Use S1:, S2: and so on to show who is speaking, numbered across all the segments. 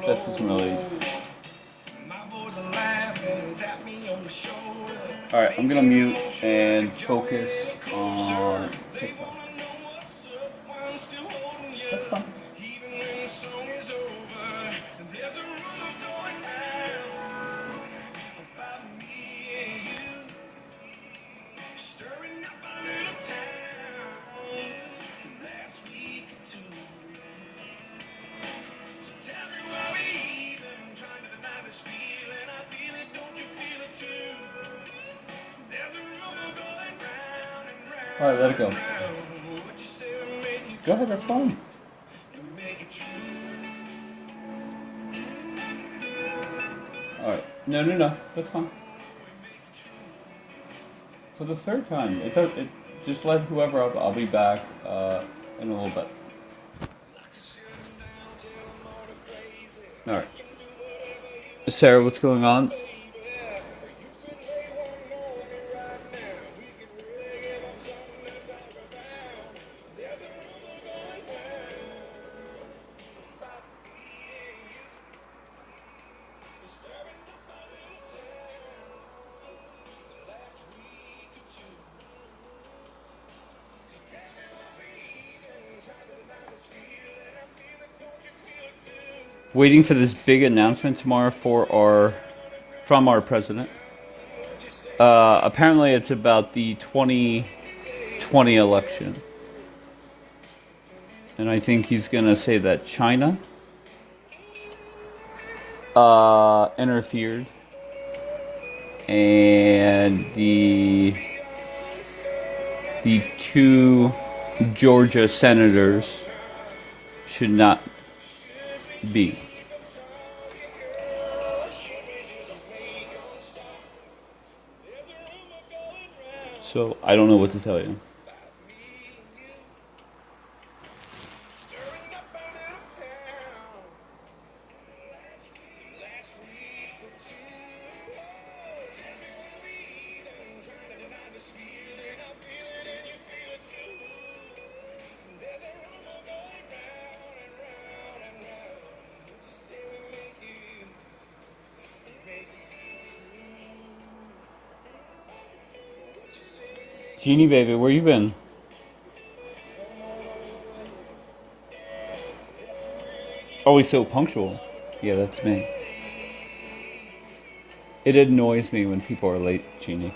S1: This is really... Alright, I'm gonna mute and focus on TikTok. That's fine. Alright, let it go. Go ahead, that's fine. Alright, no, that's fine. For the third time, just let whoever up, I'll be back in a little bit. Alright. Sarah, what's going on? Waiting for this big announcement tomorrow from our president. Apparently it's about the 2020 election. And I think he's gonna say that China interfered and the two Georgia senators should not be. So I don't know what to tell you. Jeannie baby, where you been? Always so punctual. Yeah, that's me. It annoys me when people are late, Jeannie.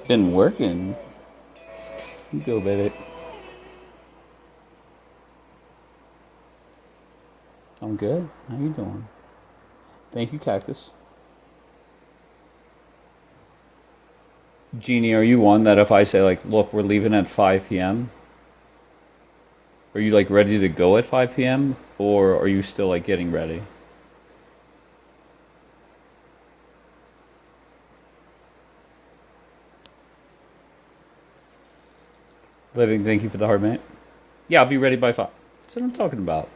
S1: Been working. You go, baby. I'm good. How you doing? Thank you, Cactus. Jeannie, are you one that if I say, like, look, we're leaving at 5 p.m., are you, like, ready to go at 5 p.m., or are you still, like, getting ready? Living, thank you for the heart, mate. Yeah, I'll be ready by 5. That's what I'm talking about.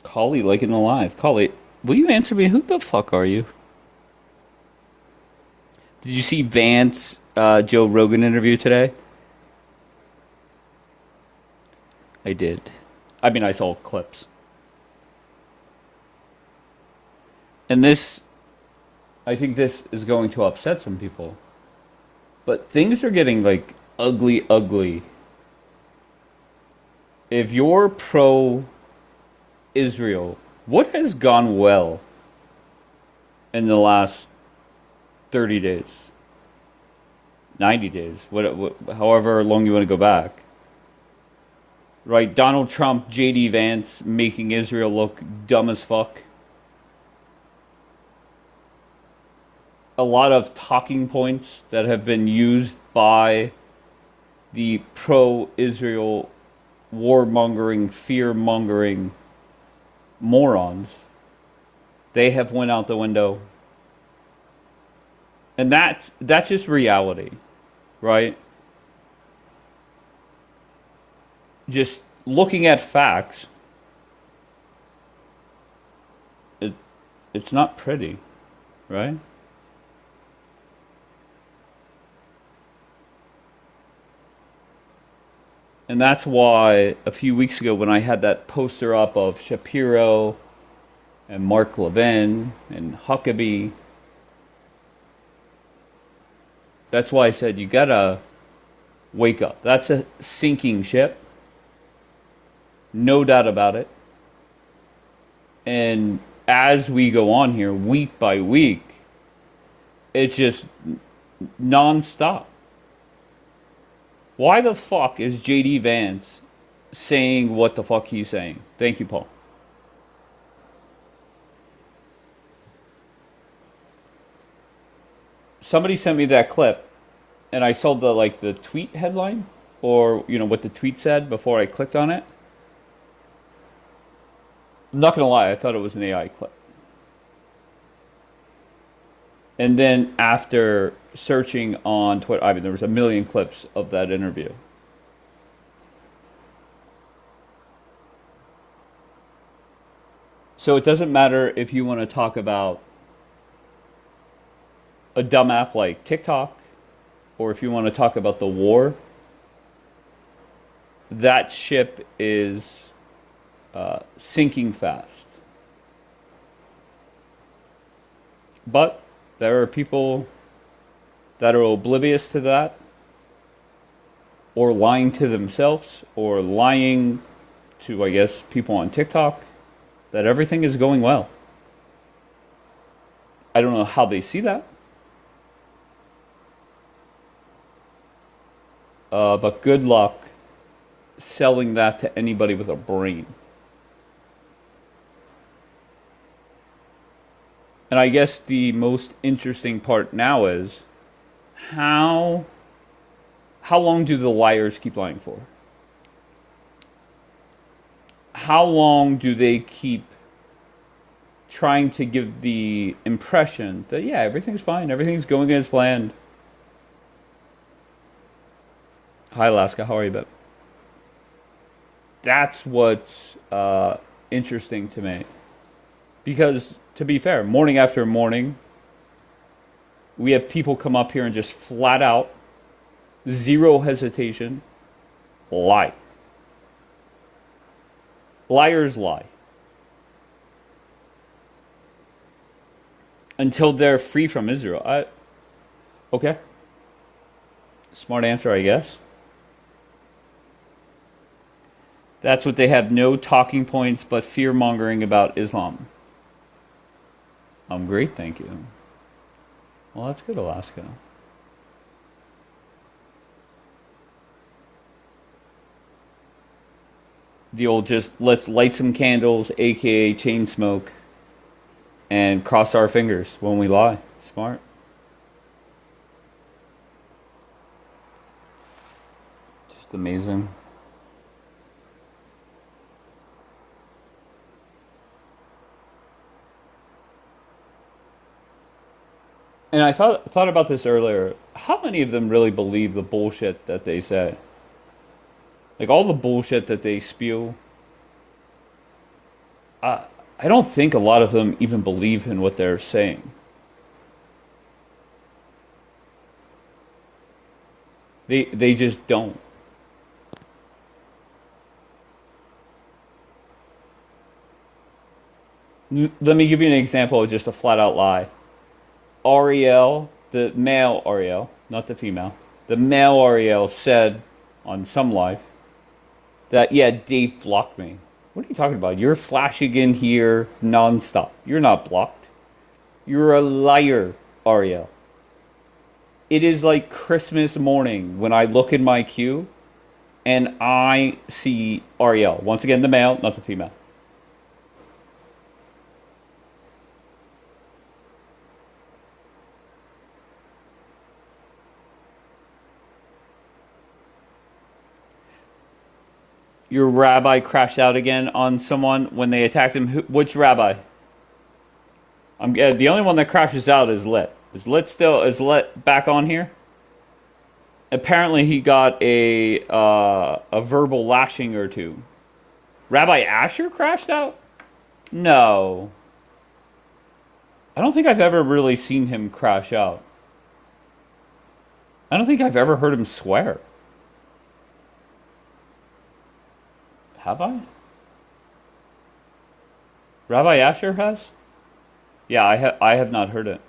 S1: Collie like it alive. Collie, will you answer me? Who the fuck are you? Did you see Vance Joe Rogan interview today? I did. I mean, I saw clips. And this, I think this is going to upset some people. But things are getting, like, ugly, ugly. If you're pro-Israel, what has gone well in the last 30 days? 90 days? However long you want to go back. Right, Donald Trump, J.D. Vance making Israel look dumb as fuck. a lot of talking points that have been used by the pro-Israel warmongering, fear-mongering morons, they have went out the window. And that's just reality, right? Just looking at facts, it's not pretty, right? And that's why a few weeks ago when I had that poster up of Shapiro and Mark Levin and Huckabee, that's why I said you gotta wake up. That's a sinking ship. No doubt about it. And as we go on here, week by week, it's just nonstop. Why the fuck is JD Vance saying what the fuck he's saying? Thank you, Paul. Somebody sent me that clip, and I saw the tweet headline, or what the tweet said before I clicked on it. I'm not gonna lie, I thought it was an AI clip. And then after searching on Twitter, I mean, there was a million clips of that interview. So it doesn't matter if you want to talk about a dumb app like TikTok, or if you want to talk about the war, that ship is sinking fast. But there are people that are oblivious to that, or lying to themselves, or lying to, I guess, people on TikTok, that everything is going well. I don't know how they see that. But good luck selling that to anybody with a brain. And I guess the most interesting part now is how long do the liars keep lying for? How long do they keep trying to give the impression that, yeah, everything's fine, everything's going as planned? Hi, Alaska. How are you, babe? That's what's interesting to me. Because, to be fair, morning after morning, we have people come up here and just flat out, zero hesitation, lie. Liars lie. Until they're free from Israel. Okay. Smart answer, I guess. That's what they have, no talking points but fear-mongering about Islam. I'm great, thank you. Well, that's good, Alaska. The old just, let's light some candles, aka chain smoke, and cross our fingers when we lie. Smart. Just amazing. And I thought about this earlier. How many of them really believe the bullshit that they say? Like all the bullshit that they spew. I don't think a lot of them even believe in what they're saying. They just don't. Let me give you an example of just a flat out lie. Ariel, the male Ariel, not the female, the male Ariel said on some live that, yeah, Dave blocked me. What are you talking about? You're flashing in here nonstop. You're not blocked. You're a liar, Ariel. It is like Christmas morning when I look in my queue and I see Ariel. Once again, the male, not the female. your rabbi crashed out again on someone when they attacked him. Which rabbi? The only one that crashes out is Lit. Is Lit back on here? Apparently he got a verbal lashing or two. Rabbi Asher crashed out? No. I don't think I've ever really seen him crash out. I don't think I've ever heard him swear. Have I? Rabbi Asher has? Yeah, I have not heard it.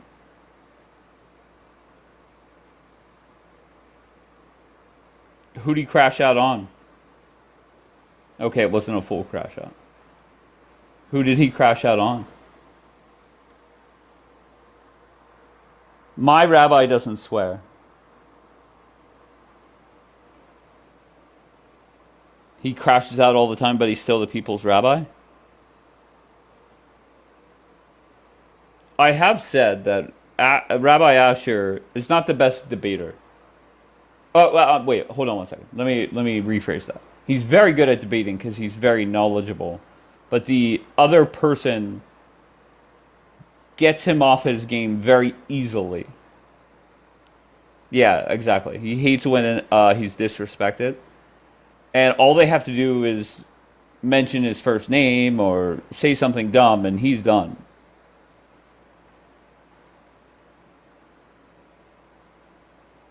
S1: Who'd he crash out on? Okay, it wasn't a full crash out. Who did he crash out on? My rabbi doesn't swear. He crashes out all the time, but he's still the people's rabbi? I have said that Rabbi Asher is not the best debater. Oh, wait, hold on one second. Let me rephrase that. He's very good at debating because he's very knowledgeable. But the other person gets him off his game very easily. Yeah, exactly. He hates when he's disrespected. And all they have to do is mention his first name or say something dumb and he's done.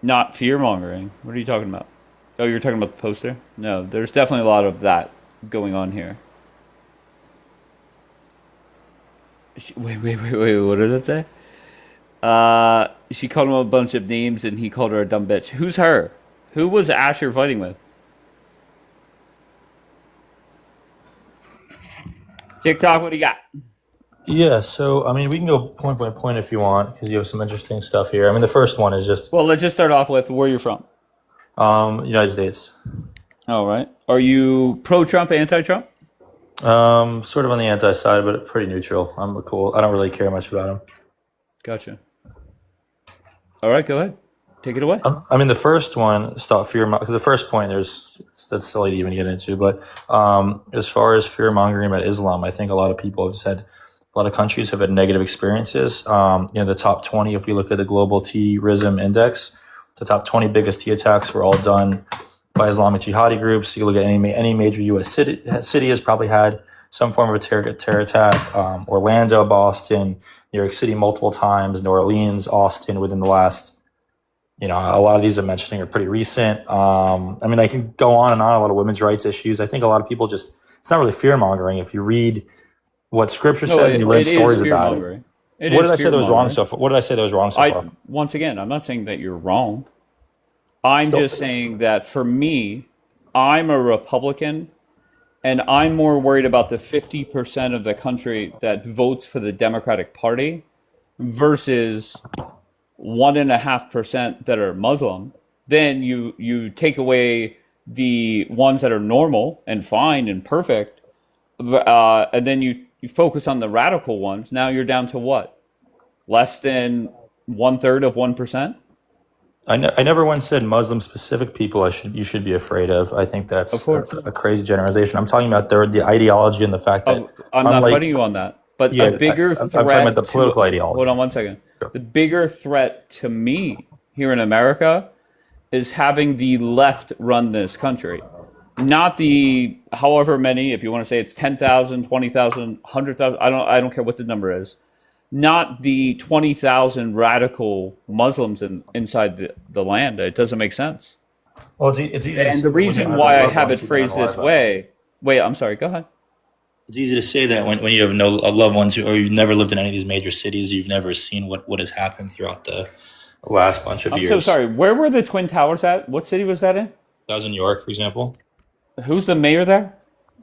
S1: Not fear-mongering. What are you talking about? Oh, you're talking about the poster? No, there's definitely a lot of that going on here. Wait, what did it say? She called him a bunch of names and he called her a dumb bitch. Who's her? Who was Asher fighting with? TikTok, what do you got?
S2: Yeah, so I mean, we can go point by point if you want, because you have some interesting stuff here. I mean, the first one is just
S1: Well, let's just start off with where you're from.
S2: United States.
S1: All right. Are you pro-Trump, anti-Trump?
S2: Sort of on the anti side, but pretty neutral. I'm cool. I don't really care much about him.
S1: Gotcha. All right, go ahead. Take it away.
S2: I mean, the first one, stop fear. Because the first point, that's silly to even get into. But as far as fear mongering about Islam, I think a lot of people have just had. A lot of countries have had negative experiences. The top 20, if we look at the global terrorism index, the top 20 biggest T attacks were all done by Islamic jihadi groups. You look at any major U.S. city has probably had some form of a terror attack. Orlando, Boston, New York City multiple times, New Orleans, Austin within the last, a lot of these I'm mentioning are pretty recent. I mean, I can go on and on, a lot of women's rights issues. I think a lot of people it's not really fear mongering. If you read what Scripture says and you learn stories about it. What did I say that was wrong so far? What did I say that was wrong so far?
S1: Once again, I'm not saying that you're wrong. I'm just saying that for me, I'm a Republican, and I'm more worried about the 50% of the country that votes for the Democratic Party versus 1.5% that are Muslim. Then you take away the ones that are normal and fine and perfect, and then you focus on the radical ones. Now you're down to what? Less than 1/3 of 1%?
S2: I never once said Muslim specific people you should be afraid of. I think that's a crazy generalization. I'm talking about the ideology and the fact that
S1: I'm not fighting you on that. But a bigger threat.
S2: I'm talking about the political ideology.
S1: Hold on one second.
S2: Sure.
S1: The bigger threat to me here in America is having the left run this country. Not the however many, if you want to say it's 10,000, 20,000, 100,000, I don't care what the number is. Not the 20,000 radical Muslims inside the land. It doesn't make sense.
S2: Well, it's easy.
S1: And the reason why I have it phrased this way. Wait, I'm sorry. Go ahead.
S2: It's easy to say that when you have no loved ones or you've never lived in any of these major cities, you've never seen what has happened throughout the last bunch of years.
S1: I'm so sorry. Where were the Twin Towers at? What city was that in?
S2: That was in New York, for example.
S1: Who's the mayor there?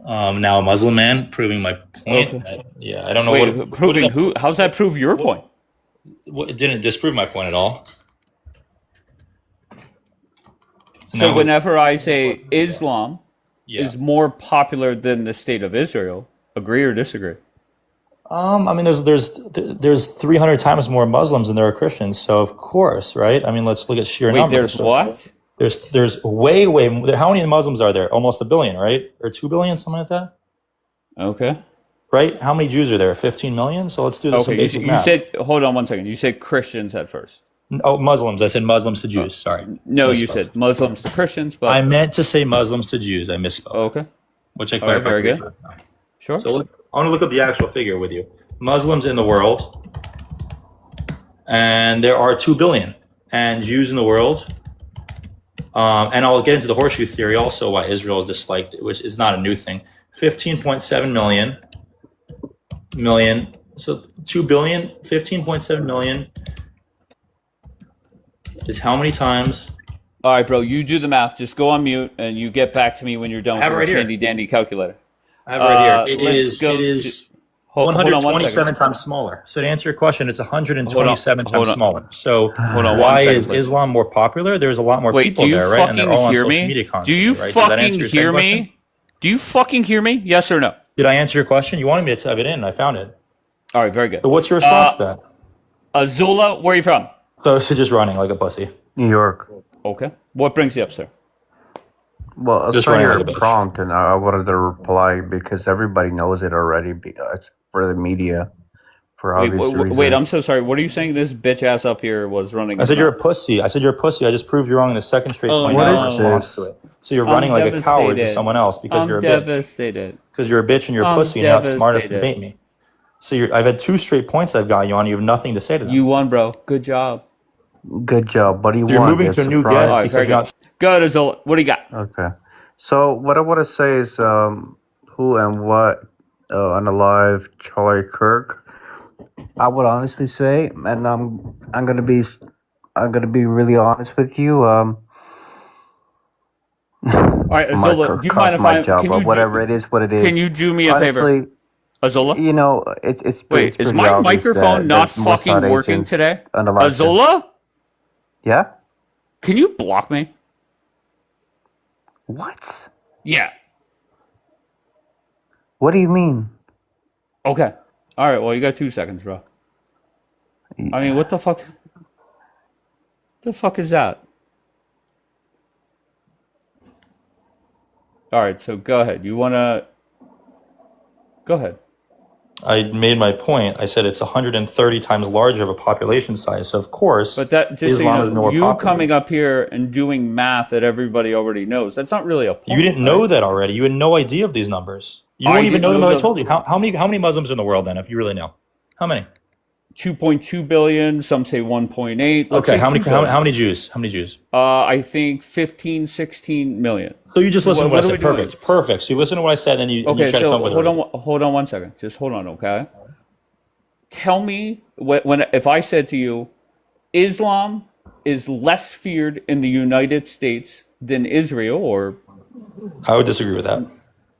S2: Now a Muslim man, proving my point. Okay. I don't know.
S1: Wait, proving who? How's that prove your point?
S2: It didn't disprove my point at all.
S1: So whenever I say Islam is more popular than the state of Israel, agree or disagree?
S2: I mean, there's 300 times more Muslims than there are Christians, so of course, right? I mean, let's look at sheer numbers.
S1: There's what?
S2: There's way how many Muslims are there? Almost a billion, right? Or 2 billion, something like that.
S1: Okay.
S2: Right? How many Jews are there? 15 million. So let's do this some
S1: Okay.
S2: basic
S1: You
S2: math.
S1: said, hold on one second. You said Christians at first.
S2: Oh, Muslims. I said Muslims to Jews. Sorry.
S1: No,
S2: Misspoke.
S1: you said Muslims to Christians, but
S2: I meant to say Muslims to Jews. I misspoke.
S1: okay.
S2: Which I
S1: All right,
S2: clarified.
S1: very good. Sure.
S2: So I want to look up the actual figure with you. Muslims in the world, and there are 2 billion, and Jews in the world. And I'll get into the horseshoe theory also, why Israel is disliked, which is not a new thing. 15.7 million. So 2 billion, 15.7 million is how many times?
S1: All right, bro. You do the math. Just go on mute, and you get back to me when you're done with
S2: have it
S1: your
S2: right here.
S1: handy dandy calculator.
S2: I have it right here. It
S1: let's
S2: is
S1: hold on one
S2: 127
S1: second.
S2: times smaller. So to answer your question, it's 127
S1: Hold
S2: times
S1: on.
S2: smaller. So
S1: Hold on
S2: why
S1: one second,
S2: is
S1: please.
S2: Islam more popular? There's a lot more
S1: Wait,
S2: people
S1: do you
S2: there, right? And they're
S1: fucking
S2: all on
S1: hear
S2: social
S1: me?
S2: media
S1: Do
S2: constantly,
S1: you
S2: right? Does that answer
S1: fucking
S2: your second
S1: hear
S2: question?
S1: me? Do you fucking hear me? Yes or no?
S2: Did I answer your question? You wanted me to type it in. I found it.
S1: All right, very good.
S2: So what's your response to that?
S1: Azula, where are you from?
S2: So just running like a pussy.
S3: New York.
S1: Okay. What brings you up, sir?
S3: Well, I
S2: Just
S3: saw
S2: running
S3: your
S2: like a bitch.
S3: prompt, and I wanted to reply because everybody knows it already. It's for the media, for
S1: Wait,
S3: obvious reasons.
S1: wait, I'm so sorry. What are you saying? This bitch ass up here was running.
S2: I said
S1: his
S2: you're a
S1: mouth?
S2: pussy. I said you're a pussy. I just proved you wrong in the second straight
S1: Oh,
S2: point
S3: What
S2: in
S1: no.
S2: response
S3: is
S2: to it. So you're
S1: I'm
S2: running like a coward to
S1: devastated.
S2: someone else because
S1: I'm
S2: you're a bitch.
S1: devastated.
S2: Because you're a bitch and you're a
S1: I'm
S2: pussy and you're not smart enough to
S1: devastated.
S2: debate me. So I've had 2 straight points I've got you on. You have nothing to say to them.
S1: You won, bro. Good job.
S3: Good job. What do you
S2: You're
S3: want?
S2: moving
S3: A
S2: to a new
S3: surprise?
S2: guest
S1: All right,
S2: because
S1: very
S2: you're
S1: good.
S2: not.
S1: Go ahead, Azula. What do you got?
S3: Okay. So what I want to say is, who and what unalive Charlie Kirk. I would honestly say, and I'm gonna be really honest with you.
S1: All right, Azula. Do you mind if
S3: my
S1: I
S3: job,
S1: can
S3: but
S1: you
S3: whatever it is, what it is.
S1: can you do me a favor,
S3: Honestly,
S1: Azula?
S3: you know, it's
S1: Wait, is
S3: pretty
S1: my
S3: obvious
S1: microphone
S3: that
S1: not
S3: there's more
S1: fucking
S3: South
S1: working
S3: Asians
S1: today?
S3: unalive than-
S1: Azula,
S3: Yeah.
S1: can you block me?
S3: What?
S1: Yeah.
S3: What do you mean?
S1: Okay. All right. Well, you got 2 seconds, bro. I mean, what the fuck? The fuck is that? All right. So go ahead. You wanna? Go ahead.
S2: I made my point. I said it's 130 times larger of a population size. So of course,
S1: But that just
S2: Islam
S1: so
S2: is
S1: you know,
S2: more
S1: you
S2: popular.
S1: coming up here and doing math that everybody already knows. That's not really a point.
S2: You didn't know
S1: right?
S2: that already. You had no idea of these numbers. You
S1: I
S2: don't even
S1: didn't
S2: know them.
S1: know
S2: I
S1: the-
S2: told you. How many Muslims in the world then? If you really know, how many?
S1: 2.2 billion. Some say 1.8. Let's
S2: Okay,
S1: say
S2: how many?
S1: 2 billion.
S2: How many Jews? How many Jews?
S1: I think 15, 16 million.
S2: So you just listen to what I
S1: are
S2: said.
S1: we doing?
S2: Perfect, perfect. So you listen to what I said, then you
S1: Okay,
S2: try to
S1: so
S2: come up with
S1: hold on 1 second. Just hold on, okay? Tell me when if I said to you, Islam is less feared in the United States than Israel, or
S2: I would disagree with that.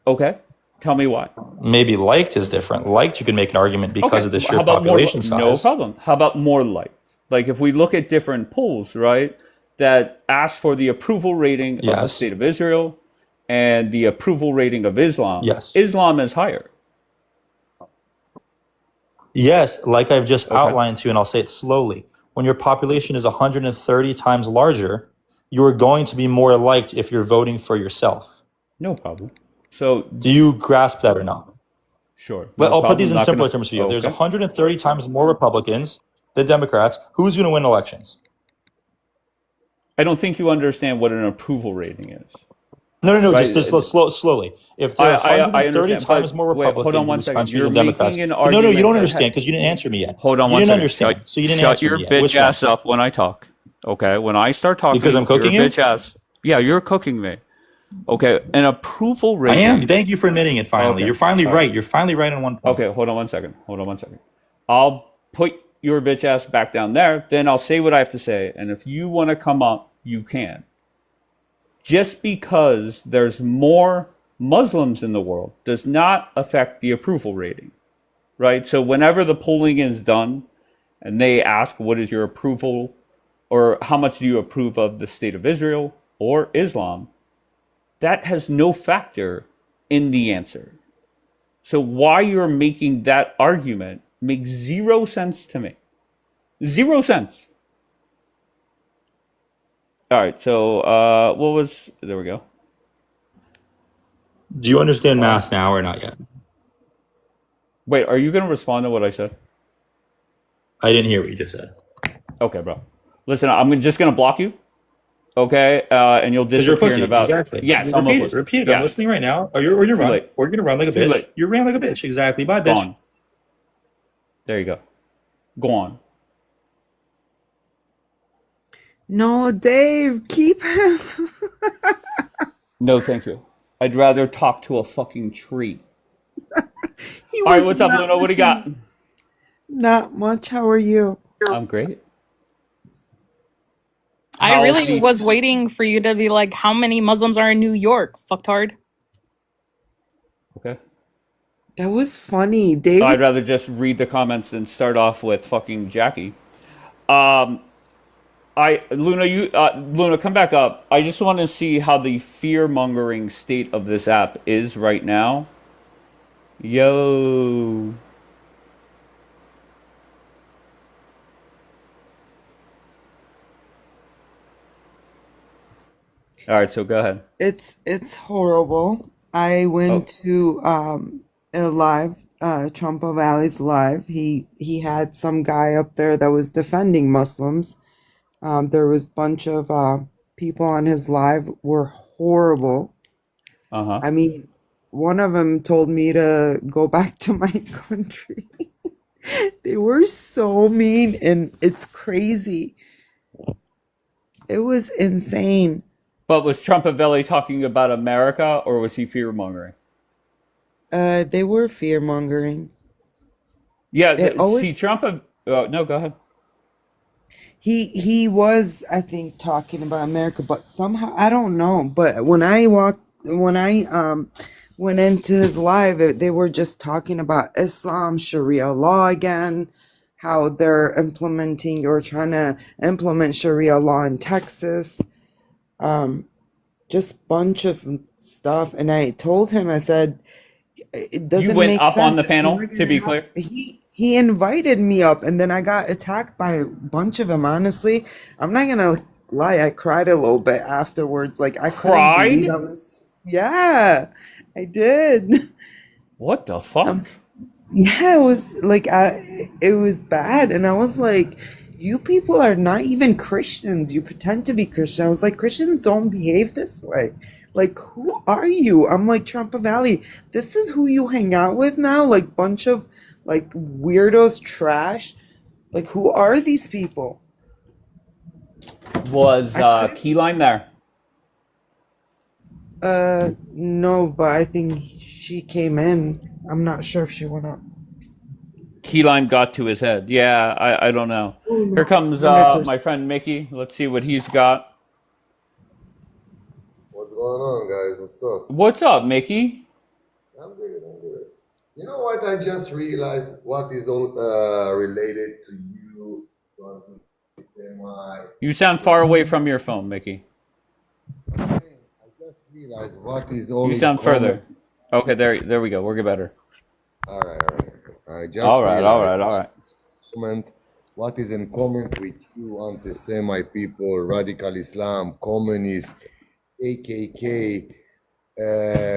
S1: okay, tell me why.
S2: Maybe liked is different. Liked, you can make an argument because
S1: Okay,
S2: of the sheer
S1: how about
S2: population
S1: more? No
S2: size.
S1: problem. How about more like if we look at different polls, right, that ask for the approval rating of the
S2: Yes.
S1: state of Israel and the approval rating of Islam,
S2: Yes.
S1: Islam is higher.
S2: Yes, like I've just
S1: Okay.
S2: outlined to you, and I'll say it slowly. When your population is 130 times larger, you are going to be more liked if you're voting for yourself.
S1: No problem. So
S2: Do you grasp that or not?
S1: sure.
S2: I'll put
S1: problem.
S2: these in
S1: Not
S2: simpler
S1: gonna-
S2: terms for you. If there's
S1: okay.
S2: 130 times more Republicans than Democrats, who's going to win elections?
S1: I don't think you understand what an approval rating is.
S2: No,
S1: Right.
S2: just slowly. If there are
S1: I
S2: 130
S1: understand,
S2: times
S1: but
S2: more
S1: wait, hold
S2: Republicans
S1: on
S2: in
S1: one
S2: this
S1: second.
S2: country
S1: You're
S2: than Democrats.
S1: making an
S2: No,
S1: argument
S2: you don't
S1: that
S2: understand
S1: ha-
S2: because you didn't answer me yet.
S1: Hold on
S2: You
S1: one
S2: didn't
S1: second.
S2: understand,
S1: Shut,
S2: so you didn't
S1: shut
S2: answer
S1: your
S2: me yet.
S1: bitch
S2: Which one?
S1: ass up when I talk. Okay, when I start talking,
S2: Because I'm cooking
S1: your
S2: you?
S1: bitch ass. Yeah, you're cooking me. Okay, an approval
S2: I
S1: rating.
S2: am. Thank you for admitting it finally.
S1: Okay.
S2: You're finally
S1: All
S2: right. You're finally right on one point.
S1: Okay, hold on 1 second. Hold on 1 second. I'll put your bitch ass back down there. Then I'll say what I have to say. And if you want to come up, you can. Just because there's more Muslims in the world does not affect the approval rating, right? So whenever the polling is done and they ask, what is your approval or how much do you approve of the state of Israel or Islam, that has no factor in the answer. So why you're making that argument makes 0 sense to me. 0 sense. All right. So, what was? There we go.
S2: Do you understand
S1: Uh,
S2: math now or not yet?
S1: Wait, are you gonna respond to what I said?
S2: I didn't hear what you just said.
S1: Okay, bro. Listen, I'm just gonna block you. Okay, and you'll
S2: Because you're a
S1: disappear in
S2: pussy.
S1: about.
S2: Exactly.
S1: Yes, I'm a
S2: Repeat it.
S1: pussy.
S2: Repeat it. I'm
S1: Yeah.
S2: listening right now. Or you're
S1: Too
S2: run.
S1: late.
S2: Or you're gonna run like a
S1: Too
S2: bitch.
S1: late.
S2: You ran like a bitch. Exactly. Bye, bitch.
S1: Gone. There you go. Go on.
S4: No, Dave, keep him.
S1: No, thank you. I'd rather talk to a fucking tree.
S4: He
S1: All right,
S4: was
S1: what's up,
S4: not
S1: Luna? What do you got?
S4: listening. Not much. How are you?
S1: I'm great.
S5: I
S1: How's
S5: really
S1: the?
S5: was waiting for you to be like, how many Muslims are in New York? Fucktard.
S1: Okay.
S4: That was funny.
S1: I'd
S4: David,
S1: rather just read the comments and start off with fucking Jackie. Um, Luna, come back up. I just want to see how the fear mongering state of this app is right now. Yo. All right, so go ahead.
S4: it's horrible. I went
S1: Oh,
S4: to a live, Trumpa Valley's live. He had some guy up there that was defending Muslims. There was a bunch of people on his live were horrible.
S1: uh-huh.
S4: I mean, one of them told me to go back to my country. They were so mean, and it's crazy. It was insane.
S1: But was Trumpavelli talking about America or was he fear mongering?
S4: They were fear mongering.
S1: Yeah,
S4: It
S1: see,
S4: always
S1: Trump. Oh, no, go ahead.
S4: he was, I think, talking about America, but somehow I don't know. But when I went into his live, they were just talking about Islam, Sharia law again, how they're implementing or trying to implement Sharia law in Texas. Um, just bunch of stuff. And I told him, I said, it
S1: You
S4: doesn't
S1: went
S4: make
S1: up on
S4: sense.
S1: the
S4: It's
S1: panel,
S4: not
S1: to
S4: gonna
S1: be
S4: happen.
S1: clear.
S4: He invited me up, and then I got attacked by a bunch of them. Honestly, I'm not gonna lie, I cried a little bit afterwards. Like I couldn't believe
S1: Cried?
S4: I was. Yeah, I did.
S1: What the
S4: Um,
S1: fuck?
S4: yeah, it was like it was bad, and I was like, "You people are not even Christians. You pretend to be Christian." I was like, "Christians don't behave this way. Like, who are you?" I'm like, Trumpa Valley. This is who you hang out with now? Like, bunch of like weirdos, trash. Like, who are these people?
S1: Was
S4: I couldn't.
S1: Key Lime there?
S4: No, but I think she came in. I'm not sure if she went up.
S1: Key Lime got to his head. Yeah, I don't know.
S4: Oh
S1: Here
S4: no,
S1: comes
S4: 100%.
S1: my friend Mickey. Let's see what he's got.
S6: What's going on, guys? What's up?
S1: What's up, Mickey?
S6: I'm good. I'm good. You know what? I just realized what is all related to you, to semi.
S1: You sound far away from your phone, Mickey.
S6: I just realized what is all
S1: You
S6: in
S1: sound
S6: common.
S1: further. Okay, there we go. We're get better.
S6: All right, all right. I
S1: All
S6: just
S1: right, all
S6: realized
S1: right, all right.
S6: what is in common with you anti-Semite people, radical Islam, communists, AKK,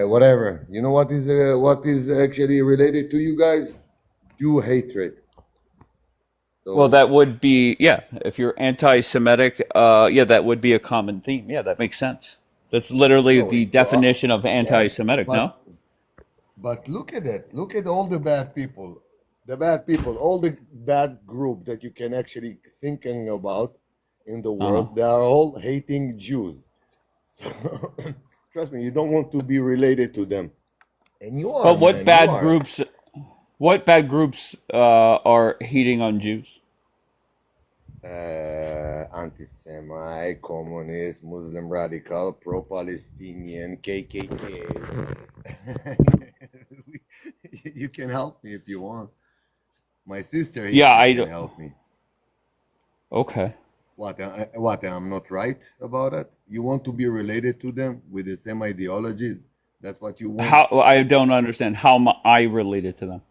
S6: whatever. You know what is actually related to you guys? Jew hatred.
S1: Well,
S6: So,
S1: that would be, yeah, if you're anti-Semitic, yeah, that would be a common theme. Yeah, that makes sense. That's literally
S6: no,
S1: the
S6: it's
S1: definition of
S6: yes,
S1: anti-Semitic, no?
S6: but look at it. Look at all the bad people, all the bad group that you can actually thinking about in the
S1: Uh-huh.
S6: world. They are all hating Jews. So, trust me, you don't want to be related to them, and you are,
S1: But
S6: man. You are.
S1: what bad groups are hating on Jews?
S6: Anti-Semite, communist, Muslim radical, pro-Palestinian, KKK. You can help me if you want. My sister here,
S1: Yeah,
S6: she
S1: I
S6: can
S1: don't.
S6: help me.
S1: Okay.
S6: What? I'm not right about it. You want to be related to them with the same ideology? That's what you want?
S1: How I don't understand how I related to them.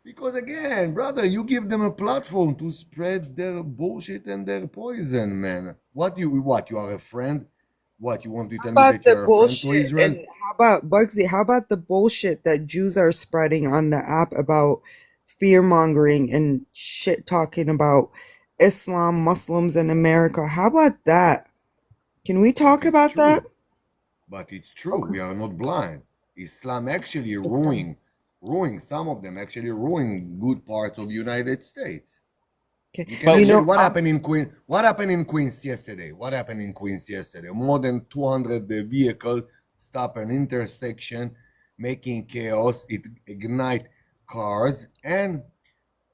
S6: Because again, brother, you give them a platform to spread their bullshit and their poison, man. What you are a friend? What you want to
S4: How
S6: tell me
S4: about
S6: that you
S4: the
S6: are a friend to
S4: bullshit?
S6: Israel?
S4: And how about Bugsy? How about the bullshit that Jews are spreading on the app about fear mongering and shit talking about Islam, Muslims in America? How about that? Can we
S6: But
S4: talk
S6: it's
S4: about that?
S6: true. But it's true.
S4: Okay.
S6: We are not blind. Islam actually
S4: Okay.
S6: ruining some of them actually ruining good parts of United States.
S4: Okay.
S6: You can
S1: But
S4: You
S6: actually
S4: know,
S6: what happened in Queens? What happened in Queens yesterday? What happened in Queens yesterday? More than 200 vehicles stop an intersection, making chaos. It ignite cars and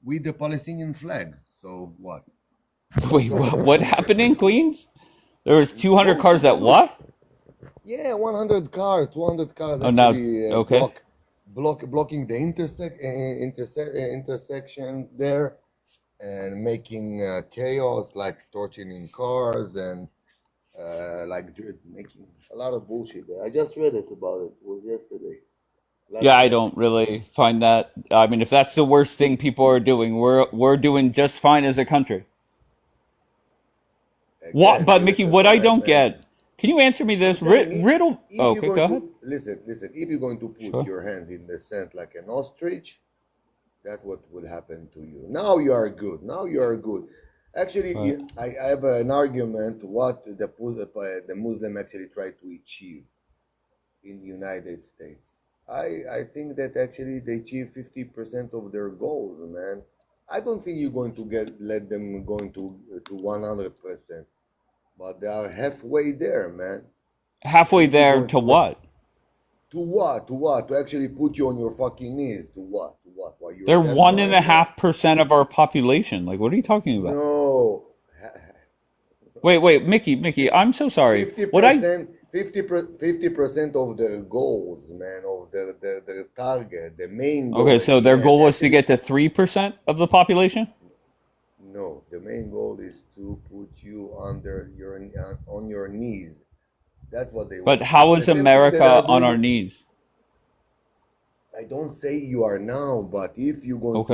S6: with the Palestinian flag. So what? What
S1: wait,
S6: you talking
S1: what
S6: about?
S1: happened in Queens? There was 200
S6: Both
S1: cars
S6: of
S1: that
S6: them.
S1: what?
S6: Yeah, 100 cars, 200 cars
S1: Oh, now
S6: actually
S1: okay.
S6: blocking the intersection there and making chaos, like torching cars and making a lot of bullshit there. I just read it about it. It was yesterday,
S1: Yeah,
S6: last
S1: I
S6: night.
S1: don't really find that. I mean, if that's the worst thing people are doing, we're doing just fine as a country. What?
S6: Again,
S1: But
S6: give
S1: Mickey,
S6: it a
S1: what I
S6: time,
S1: don't
S6: man.
S1: get. Can you answer me
S6: I'm
S1: this?
S6: saying
S1: Riddle.
S6: if you're
S1: Okay, go
S6: going
S1: ahead.
S6: to listen, if you're going to put
S1: Sure.
S6: your hand in the sand like an ostrich, that's what will happen to you. Now you are good. Now you are good. Actually,
S1: Right.
S6: I have an argument what the Muslim actually try to achieve in United States. I think that actually they achieve 50% of their goals, man. I don't think you're going to let them going to 100%, but they are halfway there, man. And
S1: Halfway
S6: if you're
S1: there
S6: going
S1: to
S6: to let
S1: what?
S6: to what? To what? To actually put you on your fucking knees. To what? To what? While you're
S1: They're one and a
S6: deafblind, man?
S1: half percent of our population. Like, what are you talking about?
S6: No.
S1: Wait, Mickey. I'm so sorry.
S6: Fifty
S1: What I
S6: percent, 50% of their goals, man, of the target, the main
S1: okay?
S6: goal at
S1: So
S6: the
S1: their
S6: end.
S1: goal was to
S6: Actually,
S1: get to 3% of the population.
S6: no. The main goal is to put you on your knees. That's what they
S1: But
S6: want.
S1: how
S6: The
S1: is
S6: same thing that they
S1: America
S6: are
S1: on
S6: doing.
S1: our knees?
S6: I don't say you are now, but if you're going
S1: Okay.
S6: to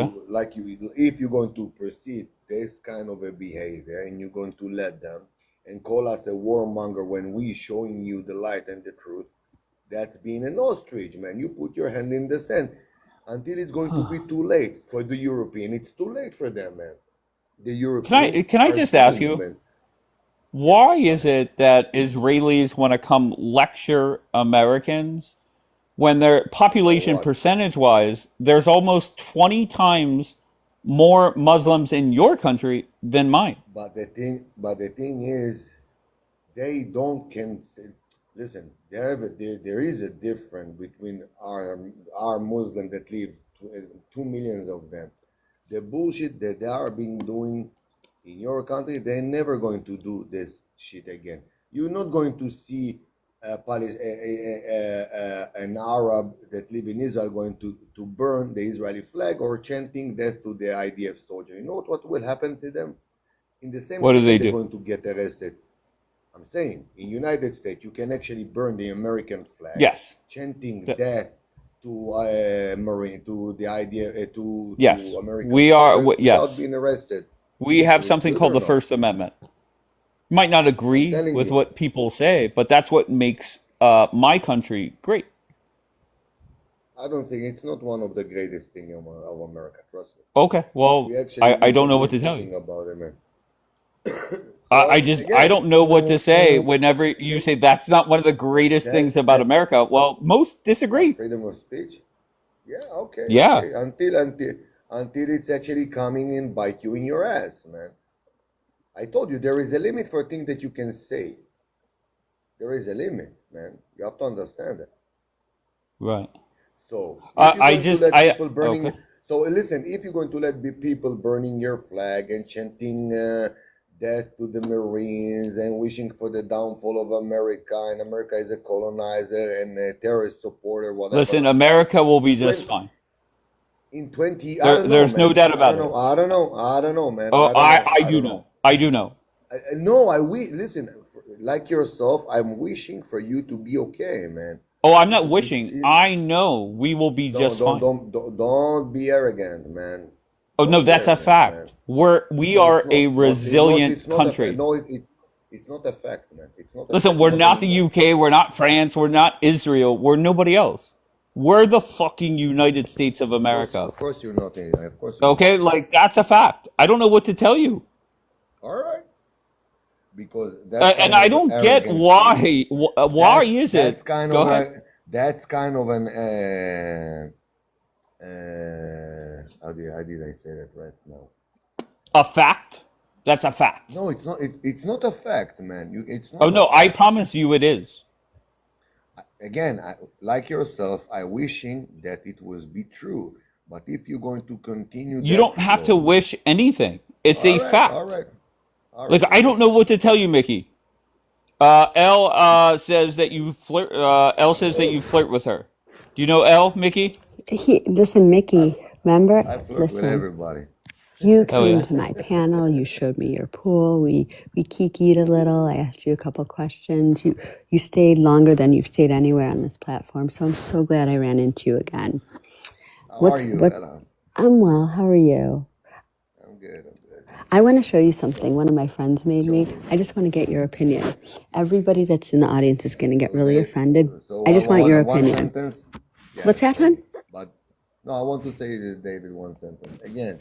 S6: if you're going to proceed this kind of a behavior and you're going to let them and call us a warmonger when we showing you the light and the truth, that's being an ostrich, man. You put your hand in the sand until it's going to be too late for the European. It's too late for them, man. The European
S1: Can I
S6: are
S1: just ask
S6: doomed,
S1: you,
S6: man. Yeah,
S1: why
S6: go
S1: is
S6: ahead.
S1: it that Israelis want to come lecture Americans when their
S6: About
S1: population
S6: what?
S1: percentage wise, there's almost 20 times more Muslims in your country than mine?
S6: But the thing is, they don't can listen. There is a difference between our Muslim that live 2 millions of them. The bullshit that they are being doing in your country, they're never going to do this shit again. You're not going to see an Arab that live in Israel going to burn the Israeli flag or chanting death to the IDF soldier. You know what will happen to them? In the same
S1: What do they
S6: second, they're
S1: do?
S6: going to get arrested. I'm saying in United States, you can actually burn the American flag,
S1: Yes.
S6: chanting
S1: Th-
S6: death to Marine, to the idea, to
S1: yes.
S6: American soldier without
S1: Yes.
S6: being arrested.
S1: We have
S6: Is it
S1: something
S6: good
S1: called
S6: or
S1: the
S6: not?
S1: First Amendment. Might not
S6: I'm
S1: agree
S6: telling
S1: with
S6: you,
S1: what people say, but that's what makes my country great.
S6: I don't think it's not one of the greatest thing of America. Trust me.
S1: Okay.
S6: We
S1: Well,
S6: actually
S1: I
S6: we've
S1: don't know what
S6: been
S1: to tell you.
S6: talking about it, man.
S1: I
S6: So
S1: just I
S6: again,
S1: don't know what to say whenever you say that's not one of the greatest things about
S6: that
S1: America. Well, most
S6: what
S1: disagree.
S6: freedom of speech? Yeah, okay,
S1: Yeah.
S6: okay. Until it's actually coming and bite you in your ass, man. I told you there is a limit for things that you can say. There is a limit, man. You have to understand that.
S1: Right.
S6: So if you're going to let
S1: I
S6: people
S1: okay.
S6: burning, so listen, if you're going to let people burning your flag and chanting death to the Marines and wishing for the downfall of America and America is a colonizer and a terrorist supporter, whatever.
S1: Listen, America will be
S6: In
S1: just
S6: 20,
S1: fine.
S6: in 20, I don't know,
S1: There's no
S6: man.
S1: doubt
S6: I
S1: about
S6: don't
S1: it.
S6: know. I don't know. I don't know, man.
S1: Oh,
S6: I don't know.
S1: I
S6: I
S1: do
S6: don't know.
S1: know. I do know.
S6: No, we listen. Like yourself, I'm wishing for you to be okay, man.
S1: Oh, I'm not
S6: It's
S1: wishing.
S6: it,
S1: I know we will be just fine.
S6: don't be arrogant, man.
S1: Oh no,
S6: Don't be
S1: that's a
S6: arrogant, man.
S1: fact. We
S6: No, it's
S1: are a
S6: not.
S1: resilient
S6: It's not a fact.
S1: country.
S6: No, it's not a fact, man. It's not a
S1: Listen,
S6: fact.
S1: we're
S6: Not
S1: not the
S6: anymore.
S1: UK, we're not France, we're not Israel, we're nobody else. We're the fucking United States of America.
S6: Of course you're not. Of course you're not.
S1: Okay, like that's a fact. I don't know what to tell you.
S6: All right, because that's
S1: And
S6: kind
S1: I
S6: of
S1: don't get
S6: arrogance for you.
S1: why is
S6: That's
S1: it?
S6: kind
S1: Go
S6: of
S1: ahead.
S6: that's kind of an how did I say that right now?
S1: A fact? That's a fact.
S6: No, it's not. It's not a fact, man. It's
S1: Oh
S6: not a
S1: no, I
S6: fact.
S1: promise you it is.
S6: Again, like yourself, I wishing that it was be true. But if you're going to continue
S1: You
S6: that
S1: don't have to
S6: flow,
S1: wish anything. It's
S6: all
S1: a
S6: right, all
S1: fact.
S6: right, all
S1: Like
S6: right.
S1: I don't know what to tell you, Mickey. L says that you flirt. L says that you flirt with her. Do you know L, Mickey?
S7: Listen, Mickey, remember?
S6: I flirt with
S7: Listen,
S6: everybody.
S7: you
S1: Oh
S7: came
S1: yeah.
S7: to my panel. You showed me your pool. We kikied a little. I asked you a couple questions. You stayed longer than you've stayed anywhere on this platform. So I'm so glad I ran into you again.
S6: How are
S7: What's
S6: you,
S7: what?
S6: Ella?
S7: I'm well. How are you?
S6: I'm good. I'm good.
S7: I want to show you something one of my friends made
S6: Show
S7: me.
S6: me.
S7: I just want to get your opinion. Everybody that's in the audience is going to get
S6: So
S7: really
S6: they,
S7: offended.
S6: so
S7: I just want your
S6: one
S7: opinion.
S6: sentence. Yeah,
S7: What's that,
S6: show me.
S7: hon?
S6: But no, I want to say to David one sentence again.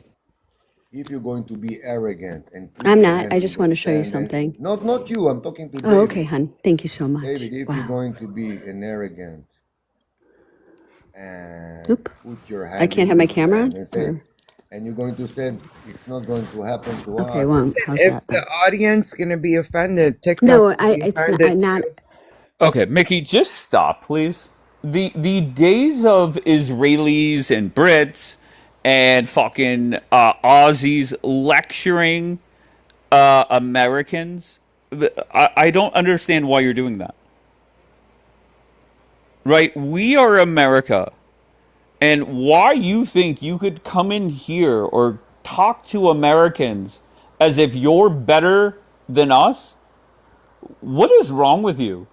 S6: If you're going to be arrogant and put
S7: I'm
S6: your
S7: not.
S6: hands
S7: I
S6: in
S7: just
S6: the
S7: want to show you
S6: sand,
S7: something.
S6: not you. I'm talking to
S7: Oh, okay,
S6: David.
S7: hon. Thank you so much.
S6: David, if you're
S7: Wow.
S6: going to be an arrogant and
S7: Oop.
S6: put your
S7: I
S6: hand
S7: can't
S6: in
S7: have my
S6: the
S7: camera
S6: sand
S7: on?
S6: and say,
S7: Or,
S6: and you're going to say it's not going to happen to
S7: okay,
S6: us.
S7: well,
S4: Listen,
S7: how's
S4: if
S7: that
S4: the
S7: then?
S4: audience gonna be offended, TikTok
S7: No,
S4: will be
S7: it's not.
S4: offended
S7: I'm not.
S4: too.
S1: Okay, Mickey, just stop, please. The days of Israelis and Brits and fucking Aussies lecturing Americans. I don't understand why you're doing that. Right? We are America. And why you think you could come in here or talk to Americans as if you're better than us? What is wrong with you?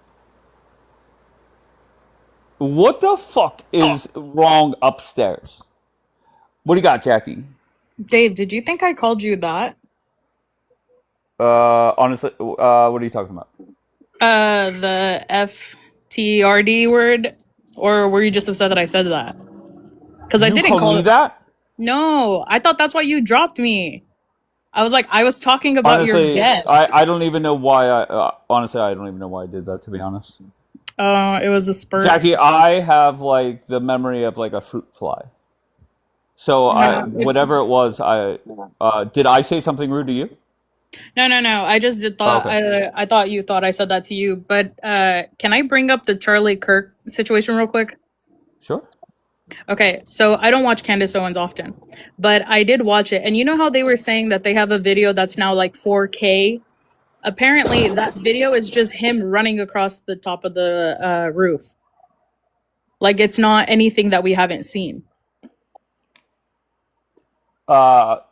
S1: What the fuck is wrong upstairs? What do you got, Jackie?
S5: Dave, did you think I called you that?
S1: Honestly, what are you talking about?
S5: The FTRD word? Or were you just upset that I said that? Because I
S1: You
S5: didn't
S1: call
S5: call
S1: me
S5: it.
S1: that?
S5: No, I thought that's why you dropped me. I was like, I was talking about your
S1: Honestly,
S5: guest.
S1: I don't even know why honestly, I don't even know why I did that, to be honest.
S5: It was a spurt.
S1: Jackie, I have like the memory of like a fruit fly. So
S5: No, it's
S1: whatever it was, did I say something rude to you?
S5: no. I just did
S1: Oh,
S5: thought
S1: okay.
S5: I thought you thought I said that to you. But can I bring up the Charlie Kirk situation real quick?
S1: Sure.
S5: Okay, so I don't watch Candace Owens often, but I did watch it. And you know how they were saying that they have a video that's now like 4K? Apparently, that video is just him running across the top of the roof. Like it's not anything that we haven't seen.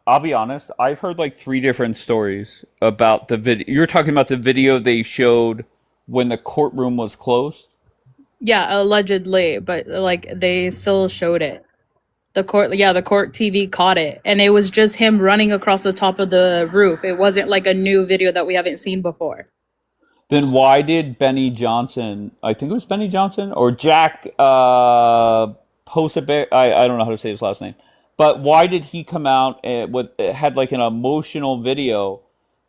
S1: I'll be honest. I've heard like three different stories about the video. You're talking about the video they showed when the courtroom was closed?
S5: Yeah, allegedly, but like they still showed it. The court TV caught it, and it was just him running across the top of the roof. It wasn't like a new video that we haven't seen before.
S1: Then why did Benny Johnson, I think it was Benny Johnson, or Jack Posobiec, I don't know how to say his last name, but why did he come out had like an emotional video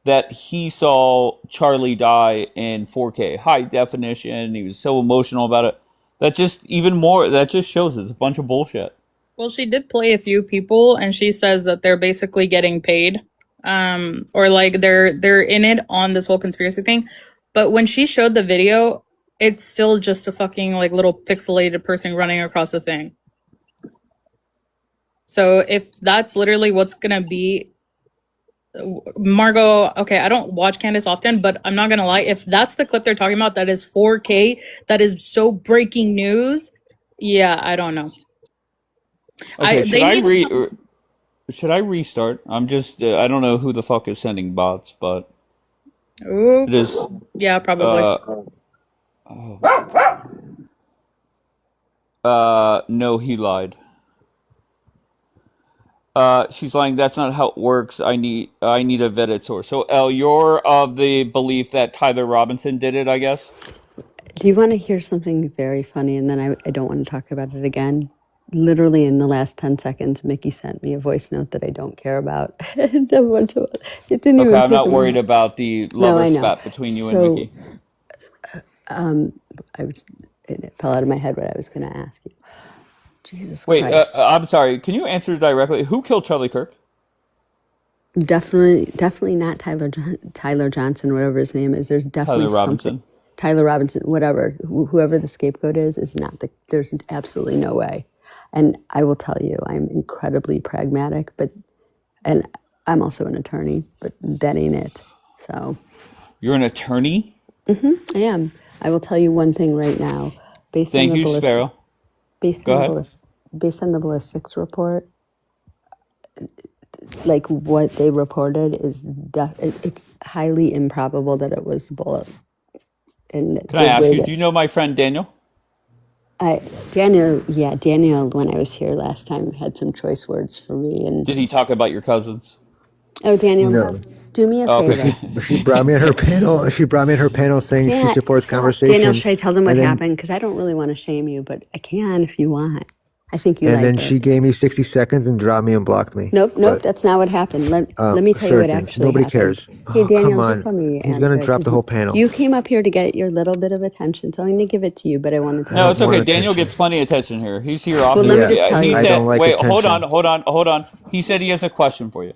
S1: that he saw Charlie die in 4K, high definition, he was so emotional about it. That just shows it's a bunch of bullshit.
S5: Well, she did play a few people, and she says that they're basically getting paid, or like they're in it on this whole conspiracy thing. But when she showed the video, it's still just a fucking like little pixelated person running across the thing. So if that's literally what's gonna be, Margot, okay, I don't watch Candace often, but I'm not gonna lie, if that's the clip they're talking about, that is 4K, that is so breaking news. Yeah, I don't know.
S1: Okay,
S5: They need
S1: should I restart? I'm just I don't know who the fuck is sending bots, but
S5: Ooh,
S1: it is
S5: yeah, probably.
S1: oh. No, he lied. She's lying. That's not how it works. I need a vetted source. So, Elle, you're of the belief that Tyler Robinson did it, I guess?
S7: Do you want to hear something very funny? And then I don't want to talk about it again. Literally in the last 10 seconds, Mickey sent me a voice note that I don't care about. And a bunch of, it didn't
S1: Okay,
S7: even
S1: I'm
S7: take
S1: not
S7: a
S1: worried
S7: minute.
S1: about the
S7: No,
S1: lover
S7: I know.
S1: spat between you and
S7: So
S1: Mickey.
S7: it fell out of my head what I was going to ask you. Jesus
S1: Wait,
S7: Christ.
S1: I'm sorry. Can you answer directly? Who killed Charlie Kirk?
S7: Definitely not Tyler Johnson, whatever his name is. There's definitely
S1: Tyler
S7: something.
S1: Robinson.
S7: Tyler Robinson, whatever, whoever the scapegoat is not the. There's absolutely no way. And I will tell you, I'm incredibly pragmatic, and I'm also an attorney, but that ain't it. So
S1: You're an attorney?
S7: I am. I will tell you one thing right now, based on
S1: Thank
S7: the
S1: you, Sparrow. Go ahead.
S7: based on the ballistics report, like what they reported is it's highly improbable that it was a bullet. And
S1: Can I
S7: the
S1: ask
S7: way
S1: you,
S7: that
S1: do you know my friend Daniel?
S7: Daniel, when I was here last time, had some choice words for me. And
S1: Did he talk about your cousins?
S7: oh, Daniel,
S3: No.
S7: do me a
S1: Okay.
S7: favor.
S3: She brought me in her panel. She brought me in her panel saying she
S7: Dan-
S3: supports
S7: Daniel,
S3: conversation.
S7: should I tell them what
S3: and then-
S7: happened? Because I don't really want to shame you, but I can if you want. I think you
S3: And
S7: like
S3: then
S7: it.
S3: she gave me 60 seconds and dropped me and blocked me.
S7: Nope,
S3: But,
S7: that's not what happened. Let me tell you
S3: sure
S7: what
S3: it did.
S7: actually
S3: Nobody
S7: happened.
S3: cares.
S7: Hey,
S3: Oh,
S7: Daniel,
S3: come on.
S7: just let me
S3: He's
S7: answer
S3: gonna
S7: it,
S3: drop the
S7: 'cause
S3: whole panel.
S7: You came up here to get your little bit of attention, so I'm going to give it to you, but I wanted to
S1: No,
S3: I
S1: it's
S3: don't
S1: okay.
S3: want
S1: Daniel
S3: attention.
S1: gets plenty of attention here. He's here
S7: Well,
S1: often.
S7: let me
S3: Yeah.
S7: just tell
S1: He
S7: you.
S3: I
S1: said,
S3: don't like
S1: wait, hold
S3: attention.
S1: on. He said he has a question for you.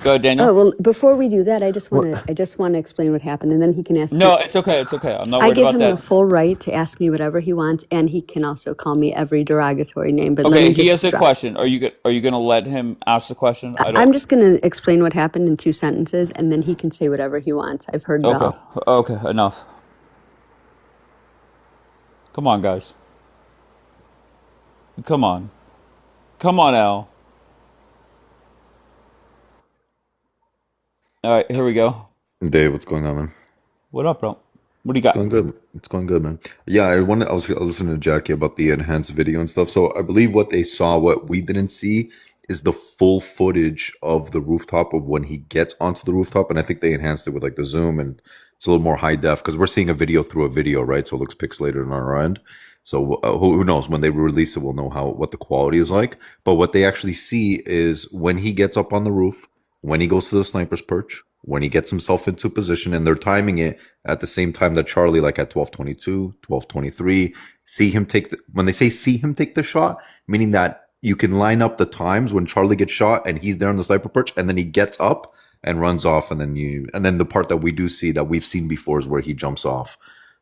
S1: Go ahead, Daniel.
S7: Oh, well, before we do that, I just want to explain what happened, and then he can ask
S1: No,
S7: me.
S1: it's okay. I'm not
S7: I
S1: worried
S7: give
S1: about
S7: him
S1: that.
S7: the full right to ask me whatever he wants, and he can also call me every derogatory name. But let
S1: Okay,
S7: me
S1: he
S7: just
S1: has a
S7: drop.
S1: question. Are you going to let him ask the question?
S7: I'm just going to explain what happened in 2 sentences, and then he can say whatever he wants. I've heard it
S1: Okay.
S7: all.
S1: Okay, enough. Come on, guys. Come on, Al. All right, here we go.
S8: Dave, what's going on, man?
S1: What up, bro? What do you
S8: It's
S1: got?
S8: going good. It's going good, man. Yeah, I was listening to Jackie about the enhanced video and stuff. So I believe what they saw, what we didn't see, is the full footage of the rooftop of when he gets onto the rooftop. And I think they enhanced it with like the zoom and it's a little more high def because we're seeing a video through a video, right? So it looks pixelated on our end. So who knows? When they release it, we'll know what the quality is like. But what they actually see is when he gets up on the roof, when he goes to the sniper's perch, when he gets himself into position, and they're timing it at the same time that Charlie, like at 12:22, 12:23, see him take when they say see him take the shot, meaning that you can line up the times when Charlie gets shot and he's there on the sniper perch, and then he gets up and runs off, and then the part that we do see that we've seen before is where he jumps off.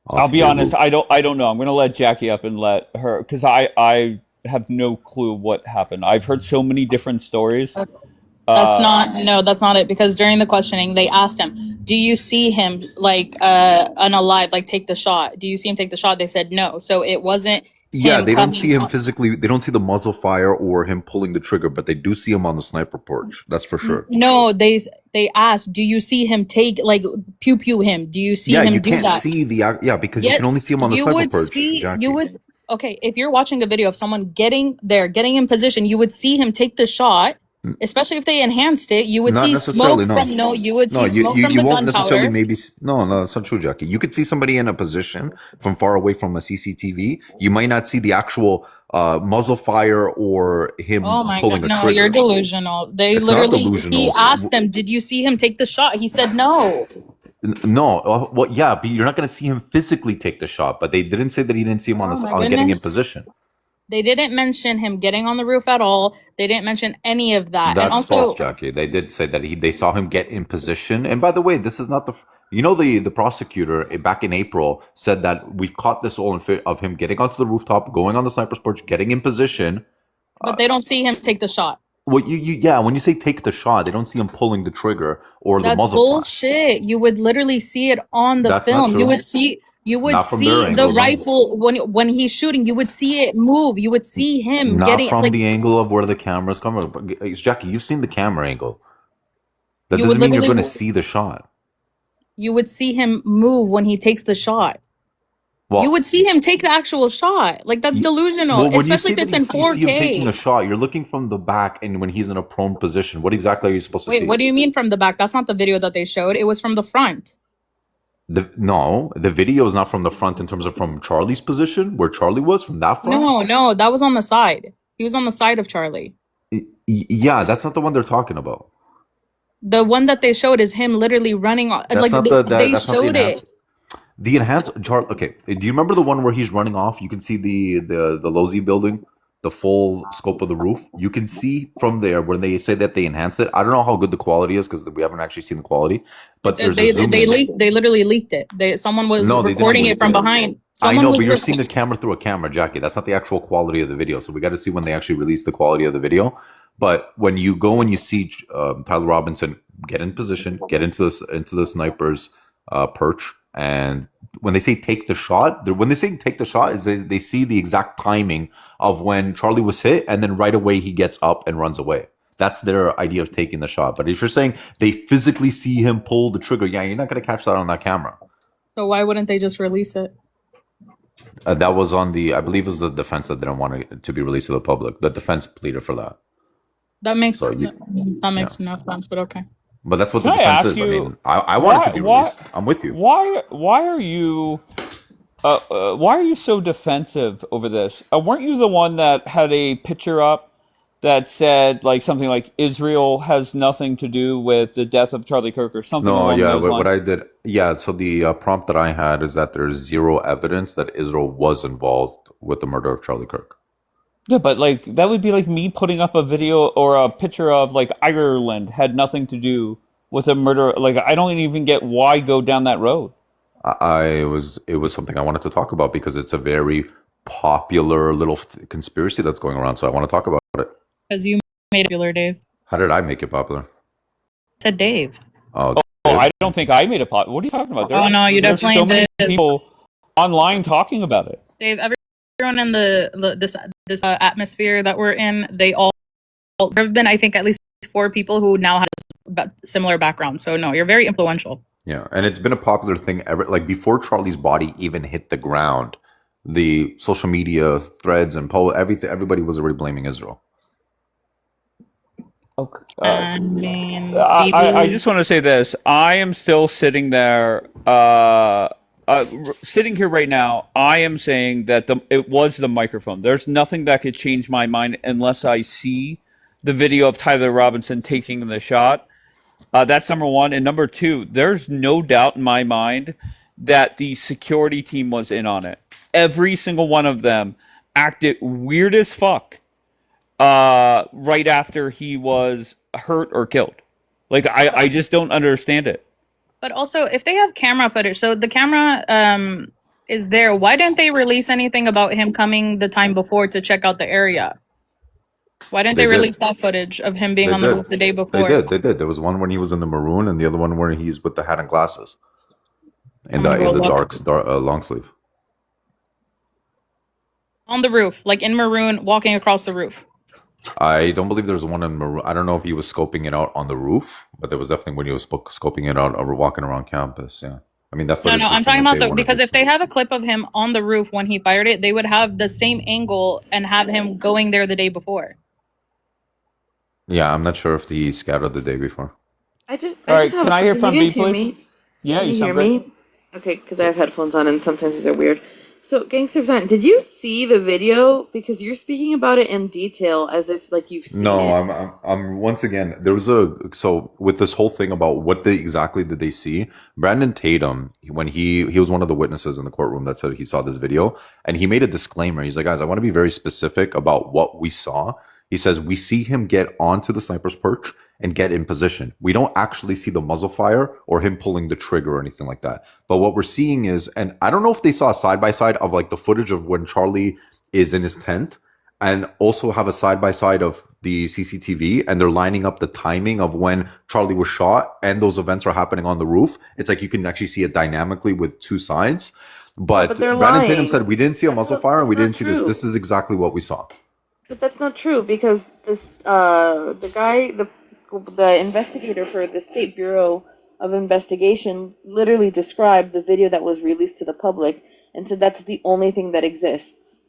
S1: I'll be
S8: the
S1: honest.
S8: roof.
S1: I don't know. I'm gonna let Jackie up and let her because I have no clue what happened. I've heard so many different stories.
S5: That's not it. Because during the questioning, they asked him, "Do you see him like unalive? Like take the shot? Do you see him take the shot?" They said no. So it wasn't
S8: Yeah,
S5: him
S8: they don't
S5: coming
S8: see him
S5: up.
S8: physically. They don't see the muzzle fire or him pulling the trigger, but they do see him on the sniper porch. That's for sure.
S5: No, they asked, "Do you see him take like pew pew him? Do you see
S8: Yeah,
S5: him
S8: you
S5: do
S8: can't
S5: that?"
S8: see because you
S5: Yet
S8: can only see him on the
S5: you
S8: sniper
S5: would
S8: perch,
S5: see
S8: Jackie.
S5: you would okay if you're watching a video of someone getting in position, you would see him take the shot. Especially if they enhanced it, you would
S8: Not
S5: see
S8: necessarily,
S5: smoke
S8: no.
S5: from you would
S8: No,
S5: see smoke from
S8: you
S5: the
S8: won't necessarily
S5: gunpowder.
S8: no, that's not true, Jackie. You could see somebody in a position from far away from a CCTV. You might not see the actual muzzle fire or him
S5: Oh my
S8: pulling
S5: god,
S8: a
S5: no,
S8: trigger.
S5: you're delusional. They
S8: It's not
S5: literally
S8: delusional.
S5: he asked them, "Did you see him take the shot?" He said no.
S8: No, well, yeah, but you're not going to see him physically take the shot. But they didn't say that he didn't see him
S5: Oh my
S8: on getting in
S5: goodness.
S8: position.
S5: They didn't mention him getting on the roof at all. They didn't mention any of that. And
S8: That's false,
S5: also,
S8: Jackie. They did say that they saw him get in position. And by the way, this is not the prosecutor back in April said that we've caught this all of him getting onto the rooftop, going on the sniper's porch, getting in position.
S5: but they don't see him take the shot.
S8: Well, when you say take the shot, they don't see him pulling the trigger or the
S5: That's
S8: muzzle flash.
S5: bullshit. You would literally see it on the
S8: That's not
S5: film.
S8: true.
S5: You would
S8: Not from their
S5: see the
S8: angle, no.
S5: rifle when he's shooting. You would see it move. You would see him
S8: Not
S5: getting
S8: from
S5: like
S8: the angle of where the camera's coming. But, Jackie, you've seen the camera angle. That
S5: You
S8: doesn't
S5: would
S8: mean you're
S5: literally-
S8: going to see the shot.
S5: you would see him move when he takes the shot.
S2: Well,
S5: You would see him take the actual shot. Like that's delusional,
S2: well, when you
S5: especially
S2: say
S5: if
S2: that
S5: it's in
S2: you see him taking the
S5: 4K.
S2: shot, you're looking from the back, and when he's in a prone position, what exactly are you supposed to
S5: Wait,
S2: see?
S5: what do you mean from the back? That's not the video that they showed. It was from the front.
S2: No, the video is not from the front in terms of from Charlie's position, where Charlie was from that front.
S5: No, that was on the side. He was on the side of Charlie.
S2: Yeah, that's not the one they're talking about.
S5: The one that they showed is him literally running.
S2: That's
S5: Like
S2: not
S5: they
S2: that's not
S5: showed
S2: the
S5: it.
S2: enhanced. The enhanced Charlie. Okay, do you remember the one where he's running off? You can see the Lozy building, the full scope of the roof. You can see from there when they say that they enhanced it. I don't know how good the quality is because we haven't actually seen the quality. But there's a zoom in.
S5: They literally leaked it. Someone was
S2: No, they didn't
S5: recording
S2: leak
S5: it from
S2: it.
S5: behind.
S2: I
S5: Someone
S2: know,
S5: was
S2: but you're
S5: rec-
S2: seeing the camera through a camera, Jackie. That's not the actual quality of the video. So we got to see when they actually release the quality of the video. But when you go and you see Tyler Robinson get in position, get into the sniper's perch, and when they say take the shot, when they say take the shot, is they see the exact timing of when Charlie was hit, and then right away he gets up and runs away. That's their idea of taking the shot. But if you're saying they physically see him pull the trigger, yeah, you're not going to catch that on that camera.
S5: So why wouldn't they just release it?
S2: That was on I believe it was the defense that didn't want it to be released to the public. The defense pleaded for that.
S5: That makes
S2: So
S5: no sense, but okay.
S2: But that's what
S1: Can
S2: the
S1: I
S2: defense
S1: ask
S2: is.
S1: you,
S2: I mean, I want it to be
S1: why-
S2: released. I'm with you.
S1: Why are you so defensive over this? Weren't you the one that had a picture up that said like something like Israel has nothing to do with the death of Charlie Kirk or something
S2: No,
S1: along
S2: yeah,
S1: those
S2: what
S1: lines?
S2: I did, yeah. So the prompt that I had is that there's zero evidence that Israel was involved with the murder of Charlie Kirk.
S1: Yeah, but like that would be like me putting up a video or a picture of like Ireland had nothing to do with a murder. Like I don't even get why go down that road.
S2: It was something I wanted to talk about because it's a very popular little conspiracy that's going around. So I want to talk about it.
S5: Because you made it popular, Dave.
S2: How did I make it popular?
S5: Said Dave.
S2: Oh,
S1: Oh, I don't think I made a pot. What are you talking about?
S5: Oh, no, you
S1: there's
S5: definitely
S1: so many
S5: did.
S1: people online talking about it.
S5: Dave, everyone in this atmosphere that we're in, there have been, I think, at least 4 people who now have similar backgrounds. So no, you're very influential.
S2: yeah, and it's been a popular thing ever. Like before Charlie's body even hit the ground, the social media threads and everybody was already blaming Israel.
S1: Okay.
S5: I mean,
S1: I just want to say this. I am still sitting there, sitting here right now. I am saying that it was the microphone. There's nothing that could change my mind unless I see the video of Tyler Robinson taking the shot. That's number one. And number two, there's no doubt in my mind that the security team was in on it. Every single one of them acted weird as fuck right after he was hurt or killed. Like, I just don't understand it.
S5: but also, if they have camera footage, so the camera is there, why didn't they release anything about him coming the time before to check out the area? Why didn't they
S2: They did.
S5: release that footage of him being
S2: They
S5: on the
S2: did.
S5: roof the day before?
S2: They did. There was one when he was in the maroon, and the other one where he's with the hat and glasses, in
S5: I'm gonna
S2: the
S5: go
S2: dark long sleeve.
S5: On the roof, like in maroon, walking across the roof.
S2: I don't believe there's one in maroon. I don't know if he was scoping it out on the roof, but there was definitely when he was scoping it out or walking around campus. Yeah, I mean that
S5: No,
S2: footage.
S5: no,
S2: is
S5: I'm
S2: from
S5: talking
S2: the
S5: about
S2: day one of
S5: because
S2: it.
S5: if they have a clip of him on the roof when he fired it, they would have the same angle and have him going there the day before.
S2: Yeah, I'm not sure if he scattered the day before.
S9: I just
S1: All right,
S9: have
S1: can I hear
S9: can
S1: from
S9: you guys
S1: B,
S9: hear
S1: please?
S9: me?
S1: Yeah,
S9: Can
S1: you
S9: you
S1: sound
S9: hear
S1: great.
S9: me? Okay, because I have headphones on and sometimes these are weird. So, Gangsters on, did you see the video? Because you're speaking about it in detail as if like you've seen
S2: No,
S9: it.
S2: I'm once again, there was so with this whole thing about what exactly did they see, Brandon Tatum, when he was one of the witnesses in the courtroom that said he saw this video, and he made a disclaimer. He's like, guys, I want to be very specific about what we saw. He says, we see him get onto the sniper's perch and get in position. We don't actually see the muzzle fire or him pulling the trigger or anything like that. But what we're seeing is, and I don't know if they saw a side by side of like the footage of when Charlie is in his tent, and also have a side by side of the CCTV, and they're lining up the timing of when Charlie was shot and those events are happening on the roof. It's like you can actually see it dynamically with two sides. But
S9: they're
S2: Brandon Tatum
S9: lying.
S2: said we didn't see a muzzle fire and we
S9: that's
S2: didn't see
S9: not
S2: this.
S9: true.
S2: This is exactly what we saw.
S9: But that's not true because this the guy the investigator for the State Bureau of Investigation literally described the video that was released to the public and said that's the only thing that exists.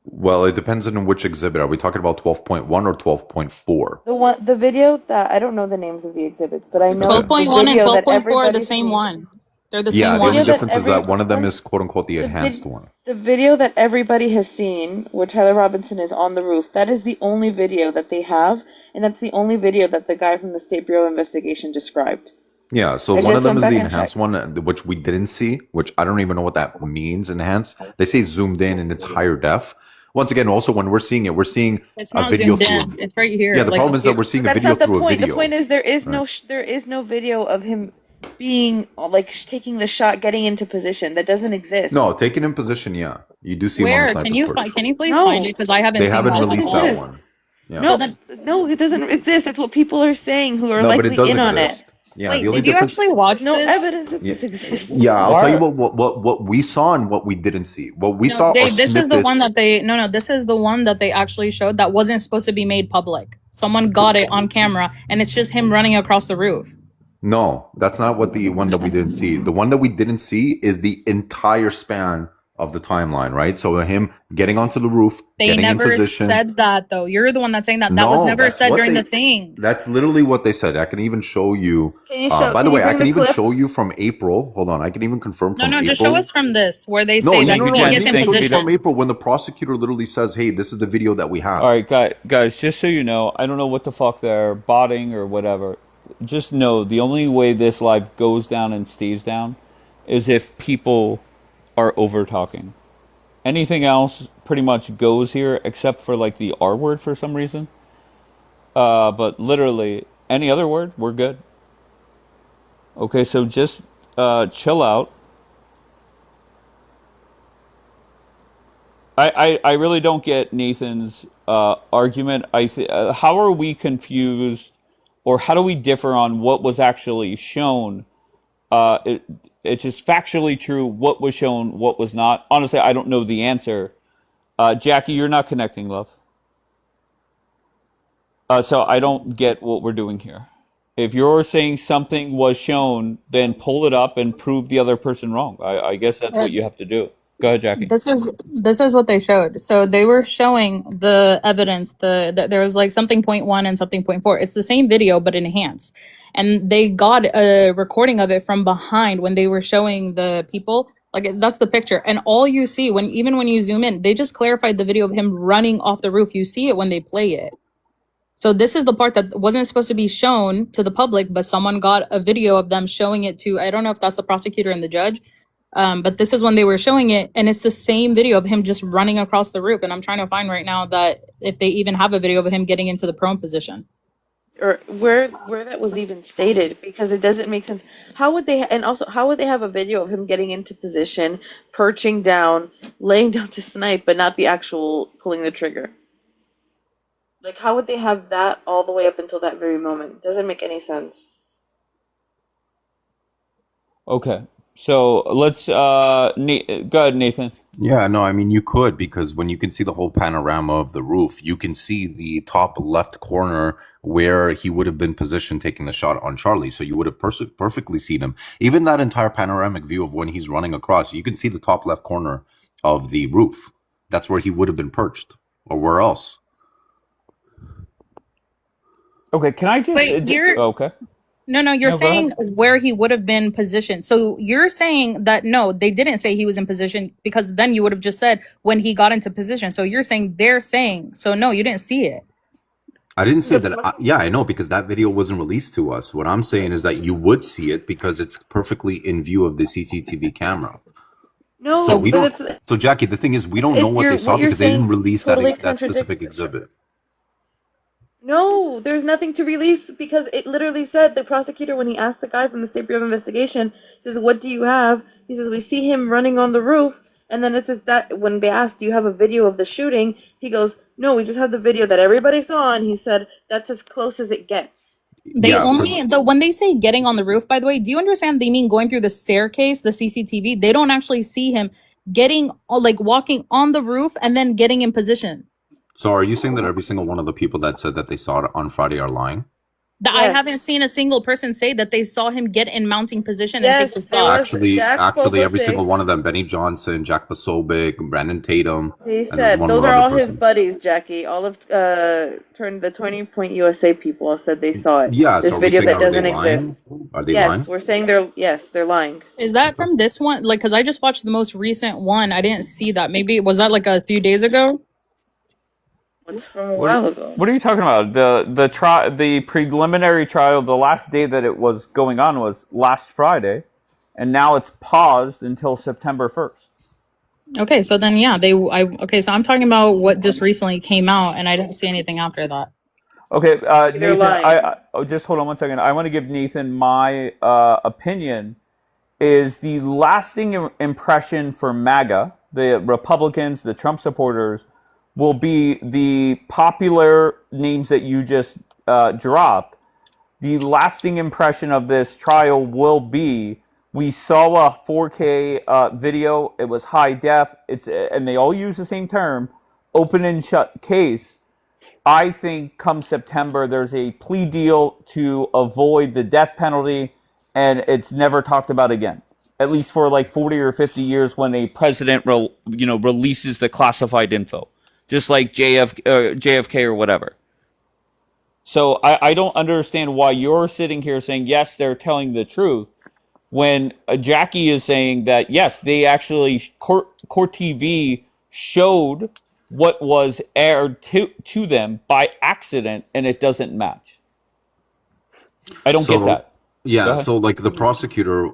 S8: Well, it depends on which exhibit. Are we talking about 12.1 or 12.4?
S9: The video that I don't know the names of the exhibits, but I know
S8: Okay.
S5: 12.1 and
S9: video that
S5: 12.4 are the
S9: everybody's
S5: same
S9: seen.
S5: one. They're the
S8: Yeah,
S5: same
S8: the only
S5: one.
S8: difference is that one of them is quote unquote the
S9: The
S8: enhanced
S9: vid-
S8: one.
S9: The video that everybody has seen, where Tyler Robinson is on the roof, that is the only video that they have, and that's the only video that the guy from the State Bureau of Investigation described.
S8: Yeah, so
S9: I
S8: one of
S9: just
S8: them
S9: went
S8: is the
S9: back and
S8: enhanced
S9: checked.
S8: one, which we didn't see, which I don't even know what that means, enhanced. They say zoomed in and it's higher def. Once again, also when we're seeing it, we're seeing
S5: It's
S8: a
S5: not
S8: video
S5: zoomed
S8: through
S5: in. It's right here.
S8: Yeah, the
S5: Like,
S8: problem is that we're seeing a
S9: That's
S8: video
S9: not the
S8: through a
S9: point.
S8: video.
S9: The point is there is
S8: Right.
S9: no video of him being like taking the shot, getting into position. That doesn't exist.
S8: No, taken in position, yeah. You do see him on the
S5: where?
S8: sniper's perch.
S5: Can you please
S9: No.
S5: find it? Because I haven't
S8: They
S5: seen
S8: haven't
S5: that.
S8: released
S9: doesn't
S8: that
S9: exist.
S8: one. Yeah.
S9: No,
S5: then-
S9: no, it doesn't exist. It's what people are saying who are
S8: No, but
S9: likely
S8: it does
S9: in on it.
S8: exist. Yeah,
S5: Wait,
S8: the only
S5: did you
S8: difference.
S5: actually watch
S9: There's no
S5: this?
S9: evidence that
S8: Yeah,
S9: this exists.
S8: yeah, I'll
S1: Why
S8: tell you
S1: are-
S8: what we saw and what we didn't see. What we
S5: No,
S8: saw are
S5: Dave, this is the one
S8: snippets.
S5: that they no, this is the one that they actually showed that wasn't supposed to be made public. Someone got it on camera and it's just him running across the roof.
S8: No, that's not what the one that we didn't see. The one that we didn't see is the entire span of the timeline, right? So him getting onto the roof,
S5: They
S8: getting in
S5: never
S8: position.
S5: said that though. You're the one that's saying that. That was
S8: No,
S5: never
S8: that's
S5: said
S8: what
S5: during
S8: they-
S5: the thing.
S8: That's literally what they said. I can even show you.
S9: Can you show?
S8: By the
S9: can
S8: way,
S9: you
S8: I
S9: bring
S8: can
S9: the
S8: even
S9: clip?
S8: show you from April. Hold on, I can even confirm
S5: No,
S8: from
S5: no,
S8: April.
S5: just show us from this where they
S8: No,
S5: say
S8: yeah,
S5: that
S8: no,
S5: he
S8: no, I
S5: gets
S8: can
S5: in
S8: show you
S5: position.
S8: from April when the prosecutor literally says, "Hey, this is the video that we have."
S1: All right, guys, just so you know, I don't know what the fuck they're botting or whatever. Just know the only way this live goes down and stays down is if people are over talking. Anything else pretty much goes here except for like the R word for some reason. But literally any other word, we're good. Okay, so just chill out. I really don't get Nathan's argument. How are we confused, or how do we differ on what was actually shown? It's just factually true what was shown, what was not. Honestly, I don't know the answer. Jackie, you're not connecting, love. So I don't get what we're doing here. If you're saying something was shown, then pull it up and prove the other person wrong. I guess that's what you have to do. Go ahead, Jackie.
S5: This is what they showed. So they were showing the evidence. There was like something 0.1 and something 0.4. It's the same video but enhanced, and they got a recording of it from behind when they were showing the people. Like that's the picture, and all you see even when you zoom in, they just clarified the video of him running off the roof. You see it when they play it. So this is the part that wasn't supposed to be shown to the public, but someone got a video of them showing it to. I don't know if that's the prosecutor and the judge. But this is when they were showing it, and it's the same video of him just running across the roof. And I'm trying to find right now that if they even have a video of him getting into the prone position.
S9: Or where that was even stated, because it doesn't make sense. How would they have a video of him getting into position, perching down, laying down to snipe, but not the actual pulling the trigger? Like, how would they have that all the way up until that very moment? Doesn't make any sense.
S1: Okay. So let's go ahead, Nathan.
S8: Yeah, no, I mean you could, because when you can see the whole panorama of the roof, you can see the top left corner where he would have been positioned taking the shot on Charlie. So you would have perfectly seen him. Even that entire panoramic view of when he's running across, you can see the top left corner of the roof. That's where he would have been perched, or where else?
S1: Okay, can I just
S5: Wait, you're-
S1: okay?
S5: No, you're
S1: No, go
S5: saying where he would have been positioned. So you're saying that no, they didn't say he was in position, because then you would have just said when he got into position. So you're saying they're saying, so no, you didn't see it.
S8: I didn't say that. Yeah, I know, because that video wasn't released to us. What I'm saying is that you would see it because it's perfectly in view of the CCTV camera.
S9: No,
S8: So we
S9: but
S8: don't. So Jackie, the thing is, we don't
S9: If
S8: know what
S9: you're-
S8: they saw
S9: what you're
S8: because they didn't
S9: saying
S8: release
S9: totally
S8: that specific
S9: contradicts-
S8: exhibit.
S9: No, there's nothing to release, because it literally said, the prosecutor, when he asked the guy from the State Bureau of Investigation, says, "What do you have?" He says, "We see him running on the roof." And then it says that when they asked, "Do you have a video of the shooting?" He goes, "No, we just have the video that everybody saw." And he said, "That's as close as it gets."
S5: They
S8: Yeah,
S5: only when they say getting on the roof, by the way, do you understand they mean going through the staircase, the CCTV? They don't actually see him getting like walking on the roof and then getting in position.
S8: So are you saying that every single one of the people that said that they saw it on Friday are lying?
S5: I
S9: Yes.
S5: haven't seen a single person say that they saw him get in mounting position and take
S9: Yes,
S5: the
S9: there
S5: shot.
S9: was
S8: Actually,
S9: Jack
S8: actually, every single
S9: Posobiec.
S8: one of them, Benny Johnson, Jack Posobiec, Brandon Tatum,
S9: He
S8: and there's
S9: said
S8: one
S9: those
S8: more
S9: are
S8: other
S9: all his
S8: person.
S9: buddies, Jackie. All of the 20 Point USA people said they saw it.
S8: Yeah,
S9: This
S8: so are we
S9: video
S8: saying,
S9: that
S8: are they
S9: doesn't
S8: lying?
S9: exist.
S8: Are they
S9: Yes,
S8: lying?
S9: we're saying they're lying.
S5: Is that from this one? Like, because I just watched the most recent one. I didn't see that. Maybe was that like a few days ago?
S9: It's from a while ago.
S1: What are you talking about? The preliminary trial, the last day that it was going on was last Friday, and now it's paused until September 1st.
S5: Okay, so then yeah, okay, so I'm talking about what just recently came out, and I didn't see anything after that.
S1: Okay,
S9: They're
S1: Nathan,
S9: lying.
S1: just hold on one second. I want to give Nathan my opinion. Is the lasting impression for MAGA, the Republicans, the Trump supporters, will be the popular names that you just dropped. The lasting impression of this trial will be, we saw a 4K video. It was high def. And they all use the same term, open and shut case. I think come September, there's a plea deal to avoid the death penalty, and it's never talked about again. At least for like 40 or 50 years, when a president, releases the classified info, just like JFK or whatever. So I don't understand why you're sitting here saying yes, they're telling the truth, when Jackie is saying that yes, they actually court TV showed what was aired to them by accident, and it doesn't match. I don't get that.
S8: Yeah, so like the prosecutor,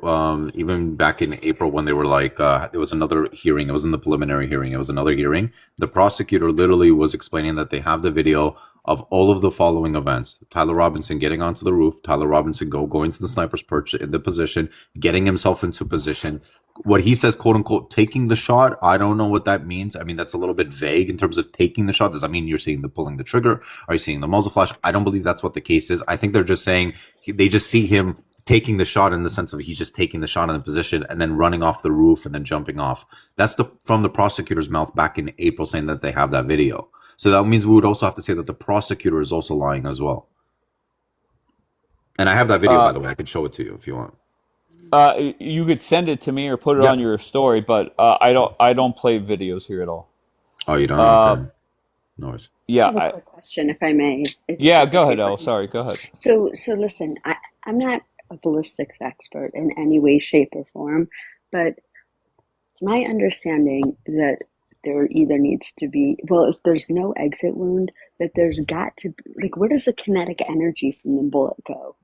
S8: even back in April when they were like, there was another hearing, it was in the preliminary hearing, it was another hearing. The prosecutor literally was explaining that they have the video of all of the following events: Tyler Robinson getting onto the roof, Tyler Robinson going to the sniper's perch in the position, getting himself into position. What he says, quote unquote, taking the shot, I don't know what that means. I mean, that's a little bit vague in terms of taking the shot. Does that mean you're seeing the pulling the trigger? Are you seeing the muzzle flash? I don't believe that's what the case is. I think they're just saying they just see him taking the shot in the sense of he's just taking the shot in the position and then running off the roof and then jumping off. That's from the prosecutor's mouth back in April, saying that they have that video. So that means we would also have to say that the prosecutor is also lying as well. And I have that video, by the way. I could show it to you if you want.
S1: You could send it to me or put it on your story, but I don't play videos here at all.
S8: Oh, you don't? Okay. No worries.
S1: Yeah.
S7: I have a quick question, if I may.
S1: Yeah, go ahead, Elle. Sorry, go ahead.
S7: So listen, I'm not a ballistics expert in any way, shape, or form, but it's my understanding that there either needs to be, well, if there's no exit wound, that there's got to be, like, where does the kinetic energy from the bullet go?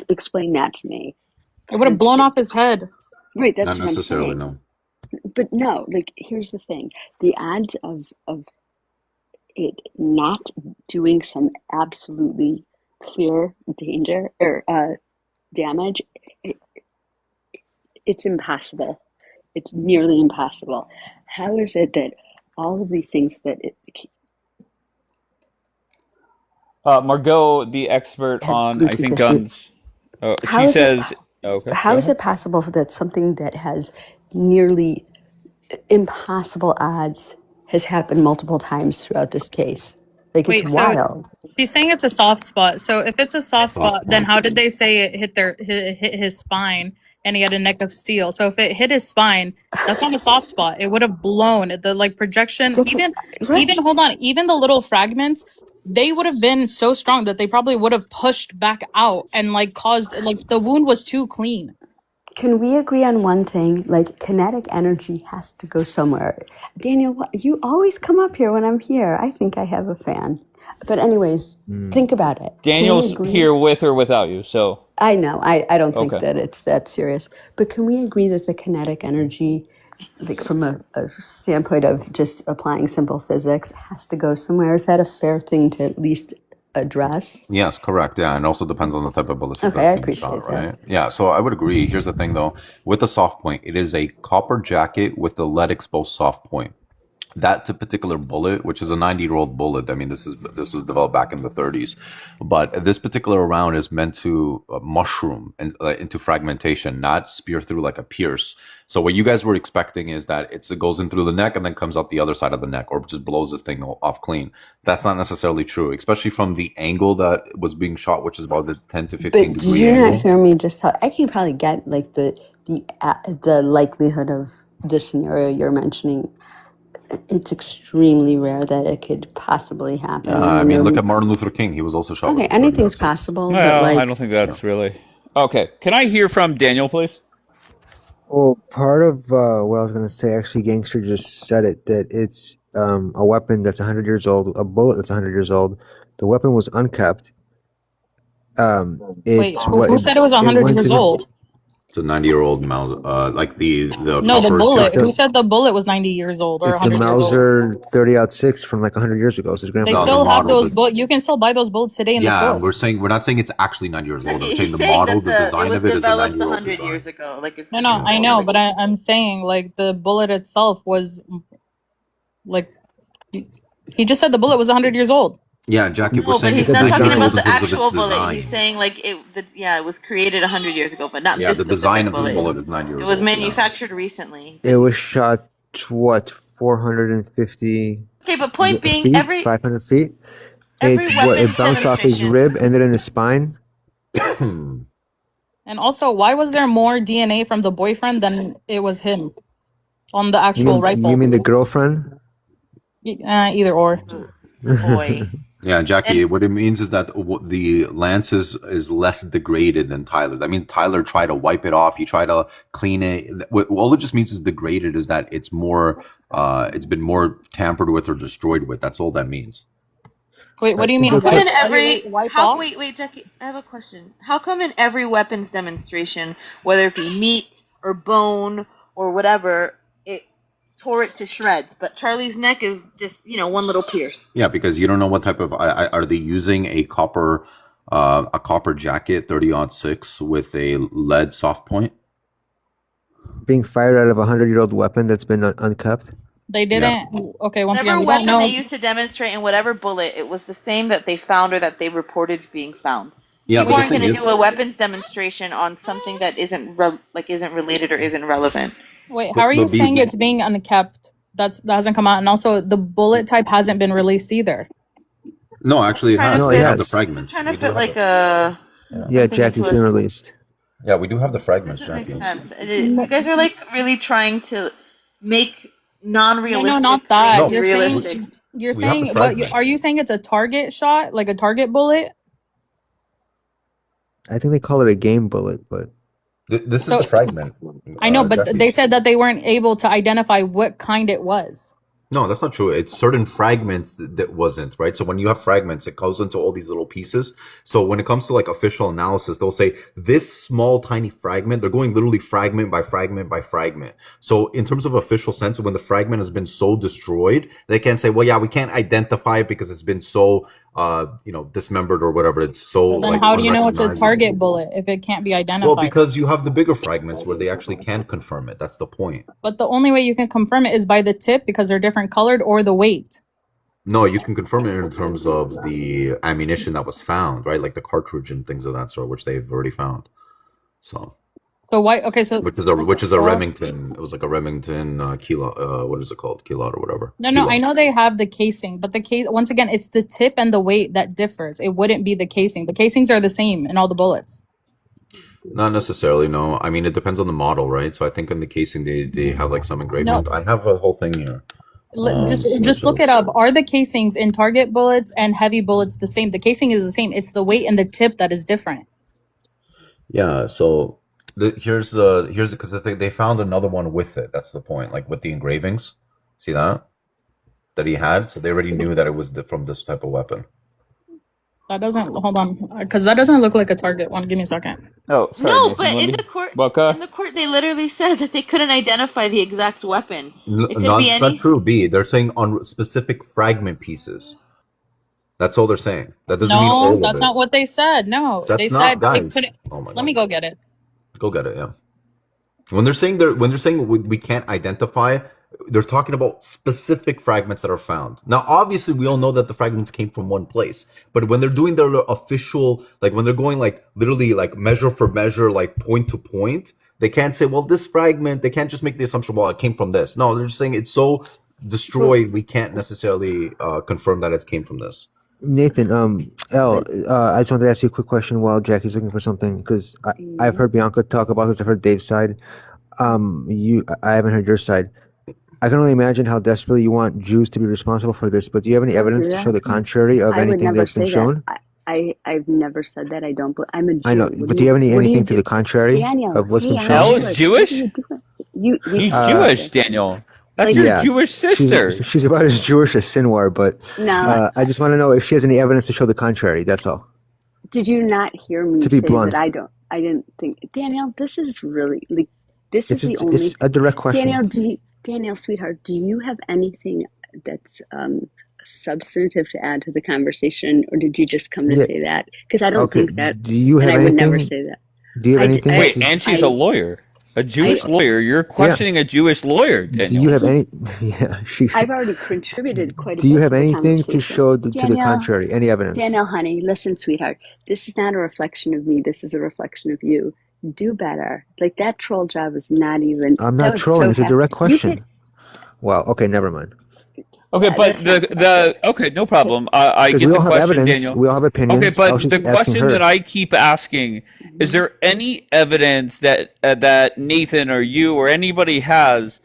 S7: Explain that to me.
S5: It would have blown off his head.
S7: Right, that's
S8: Not
S7: what I'm
S8: necessarily,
S7: saying.
S8: no.
S7: But no, like, here's the thing. The odds of it not doing some absolutely clear danger or damage, it's impossible. It's nearly impossible. How is it that all of the things that
S1: Margot, the expert on, I think, guns, she says, okay.
S7: How is it possible that something that has nearly impossible odds has happened multiple times throughout this case? Like, it's wild.
S5: So she's saying it's a soft spot. So if it's a soft spot, then how did they say it hit his spine and he had a neck of steel? So if it hit his spine, that's not a soft spot. It would have blown the projection. Even hold on, even the little fragments, they would have been so strong that they probably would have pushed back out and caused the wound was too clean.
S7: Can we agree on one thing? Like, kinetic energy has to go somewhere. Daniel, you always come up here when I'm here. I think I have a fan. But anyways, think about it.
S1: Daniel's here with or without you, so.
S7: I know. I don't think that it's that serious. But can we agree that the kinetic energy, like from a standpoint of just applying simple physics, has to go somewhere? Is that a fair thing to at least address?
S8: Yes, correct. Yeah, and also depends on the type of ballistic.
S7: Okay, I appreciate that.
S8: Right? Yeah, so I would agree. Here's the thing, though. With the soft point, it is a copper jacket with the lead exposed soft point. that particular bullet, which is a 90-year-old bullet, I mean, this was developed back in the 30s, but this particular round is meant to mushroom and into fragmentation, not spear through like a pierce. So what you guys were expecting is that it goes in through the neck and then comes out the other side of the neck, or just blows this thing off clean. That's not necessarily true, especially from the angle that was being shot, which is about the 10 to 15
S7: But did
S8: degree
S7: you
S8: angle.
S7: not hear me just tell? I can probably get like the likelihood of the scenario you're mentioning. It's extremely rare that it could possibly happen.
S8: I mean, look at Martin Luther King. He was also shot.
S7: Okay,
S8: with
S7: anything's
S8: 30-06.
S7: possible, but
S1: Well, I
S7: like
S1: don't think that's really. Okay, can I hear from Daniel, please?
S10: Well, part of what I was going to say, actually, Gangster just said it, that it's a weapon that's 100 years old, a bullet that's 100 years old. The weapon was unkept.
S5: Wait, who said it was 100
S10: went
S5: years
S10: through the-
S5: old?
S8: It's a 90-year-old Mauser, like the
S5: No, the
S8: copper
S5: bullet.
S8: tip.
S5: Who said the bullet was 90 years old or
S10: It's a
S5: 100 years old?
S10: Mauser 30-06 from like 100 years ago. So his
S5: They
S10: grandfather.
S5: still have
S8: model,
S5: those
S8: but-
S5: bullets. You can still buy those bullets today in the
S8: Yeah,
S5: store.
S8: we're not saying it's actually 90 years old. I'm
S9: He's
S8: saying the
S9: saying
S8: model,
S9: that
S8: the design
S9: it
S8: of
S9: was
S8: it is a
S9: developed
S8: 90-year-old
S9: 100
S8: design.
S9: years ago. Like it's
S5: No, I know, but I'm saying like the bullet itself was like he just said the bullet was 100 years old.
S8: Yeah, Jackie, we're
S9: No, but
S8: saying
S9: he's
S8: it's
S9: not talking
S8: 90 years
S9: about
S8: old
S9: the
S8: in terms of
S9: actual
S8: its
S9: bullet.
S8: design.
S9: He's saying like it was created 100 years ago, but not
S8: Yeah,
S9: this
S8: the
S9: specific
S8: design of this
S9: bullet.
S8: bullet is 90 years
S9: It
S8: old.
S9: was
S8: yeah.
S9: manufactured recently.
S10: It was shot, what, 450
S9: Okay, but point being,
S10: feet?
S9: every
S10: 500 feet?
S9: every
S10: It
S9: weapons
S10: bounced off his
S9: demonstration.
S10: rib, ended in his spine.
S5: And also, why was there more DNA from the boyfriend than it was him on the
S10: You
S5: actual
S10: mean,
S5: rifle?
S10: you mean the girlfriend?
S5: Either or.
S9: The boy.
S8: Yeah, Jackie,
S9: And-
S8: what it means is that the lance is less degraded than Tyler's. I mean, Tyler tried to wipe it off. He tried to clean it. All it just means is degraded is that it's more, it's been more tampered with or destroyed with. That's all that means.
S5: Wait, what do you mean?
S9: How come in
S5: Wipe-
S9: every
S5: wipe
S9: how
S5: off?
S9: wait, Jackie, I have a question. How come in every weapons demonstration, whether it be meat or bone or whatever, it tore it to shreds, but Charlie's neck is just, one little pierce.
S8: Yeah, because you don't know what type of are they using a copper jacket 30-06 with a lead soft point?
S10: Being fired out of a 100-year-old weapon that's been unkept.
S5: They didn't. Okay, once
S9: Whatever
S5: again, we don't
S9: weapon
S5: know.
S9: they used to demonstrate and whatever bullet, it was the same that they found or that they reported being found.
S8: Yeah,
S9: People
S8: but the
S9: aren't going
S8: thing
S9: to
S8: is,
S9: do a weapons demonstration on something that isn't related or isn't relevant.
S5: Wait, how are you
S8: but
S5: saying it's being unkept? That hasn't come out, and also the bullet type hasn't been released either.
S8: no, actually, it
S9: Trying
S8: has.
S9: to
S8: We
S10: fit-
S8: have the
S9: Just
S8: fragments.
S9: trying to
S8: We do
S9: fit
S8: have
S9: like
S8: the-
S9: a.
S10: Yeah,
S9: something
S10: Jackie's
S9: into
S10: been
S9: a-
S10: released.
S8: Yeah, we do have the fragments,
S9: Doesn't make
S8: Jackie.
S9: sense. You guys are like really trying to make non-realistic
S5: No, not that.
S9: things
S5: You're
S9: realistic.
S5: saying you're
S8: We have the
S5: saying, but
S8: fragments.
S5: are you saying it's a target shot, like a target bullet?
S10: I think they call it a game bullet, but
S8: This is
S5: So-
S8: the fragment.
S5: I know, but
S8: Jackie.
S5: they said that they weren't able to identify what kind it was.
S8: No, that's not true. It's certain fragments that wasn't, right? So when you have fragments, it goes into all these little pieces. So when it comes to like official analysis, they'll say this small, tiny fragment, they're going literally fragment by fragment by fragment. So in terms of official sense, when the fragment has been so destroyed, they can't say, well, yeah, we can't identify it because it's been so, dismembered or whatever. It's so
S5: Then
S8: like
S5: how do you know it's a
S8: unrecognizable.
S5: target bullet if it can't be identified?
S8: Well, because you have the bigger fragments where they actually can confirm it. That's the point.
S5: But the only way you can confirm it is by the tip because they're different colored or the weight.
S8: No, you can confirm it in terms of the ammunition that was found, right? Like the cartridge and things of that sort, which they've already found. So,
S5: So why? Okay, so
S8: which is a Remington. It was like a Remington kilo. What is it called? Kilot or whatever.
S5: no,
S8: Kilo.
S5: I know they have the casing, but the case once again, it's the tip and the weight that differs. It wouldn't be the casing. The casings are the same in all the bullets.
S8: Not necessarily. No, I mean it depends on the model, right? So I think in the casing they have like some engraving. I have a whole thing here.
S5: Just look it up. Are the casings in target bullets and heavy bullets the same? The casing is the same. It's the weight and the tip that is different.
S8: Yeah. So here's because they found another one with it. That's the point. Like with the engravings, see that he had. So they already knew that it was from this type of weapon.
S5: That doesn't hold on because that doesn't look like a target one. Give me a second.
S1: Oh, sorry.
S9: No,
S1: Nathan,
S9: but
S1: let
S9: in
S1: me-
S9: the court,
S1: Baka?
S9: they literally said that they couldn't identify the exact weapon. It could
S8: No,
S9: be
S8: that's
S9: any.
S8: not true. B. They're saying on specific fragment pieces. That's all they're saying. That doesn't mean all
S5: No,
S8: of
S5: that's
S8: it.
S5: not what they said. No,
S8: That's
S5: they
S8: not,
S5: said
S8: guys.
S5: it couldn't.
S8: Oh my
S5: Let me
S8: God.
S5: go get it.
S8: Go get it. Yeah. When they're saying we can't identify, They're talking about specific fragments that are found. Now, obviously, we all know that the fragments came from one place, but when they're doing their official, like when they're going like literally like measure for measure, like point to point, they can't say, well, this fragment, they can't just make the assumption, well, it came from this. No, they're just saying it's so destroyed, we can't necessarily confirm that it came from this.
S10: Nathan, L,
S7: But
S10: I just wanted to ask you a quick question while Jackie's looking for something because I've heard Bianca talk about this. I've heard Dave's side. I haven't heard your side. I can only imagine how desperately you want Jews to be responsible for this, but do you have any
S7: don't do
S10: evidence to show the
S7: that.
S10: contrary of
S7: I would
S10: anything
S7: never
S10: that's been
S7: say that.
S10: shown?
S7: I've never said that. I don't. I'm a Jew.
S10: I know,
S7: What
S10: but
S7: do
S10: do you have
S7: what do
S10: anything to
S7: do?
S10: the contrary
S7: Daniel,
S10: of what's
S7: hey,
S10: been
S7: I'm
S10: shown?
S1: Elle is
S7: Jewish. What are
S1: Jewish?
S7: you doing? You
S1: She's
S7: talk
S10: Uh,
S7: about
S1: Jewish,
S7: this.
S1: Daniel. That's
S7: Like,
S1: your
S10: yeah,
S1: Jewish sister.
S10: she's about as Jewish as Sinwar, but
S7: no,
S10: I just want to know if she has any evidence to show the contrary. That's all.
S7: did you not hear me
S10: To be
S7: say that
S10: blunt,
S7: I didn't think, Daniel, this is really, like, this is the only,
S10: it's a direct question.
S7: Daniel, sweetheart, do you have anything that's substantive to add to the conversation, or did you just come to
S10: Yeah.
S7: say that? Because I don't
S10: Okay.
S7: think that,
S10: Do you
S7: and
S10: have
S7: I would never
S10: anything?
S7: say that.
S10: Do you have
S7: I,
S10: anything?
S1: Wait,
S10: to,
S1: and she's a lawyer. A Jewish
S7: I,
S1: lawyer. You're
S10: yeah.
S1: questioning a Jewish lawyer,
S10: Do
S1: Daniel.
S10: you have any? Yeah.
S7: I've already contributed quite a
S10: Do you
S7: bit
S10: have
S7: to the
S10: anything to
S7: conversation.
S10: show to the
S7: Daniel,
S10: contrary? Any evidence?
S7: Daniel, honey, listen, sweetheart. This is not a reflection of me. This is a reflection of you. Do better. Like, that troll job is not even.
S10: I'm
S7: That
S10: not
S7: was
S10: trolling.
S7: so
S10: It's a
S7: half.
S10: direct
S7: You
S10: question.
S7: could.
S10: Wow. Okay. Never mind.
S1: Okay,
S7: Yeah,
S1: but
S7: that's not.
S1: okay, no problem. I
S10: Because
S1: get
S10: we
S1: the
S10: all have
S1: question,
S10: evidence.
S1: Daniel.
S10: We all have
S1: Okay,
S10: opinions. I was
S1: but the
S10: just asking
S1: question that
S10: her.
S1: I keep asking is: there any evidence that that Nathan or you or anybody has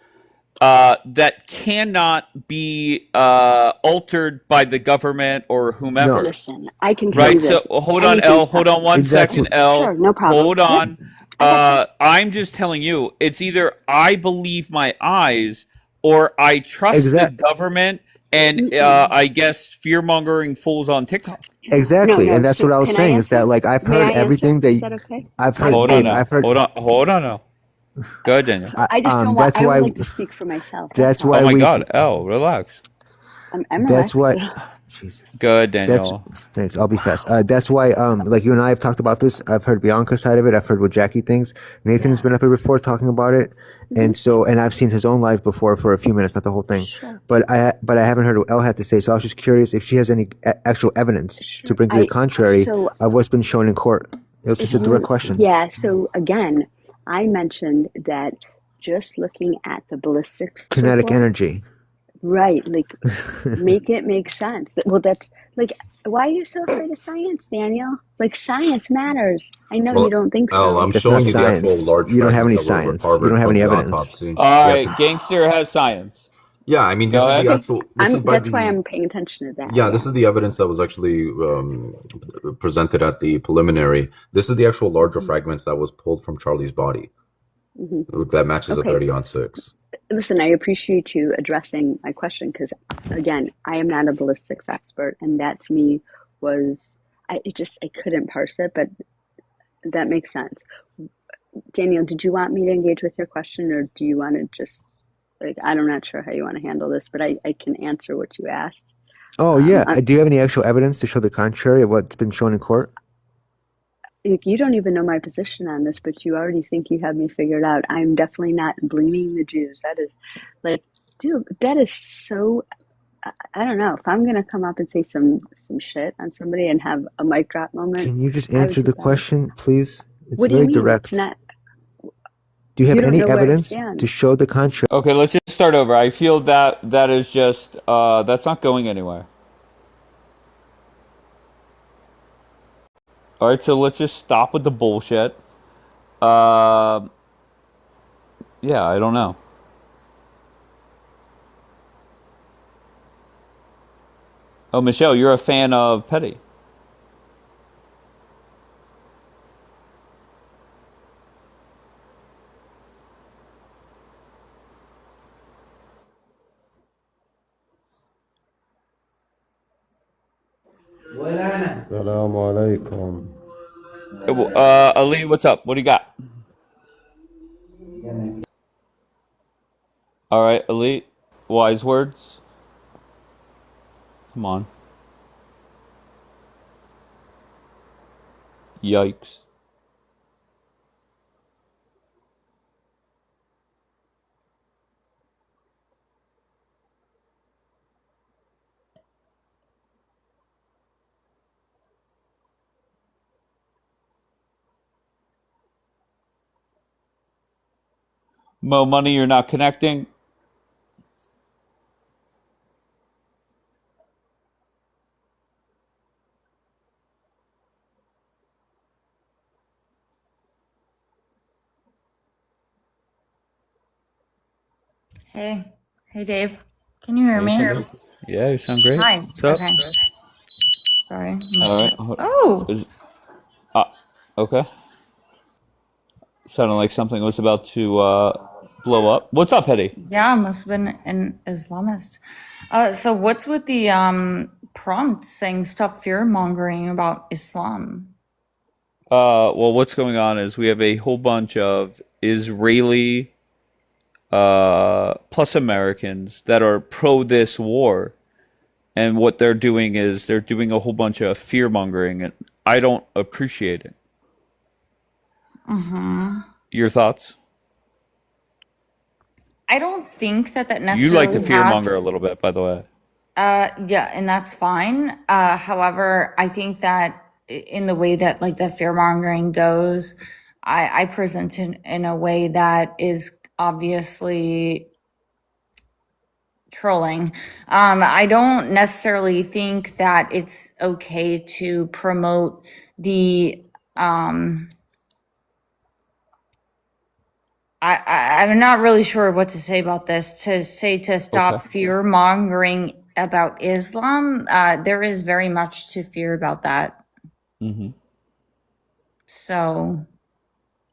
S1: that cannot be altered by the government or
S10: No.
S1: whomever?
S7: Listen, I can tell
S10: No.
S7: you
S1: Right. So
S7: this.
S1: hold on,
S7: Anything's
S1: L. Hold on
S7: possible.
S1: one
S10: That's
S1: second,
S10: what.
S1: L.
S7: Sure, no problem.
S1: Hold
S7: Yep,
S1: on.
S7: I got you.
S1: I'm just telling you, it's either I believe my eyes or I trust the
S10: Exact.
S1: government and
S7: Mm-mm.
S1: I guess fear mongering fools on TikTok.
S7: No,
S10: Exactly. And
S7: no.
S10: that's
S7: So
S10: what I was
S7: can I
S10: saying is that
S7: answer?
S10: like I've
S7: May
S10: heard
S7: I
S10: everything
S7: answer? Is
S10: that
S7: that okay?
S10: I've heard.
S1: Hold on
S10: Dave.
S1: now.
S10: I've heard.
S1: Hold on now. Go ahead, Daniel.
S7: I just don't want.
S10: That's
S7: I
S10: why.
S7: would like to speak for myself.
S10: That's
S7: That's all.
S1: Oh
S10: why
S1: my
S10: we've.
S1: God, L, relax.
S7: I'm
S10: That's
S7: relaxed.
S10: why. Jesus.
S1: Go ahead,
S10: That's
S1: Daniel.
S10: thanks. I'll be fast. That's why, like you and I have talked about this. I've heard Bianca's side of it. I've heard what Jackie thinks. Nathan has
S7: Yeah.
S10: been up here before talking about it,
S7: Mm-hmm.
S10: and so and I've seen his own live before for a few minutes, not the whole thing.
S7: Sure.
S10: But I haven't heard what Elle had to say. So I was just curious if she has any actual evidence to
S7: Sure.
S10: bring to the contrary
S7: So
S10: of what's been shown in court. It was just a direct question.
S7: yeah. So again, I mentioned that just looking at the ballistics
S10: Kinetic
S7: report,
S10: energy.
S7: right? Like, make it make sense. Well, that's like, why are you so afraid of science, Daniel? Like, science matters. I know you
S8: Well,
S7: don't think
S8: Al,
S7: so.
S8: I'm
S10: That's
S8: showing
S10: not
S8: you the actual
S10: science.
S8: large
S10: You don't have any
S8: fragments that were
S10: science. You
S8: recovered
S10: don't have
S8: from
S10: any
S8: the
S10: evidence.
S8: autopsy.
S1: All
S8: Yeah,
S1: right, gangster has science.
S8: yeah. I mean, this
S1: Go
S8: is the
S1: ahead.
S7: Okay,
S8: actual. This is by
S7: that's why
S8: the.
S7: I'm paying attention to that.
S8: Yeah, this is the evidence that was actually presented at the preliminary. This is the actual larger fragments that was pulled from Charlie's body.
S7: Mhm.
S8: That matches a
S7: Okay.
S8: 30-6.
S7: Listen, I appreciate you addressing my question because, again, I am not a ballistics expert, and that to me was I couldn't parse it, but that makes sense. Daniel, did you want me to engage with your question, or do you want to just like I'm not sure how you want to handle this, but I can answer what you asked.
S10: Oh yeah.
S7: I'm,
S10: Do you have any actual evidence to show the contrary of what's been shown in court?
S7: like, you don't even know my position on this, but you already think you have me figured out. I'm definitely not blaming the Jews. That is, like, dude, that is so. I don't know if I'm gonna come up and say some shit on somebody and have a mic drop moment.
S10: Can you just
S7: I would
S10: answer
S7: do
S10: the
S7: better.
S10: question, please? It's
S7: What do you
S10: very
S7: mean?
S10: direct.
S7: It's not.
S10: Do you have
S7: You don't
S10: any
S7: know where I
S10: evidence
S7: stand.
S10: to show the contrary?
S1: Okay, let's just start over. I feel that that is just that's not going anywhere. All right, so let's just stop with the bullshit. Uh, yeah, I don't know. Oh, Michelle, you're a fan of Petty.
S3: Assalamu alaikum.
S1: Ali, what's up? What do you got? All right, Ali, wise words. Come on. Yikes. Mo Money, you're not connecting.
S11: Hey, Dave. Can you hear
S1: Hey,
S11: me?
S1: Kelly. Yeah, you sound great.
S11: Hi.
S1: What's up?
S11: Okay. Sorry,
S1: All
S11: missed
S1: right.
S11: it. Oh,
S1: Uh, okay. Sounded like something was about to blow up. What's up, Hetty?
S11: yeah, must have been an Islamist. So what's with the prompt saying stop fear mongering about Islam?
S1: Well, what's going on is we have a whole bunch of Israeli plus Americans that are pro this war, and what they're doing is they're doing a whole bunch of fear mongering, and I don't appreciate it. Your thoughts?
S11: I don't think that
S1: You
S11: necessarily
S1: like to fear
S11: has.
S1: monger a little bit, by the way.
S11: Yeah, and that's fine. However, I think that in the way that like the fear mongering goes, I present it in a way that is obviously trolling. I don't necessarily think that it's okay to promote the I'm not really sure what to say about this. To say to stop
S1: Okay.
S11: fear mongering about Islam, there is very much to fear about that.
S1: hmm
S11: So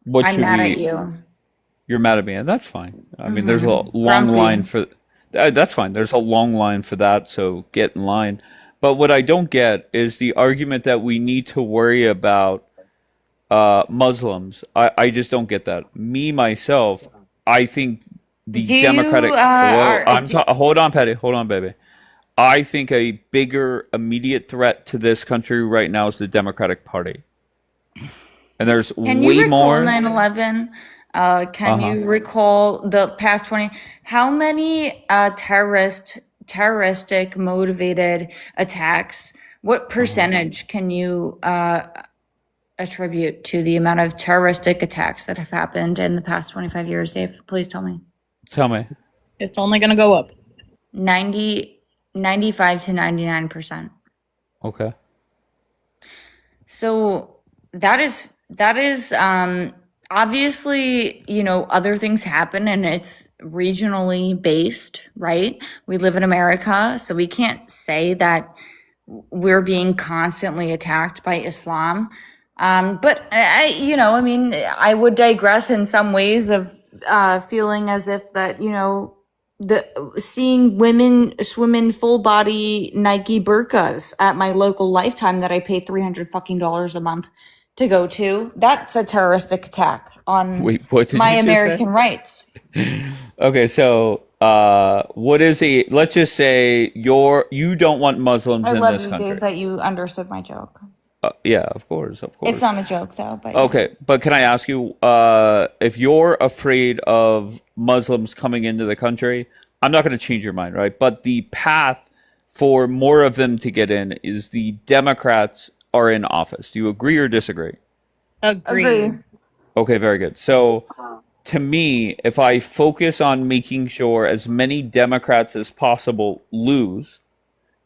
S1: What
S11: I'm
S1: should
S11: mad at
S1: we?
S11: you.
S1: You're mad at me, and that's fine. I mean, there's a long
S11: Grumpy.
S1: line for. That's fine. There's a long line for that, so get in line. But what I don't get is the argument that we need to worry about Muslims. I just don't get that. Me myself, I think the
S11: Do you
S1: Democratic. Well,
S11: are do,
S1: hold on, Patty. Hold on, baby. I think a bigger immediate threat to this country right now is the Democratic Party, and there's
S11: can you
S1: way
S11: recall
S1: more.
S11: 9/11? Can
S1: Uh-huh.
S11: you recall the past 20? How many terroristic motivated attacks? What percentage can you attribute to the amount of terroristic attacks that have happened in the past 25 years, Dave? Please tell me.
S1: Tell me.
S5: It's only gonna go up.
S11: 95 to 99%.
S1: Okay.
S11: So that is obviously, other things happen and it's regionally based, right? We live in America, so we can't say that we're being constantly attacked by Islam. But I would digress in some ways of feeling as if that, the seeing women swim in full body Nike burqas at my local Lifetime that I pay $300 a month to go to, that's a terroristic attack on
S1: Wait, what did
S11: my
S1: you just
S11: American
S1: say?
S11: rights.
S1: Okay, so what is a? Let's just say you don't want Muslims
S11: I
S1: in
S11: love
S1: this
S11: you,
S1: country.
S11: Dave, that you understood my joke.
S1: Yeah, of course, of
S11: It's
S1: course.
S11: not a joke though, but yeah.
S1: Okay, but can I ask you, if you're afraid of Muslims coming into the country, I'm not going to change your mind, right? But the path for more of them to get in is the Democrats are in office. Do you agree or disagree?
S5: Agree.
S11: Agree.
S1: Okay, very good. So to me, if I focus on making sure as many Democrats as possible lose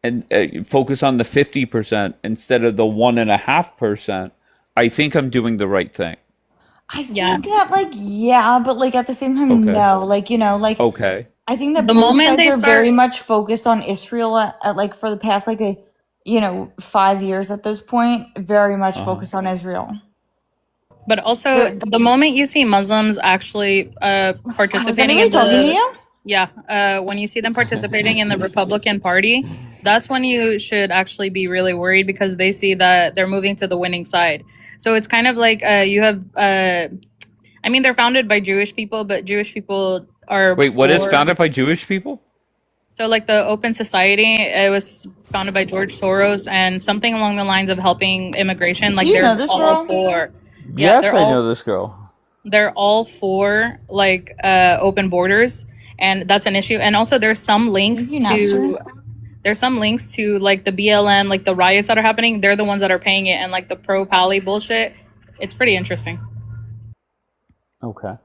S1: and focus on the 50% instead of the 1.5%, I think I'm doing the right thing.
S11: I
S5: Yeah.
S11: think that yeah, but at the same time,
S1: Okay.
S11: no.
S1: Okay.
S11: I think that
S5: The
S11: both
S5: moment
S11: sides
S5: they
S11: are very
S5: start,
S11: much focused on Israel for the past 5 years at this point, very much
S1: Uh-huh.
S11: focused on Israel.
S5: but also the moment you see Muslims actually
S11: Was
S5: participating
S11: anybody
S5: in
S11: talking to
S5: the
S11: you?
S5: when you see them participating in the Republican Party, that's when you should actually be really worried because they see that they're moving to the winning side. So it's kind of like you have I mean, they're founded by Jewish people, but Jewish people are
S1: Wait, what is
S5: for.
S1: founded by Jewish people?
S5: So, like the Open Society, it was founded by George Soros, and something along the lines of helping immigration.
S11: Do
S5: Like
S11: you
S5: they're
S11: know this
S5: all
S11: girl?
S5: for. Yeah,
S1: Yes, I know this girl.
S5: they're all for open borders, and that's an issue. And also, there's some links
S11: You Napster?
S5: to like the BLM, like the riots that are happening. They're the ones that are paying it, and like the pro Pali bullshit. It's pretty interesting.
S1: Okay.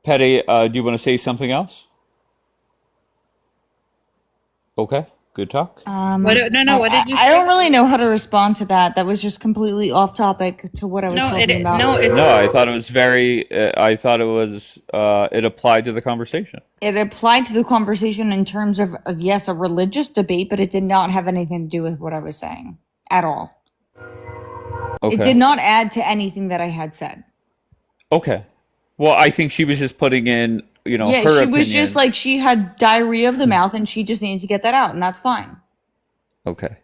S1: Petty, do you want to say something else? Okay, good talk.
S5: What? No. What did you say?
S11: I don't really know how to respond to that. That was just completely off topic to what I was
S5: No,
S11: talking about.
S5: no, it's
S1: No, I thought it was very. I thought it was. It applied to the conversation.
S11: It applied to the conversation in terms of, yes, a religious debate, but it did not have anything to do with what I was saying at all.
S1: Okay.
S11: It did not add to anything that I had said.
S1: Okay. Well, I think she was just putting in, you know,
S11: Yeah,
S1: her
S11: she was
S1: opinion.
S11: just like, she had diarrhea of the mouth and she just needed to get that out, and that's fine.
S1: Okay.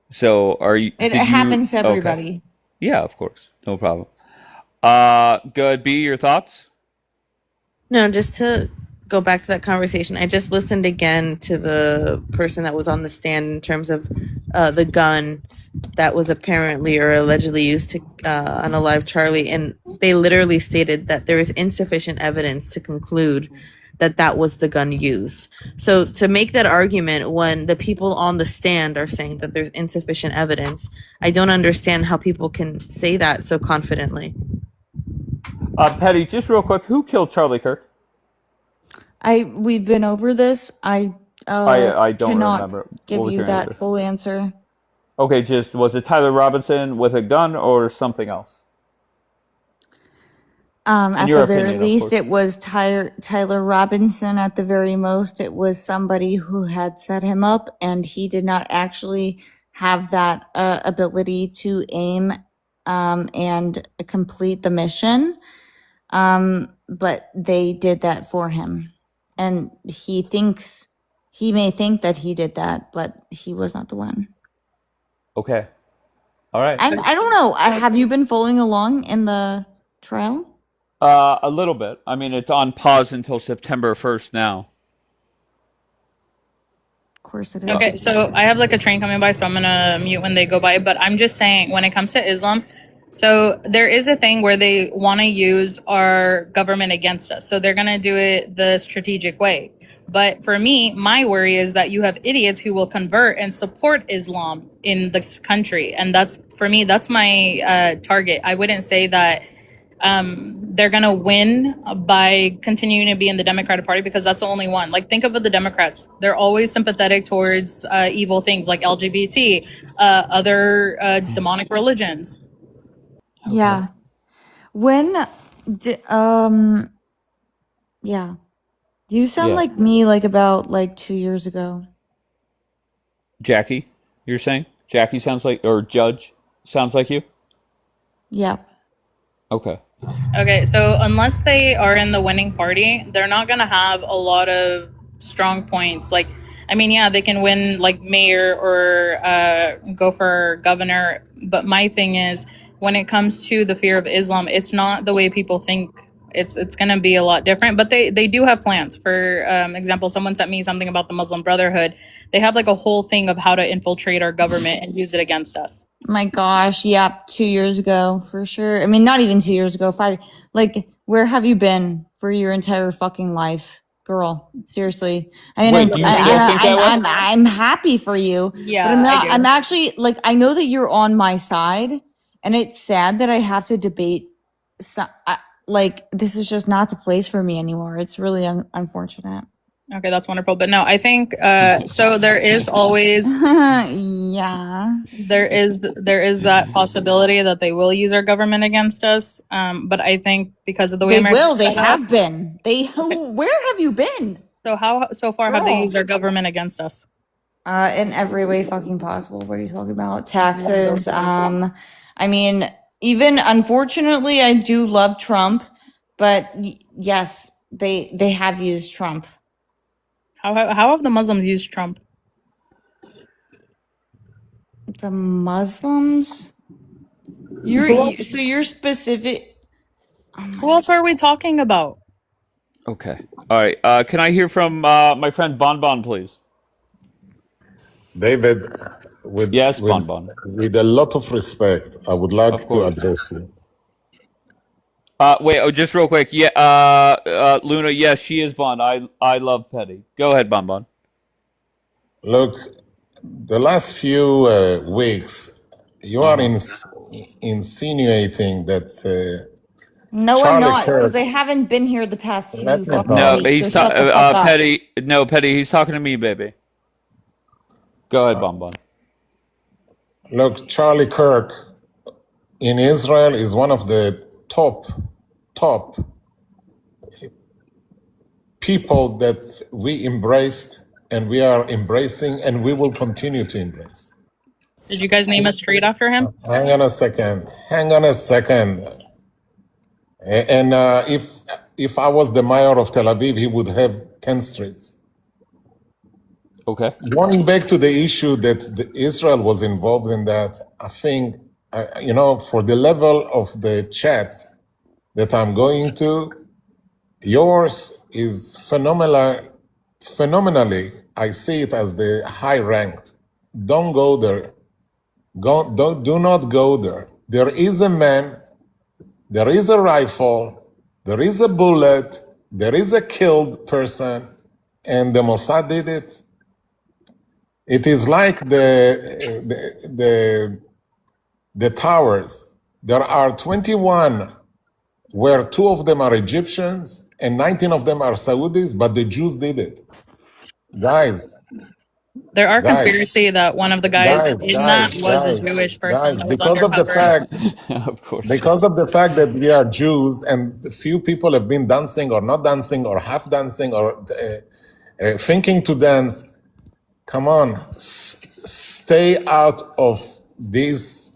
S1: So are you?
S11: It
S1: did you-
S11: happens to
S1: okay.
S11: everybody.
S1: Yeah, of course, no problem. Go ahead, B. Your thoughts?
S9: No, just to go back to that conversation, I just listened again to the person that was on the stand in terms of the gun that was apparently or allegedly used to unalive Charlie, and they literally stated that there is insufficient evidence to conclude that that was the gun used. So to make that argument when the people on the stand are saying that there's insufficient evidence, I don't understand how people can say that so confidently.
S1: Petty, just real quick, who killed Charlie Kirk?
S11: We've been over this. I
S1: don't
S11: cannot
S1: remember.
S11: give
S1: What was
S11: you
S1: your
S11: that
S1: answer?
S11: full answer.
S1: Okay, just was it Tyler Robinson with a gun or something else?
S11: At
S1: your
S11: the very
S1: opinion, of
S11: least,
S1: course.
S11: it was Tyler Robinson. At the very most, it was somebody who had set him up, and he did not actually have that ability to aim and complete the mission. But they did that for him, and he may think that he did that, but he was not the one.
S1: Okay. All right.
S11: I don't know. Have you been following along in the trial?
S1: A little bit. I mean, it's on pause until September 1st now.
S11: Of course it is.
S5: okay. So I have like a train coming by, so I'm gonna mute when they go by. But I'm just saying, when it comes to Islam, so there is a thing where they want to use our government against us. So they're gonna do it the strategic way. But for me, my worry is that you have idiots who will convert and support Islam in this country, and that's for me. That's my target. I wouldn't say that they're gonna win by continuing to be in the Democratic Party because that's the only one. Like, think of the Democrats; they're always sympathetic towards evil things like LGBT, other demonic religions.
S11: Yeah. Yeah. You sound
S1: Yeah.
S11: like me, like about 2 years ago.
S1: Jackie, you're saying? Jackie sounds like, or Judge sounds like you?
S11: Yeah.
S1: Okay.
S5: Okay, so unless they are in the winning party, they're not gonna have a lot of strong points. Like, I mean, yeah, they can win like mayor or go for governor, but my thing is, when it comes to the fear of Islam, it's not the way people think. It's gonna be a lot different, but they do have plans. For example, someone sent me something about the Muslim Brotherhood. They have like a whole thing of how to infiltrate our government and use it against us.
S11: My gosh, yeah, 2 years ago, for sure. I mean, not even 2 years ago, 5. Like, where have you been for your entire fucking life, girl? Seriously. I mean,
S1: Wait, do you still think that way?
S11: I'm happy for you.
S5: Yeah,
S11: but I'm not.
S5: I do.
S11: I'm actually like, I know that you're on my side, and it's sad that I have to debate. Like, this is just not the place for me anymore. It's really unfortunate.
S5: Okay, that's wonderful. But no, I think so. There is always
S11: Yeah.
S5: there is that possibility that they will use our government against us. But I think because of the way
S11: They
S5: America's
S11: will. They
S5: set up-
S11: have been. Where have you been?
S5: so far have they
S11: Girl.
S5: used our government against us?
S11: In every way fucking possible. What are you talking about? Taxes. I mean, even unfortunately, I do love Trump, but yes, they have used Trump.
S5: How have the Muslims used Trump?
S11: The Muslims? You're specific.
S5: Who else are we talking about?
S1: Okay. All right. Can I hear from my friend Bonbon, please?
S12: David, with,
S1: Yes,
S12: with,
S1: Bonbon.
S12: with a lot of respect, I would like
S1: Of
S12: to
S1: course.
S12: address you.
S1: Wait. Oh, just real quick. Yeah. Luna. Yes, she is Bond. I love Petty. Go ahead, Bonbon.
S12: Look, the last few weeks, you are insinuating that
S11: No, I'm
S12: Charlie
S11: not, because
S12: Kirk.
S11: they haven't been here the past few
S12: Let me
S11: fucking
S1: No,
S12: talk.
S11: weeks. So
S1: he's
S11: shut the fuck up.
S1: Petty. No, Petty. He's talking to me, baby. Go ahead, Bon.
S12: Look, Charlie Kirk in Israel is one of the top people that we embraced and we are embracing and we will continue to embrace.
S5: Did you guys name a street after him?
S12: Hang on a second. And if I was the mayor of Tel Aviv, he would have 10 streets.
S1: Okay.
S12: Going back to the issue that Israel was involved in that, I think, for the level of the chats that I'm going to, yours is phenomenally, I see it as the high ranked. Don't go there. Do not go there. There is a man, there is a rifle, there is a bullet, there is a killed person, and the Mossad did it. It is like the towers. There are 21 where 2 of them are Egyptians and 19 of them are Saudis, but the Jews did it. Guys,
S5: There are conspiracy that one of the guys in that was a Jewish person that was
S12: because of the
S5: undercover.
S12: fact,
S1: Of course.
S12: because of the fact that we are Jews and few people have been dancing or not dancing or half dancing or thinking to dance, come on, stay out of this.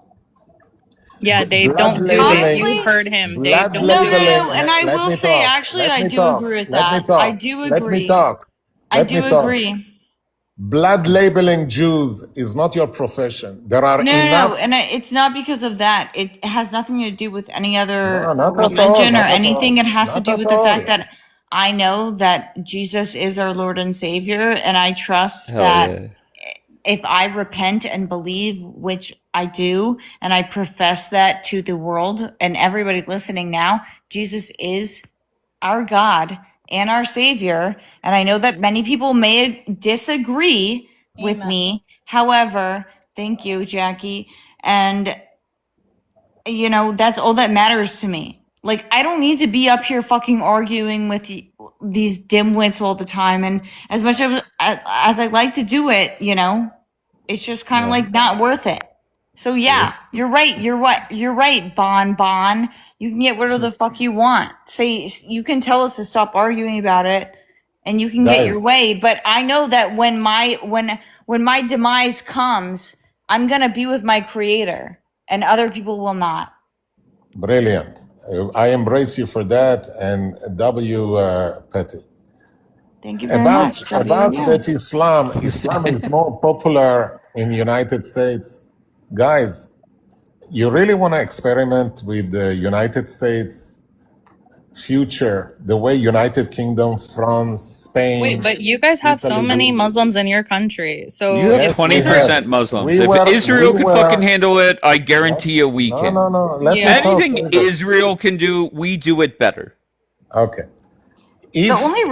S5: Yeah, Dave,
S12: Blood
S5: don't do it.
S11: labeling.
S5: You heard him. Dave,
S12: Blood
S5: don't
S11: No,
S5: do
S11: no,
S5: it.
S11: no. And I
S12: Let
S11: will
S12: me
S11: say,
S12: talk.
S11: actually,
S12: Let
S11: I
S12: me
S11: do
S12: talk.
S11: agree with
S12: Let me
S11: that.
S12: talk.
S11: I do
S12: Let me
S11: agree.
S12: talk.
S11: I
S12: Let
S11: do
S12: me talk.
S11: agree.
S12: Blood labeling Jews is not your profession. There are
S11: No,
S12: enough.
S11: and it's not because of that. It has nothing to do with any other
S12: No, not at all.
S11: religion or
S12: Not at
S11: anything.
S12: all.
S11: It has to
S12: Not
S11: do
S12: at
S11: with the
S12: all.
S11: fact that I know that Jesus is our Lord and Savior, and I trust
S1: Hell
S11: that
S1: yeah.
S11: if I repent and believe, which I do, and I profess that to the world and everybody listening now, Jesus is our God and our Savior. And I know that many people may disagree with
S5: Amen.
S11: me. However, thank you, Jackie. And, that's all that matters to me. Like, I don't need to be up here fucking arguing with these dimwits all the time. And as much as I like to do it, it's just kind of like not worth it. So yeah, you're right. You're right, Bon. You can get whatever the fuck you want. You can tell us to stop arguing about it, and you can get your
S12: Guys,
S11: way. But I know that when my demise comes, I'm gonna be with my Creator, and other people will not.
S12: brilliant. I embrace you for that. And Petty.
S11: Thank you very much.
S12: About
S11: Yeah.
S12: that Islam is more popular in the United States. Guys, you really want to experiment with the United States future, the way United Kingdom, France, Spain,
S5: Wait, but you guys have so
S12: Italy
S5: many
S12: do.
S5: Muslims in your country. So
S1: You have
S5: if
S12: Yes, we
S5: Israel,
S1: 20%
S12: have.
S1: Muslims.
S12: We
S1: If
S12: were,
S1: Israel
S12: we
S1: can fucking
S12: were.
S1: handle it, I guarantee you we
S12: No,
S1: can.
S12: no, no. Let me
S5: yeah,
S12: talk.
S1: Anything Israel can do, we do it better.
S12: Okay.
S11: The
S12: If
S11: only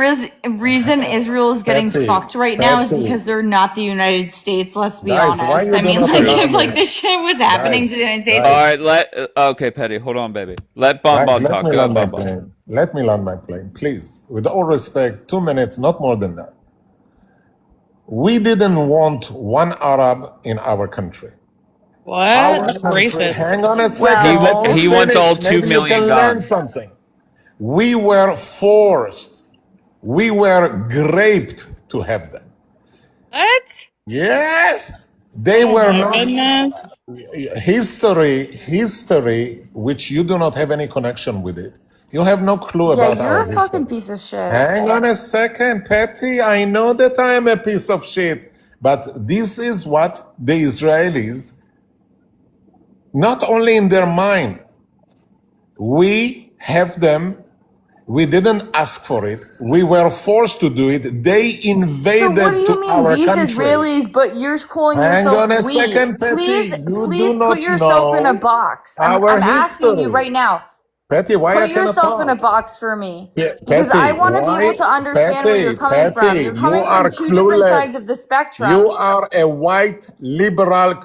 S11: reason Israel is getting
S12: Petty,
S11: fucked right now is
S12: Petty,
S11: because they're not the United States. Let's be
S12: guys, why
S11: honest.
S12: you
S11: I
S12: do
S11: mean,
S12: not
S11: like
S12: allow
S11: if like
S12: me?
S11: this shit was happening to the United States,
S1: All right, okay, Petty, hold on, baby. Let
S12: Guys,
S1: Bon
S12: let
S1: talk.
S12: me
S1: Go
S12: land
S1: ahead,
S12: my
S1: Bon.
S12: plane. Let me land my plane, please. With all respect, 2 minutes, not more than that. We didn't want one Arab in our country.
S5: what?
S12: Our
S5: That's
S12: country,
S5: racist.
S12: hang on a second, let
S11: well,
S12: me
S1: He wants all
S12: finish.
S1: 2
S12: Maybe you
S1: million
S12: can learn
S1: gone.
S12: something. We were forced, we were graped to have them.
S5: What?
S12: Yes, they
S5: Oh
S12: were
S5: my
S12: not.
S5: goodness.
S12: History, which you do not have any connection with it. You have no clue
S11: yeah,
S12: about
S11: you're
S12: our
S11: a fucking
S12: history.
S11: piece of shit.
S12: Hang on a second, Patty. I know that I am a piece of shit, but this is what the Israelis, not only in their mind, we have them. We didn't ask for it. We were forced to do it. They
S11: So what do
S12: invaded
S11: you
S12: to
S11: mean
S12: our
S11: these
S12: country.
S11: Israelis? But you're calling
S12: Hang
S11: yourself
S12: on a
S11: we.
S12: second, Patty.
S11: Please
S12: You do
S11: put
S12: not
S11: yourself in a
S12: know
S11: box.
S12: our
S11: I'm asking you
S12: history.
S11: right now.
S12: Patty, why I
S11: Put
S12: cannot
S11: yourself in a
S12: talk?
S11: box for me.
S12: Yeah,
S11: Because I
S12: Patty,
S11: want to be able
S12: why?
S11: to understand where you're coming from. You're
S12: You
S11: coming from
S12: are
S11: two different sides of
S12: clueless.
S11: the
S12: You
S11: spectrum.
S12: are a white liberal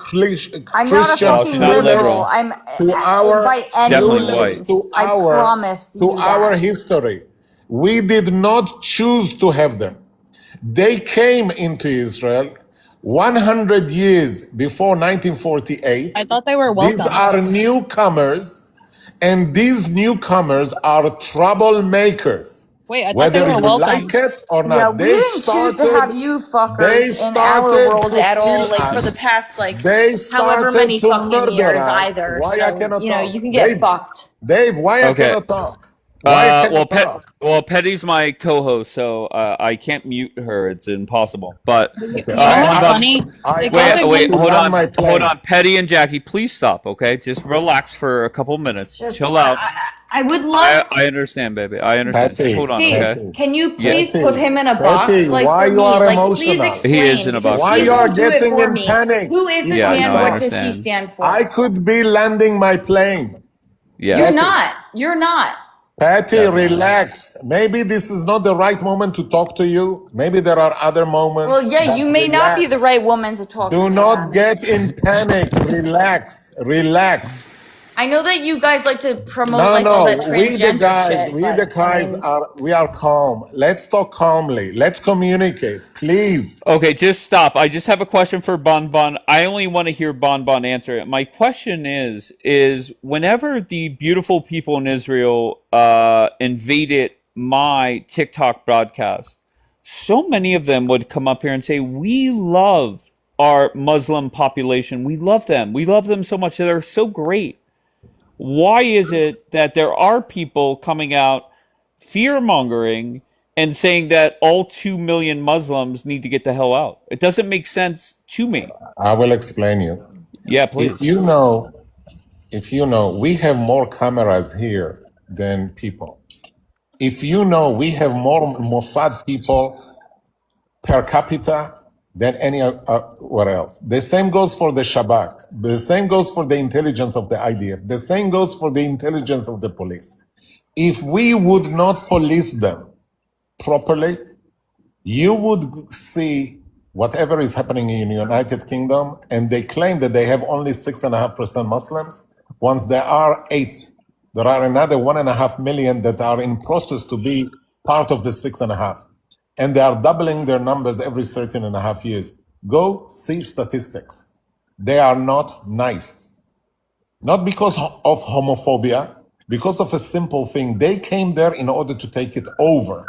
S11: I'm not a
S12: Christian
S1: No, she's
S11: fucking
S1: not
S11: liberal.
S1: liberal.
S12: clueless
S11: I'm
S12: to our
S11: by
S1: She's
S11: any
S1: definitely
S12: clueless
S1: white.
S11: means. I promise you
S12: our
S11: that.
S12: history. We did not choose to have them. They came into Israel 100 years before
S5: I
S12: 1948.
S5: thought they were
S12: These
S5: welcome.
S12: are newcomers, and these newcomers are troublemakers.
S5: Wait, I thought they
S12: Whether
S5: were
S12: you like
S5: welcome.
S12: it or
S11: Yeah,
S12: not,
S11: we didn't choose to have you fuckers in our world
S12: to
S11: at all,
S12: kill
S11: like for the
S12: us.
S11: past like
S12: They
S11: however many
S12: started to
S11: fucking
S12: murder
S11: years
S12: us.
S11: either.
S12: Why I
S11: So,
S12: cannot
S11: you know, you
S12: talk?
S11: can get fucked.
S12: Dave, why I
S1: Okay.
S12: cannot talk? Why I cannot talk?
S1: Well, Petty's my co-host, so I can't mute her. It's impossible. But
S12: Okay,
S5: You know what's
S12: I
S5: funny?
S12: I
S5: Because
S12: asked
S1: wait,
S12: to
S1: hold
S12: land
S1: on,
S12: my plane.
S1: Petty and Jackie, please stop. Okay, just relax for a couple
S11: It's
S1: minutes.
S11: just,
S1: Chill out.
S11: I would love,
S1: I understand, baby. I understand. Just
S12: Patty,
S1: hold on,
S11: Dave,
S1: okay?
S11: can you
S1: Yeah,
S11: please put
S12: Patty,
S11: him in a box,
S12: Patty,
S11: like
S12: why
S11: for
S12: you
S11: me?
S12: are
S11: Like, please
S12: emotional?
S11: explain.
S1: he is in a
S11: Because
S1: box.
S12: Why
S11: he
S12: you are
S11: won't do it
S12: getting
S11: for
S12: in
S11: me.
S12: panic?
S11: Who is this
S1: Yeah,
S11: man?
S1: no, I
S11: What does he
S1: understand.
S11: stand for?
S12: I could be landing my plane.
S1: Yeah.
S11: You're
S12: Patty,
S11: not. You're not.
S12: Patty,
S1: Definitely.
S12: relax. Maybe this is not the right moment to talk to you. Maybe there are other moments.
S11: Well, yeah,
S12: But
S11: you may not be
S12: relax.
S11: the right woman to talk to
S12: Do
S11: me
S12: not
S11: around.
S12: get in panic. Relax. Relax.
S11: I know that you guys like to promote
S12: No,
S11: like all that
S12: no. We the
S11: transgender
S12: guys,
S11: shit, but I mean,
S12: we are calm. Let's talk calmly. Let's communicate, please.
S1: Okay, just stop. I just have a question for Bon Bon. I only want to hear Bon Bon answer it. My question is whenever the beautiful people in Israel invaded my TikTok broadcast, so many of them would come up here and say, "We love our Muslim population. We love them. We love them so much. They're so great." Why is it that there are people coming out fear mongering and saying that all 2 million Muslims need to get the hell out? It doesn't make sense to me.
S12: I will explain you.
S1: Yeah,
S12: If
S1: please.
S12: you know, we have more cameras here than people. If you know, we have more Mossad people per capita than anywhere else. The same goes for the Shabak. The same goes for the intelligence of the IDF. The same goes for the intelligence of the police. If we would not police them properly, you would see whatever is happening in the United Kingdom, and they claim that they have only 6.5% Muslims. Once there are 8, there are another 1.5 million that are in process to be part of the 6.5. And they are doubling their numbers every 13.5 years. Go see statistics. They are not nice. Not because of homophobia, because of a simple thing. They came there in order to take it over.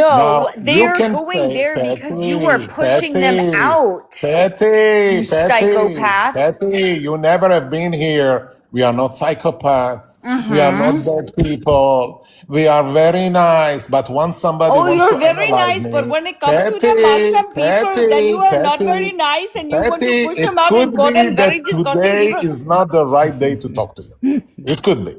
S12: Now,
S11: no, they
S12: you
S11: are
S12: can
S11: going
S12: say,
S11: there because you are pushing them out.
S12: Patty,
S11: You psychopath.
S12: Patty, you never have been here. We are not psychopaths. We are not
S11: Mm-hmm.
S12: bad people. We are very nice. But once somebody
S11: Oh,
S12: wants
S11: you're
S12: to
S11: very
S12: analyze
S11: nice, but
S12: me,
S11: when it comes to the Muslim people, then you are not very
S12: Patty,
S11: nice and you want to
S12: Patty,
S11: push
S12: it
S11: them out and
S12: could
S11: call
S12: be
S11: them very
S12: that
S11: disgusting
S12: today
S11: people.
S12: is not the right day to talk to you. It could be.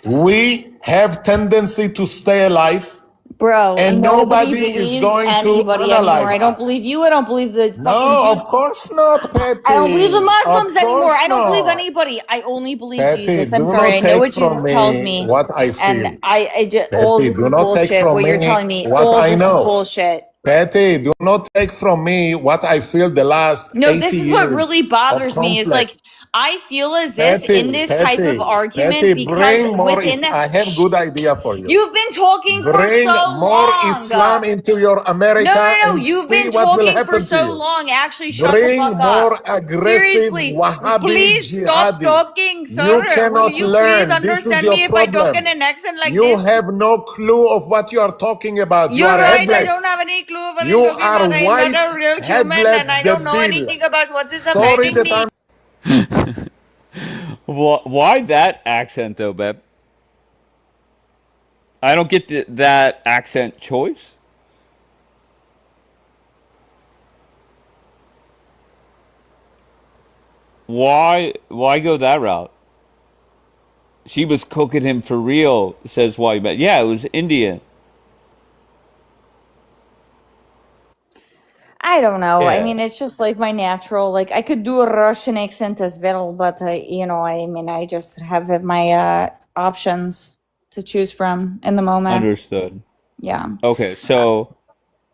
S12: We have tendency to stay alive,
S11: Bro,
S12: and
S11: nobody
S12: nobody is
S11: believes
S12: going to
S11: anybody anymore.
S12: analyze
S11: I don't
S12: us.
S11: believe you. I don't believe the fucking
S12: No,
S11: Jews.
S12: of course not,
S11: I don't believe the
S12: Patty.
S11: Muslims
S12: Of
S11: anymore.
S12: course
S11: I don't believe
S12: not.
S11: anybody. I only believe
S12: Patty,
S11: Jesus. I'm
S12: do
S11: sorry.
S12: not
S11: I know what
S12: take from
S11: Jesus tells
S12: me
S11: me.
S12: what I
S11: And
S12: feel.
S11: I just, all
S12: Patty,
S11: this
S12: do
S11: is
S12: not take
S11: bullshit.
S12: from
S11: What you're
S12: me
S11: telling me,
S12: what
S11: all
S12: I
S11: this is
S12: know.
S11: bullshit.
S12: Patty, do not take from me what I feel the last
S11: No,
S12: 80
S11: this is what
S12: years
S11: really
S12: of
S11: bothers me is
S12: conflict.
S11: like, I feel as if in this type of
S12: Patty,
S11: argument, because
S12: bring more.
S11: within the,
S12: I have good idea for you.
S11: you've been talking for
S12: Bring
S11: so
S12: more
S11: long.
S12: Islam into your America
S11: No.
S12: and
S11: You've
S12: see
S11: been
S12: what will
S11: talking for
S12: happen to
S11: so
S12: you.
S11: long. Actually, shut the
S12: Bring
S11: fuck
S12: more
S11: up.
S12: aggressive
S11: Seriously,
S12: Wahhabi
S11: please stop
S12: jihadi.
S11: talking,
S12: You
S11: sir. Will
S12: cannot
S11: you please
S12: learn. This is
S11: understand
S12: your
S11: me if I talk in
S12: problem.
S11: an accent like
S12: You
S11: this?
S12: have no clue of what you are talking about. You
S11: You're
S12: are
S11: right. I
S12: headless.
S11: don't have any clue of what
S12: You
S11: I'm talking
S12: are
S11: about. I'm not
S12: white,
S11: a real human,
S12: headless
S11: and I don't know
S12: debil.
S11: anything about what is
S12: Sorry
S11: affecting
S12: that
S11: me.
S1: Why that accent though, babe? I don't get that accent choice. Why go that route? She was cooking him for real, says why, but yeah, it was Indian.
S11: I don't know. I
S1: Yeah.
S11: mean, it's just like my natural. Like I could do a Russian accent as well, but I mean, I just have my options. to choose from in the moment.
S1: Understood.
S11: Yeah.
S1: Okay, so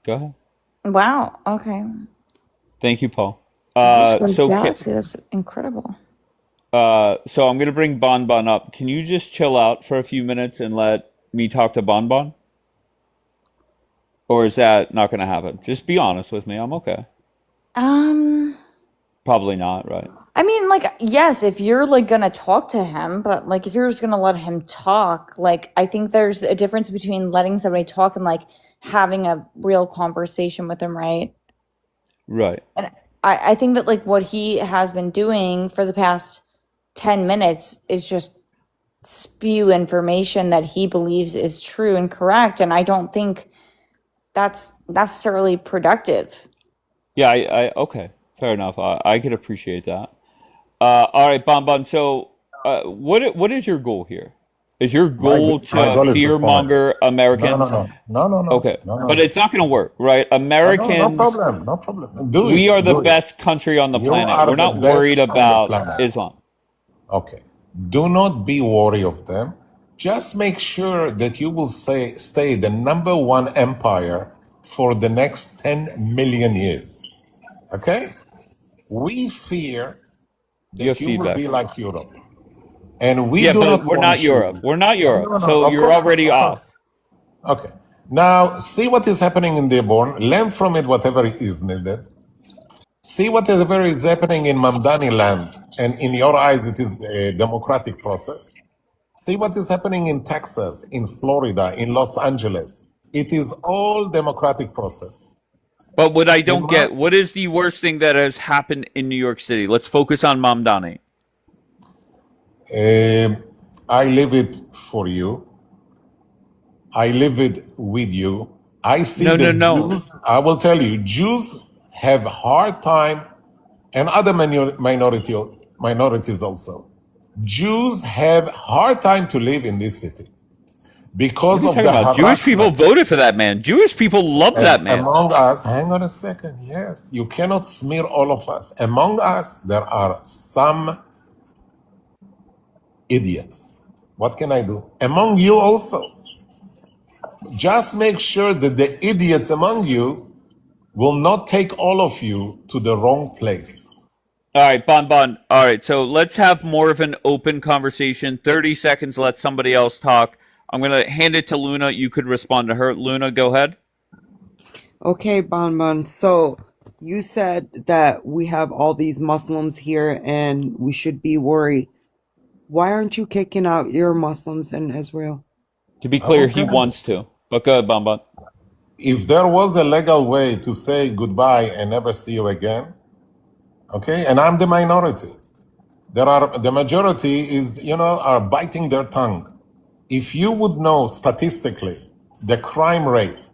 S1: go ahead.
S11: Wow. Okay.
S1: Thank you, Paul.
S11: Just go to
S1: So
S11: Galaxy. That's incredible.
S1: so I'm gonna bring Bon Bon up. Can you just chill out for a few minutes and let me talk to Bon Bon? Or is that not gonna happen? Just be honest with me. I'm okay.
S11: Um,
S1: Probably not, right?
S11: I mean, like, yes, if you're like gonna talk to him, but like if you're just gonna let him talk, like I think there's a difference between letting somebody talk and like having a real conversation with him, right?
S1: Right.
S11: And I think that like what he has been doing for the past 10 minutes is just spew information that he believes is true and correct. And I don't think that's necessarily productive.
S1: Yeah, I okay. Fair enough. I could appreciate that. All right, Bon Bon. So, what is your goal here? Is your goal
S12: My
S1: to
S12: goal is the
S1: fear
S12: point.
S1: monger
S12: No,
S1: Americans? Okay,
S12: no.
S1: but it's not going to work, right?
S12: No
S1: Americans,
S12: problem, no problem. Do
S1: we
S12: it,
S1: are the
S12: do it.
S1: best country on the
S12: You
S1: planet.
S12: are
S1: We're
S12: the
S1: not worried
S12: best on the
S1: about
S12: planet.
S1: Islam.
S12: Okay. Do not be worried of them. Just make sure that you will stay the number one empire for the next 10 million years. Okay? We fear
S1: You have
S12: that you will
S1: feedback.
S12: be like Europe. And we
S1: Yeah,
S12: do
S1: but
S12: not
S1: we're
S12: want
S1: not Europe.
S12: you.
S1: We're not Europe.
S12: No,
S1: So
S12: of
S1: you're
S12: course not.
S1: already
S12: Of course.
S1: off.
S12: Okay. Now, see what is happening in Dearborn. Learn from it whatever is needed. See whatever is happening in Mamdani land. And in your eyes, it is a democratic process. See what is happening in Texas, in Florida, in Los Angeles. It is all democratic process.
S1: But what I don't
S12: In
S1: get, what is the worst thing that has happened in New York City? Let's focus on Mamdani.
S12: I live it for you. I live it with you. I see
S1: No, no,
S12: the
S1: no.
S12: Jews. I will tell you, Jews have a hard time, and other minorities also. Jews have hard time to live in this city
S1: What
S12: because
S1: are you
S12: of
S1: talking
S12: the
S1: about? Jewish people
S12: harassment.
S1: voted for that man. Jewish people love that man.
S12: Among us, hang on a second. Yes, you cannot smear all of us. Among us, there are some idiots. What can I do? Among you also. Just make sure that the idiots among you will not take all of you to the wrong place.
S1: All right, Bon Bon. All right, so let's have more of an open conversation. 30 seconds, let somebody else talk. I'm going to hand it to Luna. You could respond to her. Luna, go ahead.
S4: Okay, Bon Bon. So you said that we have all these Muslims here and we should be worried. Why aren't you kicking out your Muslims in Israel?
S1: To be
S12: I
S1: clear,
S12: will
S1: he
S12: tell you.
S1: wants to. But go ahead, Bon Bon.
S12: If there was a legal way to say goodbye and never see you again, okay, and I'm the minority. The majority is, are biting their tongue. If you would know statistically the crime rate,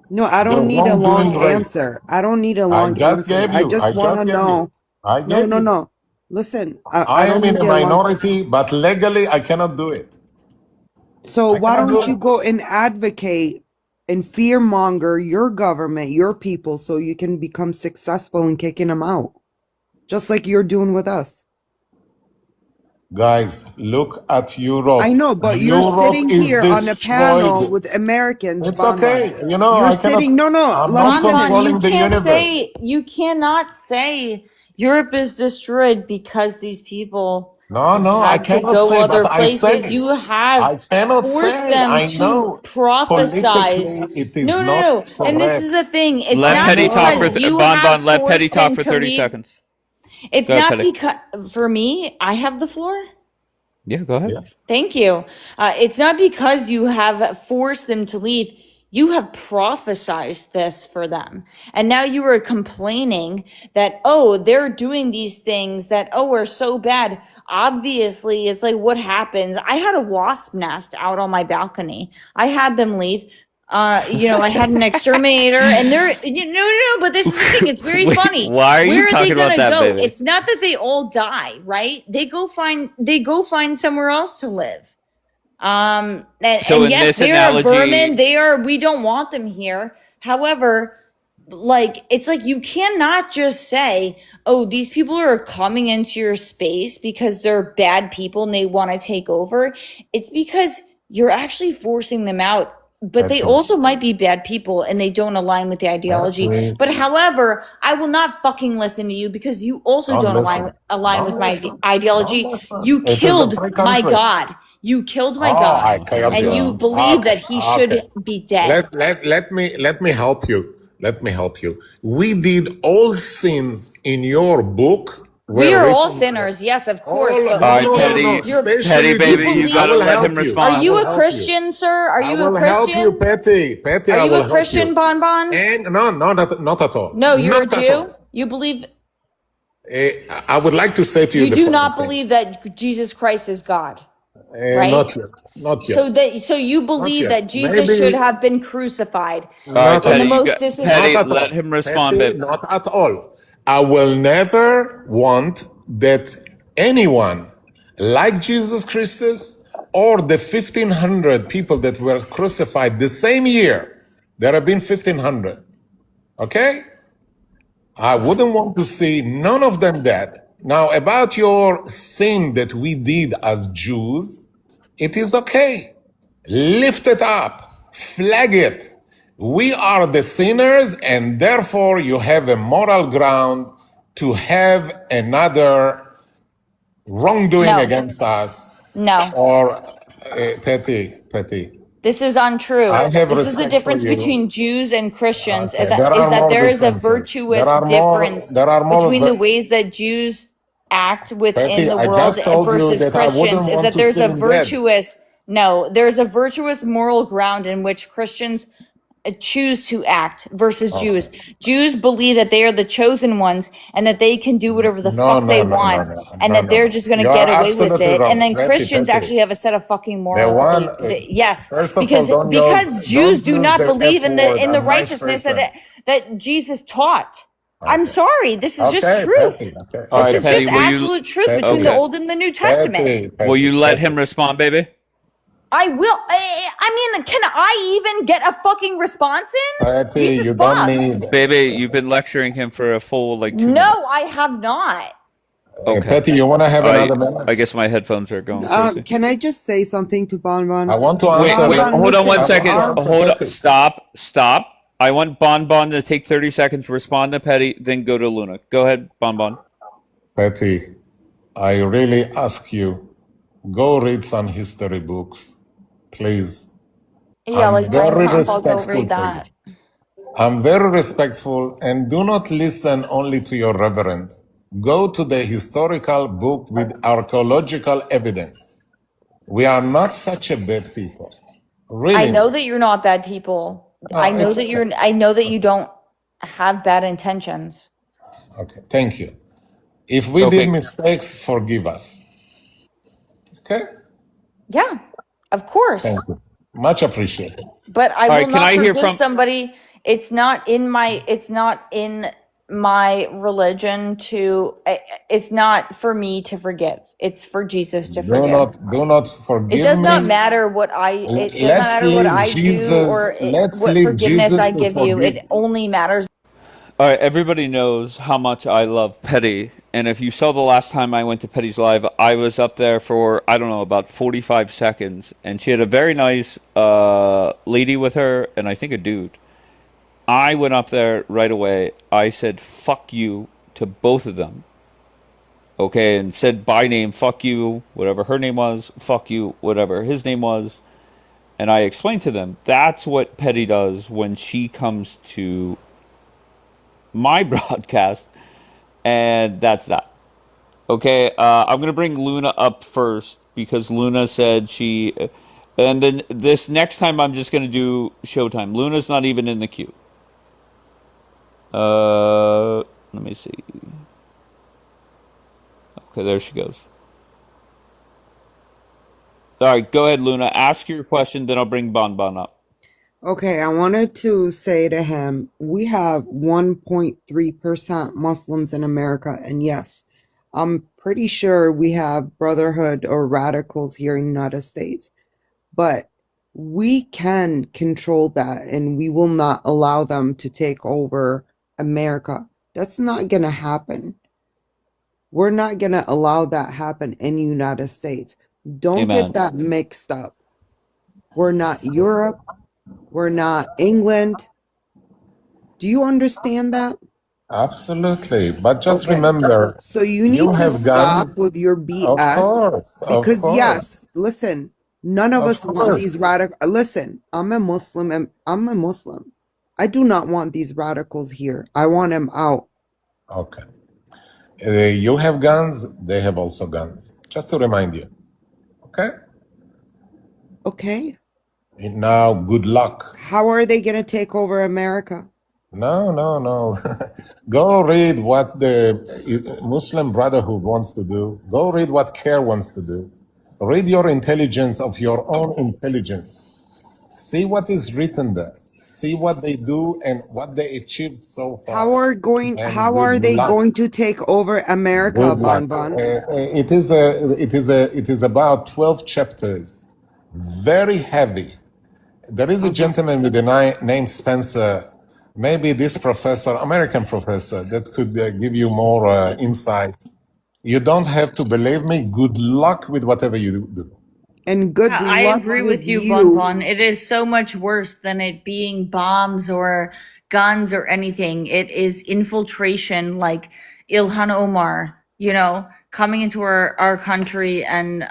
S4: No, I
S12: the
S4: don't need a long
S12: wrongdoing rate,
S4: answer. I don't need a
S12: I
S4: long
S12: just
S4: answer.
S12: gave
S4: I
S12: you.
S4: just want to know.
S12: I
S4: No,
S12: gave
S4: no,
S12: you.
S4: no. Listen, I
S12: I am
S4: don't
S12: in
S4: need
S12: a
S4: a long.
S12: minority, but legally I cannot do it.
S4: So
S12: I
S4: why
S12: cannot do
S4: don't you
S12: it.
S4: go and advocate and fearmonger your government, your people, so you can become successful in kicking them out, just like you're doing with us?
S12: Guys, look at Europe.
S4: I know, but you're
S12: Europe
S4: sitting
S12: is
S4: here on a panel
S12: destroyed.
S4: with Americans,
S12: It's
S4: Bon Bon.
S12: okay.
S4: You're
S12: I cannot.
S4: sitting. No,
S12: I'm
S4: let
S12: not
S4: me
S11: Bon Bon,
S4: finish.
S11: you
S12: controlling the
S11: can't
S12: universe.
S11: say, you cannot say Europe is destroyed because these people
S12: No, I
S11: had to
S12: cannot
S11: go
S12: say,
S11: other
S12: but I
S11: places.
S12: say.
S11: You have
S12: I cannot
S11: forced
S12: say.
S11: them
S12: I
S11: to
S12: know
S11: prophesize.
S12: politically it is
S11: No,
S12: not
S11: no. And this is
S12: correct.
S11: the thing. It's
S1: Let
S12: I
S11: not
S1: Petty talk
S11: because
S1: for
S12: know.
S11: you
S1: Bon
S11: have
S1: Bon. Let Petty
S11: forced
S1: talk
S11: them
S1: for
S11: to
S1: 30
S11: leave.
S1: seconds.
S11: It's
S1: Go ahead,
S11: not
S1: Petty.
S11: because, for me, I have the floor.
S1: Yeah, go ahead.
S12: Yes.
S11: Thank you. It's not because you have forced them to leave. You have prophesized this for them. And now you are complaining that, oh, they're doing these things that, oh, are so bad. Obviously, it's like, what happens? I had a wasp nest out on my balcony. I had them leave. I had an exterminator and no, but this is the thing. It's very
S1: Wait,
S11: funny.
S1: why are you
S11: Where are they
S1: talking about
S11: gonna
S1: that,
S11: go?
S1: baby?
S11: It's not that they all die, right? They go find somewhere else to live. And
S1: So in
S11: yes,
S1: this
S11: they are vermin.
S1: analogy,
S11: We don't want them here. However, like, it's like you cannot just say, oh, these people are coming into your space because they're bad people and they want to take over. It's because you're actually forcing them out. But they
S12: Petty,
S11: also might be bad people and they don't align with the ideology.
S12: Petty,
S11: But however, I will not fucking listen to you because you also
S12: don't
S11: don't
S12: listen.
S11: align with
S12: Don't
S11: my
S12: listen. Don't
S11: ideology.
S12: listen.
S11: You
S12: It is a
S11: killed
S12: free
S11: my
S12: country.
S11: God. You killed my
S12: Oh, I
S11: God.
S12: killed
S11: And
S12: you.
S11: you believe
S12: Okay,
S11: that he
S12: okay.
S11: should be dead.
S12: Let me help you. Let me help you. We did all sins in your book
S11: We
S12: were
S11: are all
S12: written.
S11: sinners, yes, of course.
S12: All
S11: But
S1: All right,
S12: no,
S1: Petty,
S11: you're
S1: Petty,
S12: especially
S11: you
S1: baby, you
S11: believe.
S1: gotta
S12: will
S1: let
S12: help
S1: him
S12: you.
S1: respond.
S11: Are
S12: I
S11: you
S12: will
S11: a
S12: help you.
S11: Christian, sir? Are
S12: I
S11: you a
S12: will help you,
S11: Christian?
S12: Petty. Petty,
S11: Are
S12: I
S11: you
S12: will
S11: a
S12: help
S11: Christian,
S12: you.
S11: Bonbon?
S12: And no, not at all.
S11: No, you're a
S12: Not at
S11: Jew.
S12: all.
S11: You believe.
S12: I would like to say to you
S11: You
S12: the
S11: do
S12: following
S11: not
S12: thing.
S11: believe that Jesus Christ is God, right?
S12: Not yet. Not yet.
S11: So you
S12: Not
S11: believe
S12: yet.
S11: that Jesus should
S12: Maybe
S11: have been crucified
S1: All right,
S12: not at
S11: in the
S1: Petty,
S12: all.
S1: you
S11: most
S1: got Petty.
S12: Not at
S1: Let
S12: all.
S1: him respond,
S12: Petty,
S1: babe.
S12: not at all. I will never want that anyone like Jesus Christus or the 1,500 people that were crucified the same year. There have been 1,500. Okay? I wouldn't want to see none of them dead. Now, about your sin that we did as Jews, it is okay. Lift it up, flag it. We are the sinners, and therefore you have a moral ground to have another wrongdoing
S11: no,
S12: against us.
S11: no.
S12: Or petty.
S11: This is untrue.
S12: I have
S11: This is the
S12: respect for
S11: difference
S12: you.
S11: between Jews and Christians.
S12: Okay, there are
S11: That
S12: more
S11: there is a
S12: differences.
S11: virtuous difference
S12: There are more.
S11: between the ways that Jews act within
S12: Petty,
S11: the
S12: I
S11: world
S12: just told you
S11: versus
S12: that I wouldn't
S11: Christians. Is
S12: want
S11: that
S12: to
S11: there's
S12: see
S11: a
S12: him dead.
S11: there's a virtuous moral ground in which Christians choose to act versus Jews.
S12: Okay.
S11: Jews believe that they are the chosen ones and that they can do whatever the
S12: No,
S11: fuck they
S12: no, no, no,
S11: want
S12: no,
S11: and
S12: no,
S11: that
S12: no,
S11: they're
S12: no.
S11: just going to
S12: You
S11: get
S12: are
S11: away with
S12: absolutely
S11: it. And
S12: wrong.
S11: then Christians
S12: Petty.
S11: actually have a set of fucking
S12: The
S11: morals that
S12: one,
S11: yes,
S12: first of all,
S11: because Jews
S12: don't
S11: do
S12: use
S11: not
S12: the
S11: believe
S12: F
S11: in
S12: word.
S11: the
S12: I'm a nice
S11: righteousness
S12: person.
S11: that Jesus taught. I'm
S12: Okay.
S11: sorry, this is just
S12: Okay,
S11: truth.
S12: Petty. Okay.
S1: All
S11: This
S1: right,
S11: is
S12: Okay.
S1: Petty,
S11: just
S1: will you?
S11: absolute truth
S12: Petty.
S11: between the
S1: Okay,
S11: Old and the New Testament.
S1: will you
S12: Petty.
S1: let him respond, baby?
S11: I will. I mean, can I even get a fucking response in?
S12: Petty,
S11: Jesus
S12: you don't
S11: fuck.
S12: need.
S1: Baby, you've been lecturing him for a full like 2
S11: No,
S1: minutes.
S11: I have not.
S1: Okay.
S12: Petty, you want to have another
S1: I
S12: minute?
S1: guess my headphones are going crazy.
S4: Can I just say something to Bonbon?
S12: I want to
S1: Wait,
S12: answer.
S1: wait,
S4: Bonbon,
S1: hold on
S4: listen.
S1: one
S12: I want to
S1: second.
S12: answer
S1: Hold on.
S12: Petty.
S1: Stop. I want Bon to take 30 seconds, respond to Petty, then go to Luna. Go ahead, Bon.
S12: Petty, I really ask you, go read some history books, please.
S11: Yeah,
S12: I'm
S11: like Mein
S12: very
S11: Kampf, I'll go
S12: respectful
S11: read
S12: for you.
S11: that.
S12: I'm very respectful, and do not listen only to your reverend. Go to the historical book with archaeological evidence. We are not such a bad people.
S11: I
S12: Really
S11: know
S12: not.
S11: that you're not bad people.
S12: No,
S11: I know
S12: it's
S11: that
S12: okay.
S11: I know that you don't have bad intentions.
S12: Okay, thank you. If we did
S1: Okay.
S12: mistakes, forgive us. Okay?
S11: Yeah, of course.
S12: Thank you. Much appreciated.
S11: But I
S1: All
S11: will
S1: right, can
S11: not
S1: I hear
S11: forgive
S1: from
S11: somebody. It's not in my religion to it's not for me to forgive. It's for Jesus to forgive.
S12: Do not
S11: It
S12: forgive
S11: does not
S12: me.
S11: matter what it does not
S12: Let's
S11: matter what
S12: leave
S11: I do
S12: Jesus.
S11: or
S12: Let's
S11: what
S12: leave
S11: forgiveness
S12: Jesus
S11: I
S12: to
S11: give you.
S12: forgive.
S11: It only matters.
S1: All right, everybody knows how much I love Petty, and if you saw the last time I went to Petty's live, I was up there for I don't know about 45 seconds, and she had a very nice lady with her, and I think a dude. I went up there right away. I said "fuck you" to both of them, okay, and said by name, "fuck you," whatever her name was, "fuck you," whatever his name was, and I explained to them that's what Petty does when she comes to my broadcast, and that's that. Okay, I'm gonna bring Luna up first because Luna said she, and then this next time I'm just gonna do Showtime. Luna's not even in the queue. Let me see. Okay, there she goes. All right, go ahead, Luna. Ask your question, then I'll bring Bon up.
S4: Okay, I wanted to say to him, we have 1.3% Muslims in America, and yes, I'm pretty sure we have brotherhood or radicals here in the United States, but we can control that, and we will not allow them to take over America. That's not going to happen. We're not going to allow that happen in the United States. Don't
S1: Amen.
S4: get that mixed up. We're not Europe. We're not England. Do you understand that?
S12: Absolutely. But just
S4: Okay.
S12: remember,
S4: So you
S12: you
S4: need to
S12: have
S4: stop
S12: guns.
S4: with your
S12: Of
S4: BS
S12: course. Of
S4: because
S12: course.
S4: yes, listen, none of
S12: Of
S4: us want
S12: course.
S4: these radical. Listen, I'm a Muslim and I'm a Muslim. I do not want these radicals here. I want them out.
S12: Okay. You have guns, they have also guns. Just to remind you. Okay?
S4: Okay.
S12: Now, good luck.
S4: How are they going to take over America?
S12: No. Go read what the Muslim Brotherhood wants to do. Go read what CARE wants to do. Read your intelligence of your own intelligence. See what is written there. See what they do and what they achieved so far.
S4: How are
S12: And
S4: they
S12: good luck.
S4: going to take over America,
S12: Good luck.
S4: Bon?
S12: It is about 12 chapters. Very heavy. There is a gentleman with the name Spencer. Maybe this professor, American professor, that could give you more insight. You don't have to believe me. Good luck with whatever you do.
S4: And good
S11: I
S4: luck
S11: agree
S4: with
S11: with you,
S4: you.
S11: Bon Bon. It is so much worse than it being bombs or guns or anything. It is infiltration, like Ilhan Omar, coming into our country and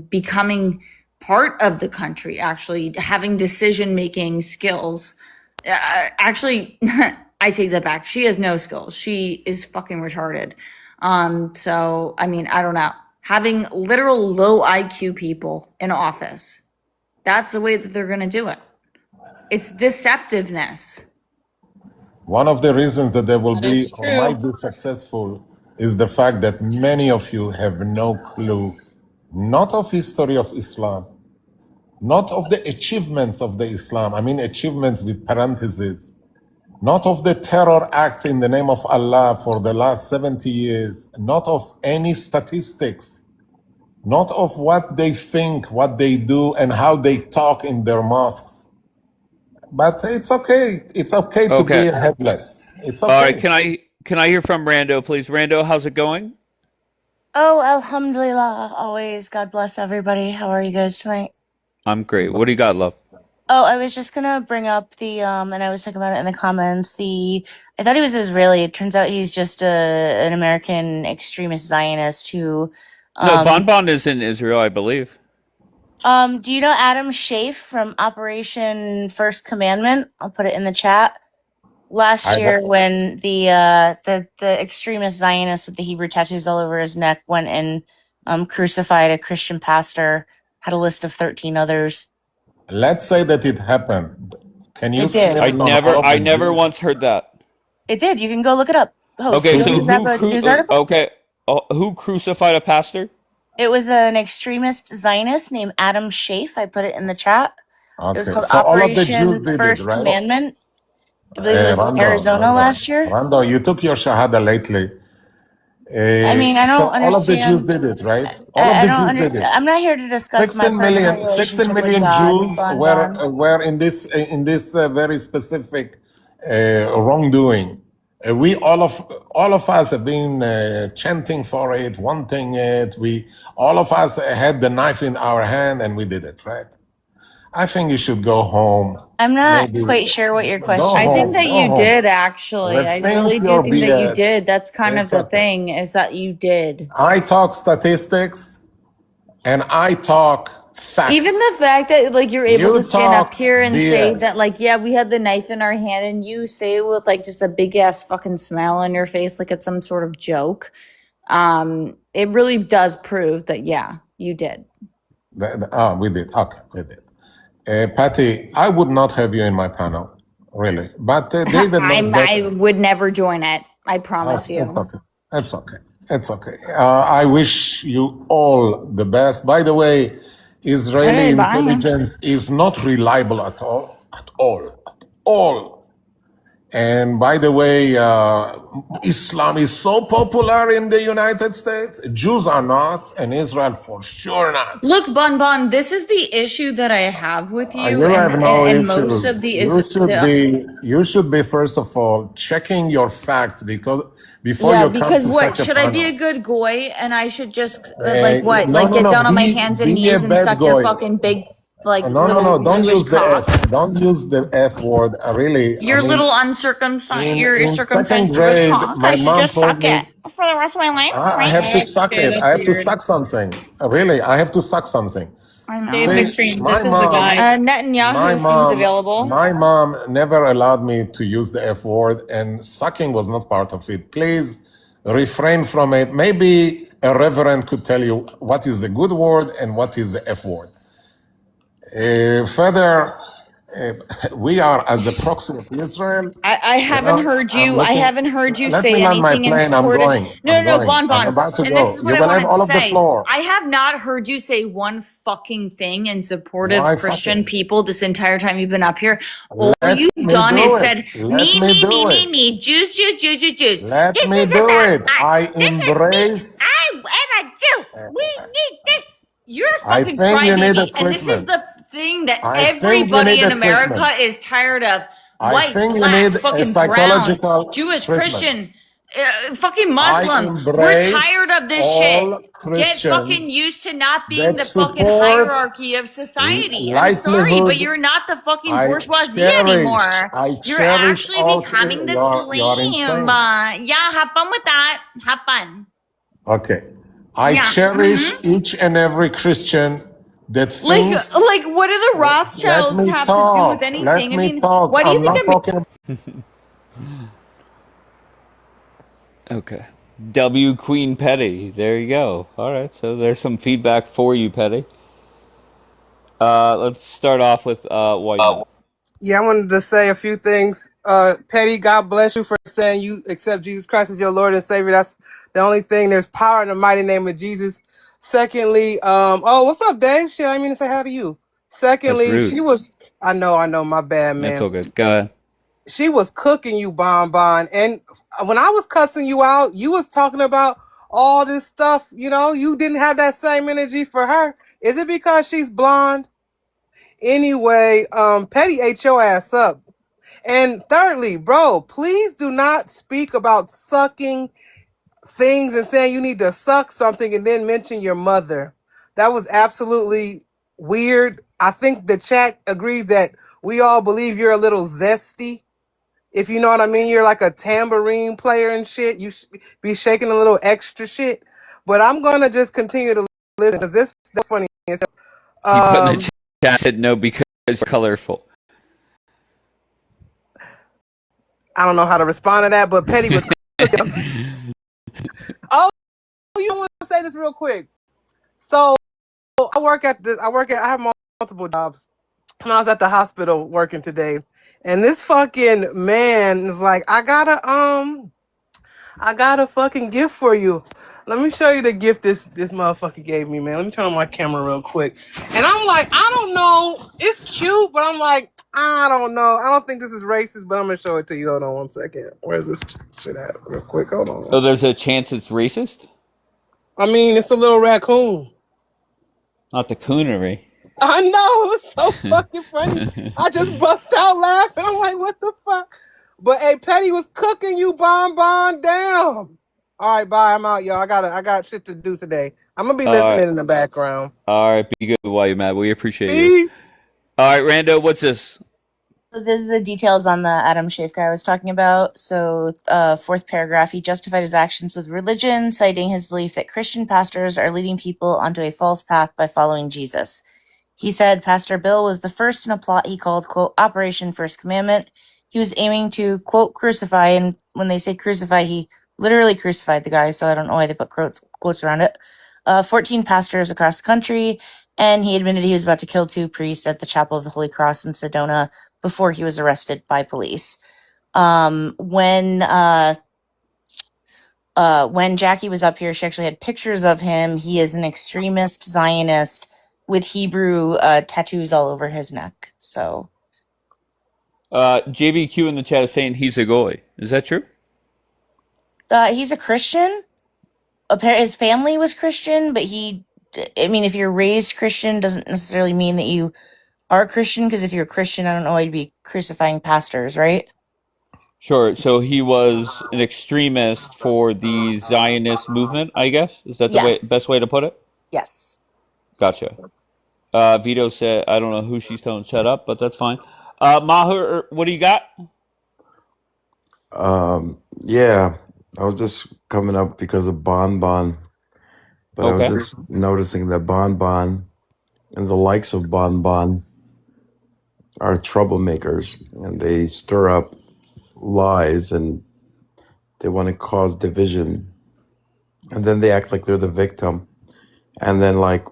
S11: becoming part of the country, actually having decision-making skills. Actually, I take that back. She has no skills. She is fucking retarded. So, I mean, I don't know. Having literal low IQ people in office, that's the way that they're going to do it. It's deceptiveness.
S12: One of the reasons that they will
S5: That
S12: be
S5: is
S12: or
S5: true.
S12: might be successful is the fact that many of you have no clue, not of history of Islam, not of the achievements of the Islam. I mean achievements with parentheses. Not of the terror acts in the name of Allah for the last 70 years, not of any statistics, not of what they think, what they do, and how they talk in their mosques. But it's okay. It's okay to
S1: Okay.
S12: be headless. It's
S1: All right.
S12: okay.
S1: Can I hear from Rando, please? Rando, how's it going?
S13: Oh, Alhamdulillah, always. God bless everybody. How are you guys tonight?
S1: I'm great. What do you got, love?
S13: Oh, I was just gonna bring up and I was talking about it in the comments. I thought he was Israeli. It turns out he's just an American extremist Zionist who,
S1: No, Bon Bon is in Israel, I believe.
S13: do you know Adam Schaaf from Operation First Commandment? I'll put it in the chat. Last
S12: I
S13: year,
S12: don't-
S13: when the extremist Zionist with the Hebrew tattoos all over his neck went and crucified a Christian pastor, had a list of 13 others.
S12: Let's say that it happened. Can you
S13: It did.
S12: smear it on all of
S1: I
S12: the
S1: never
S12: Jews?
S1: once heard that.
S13: It did. You can go look it up. Host,
S1: Okay,
S13: do you
S1: so
S13: want me to grab a news article?
S1: who crucified a pastor?
S13: It was an extremist Zionist named Adam Schaaf. I put it in the chat. It was
S12: Okay,
S13: called
S12: so all of the Jews
S13: Operation
S12: did it,
S13: First
S12: right?
S13: Commandment. I believe it was in Arizona last year.
S12: Rando, you took your Shahada lately.
S13: I mean, I
S12: So
S13: don't
S12: all of the Jews
S13: understand.
S12: did it, right? All of
S13: I
S12: the
S13: don't
S12: Jews did it.
S13: I'm not here to discuss my
S12: 16
S13: personal
S12: million, 16
S13: relationship with
S12: million
S13: God,
S12: Jews
S13: Bon Bon.
S12: were in this very specific wrongdoing. All of us have been chanting for it, wanting it. All of us had the knife in our hand, and we did it, right? I think you should go home.
S13: I'm not
S12: Maybe
S13: quite sure what your
S12: go
S13: question
S11: I
S12: home.
S11: think that
S13: is.
S12: Go
S11: you
S12: home.
S11: did, actually. I really
S12: Rethink
S11: do
S12: your
S11: think that you
S12: BS.
S11: did. That's kind of
S12: It's
S11: the
S12: okay.
S11: thing, is that you did.
S12: I talk statistics, and I talk
S11: Even
S12: facts.
S11: the fact that like you're able
S12: You
S11: to stand up
S12: talk
S11: here and say that
S12: BS.
S11: like, yeah, we had the knife in our hand, and you say it with like just a big ass fucking smile on your face like it's some sort of joke. It really does prove that yeah, you did.
S12: We did. Okay, we did. Patty, I would not have you in my panel, really. But David knows
S11: I
S12: that.
S11: would never join it. I promise
S12: It's
S11: you.
S12: okay. It's okay. It's okay. I wish you all the best. By the way, Israeli
S11: Hey, bye.
S12: intelligence is not reliable at all. At all. At all. And by the way, Islam is so popular in the United States. Jews are not, and Israel for sure not.
S11: Look, Bon Bon, this is the issue that I have with you,
S12: You have no
S11: and most
S12: issues.
S11: of the
S12: You should be first of all checking your facts before
S11: yeah,
S12: you come
S11: because
S12: to
S11: what
S12: such a
S11: should I be a
S12: panel.
S11: good goy and I should just like what,
S12: No,
S11: like
S12: no,
S11: get
S12: no.
S11: down on my hands and
S12: Be a
S11: knees and
S12: bad
S11: suck your
S12: guy.
S11: fucking big like
S12: No, no,
S11: little
S12: no. Don't
S11: Jewish
S12: use the
S11: cock.
S12: F. Don't use the F word. Really, I
S11: You're
S12: mean,
S11: little uncircumcised. You're
S12: in second
S11: circumcised Jewish
S12: grade,
S11: cock.
S12: my
S11: I should
S12: mom
S11: just
S12: told
S11: suck
S12: me
S11: it for the rest of my life,
S12: I
S11: right?
S12: have to suck
S5: Okay,
S12: it. I
S5: that's
S12: have to
S5: weird.
S12: suck something. Really, I have to suck something.
S11: I
S5: Dave
S11: know.
S12: See,
S5: McStream,
S12: my
S5: this is the
S12: mom,
S5: guy.
S11: Netanyahu seems available.
S12: my mom never allowed me to use the F word, and sucking was not part of it. Please refrain from it. Maybe a reverend could tell you what is the good word and what is the F word. Further, we are as the proxy of Israel.
S11: I haven't heard
S12: I'm
S11: you. I
S12: looking.
S11: haven't heard you
S12: Let me
S11: say
S12: land my
S11: anything in
S12: plane. I'm
S11: support of.
S12: going.
S11: No,
S12: I'm
S11: no,
S12: going.
S11: Bon
S12: I'm
S11: Bon.
S12: about to
S11: And this
S12: go.
S11: is what
S12: You
S11: I
S12: will have
S11: wanted to
S12: all of the
S11: say.
S12: floor.
S11: I have not heard you say one fucking thing in support of
S12: Why
S11: Christian
S12: fucking?
S11: people this entire time you've been up here. All
S12: Let
S11: you've
S12: me
S11: done
S12: do
S11: is
S12: it.
S11: said
S12: Let me do it.
S11: me, Jews, Jews, Jews, Jews, Jews.
S12: Let
S11: This
S12: me
S11: is
S12: do
S11: about
S12: it.
S11: us.
S12: I
S11: This is me.
S12: embrace.
S11: I am a Jew. We need this. You're a
S12: I
S11: fucking
S12: think you need
S11: crybaby,
S12: a
S11: and this is
S12: treatment.
S11: the thing that
S12: I think you
S11: everybody
S12: need
S11: in
S12: a
S11: America
S12: treatment.
S11: is tired of.
S12: I
S11: White,
S12: think you
S11: black,
S12: need a
S11: fucking brown,
S12: psychological
S11: Jewish,
S12: treatment.
S11: Christian, fucking
S12: I
S11: Muslim. We're
S12: embrace
S11: tired of this shit.
S12: all
S11: Get fucking
S12: Christians
S11: used to not being
S12: that
S11: the fucking
S12: support
S11: hierarchy of society. I'm sorry, but
S12: livelihood.
S11: you're not the fucking
S12: I
S11: bourgeoisie
S12: cherish.
S11: anymore.
S12: I
S11: You're
S12: cherish
S11: actually
S12: all.
S11: becoming the
S12: You're
S11: slave.
S12: insane.
S11: Yeah, have fun with that. Have fun.
S12: Okay. I
S11: Yeah.
S12: cherish each and every Christian that thinks.
S11: Like, what do the
S12: Let
S11: Rothschilds
S12: me
S11: have to do with
S12: talk.
S11: anything?
S12: Let
S11: I
S12: me
S11: mean,
S12: talk.
S11: why do you
S12: I'm
S11: think
S12: not
S11: I'm
S12: talking.
S1: Okay. W Queen Petty. There you go. All right. So there's some feedback for you, Petty. Let's start off with White Man.
S14: Yeah, I wanted to say a few things. Petty, God bless you for saying you accept Jesus Christ as your Lord and Savior. That's the only thing. There's power in the mighty name of Jesus. Secondly, oh, what's up, Dave? Shit, I didn't mean to say hi to you.
S1: That's
S14: Secondly,
S1: rude.
S14: I know, my bad,
S1: That's
S14: man.
S1: all good. Go ahead.
S14: She was cooking you, Bon. And when I was cussing you out, you was talking about all this stuff. You know, you didn't have that same energy for her. Is it because she's blonde? Anyway, Petty ate your ass up. And thirdly, bro, please do not speak about sucking things and saying you need to suck something and then mention your mother. That was absolutely weird. I think the chat agrees that we all believe you're a little zesty. If you know what I mean, you're like a tambourine player and shit. You should be shaking a little extra shit. But I'm gonna just continue to listen because this is funny.
S1: He put in the
S14: Um,
S1: chat said no because it's colorful.
S14: I don't know how to respond to that, but Petty was cooking. Oh, you want to say this real quick? So I have multiple jobs. And I was at the hospital working today, and this fucking man is like, I got a fucking gift for you. Let me show you the gift this motherfucker gave me, man. Let me turn on my camera real quick. And I'm like, I don't know. It's cute, but I'm like, I don't know. I don't think this is racist, but I'm gonna show it to you. Hold on one second. Where's this shit at? Real quick. Hold on.
S1: Oh, there's a chance it's racist?
S14: I mean, it's a little raccoon.
S1: Not the coonery.
S14: I know, it's so fucking funny. I just bust out laughing. I'm like, what the fuck? But hey, Petty was cooking you Bon down. All right, bye. I'm out, y'all. I got shit to do today. I'm gonna be
S1: All
S14: listening
S1: right.
S14: in the background.
S1: All right. Be good while you're mad. We appreciate you.
S14: Peace.
S1: All right, Rando, what's this?
S13: This is the details on the Adam Schaef guy I was talking about. So, fourth paragraph, he justified his actions with religion, citing his belief that Christian pastors are leading people onto a false path by following Jesus. He said Pastor Bill was the first in a plot he called, quote, Operation First Commandment. He was aiming to, quote, crucify, and when they say crucify, he literally crucified the guy, so I don't know why they put quotes around it. 14 pastors across the country, and he admitted he was about to kill 2 priests at the Chapel of the Holy Cross in Sedona before he was arrested by police. When Jackie was up here, she actually had pictures of him. He is an extremist Zionist with Hebrew tattoos all over his neck. So
S1: JBQ in the chat is saying he's a goy. Is that true?
S13: he's a Christian. His family was Christian, but if you're raised Christian, doesn't necessarily mean that you are Christian, because if you're a Christian, I don't know why you'd be crucifying pastors, right?
S1: Sure. So he was an extremist for the Zionist movement, I guess. Is that the
S13: Yes.
S1: best way to put it?
S13: Yes.
S1: Gotcha. Vito said, I don't know who she's telling shut up, but that's fine. Maher, what do you got?
S15: Yeah, I was just coming up because of Bon Bon, but I was
S1: Okay.
S15: just noticing that Bon Bon and the likes of Bon Bon are troublemakers, and they stir up lies and they want to cause division, and then they act like they're the victim, and then like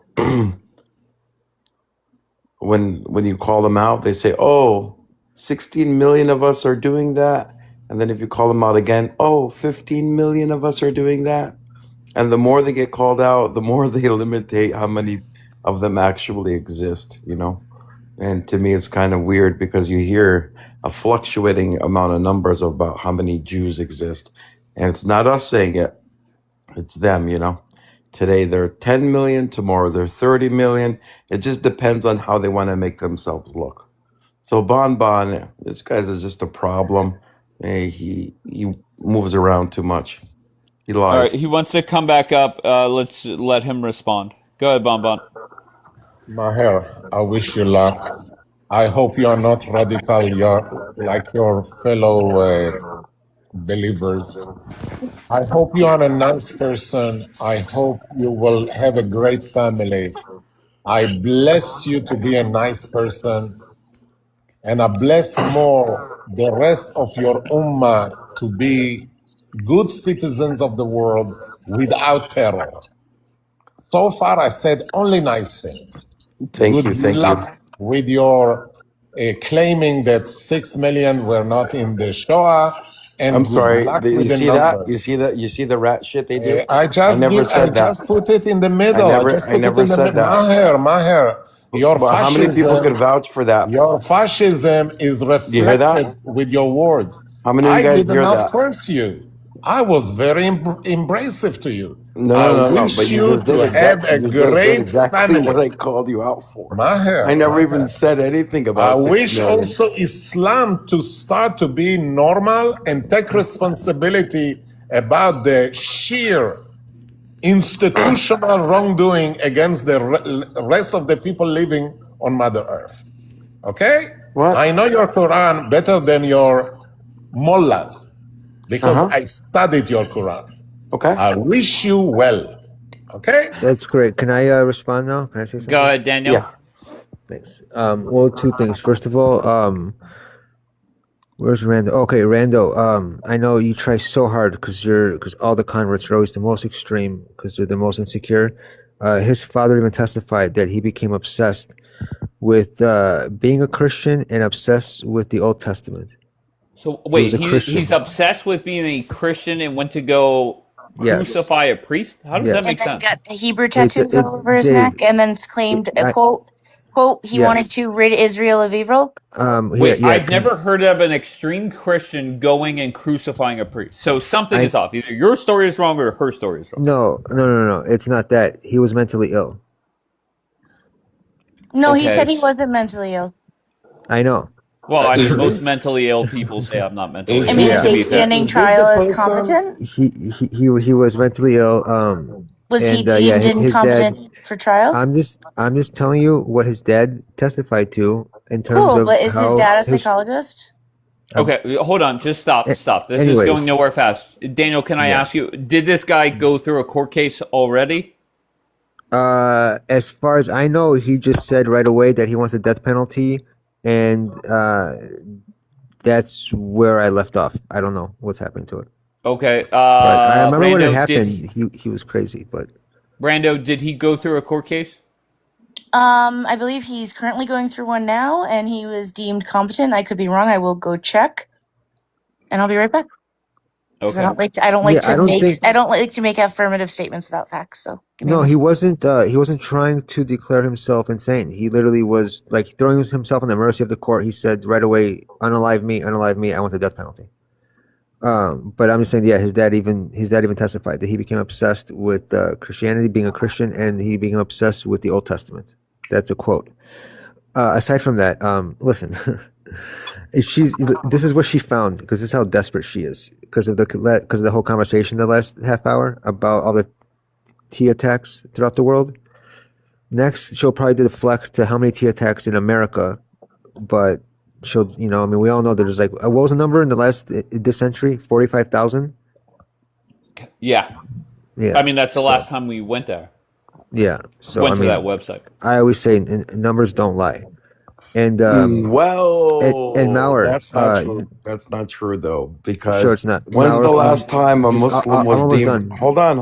S15: when you call them out, they say, "Oh, 16 million of us are doing that," and then if you call them out again, "Oh, 15 million of us are doing that." And the more they get called out, the more they limitate how many of them actually exist, you know? And to me, it's kind of weird because you hear a fluctuating amount of numbers about how many Jews exist. And it's not us saying it, it's them, you know? Today they're 10 million, tomorrow they're 30 million. It just depends on how they want to make themselves look. So Bon Bon, this guy's is just a problem. He moves around too much. He
S1: All right,
S15: lies.
S1: he wants to come back up. Let's let him respond. Go ahead, Bon Bon.
S12: Maher, I wish you luck. I hope you are not radical, you're like your fellow believers. I hope you are a nice person. I hope you will have a great family. I bless you to be a nice person, and I bless more the rest of your ummah to be good citizens of the world without terror. So far, I said only nice things.
S15: Thank
S12: Good
S15: you, thank you.
S12: luck with your claiming that 6 million were not in the Shoah, and
S15: I'm
S12: good
S15: sorry.
S12: luck
S15: You
S12: with the
S15: see that? You
S12: numbers.
S15: see that? You see the rat shit they do?
S12: I
S15: I never
S12: just
S15: said
S12: put
S15: that.
S12: it in the middle. I just
S15: I
S12: put it
S15: never
S12: in the
S15: said
S12: middle.
S15: that.
S12: Maher, your
S15: But how many people could vouch for that?
S12: fascism is
S15: Do you hear
S12: reflected
S15: that?
S12: with your words.
S15: How many of you
S12: I
S15: guys
S12: did
S15: hear
S12: not
S15: that?
S12: curse you. I was very embracive to you.
S15: No,
S12: I
S15: no, no, no. But
S12: wish
S15: you
S12: you
S15: just
S12: to
S15: did
S12: have a
S15: you just did
S12: great
S15: exactly what
S12: family.
S15: I called you out for. I
S12: Maher,
S15: never even
S12: Maher.
S15: said anything
S12: I
S15: about 6
S12: wish
S15: million.
S12: also Islam to start to be normal and take responsibility about the sheer institutional wrongdoing against the rest of the people living on Mother Earth. Okay?
S15: What?
S12: I know your Quran better than your mullahs because I studied your Quran.
S15: Okay.
S12: I wish you well. Okay?
S10: That's great. Can I respond now? Can I say something?
S1: Go ahead, Daniel.
S15: Yeah.
S10: Thanks. Well, two things. First of all, where's Rando? Okay, Rando. I know you try so hard because all the converts are always the most extreme because they're the most insecure. His father even testified that he became obsessed with being a Christian and obsessed with the Old Testament.
S1: So
S10: He was
S1: wait,
S10: a Christian.
S1: he's obsessed with being a Christian and went to go
S10: Yes.
S1: crucify a priest? How does that
S10: Yes.
S1: make
S13: And then
S1: sense?
S13: got Hebrew
S10: Hey,
S13: tattoos all over his
S10: Dave.
S13: neck, and then claimed a
S10: I-
S13: quote he wanted
S10: Yes.
S13: to rid Israel of evil.
S1: Wait,
S10: yeah,
S1: I've never heard of an extreme Christian going and crucifying a priest. So something is off. Either your story is wrong or her story is wrong.
S10: No. It's not that. He was mentally ill.
S13: No, he
S1: Okay,
S13: said he wasn't mentally ill.
S10: I know.
S1: Well, I
S12: Is
S1: mean, most
S12: this-
S1: mentally ill people say I'm not mentally
S12: is
S1: ill.
S13: I mean,
S12: this
S13: is
S1: to
S13: he
S1: be fair.
S13: standing
S12: Is this
S13: trial
S12: the
S13: as
S12: person-
S13: competent?
S10: He was mentally ill.
S13: Was he
S10: and,
S13: deemed
S10: yeah, his
S13: incompetent
S10: dad.
S13: for trial?
S10: I'm just telling you what his dad testified to in terms
S13: Cool,
S10: of
S13: but is his
S10: how
S13: dad a psychologist?
S1: Okay, hold on. Just stop. This
S10: anyways.
S1: is going nowhere fast. Daniel, can I
S10: Yeah.
S1: ask you, did this guy go through a court case already?
S10: As far as I know, he just said right away that he wants a death penalty, and that's where I left off. I don't know what's happening to it.
S1: Okay.
S10: But I remember when it
S1: Brando,
S10: happened. He was crazy, but
S1: Brando, did he go through a court case?
S13: I believe he's currently going through one now, and he was deemed competent. I could be wrong. I will go check, and I'll be right back. Because
S1: Okay.
S13: I don't like to make
S10: think-
S13: affirmative statements without facts. So give me a
S10: no,
S13: minute.
S10: he wasn't trying to declare himself insane. He literally was like throwing himself on the mercy of the court. He said right away, unalive me. I want the death penalty. But I'm just saying, yeah, his dad even testified that he became obsessed with Christianity, being a Christian, and he became obsessed with the Old Testament. That's a quote. Aside from that, listen, this is what she found because this is how desperate she is because of the whole conversation the last half hour about all the tea attacks throughout the world. Next, she'll probably deflect to how many T attacks in America, but she'll, I mean, we all know there's like, what was the number in the last this century? 45,000.
S1: Yeah.
S10: Yeah.
S1: I mean, that's the
S10: So
S1: last time we went there.
S10: yeah. So
S1: Went
S10: I
S1: to
S10: mean,
S1: that website.
S10: I always say numbers don't lie, and and
S15: Well,
S10: Mauer,
S15: that's not true. That's not true though,
S10: sure
S15: because
S10: it's not.
S15: when's the
S10: Mauer,
S15: last time a
S10: just
S15: Muslim
S10: I'm
S15: was
S10: almost
S15: deemed?
S10: done.
S15: Hold on.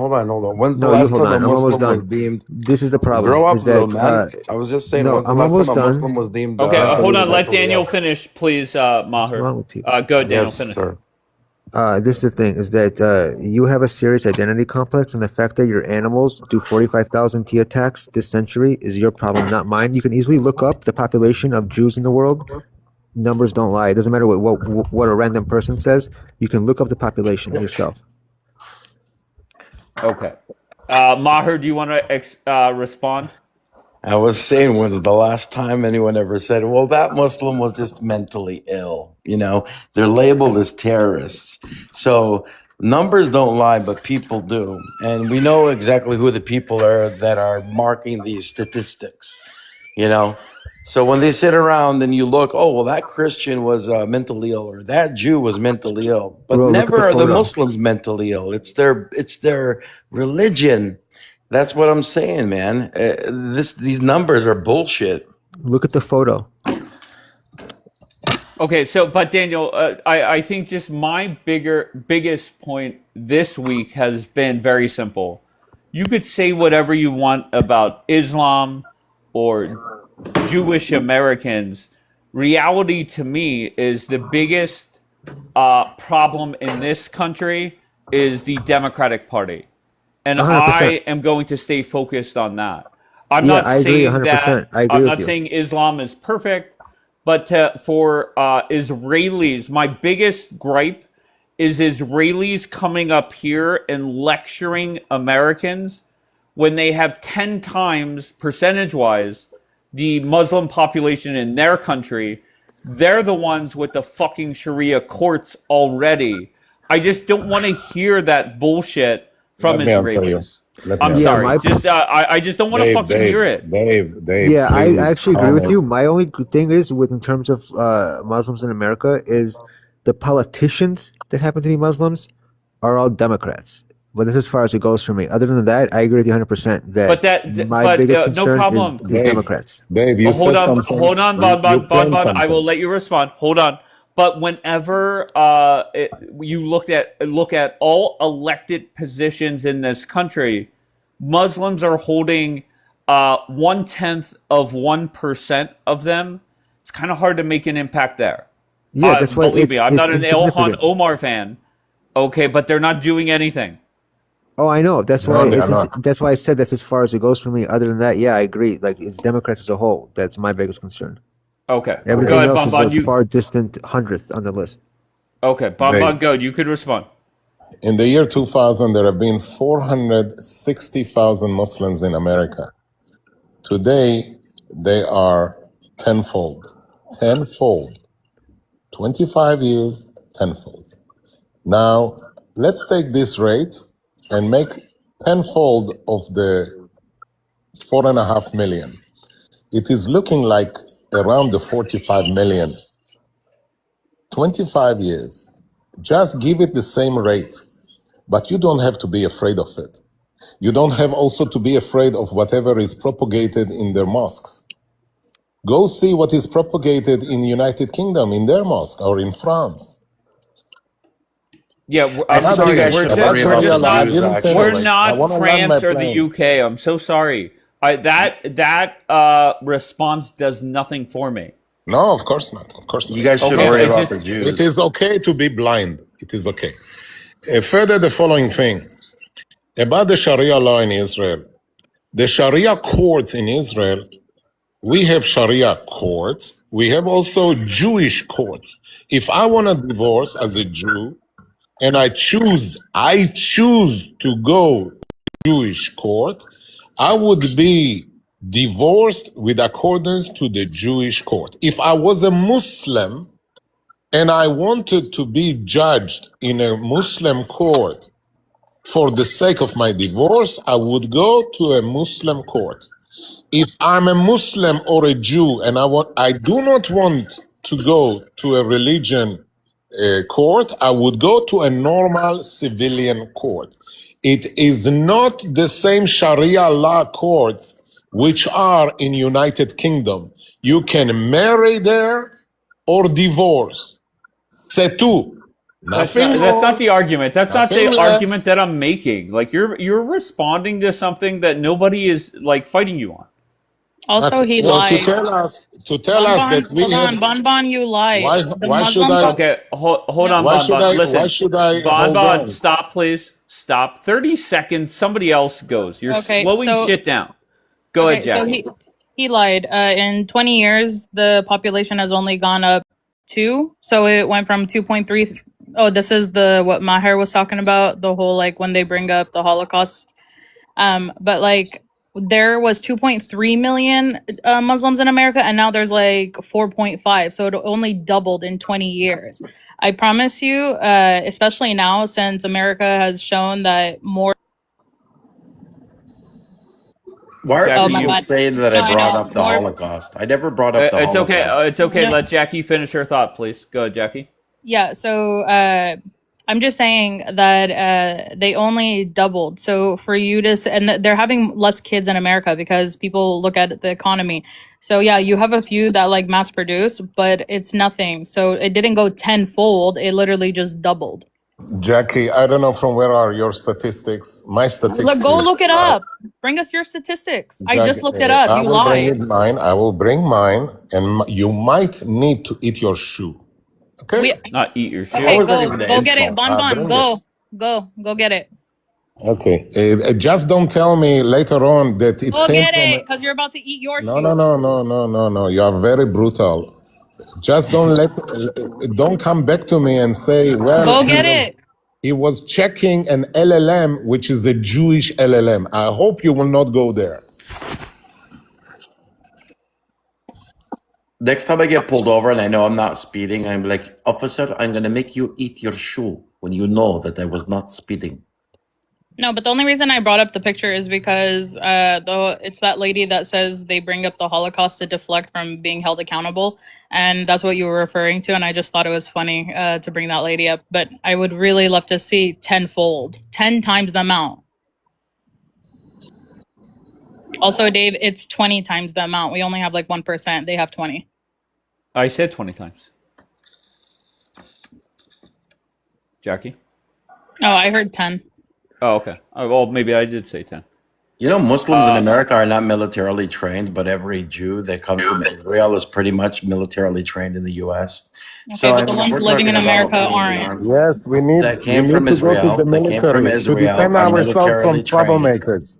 S15: When's the
S10: No, you
S15: last
S10: hold
S15: time a
S10: on. I'm almost
S15: Muslim was
S10: done.
S15: deemed?
S10: This is the problem.
S15: Grow up,
S10: Is
S15: little
S10: that
S15: man. I was just saying,
S10: no,
S15: when's the
S10: I'm
S15: last time
S10: almost
S15: a
S10: done.
S15: Muslim was deemed
S1: Okay, hold on. Let
S15: mentally
S1: Daniel
S15: ill?
S1: finish, please,
S10: What's
S1: Maher.
S10: wrong with people?
S1: Go, Daniel,
S15: Yes,
S1: finish.
S15: sir.
S10: This is the thing: is that you have a serious identity complex, and the fact that your animals do 45,000 T attacks this century is your problem, not mine. You can easily look up the population of Jews in the world. Numbers don't lie. It doesn't matter what a random person says. You can look up the population yourself.
S1: Okay. Maher, do you want to respond?
S15: I was saying, when's the last time anyone ever said, well, that Muslim was just mentally ill? They're labeled as terrorists. So numbers don't lie, but people do. And we know exactly who the people are that are marking these statistics, So when they sit around and you look, oh, well, that Christian was mentally ill, or that Jew was mentally ill, but
S10: Bro, look at
S15: never
S10: the
S15: are the
S10: photo.
S15: Muslims mentally ill. It's their religion. That's what I'm saying, man. These numbers are bullshit.
S10: Look at the photo.
S1: Okay, but Daniel, I think just my biggest point this week has been very simple. You could say whatever you want about Islam or Jewish Americans. Reality to me is the biggest problem in this country is the Democratic Party. And
S10: 100%.
S1: I am going to stay focused on that. I'm
S10: Yeah,
S1: not
S10: I agree
S1: saying
S10: 100%.
S1: that
S10: I agree
S1: I'm
S10: with
S1: not
S10: you.
S1: saying Islam is perfect, but for Israelis, my biggest gripe is Israelis coming up here and lecturing Americans when they have 10 times percentage-wise the Muslim population in their country. They're the ones with the fucking Sharia courts already. I just don't want to hear that bullshit from
S12: Let me answer you.
S1: Israelis.
S12: Let me
S1: I'm
S12: answer
S1: sorry.
S10: Yeah, my
S1: I just don't want to
S12: Dave,
S1: fucking hear it.
S12: Dave,
S10: Yeah, I
S12: please
S10: actually agree with
S12: comment.
S10: you. My only thing is in terms of Muslims in America is the politicians that happen to be Muslims are all Democrats. But that's as far as it goes for me. Other than that, I agree with you 100%
S1: But
S10: that my biggest
S1: no
S10: concern
S1: problem.
S10: is Democrats.
S12: Dave, you
S1: Hold
S12: said
S1: on,
S12: something.
S1: hold on,
S12: You
S1: Bon.
S12: claimed
S1: I
S12: something.
S1: will let you respond. Hold on. But whenever you look at all elected positions in this country, Muslims are holding 0.1% of them. It's kind of hard to make an impact there.
S10: Yeah, that's why
S1: Believe me, I'm
S10: it's
S1: not an Ilhan
S10: insignificant.
S1: Omar fan. Okay, but they're not doing anything.
S10: Oh, I know. That's
S12: No,
S10: why
S12: they are
S10: it's
S12: not.
S10: that's why I said that's as far as it goes for me. Other than that, yeah, I agree. Like it's Democrats as a whole. That's my biggest concern.
S1: Okay,
S10: Everything
S1: go ahead,
S10: else is
S1: Bon.
S10: a far distant hundredth on the list.
S1: Okay, Bon,
S12: Dave,
S1: go. You could respond.
S12: in the year 2000, there have been 460,000 Muslims in America. Today, they are tenfold. Tenfold. 25 years, tenfold. Now, let's take this rate and make tenfold of the 4.5 million. It is looking like around the 45 million. 25 years. Just give it the same rate, but you don't have to be afraid of it. You don't have also to be afraid of whatever is propagated in their mosques. Go see what is propagated in United Kingdom, in their mosque, or in France.
S1: Yeah,
S15: I
S1: I'm
S15: think
S1: sorry.
S15: you guys
S1: We're
S15: should
S1: just,
S15: worry
S1: we're
S15: about
S1: just
S15: the
S1: not.
S15: Jews,
S12: I didn't
S1: We're
S12: finish.
S15: actually.
S12: I
S1: not
S12: want to land my
S1: France or the
S12: plane.
S1: UK. I'm so sorry. That response does nothing for me.
S12: No, of course not. Of course
S15: You
S12: not.
S15: guys should
S1: Okay,
S15: worry
S1: it
S15: about
S1: just
S15: the
S12: It
S15: Jews.
S12: is okay to be blind. It is okay. Further, the following thing about the Sharia law in Israel. The Sharia courts in Israel, we have Sharia courts. We have also Jewish courts. If I want to divorce as a Jew and I choose to go to Jewish court, I would be divorced with accordance to the Jewish court. If I was a Muslim and I wanted to be judged in a Muslim court for the sake of my divorce, I would go to a Muslim court. If I'm a Muslim or a Jew and I do not want to go to a religion court, I would go to a normal civilian court. It is not the same Sharia law courts which are in United Kingdom. You can marry there or divorce. C'est tout. Nothing
S1: That's not
S12: more,
S1: the argument. That's not
S12: nothing
S1: the
S12: less.
S1: argument that I'm making. Like you're responding to something that nobody is like fighting you on.
S5: Also, he
S12: So to
S5: lied.
S12: tell us that we
S5: Hold
S12: have
S5: on, Bonbon, you lied. The
S12: why should
S5: Muslim.
S12: I
S1: Okay, hold on,
S12: why
S1: Bon
S12: should
S1: Bon.
S12: I
S1: Listen,
S12: why should I
S1: Bon
S12: hold
S1: Bon,
S12: on?
S1: stop, please. Stop. 30 seconds. Somebody else goes. You're
S5: Okay,
S1: slowing
S5: so
S1: shit down. Go ahead,
S5: so
S1: Jackie.
S5: he lied. In 20 years, the population has only gone up 2. So it went from 2.3. Oh, this is what Maher was talking about. The whole like when they bring up the Holocaust. But like there was 2.3 million Muslims in America, and now there's like 4.5. So it only doubled in 20 years. I promise you, especially now since America has shown that more.
S15: Why are
S1: Jackie,
S5: Oh my
S15: people
S5: God.
S15: saying that
S5: No,
S15: I
S5: I
S15: brought
S5: know
S15: up the
S5: more.
S15: Holocaust? I never brought up the
S1: It's okay.
S15: Holocaust.
S1: It's okay.
S5: No.
S1: Let Jackie finish her thought, please. Go ahead, Jackie.
S5: Yeah, so I'm just saying that they only doubled. So for you to they're having less kids in America because people look at the economy. So yeah, you have a few that like mass produce, but it's nothing. So it didn't go tenfold. It literally just doubled.
S12: Jackie, I don't know from where are your statistics. My statistics
S5: Go look it
S12: are
S5: up. Bring us your statistics. I just looked it up.
S12: I
S5: You
S12: will bring
S5: lied.
S12: it mine. I will bring mine, and you might need to eat your shoe. Okay?
S1: Not eat your shoe.
S5: Okay,
S15: How is that
S5: go
S15: even an
S5: go get it.
S15: insult?
S5: Bon,
S12: bring
S5: go get it.
S12: Okay. Just don't tell me later on that it
S5: Go
S12: came
S5: get
S12: from.
S5: it, because you're about to eat your
S12: No,
S5: shoe.
S12: no. You are very brutal. Just don't come back to me and say, well,
S5: Go get it.
S12: he was checking an LLM, which is a Jewish LLM. I hope you will not go there.
S15: Next time I get pulled over and I know I'm not speeding, I'm like, officer, I'm going to make you eat your shoe when you know that I was not speeding.
S5: No, but the only reason I brought up the picture is because it's that lady that says they bring up the Holocaust to deflect from being held accountable, and that's what you were referring to. And I just thought it was funny to bring that lady up. But I would really love to see tenfold, 10 times the amount. Also, Dave, it's 20 times the amount. We only have like 1%. They have 20.
S1: I said 20 times. Jackie?
S5: Oh, I heard 10.
S1: Oh, okay. Well, maybe I did say 10.
S15: You know, Muslims in America are not militarily trained, but every Jew that comes from Israel is pretty much militarily trained in the U.S.
S5: Okay, but the ones
S15: we're
S5: living in
S15: talking about
S5: America
S15: being
S5: aren't.
S15: armed.
S12: Yes, we need
S15: That came
S12: to
S15: from
S12: go to
S15: Israel.
S12: the
S15: That came from
S12: military to
S15: Israel.
S12: defend
S15: Are
S12: ourselves from
S15: militarily trained.
S12: troublemakers.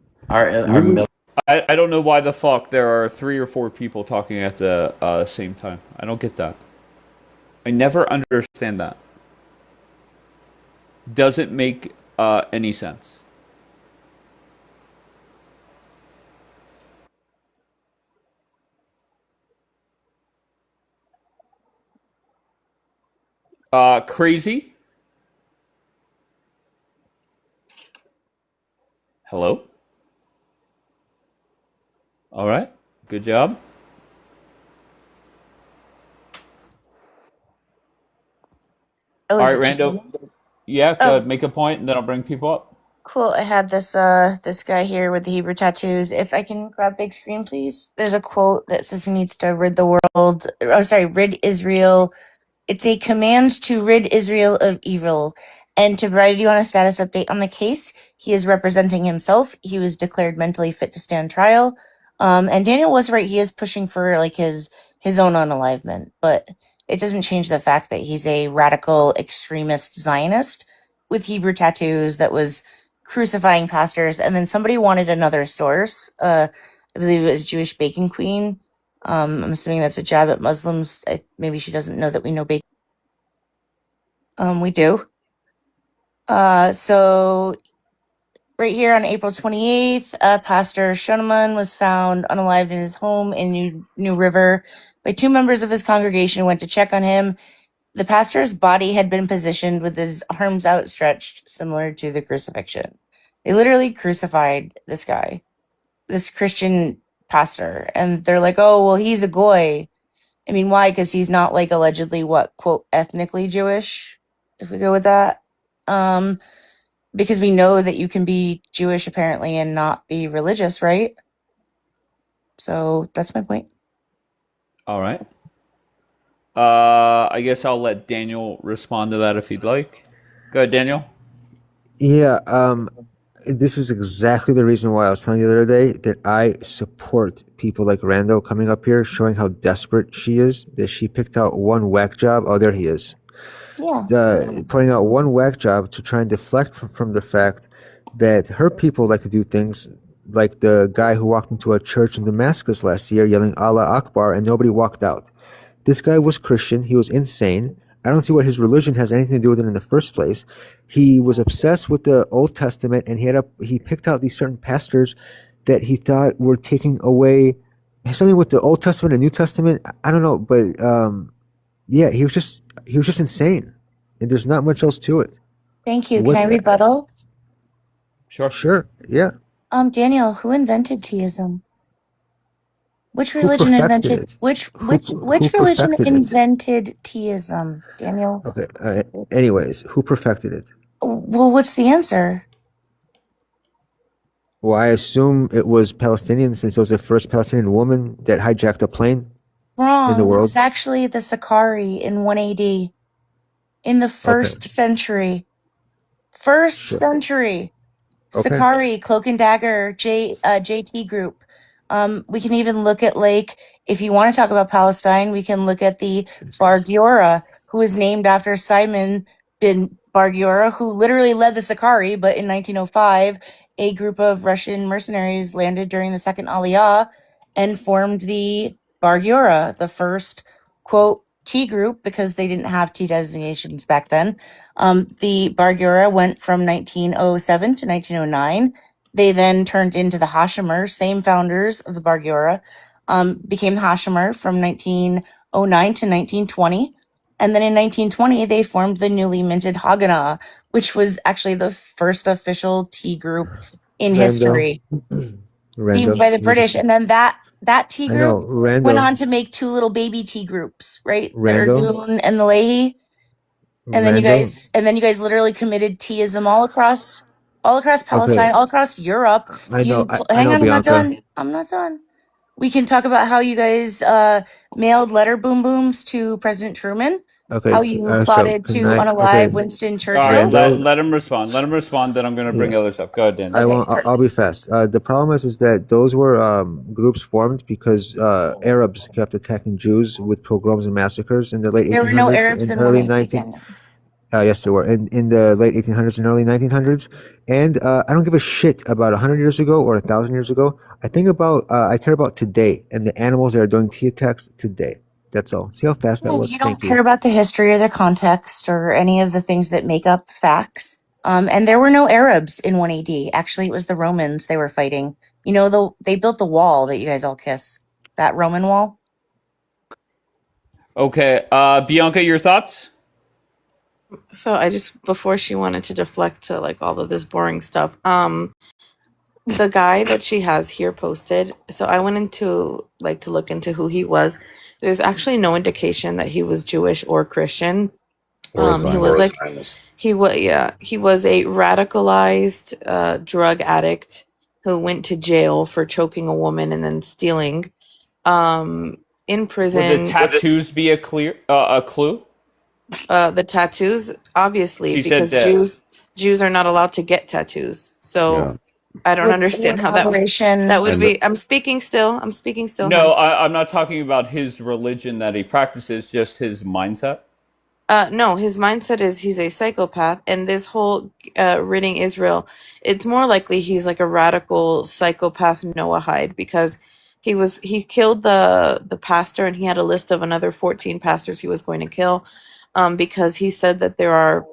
S1: I don't know why the fuck there are 3 or 4 people talking at the same time. I don't get that. I never understand that. Doesn't make any sense. Crazy? Hello? All right. Good job.
S13: Oh,
S1: All
S13: is
S1: right,
S13: it just me?
S1: Rando. Yeah, go ahead. Make a point, and then I'll bring people up.
S13: Cool. I had this guy here with the Hebrew tattoos. If I can grab big screen, please. There's a quote that says he needs to rid the world. Oh, sorry, rid Israel. It's a command to rid Israel of evil. And to provide you on a status update on the case, he is representing himself. He was declared mentally fit to stand trial. And Daniel was right. He is pushing for like his own unalivement, but it doesn't change the fact that he's a radical extremist Zionist with Hebrew tattoos that was crucifying pastors. And then somebody wanted another source. I believe it was Jewish Bacon Queen. I'm assuming that's a jab at Muslims. Maybe she doesn't know that we know bacon. We do. So right here on April 28th, Pastor Shoneman was found unalived in his home in New River by 2 members of his congregation who went to check on him. The pastor's body had been positioned with his arms outstretched, similar to the crucifixion. They literally crucified this guy, this Christian pastor, and they're like, oh, well, he's a goy. I mean, why? Because he's not like allegedly what, quote, ethnically Jewish, if we go with that. Because we know that you can be Jewish apparently and not be religious, right? So that's my point.
S1: All right. I guess I'll let Daniel respond to that if he'd like. Go ahead, Daniel.
S10: Yeah, this is exactly the reason why I was telling you the other day that I support people like Rando coming up here, showing how desperate she is, that she picked out one whack job. Oh, there he is.
S13: Yeah.
S10: Pointing out one whack job to try and deflect from the fact that her people like to do things like the guy who walked into a church in Damascus last year yelling Allah Akbar and nobody walked out. This guy was Christian. He was insane. I don't see what his religion has anything to do with it in the first place. He was obsessed with the Old Testament, and he picked out these certain pastors that he thought were taking away something with the Old Testament and New Testament. I don't know, but yeah, he was just insane, and there's not much else to it.
S13: Thank you. Can I rebuttal?
S10: Sure. Yeah.
S13: Daniel, who invented teism? Which
S10: Who
S13: religion
S10: perfected
S13: invented
S10: it?
S13: which
S10: Who
S13: religion
S10: perfected it?
S13: invented teism, Daniel?
S10: Okay. Anyways, who perfected it?
S13: Well, what's the answer?
S10: Well, I assume it was Palestinian, since it was the first Palestinian woman that hijacked a plane
S13: Wrong.
S10: in the
S13: It
S10: world.
S13: was actually the Sakari in 1 AD. In the first century. First
S10: Sure.
S13: century.
S10: Okay.
S13: Sakari, Cloak and Dagger, JT group. We can even look at, like, if you want to talk about Palestine, we can look at the Bar Giora, who is named after Simon bin Bar Giora, who literally led the Sakari, but in 1905, a group of Russian mercenaries landed during the Second Aliyah and formed the Bar Giora, the first, quote, T group, because they didn't have T designations back then. The Bar Giora went from 1907 to 1909. They then turned into the Hashimer, same founders of the Bar Giora, became the Hashimer from 1909 to 1920. And then in 1920, they formed the newly minted Haganah, which was actually the first official tea group in history, deemed by the British. And then that tea
S10: I know,
S13: group went
S10: Rando.
S13: on to make two little baby tea groups, right? The
S10: Rando.
S13: Urdoon and the Leahy. And then you
S10: Rando.
S13: guys literally committed teism all across Palestine,
S10: Okay.
S13: all across Europe.
S10: I know.
S13: Hang on, I'm not
S10: Bianca.
S13: done. I'm not done. We can talk about how you guys mailed letter boom booms to President Truman.
S10: Okay.
S13: How you
S10: so
S13: plotted
S10: can
S13: to
S10: I-
S13: unalive
S10: okay.
S13: Winston
S1: All
S13: Churchill.
S1: right, let him respond. Let him respond. Then I'm going to bring
S10: Yeah.
S1: others up. Go ahead, Daniel.
S10: I won't. I'll be fast. The problem is that those were groups formed because Arabs kept attacking Jews with pogroms and massacres in the late 1800s
S13: There were no Arabs
S10: and
S13: in
S10: early
S13: 118.
S10: 19. Yes, there were in the late 1800s and early 1900s. And I don't give a shit about 100 years ago or 1,000 years ago. I care about today and the animals that are doing tea attacks today. That's all. See how fast that was?
S13: You don't
S10: Thank
S13: care
S10: you.
S13: about the history or the context or any of the things that make up facts. And there were no Arabs in 1 AD. Actually, it was the Romans they were fighting. You know, they built the wall that you guys all kiss. That Roman wall.
S1: Okay, Bianca, your thoughts?
S9: So I just, before she wanted to deflect to like all of this boring stuff, the guy that she has here posted, so I went into like to look into who he was. There's actually no indication that he was Jewish or Christian. He was like he was a radicalized drug addict who went to jail for choking a woman and then stealing. In prison,
S1: Would the tattoos be a clue?
S9: The tattoos, obviously,
S1: She said
S9: because
S1: that-
S9: Jews are not allowed to get tattoos. So I don't understand how that would be. I'm speaking still.
S1: No, I'm not talking about his religion that he practices, just his mindset.
S9: No, his mindset is he's a psychopath, and this whole ridding Israel, it's more likely he's like a radical psychopath Noahide, because he killed the pastor, and he had a list of another 14 pastors he was going to kill, because he said that there are,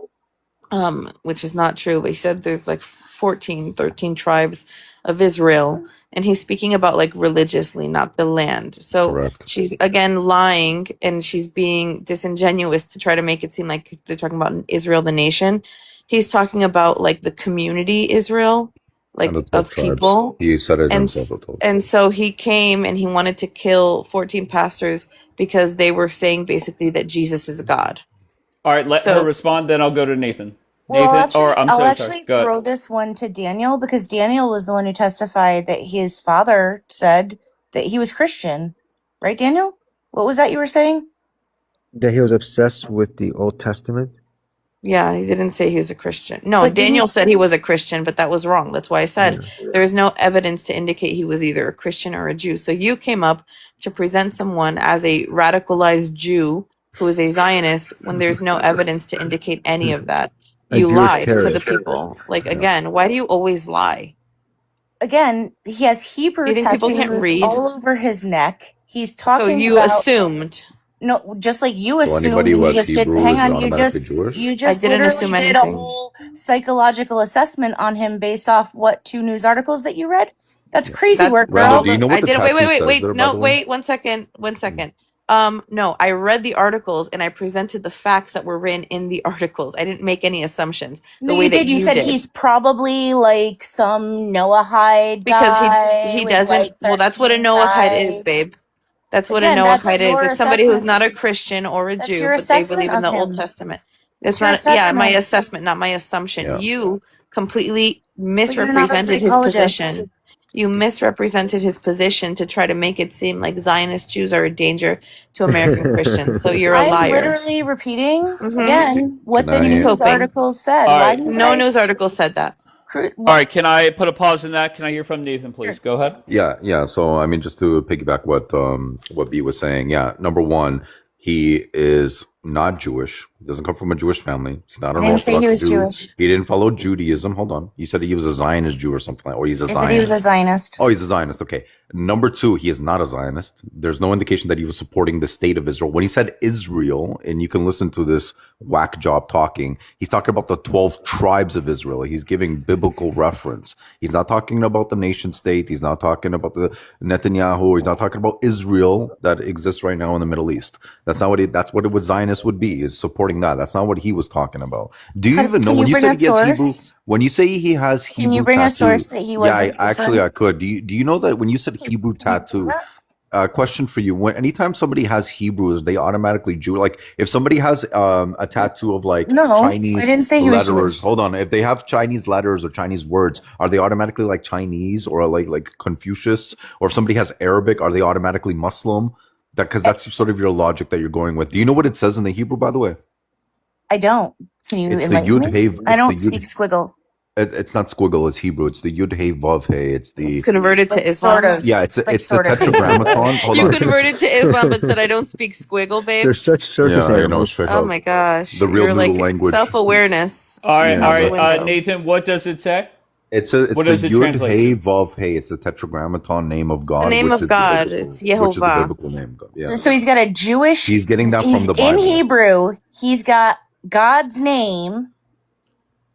S9: which is not true, but he said there's like 13 tribes of Israel, and he's speaking about like religiously, not the land. So she's again lying, and she's being disingenuous to try to make it seem like they're talking about Israel, the nation. He's talking about like the community Israel,
S8: And the
S9: like
S8: 12
S9: of
S8: tribes.
S9: people,
S8: He said it
S9: and
S8: himself, the 12
S9: and
S8: tribes.
S9: so he came and he wanted to kill 14 pastors because they were saying basically that Jesus is God.
S1: All right, let her
S9: So
S1: respond, then I'll go to Nathan.
S13: Well,
S1: Nathan, or I'm
S13: I'll
S1: so sorry.
S13: actually
S1: Go ahead.
S13: throw this one to Daniel because Daniel was the one who testified that his father said that he was Christian. Right, Daniel? What was that you were saying?
S10: That he was obsessed with the Old Testament.
S9: yeah, he didn't say he was a Christian. No,
S13: But
S9: Daniel
S13: didn't
S9: said he was a Christian, but that was wrong. That's why I said
S10: Yeah.
S9: there is no evidence to indicate he was either a Christian or a Jew. So you came up to present someone as a radicalized Jew who is a Zionist when there's no evidence to indicate any of that.
S10: A
S9: You
S10: Jewish
S9: lied to the
S10: terrorist.
S9: people. Like,
S8: Yeah.
S9: again, why do you always lie?
S13: again, he has Hebrew
S9: You think people can't
S13: tattoos
S9: read?
S13: all over his neck. He's
S9: So
S13: talking
S9: you
S13: about
S9: assumed.
S13: no, just like you
S8: So anybody
S13: assumed,
S8: who
S13: you
S8: has
S13: just did.
S8: Hebrew
S13: Hang
S8: is
S13: on,
S8: automatically Jewish?
S13: you
S9: I
S13: just
S9: didn't
S13: literally
S9: assume
S13: did a
S9: anything.
S13: whole psychological assessment on him based off what 2 news articles that you read. That's
S8: Yeah.
S13: crazy
S9: That
S13: work,
S8: Randall,
S9: all
S8: do you
S13: girl.
S8: know
S9: the I
S8: what the
S9: did. Wait,
S8: tattoo
S9: wait, wait,
S8: says
S9: wait.
S8: there, by
S9: No,
S8: the way?
S9: wait. 1 second. One
S8: Mm.
S9: second. No, I read the articles and I presented the facts that were written in the articles. I didn't make any assumptions
S13: No,
S9: the way
S13: you
S9: that
S13: did. You
S9: you
S13: said
S9: did.
S13: he's probably like some Noahide
S9: Because
S13: guy
S9: he
S13: with
S9: doesn't.
S13: like
S9: Well, that's what a
S13: 13
S9: Noahide is,
S13: tribes.
S9: babe. That's what a
S13: Again, that's
S9: Noahide is.
S13: your
S9: It's somebody who's
S13: assessment.
S9: not a Christian or a
S13: That's
S9: Jew,
S13: your
S9: but they
S13: assessment
S9: believe in
S13: of
S9: the Old
S13: him.
S9: Testament.
S13: That's
S9: It's
S13: your
S9: not. Yeah, my
S13: assessment.
S9: assessment, not my assumption.
S8: Yeah.
S9: You completely
S13: But you're not a
S9: misrepresented his
S13: psychologist.
S9: position. You misrepresented his position to try to make it seem like Zionist Jews are a danger to American Christians. So you're a
S13: I'm
S9: liar.
S13: literally repeating
S9: Mm-hmm.
S13: again what
S8: Can
S13: the
S9: And you're
S8: I?
S13: news
S9: coping.
S13: articles said.
S1: All
S13: Why
S1: right.
S13: do you
S9: No news
S13: guys?
S9: article said that.
S1: All right, can I put a pause in that? Can I hear from Nathan, please? Go ahead.
S8: Yeah. So I mean, just to piggyback what B was saying, yeah. Number one, he is not Jewish. He doesn't come from a Jewish family. He's not
S13: I
S8: an
S13: didn't say he
S8: Orthodox
S13: was
S8: Jew.
S13: Jewish.
S8: He didn't follow Judaism. Hold on. You said he was a Zionist Jew or something like, or he's a
S13: I said he was a
S8: Zionist.
S13: Zionist.
S8: Oh, he's a Zionist. Okay. Number two, he is not a Zionist. There's no indication that he was supporting the state of Israel. When he said Israel, and you can listen to this whack job talking, he's talking about the 12 tribes of Israel. He's giving biblical reference. He's not talking about the nation state. He's not talking about the Netanyahu. He's not talking about Israel that exists right now in the Middle East. That's not what that's what Zionist would be, is supporting that. That's not what he was talking about. Do you even know
S13: Can
S8: when
S13: you
S8: you
S13: bring
S8: said
S13: a
S8: he has Hebrew?
S13: source?
S8: When you say he has Hebrew
S13: Can you bring a
S8: tattoo,
S13: source that he
S8: yeah,
S13: wasn't
S8: actually
S13: referring?
S8: I could. Do you know that when you said Hebrew tattoo? Question for you: when anytime somebody has Hebrew, they automatically Jew? Like if somebody has a tattoo of like
S13: No, I
S8: Chinese
S13: didn't say he was
S8: letters,
S13: Jewish.
S8: hold on. If they have Chinese letters or Chinese words, are they automatically like Chinese or like Confucius? Or if somebody has Arabic, are they automatically Muslim? That because that's sort of your logic that you're going with. Do you know what it says in the Hebrew, by the way?
S13: I don't. Can you
S8: It's the
S13: enlighten
S8: Yud
S13: me?
S8: Hey.
S13: I
S8: It's the
S13: don't
S8: Yud.
S13: speak squiggle.
S8: It's not squiggle. It's Hebrew. It's the Yud Hey Vav Hey. It's the
S9: Converted to
S13: Like
S9: Islam.
S13: sort of.
S8: yeah. It's
S13: Like
S8: it's the
S13: sort of.
S8: tetragrammaton. Hold
S9: You
S8: on.
S9: converted to Islam but said I don't speak squiggle, babe.
S10: They're such circus
S8: Yeah, I know.
S10: animals.
S8: Straight
S9: Oh
S8: up.
S9: my gosh.
S8: The real
S9: You're
S8: noodle
S9: like
S8: language.
S9: self-awareness
S1: All right,
S8: Yeah,
S1: all
S9: out the
S1: right.
S9: window.
S1: Nathan, what does it say?
S8: It's
S1: What
S8: the
S1: does it
S8: Yud
S1: translate
S8: Hey
S1: to?
S8: Vav Hey. It's the tetragrammaton name of
S9: The
S8: God,
S9: name
S8: which
S9: of
S8: is
S9: God.
S8: the
S9: It's
S8: biblical, which is the
S9: Yehovah.
S8: biblical name of God. Yeah,
S13: So he's got a Jewish.
S8: he's getting that
S13: He's
S8: from the
S13: in
S8: Bible.
S13: Hebrew. He's got God's name.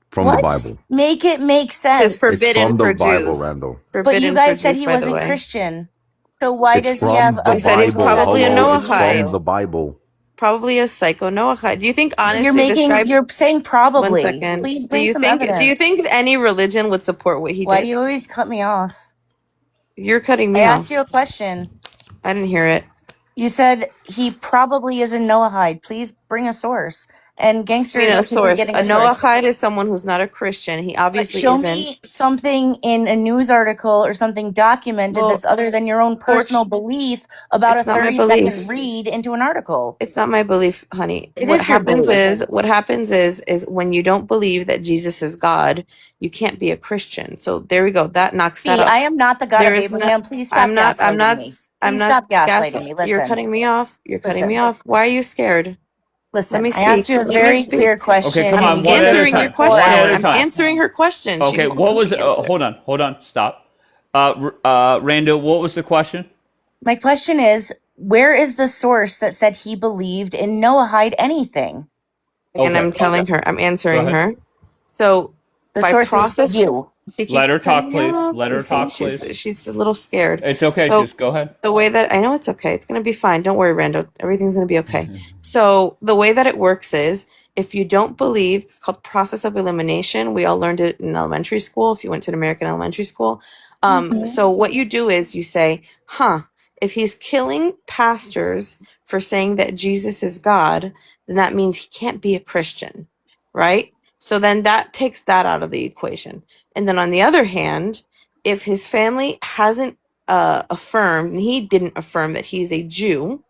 S8: From the
S13: What?
S8: Bible.
S13: Make it make
S9: It says
S13: sense.
S8: It's
S9: forbidden
S8: from the
S9: for
S8: Bible,
S9: Jews.
S8: Randall.
S13: But you
S9: Forbidden for
S13: guys said
S9: Jews,
S13: he
S9: by the
S13: wasn't
S9: way.
S13: Christian. So why
S8: It's
S13: does he have
S8: from
S13: a
S8: the
S9: You said he's
S8: Bible.
S9: probably a
S8: Hello, it's from
S9: Noahide.
S8: the Bible.
S9: Probably a psycho Noahide. Do you think honestly
S13: You're making.
S9: describe
S13: You're saying
S9: one
S13: probably.
S9: second.
S13: Please
S9: Do
S13: bring
S9: you
S13: some
S9: think
S13: evidence.
S9: any religion would support what he
S13: Why do
S9: did?
S13: you always cut me off?
S9: You're cutting
S13: I
S9: me
S13: asked
S9: off.
S13: you a question.
S9: I didn't hear it.
S13: You said he probably is a Noahide. Please bring a source. And Gangster
S9: I mean, a
S13: knows people
S9: source.
S13: getting
S9: A
S13: a source.
S9: Noahide is someone who's not a Christian. He
S13: But
S9: obviously
S13: show
S9: isn't.
S13: me something in a news article or something documented that's
S9: Well,
S13: other than your own personal belief about a
S9: it's not my
S13: 30-second
S9: belief.
S13: read into an article.
S9: It's not my belief, honey.
S13: It is your belief.
S9: What happens is when you don't believe that Jesus is God, you can't be a Christian. So there we go. That knocks that
S13: B,
S9: out.
S13: I am not the God
S9: There
S13: of
S9: is no.
S13: Abraham. Please stop
S9: I'm not.
S13: gaslighting me.
S9: I'm
S13: Please
S9: not
S13: stop gaslighting
S9: gaslight.
S13: me.
S9: You're
S13: Listen.
S9: cutting me off. You're cutting me
S13: Listen.
S9: off. Why are you scared? Let
S13: Listen.
S9: me
S13: I asked
S9: speak.
S13: you a
S9: Let me
S13: very
S9: speak.
S13: clear question.
S1: Okay, come on,
S9: I'm
S1: one at a
S9: answering your
S1: time. One
S9: question.
S1: at a
S9: I'm
S1: time.
S9: answering her question.
S1: Okay,
S9: She
S1: what
S9: won't
S1: was?
S9: answer.
S1: Hold on, stop. Randall, what was the question?
S13: My question is, where is the source that said he believed in Noahide anything?
S9: And I'm
S1: Okay,
S9: telling her. I'm
S1: go
S9: answering
S1: ahead.
S9: her. So
S13: The
S9: by
S13: source
S9: process,
S13: is you.
S9: she keeps
S1: Let her
S9: cutting
S1: talk,
S9: me
S1: please.
S9: off.
S1: Let
S9: You
S1: her
S9: see,
S1: talk, please.
S9: she's a little scared.
S1: It's okay.
S9: So
S1: Just go ahead.
S9: the way that I know it's okay. It's gonna be fine. Don't worry, Randall. Everything's gonna be okay. So the way that it works is
S16: If you don't believe, it's called process of elimination. We all learned it in elementary school if you went to an American elementary school. So what you do is you say, if he's killing pastors for saying that Jesus is God, then that means he can't be a Christian, right? So then that takes that out of the equation. And then on the other hand, if his family hasn't affirmed, and he didn't affirm that he's a Jew,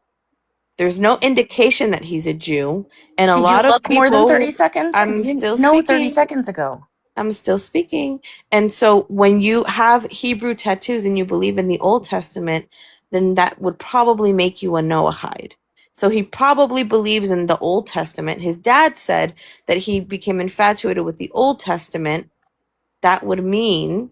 S16: there's no indication that he's a Jew, and a
S13: Did you
S16: lot of
S13: look more than 30
S16: people.
S13: seconds? 'Cause
S16: I'm
S13: you didn't
S16: still
S13: know 30
S16: speaking.
S13: seconds ago.
S16: I'm still speaking. And so when you have Hebrew tattoos and you believe in the Old Testament, then that would probably make you a Noahide. So he probably believes in the Old Testament. His dad said that he became infatuated with the Old Testament. That would mean,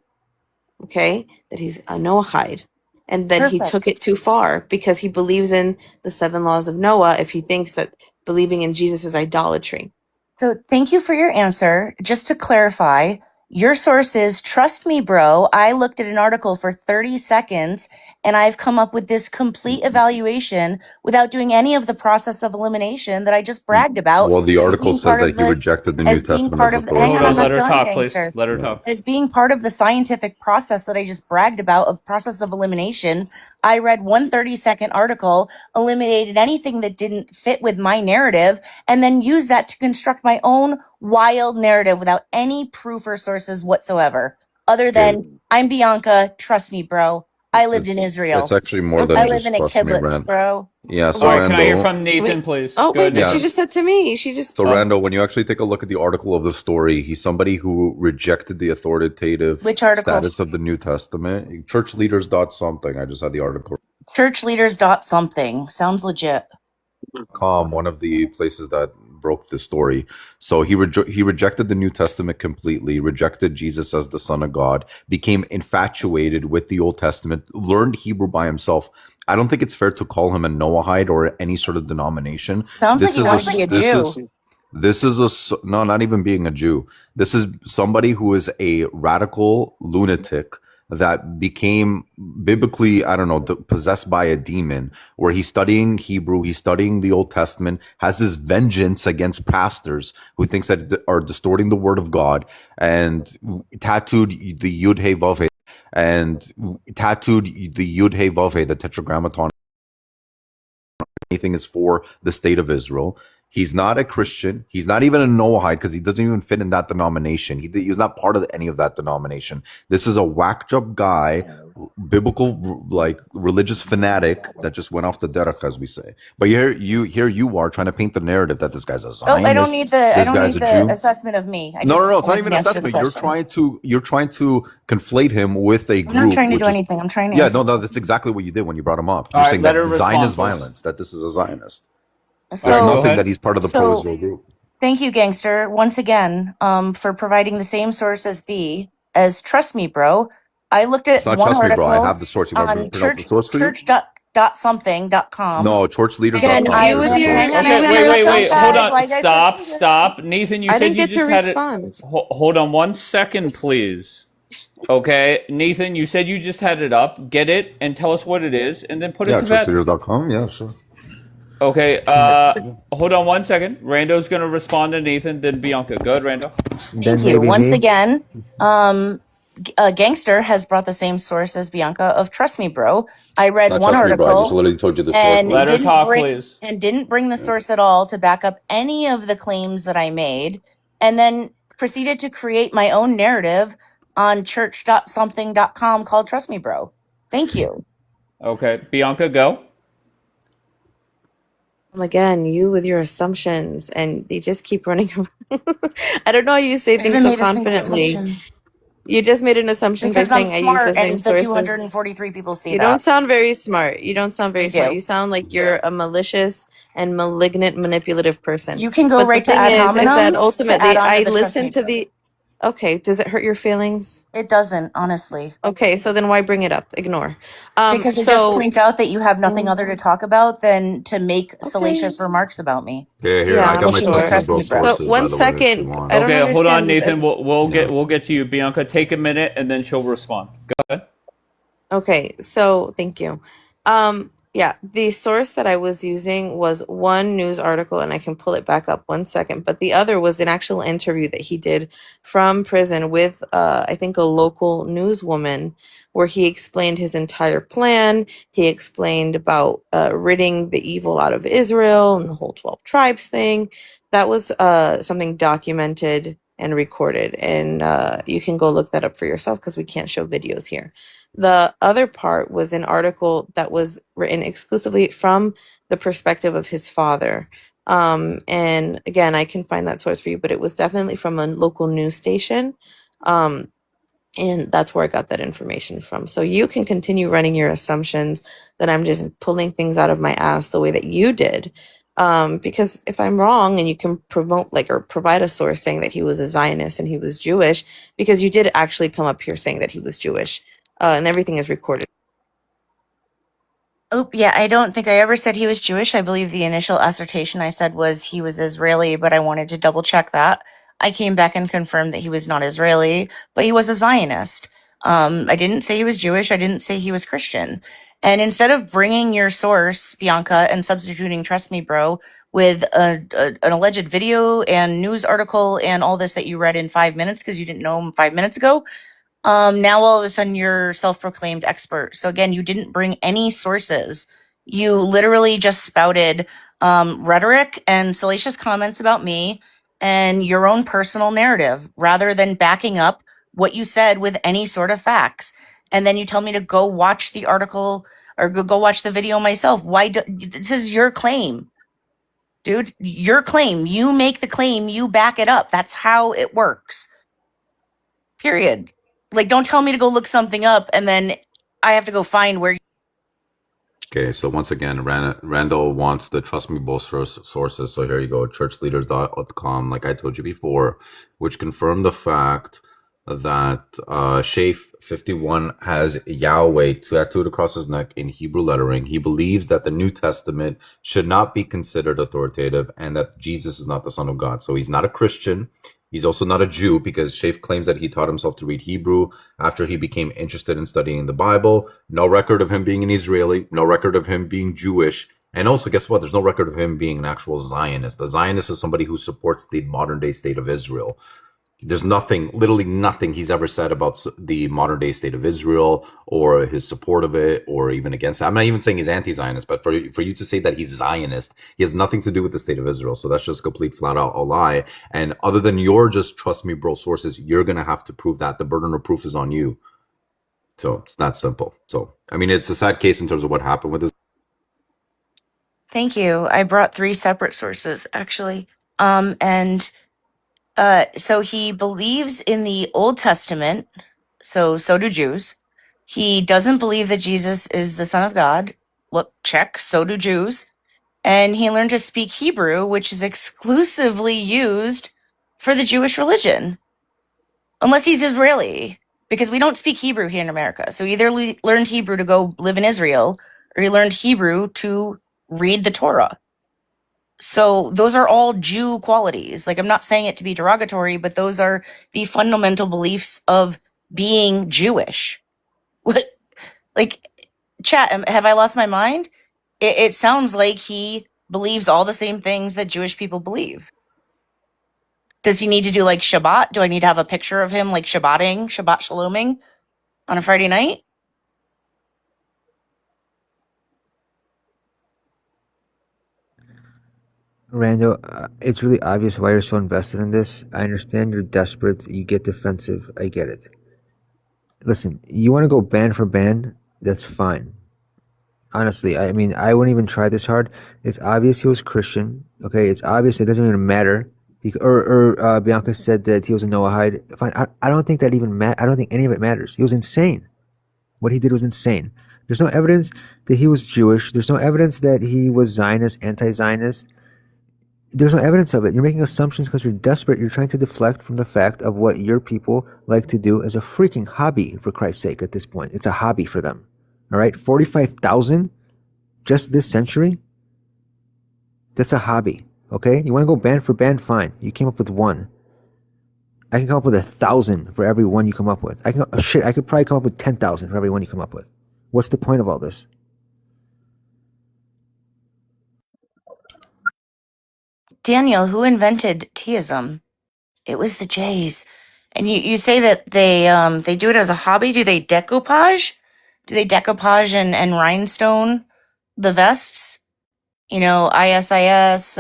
S16: okay, that he's a Noahide. And that he took it too far because he believes in the 7 laws of Noah if he thinks that believing in Jesus is idolatry.
S13: So thank you for your answer. Just to clarify, your source is Trust Me, Bro. I looked at an article for 30 seconds and I've come up with this complete evaluation without doing any of the process of elimination that I just bragged about.
S8: Well, the
S13: as
S8: article
S13: being
S8: says
S13: part of
S8: that he
S13: the
S8: rejected the New
S13: as being
S8: Testament
S13: part
S8: as
S13: of the hang
S1: Hold
S13: on, I'm
S1: on,
S13: not
S1: let her
S13: done,
S1: talk, please.
S13: gangster.
S1: Let her
S8: Yeah.
S1: talk.
S13: As being part of the scientific process that I just bragged about of process of elimination, I read one 30-second article, eliminated anything that didn't fit with my narrative, and then used that to construct my own wild narrative without any proof or sources whatsoever. Other
S8: Okay.
S13: than, I'm Bianca, trust me, bro. I lived in
S8: It's
S13: Israel.
S8: actually more
S13: I
S8: than
S13: live
S8: just
S13: in a
S8: trust me,
S13: kibbutz,
S8: Rand.
S13: bro.
S8: Yeah, so
S1: All right, can I hear
S8: Randall.
S1: from Nathan, please?
S16: Oh,
S1: Go
S16: wait,
S1: ahead,
S16: but she
S1: Nathan.
S16: just said to me. She just.
S8: So Randall, when you actually take a look at the article of the story, he's somebody who rejected the authoritative
S13: Which article?
S8: status of the New Testament. Church leaders dot something. I just had the article.
S13: Church leaders dot something. Sounds legit.
S8: One of the places that broke the story. So he rejected the New Testament completely, rejected Jesus as the Son of God, became infatuated with the Old Testament, learned Hebrew by himself. I don't think it's fair to call him a Noahide or any sort of denomination.
S13: Sounds like
S8: This
S13: he
S8: is
S13: wants to be a Jew.
S8: this is no, not even being a Jew. This is somebody who is a radical lunatic that became biblically, I don't know, possessed by a demon, where he's studying Hebrew, he's studying the Old Testament, has this vengeance against pastors who thinks that are distorting the word of God, and tattooed the Yud He Vav He, the Tetragrammaton. Anything is for the state of Israel. He's not a Christian. He's not even a Noahide because he doesn't even fit in that denomination. He's not part of any of that denomination. This is a whack job guy, biblical, like religious fanatic that just went off the derech, as we say. But here you are trying to paint the narrative that this guy's a Zionist.
S13: Oh, I don't need the
S8: Jew.
S13: assessment of me.
S8: No, it's not
S13: wanted
S8: even
S13: to
S8: an
S13: answer the
S8: assessment.
S13: question.
S8: You're trying to conflate him with a group.
S13: I'm not trying to
S8: which
S13: do
S8: is-
S13: anything. I'm trying to
S8: Yeah,
S13: answer.
S8: no, that's exactly what you did when you brought him up.
S1: All
S8: You're
S1: right,
S8: saying
S1: let
S8: that
S1: her
S8: Zion
S1: respond,
S8: is
S1: please.
S8: violence, that this is a Zionist. There's
S13: So,
S8: nothing that he's part of the
S13: so-
S8: pro-Israel group.
S13: Thank you, gangster, once again, for providing the same source as B as Trust Me, Bro. I looked at
S8: It's not
S13: one
S8: Trust Me,
S13: article
S8: Bro. I have the source. You want me to
S13: on
S8: print out the source for you?
S13: church.something.com.
S8: No, churchleaders.com.
S13: And
S8: is
S13: I
S8: the
S13: went,
S8: source.
S13: hang on,
S1: Okay, wait. Hold
S13: guys.
S1: on.
S13: Like I said,
S1: Stop. Nathan, you
S16: I
S1: said
S16: didn't
S1: you
S16: get to
S1: just had it.
S16: respond.
S1: Hold on 1 second, please. Okay, Nathan, you said you just had it up. Get it and tell us what it is, and then put it
S8: Yeah,
S1: to bed.
S8: churchleaders.com. Yeah, sure.
S1: Okay, hold on 1 second. Rando's gonna respond to Nathan, then Bianca. Go ahead, Rando.
S13: Thank you. Once again, Gangster has brought the same source as Bianca of Trust Me, Bro. I read
S8: Not
S13: one
S8: Trust Me, Bro. I just
S13: article
S8: literally told you the source.
S13: and
S1: Let her talk, please.
S13: didn't bring the source at all to back up any of the claims that I made, and then proceeded to create my own narrative on church.something.com called Trust Me, Bro. Thank you.
S1: Okay, Bianca, go.
S16: Again, you with your assumptions, and they just keep running around. I don't know how you say
S13: I
S16: things
S13: haven't
S16: so
S13: made a single
S16: confidently.
S13: assumption.
S16: You just made an assumption
S13: Because
S16: by
S13: I'm
S16: saying I use
S13: smart
S16: the same
S13: and the
S16: sources.
S13: 243 people see
S16: You
S13: that.
S16: don't sound very smart. You don't sound very
S13: I
S16: smart.
S13: do.
S16: You sound like you're a malicious and malignant, manipulative person.
S13: You can go
S16: But
S13: right
S16: the
S13: to
S16: thing
S13: ad
S16: is that
S13: hominems to
S16: ultimately
S13: add on to
S16: I
S13: the Trust
S16: listen
S13: Me
S16: to
S13: Bro.
S16: the. Okay, does it hurt your feelings?
S13: It doesn't, honestly.
S16: Okay, so then why bring it up? Ignore.
S13: Because it just points out that you have nothing other to talk about than to make salacious remarks about me.
S8: Here, I got my
S13: Listen to
S8: Trust Me,
S13: Trust
S8: Bro
S13: Me, Bro.
S8: sources,
S16: So
S8: by
S16: one
S8: the way, if you
S16: second,
S8: want.
S16: I don't
S1: Okay, hold on,
S16: understand this.
S1: Nathan. We'll get to you, Bianca. Take a minute, and then she'll respond. Go ahead.
S16: Okay, so thank you. Yeah, the source that I was using was one news article, and I can pull it back up 1 second. But the other was an actual interview that he did from prison with, I think, a local newswoman, where he explained his entire plan. He explained about ridding the evil out of Israel and the whole 12 tribes thing. That was something documented and recorded, and you can go look that up for yourself because we can't show videos here. The other part was an article that was written exclusively from the perspective of his father. And again, I can find that source for you, but it was definitely from a local news station. Um, and that's where I got that information from. So you can continue running your assumptions that I'm just pulling things out of my ass the way that you did. Because if I'm wrong and you can promote or provide a source saying that he was a Zionist and he was Jewish, because you did actually come up here saying that he was Jewish, and everything is recorded.
S13: Oh, yeah, I don't think I ever said he was Jewish. I believe the initial assertion I said was he was Israeli, but I wanted to double check that. I came back and confirmed that he was not Israeli, but he was a Zionist. I didn't say he was Jewish. I didn't say he was Christian. And instead of bringing your source, Bianca, and substituting Trust Me, Bro, with an alleged video and news article and all this that you read in 5 minutes because you didn't know him 5 minutes ago, now all of a sudden you're self-proclaimed expert. So again, you didn't bring any sources. You literally just spouted rhetoric and salacious comments about me and your own personal narrative rather than backing up what you said with any sort of facts. And then you tell me to go watch the article or go watch the video myself. This is your claim, dude. Your claim. You make the claim, you back it up. That's how it works. Period. Like, don't tell me to go look something up and then I have to go find where.
S8: Okay, so once again, Randall wants the Trust Me both sources. So here you go, churchleaders.com, like I told you before, which confirm the fact that Shafe 51 has Yahweh tattooed across his neck in Hebrew lettering. He believes that the New Testament should not be considered authoritative and that Jesus is not the Son of God. So he's not a Christian. He's also not a Jew because Shafe claims that he taught himself to read Hebrew after he became interested in studying the Bible. No record of him being an Israeli, no record of him being Jewish. And also, guess what? There's no record of him being an actual Zionist. A Zionist is somebody who supports the modern day state of Israel. There's nothing, literally nothing he's ever said about the modern day state of Israel or his support of it or even against it. I'm not even saying he's anti-Zionist, but for you to say that he's Zionist, he has nothing to do with the state of Israel. So that's just complete flat out a lie. And other than your just Trust Me Bro sources, you're going to have to prove that. The burden of proof is on you. So it's that simple. So, I mean, it's a sad case in terms of what happened with this.
S13: Thank you. I brought 3 separate sources actually. So he believes in the Old Testament. So do Jews. He doesn't believe that Jesus is the Son of God. Well, check. So do Jews. And he learned to speak Hebrew, which is exclusively used for the Jewish religion. Unless he's Israeli, because we don't speak Hebrew here in America. So he either learned Hebrew to go live in Israel, or he learned Hebrew to read the Torah. So those are all Jew qualities. Like, I'm not saying it to be derogatory, but those are the fundamental beliefs of being Jewish. What, like, chat, have I lost my mind? It sounds like he believes all the same things that Jewish people believe. Does he need to do like Shabbat? Do I need to have a picture of him like Shabbat shaloming on a Friday night?
S10: Randall, it's really obvious why you're so invested in this. I understand you're desperate. You get defensive. I get it. Listen, you want to go band for band? That's fine. Honestly, I mean, I wouldn't even try this hard. It's obvious he was Christian. Okay, it's obvious it doesn't even matter. Bianca said that he was a Noahide. Fine, I don't think that even I don't think any of it matters. He was insane. What he did was insane. There's no evidence that he was Jewish. There's no evidence that he was Zionist, anti-Zionist. There's no evidence of it. You're making assumptions because you're desperate. You're trying to deflect from the fact of what your people like to do as a freaking hobby, for Christ's sake, at this point. It's a hobby for them. All right? 45,000 just this century? That's a hobby. Okay? You want to go band for band? Fine. You came up with 1. I can come up with 1,000 for every one you come up with. I could probably come up with 10,000 for every one you come up with. What's the point of all this?
S13: Daniel, who invented teaism? It was the Jays. And you say that they do it as a hobby. Do they decoupage? Do they decoupage and rhinestone the vests? You know, ISIS,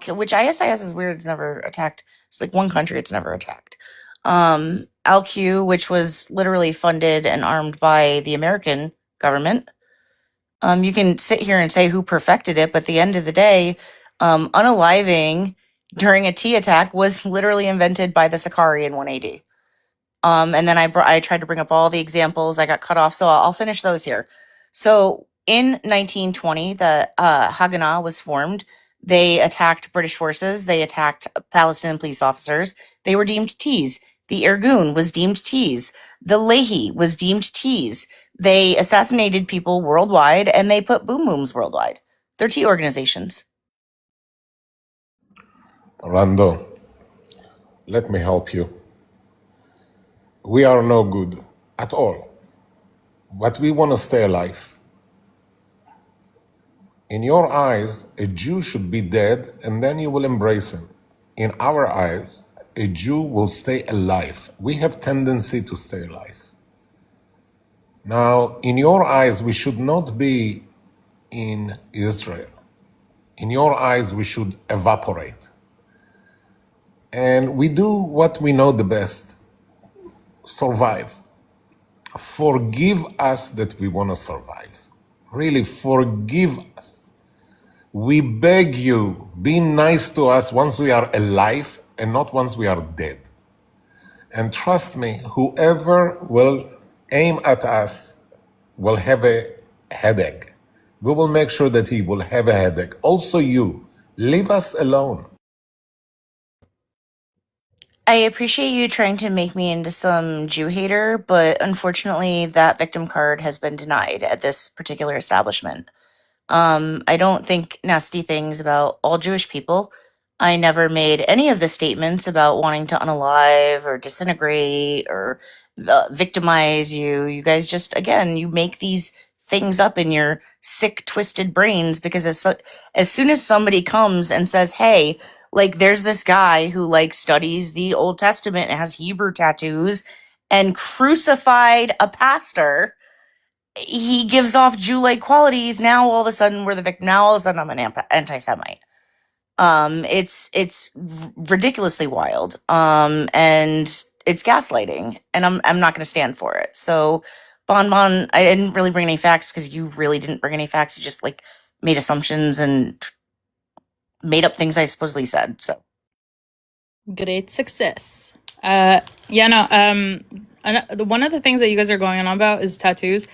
S13: which ISIS is weird. It's never attacked. It's like one country it's never attacked. ALQ, which was literally funded and armed by the American government. You can sit here and say who perfected it, but at the end of the day, unaliving during a T attack was literally invented by the Sakari in 180. And then I tried to bring up all the examples. I got cut off, so I'll finish those here. So in 1920, the Haganah was formed. They attacked British forces. They attacked Palestinian police officers. They were deemed T's. The Irgun was deemed T's. The Lehi was deemed T's. They assassinated people worldwide, and they put boom booms worldwide. They're T organizations.
S12: Rando, let me help you. We are no good at all, but we want to stay alive. In your eyes, a Jew should be dead and then you will embrace him. In our eyes, a Jew will stay alive. We have tendency to stay alive. Now, in your eyes, we should not be in Israel. In your eyes, we should evaporate. And we do what we know the best: survive. Forgive us that we want to survive. Really, forgive us. We beg you, be nice to us once we are alive and not once we are dead. And trust me, whoever will aim at us will have a headache. We will make sure that he will have a headache. Also you, leave us alone.
S13: I appreciate you trying to make me into some Jew hater, but unfortunately that victim card has been denied at this particular establishment. I don't think nasty things about all Jewish people. I never made any of the statements about wanting to unalive or disintegrate or victimize you. You guys just, again, you make these things up in your sick, twisted brains because as soon as somebody comes and says, hey, like there's this guy who like studies the Old Testament and has Hebrew tattoos and crucified a pastor, he gives off Jew-like qualities. Now all of a sudden we're the victim. Now all of a sudden I'm an anti-Semite. It's ridiculously wild. And it's gaslighting, and I'm not going to stand for it. So, Bon, I didn't really bring any facts because you really didn't bring any facts. You just like made assumptions and made up things I supposedly said. So,
S5: Great success. Yeah, no. One of the things that you guys are going on about is tattoos.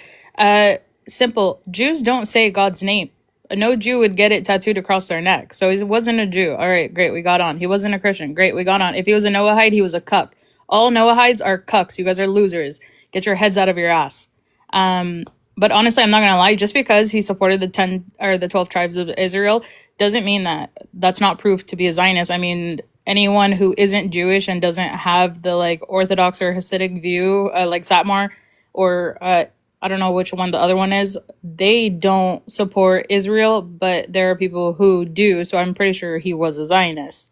S5: Simple. Jews don't say God's name. No Jew would get it tattooed across their neck. So he wasn't a Jew. All right, great, we got on. He wasn't a Christian. Great, we got on. If he was a Noahide, he was a cuck. All Noahides are cucks. You guys are losers. Get your heads out of your ass. But honestly, I'm not gonna lie. Just because he supported the 10 or the 12 tribes of Israel doesn't mean that that's not proof to be a Zionist. I mean, anyone who isn't Jewish and doesn't have the like Orthodox or Hasidic view, like Satmar, or I don't know which one the other one is, they don't support Israel, but there are people who do. So I'm pretty sure he was a Zionist.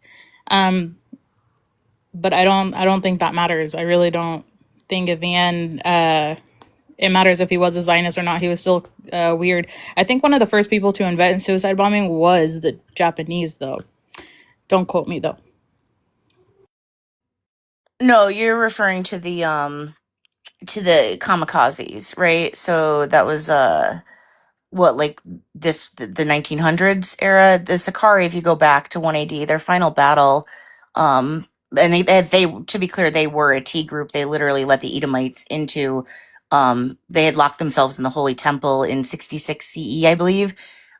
S5: But I don't think that matters. I really don't think at the end it matters if he was a Zionist or not. He was still weird. I think one of the first people to invent suicide bombing was the Japanese, though. Don't quote me, though.
S13: no, you're referring to the kamikazes, right? So that was what, like the 1900s era. The Sakari, if you go back to 1AD, their final battle, and they to be clear, they were a T group. They literally let the Edomites into they had locked themselves in the Holy Temple in 66 CE, I believe.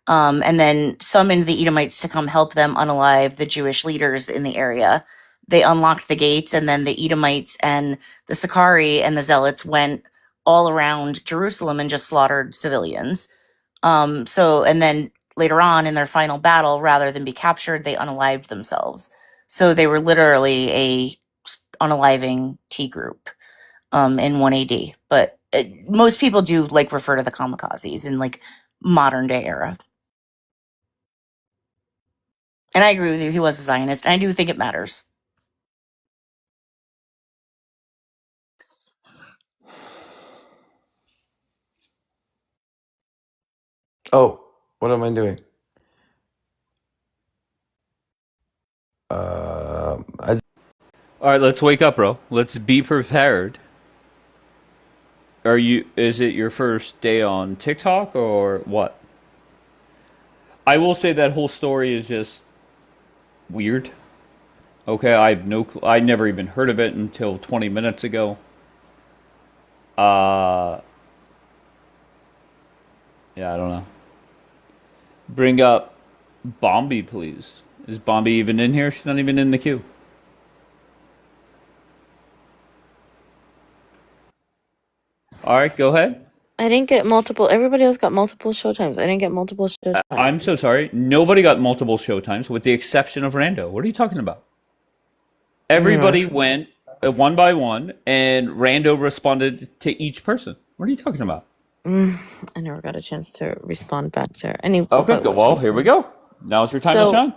S13: And then summoned the Edomites to come help them unalive the Jewish leaders in the area. They unlocked the gates, and then the Edomites and the Sakari and the Zealots went all around Jerusalem and just slaughtered civilians. And then later on in their final battle, rather than be captured, they unalived themselves. So they were literally a unaliving T group in 1AD. But most people do like refer to the kamikazes in like modern day era. And I agree with you. He was a Zionist. And I do think it matters.
S15: Oh, what am I doing? I
S1: All right, let's wake up, bro. Let's be prepared. Is it your first day on TikTok or what? I will say that whole story is just weird. Okay, I never even heard of it until 20 minutes ago. Uh, yeah, I don't know. Bring up Bombi, please. Is Bombi even in here? She's not even in the queue. All right, go ahead.
S16: I didn't get multiple. Everybody else got multiple showtimes. I didn't get multiple showtimes.
S1: I'm so sorry. Nobody got multiple showtimes with the exception of Rando. What are you talking about? Everybody went one by one, and Rando responded to each person. What are you talking about?
S16: I never got a chance to respond back to her.
S1: Okay, well, here we go. Now's your time to shine.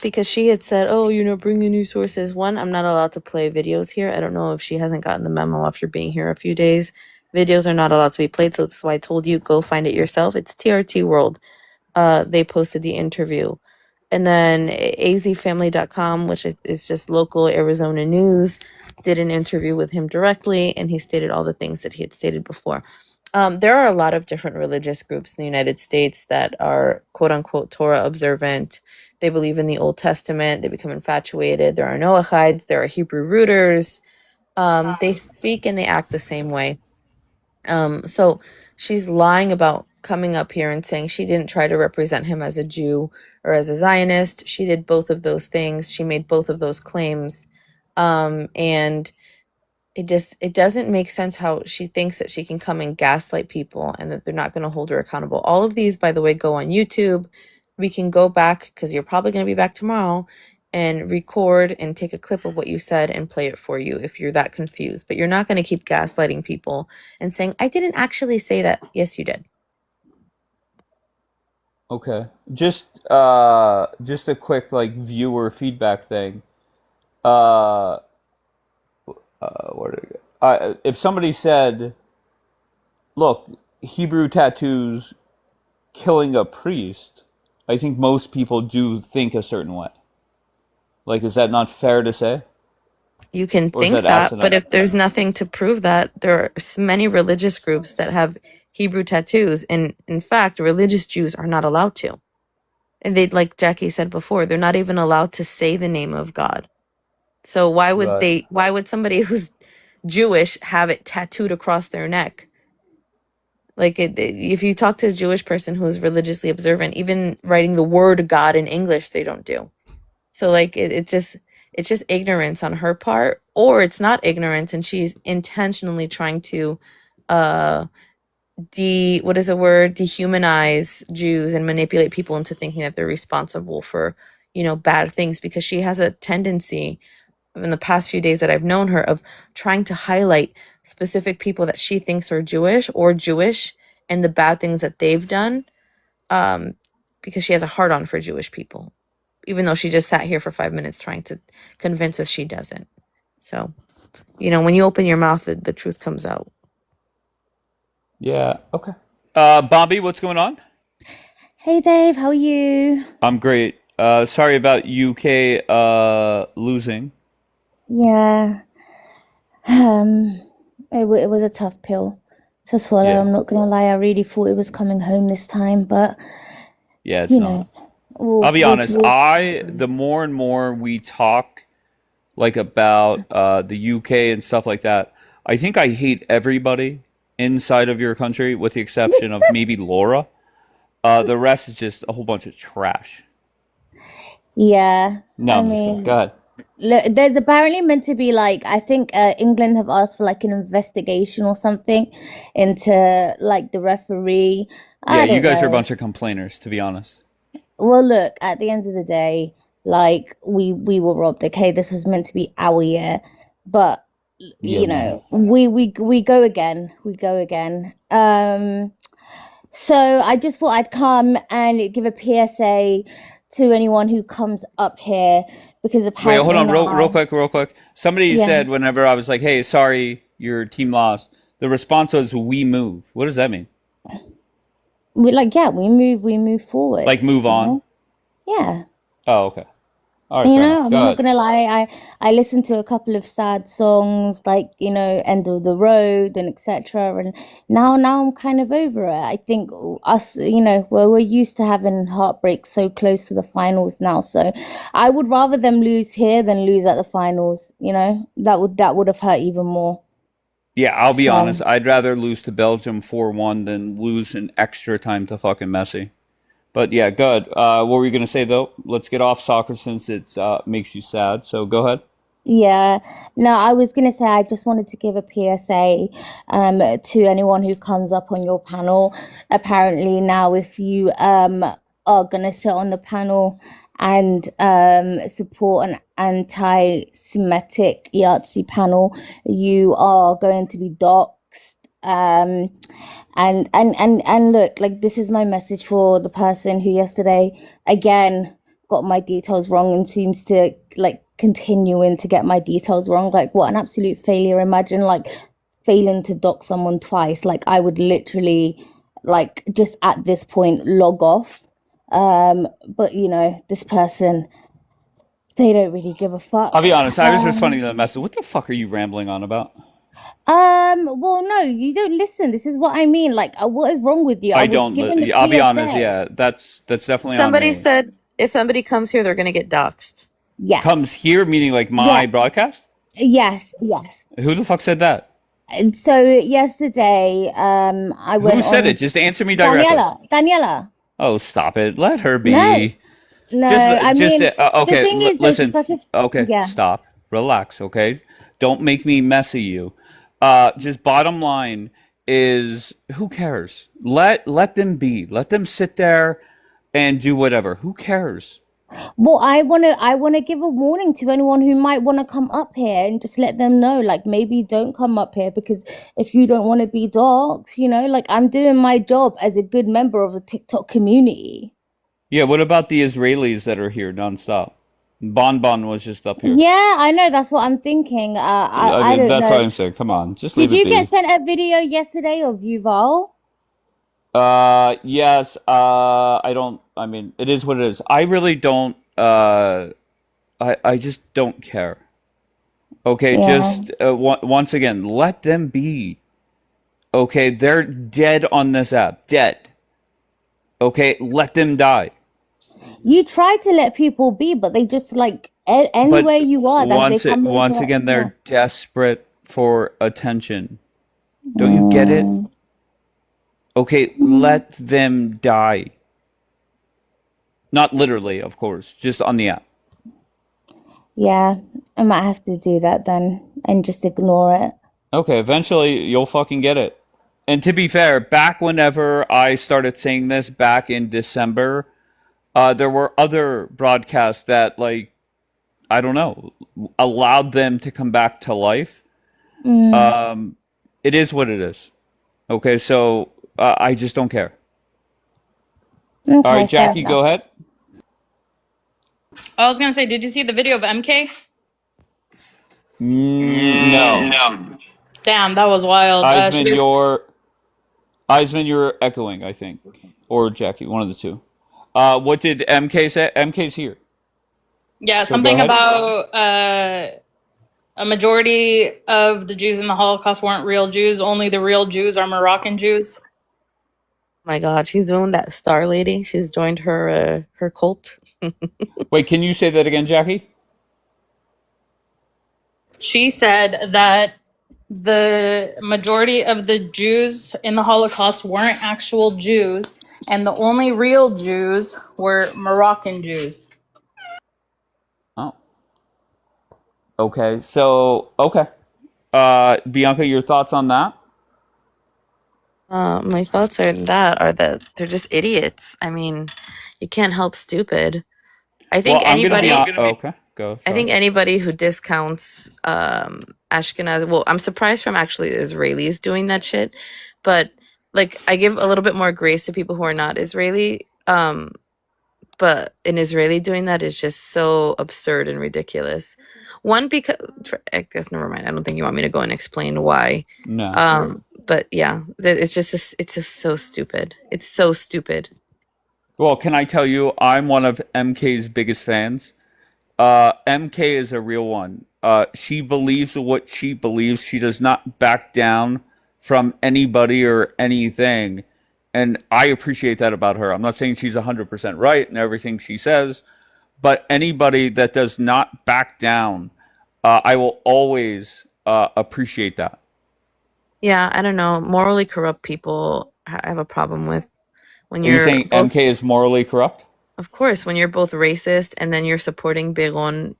S16: Because she had said, "Oh, bring in new sources." One, I'm not allowed to play videos here. I don't know if she hasn't gotten the memo after being here a few days. Videos are not allowed to be played, so that's why I told you go find it yourself. It's TRT World. They posted the interview. And then azfamily.com, which is just local Arizona news, did an interview with him directly, and he stated all the things that he had stated before. There are a lot of different religious groups in the United States that are quote-unquote Torah observant. They believe in the Old Testament. They become infatuated. There are Noachides. There are Hebrew rooters. They speak and they act the same way. So she's lying about coming up here and saying she didn't try to represent him as a Jew or as a Zionist. She did both of those things. She made both of those claims. And it doesn't make sense how she thinks that she can come and gaslight people and that they're not going to hold her accountable. All of these, by the way, go on YouTube. We can go back, because you're probably going to be back tomorrow, and record and take a clip of what you said and play it for you if you're that confused. But you're not going to keep gaslighting people and saying, I didn't actually say that. Yes, you did.
S1: Okay. Just a quick viewer feedback thing. If somebody said, "Look, Hebrew tattoos killing a priest," I think most people do think a certain way. Is that not fair to say?
S16: You can
S1: Or is
S16: think
S1: that
S16: that,
S1: asinine?
S16: but if there's nothing to prove that, there are many religious groups that have Hebrew tattoos, and in fact, religious Jews are not allowed to. And they, like Jackie said before, they're not even allowed to say the name of God. So why would
S1: Right.
S16: why would somebody who's Jewish have it tattooed across their neck? If you talk to a Jewish person who is religiously observant, even writing the word God in English, they don't do. So it's just ignorance on her part, or it's not ignorance and she's intentionally trying to dehumanize Jews and manipulate people into thinking that they're responsible for, bad things, because she has a tendency in the past few days that I've known her of trying to highlight specific people that she thinks are Jewish and the bad things that they've done, because she has a hard on for Jewish people, even though she just sat here for 5 minutes trying to convince us she doesn't. So, when you open your mouth, the truth comes out.
S1: Yeah. Okay. Bobby, what's going on?
S17: Hey Dave, how are you?
S1: I'm great. Sorry about UK losing.
S17: Yeah, it was a tough pill to swallow.
S1: Yeah.
S17: I'm not gonna lie, I really thought it was coming home this time, but
S1: Yeah, it's
S17: you
S1: not.
S17: know,
S1: I'll be honest.
S17: we'll
S1: The more and more we talk about the UK and stuff like that, I think I hate everybody inside of your country with the exception of maybe Laura. The rest is just a whole bunch of trash.
S17: yeah.
S1: No,
S17: I
S1: I'm just kidding. Go
S17: mean,
S1: ahead.
S17: look, there's apparently meant to be I think England have asked for an investigation or something into the referee.
S1: Yeah,
S17: I
S1: you
S17: don't
S1: guys are a
S17: know.
S1: bunch of complainers, to be honest.
S17: Well, look, at the end of the day, we were robbed. Okay, this was meant to be our year, but
S1: Yeah, man.
S17: we go again. We go again. So I just thought I'd come and give a PSA to anyone who comes up here because
S1: Wait, hold
S17: apparently
S1: on, real
S17: now,
S1: real quick. Somebody
S17: yeah,
S1: said whenever I was like, "Hey, sorry, your team lost," the response was, "We move." What does that mean?
S17: we like, yeah, we move forward,
S1: Like move
S17: you
S1: on?
S17: know? Yeah.
S1: Oh, okay. All right,
S17: You
S1: fair
S17: know,
S1: enough.
S17: I'm
S1: Go
S17: not
S1: ahead.
S17: gonna lie, I listened to a couple of sad songs like, you know, End of the Road and etc. And now I'm kind of over it. I think us, you know, we're used to having heartbreak so close to the finals now. So I would rather them lose here than lose at the finals, you know? That would have hurt even more.
S1: Yeah, I'll be honest.
S17: So
S1: I'd rather lose to Belgium 4-1 than lose in extra time to fucking Messi. But yeah, good. What were you gonna say though? Let's get off soccer since it's makes you sad. So go ahead.
S17: yeah, no, I was gonna say I just wanted to give a PSA to anyone who comes up on your panel. Apparently now if you are gonna sit on the panel and support an anti-Semitic Yahtzee panel, you are going to be doxxed. Um and look, like this is my message for the person who yesterday again got my details wrong and seems to like continuing to get my details wrong. Like what an absolute failure. Imagine like failing to dock someone twice. Like I would literally like just at this point log off. But you know, this person, they don't really give a fuck.
S1: I'll be honest. I was responding to the message. What the fuck are you rambling on about?
S17: Well, no, you don't listen. This is what I mean. Like, what is wrong with you? I
S1: I
S17: was
S1: don't.
S17: given the
S1: I'll be honest.
S17: PSA.
S1: Yeah, that's definitely on
S16: Somebody
S1: me.
S16: said if somebody comes here, they're gonna get doxxed.
S17: Yes,
S1: Comes here, meaning like my
S17: yes,
S1: broadcast.
S17: yes, yes.
S1: Who the fuck said that?
S17: And so yesterday, I
S1: Who
S17: went
S1: said
S17: on
S1: it? Just answer me directly.
S17: Daniela.
S1: Oh, stop it. Let her
S17: No,
S1: be.
S17: no.
S1: Just,
S17: I
S1: just
S17: mean, the
S1: okay.
S17: thing is that she's
S1: Listen.
S17: such a
S1: Okay,
S17: yeah.
S1: stop. Relax. Okay, don't make me messy you. Just bottom line is, who cares? Let them be. Let them sit there and do whatever. Who cares?
S17: Well, I wanna give a warning to anyone who might want to come up here and just let them know, like maybe don't come up here because if you don't want to be dogs, you know, like I'm doing my job as a good member of the TikTok community.
S1: Yeah. What about the Israelis that are here nonstop? Bon was just up here.
S17: Yeah, I know. That's what I'm thinking. I don't
S1: That's what
S17: know.
S1: I'm saying. Come on, just
S17: Did
S1: leave it
S17: you get
S1: be.
S17: sent a video yesterday of Yuval?
S1: Yes. I don't. I mean, it is what it is. I really don't. I just don't care. Okay,
S17: Yeah.
S1: just once again, let them be. Okay, they're dead on this app. Dead. Okay, let them die.
S17: You try to let people be, but they just like
S1: But
S17: anywhere you are, that they come into
S1: once
S17: that.
S1: again,
S17: Yeah.
S1: they're desperate for attention. Don't you get it? Okay, let them die. Not literally, of course, just on the app.
S17: Yeah, I might have to do that then and just ignore it.
S1: Okay, eventually you'll fucking get it. And to be fair, back whenever I started saying this back in December, there were other broadcasts that, like, I don't know, allowed them to come back to life. It is what it is. Okay, so I just don't care. All
S17: Okay,
S1: right,
S17: fair
S1: Jackie, go
S17: enough.
S1: ahead.
S5: I was gonna say, did you see the video of MK?
S1: No.
S5: Damn, that was wild.
S1: Eisman, you're echoing, I think, or Jackie, one of the two. What did MK say? MK's here.
S5: Yeah,
S1: So go
S5: something
S1: ahead.
S5: about a majority of the Jews in the Holocaust weren't real Jews. Only the real Jews are Moroccan Jews.
S16: My God, she's doing that star lady. She's joined her her cult.
S1: Wait, can you say that again, Jackie?
S5: She said that the majority of the Jews in the Holocaust weren't actual Jews, and the only real Jews were Moroccan Jews.
S1: Oh. Okay. So, okay. Bianca, your thoughts on that?
S16: My thoughts are that they're just idiots. I mean, you can't help stupid. I think
S1: Well, I'm gonna be
S16: anybody.
S1: on. Okay, go.
S16: I think
S1: Sorry.
S16: anybody who discounts Ashkenaz, well, I'm surprised from actually Israelis doing that shit, but like I give a little bit more grace to people who are not Israeli. But but an Israeli doing that is just so absurd and ridiculous. One, because I guess never mind. I don't think you want me to go and explain why.
S1: No.
S16: But yeah, it's just so stupid. It's so stupid.
S1: Well, can I tell you, I'm one of MK's biggest fans. MK is a real one. She believes what she believes. She does not back down from anybody or anything. And I appreciate that about her. I'm not saying she's 100% right in everything she says, but anybody that does not back down, I will always appreciate that.
S16: Yeah, I don't know. Morally corrupt people I have a problem with when
S1: Are you
S16: you're
S1: saying
S16: both,
S1: MK is morally corrupt?
S16: of course, when you're both racist and then you're supporting Begon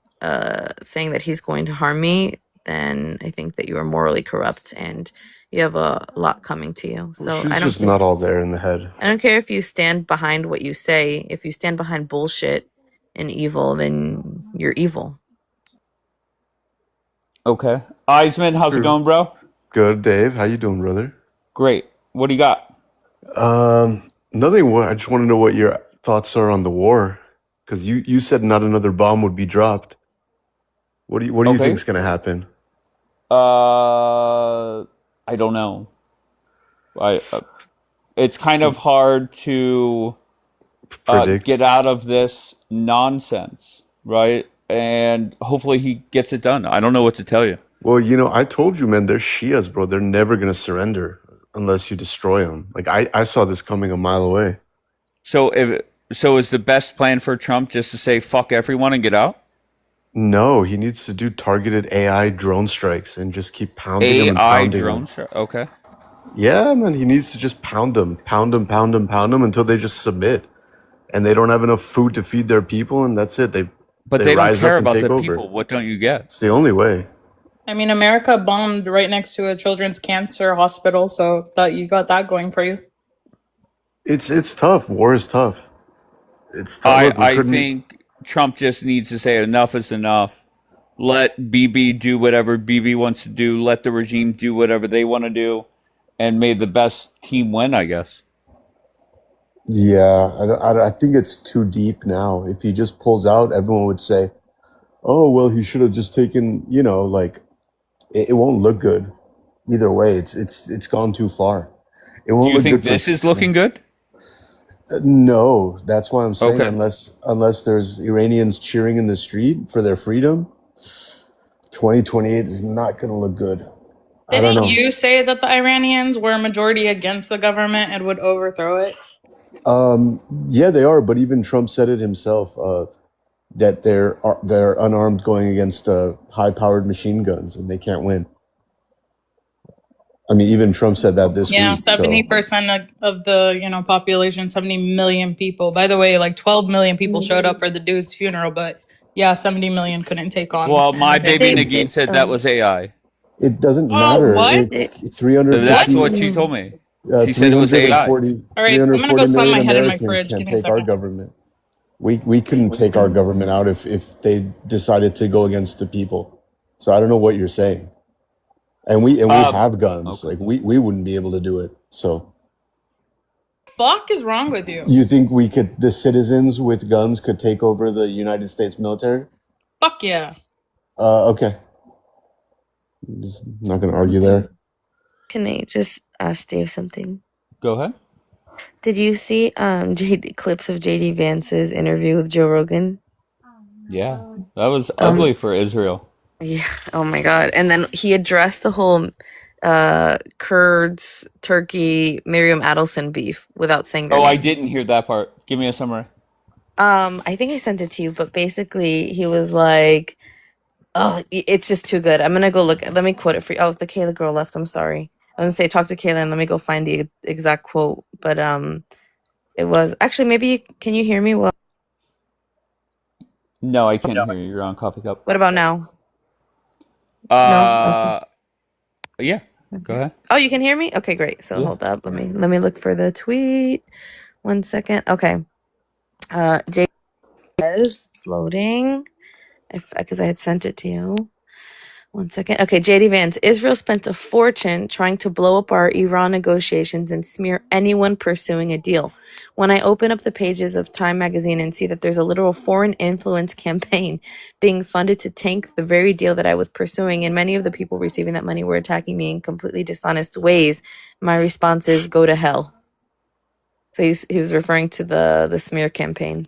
S16: saying that he's going to harm me, then I think that you are morally corrupt and you have a lot coming to you. So
S18: She's
S16: I don't
S18: just
S16: care.
S18: not all there in the head.
S16: I don't care if you stand behind what you say. If you stand behind bullshit and evil, then you're evil.
S1: Okay. Eisman, how's it
S18: True.
S1: going, bro?
S18: Good, Dave. How you doing, brother?
S1: Great. What do you got?
S18: Nothing. I just want to know what your thoughts are on the war, because you said not another bomb would be dropped. What do you
S1: Okay.
S18: think is going to happen?
S1: I don't know. It's kind of hard to
S18: Predict.
S1: get out of this nonsense, right? And hopefully he gets it done. I don't know what to tell you.
S18: Well, I told you, man. They're Shias, bro. They're never going to surrender unless you destroy them. Like I saw this coming a mile away.
S1: So is the best plan for Trump just to say fuck everyone and get out?
S18: No, he needs to do targeted AI drone strikes and just keep pounding them and
S1: AI
S18: pounding them.
S1: drones? Okay.
S18: Yeah, man, he needs to just pound them until they just submit, and they don't have enough food to feed their people, and that's it.
S1: But
S18: They
S1: they don't
S18: rise
S1: care
S18: up and
S1: about
S18: take
S1: the
S18: over.
S1: people. What don't you get?
S18: It's the only way.
S5: I mean, America bombed right next to a children's cancer hospital, so that you got that going for you.
S18: It's tough. War is tough. It's tough. Look, we
S1: I
S18: couldn't.
S1: think Trump just needs to say enough is enough. Let BB do whatever BB wants to do. Let the regime do whatever they want to do. And may the best team win, I guess.
S18: Yeah, I think it's too deep now. If he just pulls out, everyone would say, "Oh, well, he should have just taken." Like it won't look good either way. It's gone too far. It
S1: Do
S18: won't
S1: you
S18: look
S1: think
S18: good for.
S1: this is looking good?
S18: No, that's why I'm saying
S1: Okay.
S18: unless there's Iranians cheering in the street for their freedom, 2028 is not going to look good. I don't
S5: Didn't
S18: know.
S5: you say that the Iranians were a majority against the government and would overthrow it?
S18: Yeah, they are, but even Trump said it himself that they're unarmed going against high-powered machine guns and they can't win. I mean, even Trump said that this
S5: Yeah,
S18: week. So
S5: 70% of the population, 70 million people. By the way, like 12 million people showed up for the dude's funeral, but yeah, 70 million couldn't take on.
S1: Well, my baby
S16: Dave,
S1: Nagin said that was AI.
S18: it doesn't
S5: Oh,
S18: matter.
S5: what?
S18: It's 350.
S1: That's what she told me. She said it was AI.
S18: 340
S5: All right, I'm gonna go
S18: 340
S5: slam
S18: million
S5: my head in my
S18: Americans
S5: fridge.
S18: can't
S5: Give me a
S18: take our
S5: second.
S18: government. We couldn't take our government out if they decided to go against the people. So I don't know what you're saying. And we have guns.
S1: Okay.
S18: Like we wouldn't be able to do it. So
S5: Fuck is wrong with you?
S18: you think the citizens with guns could take over the United States military?
S5: Fuck yeah.
S18: Okay. Just not gonna argue there.
S16: can I just ask Dave something?
S1: Go ahead.
S16: Did you see clips of JD Vance's interview with Joe Rogan?
S1: Yeah. That was ugly for Israel.
S16: Yeah. Oh my God. And then he addressed the whole Kurds, Turkey, Miriam Adelson beef without saying their
S1: Oh, I
S16: names.
S1: didn't hear that part. Give me a summary.
S16: I think I sent it to you, but basically he was like, "Oh, it's just too good. I'm gonna go look. Let me quote it for you." Oh, the Kayla girl left. I'm sorry. I was gonna say talk to Kayla and let me go find the exact quote. But it was actually maybe can you hear me well?
S1: No, I can't hear you. You're on coffee cup.
S16: What about now? No.
S1: Yeah. Go ahead.
S16: Oh, you can hear me? Okay, great. So
S1: Yeah.
S16: hold up. Let me look for the tweet. 1 second. Okay. Jay says it's loading. Because I had sent it to you. One second. Okay, JD Vance. Israel spent a fortune trying to blow up our Iran negotiations and smear anyone pursuing a deal. When I open up the pages of Time magazine and see that there's a literal foreign influence campaign being funded to tank the very deal that I was pursuing, and many of the people receiving that money were attacking me in completely dishonest ways, my response is go to hell. So he was referring to the smear campaign,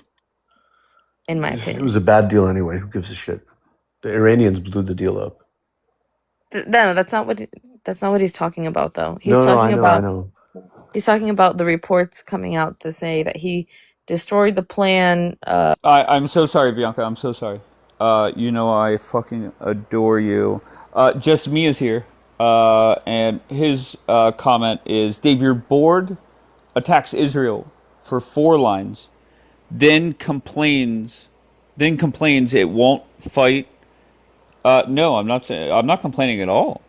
S16: in my
S18: It
S16: opinion.
S18: was a bad deal anyway. Who gives a shit? The Iranians blew the deal up.
S16: No, that's not what he's talking about, though. He's
S18: No, no,
S16: talking
S18: I
S16: about
S18: know.
S16: he's talking about the reports coming out to say that he destroyed the plan.
S1: I'm so sorry, Bianca. I'm so sorry. You know I fucking adore you. Just me is here. And his comment is, Dave, you're bored, attacks Israel for 4 lines, then complains it won't fight. No, I'm not complaining at all.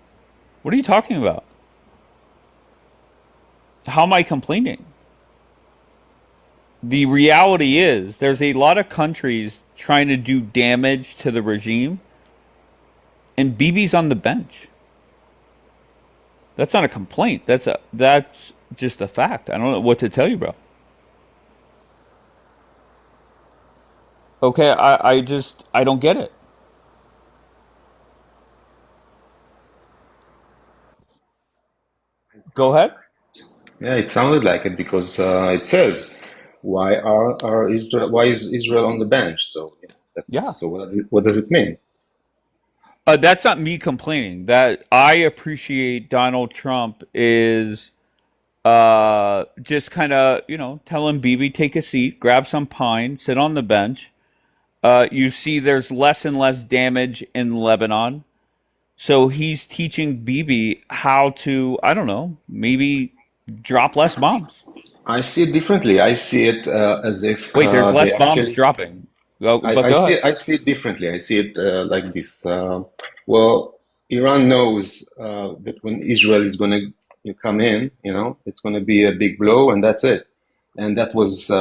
S1: What are you talking about? How am I complaining? The reality is there's a lot of countries trying to do damage to the regime, and Bibi's on the bench. That's not a complaint. That's just a fact. I don't know what to tell you, bro. Okay, I don't get it. Go ahead.
S19: Yeah, it sounded like it because it says, why is Israel on the bench? So yeah,
S1: Yeah.
S19: so what does it mean?
S1: That's not me complaining. That I appreciate Donald Trump is just kind of, telling Bibi take a seat, grab some pine, sit on the bench. You see there's less and less damage in Lebanon. So he's teaching Bibi how to, I don't know, maybe drop less bombs.
S19: I see it differently. I see it as if
S1: Wait, there's less
S19: they
S1: bombs
S19: actually.
S1: dropping. But go ahead.
S19: I see it differently. I see it like this. Well, Iran knows that when Israel is going to come in, it's going to be a big blow, and that's it. And that was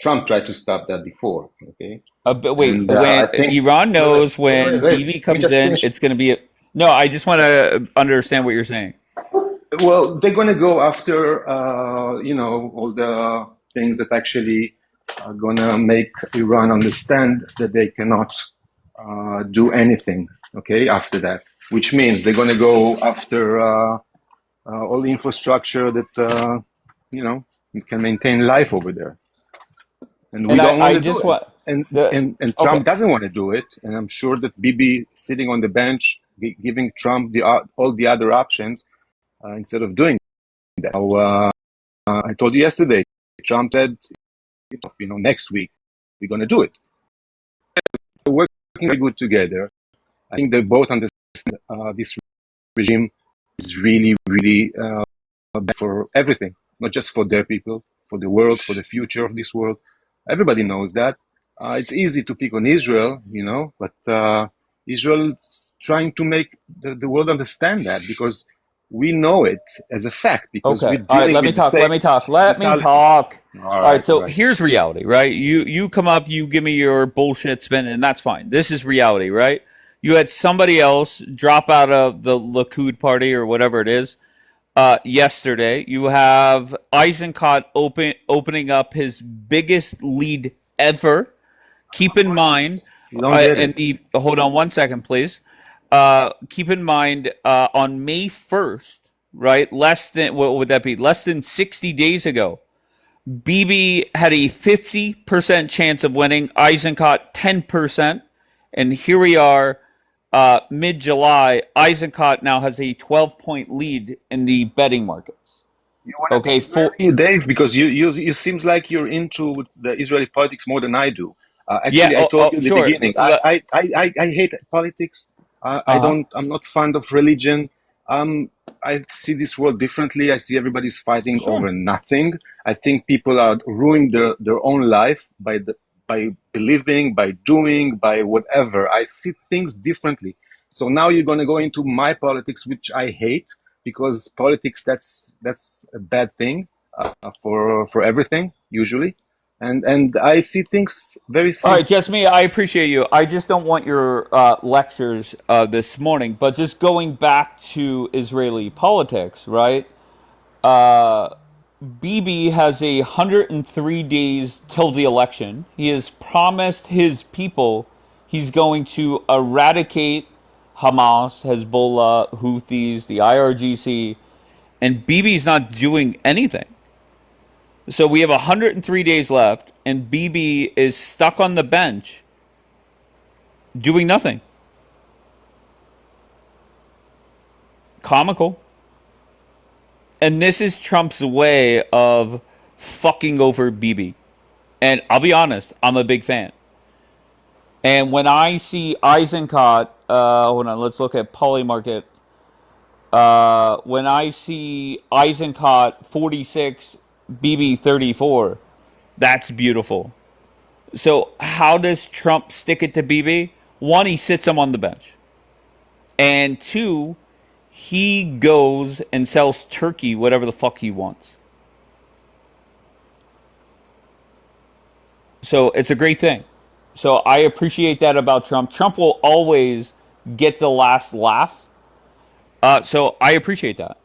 S19: Trump tried to stop that before. Okay,
S1: But wait,
S19: and
S1: when
S19: I think
S1: Iran knows when
S19: wait.
S1: Bibi
S19: Let me
S1: comes
S19: just
S1: in,
S19: finish.
S1: it's going to be no. I just want to understand what you're saying.
S19: Well, they're going to go after all the things that actually are going to make Iran understand that they cannot do anything. Okay, after that, which means they're going to go after all the infrastructure that can maintain life over there, and we
S1: And
S19: don't want
S1: I
S19: to do
S1: just
S19: it.
S1: want
S19: And
S1: the
S19: and
S1: okay.
S19: Trump doesn't want to do it, and I'm sure that Bibi sitting on the bench, giving Trump all the other options instead of doing that. Now, I told you yesterday, Trump said, next week we're going to do it. We're working very good together. I think they both understand this regime is really, really bad for everything, not just for their people, for the world, for the future of this world. Everybody knows that. It's easy to pick on Israel, but Israel's trying to make the world understand that because we know it as a fact because
S1: Okay.
S19: we're
S1: All right.
S19: dealing
S1: Let me
S19: with the
S1: talk. Let
S19: same
S1: me talk. Let me
S19: mentality.
S1: talk.
S19: All
S1: All right.
S19: right, all
S1: So
S19: right.
S1: here's reality, right? You come up, you give me your bullshit spin, and that's fine. This is reality, right? You had somebody else drop out of the Likud party or whatever it is yesterday. You have Eisenkot opening up his biggest lead ever. Keep in mind,
S19: You don't get
S1: and
S19: it.
S1: the hold on one second, please. Keep in mind, on May 1st, right? Less than what would that be? Less than 60 days ago, Bibi had a 50% chance of winning. Eisenkot 10%, and here we are, mid-July. Eisenkot now has a 12-point lead in the betting markets.
S19: You want to
S1: Okay,
S19: be very Dave because you seems like you're into the Israeli politics more than I do.
S1: yeah.
S19: Actually, I
S1: Oh,
S19: told
S1: oh,
S19: you in the
S1: sure.
S19: beginning. I hate politics. I
S1: Uh huh.
S19: don't. I'm not fond of religion. I see this world differently. I see everybody's fighting
S1: Sure.
S19: over nothing. I think people are ruining their own life by believing, by doing, by whatever. I see things differently. So now you're going to go into my politics, which I hate because politics that's a bad thing for everything usually. and I see things very
S1: All
S19: simple.
S1: right, Jasmine, I appreciate you. I just don't want your lectures this morning, but just going back to Israeli politics, right? Bibi has 103 days till the election. He has promised his people he's going to eradicate Hamas, Hezbollah, Houthis, the IRGC, and Bibi's not doing anything. So we have 103 days left, and Bibi is stuck on the bench doing nothing. Comical. And this is Trump's way of fucking over Bibi. And I'll be honest, I'm a big fan. And when I see Eisenkot, hold on, let's look at Polymarket. When I see Eisenkot 46, Bibi 34, that's beautiful. So how does Trump stick it to Bibi? One, he sits him on the bench. And two, he goes and sells Turkey whatever the fuck he wants. So it's a great thing. So I appreciate that about Trump. Trump will always get the last laugh. So I appreciate that.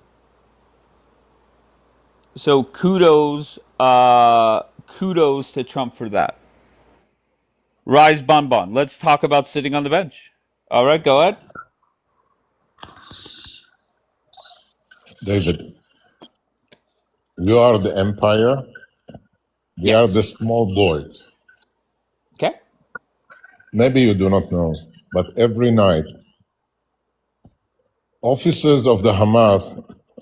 S1: So kudos to Trump for that. Rise Bonbon. Let's talk about sitting on the bench. All right, go ahead.
S12: David, you are the empire. They are the small boys.
S1: Okay.
S12: Maybe you do not know, but every night, officers of the Hamas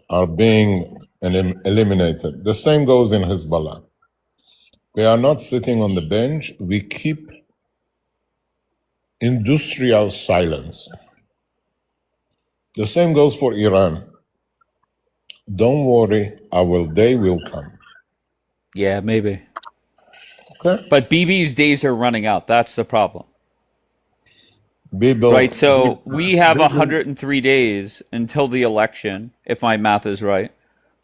S12: are being eliminated. The same goes in Hezbollah. We are not sitting on the bench. We keep industrial silence. The same goes for Iran. Don't worry, our day will come.
S1: Yeah, maybe.
S12: Okay.
S1: But BB's days are running out. That's the problem.
S12: People,
S1: right, so we have 103 days until the election, if my math is right.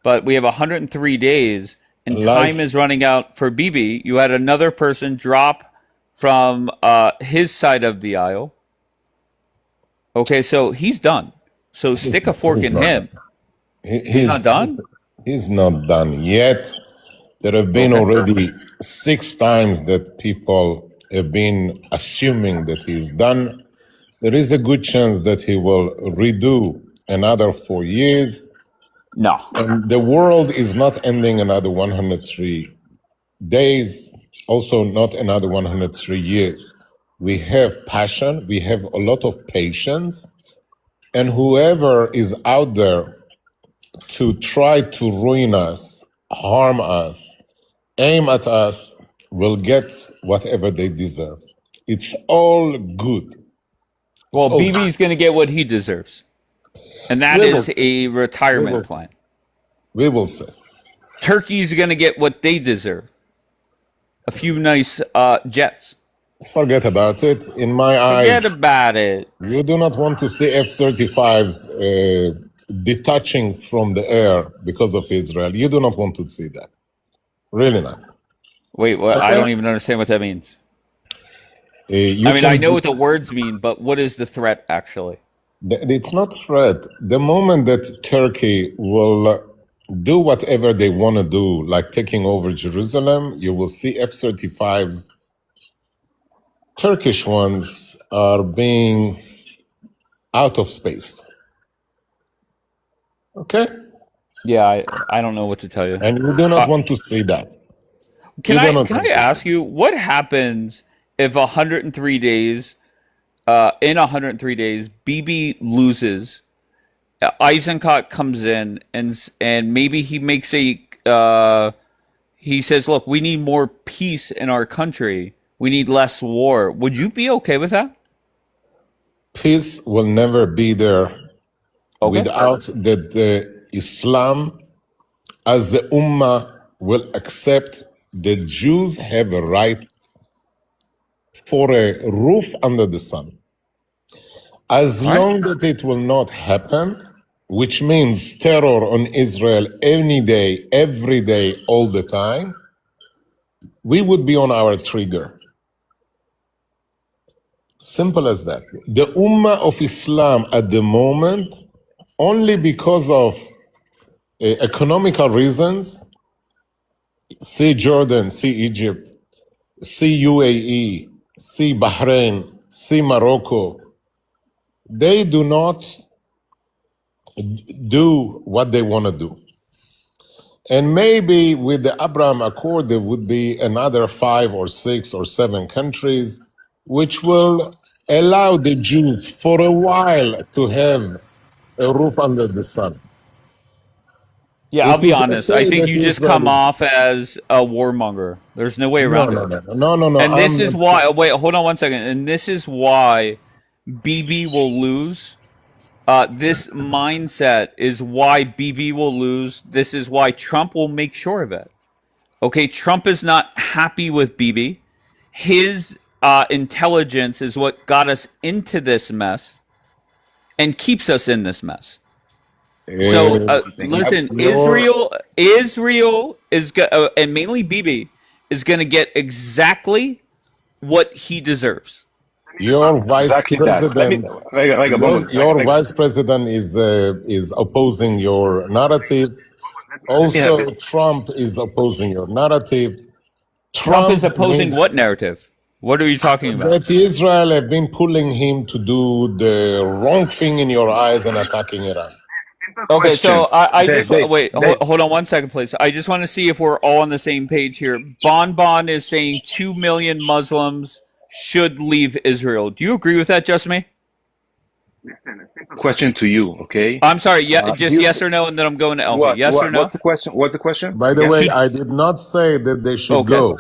S1: But we have 103 days, and time is running out for BB. You had another person drop from his side of the aisle. Okay, so he's done. So stick a fork in him. He's not done?
S12: He's not done yet. There have been already 6 times that people have been assuming that he's done. There is a good chance that he will redo another 4 years.
S1: No.
S12: And the world is not ending another 103 days, also not another 103 years. We have passion, we have a lot of patience, and whoever is out there to try to ruin us, harm us, aim at us, will get whatever they deserve. It's all good.
S1: Well, BB's going to get what he deserves. And that is a retirement plan.
S12: We will see.
S1: Turkey's going to get what they deserve. A few nice jets.
S12: Forget about it. In my eyes,
S1: forget about it.
S12: You do not want to see F-35s detaching from the air because of Israel. You do not want to see that. Really not.
S1: Wait, what? I don't even understand what that means. I know what the words mean, but what is the threat actually?
S12: It's not threat. The moment that Turkey will do whatever they want to do, like taking over Jerusalem, you will see F-35s. Turkish ones are being out of space. Okay?
S1: Yeah, I don't know what to tell you.
S12: And you do not want to see that.
S1: Can I ask you, what happens if 103 days, in 103 days, BB loses, Eisenkot comes in, and maybe he makes he says, look, we need more peace in our country. We need less war. Would you be okay with that?
S12: Peace will never be there without that Islam as the Ummah will accept that Jews have a right for a roof under the sun. As long that it will not happen, which means terror on Israel any day, every day, all the time, we would be on our trigger. Simple as that. The Ummah of Islam at the moment, only because of economical reasons, see Jordan, see Egypt, see UAE, see Bahrain, see Morocco, they do not do what they want to do. And maybe with the Abraham Accord, there would be another 5 or 6 or 7 countries which will allow the Jews for a while to have a roof under the sun.
S1: Yeah, I'll
S12: It
S1: be
S12: is
S1: honest. I
S12: okay
S1: think
S12: that
S1: you just
S12: Israel
S1: come
S12: is...
S1: off as a warmonger. There's no way
S12: No,
S1: around
S12: no,
S1: it.
S12: no.
S1: And this
S12: I'm
S1: is
S12: not...
S1: why. Wait, hold on one second. And this is why BB will lose. This mindset is why BB will lose. This is why Trump will make sure of it. Okay, Trump is not happy with BB. His intelligence is what got us into this mess and keeps us in this mess. So listen,
S12: Your
S1: Israel is and mainly BB is going to get exactly what he deserves.
S12: vice
S19: Exactly that. Let me,
S12: president, your vice president is opposing your narrative.
S19: let me have
S12: Also,
S19: it.
S12: Trump is opposing your narrative.
S1: Trump is
S12: Trump
S1: opposing
S12: needs
S1: what narrative? What are you talking about?
S12: that Israel have been pulling him to do the wrong thing in your eyes and attacking Iran.
S1: Okay, so
S19: Questions.
S1: I just wait.
S19: Dave.
S1: Hold on one second, please. I just want to see if we're all on the same page here. Bon is saying 2 million Muslims should leave Israel. Do you agree with that, just me?
S19: Question to you, okay?
S1: I'm sorry. Yeah,
S19: Do
S1: just
S19: you
S1: yes or no, and then I'm going to Elfie.
S19: what?
S1: Yes or no?
S19: What's the question? What's the question?
S12: By the
S19: Again?
S12: way, I did not say that they should
S1: Okay.
S12: go.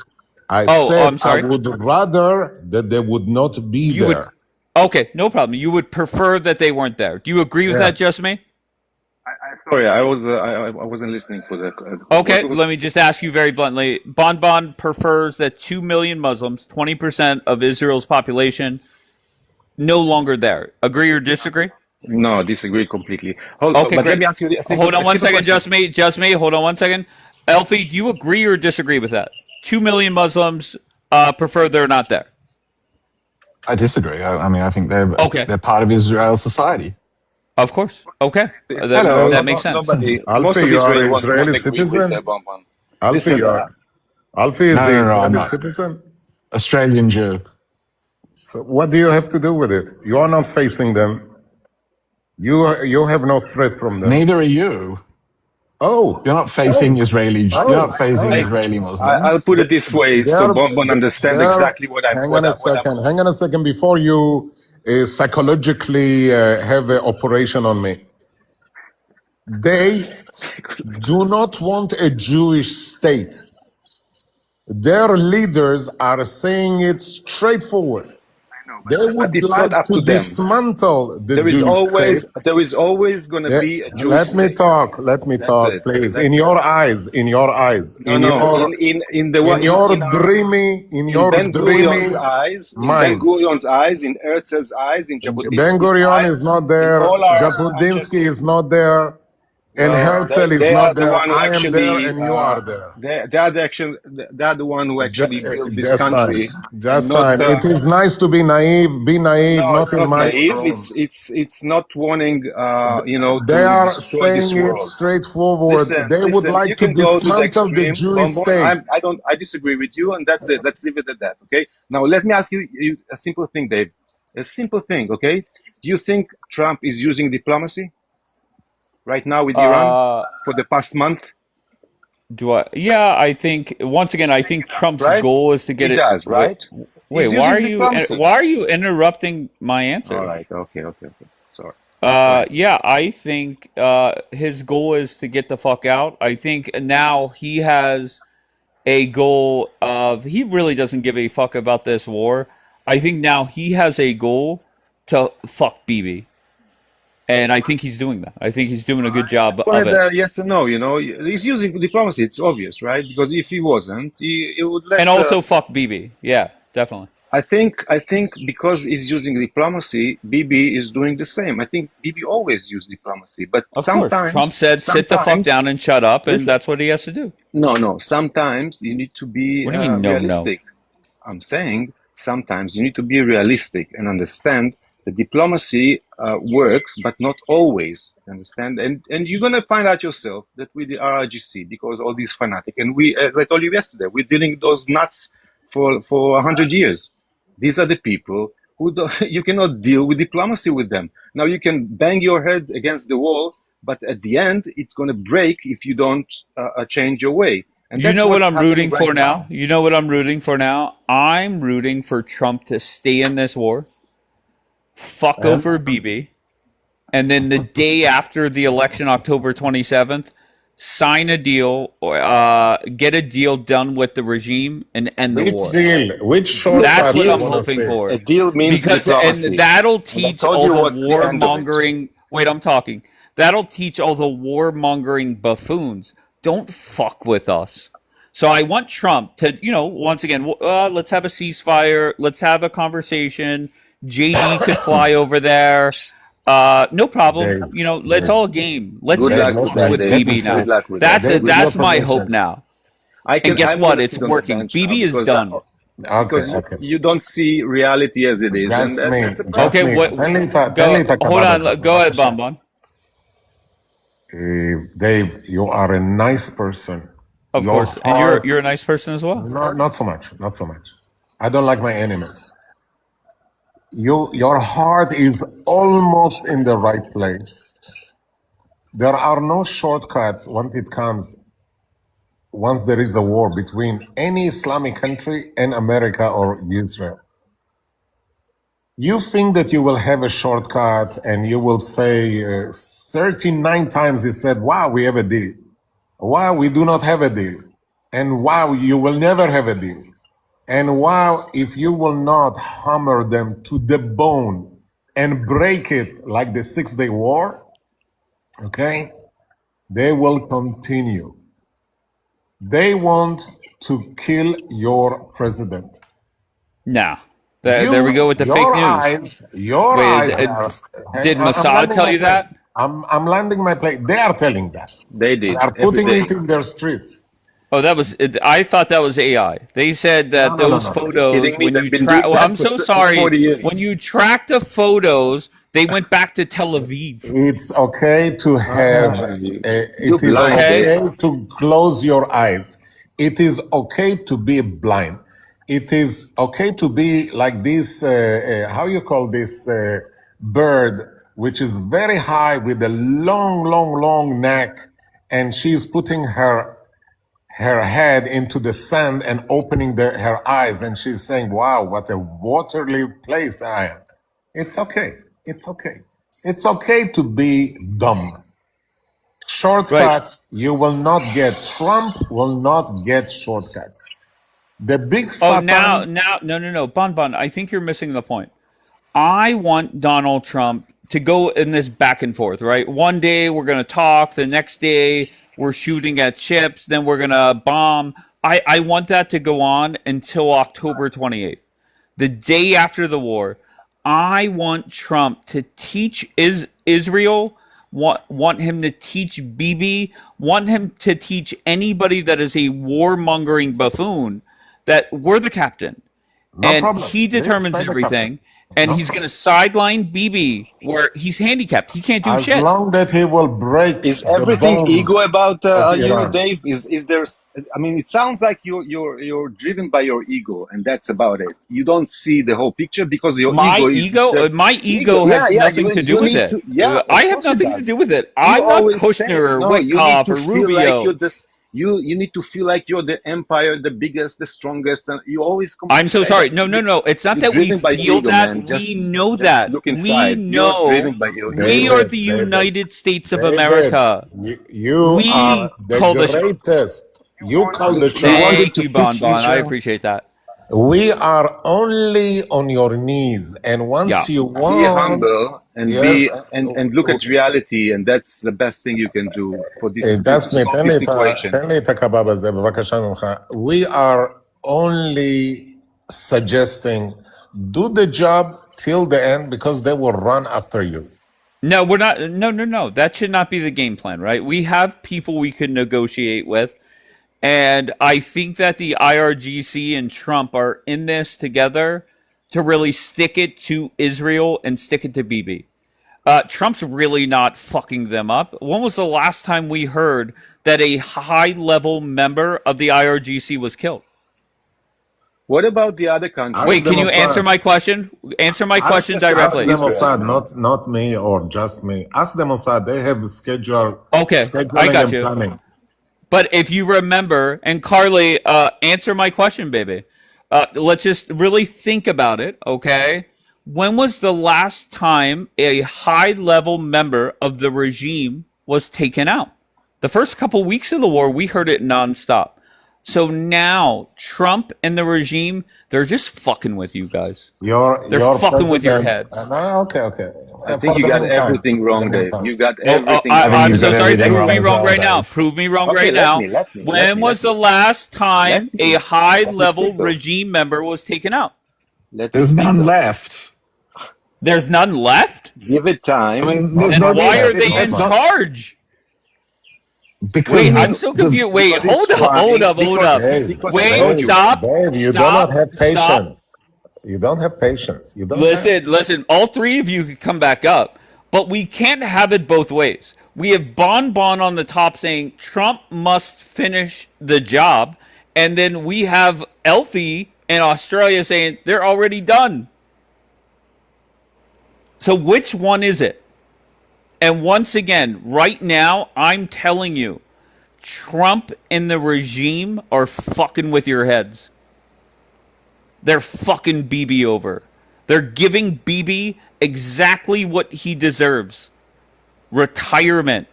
S12: I
S1: Oh,
S12: said
S1: I'm sorry.
S12: I would rather that they would not be
S1: You
S12: there.
S1: would. Okay, no problem. You would prefer that they weren't there. Do you agree with
S12: Yeah.
S1: that, just me?
S19: Sorry, I wasn't listening for the.
S1: Okay,
S19: what was,
S1: let me just ask you very bluntly. Bon prefers that 2 million Muslims, 20% of Israel's population, no longer there. Agree or disagree?
S19: no, disagree completely.
S1: Okay,
S19: But let
S1: great.
S19: me ask you a simple,
S1: Hold on one second,
S19: question.
S1: just me. Hold on one second. Elfie, do you agree or disagree with that? 2 million Muslims prefer they're not there.
S20: I disagree. I mean, I think
S1: Okay.
S20: they're part of Israel's society.
S1: Of course. Okay.
S19: Hello,
S1: That makes sense.
S19: nobody. Most
S12: Alfie,
S19: of
S12: you are
S19: Israel
S12: an
S19: won't
S12: Israeli
S19: agree with
S12: citizen?
S19: Bonbon.
S12: Alfie,
S19: Listen,
S12: Alfie is
S20: No,
S12: an
S20: no, no, I'm
S12: Israeli
S20: not.
S12: citizen?
S20: Australian Jew.
S12: So what do you have to do with it? You are not facing them. You have no threat from them.
S20: Neither are you.
S12: Oh,
S20: You're not facing Israeli. You're
S12: oh,
S20: not facing
S12: oh.
S20: Israeli
S19: I'll
S20: Muslims.
S19: put it this way, so Bonbon understand exactly what I'm.
S12: Hang on a second. Hang on a second before you psychologically have an operation on me. They do not want a Jewish state. Their leaders are saying it straightforward. They
S19: But
S12: would
S19: it's not
S12: like
S19: up
S12: to
S19: to them.
S12: dismantle the
S19: There is
S12: Jewish state.
S19: always going to
S12: Yeah,
S19: be a Jewish
S12: let me
S19: state.
S12: talk. Let me
S19: That's
S12: talk,
S19: it.
S12: please.
S19: That's
S12: In
S19: it.
S12: your eyes, in your eyes,
S19: No, no. In
S12: your
S19: Ben Gurion's
S12: dreamy
S19: eyes, in Ben
S12: mind.
S19: Gurion's eyes, in Herzl's eyes, in
S12: Ben
S19: Jabotinsky's
S12: Gurion
S19: eyes,
S12: is not
S19: in
S12: there.
S19: all our
S12: Jabotinsky is
S19: ancestors.
S12: not there. And
S19: Well,
S12: Herzl is
S19: they are
S12: not
S19: the
S12: there.
S19: one who
S12: I am there,
S19: actually
S12: and you are there.
S19: they are the one who actually built this
S12: Just time.
S19: country, and
S12: Just
S19: not.
S12: time. It is nice to be naive. Be naive,
S19: No,
S12: not
S19: it's
S12: in
S19: not
S12: my
S19: naive.
S12: room.
S19: It's not wanting
S12: They
S19: to
S12: are
S19: destroy this
S12: saying it
S19: world.
S12: straightforward. They would
S19: Listen. You
S12: like to
S19: can go to the
S12: dismantle the
S19: extreme,
S12: Jewish
S19: Bonbon.
S12: state.
S19: I disagree with you, and that's it. Let's leave it at that. Okay. Now let me ask you a simple thing, Dave. A simple thing. Okay. Do you think Trump is using diplomacy right now with Iran for the past month?
S1: Do I? Yeah, I think once again, I think Trump's
S19: Right?
S1: goal is to
S19: He
S1: get it.
S19: does, right?
S1: Wait,
S19: He's using diplomacy.
S1: why are you interrupting my answer?
S19: All right. Okay. Sorry. Go ahead.
S1: Yeah, I think his goal is to get the fuck out. I think now he has a goal of he really doesn't give a fuck about this war. I think now he has a goal to fuck BB. And I think he's doing that. I think he's doing a good job of it.
S19: Yes and no, he's using diplomacy. It's obvious, right? Because if he wasn't, he would let.
S1: And also fuck BB. Yeah, definitely.
S19: I think because he's using diplomacy, BB is doing the same. I think BB always used diplomacy, but
S1: Of course, Trump said, "Sit the fuck down and shut up," and that's what he has to do.
S19: No. Sometimes you need to be
S1: What do you mean, no?
S19: realistic. I'm saying sometimes you need to be realistic and understand that diplomacy works, but not always. Understand? And you're gonna find out yourself that with the RIGC, because all these fanatic, and we, as I told you yesterday, we're dealing with those nuts for 100 years. These are the people who you cannot deal with diplomacy with them. Now you can bang your head against the wall, but at the end it's gonna break if you don't change your way. And
S1: You
S19: that's
S1: know what
S19: what's
S1: I'm
S19: happening
S1: rooting
S19: right
S1: for now?
S19: now.
S1: You know what I'm rooting for now? I'm rooting for Trump to stay in this war, fuck
S12: And
S1: over Bibi, and then the day after the election, October 27th, sign a deal or get a deal done with the regime and end the
S12: which
S1: war.
S12: deal? Which
S1: That's
S12: shortcut
S1: what
S12: you
S1: I'm
S12: want to
S1: hoping
S12: see?
S19: A
S1: for.
S19: deal means
S1: Because and
S19: diplomacy.
S1: that'll
S19: And I
S1: teach
S19: told
S1: all
S19: you
S1: the
S19: what's the end of it.
S1: warmongering. Wait, I'm talking. That'll teach all the warmongering buffoons. Don't fuck with us. So I want Trump to, once again, let's have a ceasefire. Let's have a conversation. JD could fly over there. No problem.
S12: Dave,
S1: Let's
S12: Dave,
S1: all game. Let's
S19: Good
S1: just
S12: Dave,
S19: luck with
S12: let
S1: fuck
S19: that,
S12: me
S1: with
S19: Dave.
S12: let me
S1: BB
S12: say,
S19: Good
S1: now.
S19: luck with that.
S1: That's
S12: Dave,
S1: it.
S12: with your
S1: That's my hope
S12: permission.
S1: now. And guess
S19: I'm gonna
S1: what? It's
S19: sit on the
S1: working.
S19: bench now
S1: BB is
S19: because
S1: done.
S12: Okay, okay.
S19: you don't see reality as it is, and
S12: Just me,
S19: that's a
S12: just
S1: Okay,
S19: problem.
S12: me.
S1: what?
S12: תן לי
S1: Go.
S12: את
S1: Hold
S12: הכבוד הזה,
S1: on. Go ahead,
S12: בבקשה.
S1: Bonbon.
S12: Dave, you are a nice person.
S1: Of
S12: Your
S1: course, and you're
S12: heart,
S1: you're a nice person as well.
S12: not so much, not so much. I don't like my enemies. Your heart is almost in the right place. There are no shortcuts once there is a war between any Islamic country and America or Israel. You think that you will have a shortcut and you will say 39 times you said, wow, we have a deal. Wow, we do not have a deal. And wow, you will never have a deal. And wow, if you will not hammer them to the bone and break it like the 6 Day War, okay, they will continue. They want to kill your president.
S1: Nah. There we go with the fake news.
S12: Your
S1: Wait,
S12: eyes
S1: did
S12: I'm
S1: Mossad
S12: landing
S1: tell
S12: my
S1: you
S12: plane.
S1: that?
S12: I'm landing my plane. They are telling that.
S19: They
S12: They
S19: did
S12: are
S19: every
S12: putting
S19: day.
S12: it in their streets.
S1: Oh, that was. I thought that was AI. They said
S12: No,
S1: that
S12: no, no,
S1: those
S12: no.
S19: Are you kidding
S1: photos,
S19: me?
S1: when
S19: They've
S1: you
S19: been
S1: track.
S19: doing
S1: Well,
S19: that
S1: I'm
S19: for
S1: so sorry.
S19: 40 years.
S1: When you track the photos, they went back to Tel Aviv.
S12: It's okay to have.
S19: You're
S12: It is
S19: blind, Dave.
S12: okay to close your eyes. It is okay to be blind. It is okay to be like this. How you call this bird, which is very high with a long neck, and she's putting her head into the sand and opening her eyes, and she's saying, "Wow, what a watery place I am." It's okay. It's okay. It's okay to be dumb. Shortcuts, you will not get. Trump will not get shortcuts. The big
S1: Oh, now,
S12: Satan,
S1: no, Bon. I think you're missing the point. I want Donald Trump to go in this back and forth, right? One day we're going to talk, the next day we're shooting at ships, then we're going to bomb. I want that to go on until October 28th, the day after the war. I want Trump to teach Israel, want him to teach Bibi, want him to teach anybody that is a warmongering buffoon that we're the captain
S12: no
S1: and
S12: problem.
S1: he
S12: They
S1: determines
S12: stay the captain.
S1: everything. And
S12: No
S1: he's going
S12: problem.
S1: to sideline BB where he's handicapped. He can't do
S12: As
S1: shit.
S12: long that he will break
S19: Is
S12: the
S19: everything
S12: bones
S19: ego about
S12: of
S19: you,
S12: Iran.
S19: Dave? Is there? I mean, it sounds like you're driven by your ego, and that's about it. You don't see the whole picture because your
S1: My
S19: ego is
S1: ego,
S19: disturbed.
S1: my
S19: Ego,
S1: ego
S19: yeah,
S1: has
S19: yeah.
S1: nothing to do
S19: You
S1: with
S19: need
S1: it.
S19: to, yeah.
S1: I
S19: Of
S1: have
S19: course it
S1: nothing to
S19: does.
S1: do with it.
S19: You
S1: I'm not
S19: always say
S1: Kushner or
S19: no. You need
S1: Witkoff
S19: to
S1: or
S19: feel like you're
S1: Rubio.
S19: this. You need to feel like you're the empire, the biggest, the strongest, and you always
S1: I'm so
S19: say
S1: sorry.
S19: that.
S1: No. It's not
S19: You're
S1: that we
S19: driven by your
S1: feel
S19: ego,
S1: that.
S19: man.
S1: We know
S19: Just
S1: that.
S19: look
S1: We
S19: inside. You're
S1: know
S19: driven by your
S1: we
S19: ego.
S1: are the
S12: David,
S1: United States of
S12: David,
S1: America.
S12: you are
S1: We
S12: the
S1: call the
S12: greatest. You call the
S19: He
S12: shots.
S19: wanted
S1: Thank
S19: to
S1: you,
S19: teach
S1: Bon. I
S19: Israel.
S1: appreciate that.
S12: We are only on your knees, and
S1: Yeah.
S12: once you
S19: Be
S12: want,
S19: humble and
S12: yes,
S19: and look at reality, and that's the best thing you can do for this to
S12: דסני,
S19: solve this situation.
S12: תן לי את הקבב הזה, בבקשה ממך. We are only suggesting, do the job till the end because they will run after you.
S1: No, we're not. No. That should not be the game plan, right? We have people we could negotiate with. And I think that the IRGC and Trump are in this together to really stick it to Israel and stick it to Bibi. Trump's really not fucking them up. When was the last time we heard that a high-level member of the IRGC was killed?
S19: What about the other countries?
S1: Wait, can you answer my question? Answer my question
S12: Ask
S1: directly.
S12: the Mossad, not me or just me. Ask the Mossad. They have
S1: Okay,
S12: scheduling
S1: I got
S12: and
S1: you.
S12: planning.
S1: But if you remember, and Carly, answer my question, baby. Let's just really think about it, okay? When was the last time a high-level member of the regime was taken out? The first couple weeks of the war, we heard it nonstop. So now Trump and the regime, they're just fucking with you guys. They're fucking with your heads.
S12: Okay.
S19: I think you got everything wrong, Dave. You got
S1: Oh,
S19: everything
S1: I,
S19: wrong.
S1: I'm so sorry. Prove me wrong right now. Prove me wrong
S19: Okay,
S1: right
S19: let
S1: now.
S19: me.
S1: When was the last time a
S19: Let
S1: high-level
S19: me speak.
S1: regime member was taken out?
S20: There's none left.
S1: There's none left?
S19: Give it time.
S20: I mean,
S1: Then why are they in charge?
S20: Because
S1: Wait, I'm so confused. Wait, hold up. Wait, stop.
S12: Dave, you do
S1: Stop.
S12: not have
S1: Stop.
S12: patience. You don't have patience. You don't
S1: Listen. All three of you can come back up, but we can't have it both ways. We have Bon on the top saying Trump must finish the job, and then we have Elfie in Australia saying they're already done. So which one is it? And once again, right now, I'm telling you, Trump and the regime are fucking with your heads. They're fucking Bibi over. They're giving Bibi exactly what he deserves. Retirement.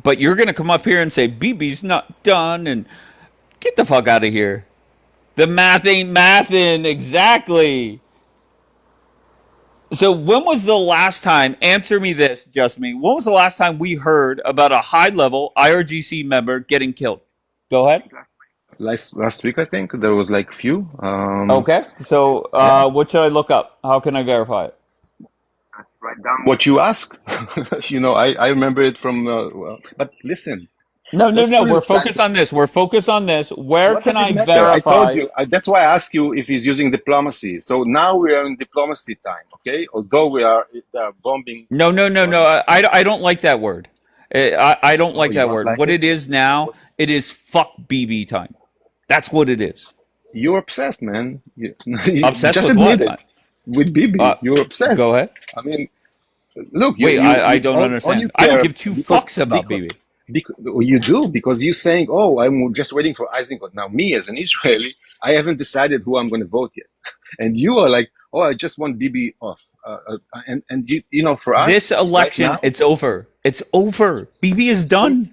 S1: But you're going to come up here and say, Bibi's not done, and get the fuck out of here. The math ain't mathin'. Exactly. So when was the last time, answer me this, just me, when was the last time we heard about a high-level IRGC member getting killed? Go ahead.
S19: Last week, I think there was like few.
S1: Okay. So what should I look up? How can I verify it?
S19: Write down what you ask. I remember it from. But listen.
S1: No.
S19: Let's put it
S1: We're
S19: aside.
S1: focused on this. Where
S19: What
S1: can
S19: does it
S1: I
S19: matter?
S1: verify?
S19: I told you. That's why I asked you if he's using diplomacy. So now we are in diplomacy time, okay? Although we are bombing.
S1: No. I don't like that word. I don't like
S19: you
S1: that
S19: don't
S1: word.
S19: like
S1: What
S19: it?
S1: it is now, it is fuck BB time. That's what it is.
S19: You're obsessed, man. You
S1: Obsessed
S19: just
S1: with
S19: admit
S1: what?
S19: it. With Bibi, you're obsessed.
S1: Go ahead.
S19: I mean, look.
S1: Wait, I don't
S19: all
S1: understand.
S19: you
S1: I don't
S19: care
S1: give two
S19: because-
S1: fucks about
S19: because-
S1: BB.
S19: You do, because you're saying, "Oh, I'm just waiting for Eisenkot." Now, me as an Israeli, I haven't decided who I'm going to vote yet, and you are like, "Oh, I just want Bibi off." And for us,
S1: This election,
S19: right now,
S1: it's over. It's over. BB is done.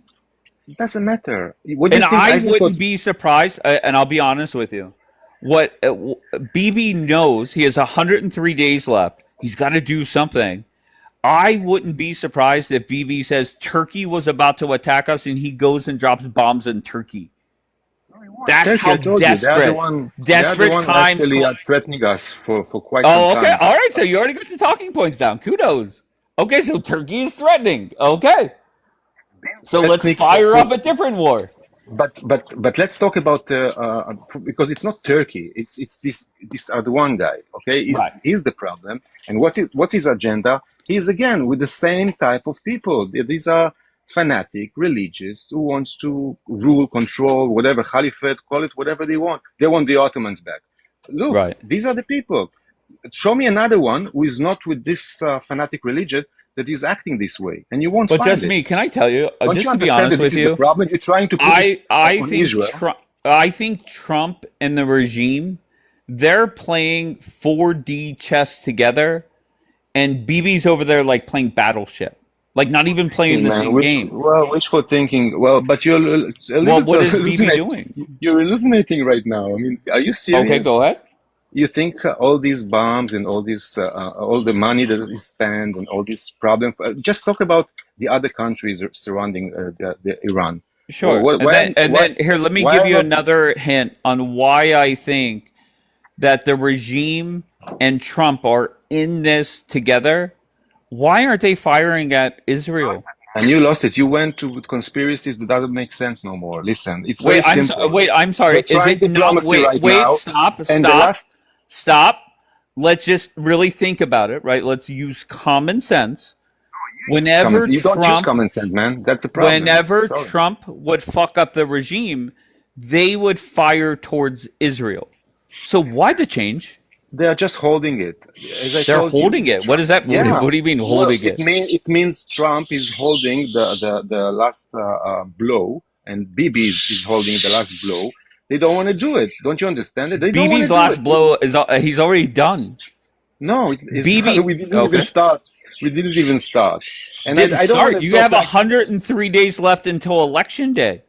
S19: it doesn't matter. What do
S1: And
S19: you think
S1: I
S19: Eisenkot?
S1: wouldn't be surprised, and I'll be honest with you. What BB knows, he has 103 days left. He's got to do something. I wouldn't be surprised if BB says Turkey was about to attack us and he goes and drops bombs in Turkey. That's
S19: Turkey,
S1: how
S19: I told
S1: desperate,
S19: you, they're the one
S1: times.
S19: actually threatening us for quite some
S1: Oh, okay.
S19: time.
S1: All right. So you already got the talking points down. Kudos. Okay. So Turkey is threatening. Okay. So let's fire up a different war.
S19: But let's talk about because it's not Turkey. It's this Erdogan guy. Okay, he's the problem. And what's his agenda? He's again with the same type of people. These are fanatic, religious, who wants to rule, control, whatever, caliphate, call it whatever they want. They want the Ottomans back. Look, these are the people. Show me another one who is not with this fanatic religion that is acting this way, and you won't
S1: But
S19: find
S1: just
S19: it.
S1: me, can I tell you?
S19: Don't
S1: Just
S19: you
S1: to be
S19: understand
S1: honest
S19: that this
S1: with
S19: is
S1: you,
S19: the problem? You're trying to put this on Israel.
S1: I think Trump and the regime, they're playing 4D chess together, and BB's over there like playing Battleship, like not even playing the same game.
S19: Well, wishful thinking. Well, but you're a little
S1: Well, what is BB
S19: hallucinating.
S1: doing?
S19: You're hallucinating right now. I mean, are you serious?
S1: Okay, go ahead.
S19: You think all these bombs and all this, all the money that is spent and all these problems? Just talk about the other countries surrounding the Iran.
S1: Sure.
S19: Well,
S1: then here, let me give you another hint on why I think that the regime and Trump are in this together. Why aren't they firing at Israel?
S19: And you lost it. You went to conspiracies that doesn't make sense no more. Listen, it's very
S1: Wait,
S19: simple.
S1: I'm
S19: We're
S1: sorry. Is
S19: trying
S1: it not?
S19: diplomacy
S1: Wait,
S19: right
S1: wait.
S19: now,
S1: Stop.
S19: and the
S1: Stop.
S19: last.
S1: Stop. Let's just really think about it, right? Let's use common sense. Whenever
S19: You don't use
S1: Trump,
S19: common sense, man. That's a problem.
S1: whenever
S19: Sorry.
S1: Trump would fuck up the regime, they would fire towards Israel. So why the change?
S19: They are just holding it. As I
S1: They're
S19: told you,
S1: holding it. What
S19: Trump,
S1: is that?
S19: yeah.
S1: What do you mean
S19: Well,
S1: holding it?
S19: it means Trump is holding the last blow, and Bibi is holding the last blow. They don't want to do it. Don't you understand it? They don't want to
S1: BB's
S19: do
S1: last
S19: it.
S1: blow is he's already done.
S19: No, it's
S1: BB,
S19: not. We didn't even
S1: okay,
S19: start. We didn't even start. And
S1: didn't
S19: I don't want
S1: start.
S19: to
S1: You
S19: talk
S1: have
S19: like.
S1: 103 days left until election day.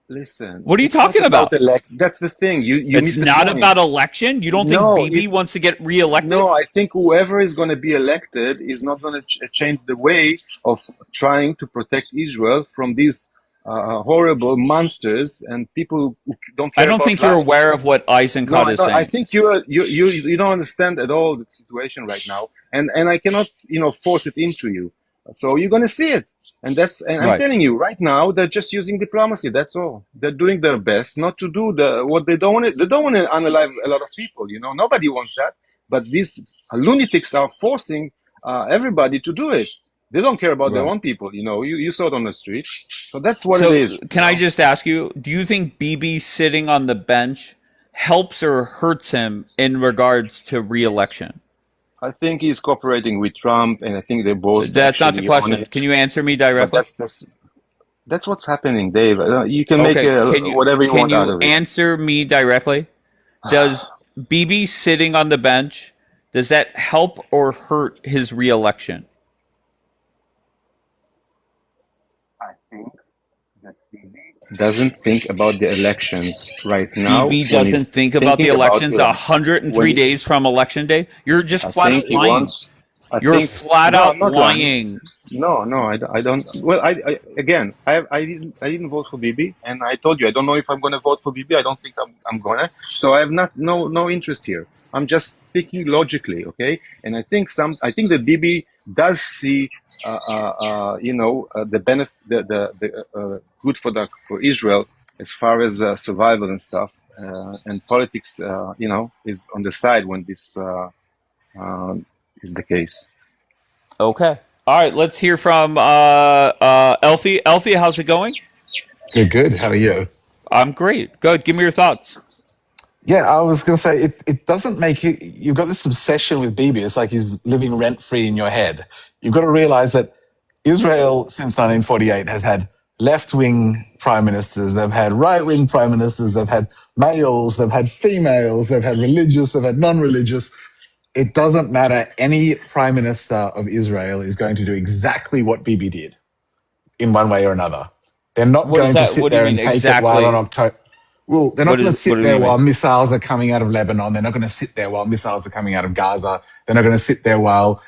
S19: Listen,
S1: What are you
S19: it's not
S1: talking
S19: about
S1: about?
S19: elect. That's the thing. You
S1: It's
S19: missed the
S1: not
S19: point.
S1: about election. You don't think
S19: No,
S1: BB wants to get reelected?
S19: no, I think whoever is going to be elected is not going to change the way of trying to protect Israel from these horrible monsters and people who don't
S1: I
S19: care
S1: don't
S19: about
S1: think you're
S19: life.
S1: aware of what
S19: No,
S1: Eisenkot is
S19: I
S1: saying.
S19: think you don't understand at all the situation right now, and I cannot force it into you. So you're going to see it, and I'm
S1: Right.
S19: telling you right now they're just using diplomacy. That's all. They're doing their best not to do what they don't want. They don't want to unalive a lot of people. Nobody wants that, but these lunatics are forcing everybody to do it. They don't care about their
S1: Right.
S19: own people. You saw it on the streets. So that's what it
S1: So
S19: is.
S1: can I just ask you, do you think BB sitting on the bench helps or hurts him in regards to reelection?
S19: I think he's cooperating with Trump, and I think they both
S1: That's not the
S19: actually on
S1: question.
S19: it.
S1: Can you answer me
S19: But
S1: directly?
S19: that's what's happening, Dave. You can make
S1: Okay.
S19: whatever you
S1: Can
S19: want out
S1: you
S19: of it.
S1: answer me directly? Does BB sitting on the bench, does that help or hurt his reelection?
S19: I think that BB doesn't think about the elections right now.
S1: BB
S19: When he's
S1: doesn't think about the
S19: thinking about
S1: elections
S19: Iran.
S1: 103 days from election day? You're just
S19: I
S1: flat
S19: think
S1: out
S19: he
S1: lying.
S19: wants. I
S1: You're
S19: think
S1: flat
S19: no, I'm
S1: out
S19: not lying.
S1: lying.
S19: No, I don't. Well, again, I didn't vote for Bibi, and I told you I don't know if I'm going to vote for Bibi. I don't think I'm gonna. So I have no interest here. I'm just thinking logically, okay? And I think that Bibi does see, the benefit, the good for Israel as far as survival and stuff, and politics, is on the side when this is the case.
S1: Okay. All right, let's hear from Elfie. Elfie, how's it going?
S20: Good. How are you?
S1: I'm great. Good. Give me your thoughts.
S20: Yeah, I was going to say it doesn't make it. You've got this obsession with Bibi. It's like he's living rent free in your head. You've got to realize that Israel since 1948 has had left wing prime ministers. They've had right wing prime ministers. They've had males. They've had females. They've had religious. They've had non religious. It doesn't matter. Any prime minister of Israel is going to do exactly what Bibi did in one way or another. They're not
S1: What is
S20: going to
S1: that?
S20: sit
S1: What do you
S20: there and
S1: mean
S20: take it while on
S1: exactly?
S20: October. Well, they're not going to
S1: What
S20: sit
S1: do
S20: there
S1: you
S20: while
S1: mean?
S20: missiles are coming out of Lebanon. They're not going to sit there while missiles are coming out of Gaza. They're not going to sit there while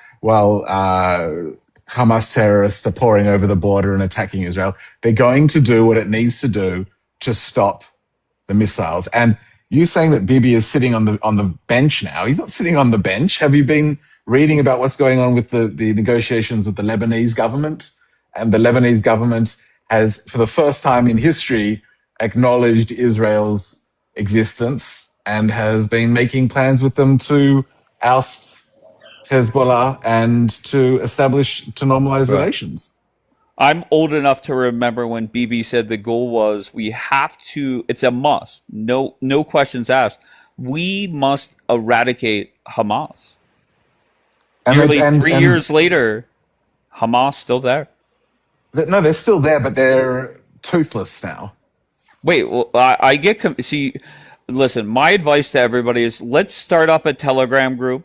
S20: Hamas terrorists are pouring over the border and attacking Israel. They're going to do what it needs to do to stop the missiles. And you saying that Bibi is sitting on the bench now? He's not sitting on the bench. Have you been reading about what's going on with the negotiations with the Lebanese government? And the Lebanese government has, for the first time in history, acknowledged Israel's existence and has been making plans with them to oust Hezbollah and to normalize
S1: Right.
S20: relations.
S1: I'm old enough to remember when BB said the goal was we have to. It's a must. No questions asked. We must eradicate Hamas. Nearly 3 years later, Hamas still there.
S20: No, they're still there, but they're toothless now.
S1: Wait, well, I get see. Listen, my advice to everybody is let's start up a Telegram group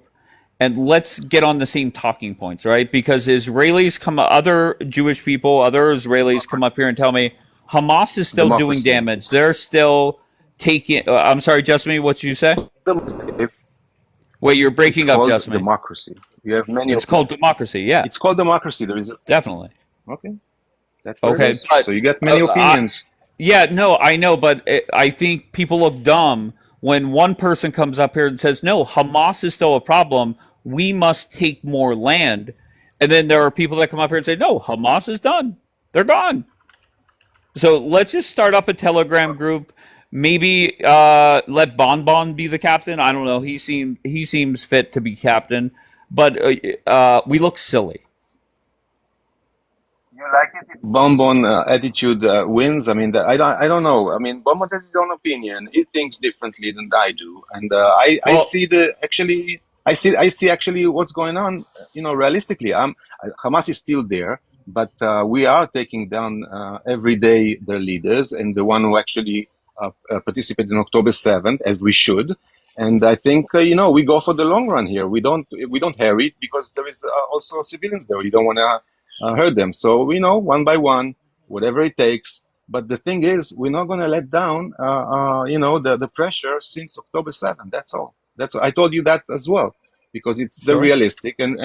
S1: and let's get on the same talking points, right? Because other Jewish people, other Israelis come up here and tell me Hamas is still doing
S19: Democracy.
S1: damage. They're still taking. I'm sorry, Jasmine, what did you say? Wait, you're breaking
S19: It's
S1: up,
S19: called
S1: Jasmine.
S19: democracy. You have many.
S1: It's called democracy. Yeah,
S19: It's called democracy. There is
S1: definitely.
S19: okay. That's what
S1: Okay,
S19: it is.
S1: but
S19: So you get many opinions.
S1: yeah, no, I know, but I think people look dumb when one person comes up here and says, "No, Hamas is still a problem. We must take more land," and then there are people that come up here and say, "No, Hamas is done." They're gone. So let's just start up a Telegram group. Maybe let Bonbon be the captain. I don't know. He seems fit to be captain, but we look silly.
S19: You like it if Bonbon attitude wins? I mean, I don't know. I mean, Bonbon has his own opinion. He thinks differently than I do, and I
S1: Well,
S19: see I see actually what's going on. You know, realistically, Hamas is still there, but we are taking down every day their leaders and the one who actually participated in October 7th, as we should. And I think you know, we go for the long run here. We don't hurry it because there is also civilians there. You don't want to hurt them. So we know one by one, whatever it takes. But the thing is, we're not going to let down, you know, the pressure since October 7th. That's all. I told you that as well, because it's the
S1: sure.
S19: realistic and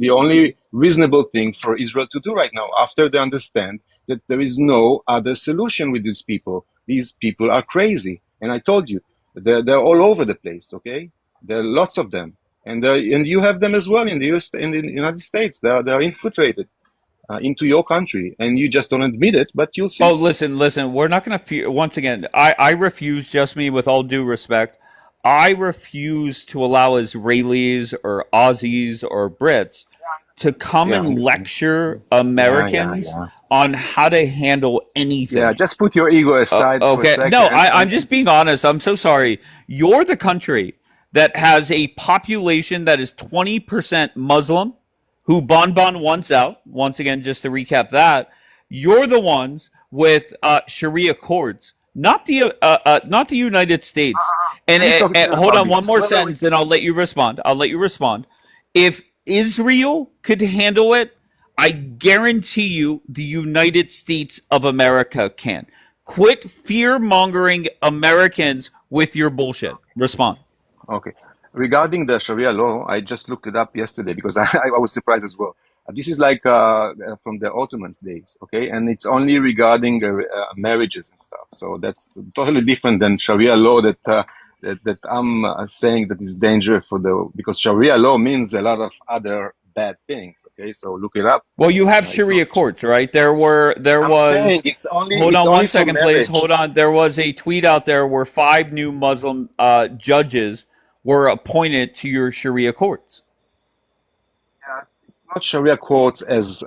S19: the only reasonable thing for Israel to do right now, after they understand that there is no other solution with these people. These people are crazy. And I told you, they're all over the place, okay? There are lots of them. And you have them as well in the United States. They're infiltrated into your country, and you just don't admit it, but you'll see.
S1: Oh, listen. We're not going to once again. I refuse. Just me, with all due respect, I refuse to allow Israelis or Aussies or Brits to come
S19: Yeah,
S1: and lecture
S19: yeah,
S1: Americans on how to handle anything.
S19: Yeah, just put your ego aside for a
S1: Okay.
S19: second.
S1: No, I'm just being honest. I'm so sorry. You're the country that has a population that is 20% Muslim, who Bonbon wants out. Once again, just to recap that, you're the ones with Sharia courts, not the United States. And
S19: Let me talk to you
S1: hold
S19: about
S1: on, one
S19: this.
S1: more
S19: Whether
S1: sentence, then I'll let you respond. If Israel could handle it, I guarantee you the United States of America can. Quit fear mongering Americans with your bullshit. Respond.
S19: Okay. Regarding the Sharia law, I just looked it up yesterday because I was surprised as well. This is like from the Ottomans days, okay? And it's only regarding marriages and stuff. So that's totally different than Sharia law that I'm saying that is dangerous because Sharia law means a lot of other bad things, okay? So look it up.
S1: Well, you have Sharia courts, right? There
S19: I'm saying
S1: was.
S19: it's only
S1: Hold on
S19: for
S1: 1 second, please.
S19: marriage.
S1: Hold on. There was a tweet out there where 5 new Muslim judges were appointed to your Sharia courts.
S19: Not Sharia courts as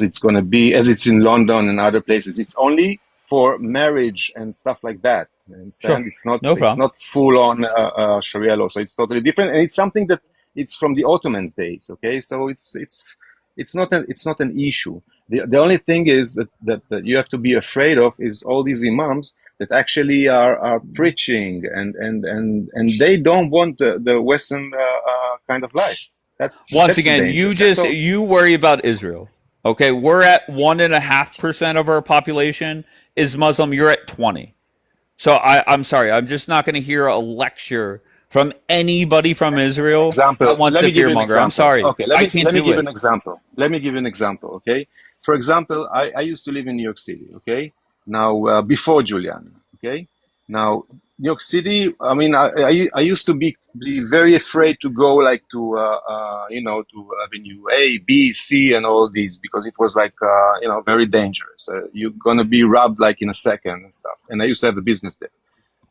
S19: it's going to be, as it's in London and other places. It's only for marriage and stuff like that. You understand?
S1: Sure.
S19: It's not
S1: No problem.
S19: full on Sharia law. So it's totally different, and it's something that it's from the Ottomans days. Okay, so it's not an issue. The only thing is that you have to be afraid of is all these imams that actually are preaching and they don't want the Western kind of life. That's
S1: Once
S19: the
S1: again,
S19: danger.
S1: you worry about Israel. Okay, we're at 1.5% of our population is Muslim. You're at 20. So I'm sorry. I'm just not going to hear a lecture from anybody from Israel that wants
S19: Let
S1: to
S19: me give you an
S1: fearmonger. I'm
S19: example.
S1: sorry.
S19: Okay,
S1: I can't
S19: let me
S1: do
S19: give
S1: it.
S19: an example. Let me give you an example. Okay, for example, I used to live in New York City. Okay, now before Giuliani. Okay, now New York City. I mean, I used to be very afraid to go like to you know, to Avenue A, B, C, and all these because it was like you know, very dangerous. You're gonna be robbed like in a second and stuff. And I used to have a business there.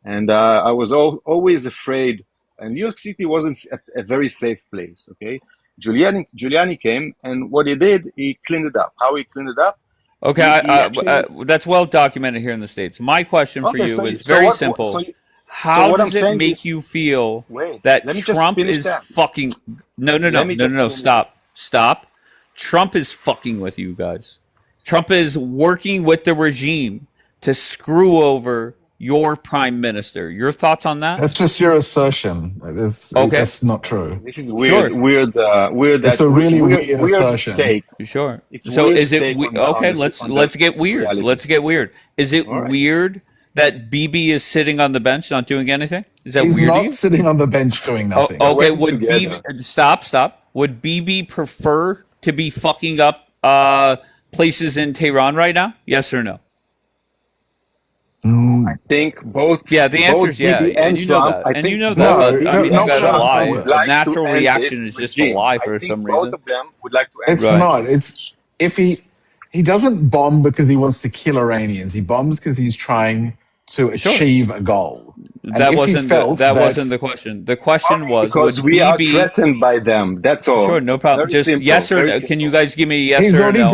S19: And I was always afraid. And New York City wasn't a very safe place. Okay, Giuliani came, and what he did, he cleaned it up. How he cleaned it up?
S1: Okay,
S19: He actually.
S1: that's well documented here in the States. My question for
S19: Okay,
S1: you
S19: so
S1: is
S19: so
S1: very
S19: what?
S1: simple.
S19: So
S1: How
S19: what I'm
S1: does it
S19: saying
S1: make
S19: is,
S1: you feel
S19: wait,
S1: that
S19: let me just
S1: Trump
S19: finish
S1: is
S19: that.
S1: fucking. No, no, no,
S19: Let me
S1: no, no,
S19: just
S1: no.
S19: finish.
S1: Stop. Trump is fucking with you guys. Trump is working with the regime to screw over your prime minister. Your thoughts on that?
S20: That's just your assertion.
S1: Okay,
S20: That's not true.
S19: This is
S1: sure.
S20: It's a really weird
S19: weird
S20: assertion.
S19: take.
S1: Sure.
S19: It's
S1: So
S19: weird
S1: is it
S19: take on
S1: okay?
S19: on the
S1: Let's get weird.
S19: reality.
S1: Let's get weird. Is it
S19: All right.
S1: weird that BB is sitting on the bench not doing anything? Is that
S20: He's
S1: weird to
S20: not
S1: you?
S20: sitting on the bench doing nothing.
S19: They're
S1: Okay.
S19: working
S1: Would
S19: together.
S1: BB stop? Would BB prefer to be fucking up places in Tehran right now? Yes or no?
S20: Mm,
S19: I think both
S1: Yeah. The answer is yeah,
S19: Bibi
S1: and
S19: and
S1: you know
S19: Trump.
S1: that,
S19: I
S1: and you
S19: think
S1: know that.
S19: both
S20: no,
S1: But I
S20: no,
S19: Bibi
S1: mean, you
S19: and
S20: no
S1: got to
S20: point
S19: Trump
S1: lie.
S20: on
S19: would
S1: A
S19: like
S20: this.
S19: to
S1: natural
S19: end
S1: reaction
S19: this
S1: is just to
S19: regime.
S1: lie
S19: I
S1: for
S19: think
S1: some
S19: both
S1: reason.
S19: of them would like to end
S20: It's
S19: this
S1: Right.
S20: not.
S19: regime.
S20: It's if he he doesn't bomb because he wants to kill Iranians. He bombs because he's trying to achieve a goal. And
S1: That
S20: if he
S1: wasn't
S20: felt
S1: that
S20: that
S1: wasn't the question. The question was,
S19: Because
S1: would
S19: we are
S1: BB?
S19: threatened by them. That's all.
S1: Sure, no problem.
S19: Very
S1: Just
S19: simple.
S1: yes or
S19: Very
S1: no.
S19: simple.
S1: Can you guys give me a yes
S20: he's
S1: or a no?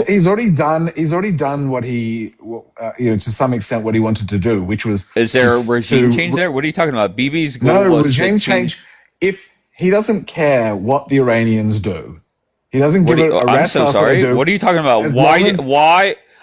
S20: already done what he to some extent what he wanted to do, which was
S1: Is there a
S20: to
S1: regime change there? What are you talking about? BB's goal
S20: no
S1: was to
S20: regime change. If he doesn't care what the Iranians do, he doesn't
S1: What
S20: give
S1: do you,
S20: a
S1: I'm
S20: rat's
S1: so
S20: ass what they
S1: sorry.
S20: do.
S1: What are you talking about?
S20: As long as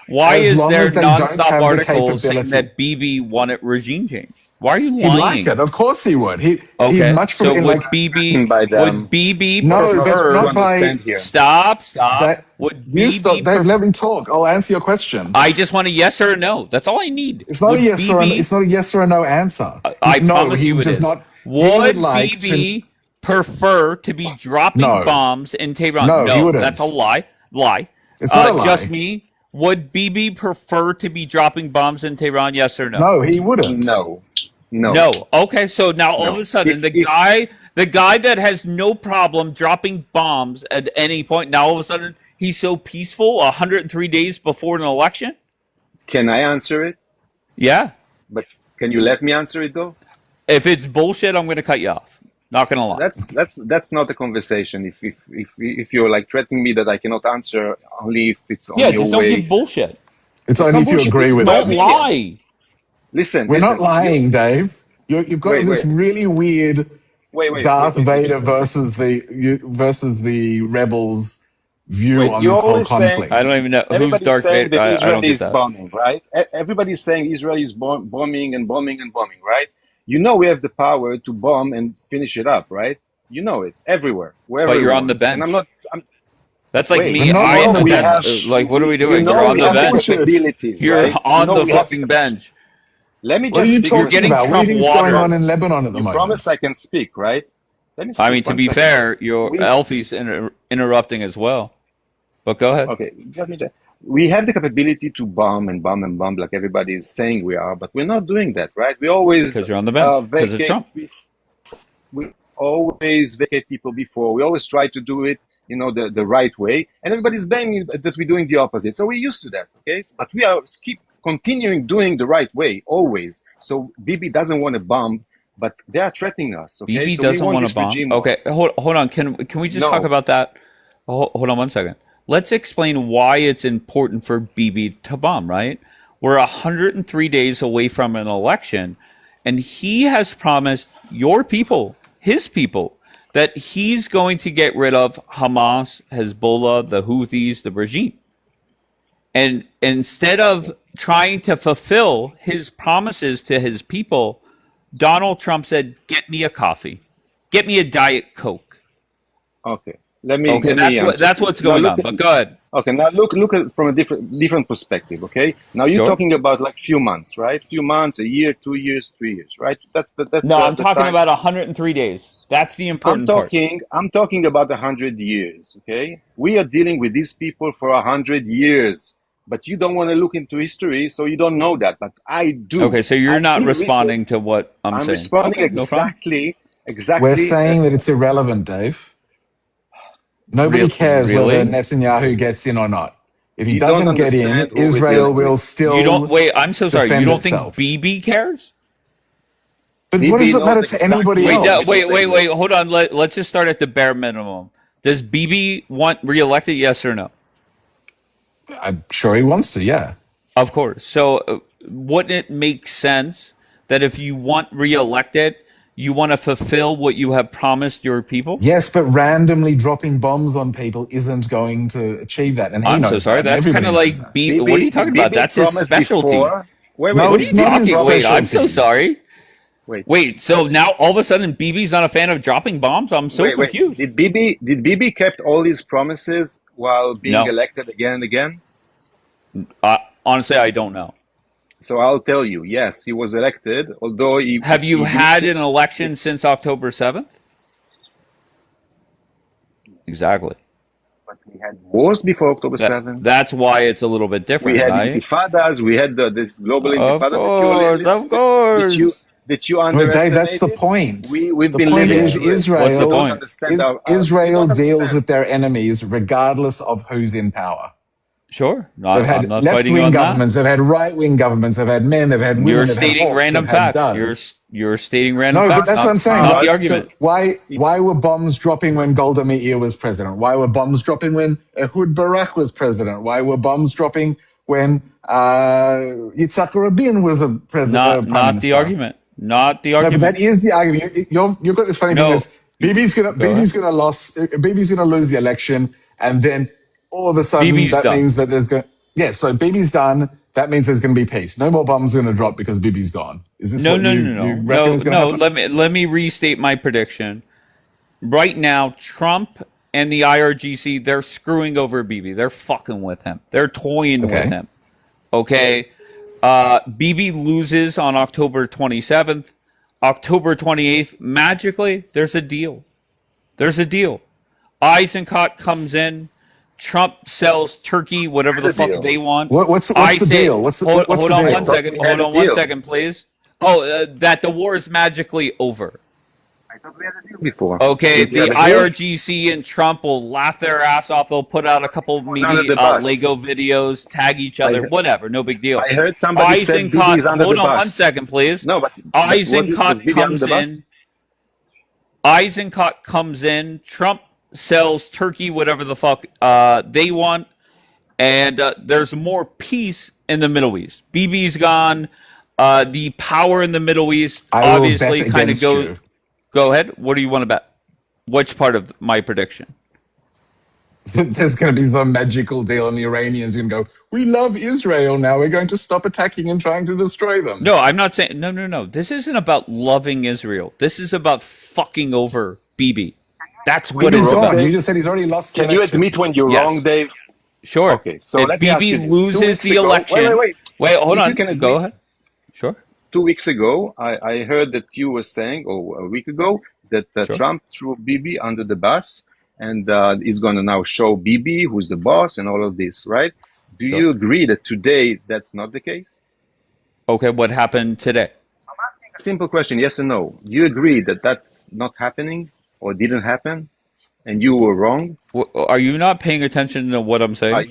S1: Why
S20: as
S1: is
S20: long
S1: there
S20: as they don't
S1: nonstop
S20: have the
S1: articles saying
S20: capability.
S1: that BB wanted regime change? Why are you
S20: He'd like
S1: lying?
S20: it. Of course he would. He'd
S1: Okay,
S20: much
S1: so
S20: prefer
S1: would
S20: like
S1: BB
S19: By them.
S1: would BB
S20: no, but
S1: prefer?
S20: not by
S1: Stop.
S20: that.
S1: Would
S20: You stop,
S1: BB
S20: Dave.
S1: prefer?
S20: Let me talk. I'll answer your question.
S1: I just want a yes or a no. That's all I need.
S20: It's not
S1: Would
S20: a yes or
S1: BB?
S20: it's not a yes or a no answer.
S1: I
S20: No,
S1: promise
S20: he
S1: you it
S20: does
S1: is.
S20: not. He
S1: Would
S20: would like
S1: BB prefer to be dropping
S20: No.
S1: bombs in Tehran?
S20: No, he wouldn't.
S1: That's a lie. Lie.
S20: It's not a lie.
S1: Just me. Would BB prefer to be dropping bombs in Tehran? Yes or no?
S20: No, he wouldn't.
S19: No. No.
S1: No. Okay, so now all of
S19: No.
S1: a sudden
S19: If
S1: the guy that has no problem dropping bombs at any point, now all of a sudden he's so peaceful 103 days before an election?
S19: can I answer it?
S1: Yeah.
S19: But can you let me answer it though?
S1: If it's bullshit, I'm going to cut you off. Not going to lie.
S19: That's not a conversation. If you're like threatening me that I cannot answer only if it's on
S1: Yeah,
S19: your
S1: just don't
S19: way.
S1: give bullshit.
S20: It's only
S19: not
S20: if you
S19: bullshit.
S20: agree
S19: This
S20: with
S19: is
S20: it.
S19: my
S1: Don't
S19: opinion.
S1: lie.
S19: Listen,
S20: We're not
S19: listen.
S20: lying, Dave. You've got
S19: Wait,
S20: this
S19: wait.
S20: really weird
S19: Wait,
S20: Darth
S19: wait,
S20: Vader
S19: just one second.
S20: versus the rebels view
S19: Wait,
S20: on
S19: you're
S20: this whole
S19: always saying
S20: conflict.
S1: I don't even know who's
S19: everybody's
S1: Darth
S19: saying
S1: Vader.
S19: that
S1: I
S19: Israel
S1: don't get
S19: is
S1: that.
S19: bombing, right? Everybody's saying Israel is bombing and bombing and bombing, right? You know we have the power to bomb and finish it up, right? You know it everywhere, wherever
S1: But
S19: we
S1: you're on the
S19: want. And
S1: bench.
S19: I'm
S1: That's like
S19: wait.
S1: me.
S19: You know we have,
S1: Like, what are we
S19: you
S1: doing?
S19: know
S1: You're on
S19: we
S1: the
S19: have the
S1: bench.
S19: capabilities,
S1: You're
S19: right? You
S1: on
S19: know
S1: the
S19: we have
S1: fucking bench.
S19: Let me
S20: What are
S19: just
S20: you
S19: speak.
S1: You're
S20: talking
S1: getting
S20: about? What do you
S1: Trump
S20: think's
S1: water.
S20: going on in Lebanon at the
S19: You
S20: moment?
S19: promised I can speak, right? Let me speak.
S1: I mean, to
S19: one
S1: be
S19: second.
S1: fair, your
S19: We
S1: Alfie's interrupting as well. But go ahead.
S19: okay. We have the capability to bomb and bomb and bomb like everybody is saying we are, but we're not doing that, right? We always
S1: Because you're on the bench. Because of
S19: vacate.
S1: Trump.
S19: We always vacate people before. We always try to do it, the right way, and everybody's blaming that we're doing the opposite. So we're used to that, okay? But we are keep continuing doing the right way always. So Bibi doesn't want to bomb, but they are threatening us, okay?
S1: BB
S19: So we
S1: doesn't
S19: want
S1: want
S19: this
S1: to bomb.
S19: regime off.
S1: Okay, hold on. Can we just talk
S19: No.
S1: about that? Hold on one second. Let's explain why it's important for BB to bomb, right? We're 103 days away from an election, and he has promised your people, his people, that he's going to get rid of Hamas, Hezbollah, the Houthis, the regime. And instead of trying to fulfill his promises to his people, Donald Trump said, "Get me a coffee. Get me a Diet Coke."
S19: Okay. Let me
S1: Okay,
S19: answer.
S1: that's what's
S19: Now
S1: going
S19: look
S1: on.
S19: at,
S1: But go ahead.
S19: okay, now look at it from a different perspective, okay? Now you're
S1: Sure.
S19: talking about like few months, right? Few months, a year, 2 years, 3 years, right? That's
S1: No, I'm
S19: the
S1: talking
S19: time.
S1: about 103 days. That's the important part.
S19: I'm talking about 100 years, okay? We are dealing with these people for 100 years, but you don't want to look into history, so you don't know that. But I do.
S1: Okay, so you're
S19: I've
S1: not
S19: been
S1: responding to what I'm
S19: I'm
S1: saying.
S19: responding
S1: Okay, no problem.
S19: exactly.
S20: We're saying that it's irrelevant, Dave. Nobody cares whether
S1: Really?
S20: Netanyahu gets in or not. If he
S19: You don't
S20: doesn't get in,
S19: understand who we're
S20: Israel
S19: dealing
S20: will
S19: with.
S20: still
S1: You don't wait. I'm so sorry. You
S20: defend
S1: don't
S20: itself.
S1: think BB cares?
S20: But what
S19: BB
S20: does it matter
S19: knows
S20: to anybody
S19: exactly
S20: else?
S1: Wait. Hold on. Let's just start at the bare minimum. Does BB want reelected? Yes or no?
S20: I'm sure he wants to, yeah.
S1: Of course. So wouldn't it make sense that if you want reelected, you want to fulfill what you have promised your people?
S20: Yes, but randomly dropping bombs on people isn't going to achieve that. And he
S1: I'm
S20: knows
S1: so sorry.
S20: that, and
S1: That's kind
S20: everybody
S1: of
S20: knows
S1: like
S20: that.
S1: what are you talking about?
S19: BB
S1: That's his
S19: promised
S1: specialty.
S19: before. Wait,
S20: No,
S1: What are
S20: it's
S1: you
S20: not his
S1: talking? Wait, I'm so
S20: specialty.
S1: sorry.
S19: Wait.
S1: Wait, so now all of a sudden BB's not a fan of dropping bombs? I'm so
S19: Wait.
S1: confused.
S19: Did BB kept all his promises while being
S1: No.
S19: elected again and again?
S1: Honestly, I don't know.
S19: So I'll tell you, yes, he was elected, although he
S1: Have you
S19: he
S1: had
S19: didn't-
S1: an election since October 7th? Exactly.
S19: But we had wars before October 7th.
S1: That's why it's a little bit different,
S19: We had
S1: right?
S19: intifadas. We had this global
S1: Of
S19: intifada
S1: course, of course.
S19: that you
S20: Well,
S19: underestimated.
S20: Dave, that's the point.
S19: We've
S20: The
S19: been
S20: point
S19: living
S20: is
S19: through it.
S20: Israel,
S1: What's the
S19: You don't
S1: point?
S19: understand our, you
S20: Israel
S19: don't
S20: deals
S19: understand.
S20: with their enemies regardless of who's in power.
S1: Sure.
S20: They've
S1: I'm
S20: had
S1: not
S20: left
S1: fighting you
S20: wing
S1: on that.
S20: governments, they've had right wing governments, they've had men, they've had
S1: You're
S20: women, they've had
S1: stating
S20: hawks, they've
S1: random
S20: had
S1: facts.
S20: doves.
S1: You're stating random
S20: No, but
S1: facts,
S20: that's what I'm saying.
S1: not the
S20: So
S1: argument.
S20: why were bombs dropping when Golda Meir was president? Why were bombs dropping when Ehud Barak was president? Why were bombs dropping when Yitzhak Rabin was a prime
S1: Not the
S20: minister?
S1: argument. Not the
S20: No, but
S1: argument.
S20: that is the argument. You've got this funny thing
S1: No.
S20: that's Bibi's
S1: Go ahead.
S20: gonna lose the election, and then all of a sudden
S1: Bibi's
S20: that
S1: done.
S20: means that there's going so Bibi's done. That means there's going to be peace. No more bombs going to drop because Bibi's gone. Is this what you reckon is going to happen?
S1: Let me restate my prediction. Right now, Trump and the IRGC, they're screwing over Bibi. They're fucking with him. They're toying with him. Okay. Bibi loses on October 27th. October 28th, magically, there's a deal. There's a deal. Eisenkot comes in. Trump sells Turkey, whatever the fuck they want.
S20: What's the deal? What's the
S1: hold on
S20: deal?
S1: 1 second. Hold on 1 second, please. Oh, that the war is magically over.
S19: Before.
S1: Okay,
S19: Did we
S1: the
S19: have a deal?
S1: IRGC and Trump will laugh their ass off. They'll put out a couple
S19: under
S1: maybe
S19: the bus.
S1: Lego videos, tag each other, whatever, no big deal.
S19: I heard somebody said Bibi is under
S1: hold
S19: the
S1: on
S19: bus.
S1: 1 second, please.
S19: No, but
S1: Eisenkot
S19: Bibi under
S1: comes
S19: the bus?
S1: in. Eisenkot comes in. Trump sells Turkey, whatever the fuck they want, and there's more peace in the Middle East. BB's gone. The power in the Middle East
S20: I will
S1: obviously
S20: bet
S1: kind of
S20: against
S1: goes.
S20: you.
S1: Go ahead. What do you want to bet? Which part of my prediction?
S20: There's going to be some magical deal, and the Iranians are going to go, "We love Israel now. We're going to stop attacking and trying to destroy them."
S1: No, I'm not saying. No. This isn't about loving Israel. This is about fucking over BB. That's what
S20: Bibi's
S1: it's
S20: gone.
S1: about.
S20: You just said he's already lost the
S19: Can you
S20: election.
S19: admit when you're
S1: Yes.
S19: wrong, Dave?
S1: Sure.
S19: Okay, so
S1: if
S19: let me ask you
S1: BB
S19: this. 2
S1: loses
S19: weeks
S1: the
S19: ago,
S1: election,
S19: wait.
S1: hold
S19: If
S1: on.
S19: you can admit,
S1: Go ahead. Sure.
S19: 2 weeks ago, I heard that you were saying, or a week ago, that
S1: Sure.
S19: Trump threw Bibi under the bus and is going to now show Bibi who's the boss and all of this, right? Do
S1: Sure.
S19: you agree that today that's not the case?
S1: Okay. What happened today?
S19: A simple question, yes or no. Do you agree that that's not happening or didn't happen and you were wrong?
S1: Are you not paying attention to what I'm saying?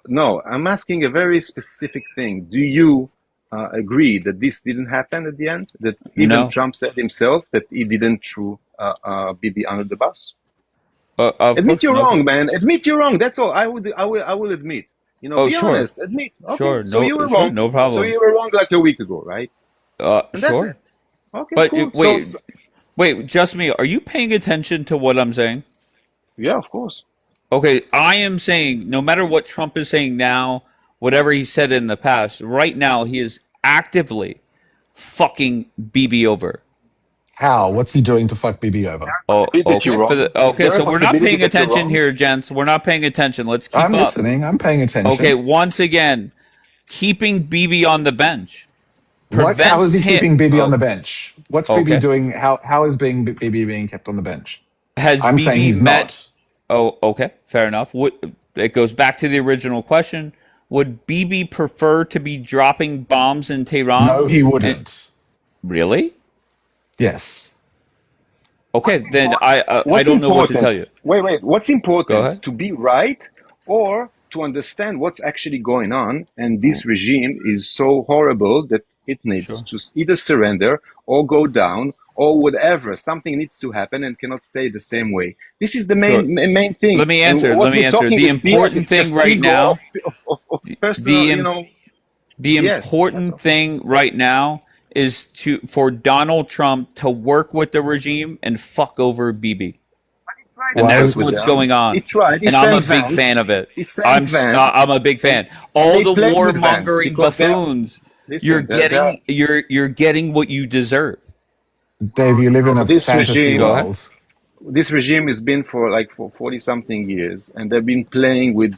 S19: No, I'm asking a very specific thing. Do you agree that this didn't happen at the end? That even
S1: No.
S19: Trump said himself that he didn't throw Bibi under the bus?
S1: Of
S19: Admit
S1: course,
S19: you're
S1: no.
S19: wrong, man. Admit you're wrong. That's all. I will admit.
S1: Oh,
S19: Be
S1: sure.
S19: honest. Admit. Okay.
S1: Sure.
S19: So you were
S1: Sure.
S19: wrong.
S1: No
S19: So
S1: problem.
S19: you were wrong like a week ago, right? And that's
S1: Sure.
S19: it. Okay,
S1: But
S19: cool.
S1: wait, just me. Are you paying attention to what I'm saying?
S19: Yeah, of course.
S1: Okay, I am saying no matter what Trump is saying now, whatever he said in the past, right now he is actively fucking BB over.
S20: How? What's he doing to fuck Bibi over?
S1: Oh,
S19: Admit that
S1: okay.
S19: you're wrong. Is there a
S1: So we're not
S19: possibility
S1: paying
S19: that you're
S1: attention
S19: wrong?
S1: here, gents. We're not paying attention. Let's keep
S20: I'm
S1: up.
S20: listening. I'm paying attention.
S1: Okay, once again, keeping BB on the bench
S20: How is
S1: prevents
S20: he
S1: him.
S20: keeping Bibi on the bench? What's
S1: Okay.
S20: Bibi doing? How is Bibi being kept on the bench?
S1: Has
S20: I'm saying
S1: BB
S20: he's
S1: met?
S20: not.
S1: Oh, okay, fair enough. It goes back to the original question. Would BB prefer to be dropping bombs in Tehran?
S20: No, he wouldn't.
S1: Really?
S20: Yes.
S1: Okay, then I
S19: What's
S1: don't know what to tell
S19: important?
S1: you.
S19: Wait. What's
S1: Go
S19: important?
S1: ahead.
S19: To be right or to understand what's actually going on? And this regime is so horrible that it needs to either surrender or go down or whatever. Something needs to happen and cannot stay the same way. This is the main thing.
S1: Let me
S19: And
S1: answer.
S19: what
S1: Let me
S19: we're
S1: answer.
S19: talking
S1: The
S19: is BS.
S1: important
S19: It's
S1: thing
S19: just
S1: right
S19: ego
S1: now.
S19: of personal,
S1: The
S19: Yes,
S1: important thing right now is for Donald Trump to work with the regime and fuck over BB. And that's what's going on.
S19: He tried. He
S1: And I'm a
S19: sent
S1: big
S19: Vance.
S1: fan of it.
S19: He sent Vance.
S1: I'm a big fan.
S19: And
S1: All
S19: they
S1: the
S19: played with Vance
S1: warmongering
S19: because they're-
S1: buffoons,
S19: Listen,
S1: you're
S19: they're-
S1: getting you're getting what you deserve.
S20: Dave, you live in a
S19: This
S20: fantasy
S19: regime-
S1: Go ahead.
S20: world.
S19: This regime has been for 40 something years, and they've been playing with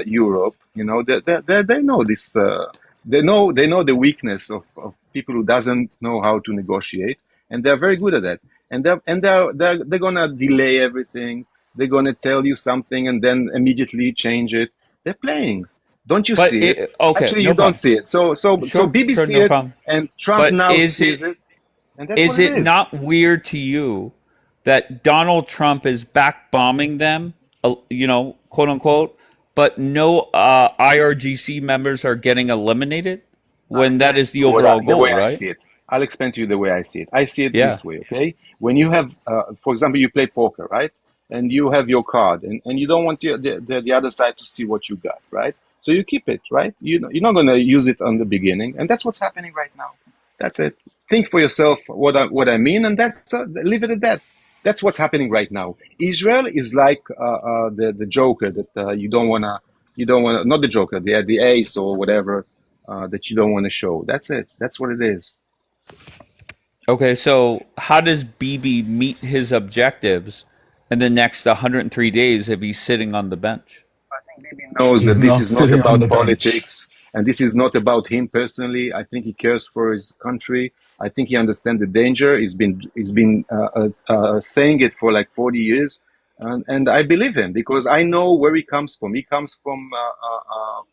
S19: Europe. They know this. They know the weakness of people who doesn't know how to negotiate, and they're very good at that. And they're gonna delay everything. They're gonna tell you something and then immediately change it. They're playing. Don't you see it?
S1: Okay,
S19: Actually,
S1: no
S19: you
S1: problem.
S19: don't see it. So Bibi
S1: Sure,
S19: see
S1: no
S19: it,
S1: problem.
S19: and Trump
S1: But
S19: now
S1: is
S19: sees it. And that's
S1: Is
S19: what it
S1: it
S19: is.
S1: not weird to you that Donald Trump is back bombing them, quote unquote, but no IRGC members are getting eliminated when that is the overall
S19: The
S1: goal,
S19: way I
S1: right?
S19: see it. I'll explain to you the way I see it. I see it
S1: Yeah.
S19: this way, okay? When you have, for example, you play poker, right? And you have your card, and you don't want the other side to see what you got, right? So you keep it, right? You're not going to use it on the beginning, and that's what's happening right now. That's it. Think for yourself what I mean, and that's leave it at that. That's what's happening right now. Israel is like the Joker that you don't wanna not the Joker, the ace or whatever that you don't want to show. That's it. That's what it is.
S1: Okay, so how does BB meet his objectives in the next 103 days if he's sitting on the bench?
S19: Knows
S20: He's
S19: that this
S20: not
S19: is not
S20: sitting on
S19: about
S20: the bench.
S19: politics and this is not about him personally. I think he cares for his country. I think he understands the danger. He's been saying it for like 40 years, and I believe him because I know where he comes from. He comes from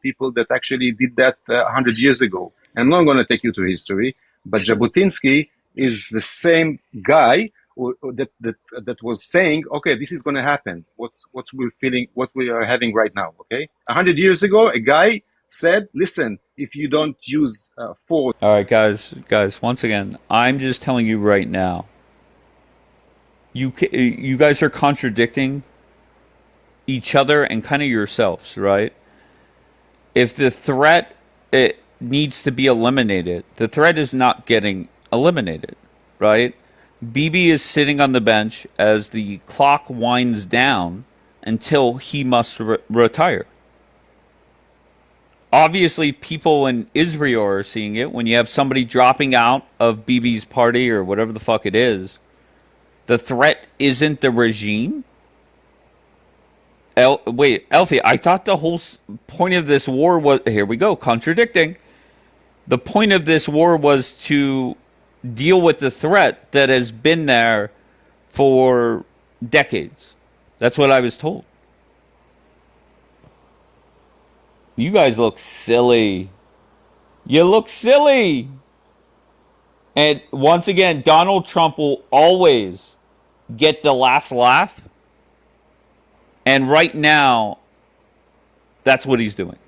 S19: people that actually did that 100 years ago. And I'm not going to take you to history, but Jabotinsky is the same guy that was saying, okay, this is going to happen. What we're feeling, what we are having right now. Okay, 100 years ago, a guy said, listen, if you don't use force.
S1: All right, guys, once again, I'm just telling you right now. You guys are contradicting each other and kind of yourselves, right? If the threat it needs to be eliminated, the threat is not getting eliminated, right? BB is sitting on the bench as the clock winds down until he must retire. Obviously, people in Israel are seeing it. When you have somebody dropping out of BB's party or whatever the fuck it is, the threat isn't the regime. Wait, Elfie, I thought the whole point of this war was... Here we go, contradicting. The point of this war was to deal with the threat that has been there for decades. That's what I was told. You guys look silly. You look silly. And once again, Donald Trump will always get the last laugh. And right now, that's what he's doing.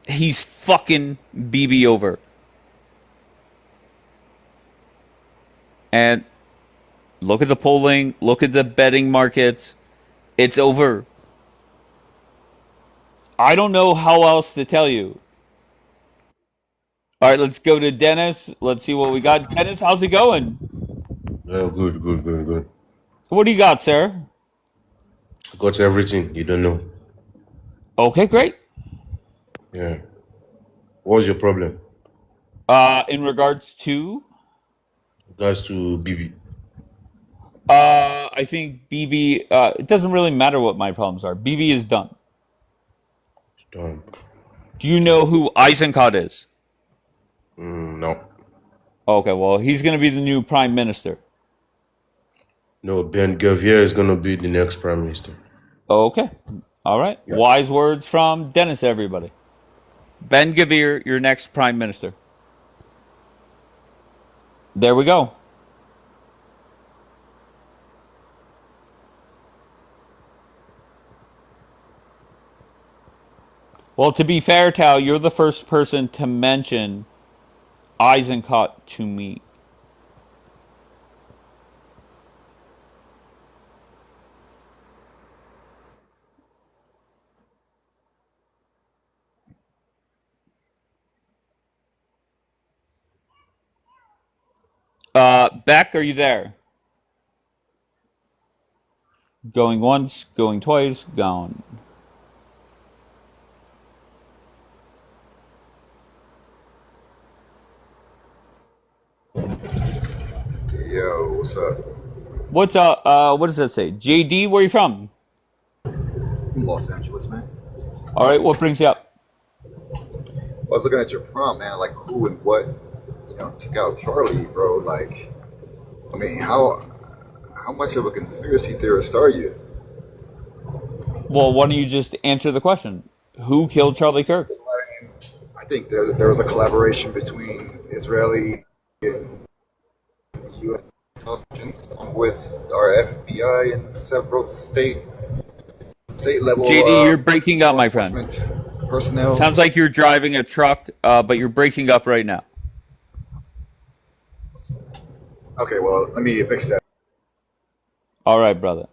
S1: He's fucking BB over. And look at the polling. Look at the betting markets. It's over. I don't know how else to tell you. All right, let's go to Dennis. Let's see what we got. Dennis, how's it going?
S21: Oh, good.
S1: What do you got, sir?
S21: I got everything. You don't know.
S1: Okay, great.
S21: Yeah. What's your problem?
S1: In regards to?
S21: Regards to BB.
S1: I think BB, it doesn't really matter what my problems are. BB is done.
S21: It's done.
S1: Do you know who Eisenkot is?
S21: No.
S1: Okay, well, he's going to be the new prime minister.
S21: No, Ben Gavier is going to be the next prime minister.
S1: Okay. All right.
S21: Yeah.
S1: Wise words from Dennis, everybody. Ben Gavir, your next prime minister. There we go. Well, to be fair, Tal, you're the first person to mention Eisenkot to me. Beck, are you there? Going once, going twice, gone.
S22: Yo, what's up?
S1: What's up? What does that say? JD, where are you from?
S22: Los Angeles, man.
S1: All right, what brings you up?
S22: I was looking at your prompt, man. Like who and what, took out Charlie, bro. Like, I mean, how much of a conspiracy theorist are you?
S1: Well, why don't you just answer the question? Who killed Charlie Kirk?
S22: I think there was a collaboration between Israeli and U.S. intelligence along with our FBI and several state state level
S1: JD, you're breaking up,
S22: law
S1: my friend.
S22: enforcement personnel.
S1: Sounds like you're driving a truck, but you're breaking up right now.
S22: Okay, well, let me fix that.
S1: All right, brother.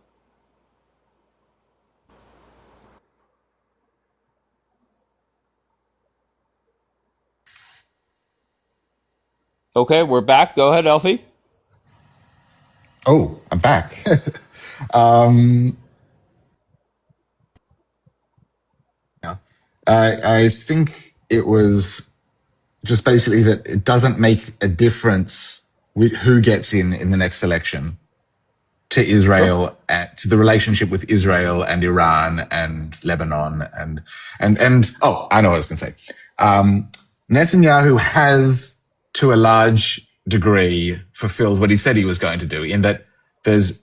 S1: Okay, we're back. Go ahead, Elfie.
S20: Oh, I'm back. um, yeah. I think it was just basically that it doesn't make a difference with who gets in the next election to Israel, to the relationship with Israel and Iran and Lebanon and oh, I know what I was going to say. Netanyahu has, to a large degree, fulfilled what he said he was going to do, in that there's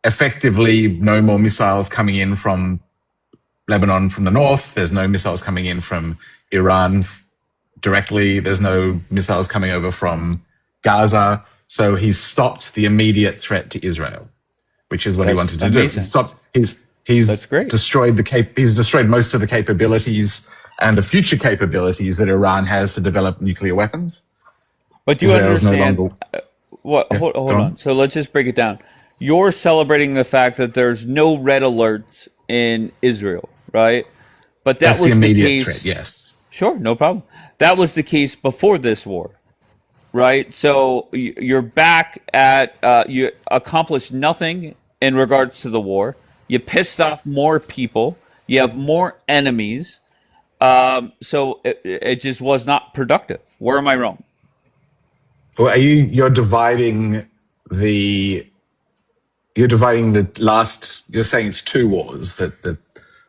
S20: effectively no more missiles coming in from Lebanon from the north. There's no missiles coming in from Iran directly. There's no missiles coming over from Gaza. So he's stopped the immediate threat to Israel, which is what he wanted to do. He's
S1: That's great.
S20: destroyed he's destroyed most of the capabilities and the future capabilities that Iran has to develop nuclear weapons.
S1: But do you
S20: Israel's
S1: understand?
S20: no longer.
S1: Hold
S20: go
S1: on.
S20: on.
S1: So let's just break it down. You're celebrating the fact that there's no red alerts in Israel, right? But that
S20: That's
S1: was
S20: the
S1: the
S20: immediate
S1: case.
S20: threat, yes.
S1: Sure, no problem. That was the case before this war, right? So you're back at you accomplished nothing in regards to the war. You pissed off more people. You have more enemies. So it just was not productive. Where am I wrong?
S20: Well, you're dividing the last, you're saying it's two wars, that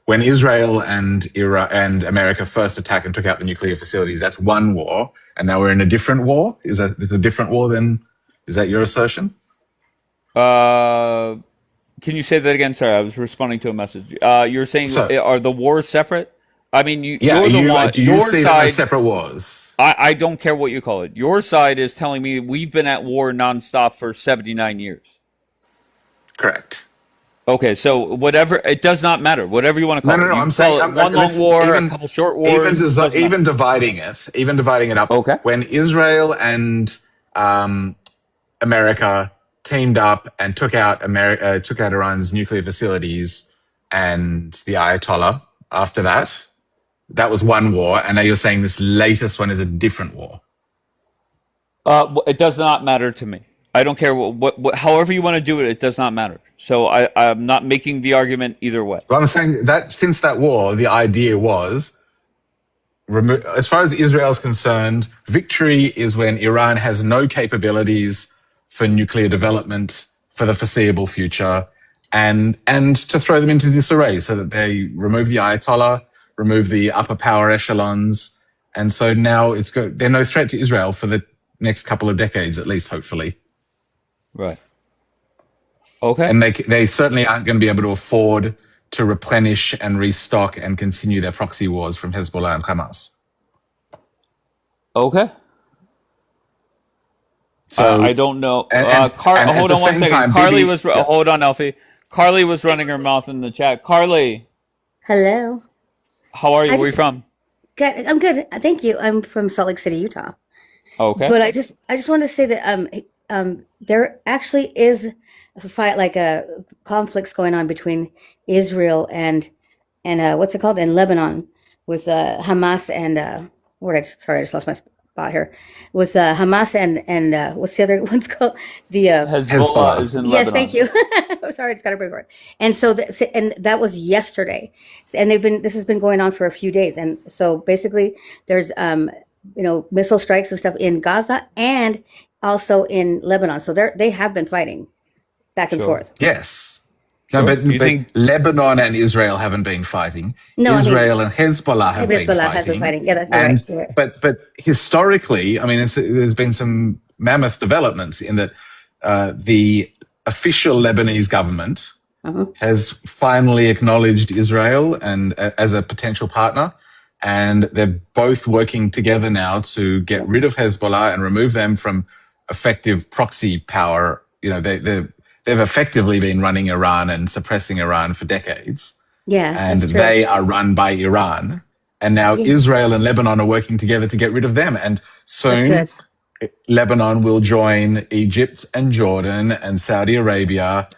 S20: when Israel and Iraq and America first attacked and took out the nuclear facilities, that's one war, and now we're in a different war. Is a different war then? Is that your assertion?
S1: Can you say that again? Sorry, I was responding to a message. You're saying are the wars separate? I mean, you're the one.
S20: Do you
S1: Your
S20: see them
S1: side.
S20: as separate wars?
S1: I don't care what you call it. Your side is telling me we've been at war nonstop for 79 years.
S20: Correct.
S1: Okay, so whatever, it does not matter. Whatever you want to call it.
S20: No.
S1: You
S20: I'm
S1: call
S20: saying
S1: it one long war, a couple short wars.
S20: Even dividing it up.
S1: Okay.
S20: When Israel and America teamed up and took out Iran's nuclear facilities and the Ayatollah after that, that was one war, and now you're saying this latest one is a different war.
S1: It does not matter to me. I don't care what however you want to do it. It does not matter. So I'm not making the argument either way.
S20: Well, I'm saying that since that war, the idea was, as far as Israel is concerned, victory is when Iran has no capabilities for nuclear development for the foreseeable future, and to throw them into disarray so that they remove the Ayatollah, remove the upper power echelons, and so now they're no threat to Israel for the next couple of decades, at least, hopefully.
S1: Right. Okay.
S20: And they certainly aren't going to be able to afford to replenish and restock and continue their proxy wars from Hezbollah and Hamas.
S1: Okay. So I don't know. Hold on one second. Carly was hold on, Elfie. Carly was running her mouth in the chat. Carly,
S2: Hello.
S1: how are you? Where are you from?
S2: Good. I'm good. Thank you. I'm from Salt Lake City, Utah.
S1: Okay.
S2: But I just want to say that there actually is a fight, like conflicts going on between Israel and what's it called, in Lebanon, with Hamas and I just lost my spot here, with Hamas and what's the other one's called, the
S1: Hezbollah is in
S2: yes,
S1: Lebanon.
S2: thank you. I'm sorry, it's got a break word. And so and that was yesterday, and this has been going on for a few days, and so basically there's missile strikes and stuff in Gaza and also in Lebanon. So they have been fighting back and forth.
S20: Yes.
S1: Sure.
S20: No, but Lebanon and Israel haven't been fighting.
S2: No,
S20: Israel and Hezbollah have been fighting.
S2: Has been fighting. Yeah, that's right.
S20: But historically, I mean, there's been some mammoth developments in that the official Lebanese government has finally acknowledged Israel and as a potential partner. And they're both working together now to get rid of Hezbollah and remove them from effective proxy power. They've effectively been running Iran and suppressing Iran for decades.
S2: Yeah,
S20: and
S2: that's true.
S20: they are run by Iran. And now
S2: Yeah,
S20: Israel and Lebanon are working together to get rid of them. And
S2: that's
S20: soon
S2: good.
S20: Lebanon will join Egypt and Jordan and Saudi Arabia,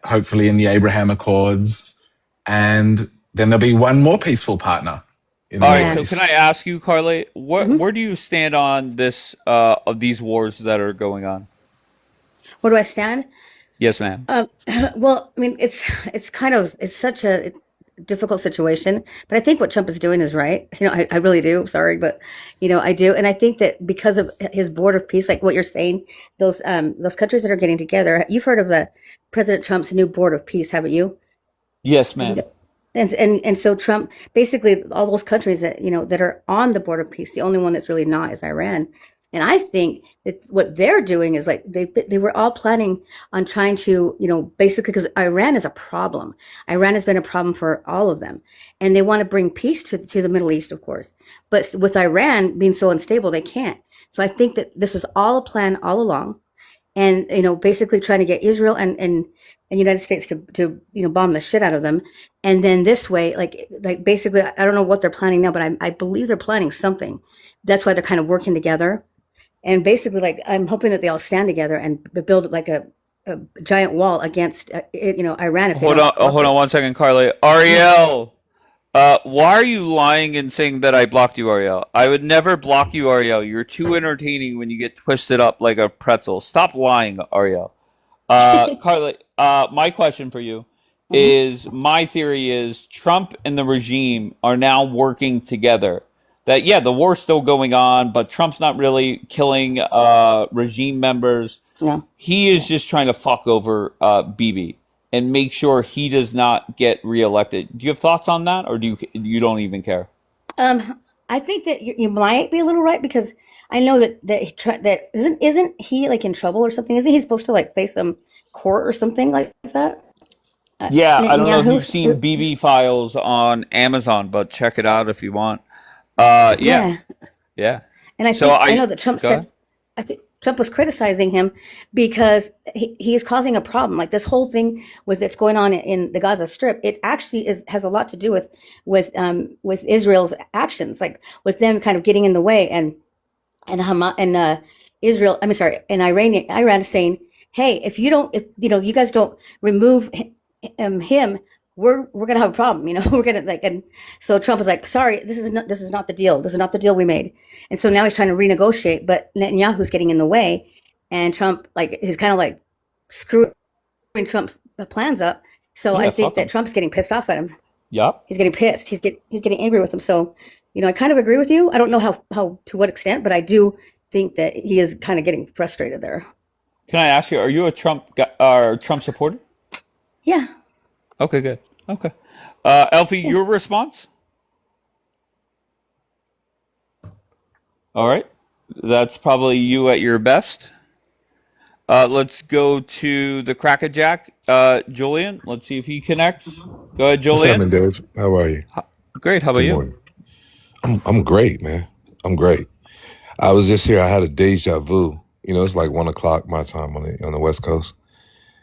S20: hopefully in the Abraham Accords. And then there'll be one more peaceful partner in the
S1: All right,
S20: Middle
S2: Yeah.
S1: so can I
S20: East.
S1: ask you, Carly,
S2: hmm
S1: where do you stand on this of these wars that are going on?
S2: Where do I stand?
S1: Yes, ma'am.
S2: Well, I mean, it's kind of it's such a difficult situation, but I think what Trump is doing is right. I really do. Sorry, but I do, and I think that because of his board of peace, like what you're saying, those countries that are getting together. You've heard of the President Trump's new board of peace, haven't you?
S1: Yes,
S2: Have you
S1: ma'am.
S2: got, and so Trump basically all those countries that that are on the board of peace, the only one that's really not is Iran. And I think that what they're doing is like they were all planning on trying to basically because Iran is a problem. Iran has been a problem for all of them, and they want to bring peace to the Middle East, of course. But with Iran being so unstable, they can't. So I think that this was all a plan all along, and basically trying to get Israel and United States to bomb the shit out of them, and then this way, like basically, I don't know what they're planning now, but I believe they're planning something. That's why they're kind of working together, and basically, like I'm hoping that they all stand together and build like a giant wall against Iran if they don't
S1: Hold on
S2: cooperate.
S1: one second, Carly.
S2: Yeah.
S1: Ariel, why are you lying and saying that I blocked you, Ariel? I would never block you, Ariel. You're too entertaining when you get twisted up like a pretzel. Stop lying, Ariel. Carly, my question for you
S2: Mhm.
S1: is my theory is Trump and the regime are now working together. That, yeah, the war's still going on, but Trump's not really killing regime members.
S2: No.
S1: He is just trying to fuck over Bibi and make sure he does not get reelected. Do you have thoughts on that, or do you don't even care?
S2: I think that you might be a little right because I know that isn't he like in trouble or something? Isn't he supposed to like face some court or something like that?
S1: Yeah, I don't know if you've seen
S2: Netanyahu.
S1: BB Files on Amazon, but check it out if you want. Yeah,
S2: Yeah,
S1: yeah.
S2: and I
S1: So
S2: think I know that Trump
S1: go ahead.
S2: said I think Trump was criticizing him because he is causing a problem. Like this whole thing with that's going on in the Gaza Strip, it actually has a lot to do with Israel's actions, like with them kind of getting in the way and Hamas and Israel. I mean, sorry, and Iran is saying, "Hey, if you guys don't remove him, we're gonna have a problem. We're gonna like." And so Trump is like, "Sorry, this is not the deal. This is not the deal we made." And so now he's trying to renegotiate, but Netanyahu's getting in the way, and Trump like he's kind of like screwing Trump's plans up. So I
S1: Yeah,
S2: think
S1: fuck
S2: that
S1: him.
S2: Trump's getting pissed off at him.
S1: Yup.
S2: He's getting pissed. He's getting angry with him. So, I kind of agree with you. I don't know how to what extent, but I do think that he is kind of getting frustrated there.
S1: Can I ask you, are you a Trump guy, or Trump supporter?
S2: Yeah,
S1: Okay, good. Okay. Elfie,
S2: yeah.
S1: your response? All right. That's probably you at your best. Let's go to the Crackerjack, Julian. Let's see if he connects. Go ahead,
S6: What's
S1: Julian.
S6: happening, Dave? How are you?
S1: Great. How about
S6: Good
S1: you?
S6: morning. I'm great, man. I'm great. I was just here. I had a deja vu. It's like 1 o'clock my time on the West Coast,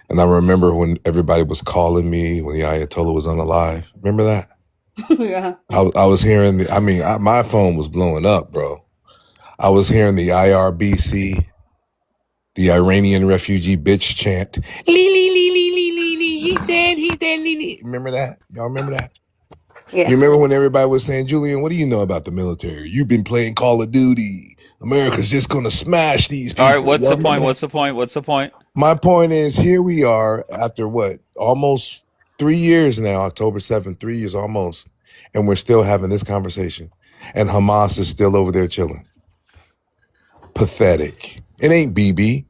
S6: and I remember when everybody was calling me when the Ayatollah was unalive. Remember that?
S2: Yeah.
S6: I was hearing my phone was blowing up, bro. I was hearing the IRBC, the Iranian refugee bitch chant. Lee, lee, lee, lee, lee, lee, lee. He's dead, lee, lee. Remember that? Y'all remember that?
S2: Yeah.
S6: You remember when everybody was saying, Julian, what do you know about the military? You've been playing Call of Duty. America's just going to smash these
S1: All right.
S6: people.
S1: What's
S6: Y'all
S1: the
S6: remember
S1: point?
S6: that?
S1: What's the point? What's the point?
S6: My point is, here we are after what? Almost 3 years now, October 7th, 3 years almost. And we're still having this conversation. And Hamas is still over there chilling. Pathetic. It ain't BB.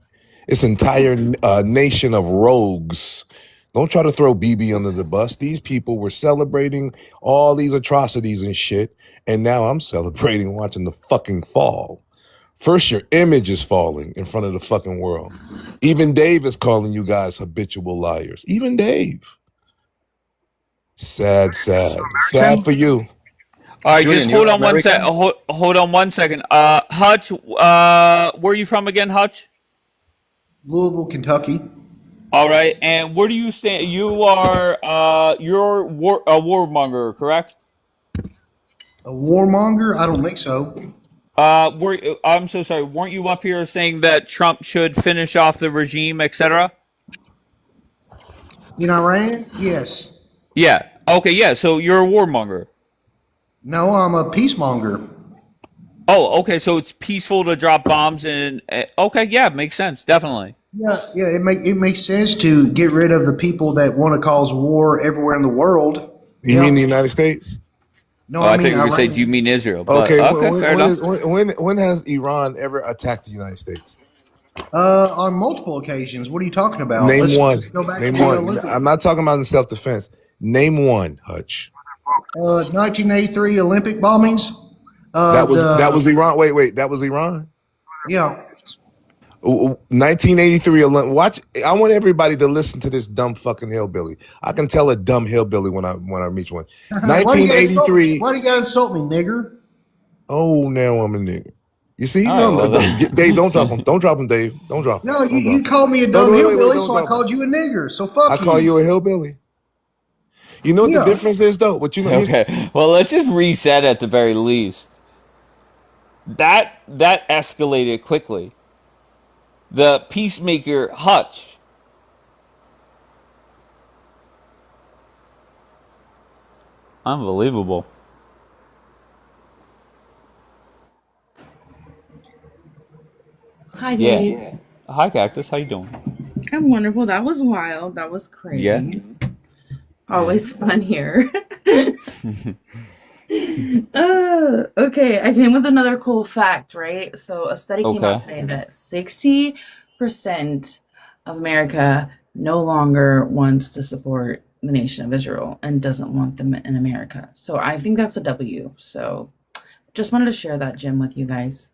S6: It's entire nation of rogues. Don't try to throw BB under the bus. These people were celebrating all these atrocities and shit, and now I'm celebrating watching the fucking fall. First, your image is falling in front of the fucking world. Even Dave is calling you guys habitual liars. Even Dave. Sad, sad. Sad for you.
S1: All right. Just
S19: Julian,
S1: hold
S19: you're
S1: on one sec.
S19: American?
S1: Hold on one second. Hutch, where are you from again, Hutch?
S7: Louisville, Kentucky.
S1: All right, and where do you stand? You are you're a warmonger, correct?
S3: A warmonger? I don't think so.
S1: I'm so sorry. Weren't you up here saying that Trump should finish off the regime, etc.?
S3: In Iran? Yes.
S1: Yeah. Okay. Yeah. So you're a warmonger.
S3: No, I'm a peacemonger.
S1: Oh, okay. So it's peaceful to drop bombs and okay, yeah, makes sense, definitely.
S3: Yeah, yeah. It makes sense to get rid of the people that want to cause war everywhere in the world.
S6: You mean the United States?
S3: No,
S1: Oh,
S3: I
S1: I thought
S3: mean
S1: you were going to say,
S3: Iran.
S1: do you mean Israel? But
S6: Okay.
S1: okay, fair enough.
S6: When has Iran ever attacked the United States?
S3: On multiple occasions. What are you talking about?
S6: Name one.
S3: Let's go back
S6: Name
S3: to the
S6: one.
S3: Olympics.
S6: I'm not talking about in self-defense. Name one, Hutch.
S3: 1983 Olympic bombings.
S6: That was Iran. Wait. That was Iran.
S3: Yeah.
S6: 1983 Olympic. Watch. I want everybody to listen to this dumb fucking hillbilly. I can tell a dumb hillbilly when I meet one.
S3: Why do you gotta insult me?
S6: 1983.
S3: Why do you gotta insult me, nigger?
S6: Oh, now I'm a nigga. You see?
S1: All
S6: No,
S1: right, well,
S6: Dave, don't drop him. Don't drop him, Dave. Don't drop him.
S3: No,
S6: Don't drop
S3: you
S6: him.
S3: called me a
S6: No,
S3: dumb
S6: wait,
S3: hillbilly,
S6: don't
S3: so I
S6: drop
S3: called
S6: him.
S3: you a nigger. So fuck
S6: I
S3: you.
S6: call you a hillbilly. You know what
S3: Yeah.
S6: the difference is, though? But you know,
S1: Okay. Well, let's just reset at the very least. That escalated quickly. The peacemaker Hutch. Unbelievable.
S7: Hi, Dave.
S1: Yeah. Hi, Cactus. How you doing?
S7: I'm wonderful. That was wild. That was crazy.
S1: Yeah.
S7: Always fun here. Okay, I came with another cool fact, right? So a study came out
S1: Okay.
S7: today that 60% of America no longer wants to support the nation of Israel and doesn't want them in America. So I think that's a W. So just wanted to share that gem with you guys.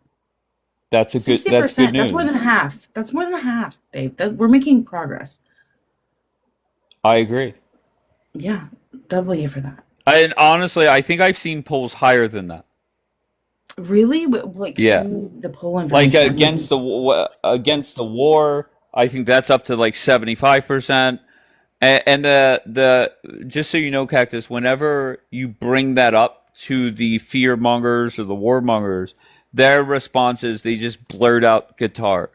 S1: That's good
S7: 60%, that's more
S1: news.
S7: than half. That's more than half, Dave. We're making progress.
S1: I agree.
S7: Yeah, W for that.
S1: And honestly, I think I've seen polls higher than that.
S7: Really? Like
S1: Yeah.
S7: the poll
S1: Like
S7: information.
S1: against the war, I think that's up to like 75%. And the just so you know, Cactus, whenever you bring that up to the fear mongers or the warmongers, their response is they just blurt out guitar,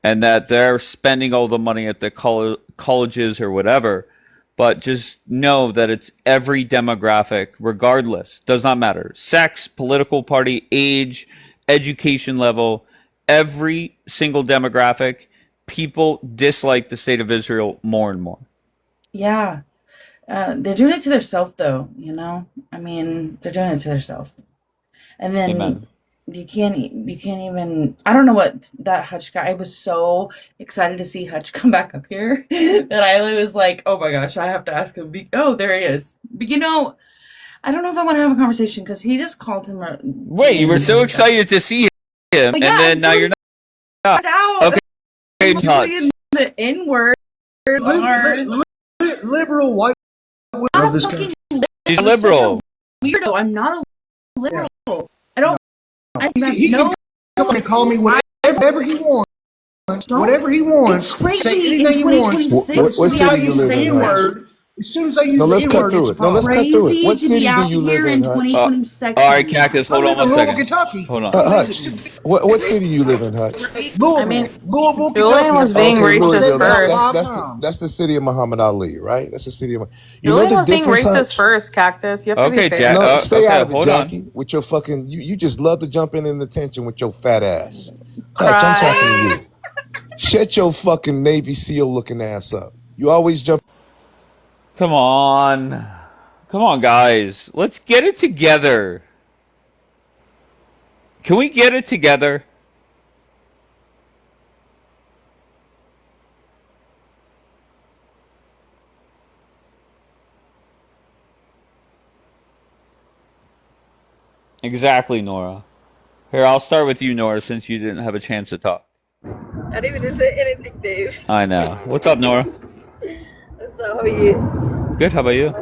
S1: and that they're spending all the money at the colleges or whatever. But just know that it's every demographic, regardless, does not matter. Sex, political party, age, education level, every single demographic, people dislike the state of Israel more and more.
S7: Yeah. They're doing it to themselves, though, you know? I mean, they're doing it to themselves. And then
S1: Amen.
S7: you can't even, I don't know what that Hutch guy, I was so excited to see Hutch come back up here that I was like, oh my gosh, I have to ask him. Oh, there he is. But you know, I don't know if I want to have a conversation because he just called him a
S1: Wait, you were so excited to see him,
S7: But
S1: and
S7: yeah,
S1: then now you're not.
S7: out.
S1: Okay, Hutch.
S7: Julian, the N-word.
S3: Liberal white women of this country.
S1: She's liberal.
S7: Weirdo. I'm not a liberal. I don't. I
S3: He
S7: no.
S3: can come and call me whatever he wants. Whatever he wants.
S7: It's crazy.
S3: Say anything he wants.
S6: What city you live in, Hutch?
S3: N-word. As soon as I use
S6: No, let's
S3: the
S6: cut
S3: N-word,
S6: through
S3: it's a
S6: it. No, let's
S3: problem.
S6: cut through it. What
S7: Crazy to
S6: city
S7: be
S6: do
S7: out
S6: you
S7: here
S6: live
S7: in
S6: in, Hutch?
S7: 2026.
S1: All right, Cactus, hold
S3: I
S1: on
S3: live in
S1: one
S3: Louisville,
S1: second.
S3: Kentucky.
S1: Hold on.
S6: Hutch, what city you live in, Hutch?
S3: Louisville, Louisville,
S16: Julian
S3: Kentucky.
S16: was being
S6: Okay,
S16: racist
S6: Louisville.
S16: first.
S6: That's the city of Muhammad Ali, right? That's the city of. You know
S16: Julian
S6: the
S16: was being
S6: difference,
S16: racist
S6: Hutch?
S16: first, Cactus. You have to
S1: Okay,
S16: be fair.
S1: Jack.
S6: No, stay
S1: Okay,
S6: out of it,
S1: hold on.
S6: Jackie. With your fucking, you just love to jump in attention with your fat ass. Hutch, I'm talking to you. Shut your fucking Navy SEAL looking ass up. You always jump.
S1: Come on. Come on, guys. Let's get it together. Can we get it together? Exactly, Nora. Here, I'll start with you, Nora, since you didn't have a chance to talk.
S23: I didn't even say anything, Dave.
S1: I know. What's up, Nora?
S23: So how are you?
S1: Good. How about you?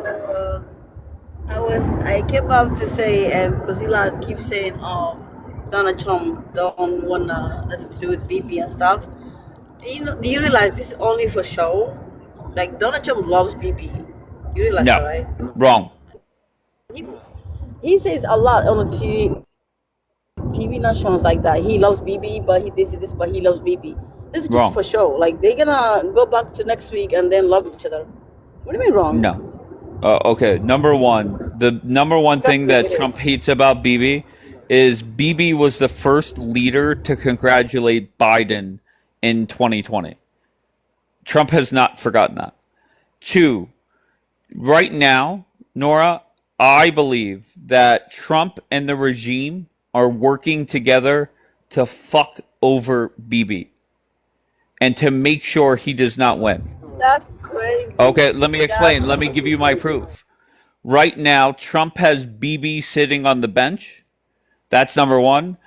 S23: I came out to say because Elon keeps saying Donald Trump don't want nothing to do with BP and stuff, Do you realize this is only for show? Like Donald Trump loves BB. You realize that,
S1: No,
S23: right?
S1: wrong.
S23: He, he says a lot on the TV nations like that. He loves BB, but he this, but he loves BB. This is just
S1: Wrong.
S23: for show. Like they're gonna go back to next week and then love each other. What do you mean wrong?
S1: No. Okay, number one. The number one
S23: Trust
S1: thing
S23: me,
S1: that
S23: it
S1: Trump
S23: is.
S1: hates about Bibi is Bibi was the first leader to congratulate Biden in 2020. Trump has not forgotten that. Two, right now, Nora, I believe that Trump and the regime are working together to fuck over Bibi and to make sure he does not win.
S23: That's crazy.
S1: Okay, let me explain.
S23: That's
S1: Let me give you my proof. Right now, Trump has Bibi sitting on the bench. That's number one.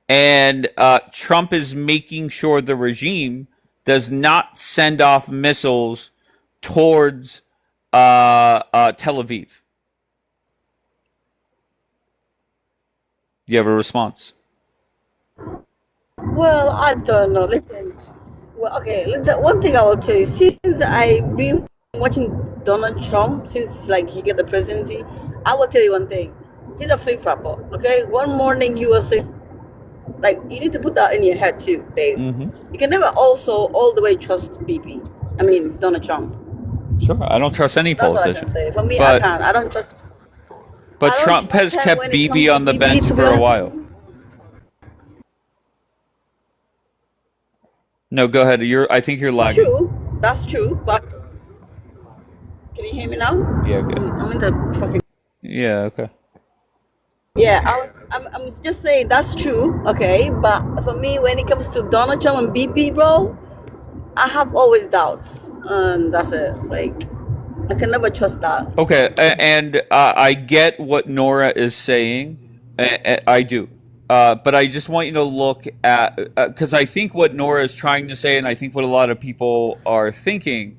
S1: And Trump is making sure the regime does not send off missiles towards Tel Aviv. Do you have a response?
S23: Well, I don't know. Listen. Well, okay. One thing I will tell you, since I've been watching Donald Trump since like he get the presidency, I will tell you one thing. He's a flip flopper. Okay. One morning he will say, like, you need to put that in your head too, Dave.
S1: Mm-hmm.
S23: You can never also all the way trust Donald Trump.
S1: Sure. I don't trust any
S23: That's all I
S1: politician.
S23: can say. For me, I
S1: But
S23: can't. I don't trust.
S1: but
S23: I don't
S1: Trump has
S23: trust him
S1: kept
S23: when it
S1: Bibi
S23: comes to
S1: on the
S23: BB,
S1: bench
S23: to be
S1: for a
S23: honest.
S1: while. No, go ahead. I think you're lagging.
S23: True. That's true. But can you hear me now?
S1: Yeah, good.
S23: I'm in the fucking.
S1: Yeah, okay.
S23: Yeah, I'm just saying that's true, okay? But for me, when it comes to Donald Trump and BP, bro, I have always doubts. And that's it. Like, I can never trust that.
S1: Okay, and I get what Nora is saying. I do. But I just want you to look at, because I think what Nora is trying to say, and I think what a lot of people are thinking,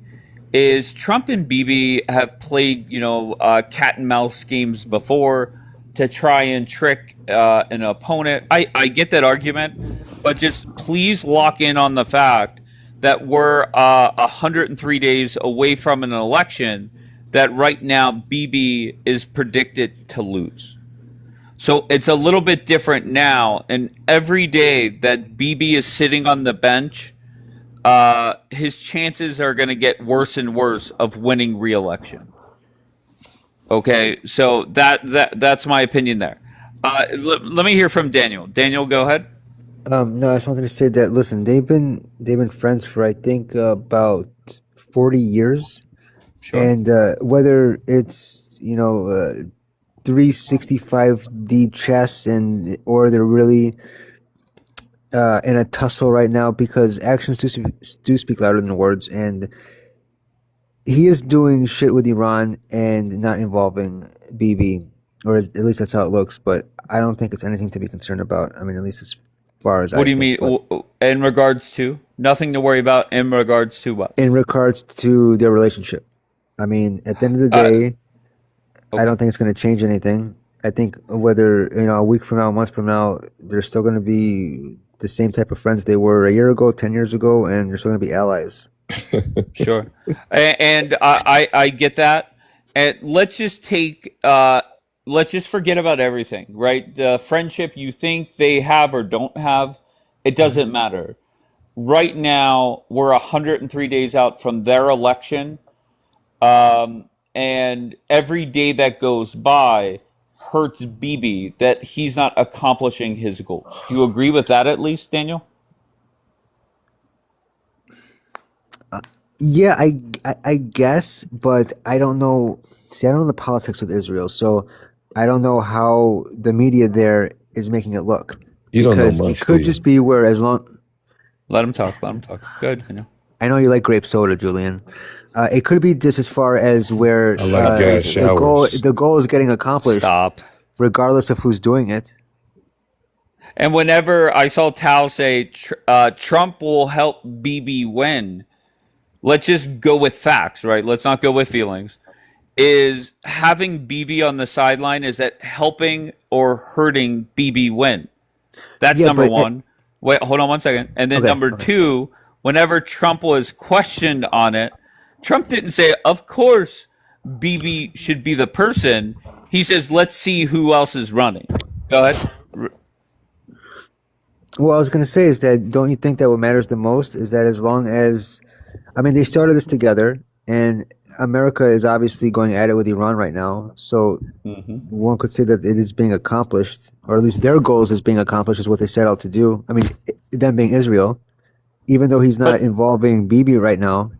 S1: is Trump and Bibi have played, cat and mouse games before to try and trick an opponent. I get that argument, but just please lock in on the fact that we're 103 days away from an election that right now Bibi is predicted to lose. So it's a little bit different now, and every day that Bibi is sitting on the bench, his chances are going to get worse and worse of winning re-election. Okay, so that's my opinion there. Let me hear from Daniel. Daniel, go ahead.
S10: No, I just wanted to say that listen, they've been friends for I think about 40 years,
S1: Sure.
S10: and whether it's 365D chess or they're really in a tussle right now because actions do speak louder than words, and he is doing shit with Iran and not involving BB, or at least that's how it looks. But I don't think it's anything to be concerned about. I mean, at least as far as
S1: What do you mean? In regards to nothing to worry about. In regards to what?
S10: In regards to their relationship. I mean, at the end of the day, I don't think it's going to change anything. I think whether a week from now, a month from now, they're still going to be the same type of friends they were a year ago, 10 years ago, and they're still going to be allies.
S1: Sure. And I get that. And let's just forget about everything, right? The friendship you think they have or don't have, it doesn't matter. Right now, we're 103 days out from their election. And every day that goes by hurts Bibi that he's not accomplishing his goals. Do you agree with that at least, Daniel?
S10: Yeah, I guess, but I don't know. See, I don't know the politics with Israel, so I don't know how the media there is making it look.
S6: You don't know
S10: Because
S6: much,
S10: it could
S6: do you?
S10: just be where as long.
S1: Let him talk. Good, Daniel.
S10: I know you like grape soda, Julian. It could be just as far as where
S6: I like gas showers.
S10: the goal is getting accomplished.
S1: Stop.
S10: Regardless of who's doing it.
S1: And whenever I saw Tal say Trump will help Bibi win, let's just go with facts, right? Let's not go with feelings. Is having Bibi on the sideline, is that helping or hurting Bibi win? That's
S10: Yeah,
S1: number
S10: but
S1: one. Wait, hold on one second. And then
S10: Okay,
S1: number
S10: okay.
S1: two, whenever Trump was questioned on it, Trump didn't say, "Of course, Bibi should be the person." He says, "Let's see who else is running." Go ahead.
S10: What I was going to say is that don't you think that what matters the most is that as long as, I mean, they started this together, and America is obviously going at it with Iran right now. So one could say that it is being accomplished, or at least their goals is being accomplished, is what they set out to do. I mean, them being Israel, even though he's not involving Bibi right now.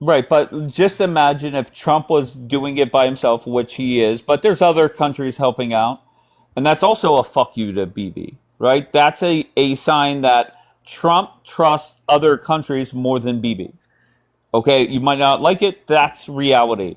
S1: Right, but just imagine if Trump was doing it by himself, which he is, but there's other countries helping out. And that's also a fuck you to Bibi, right? That's a sign that Trump trusts other countries more than Bibi. Okay, you might not like it, that's reality.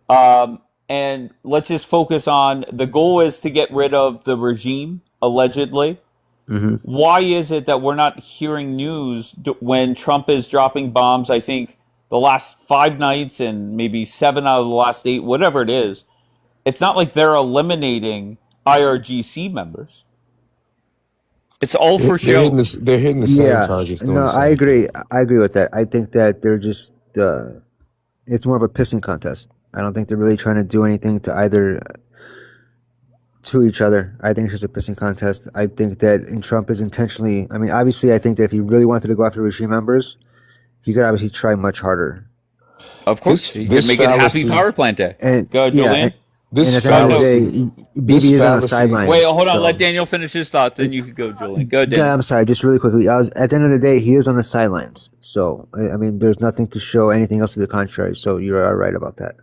S1: And let's just focus on the goal is to get rid of the regime, allegedly. Why is it that we're not hearing news when Trump is dropping bombs? I think the last 5 nights and maybe 7 out of the last 8, whatever it is. It's not like they're eliminating IRGC members. It's all for show.
S6: They're hitting the same targets. Doing
S10: No,
S6: the same
S10: I agree. I agree with that. I think that they're just, it's more of a pissing contest. I don't think they're really trying to do anything to either, to each other. I think it's just a pissing contest. I think that Trump is intentionally, I mean, obviously, I think that if he really wanted to go after regime members, he could obviously try much harder.
S1: Of course, he could make it Happy Power Plant Day.
S10: And,
S1: Go ahead,
S10: yeah,
S1: Julian.
S10: and at the end of the day, Bibi is on the sidelines.
S1: Wait, hold on.
S10: so-
S1: Let Daniel finish his thought. Then you could go, Julian. Go,
S10: Yeah,
S1: Daniel.
S10: I'm sorry, just really quickly. At the end of the day, he is on the sidelines. So, I mean, there's nothing to show anything else to the contrary. So you are right about that.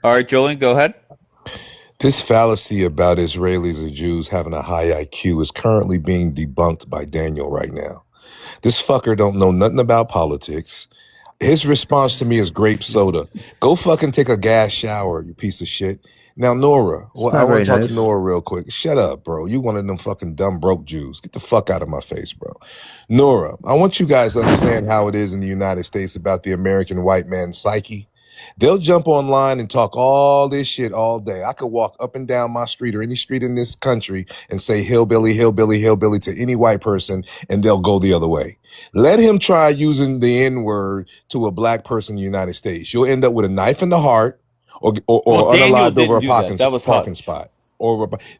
S1: All right, Julian, go ahead.
S6: This fallacy about Israelis or Jews having a high IQ is currently being debunked by Daniel right now. This fucker don't know nothing about politics. His response to me is grape soda. Go fucking take a gas shower, you piece of shit. Now, Nora,
S10: It's
S6: well,
S10: not
S6: I want
S10: very
S6: to talk
S10: nice.
S6: to Nora real quick. Shut up, bro. You one of them fucking dumb broke Jews. Get the fuck out of my face, bro. Nora, I want you guys to understand how it is in the United States about the American white man's psyche. They'll jump online and talk all this shit all day. I could walk up and down my street or any street in this country and say hillbilly, hillbilly, hillbilly to any white person, and they'll go the other way. Let him try using the N-word to a black person in the United States. You'll end up with a knife in the heart or
S1: Well, Daniel
S6: unalived
S1: didn't
S6: over a
S1: do that. That was
S6: parking
S1: Hutch.
S6: spot.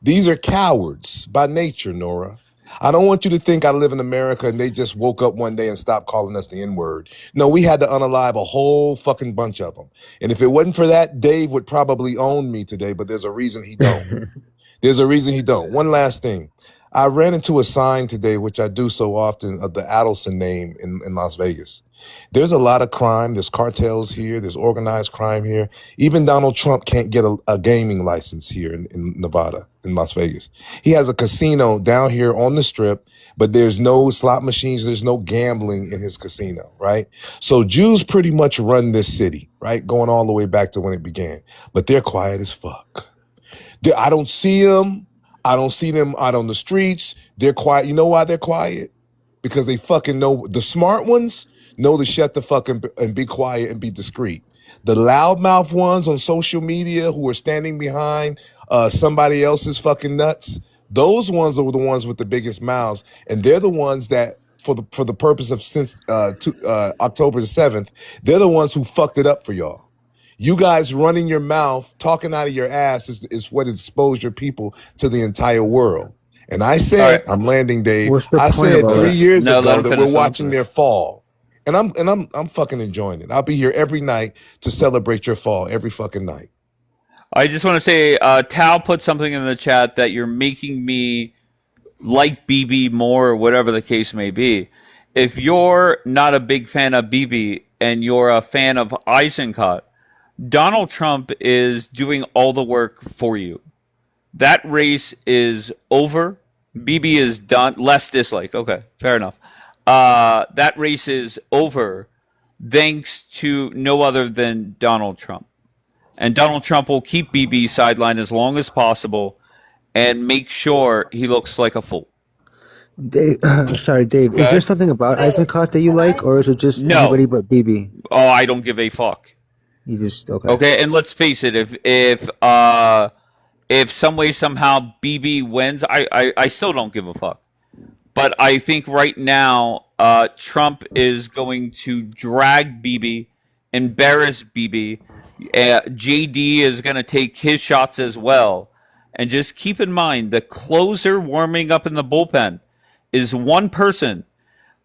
S6: These are cowards by nature, Nora. I don't want you to think I live in America and they just woke up one day and stopped calling us the N-word. No, we had to unalive a whole fucking bunch of them. And if it wasn't for that, Dave would probably own me today, but there's a reason he don't. There's a reason he don't. One last thing. I ran into a sign today, which I do so often, of the Adelson name in Las Vegas. There's a lot of crime. There's cartels here. There's organized crime here. Even Donald Trump can't get a gaming license here in Nevada, in Las Vegas. He has a casino down here on the Strip, but there's no slot machines. There's no gambling in his casino, right? So Jews pretty much run this city, right? Going all the way back to when it began. But they're quiet as fuck. I don't see them. I don't see them out on the streets. They're quiet. You know why they're quiet? Because they fucking know. The smart ones know to shut the fuck and be quiet and be discreet. The loudmouth ones on social media who are standing behind somebody else's fucking nuts, those ones are the ones with the biggest mouths, and they're the ones that, for the purpose of since October the 7th, they're the ones who fucked it up for y'all. You guys running your mouth, talking out of your ass is what exposed your people to the entire world. And I said, I'm landing, Dave.
S10: What's the
S6: I
S10: point
S6: said
S10: of all
S6: 3
S10: this?
S6: years
S1: No, let
S6: ago
S1: him
S6: that
S1: finish,
S6: we're
S1: let him
S6: watching
S1: finish.
S6: their fall. And I'm fucking enjoying it. I'll be here every night to celebrate your fall every fucking night.
S1: I just want to say, Tal put something in the chat that you're making me like BB more, or whatever the case may be. If you're not a big fan of BB and you're a fan of Eisenkot, Donald Trump is doing all the work for you. That race is over. BB is done. Less dislike. Okay, fair enough. That race is over thanks to no other than Donald Trump. And Donald Trump will keep BB sidelined as long as possible and make sure he looks like a fool.
S10: Dave, sorry, Dave. Is
S1: Okay.
S10: there something about Eisenkot that you like, or is it just
S1: No.
S10: anybody but BB?
S1: Oh, I don't give a fuck.
S10: You just okay.
S1: Okay, and let's face it, if some way somehow BB wins, I still don't give a fuck. But I think right now, Trump is going to drag Bibi, embarrass Bibi. JD is going to take his shots as well. And just keep in mind, the closer warming up in the bullpen is one person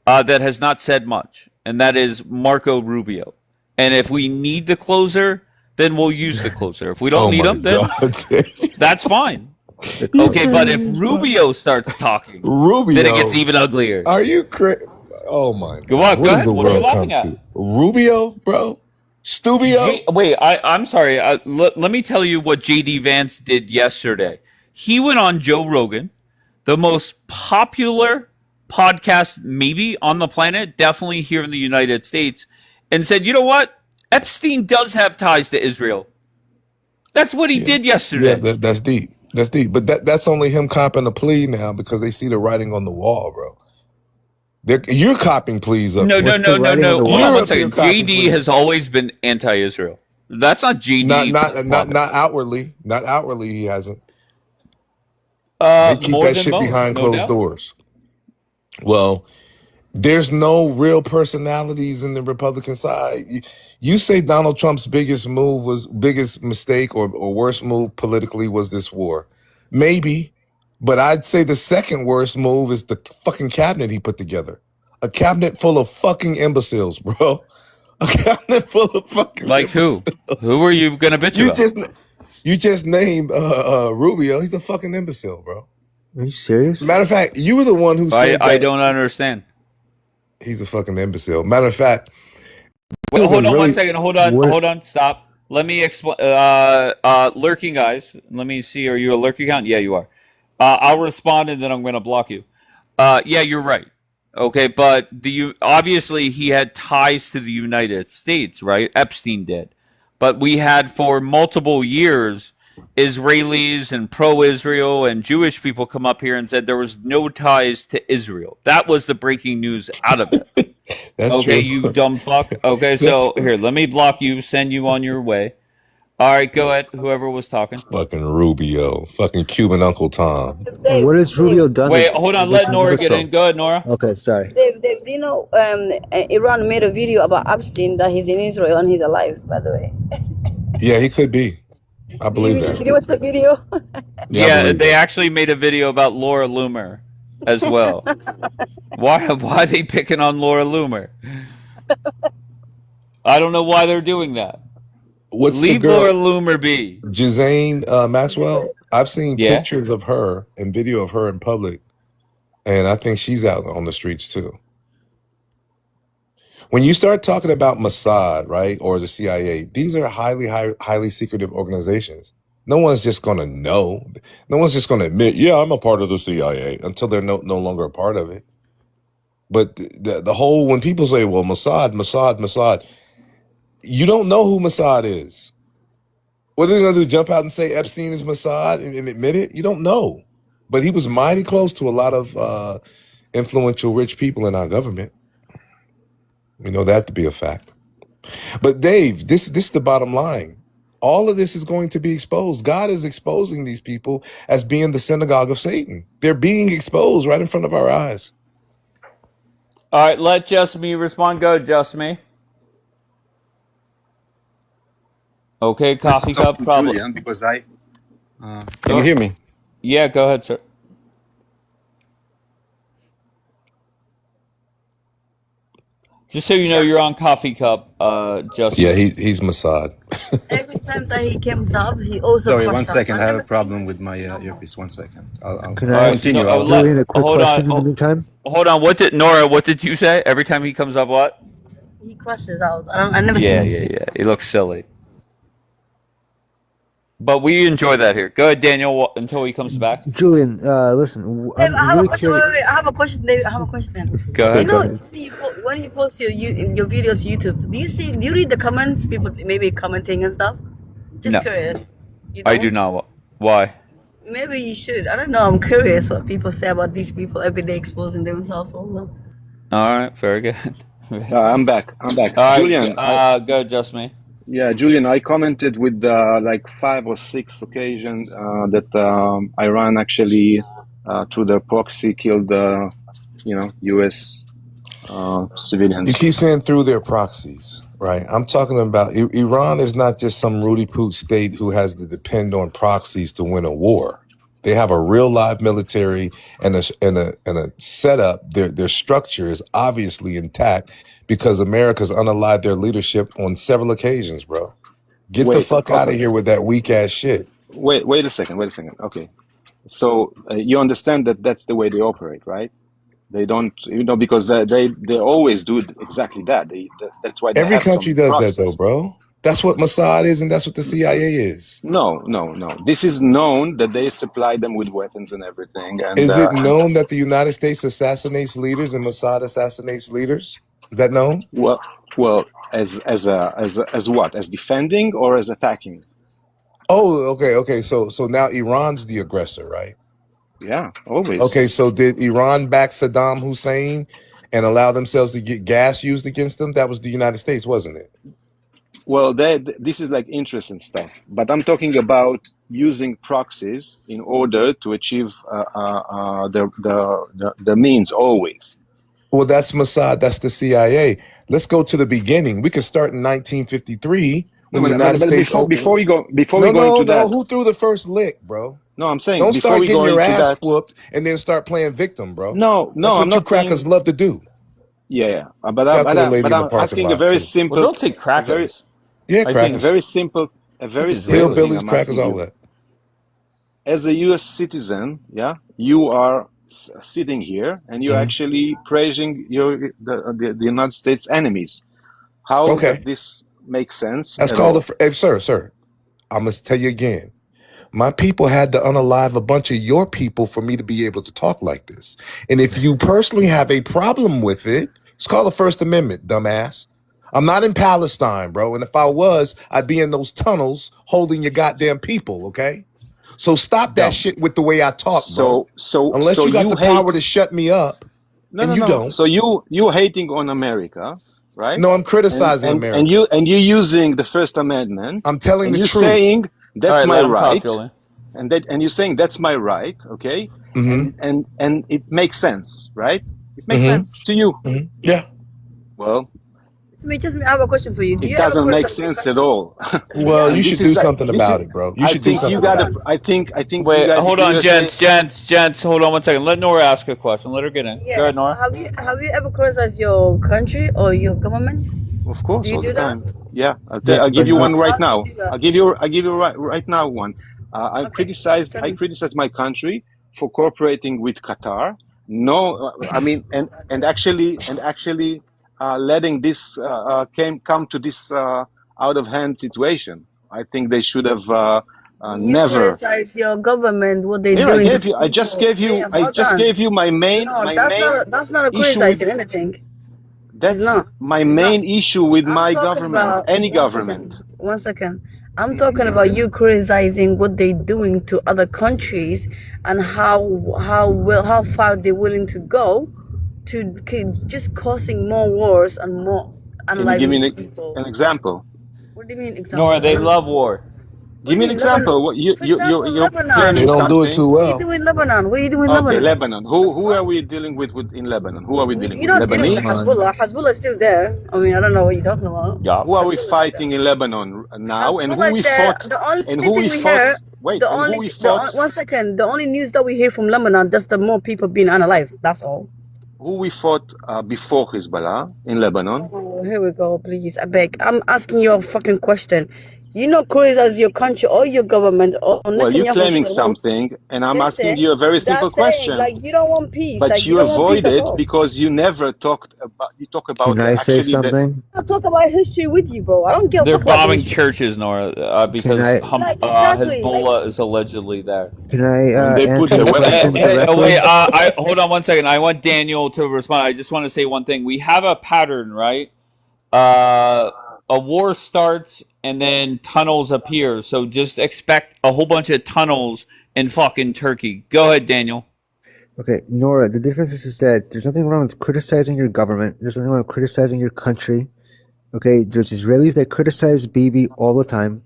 S1: that has not said much, and that is Marco Rubio. And if we need the closer, then we'll use the closer. If we don't
S6: Oh
S1: need
S6: my
S1: him, then
S6: God.
S1: that's fine. Okay, but if Rubio starts talking,
S6: Rubio.
S1: then it gets even uglier.
S6: Are you crazy? Oh my
S1: Go
S6: God.
S1: on,
S6: What
S1: go
S6: does
S1: ahead.
S6: the
S1: What are you
S6: world
S1: laughing
S6: come
S1: at?
S6: to? Rubio, bro? Stubio?
S1: Wait, I'm sorry. Let me tell you what JD Vance did yesterday. He went on Joe Rogan, the most popular podcast maybe on the planet, definitely here in the United States, and said, you know what? Epstein does have ties to Israel. That's what he did
S6: Yeah,
S1: yesterday.
S6: that's deep. That's deep. But that's only him copping a plea now because they see the writing on the wall, bro. You're copping pleas up
S1: No,
S6: here.
S1: no,
S10: What's the
S1: no, no,
S10: writing on
S1: no.
S10: the
S1: Hold on
S6: You're
S10: wall?
S1: one
S6: up here
S1: second.
S6: copping
S1: JD
S6: pleas.
S1: has always been anti-Israel. That's not JD
S6: Not
S1: flip-flopping.
S6: outwardly. Not outwardly he hasn't. They keep
S1: More
S6: that
S1: than
S6: shit
S1: most,
S6: behind
S1: no
S6: closed
S1: doubt.
S6: doors. Well, there's no real personalities in the Republican side. You say Donald Trump's biggest mistake or worst move politically was this war. Maybe, but I'd say the second worst move is the fucking cabinet he put together. A cabinet full of fucking imbeciles, bro. A cabinet full of fucking
S1: Like who?
S6: imbeciles.
S1: Who are you gonna bitch about?
S6: You just named Rubio. He's a fucking imbecile, bro.
S10: Are you serious?
S6: Matter of fact, you were the one who said
S1: I
S6: that
S1: don't understand.
S6: he's a fucking imbecile. Matter of fact,
S1: Wait,
S6: was
S1: hold
S6: a
S1: on one
S6: really
S1: second. Hold
S10: What?
S1: on. Stop. Let me explain. Lurking guys. Let me see. Are you a lurking account? Yeah, you are. I'll respond and then I'm going to block you. Yeah, you're right. Okay, but obviously he had ties to the United States, right? Epstein did, but we had for multiple years Israelis and pro-Israel and Jewish people come up here and said there was no ties to Israel. That was the breaking news out of it.
S6: that's
S1: Okay,
S6: true.
S1: you dumb fuck. Okay,
S6: That's
S1: so here, let me block you, send you on your way. All right, go ahead. Whoever was talking.
S6: fucking Rubio, fucking Cuban Uncle Tom.
S10: And what has Rubio done
S1: Wait, hold on.
S10: that's
S1: Let Nora get
S10: imbecile?
S1: in. Go ahead, Nora.
S10: Okay, sorry.
S23: Dave, do you know Iran made a video about Epstein that he's in Israel and he's alive, by the way.
S6: Yeah, he could be. I believe that.
S23: Did you watch the video?
S6: Yeah, I
S1: Yeah,
S6: believe
S1: they
S6: that.
S1: actually made a video about Laura Loomer as well. Why are they picking on Laura Loomer? I don't know why they're doing that.
S6: What's the
S1: Leave Laura
S6: girl?
S1: Loomer be.
S6: Jazane Maxwell. I've seen
S1: Yeah.
S6: pictures of her and video of her in public, and I think she's out on the streets too. When you start talking about Mossad, right, or the CIA, these are highly secretive organizations. No one's just going to know. No one's just going to admit, yeah, I'm a part of the CIA until they're no longer a part of it. But the whole, when people say, well, Mossad, you don't know who Mossad is. What are they going to do, jump out and say Epstein is Mossad and admit it? You don't know. But he was mighty close to a lot of influential rich people in our government. We know that to be a fact. But Dave, this is the bottom line. All of this is going to be exposed. God is exposing these people as being the synagogue of Satan. They're being exposed right in front of our eyes.
S1: All right, let Just Me respond. Go, Just Me. Okay, coffee
S19: Talk
S1: cup
S19: to
S1: problem.
S19: Julian because can you hear me?
S1: Yeah, go ahead, sir. Just so you know, you're on coffee cup, Just
S6: Yeah,
S1: Me.
S6: he's Mossad.
S23: Every time that he comes up, he also
S19: Sorry,
S23: crushes
S19: one
S23: up.
S19: second. I have a problem with my earpiece. 1 second. I'll
S10: Can
S1: All
S10: I
S1: right,
S10: ask
S19: continue.
S1: no,
S10: Julian a quick
S1: hold
S10: question in the
S1: on.
S10: meantime?
S1: Hold on. What did you say? Every time he comes up, what?
S23: He crushes out. I never seen
S1: Yeah,
S23: him
S1: yeah,
S23: sleep.
S1: yeah. He looks silly. But we enjoy that here. Go ahead, Daniel, until he comes back.
S10: Julian, listen,
S23: Dave,
S10: I'm
S23: I have a
S10: really
S23: question.
S10: curious.
S23: Wait. I have a question, Dave. I have a question.
S1: Go
S23: You
S1: ahead.
S23: know,
S10: Okay.
S23: when you post your videos to YouTube, do you read the comments? People maybe commenting and stuff. Just
S1: No,
S23: curious. You
S1: I do
S23: don't?
S1: not. Why?
S23: Maybe you should. I don't know. I'm curious what people say about these people every day exposing themselves. Also.
S1: All right, very good.
S19: I'm back.
S1: All right,
S19: Julian,
S1: go, Just Me.
S19: Julian, I commented with like 5 or 6 occasions that Iran actually, through their proxy, killed U.S.
S6: You
S19: civilians.
S6: keep saying through their proxies, right? I'm talking about Iran is not just some Rudy Poot state who has to depend on proxies to win a war. They have a real live military and a setup. Their structure is obviously intact because America's unallied their leadership on several occasions, bro. Get the
S19: Wait,
S6: fuck out of
S19: okay.
S6: here with that weak ass shit.
S19: Wait a second. Okay. So you understand that that's the way they operate, right? They don't, because they always do exactly that. That's why they
S6: Every
S19: have so
S6: country
S19: many
S6: does that though,
S19: proxies.
S6: bro. That's what Mossad is and that's what the CIA is.
S19: No. This is known that they supply them with weapons and everything.
S6: Is it known that the United States assassinates leaders and Mossad assassinates leaders? Is that known?
S19: Well, as what? As defending or as attacking?
S6: Oh, okay. So now Iran's the aggressor, right?
S19: Yeah, always.
S6: Okay, so did Iran back Saddam Hussein and allow themselves to get gas used against them? That was the United States, wasn't it?
S19: Well, this is like interesting stuff, but I'm talking about using proxies in order to achieve the means always.
S6: Well, that's Mossad, that's the CIA. Let's go to the beginning. We could start in 1953 when the United States opened.
S19: Before we go into that,
S6: who threw the first lick, bro?
S19: no, I'm saying
S6: Don't
S19: before
S6: start
S19: we
S6: getting
S19: go
S6: your
S19: into
S6: ass
S19: that.
S6: whooped and then start playing victim, bro.
S19: No,
S6: That's what
S19: I'm
S6: you
S19: not
S6: crackers
S19: saying.
S6: love to do.
S19: Yeah, but
S6: Out to the lady
S19: but
S6: in the
S19: I'm
S6: parking
S19: asking a
S6: lot
S19: very
S6: too.
S19: simple.
S1: Well, don't say crackers.
S6: Yeah,
S1: I
S19: A
S1: think
S6: crackers.
S19: very simple thing
S6: Hillbillies,
S19: I'm
S6: crackers,
S19: asking
S6: all
S19: you.
S6: that.
S19: As a U.S. citizen, yeah, you are sitting here and you're actually praising the United States enemies. How
S6: Okay.
S19: does this make sense
S6: That's
S19: at
S6: called
S19: all?
S6: hey, sir. I must tell you again. My people had to unalive a bunch of your people for me to be able to talk like this. And if you personally have a problem with it, it's called the First Amendment, dumbass. I'm not in Palestine, bro. And if I was, I'd be in those tunnels holding your goddamn people, okay? So stop that
S19: Dumb.
S6: shit with the way I talk, bro.
S19: So
S6: Unless you got
S19: you
S6: the power
S19: hate.
S6: to shut me up, and you
S19: No. So
S6: don't.
S19: you hating on America, right?
S6: No, I'm criticizing
S19: And
S6: America.
S19: you using the First Amendment,
S6: I'm telling
S19: and
S6: the
S19: you
S6: truth.
S19: saying
S1: All
S19: that's
S1: right,
S19: my
S1: let him talk,
S19: right,
S1: Julian.
S19: and you're saying that's my right, okay?
S6: Mm-hmm.
S19: And it makes sense, right? It makes
S6: Mm-hmm.
S19: sense to you.
S6: Mm-hmm. Yeah.
S19: Well,
S23: I have a question for you. Do
S19: it
S23: you ever
S19: doesn't make
S23: criticize your
S19: sense
S23: country?
S19: at all.
S6: Well,
S19: And
S6: you
S19: this
S6: should
S19: is
S6: do
S19: like
S6: something about it, bro. You
S19: I
S6: should do
S19: think you
S6: something
S19: gotta.
S6: about it.
S19: I think you
S1: Wait,
S19: guys
S1: hold
S19: in the
S1: on,
S19: USA.
S1: gents. Hold on one second. Let Nora ask a question. Let her get in. Go
S23: Yeah.
S1: ahead, Nora.
S23: Have you ever criticized your country or your government?
S19: Of
S23: Do
S19: course,
S23: you
S19: all the
S23: do that?
S19: time. Yeah,
S10: Yeah,
S19: I'll give
S10: but
S19: you
S10: no,
S19: one right
S23: How do you
S19: now.
S23: do that?
S19: I give you right now one. I
S23: Okay.
S19: I criticized my country for cooperating with Qatar. No, I mean, and actually letting this come to this out of hand situation. I think they should have
S23: Do you
S19: never.
S23: criticize your government what they're
S19: Here,
S23: doing to
S19: I just
S23: people?
S19: gave you,
S23: Yeah, hold on.
S19: my
S23: No, that's not a
S19: issue with.
S23: criticizing anything. It's
S19: That's
S23: not.
S19: my
S23: It's not.
S19: main issue with
S23: I'm
S19: my
S23: talking
S19: government,
S23: about
S19: any
S23: one
S19: government.
S23: second. 1 second. I'm talking about you criticizing what they're doing to other countries and how far they're willing to go to just causing more wars and more
S19: Can you give me
S23: unliving people.
S19: an example?
S23: What do you mean example?
S1: Nora,
S23: I
S1: they
S23: don't.
S1: love war.
S23: What
S19: Give
S23: do
S19: me
S23: you
S19: an
S23: mean Lebanon?
S19: example. What
S23: For example,
S19: you're
S23: Lebanon.
S6: They
S19: claiming
S6: don't do it
S19: something.
S6: too
S23: What are you
S6: well.
S23: doing in Lebanon? What are you doing in
S19: Okay,
S23: Lebanon?
S19: Lebanon. Who are we dealing with in Lebanon? Who are we dealing
S23: You're
S19: with?
S23: not dealing with
S19: Lebanese?
S23: Hezbollah. Hezbollah is still there. I mean, I don't know what you're talking about.
S1: Yeah.
S19: Who are we
S23: Hezbollah is still there.
S19: fighting in Lebanon now? And who
S23: Hezbollah is
S19: we
S23: there.
S19: fought?
S23: The only
S19: And who
S23: thing
S19: we
S23: we
S19: fought?
S23: hear,
S19: Wait,
S23: the
S19: and who
S23: only,
S19: we
S23: the
S19: fought?
S23: 1 second, the only news that we hear from Lebanon, just the more people being unalive. That's all.
S19: Who we fought before Hezbollah in Lebanon?
S23: Oh, here we go. Please, I beg. I'm asking you a fucking question. You know, crazy as your country or your government or
S19: Well, you're
S23: Netanyahu
S19: claiming
S23: Sharon.
S19: something, and I'm asking
S23: Listen,
S19: you a very simple
S23: that's it.
S19: question.
S23: Like you don't want peace.
S19: But
S23: Like you
S19: you
S23: don't want peace
S19: avoid
S23: at
S19: it
S23: all.
S19: because you never talked about. You talk about
S10: can I say
S19: actually the.
S10: something?
S23: I'll talk about history with you, bro. I don't give a
S1: They're
S23: fuck about the
S1: bombing
S23: history.
S1: churches, Nora,
S10: Can
S1: because
S10: I
S23: Like exactly.
S1: Hezbollah is allegedly there.
S10: can I
S19: And they put
S10: answer
S19: the
S10: the
S19: weapons
S10: question
S19: on
S1: Hey,
S19: them.
S10: directly?
S1: wait, I hold on one second. I want Daniel to respond. I just want to say one thing. We have a pattern, right? A war starts and then tunnels appear. So just expect a whole bunch of tunnels in fucking Turkey. Go ahead, Daniel.
S10: Okay, Nora, the difference is that there's nothing wrong with criticizing your government. There's nothing wrong with criticizing your country. Okay, there's Israelis that criticize Bibi all the time.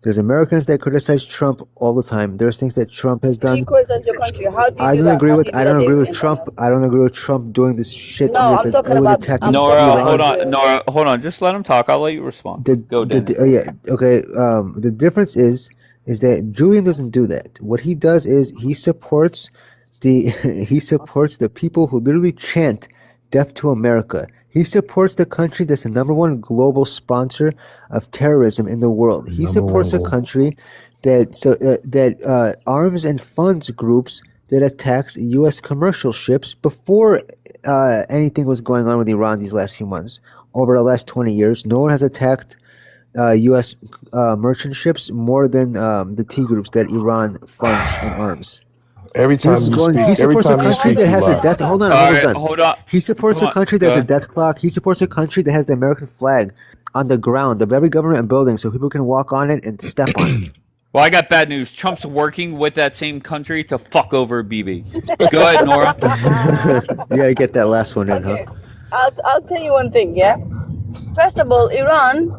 S10: There's Americans that criticize Trump all the time. There's things that Trump has
S23: You
S10: done.
S23: criticize your country. How do you
S10: I
S23: do
S10: don't
S23: that?
S10: agree
S23: How do
S10: with.
S23: you do
S10: I
S23: that,
S10: don't agree
S23: David
S10: with
S23: and
S10: Trump.
S23: Daniel?
S10: I don't agree with Trump doing this shit
S23: No,
S10: with
S23: I'm talking
S10: with
S23: about.
S10: attacking
S23: I'm talking
S1: Nora,
S23: about
S1: hold
S10: Iran.
S1: on. Nora, hold on. Just let him talk. I'll let you respond. Go, Daniel.
S10: Yeah, okay. The difference is that Julian doesn't do that. What he does is he supports the he supports the people who literally chant "Death to America." He supports the country that's the #1 global sponsor of terrorism in the world. He supports a country that arms and funds groups that attacks U.S. commercial ships before anything was going on with Iran these last few months. Over the last 20 years, no one has attacked U.S. Merchant ships more than the T groups that Iran funds and arms.
S6: Every time you speak,
S10: He
S6: every
S10: supports a
S6: time you
S10: country
S6: speak,
S10: that
S6: you
S10: has a
S6: lie.
S10: death. Hold on,
S1: All
S10: I'm almost
S1: right,
S10: done.
S1: hold on.
S10: He supports
S1: Come
S10: a
S1: on,
S10: country
S1: go
S10: that has a
S1: ahead.
S10: death clock. He supports a country that has the American flag on the ground of every government building, so people can walk on it and step on it.
S1: Well, I got bad news. Trump's working with that same country to fuck over BB. Go ahead, Nora.
S10: You gotta get that last one in, huh?
S23: Okay, I'll tell you one thing. Yeah. First of all, Iran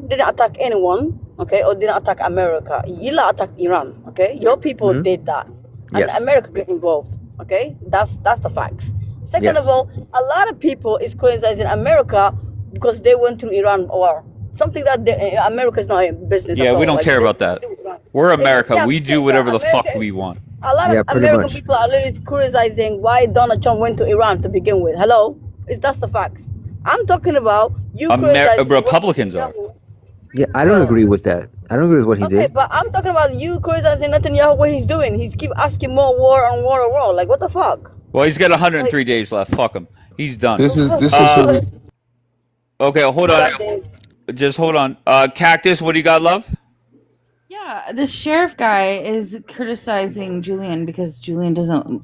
S23: didn't attack anyone. Okay, or didn't attack America. You attacked Iran. Okay, your people did that, and
S10: Yes.
S23: America got involved. Okay, that's the facts. Second of
S10: Yes.
S23: all, a lot of people is criticizing America because they went through Iran war. Something that America is not in business
S1: Yeah,
S23: at
S1: we
S23: all.
S1: don't
S23: Like
S1: care
S23: they,
S1: about that. We're America.
S23: yeah,
S1: We
S23: I'm
S1: do
S23: saying
S1: whatever
S23: that
S1: the fuck
S23: America.
S1: we want.
S23: A lot
S10: Yeah,
S23: of
S10: pretty
S23: American
S10: much.
S23: people are literally criticizing why Donald Trump went to Iran to begin with. Hello, that's the facts. I'm talking about you criticizing
S1: Republicans are.
S23: Netanyahu.
S10: Yeah, I don't agree with that. I don't agree with what he
S23: Okay,
S10: did.
S23: but I'm talking about you criticizing Netanyahu, what he's doing. He's keep asking more war and war and war. Like, what the fuck?
S1: Well, he's got 103 days left. Fuck him. He's done.
S6: This is who we.
S1: Okay, hold on. Just hold on. Cactus, what do you got, love?
S4: Yeah, this sheriff guy is criticizing Julian because Julian doesn't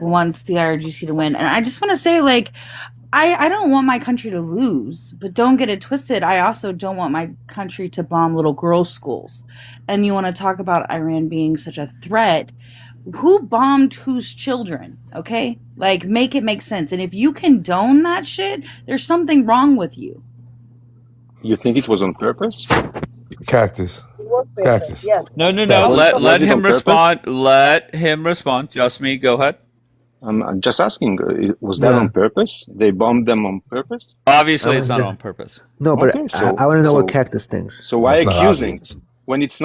S4: wants the IRGC to win, and I just want to say I don't want my country to lose, but don't get it twisted. I also don't want my country to bomb little girls' schools. And you want to talk about Iran being such a threat? Who bombed whose children? Okay, make it make sense. And if you condone that shit, there's something wrong with you.
S19: You think it was on purpose?
S6: Cactus. Cactus.
S23: Yeah.
S1: No.
S19: Was
S1: Let
S19: it on
S1: him
S19: purpose?
S1: respond. Let him respond. Just me. Go ahead.
S19: I'm just asking, was that
S10: Yeah.
S19: on purpose? They bombed them on purpose?
S1: Obviously, it's not on purpose.
S10: No, but
S19: Okay, so
S10: I want to know what
S19: so
S10: Cactus thinks.
S19: so why
S6: That's not
S19: accusing
S6: obvious.
S19: when it's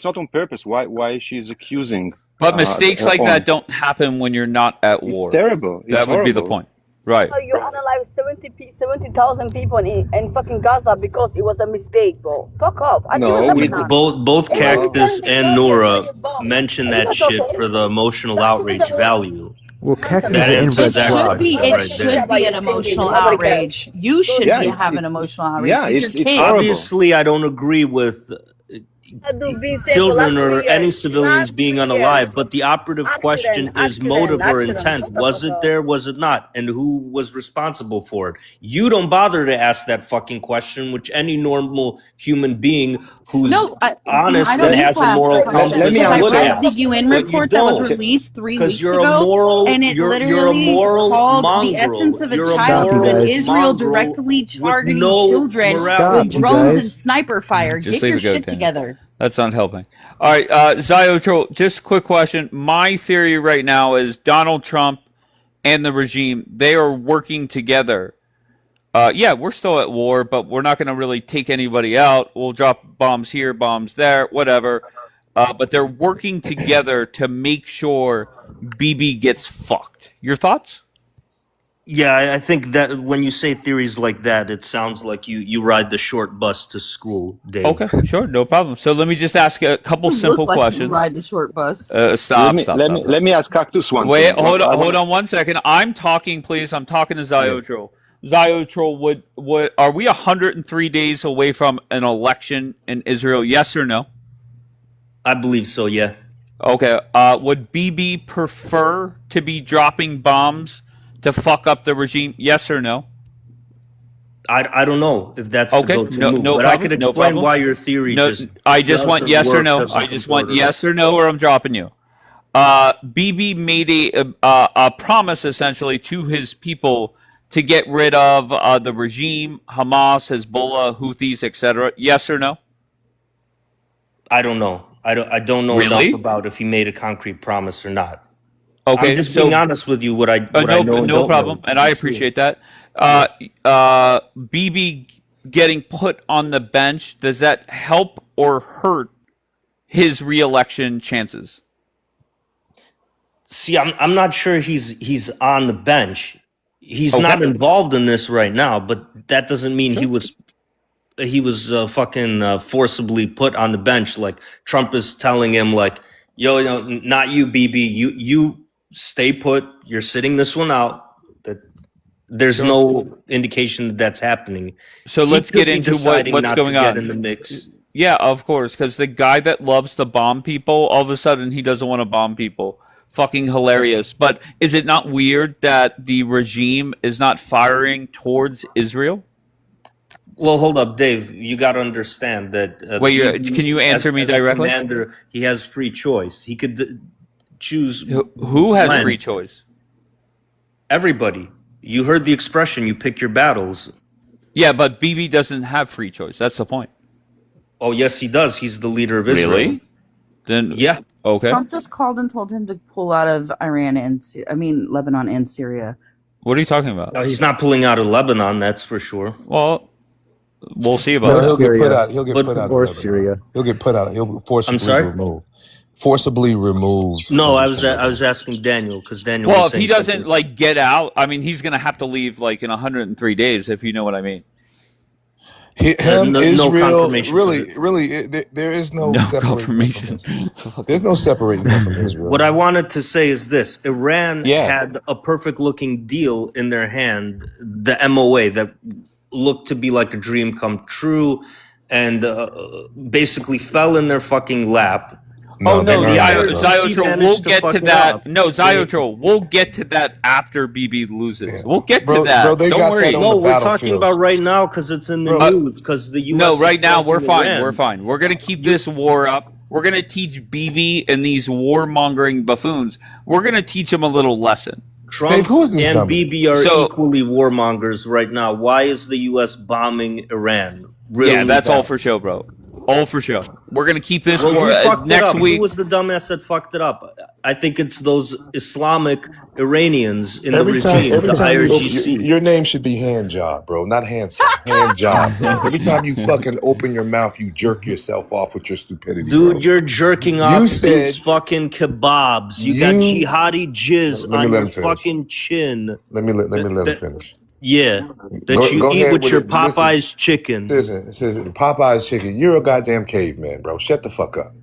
S19: not on purpose? Why she's accusing?
S1: But mistakes like
S19: on?
S1: that don't happen when you're not at
S19: It's
S1: war.
S19: terrible. It's
S1: That would be the
S19: horrible.
S1: point. Right.
S23: You analyze 70,000 people in fucking Gaza because it was a mistake, bro. Fuck off. And
S19: No,
S23: even
S19: we
S23: Lebanon.
S11: Both
S23: Even
S11: Cactus
S23: Jordan,
S11: and Nora mentioned
S23: it's
S11: that
S23: not
S11: shit
S23: okay.
S11: for the emotional
S23: That shit
S11: outrage
S23: is a
S11: value.
S10: Well, Cactus
S11: That
S10: is an
S11: answers
S10: inbred
S11: that
S10: slob.
S11: question right there.
S4: Should be an emotional outrage. You should
S19: Yeah,
S4: be
S19: it's
S4: having
S19: it's
S4: emotional outrage.
S19: yeah,
S4: These
S19: it's
S4: are
S19: it's
S4: kids.
S19: horrible.
S11: Obviously, I don't agree with
S23: That dude been saying for last
S11: children or
S23: 3
S11: any
S23: years.
S11: civilians
S23: Last
S11: being
S23: 3
S11: unalive,
S23: years.
S11: but the operative question is motive or intent.
S23: Shut the
S11: Was
S23: fuck
S11: it
S23: up.
S11: there? Was it not? And who was responsible for it? You don't bother to ask that fucking question, which any normal human being who's honest
S4: I don't
S11: and
S4: need
S11: has
S4: to
S11: a
S4: ask
S11: moral
S4: the question
S11: compass
S19: me
S4: because
S11: would
S4: I read the
S11: ask.
S4: UN
S11: But you
S4: report that was
S11: don't.
S4: released 3
S11: Because
S4: weeks
S11: you're
S4: ago,
S11: a moral,
S4: and it
S11: you're a
S4: literally is
S11: moral
S4: called the
S11: mongrel.
S4: essence of a
S11: You're a
S4: child
S10: Stop, you
S11: moral
S4: in
S10: guys.
S4: Israel
S11: mongrel
S4: directly
S11: with
S4: targeting
S11: no
S4: children
S10: Stop,
S4: with
S10: you
S4: drones and
S10: guys.
S4: sniper fire.
S1: Just
S4: Get
S1: leave
S4: your
S1: it go,
S4: shit
S1: Dan.
S4: together.
S1: That's not helping. All right, Ziotro, just a quick question. My theory right now is Donald Trump and the regime, they are working together. Yeah, we're still at war, but we're not going to really take anybody out. We'll drop bombs here, bombs there, whatever. But they're working together to make sure BB gets fucked. Your thoughts?
S11: Yeah, I think that when you say theories like that, it sounds like you ride the short bus to school, Dave.
S1: Okay, sure, no problem. So let me just ask a couple
S4: You
S1: simple
S4: look like you
S1: questions.
S4: ride the short bus.
S1: Stop.
S19: Let me ask Cactus one
S1: Wait,
S19: thing.
S1: hold
S19: I
S1: on,
S19: wanna-
S1: hold on 1 second. I'm talking, please. I'm talking to Ziotro. Ziotro, would are we 103 days away from an election in Israel? Yes or no?
S11: I believe so, yeah.
S1: Okay. Would BB prefer to be dropping bombs to fuck up the regime? Yes or no?
S11: I don't know if that's
S1: Okay,
S11: the go-to
S1: no
S11: move,
S1: problem.
S11: but I could
S1: No
S11: explain
S1: problem.
S11: why your theory
S1: No,
S11: just
S1: I just want
S11: doesn't
S1: yes or
S11: work
S1: no.
S11: as a
S1: I just want
S11: converter.
S1: yes or no, or I'm dropping you. BB made a promise essentially to his people to get rid of the regime, Hamas, Hezbollah, Houthis, etc. Yes or no?
S11: I don't know. I don't know enough
S1: Really?
S11: about if he made a concrete promise or not. I'm
S1: Okay,
S11: just being honest with you. What I know and
S1: no
S11: don't
S1: problem,
S11: know.
S1: and I appreciate that. BB getting put on the bench, does that help or hurt his reelection chances?
S11: See, I'm not sure he's on the bench. He's
S1: Okay.
S11: not involved in this right now, but that doesn't mean he was fucking forcibly put on the bench. Like Trump is telling him, like, yo, not you, BB. You stay put. You're sitting this one out. That there's no indication that that's happening.
S1: So
S11: He
S1: let's
S11: could
S1: get
S11: be
S1: into
S11: deciding
S1: what's
S11: not
S1: going
S11: to
S1: on.
S11: get in the mix.
S1: Yeah, of course, because the guy that loves to bomb people, all of a sudden he doesn't want to bomb people. Fucking hilarious. But is it not weird that the regime is not firing towards Israel?
S11: Well, hold up, Dave. You got to understand that.
S1: Wait,
S11: BB,
S1: can you answer me
S11: as
S1: directly?
S11: commander, he has free choice. He could choose.
S1: Who has
S11: when.
S1: free choice?
S11: Everybody. You heard the expression, you pick your battles.
S1: Yeah, but BB doesn't have free choice. That's the point.
S11: Oh, yes, he does. He's the leader of Israel.
S1: Really? Then
S11: yeah.
S1: Okay.
S7: Trump just called and told him to pull out of Iran and Lebanon and Syria.
S1: What are you talking about?
S11: No, he's not pulling out of Lebanon, that's for sure.
S1: Well, we'll see
S6: No,
S1: about
S6: he'll
S1: that.
S6: get put out. He'll get put out.
S10: Or
S6: of Lebanon.
S10: Syria.
S6: He'll get put out. He'll be forcibly
S11: sorry?
S6: removed. Forcibly removed.
S11: No, I was asking Daniel because Daniel.
S1: Well,
S11: was
S1: if he
S11: saying
S1: doesn't
S11: something.
S1: like get out, I mean, he's gonna have to leave like in 103 days, if you know what I mean.
S6: Him,
S11: no
S6: Israel,
S11: confirmation
S6: really, there is no,
S1: No
S6: separating
S1: confirmation.
S6: him from- There's no separating him from Israel.
S11: What I wanted to say is this: Iran
S6: Yeah.
S11: had a perfect-looking deal in their hand, the MOA that looked to be like a dream come true, and basically fell in their fucking lap.
S1: Oh no,
S11: the
S1: Ziotrol,
S11: managed
S1: we'll
S11: to
S1: get
S11: fuck
S1: to
S11: it
S1: that.
S11: up.
S1: No, Ziotrol, we'll get to that after BB loses. We'll get to
S6: Bro,
S1: that.
S6: bro, they
S1: Don't
S6: got
S1: worry.
S6: that on
S11: No,
S6: the
S11: we're talking
S6: battlefield.
S11: about right now because it's in the news. Because the U.S.
S1: No,
S11: is
S1: right now we're
S11: attacking
S1: fine.
S11: Iran.
S1: We're fine. We're gonna keep this war up. We're gonna teach BB and these warmongering buffoons. We're gonna teach them a little lesson.
S11: Trump
S6: Dave, who is this
S11: and
S6: dummy?
S11: BB are
S1: So-
S11: equally warmongers right now. Why is the U.S. bombing Iran? Riddle
S1: Yeah,
S11: me
S1: that's
S11: that.
S1: all for show, bro. All for show. We're gonna keep this
S11: Well,
S1: war
S11: who fucked it
S1: next
S11: up?
S1: week.
S11: Who was the dumbass that fucked it up? I think it's those Islamic Iranians in
S6: Every
S11: the
S6: time,
S11: regime,
S6: every
S11: the
S6: time
S11: IRGC.
S6: your name should be hand job, bro, not handsome. Hand job, bro. Every time you fucking open your mouth, you jerk yourself off with your stupidity,
S11: Dude,
S6: bro.
S11: you're jerking
S6: You
S11: off
S6: said-
S11: these fucking kebabs. You got
S6: You-
S11: jihadi jizz
S6: Let me
S11: on
S6: let
S11: your
S6: him finish.
S11: fucking chin.
S6: Let me let him finish.
S11: Yeah, that
S6: Go-
S11: you
S6: go
S11: eat
S6: ahead
S11: with
S6: with
S11: your
S6: it. Listen.
S11: Popeye's chicken.
S6: Listen, it says Popeye's chicken. You're a goddamn caveman, bro. Shut the fuck up.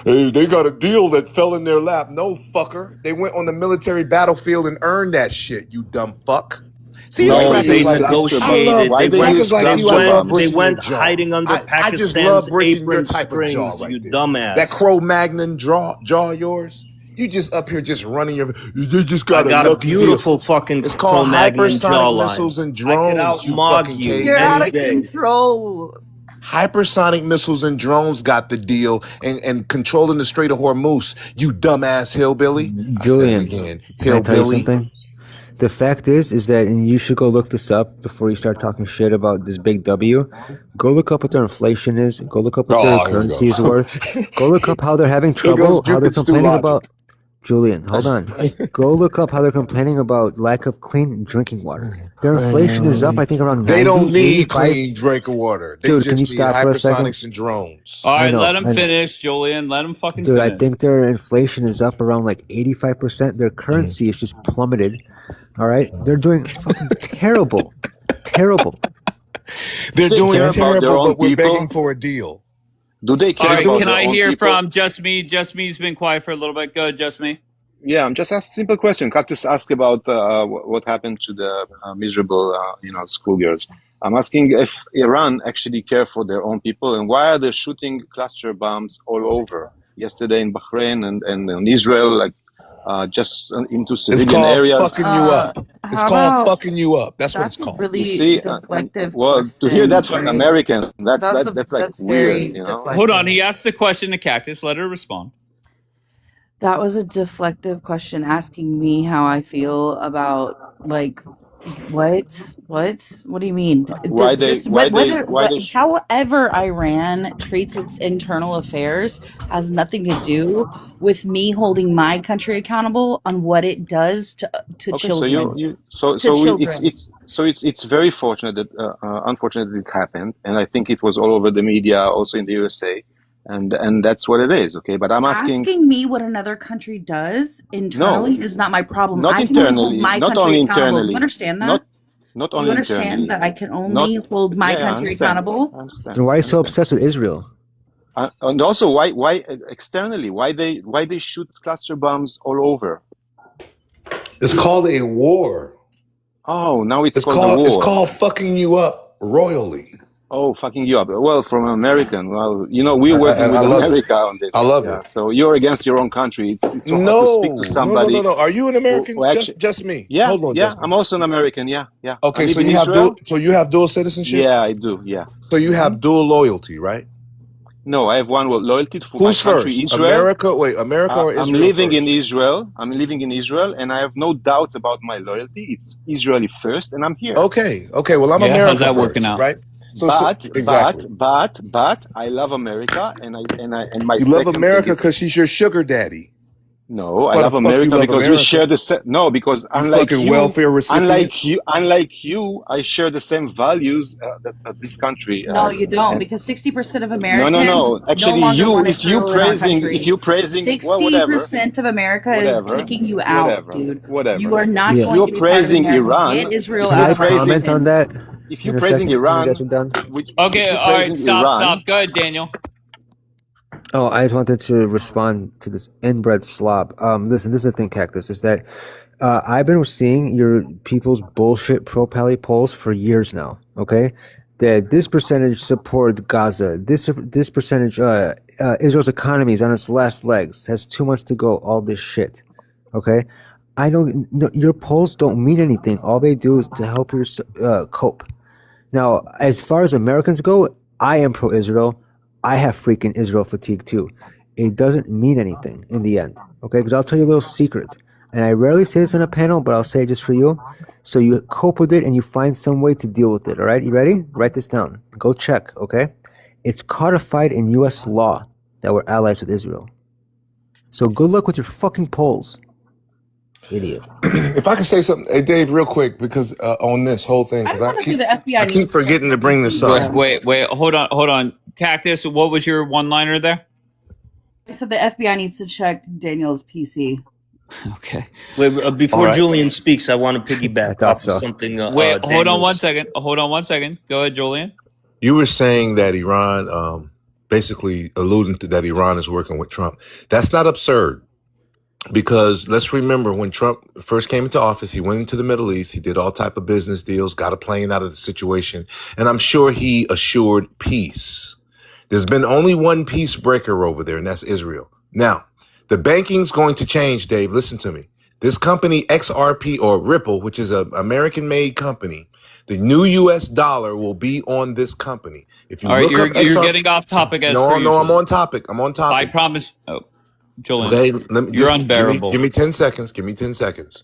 S6: Hey, they got a deal that fell in their lap. No, fucker. They went on the military battlefield and earned that shit, you dumb fuck. See,
S11: No,
S6: it's
S11: they
S6: crackers like
S11: negotiated.
S6: I love
S11: They
S6: like you. I love
S11: they
S6: breaking
S11: went
S6: your jaw.
S11: hiding under
S6: I just
S11: Pakistan's
S6: love breaking your
S11: apron
S6: type of
S11: strings.
S6: jaw right
S11: You
S6: there.
S11: dumbass.
S6: That Cro-Magnon jaw of yours. You just up here just running your. You just
S11: I
S6: got
S11: got a
S6: lucky
S11: beautiful
S6: deal.
S11: fucking
S6: It's called
S11: Cro-Magnon
S6: hypersonic
S11: jawline.
S6: missiles and
S11: I could
S6: drones. You
S11: outmog
S6: fucking
S11: you.
S6: caveman.
S7: You're out of
S11: Any day.
S7: control.
S6: Hypersonic missiles and drones got the deal, and controlling the Strait of Hormuz. You dumbass hillbilly.
S10: Julian,
S6: I said it again,
S10: can I tell you
S6: hillbilly.
S10: something? The fact is that, and you should go look this up before you start talking shit about this big W. Go look up what their inflation is. Go look up what their
S6: Oh, here we
S10: currency
S6: go.
S10: is worth. Go look up how they're having
S6: Here
S10: trouble,
S6: goes
S10: how they're
S6: Cupid's
S10: complaining
S6: logic.
S10: about. Julian, hold on. Go look up how they're complaining about lack of clean drinking water. Their inflation is up, I think, around 90,
S6: They don't need
S10: 85.
S6: clean drinking water. They
S10: Dude,
S6: just
S10: can you
S6: need
S10: stop for a second?
S6: hypersonics and drones.
S1: All right,
S10: I know,
S1: let him
S10: I know.
S1: finish, Julian. Let him fucking
S10: Dude,
S1: finish.
S10: I think their inflation is up around like 85%. Their currency is just plummeted. All right? They're doing fucking terrible. Terrible.
S6: They're
S19: They
S6: doing
S19: care about their
S6: terrible,
S19: own
S6: but we're
S19: people.
S6: begging for a deal.
S19: Do they care
S1: All right,
S19: about
S1: can
S19: their
S1: I
S19: own
S1: hear
S19: people?
S1: from Just Me? Just Me's been quiet for a little bit. Go, Just Me.
S19: Yeah, I'm just asking a simple question. Cactus asked about what happened to the miserable, schoolgirls. I'm asking if Iran actually care for their own people, and why are they shooting cluster bombs all over? Yesterday in Bahrain and in Israel, like just into
S6: It's
S19: civilian
S6: called
S19: areas.
S6: fucking you up. It's
S7: How
S6: called
S7: about
S6: fucking you up. That's what it's
S7: that's a
S6: called.
S7: really
S19: You see,
S7: deflective
S19: well, to hear
S7: question,
S19: that from an
S7: right?
S19: American, that's
S7: That's
S19: like
S7: that's
S19: weird,
S7: very
S19: you know?
S7: deflective.
S1: Hold on. He asked the question to Cactus. Let her respond.
S7: That was a deflective question asking me how I feel about like What? What do you mean?
S19: Why
S7: That's
S19: they
S7: just
S19: why they
S7: whether
S19: why they
S7: however Iran treats its internal affairs has nothing to do with me holding my country accountable on what it does to
S19: Okay, so
S7: children.
S19: it's it's very fortunate that unfortunate that it happened, and I think it was all over the media, also in the USA, and that's what it is. Okay, but I'm asking,
S7: Asking me what another country does internally
S19: no,
S7: is not my problem.
S19: not
S7: I can only hold
S19: internally,
S7: my
S19: not
S7: country
S19: only
S7: accountable. Do you
S19: internally,
S7: understand
S19: not
S7: that?
S19: not
S7: Do you
S19: only
S7: understand
S19: internally,
S7: that I can
S19: not
S7: only hold my
S19: yeah, I
S7: country
S19: understand,
S7: accountable?
S19: I understand,
S10: Then why are
S19: I
S10: you so
S19: understand.
S10: obsessed with Israel?
S19: And also, why externally? Why they shoot cluster bombs all over?
S6: It's called a war.
S19: Oh, now it's called a
S6: It's
S19: war.
S6: called fucking you up royally.
S19: Oh, fucking you up. Well, from American. Well, you know, we're working
S6: And I
S19: with
S6: love it.
S19: America on
S6: I
S19: this.
S6: love
S19: Yeah.
S6: it.
S19: So you're against your own country. It's so hard to speak to somebody
S6: No. Are you an
S19: who
S6: American?
S19: actually.
S6: Just me.
S19: Yeah,
S6: Hold on,
S19: yeah.
S6: just me.
S19: I'm also an American. Yeah, yeah. I
S6: Okay,
S19: live
S6: so
S19: in
S6: you have
S19: Israel.
S6: dual citizenship?
S19: Yeah, I do. Yeah.
S6: So you have dual loyalty, right?
S19: No, I have one loyalty for my
S6: Who's
S19: country,
S6: first?
S19: Israel.
S6: America or
S19: I'm
S6: Israel
S19: living
S6: first?
S19: in Israel. I'm living in Israel, and I have no doubts about my loyalty. It's Israeli first, and I'm here.
S6: Okay. Well, I'm
S1: Yeah, how's
S6: America
S1: that working
S6: first,
S1: out?
S6: right? So
S19: But
S6: exactly.
S19: I love America, and my
S6: You love
S19: second thing
S6: America
S19: is
S6: because she's your sugar daddy.
S19: no, I
S6: Why the
S19: love
S6: fuck you
S19: America
S6: love
S19: because we share
S6: America?
S19: the same. No, because
S6: You fucking welfare recipient.
S19: unlike you, I share the same values that this country
S7: No,
S19: has.
S7: you don't,
S19: And
S7: because 60% of
S19: no,
S7: Americans
S19: no.
S7: no
S19: Actually,
S7: longer
S19: you
S7: want Israel in our
S19: if
S7: country.
S19: you praising well, whatever,
S7: 60% of America is kicking you out, dude. You
S19: whatever.
S7: are not
S19: If
S10: Yeah.
S7: going
S19: you're
S7: to be part of
S19: praising
S7: America. Get
S19: Iran,
S7: Israel
S19: if
S10: Can
S19: you're
S7: out
S10: I
S7: of our
S19: praising
S10: comment on
S7: nation.
S10: that
S19: if you're
S10: in a
S19: praising
S10: second when you
S19: Iran,
S10: guys are done?
S19: if
S1: Okay,
S19: you're
S1: all right,
S19: praising Iran,
S1: stop. Go ahead, Daniel.
S10: Oh, I just wanted to respond to this inbred slob. Listen, this is the thing, Cactus, is that I've been seeing your people's bullshit pro-pally polls for years now. Okay, that this percentage support Gaza, this percentage Israel's economy is on its last legs, has 2 months to go. All this shit. Okay, I don't. No, your polls don't mean anything. All they do is to help you cope. Now, as far as Americans go, I am pro-Israel. I have freaking Israel fatigue too. It doesn't mean anything in the end, okay? Because I'll tell you a little secret, and I rarely say this on a panel, but I'll say it just for you. So you cope with it and you find some way to deal with it, all right? You ready? Write this down. Go check, okay? It's codified in U.S. law that we're allies with Israel. So good luck with your fucking polls, idiot.
S6: If I could say something, hey Dave, real quick, because on this whole thing,
S7: I
S6: because
S7: just want to say the FBI
S6: I keep
S7: needs to check
S6: forgetting
S7: the
S6: to bring this
S7: PC,
S6: up.
S1: Wait. Hold on. Cactus, what was your one-liner there?
S7: I said the FBI needs to check Daniel's PC.
S1: Okay.
S11: Wait, before
S1: All right.
S11: Julian speaks, I want to
S10: I
S11: piggyback
S10: thought
S11: off of
S10: so.
S11: something.
S1: Wait, hold on one
S11: Daniel's.
S1: second. Go ahead, Julian.
S6: You were saying that Iran, basically alluding to that Iran is working with Trump. That's not absurd. Because let's remember when Trump first came into office, he went into the Middle East, he did all type of business deals, got a plane out of the situation, and I'm sure he assured peace. There's been only one peace breaker over there, and that's Israel. Now, the banking's going to change, Dave. Listen to me. This company, XRP or Ripple, which is an American-made company, the new U.S. dollar will be on this company. If you
S1: All right,
S6: look up
S1: you're
S6: XRP,
S1: getting off topic as per
S6: no,
S1: usual.
S6: I'm on topic.
S1: I promise. Oh, Julian,
S6: Okay, let me
S1: you're
S6: just
S1: unbearable.
S6: give me 10 seconds. Give me 10 seconds.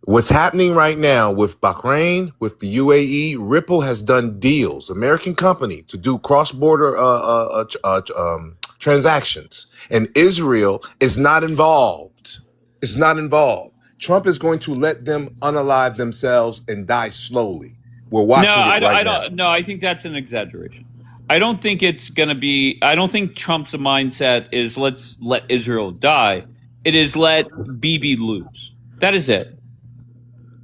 S6: What's happening right now with Bahrain, with the UAE, Ripple has done deals, American company, to do cross-border transactions, and Israel is not involved. It's not involved. Trump is going to let them unalive themselves and die slowly. We're watching it right now.
S1: No, I think that's an exaggeration. I don't think it's going to be. I don't think Trump's mindset is let's let Israel die. It is let Bibi lose. That is it.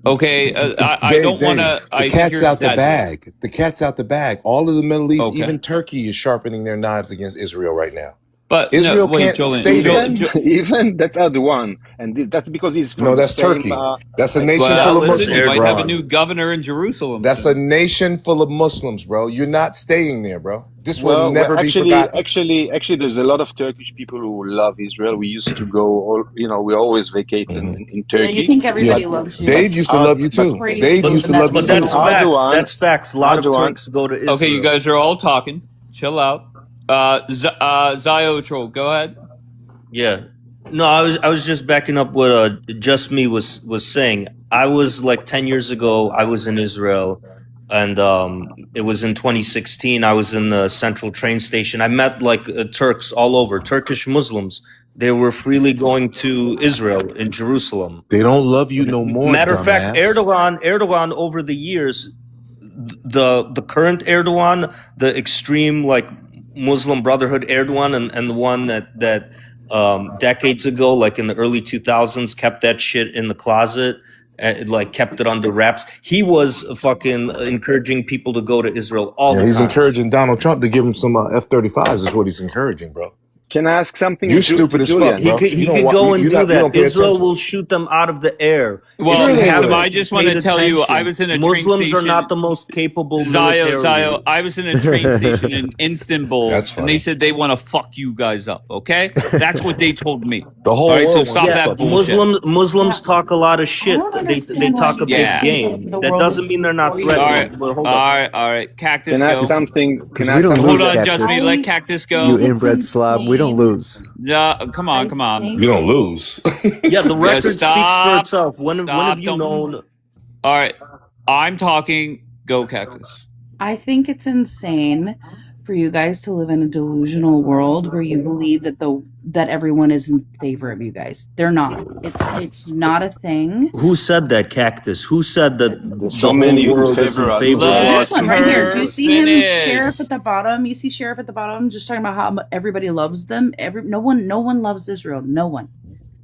S1: Okay, I don't want to.
S6: Dave, the
S1: I think
S6: cat's
S1: you're
S6: out the
S1: exaggerating.
S6: bag. The cat's out the bag. All of the Middle East,
S1: Okay,
S6: even Turkey, is sharpening their knives against Israel right now.
S1: but
S6: Israel
S1: no, wait,
S6: can't
S1: Julian.
S6: stay there.
S19: even that's Erdogan, and that's because he's from
S6: No,
S19: the
S6: that's
S19: same.
S6: Turkey. That's a
S19: Like,
S6: nation
S1: Well,
S6: full of
S1: listen, you
S6: Muslims,
S1: might have a
S6: bro.
S1: new governor in Jerusalem
S6: That's a
S1: soon.
S6: nation full of Muslims, bro. You're not staying there, bro. This will
S19: well,
S6: never be forgotten.
S19: actually, there's a lot of Turkish people who love Israel. We used to go, we always vacate in
S7: Yeah,
S19: Turkey.
S7: you think everybody
S6: Yeah,
S7: loves you.
S6: Dave used to love you too.
S7: Crazy,
S6: Dave used to love you
S11: But
S6: too.
S11: that's facts.
S19: Erdogan,
S11: That's facts. A lot of Turks go to Israel.
S1: Okay, you guys are all talking. Chill out. Ziotrol, go ahead.
S11: Yeah. No, I was just backing up what Just Me was saying. I was like 10 years ago. I was in Israel, and it was in 2016. I was in the central train station. I met like Turks all over, Turkish Muslims. They were freely going to Israel in Jerusalem.
S6: They don't love you no more,
S11: Matter of fact,
S6: dumbass.
S11: Erdogan over the years, the current Erdogan, the extreme like Muslim Brotherhood Erdogan, and the one that decades ago, like in the early 2000s, kept that shit in the closet, like kept it under wraps. He was fucking encouraging people to go to Israel all
S6: Yeah,
S11: the
S6: he's
S11: time.
S6: encouraging Donald Trump to give him some F-35s. Is what he's encouraging, bro.
S19: Can I ask something?
S6: You're stupid as fuck,
S19: Julian?
S6: bro.
S11: He
S6: You don't
S11: could
S6: wa-
S11: go
S6: you-
S11: and
S6: you're
S11: do
S6: not- you
S11: that.
S6: don't pay
S11: Israel
S6: attention.
S11: will shoot them out of the air.
S1: Well,
S11: If you haven't
S1: I just want to
S11: paid
S1: tell you, I
S11: attention,
S1: was in a
S11: Muslims
S1: train
S11: are
S1: station.
S11: not the most capable
S1: Zayo,
S11: militarily.
S1: I was in a train station in Istanbul,
S6: That's
S1: and
S6: funny.
S1: they said they want to fuck you guys up. Okay, that's what they told me.
S6: The whole
S1: All right, so
S6: world
S1: stop
S6: wants
S1: that
S6: to fuck you.
S1: bullshit.
S11: Muslims talk a lot of shit.
S4: don't
S11: They
S4: understand why
S11: talk
S4: you
S11: a big
S1: Yeah.
S11: game.
S4: the
S11: That
S4: world
S11: doesn't
S4: is
S11: mean they're not
S4: for you.
S1: All
S11: threatening.
S1: right,
S11: But hold
S1: all
S11: up.
S1: right, all right. Cactus,
S19: Can I
S1: go.
S19: ask something? Can
S10: Because
S19: I
S10: we
S19: ask
S10: don't
S19: something?
S10: lose,
S1: Hold on,
S10: Cactus.
S1: Justine. Let Cactus
S10: You
S1: go.
S10: inbred slob. We don't lose.
S1: No, come on, come on.
S10: You don't lose.
S11: Yeah, the record speaks for
S1: stop.
S11: itself. When have you
S1: Stop, don't-
S11: known?
S1: All right, I'm talking. Go, Cactus.
S4: I think it's insane for you guys to live in a delusional world where you believe that everyone is in favor of you guys. They're not. It's not a thing.
S11: Who said that, Cactus? Who said that
S19: so
S11: the
S19: many
S11: whole
S19: who
S11: world is in
S19: favor us.
S11: favor of
S1: Let
S11: us?
S4: This one right here. Do you
S1: her
S4: see him,
S1: finish.
S4: Sheriff at the bottom? You see Sheriff at the bottom, just talking about how everybody loves them. No one loves Israel. No one.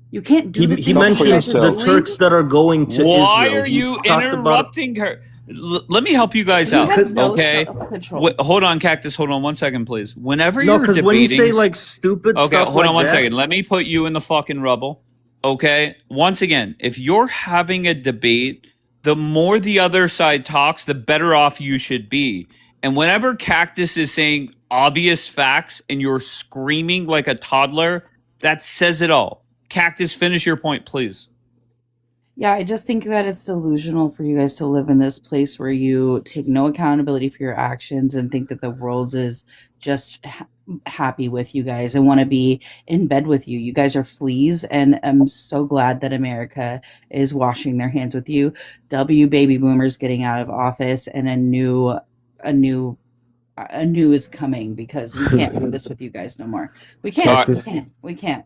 S4: You can't do
S11: He
S4: the
S11: mentioned the Turks that are going to
S1: Why
S11: Israel.
S1: are
S11: He
S1: you
S11: talked about
S1: interrupting her? Let me help you guys
S4: You
S1: out,
S4: have no
S1: okay?
S4: self-control.
S1: Hold on, Cactus. Hold on 1 second, please. Whenever
S11: no,
S1: you're
S11: because
S1: debating,
S11: when you say like stupid
S1: okay,
S11: stuff
S1: hold
S11: like
S1: on 1
S11: that,
S1: second. Let me put you in the fucking rubble, okay? Once again, if you're having a debate, the more the other side talks, the better off you should be. And whenever Cactus is saying obvious facts and you're screaming like a toddler, that says it all. Cactus, finish your point, please.
S4: Yeah, I just think that it's delusional for you guys to live in this place where you take no accountability for your actions and think that the world is just happy with you guys and want to be in bed with you. You guys are fleas, and I'm so glad that America is washing their hands with you. Baby boomers getting out of office, and a new is coming, because we can't do this with you guys no more. We can't.
S10: Cactus.
S4: We can't.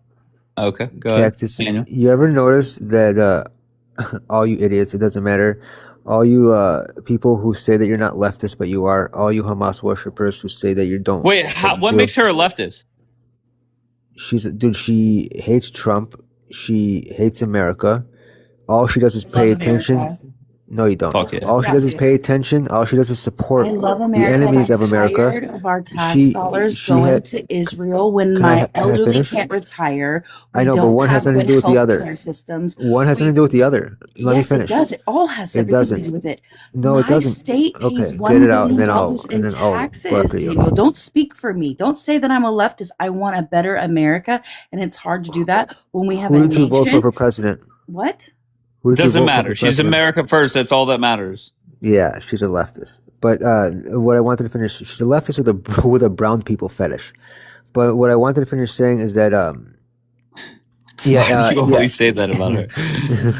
S1: Okay, go ahead.
S10: Cactus.
S1: Daniel.
S10: You ever notice that all you idiots, it doesn't matter, all you people who say that you're not leftist but you are, all you Hamas worshippers who say that you don't.
S1: Wait, what makes her a leftist?
S10: She hates Trump. She hates America. All she does is pay attention.
S4: America.
S10: No, you don't.
S1: Fuck yeah.
S10: All she does is pay attention. All she does is support
S4: I love
S10: the
S4: America.
S10: enemies
S4: I'm
S10: of America.
S4: tired of our tax
S10: She-
S4: dollars
S10: she
S4: going
S10: had-
S4: to Israel when
S10: Can I
S4: my
S10: can I
S4: elderly
S10: finish?
S4: can't retire.
S10: I know, but one has nothing to do with the other.
S4: Systems.
S10: One has nothing to do with the other. Let me
S4: Yes,
S10: finish.
S4: it does. It all has
S10: It
S4: everything
S10: doesn't.
S4: to do with it.
S10: No, it
S4: My
S10: doesn't.
S4: state pays
S10: Okay,
S4: $1
S10: get it out, and then
S4: billion
S10: I'll
S4: in taxes,
S10: bark at you.
S4: Daniel. Don't speak for me. Don't say that I'm a leftist. I want a better America, and it's hard to do that when we have
S10: Who
S4: a
S10: did you vote
S4: nation.
S10: for president?
S4: What?
S10: Who did you
S1: Doesn't
S10: vote for
S1: matter.
S10: for
S1: She's
S10: president?
S1: America first. That's all that matters.
S10: Yeah, she's a leftist. But what I wanted to finish, she's a leftist with a with a brown people fetish. But what I wanted to finish saying is that
S1: Why do you always say that about her?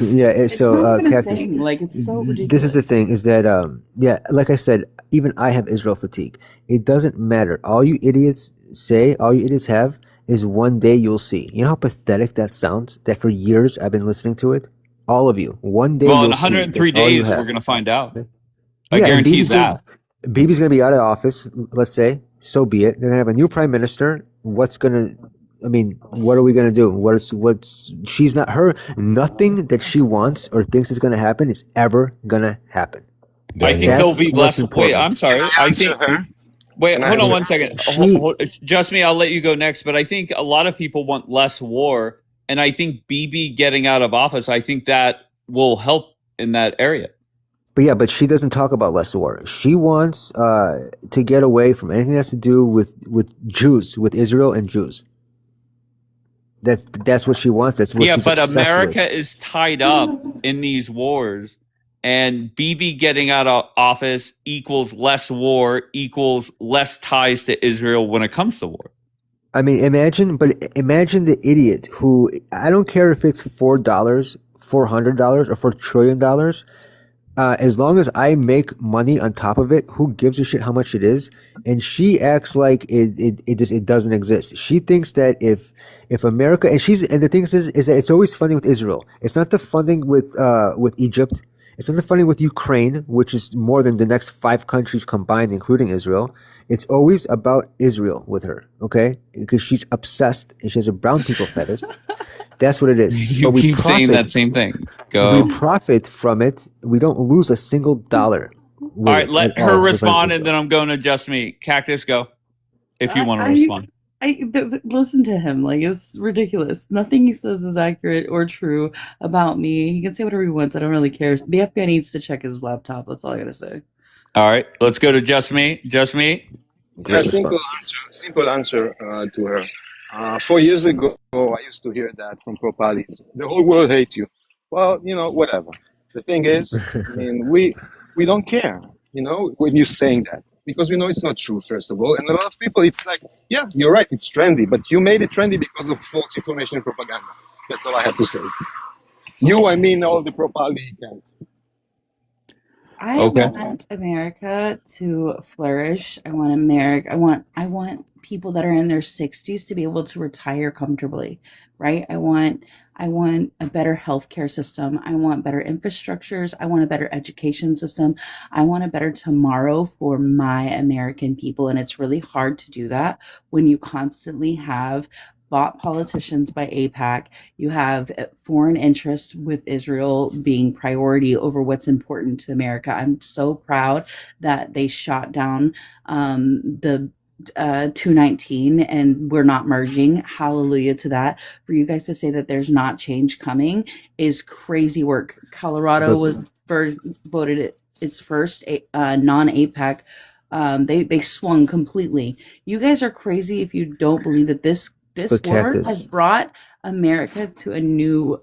S10: yeah.
S4: It's
S10: So
S4: not even a
S10: Cactus,
S4: thing. Like, it's so ridiculous.
S10: this is the thing: is that yeah, like I said, even I have Israel fatigue. It doesn't matter. All you idiots say, all you idiots have, is one day you'll see. You know how pathetic that sounds? That for years I've been listening to it. All of you, one day
S1: Well, in
S10: you'll see.
S1: 103
S10: That's all you
S1: days,
S10: have.
S1: we're going to find out. I
S10: Yeah, and
S1: guarantee you
S10: Bibi's
S1: that.
S10: Bibi's gonna be out of office. Let's say, so be it. They're gonna have a new prime minister. What's gonna? I mean, what are we gonna do? What's? She's not her. Nothing that she wants or thinks is gonna happen is ever gonna happen.
S1: I think
S10: That's
S1: there'll be
S10: what's
S1: less. Wait,
S10: important.
S1: I'm sorry. I think. Wait,
S19: Can I
S1: hold on
S19: answer?
S1: 1 second.
S10: She-
S1: Just me, I'll let you go next. But I think a lot of people want less war. And I think BB getting out of office, I think that will help in that area.
S10: But yeah, but she doesn't talk about less war. She wants to get away from anything that has to do with Jews, with Israel and Jews. That's what she wants. That's what
S1: Yeah,
S10: she's
S1: but
S10: obsessed with.
S1: America is tied up in these wars. And BB getting out of office equals less war, equals less ties to Israel when it comes to war.
S10: I mean, imagine the idiot who, I don't care if it's $4 $400 or $4 trillion, as long as I make money on top of it, who gives a shit how much it is? And she acts like it doesn't exist. She thinks that if America, and the thing is that it's always funding with Israel. It's not the funding with Egypt. It's not the funding with Ukraine, which is more than the next 5 countries combined, including Israel. It's always about Israel with her, okay? Because she's obsessed and she has a brown people fetish. That's what it is.
S1: You
S10: But we
S1: keep saying
S10: profit.
S1: that same thing. Go.
S10: We profit from it. We don't lose a single dollar.
S1: All right, let her
S10: with
S1: respond, and
S10: Israel.
S1: then I'm going to Just Me. Cactus, go. If you want to
S7: I-
S1: respond.
S7: Listen to him. Like, it's ridiculous. Nothing he says is accurate or true about me. He can say whatever he wants. I don't really care. The FBI needs to check his laptop. That's all I gotta say.
S1: All right, let's go to Just Me. Just Me.
S19: Yeah, simple answer to her. 4 years ago, I used to hear that from Propalis. The whole world hates you. Well, whatever. The thing is, I mean, we don't care, when you're saying that. Because we know it's not true, first of all. And a lot of people, it's like, yeah, you're right, it's trendy. But you made it trendy because of false information and propaganda. That's all I have to say. I mean all the Propali camp.
S7: I
S1: Okay.
S7: want America to flourish. I want people that are in their 60s to be able to retire comfortably, right? I want a better healthcare system. I want better infrastructures. I want a better education system. I want a better tomorrow for my American people. And it's really hard to do that when you constantly have bought politicians by AIPAC. You have foreign interests with Israel being priority over what's important to America. I'm so proud that they shot down the 219 and we're not merging. Hallelujah to that. For you guys to say that there's not change coming is crazy work. Colorado voted its first non-AIPAC. They swung completely. You guys are crazy if you don't believe that this
S10: But
S7: war
S10: Cactus.
S7: has brought America to a new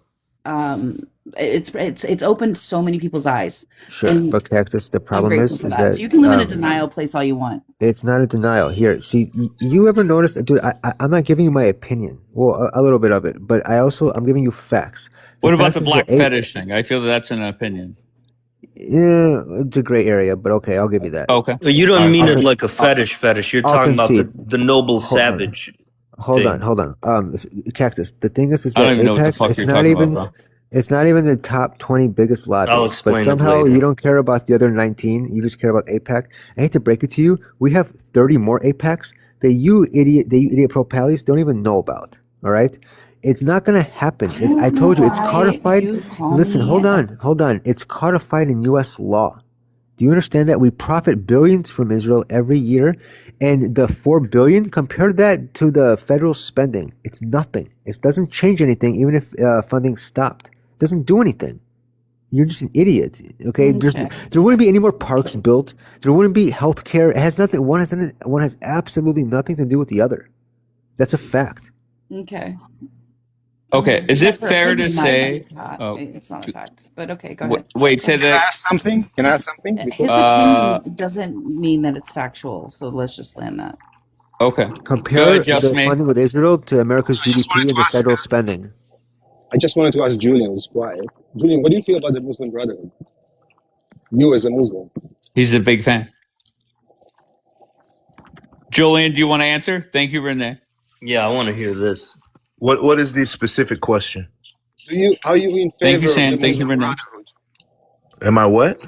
S7: it's opened so many people's eyes.
S10: Sure,
S7: And
S10: but Cactus, the
S7: I'm
S10: problem
S7: grateful
S10: is
S7: for
S10: is
S7: that.
S10: that
S7: So you can live in a denial place all you want.
S10: it's not a denial. Here, see, you ever notice, dude? I'm not giving you my opinion. Well, a little bit of it, but I'm giving you facts.
S1: What about
S10: fact
S1: the
S10: is
S1: black
S10: that
S1: fetish thing? I feel that's an opinion.
S10: Yeah, it's a gray area, but okay, I'll give you that.
S1: Okay.
S11: You don't
S1: All right,
S11: mean
S1: I'll-
S11: it like a fetish. You're
S10: I'll
S11: talking about
S10: concede.
S11: the noble
S10: Hold on.
S11: savage.
S10: Hold
S11: thing.
S10: on. Cactus. The thing is
S1: I don't
S10: that
S1: even know what the
S10: AIPAC,
S1: fuck
S10: it's
S1: you're
S10: not
S1: talking
S10: even,
S1: about,
S10: it's not even the top 20 biggest
S11: I'll
S10: lobbyists.
S11: explain
S10: But
S11: it
S10: somehow
S11: later.
S10: you don't care about the other 19. You just care about AIPAC. I hate to break it to you. We have 30 more AIPACs that you idiot pro-pallies don't even know about. All right. It's not gonna happen. I told you, it's codified. Listen, hold on. It's codified in U.S. law. Do you understand that we profit billions from Israel every year? And the $4 billion, compare that to the federal spending. It's nothing. It doesn't change anything, even if funding stopped. It doesn't do anything. You're just an idiot. Okay? There wouldn't be any more parks built. There wouldn't be healthcare. It has nothing. One has absolutely nothing to do with the other. That's a fact.
S7: Okay.
S1: Okay. Is it
S7: That's her
S1: fair to
S7: opinion,
S1: say?
S7: it's not a fact. But okay, go ahead.
S1: Wait. Say
S19: Can I
S1: that.
S19: ask something?
S7: His opinion doesn't mean that it's factual, so let's just land that.
S1: Okay.
S10: Compare
S1: Go ahead, Just
S10: the
S1: Me.
S10: funding with Israel to America's GDP and the federal spending.
S19: I just wanted to ask Julian, who's quiet. Julian, what do you feel about the Muslim Brotherhood? You as a Muslim.
S1: He's a big fan. Julian, do you want to answer? Thank you, Renee.
S11: Yeah, I want to hear this.
S6: What is the specific question?
S19: Are you in favor
S1: Thank you,
S19: of
S1: Sam.
S19: the
S1: Thank you,
S19: Muslim
S1: Renee.
S19: Brotherhood?
S6: Am I what?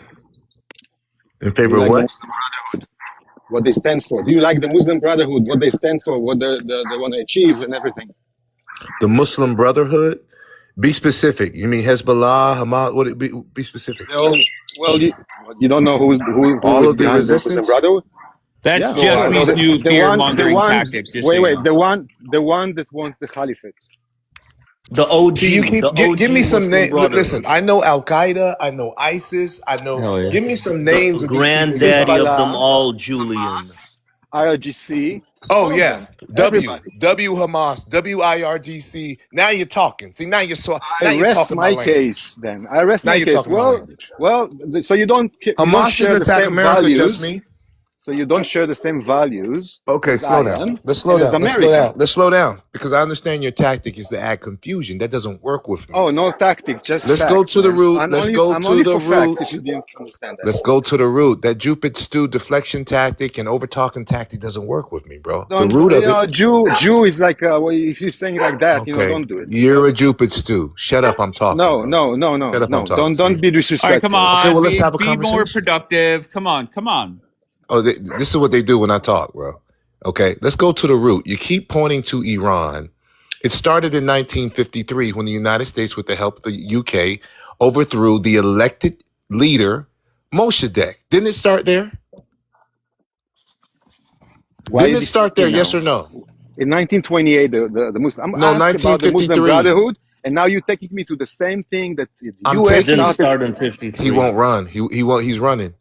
S6: In favor
S19: Do
S6: of
S19: you like
S6: what?
S19: the Muslim Brotherhood? What they stand for? Do you like the Muslim Brotherhood? What they stand for? What they want to achieve and everything?
S6: The Muslim Brotherhood? Be specific. You mean Hezbollah, Hamas? What? Be specific.
S19: You don't know who
S6: All
S19: is
S6: of the
S19: behind the Muslim
S6: resistance?
S19: Brotherhood?
S1: That's
S19: Yeah.
S1: Just Me's new fear-mongering
S19: one,
S1: tactic. Just
S19: wait,
S1: so you know.
S19: the one that wants the caliphate.
S11: The OG.
S6: See, you keep,
S11: the OG
S6: give me some
S11: Muslim
S6: names.
S11: Brotherhood.
S6: Listen, I know Al Qaeda. I know ISIS. I know.
S1: Hell yeah.
S6: Give me some names
S11: The
S6: of these people.
S11: granddaddy of
S19: Hezbollah,
S11: them all, Julian.
S19: IRGC.
S6: Oh
S19: all of
S6: yeah,
S19: them.
S6: W
S19: Everybody.
S6: Hamas, WIRGC. Now you're talking. See, now you're
S19: I
S6: you're
S19: rest
S6: talking
S19: my
S6: my language.
S19: case then. I rest
S6: Now
S19: my
S6: you're
S19: case.
S6: talking my language.
S19: So you don't
S6: Hamas
S19: share
S6: didn't
S19: the
S6: attack
S19: same
S6: America,
S19: values.
S6: just me.
S19: so you don't share the same values
S6: Okay,
S19: as I
S6: slow down.
S19: am
S6: Let's slow
S19: and as
S6: down. Let's slow
S19: American.
S6: down. Let's slow down because I understand your tactic is to add confusion. That doesn't work with me.
S19: Oh, no tactic, just
S6: Let's go
S19: facts,
S6: to the
S19: man.
S6: root. Let's go
S19: I'm
S6: to
S19: only
S6: the
S19: for facts
S6: root.
S19: if you didn't understand that.
S6: Let's go to the root. That Jupiter stew deflection tactic and over talking tactic doesn't work with me, bro. The
S19: Don't,
S6: root
S19: you
S6: of it.
S19: know, Jew is like, well, if you're saying it like that, you know,
S6: Okay,
S19: don't do it.
S6: you're a Jupiter stew. Shut up. I'm talking.
S19: No,
S6: bro.
S19: no, no, no,
S6: Shut up. I'm
S19: no.
S6: talking.
S19: Don't be
S1: All right,
S19: disrespectful.
S1: come on.
S6: Okay, well, let's
S1: be
S6: have a
S1: be more
S6: conversation.
S1: productive. Come on, come on.
S6: Oh, this is what they do when I talk, bro. Okay, let's go to the root. You keep pointing to Iran. It started in 1953 when the United States, with the help of the UK, overthrew the elected leader, Mossadegh. Didn't it start there?
S19: Why
S6: Didn't
S19: did
S6: it
S19: it
S6: start there?
S19: you
S6: Yes
S19: know?
S6: or no?
S19: In 1928, the Muslim. I'm
S6: No,
S19: asked about the Muslim
S6: 1953.
S19: Brotherhood, and now you're taking me to the same thing that the
S6: I'm
S19: U.S.
S11: It didn't
S6: taking.
S19: started.
S11: start in
S6: He
S11: 53.
S6: won't run. He won't. He's running.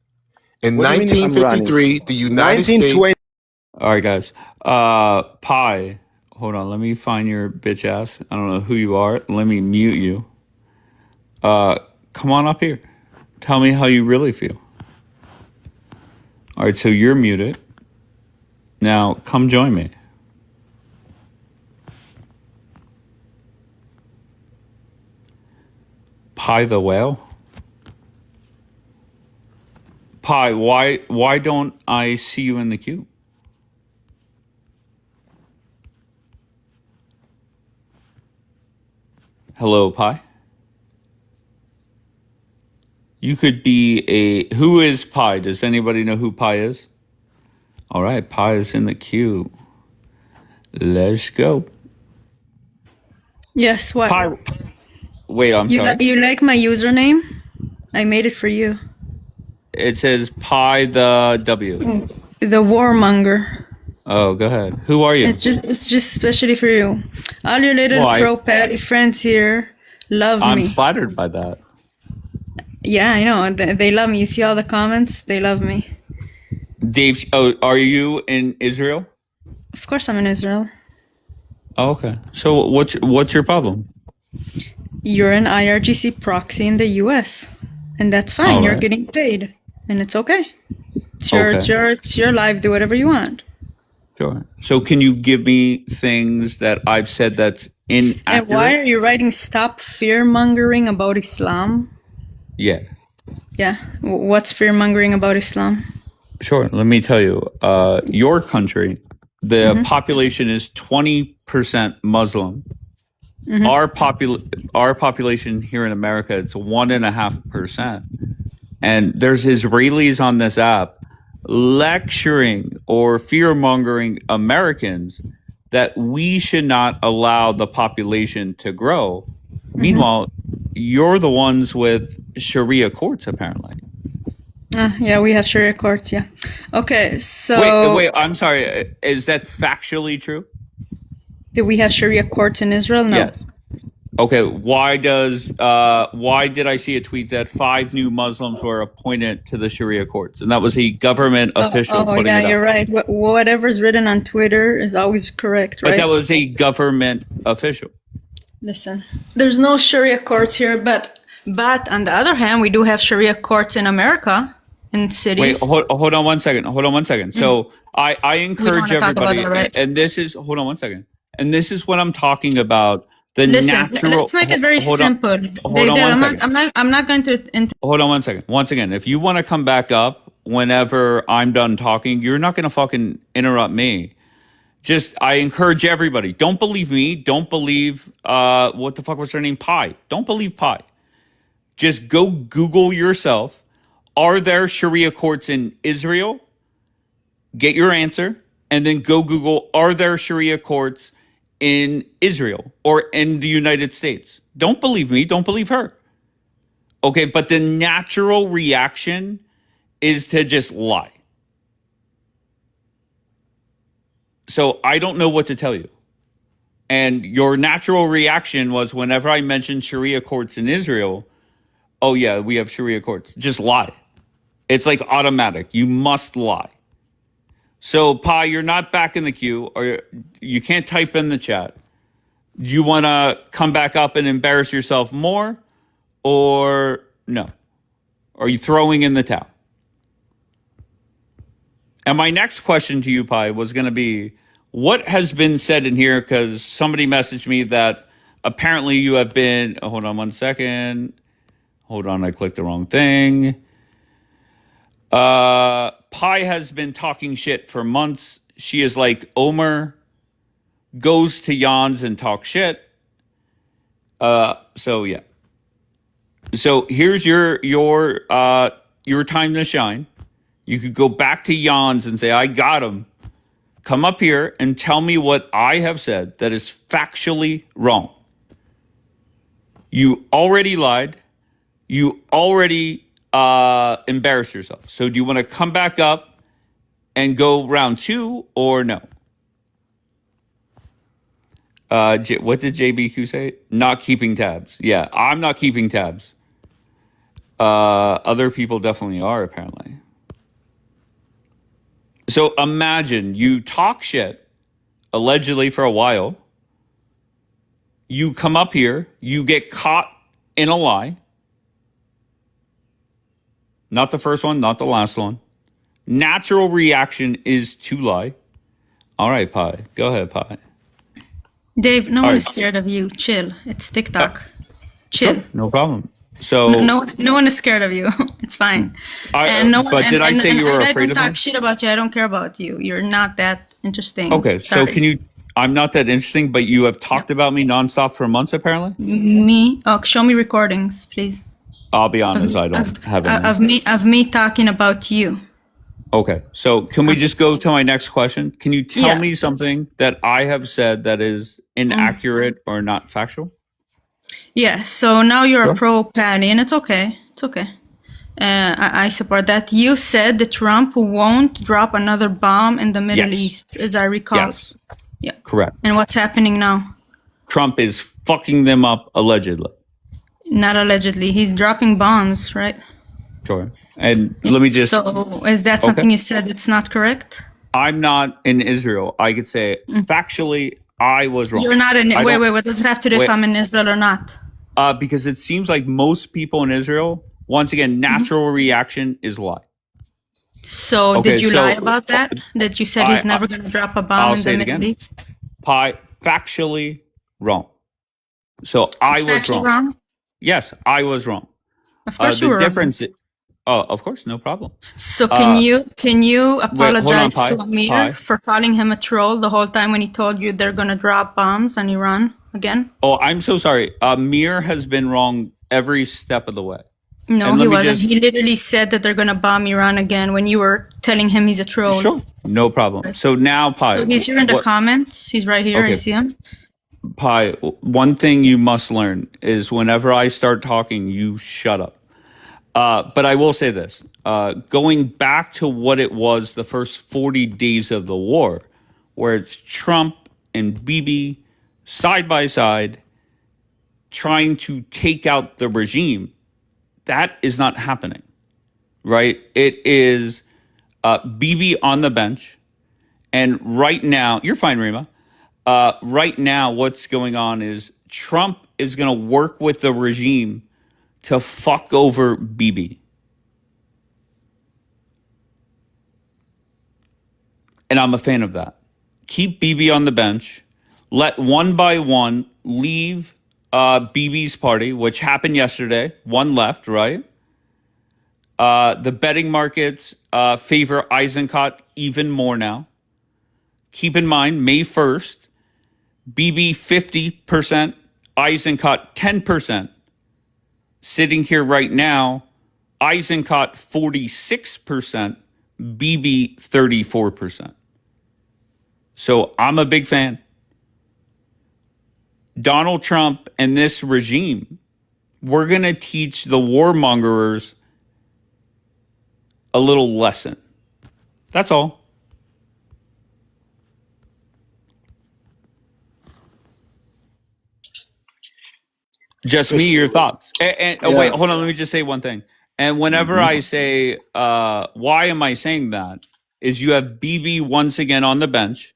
S6: In
S19: What do you mean I'm running?
S6: 1953, the United States.
S19: 1920.
S1: All right, guys. Pi. Hold on. Let me find your bitch ass. I don't know who you are. Let me mute you. Come on up here. Tell me how you really feel. All right, so you're muted. Now, come join me. Pi the whale? Pi, why don't I see you in the queue? Hello, Pi? You could be who is Pi? Does anybody know who Pi is? All right, Pi is in the queue. Let's go.
S5: Yes, what?
S1: Pi, wait, I'm sorry.
S5: You like my username? I made it for you.
S1: It says Pi the W.
S5: The warmonger.
S1: Oh, go ahead. Who are you?
S5: It's just especially for you. All your little
S1: Why?
S5: pro patty friends here love
S1: I'm
S5: me.
S1: flattered by that.
S5: Yeah, I know. They love me. You see all the comments? They love me.
S1: Dave, are you in Israel?
S5: Of course I'm in Israel.
S1: Oh, okay. So what's your problem?
S5: You're an IRGC proxy in the US. And that's fine.
S1: All
S5: You're
S1: right.
S5: getting paid. And it's okay.
S1: Okay.
S5: It's your life. Do whatever you want.
S1: Sure. So can you give me things that I've said that's
S5: And why
S1: inaccurate?
S5: are you writing stop fear mongering about Islam?
S1: Yeah.
S5: Yeah. What's fear mongering about Islam?
S1: Sure. Let me tell you. Your country, the population is 20% Muslim.
S5: Mhm.
S1: Our population here in America, it's 1.5%. And there's Israelis on this app lecturing or fear mongering Americans that we should not allow the population to grow. Meanwhile, you're the ones with Sharia courts, apparently.
S5: Yeah, we have Sharia courts. Yeah. Okay. So
S1: Wait, I'm sorry. Is that factually true?
S5: do we have Sharia courts in Israel? No.
S1: Yes. Okay, why did I see a tweet that 5 new Muslims were appointed to the Sharia courts? And that was a government official putting
S5: yeah,
S1: it up.
S5: you're right. Whatever's written on Twitter is always correct, right?
S1: But that was a government official.
S5: Listen, there's no Sharia courts here, but on the other hand, we do have Sharia courts in America, in cities.
S1: Wait, hold on one second. So I encourage
S5: wanna talk about
S1: everybody,
S5: that, right?
S1: and this is, hold on one second. And this is what I'm talking about. The
S5: Listen,
S1: natural.
S5: let's make it very
S1: hold on-
S5: simple.
S1: Hold on one second.
S5: I'm not going to.
S1: Hold on one second. Once again, if you want to come back up whenever I'm done talking, you're not going to fucking interrupt me. Just, I encourage everybody. Don't believe me. Don't believe, what the fuck was her name? Pi. Don't believe Pi. Just go Google yourself. Are there Sharia courts in Israel? Get your answer. And then go Google, are there Sharia courts in Israel or in the United States? Don't believe me. Don't believe her. Okay, but the natural reaction is to just lie. So I don't know what to tell you. And your natural reaction was whenever I mentioned Sharia courts in Israel, oh yeah, we have Sharia courts. Just lie. It's like automatic. You must lie. So Pi, you're not back in the queue, or you can't type in the chat. Do you want to come back up and embarrass yourself more, or no? Are you throwing in the towel? And my next question to you, Pi, was going to be, what has been said in here? Because somebody messaged me that apparently you have been. Hold on 1 second. Hold on, I clicked the wrong thing. Pi has been talking shit for months. She is like Omer, goes to Yawns and talk shit. So yeah. So here's your time to shine. You could go back to Yawns and say, I got him. Come up here and tell me what I have said that is factually wrong. You already lied. You already embarrassed yourself. So do you want to come back up and go round 2 or no? What did JBQ say? Not keeping tabs. Yeah, I'm not keeping tabs. Other people definitely are, apparently. So imagine you talk shit, allegedly for a while. You come up here, you get caught in a lie. Not the first one, not the last one. Natural reaction is to lie. All right, Pi. Go ahead, Pi.
S8: Dave, no
S1: All
S8: one
S1: right.
S8: is scared of you. Chill. It's TikTok. Chill.
S1: Sure, no problem. So
S8: No one is scared of you. It's fine.
S1: Did I say you were
S8: I
S1: afraid
S8: don't
S1: of
S8: talk
S1: me?
S8: shit about you. I don't care about you. You're not that interesting.
S1: Okay, so
S8: Sorry.
S1: can you? I'm not that interesting, but you have talked about me nonstop for months, apparently.
S8: Me? Oh, show me recordings, please.
S1: I'll be honest, I don't have
S8: Of
S1: any.
S8: me talking about you.
S1: Okay, so can we just go to my next question? Can you tell
S8: Yeah.
S1: me something that I have said that is inaccurate or not factual?
S8: Yeah. So now you're
S1: Sure.
S8: a pro Patty, and it's okay. It's okay. I support that. You said that Trump won't drop another bomb in the Middle
S1: Yes.
S8: East, as I recall.
S1: Yes.
S8: Yeah.
S1: Correct.
S8: And what's happening now?
S1: Trump is fucking them up allegedly.
S8: Not allegedly. He's dropping bombs, right?
S1: Sure. And let me just.
S8: So is that
S1: Okay.
S8: something you said that's not correct?
S1: I'm not in Israel. I could say factually, I was wrong.
S8: You're not in.
S1: I
S8: Wait.
S1: don't-
S8: What does it have to do if
S1: wait.
S8: I'm in Israel or not?
S1: Because it seems like most people in Israel, once again, natural reaction is lie.
S8: So
S1: Okay,
S8: did you
S1: so-
S8: lie about that? That you said he's never going to drop a bomb
S1: I'll
S8: in
S1: say
S8: the
S1: it
S8: Middle
S1: again.
S8: East?
S1: Pi, factually wrong. So I
S8: It's
S1: was
S8: actually
S1: wrong.
S8: wrong.
S1: Yes, I was wrong.
S8: Of course you
S1: The
S8: were wrong.
S1: difference. Oh, of course, no problem.
S8: So can you
S1: hold on,
S8: apologize
S1: Pi.
S8: to Amir
S1: Pi.
S8: for calling him a troll the whole time when he told you they're gonna drop bombs on Iran again?
S1: Oh, I'm so sorry. Mir has been wrong every step of the way.
S8: No,
S1: And
S8: he
S1: let me
S8: wasn't.
S1: just-
S8: He literally said that they're gonna bomb Iran again when you were telling him he's a troll.
S1: Sure, no problem. So now, Pi.
S8: So he's here in the
S1: what-
S8: comments. He's right here. I
S1: Okay.
S8: see him.
S1: Pi, one thing you must learn is whenever I start talking, you shut up. But I will say this. Going back to what it was the first 40 days of the war, where it's Trump and Bibi side by side trying to take out the regime, that is not happening, right? It is Bibi on the bench. And right now, you're fine, Rima. Right now, what's going on is Trump is going to work with the regime to fuck over Bibi. And I'm a fan of that. Keep Bibi on the bench. Let one by one leave Bibi's party, which happened yesterday. One left, right? The betting markets favor Eisenkot even more now. Keep in mind, May 1st, Bibi 50%, Eisenkot 10%. Sitting here right now, Eisenkot 46%, Bibi 34%. So I'm a big fan. Donald Trump and this regime, we're going to teach the warmongers a little lesson. That's all. Just me, your thoughts. And
S3: Yeah.
S1: wait, hold on. Let me just say one thing. And whenever I say, why am I saying that? Is you have Bibi once again on the bench,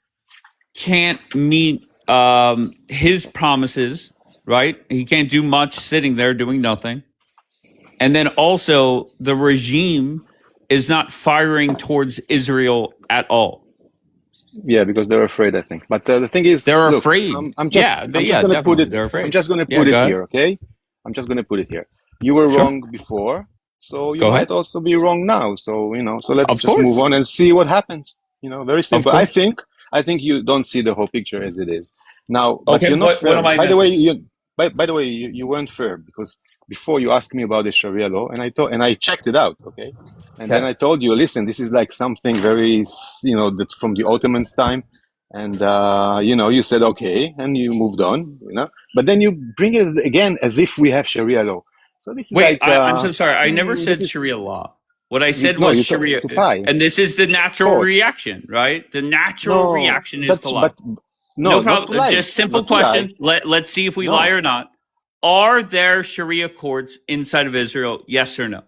S1: can't meet his promises, right? He can't do much sitting there doing nothing. And then also the regime is not firing towards Israel at all.
S19: Yeah, because they're afraid, I think. But the thing is,
S1: They're
S19: look,
S1: afraid.
S19: I'm just gonna put
S1: Definitely.
S19: it.
S1: They're afraid.
S19: I'm just gonna
S1: Yeah,
S19: put
S1: go
S19: it
S1: ahead.
S19: here, okay? I'm just gonna put it here. You were
S1: Sure.
S19: wrong before, so you
S1: Go
S19: might
S1: ahead.
S19: also be wrong now. So so let's
S1: Of
S19: just move
S1: course.
S19: on and see what happens. Very
S1: Of
S19: simple.
S1: course.
S19: I think you don't see the whole picture as it is now. But
S1: Okay,
S19: you're not
S1: what
S19: fair.
S1: am I
S19: By the way,
S1: missing?
S19: by the way, you weren't fair because before you asked me about the Sharia law, and I checked it out, okay? And then
S1: Okay.
S19: I told you, listen, this is like something very, that's from the Ottomans' time. And, you said, okay, and you moved on, but then you bring it again as if we have Sharia law. So this is
S1: Wait,
S19: like,
S1: I'm so sorry. I never
S19: this
S1: said
S19: is,
S1: Sharia law. What I said was
S19: you talk
S1: Sharia,
S19: to pie.
S1: and this is the natural
S19: Courts.
S1: reaction, right? The natural
S19: No,
S1: reaction is to lie.
S19: no,
S1: No
S19: not to
S1: problem.
S19: lie,
S1: Just simple
S19: not to lie.
S1: question. Let's see if we lie
S19: No,
S1: or not. Are there Sharia courts inside of Israel? Yes or no?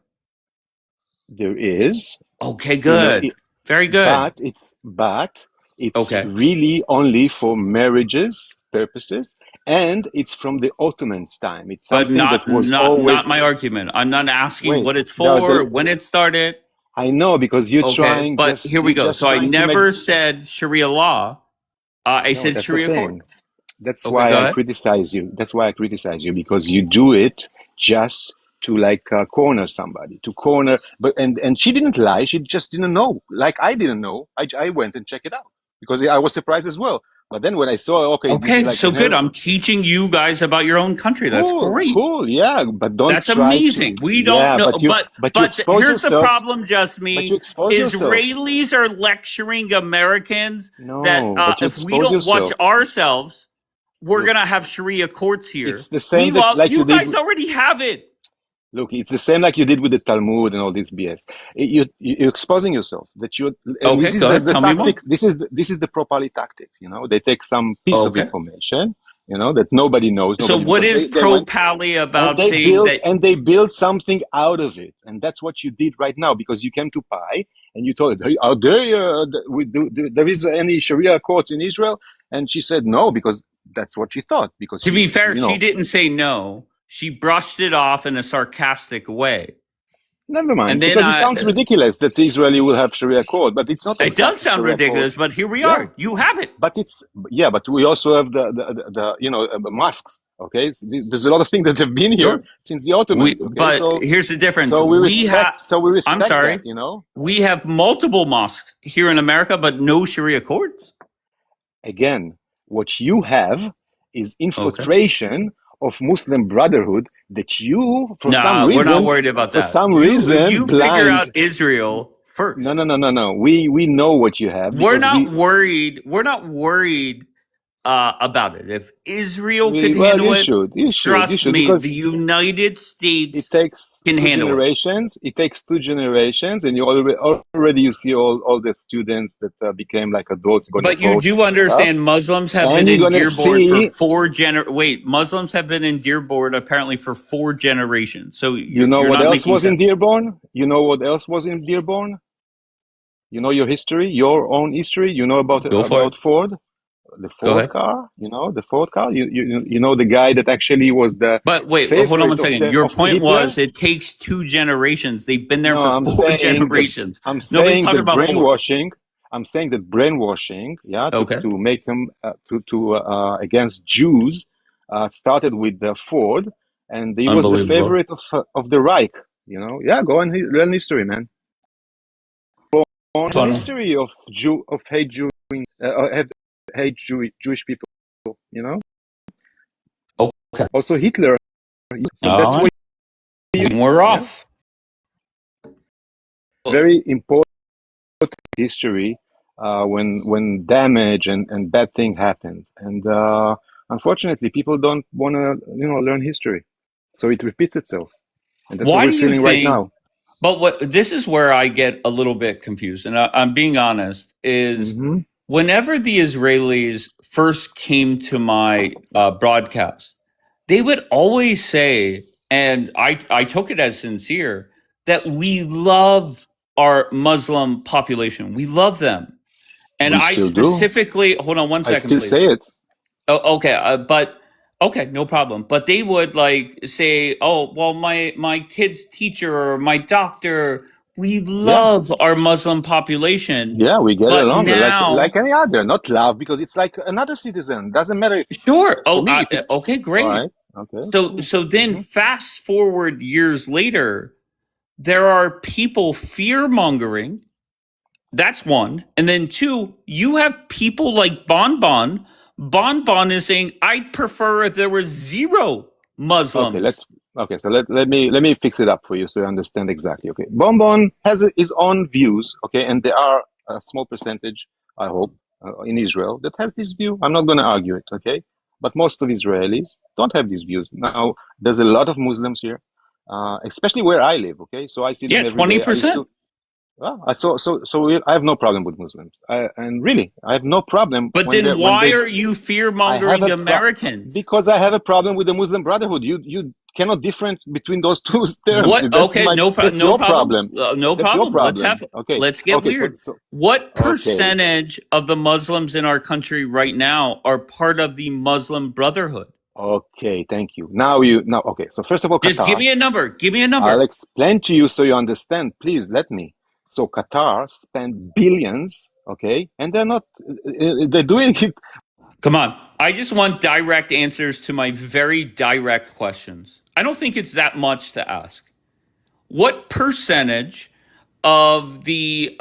S19: there is.
S1: Okay, good. Very good.
S19: But it's
S1: Okay.
S19: really only for marriages purposes, and it's from the Ottomans' time. It's
S1: But
S19: something that was
S1: not
S19: always.
S1: my argument. I'm not asking
S19: Wait,
S1: what it's
S19: there's
S1: for,
S19: a.
S1: when it started.
S19: I know because you're
S1: Okay,
S19: trying
S1: but here we
S19: you're
S1: go.
S19: just
S1: So I
S19: trying to make.
S1: never said Sharia law. I
S19: No,
S1: said
S19: that's the
S1: Sharia
S19: thing.
S1: courts.
S19: That's
S1: Okay,
S19: why
S1: go
S19: I
S1: ahead.
S19: criticize you. That's why I criticize you because you do it just to corner somebody, to corner. But and she didn't lie. She just didn't know. Like I didn't know. I went and checked it out because I was surprised as well. But then when I saw, okay, this is
S1: Okay,
S19: like
S1: so good. I'm teaching you guys about your own country. That's great.
S19: cool, yeah. But don't
S1: That's
S19: try to,
S1: amazing. We don't
S19: yeah.
S1: know,
S19: But you
S1: but
S19: expose
S1: here's the
S19: yourself.
S1: problem, just
S19: But you
S1: me.
S19: expose yourself.
S1: Israelis are lecturing Americans that
S19: No, but you
S1: if we
S19: expose
S1: don't watch
S19: yourself.
S1: ourselves, we're
S19: Look,
S1: gonna have Sharia courts here.
S19: it's the same that
S1: Meanwhile,
S19: like you
S1: you
S19: did.
S1: guys already have it.
S19: Look, it's the same like you did with the Talmud and all this BS. You're exposing yourself. And
S1: Okay,
S19: this is
S1: go ahead.
S19: the
S1: Tell me more.
S19: tactic. This is the properly tactic. They take some piece of
S1: Okay.
S19: information, that nobody knows.
S1: So
S19: Nobody
S1: what
S19: because
S1: is
S19: they went
S1: pro-pally
S19: and
S1: about saying that?
S19: they built something out of it, and that's what you did right now because you came to Pi and you told her, "Are there there is any Sharia courts in Israel?" And she said no because that's what she thought because
S1: To be fair,
S19: you
S1: she
S19: know.
S1: didn't say no. She brushed it off in a sarcastic way.
S19: Never mind,
S1: And then
S19: because it sounds ridiculous that the Israeli will have Sharia court, but it's not
S1: it does
S19: exactly
S1: sound
S19: Sharia court.
S1: ridiculous, but here we
S19: Yeah,
S1: are. You have it.
S19: but but we also have the mosques. Okay, so there's a lot of things that have been here
S1: Sure.
S19: since the Ottomans. Okay,
S1: But here's the difference.
S19: so we
S1: I'm
S19: respect
S1: sorry.
S19: that.
S1: We have multiple mosques here in America, but no Sharia courts.
S19: Again, what you have is
S1: Okay.
S19: infiltration of Muslim Brotherhood that you, for some
S1: Nah, we're not
S19: reason,
S1: worried about that. You figure
S19: blind.
S1: out Israel first.
S19: No. We know what you have
S1: We're
S19: because
S1: not worried. We're not worried about it. If Israel could
S19: well,
S1: handle
S19: you
S1: it,
S19: should
S1: trust me,
S19: because
S1: the United
S19: it
S1: States
S19: takes
S1: can
S19: two
S1: handle it.
S19: generations. It takes 2 generations, and you already you see all the students that became like adults going to
S1: But you
S19: vote
S1: do
S19: and stuff.
S1: understand Muslims have
S19: And
S1: been
S19: you're
S1: in
S19: gonna
S1: Dearborn for
S19: see.
S1: Wait, Muslims have been in Dearborn apparently for 4 generations. So
S19: You know
S1: you're
S19: what
S1: not
S19: else
S1: making
S19: was in
S1: sense.
S19: Dearborn? You know what else was in Dearborn? You know your history, your own history. You know
S1: Go for it.
S19: about Ford, the
S1: Go
S19: Ford
S1: ahead.
S19: car. You know the Ford car. You know the guy that actually was the
S1: But wait, hold on one
S19: favorite
S1: second. Your
S19: of the
S1: point
S19: Hitler.
S1: was it takes 2 generations. They've been there
S19: No,
S1: for 4 generations. Nobody's talking about 4.
S19: brainwashing. I'm saying that brainwashing, yeah,
S1: Okay.
S19: to make them against Jews, started with Ford, and he was the
S1: Unbelievable.
S19: favorite of the Reich. Yeah, go and learn history, man. The
S1: Funny.
S19: history of hate Jewish people.
S1: Okay.
S19: Also Hitler. So
S1: All
S19: that's
S1: right.
S19: what
S1: We're off.
S19: very important history when damage and bad thing happened, and unfortunately people don't want to learn history, so it repeats itself, and that's what
S1: Why
S19: we're
S1: do you
S19: feeling right
S1: think?
S19: now.
S1: But this is where I get a little bit confused, and I'm being honest. Is whenever the Israelis first came to my broadcast, they would always say, and I took it as sincere, that we love our Muslim population. We love them. And
S19: We
S1: I
S19: still do.
S1: specifically, hold on one
S19: I
S1: second,
S19: still
S1: please.
S19: say it.
S1: Oh, okay, okay, no problem. But they would like say, "Oh, well, my kid's teacher or my doctor We
S19: Yeah.
S1: love our Muslim population,
S19: Yeah, we get
S1: but
S19: along
S1: now,
S19: like any other, not love, because it's like another citizen. Doesn't matter if
S1: sure.
S19: for
S1: Oh,
S19: me if it's
S1: okay,
S19: all
S1: great.
S19: right. Okay,
S1: So,
S19: cool.
S1: so then fast forward years later, there are people fear mongering. That's one. And then two, you have people like Bonbon. Bonbon is saying, I'd prefer if there were zero Muslims.
S19: So let me fix it up for you so you understand exactly. Okay, Bonbon has his own views. Okay, and there are a small percentage, I hope, in Israel that has this view. I'm not going to argue it. Okay, but most of Israelis don't have these views. Now, there's a lot of Muslims here, especially where I live. Okay, so I see them
S1: Yeah,
S19: every day. I used
S1: 20%.
S19: to. Well, I have no problem with Muslims, and really, I have no problem
S1: But
S19: when
S1: then
S19: when
S1: why
S19: they.
S1: are you fear
S19: I have
S1: mongering
S19: a
S1: Americans?
S19: because I have a problem with the Muslim Brotherhood. You cannot difference between those two terms.
S1: What? Okay,
S19: That's
S1: no
S19: your
S1: problem.
S19: problem.
S1: No
S19: That's your
S1: problem.
S19: problem. Okay.
S1: Let's get
S19: Okay.
S1: weird. What
S19: Okay.
S1: percentage of the Muslims in our country right now are part of the Muslim Brotherhood?
S19: Okay. Thank you. Now. Okay. So first of all,
S1: Just give
S19: Qatar.
S1: me a number. Give me a number.
S19: I'll explain to you so you understand. Please let me. So Qatar spent billions. Okay, and they're not. They're doing it.
S1: Come on. I just want direct answers to my very direct questions. I don't think it's that much to ask. What percentage of the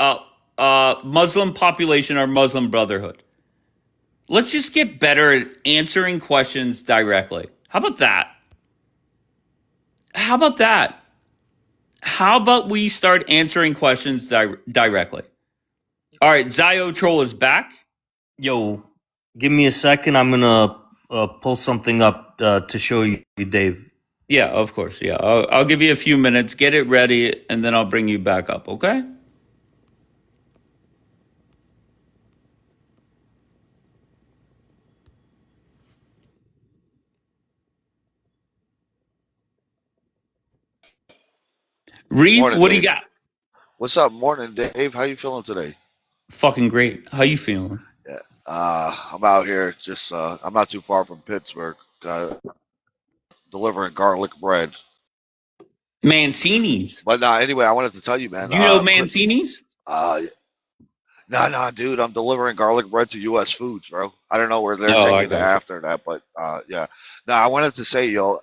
S1: Muslim population are Muslim Brotherhood? Let's just get better at answering questions directly. How about that? How about that? How about we start answering questions directly? All right, Zio Troll is back.
S11: Yo, give me a second. I'm gonna pull something up to show you, Dave.
S1: Yeah, of course. Yeah, I'll give you a few minutes. Get it ready, and then I'll bring you back up. Okay? Reef,
S9: Morning,
S1: what do you
S9: Dave.
S1: got?
S9: What's up? Morning, Dave. How you feeling today?
S1: Fucking great. How you feeling?
S9: Yeah. I'm out here just I'm not too far from Pittsburgh, delivering garlic bread.
S1: Mancini's.
S9: But anyway, I wanted to tell you, man.
S1: Do you know Mancini's?
S9: No, dude, I'm delivering garlic bread to U.S. Foods, bro. I don't know where they're
S1: Oh, I
S9: taking it
S1: got you.
S9: after that, but yeah. No, I wanted to say, yo,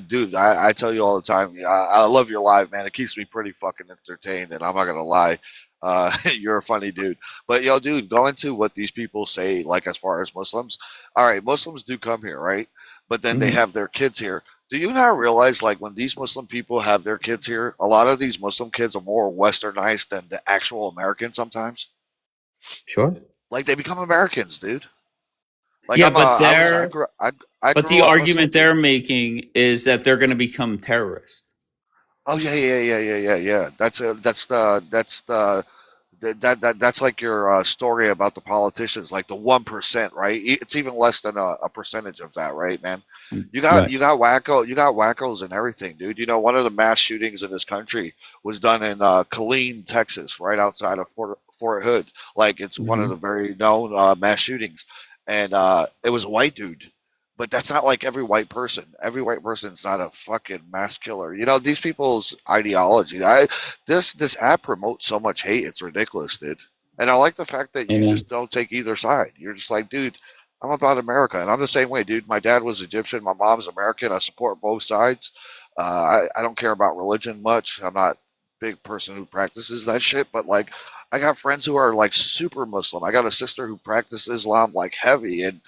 S9: dude, I tell you all the time, I love your live, man. It keeps me pretty fucking entertained, and I'm not gonna lie, you're a funny dude. But yo, dude, going to what these people say, like as far as Muslims, all right, Muslims do come here, right? But then they have their kids here. Do you not realize, like, when these Muslim people have their kids here, a lot of these Muslim kids are more westernized than the actual Americans sometimes?
S1: Sure.
S9: Like they become Americans, dude. Like
S1: Yeah,
S9: I'm
S1: but
S9: I grew
S1: but the
S9: up Muslim.
S1: argument they're making is that they're going to become terrorists.
S9: Oh yeah. That's like your story about the politicians, like the 1%, right? It's even less than a percentage of that, right, man? You got wackos and everything, dude. You know, one of the mass shootings in this country was done in Killeen, Texas, right outside of Fort Hood. Like it's one of the very known mass shootings, and it was a white dude. But that's not like every white person. Every white person's not a fucking mass killer. You know, these people's ideology. This app promotes so much hate. It's ridiculous, dude. And I like the fact that you just don't take either side. You're just like, dude, I'm about America, and I'm the same way, dude. My dad was Egyptian. My mom's American. I support both sides. I don't care about religion much. I'm not a big person who practices that shit, but like, I got friends who are like super Muslim. I got a sister who practices Islam like heavy, and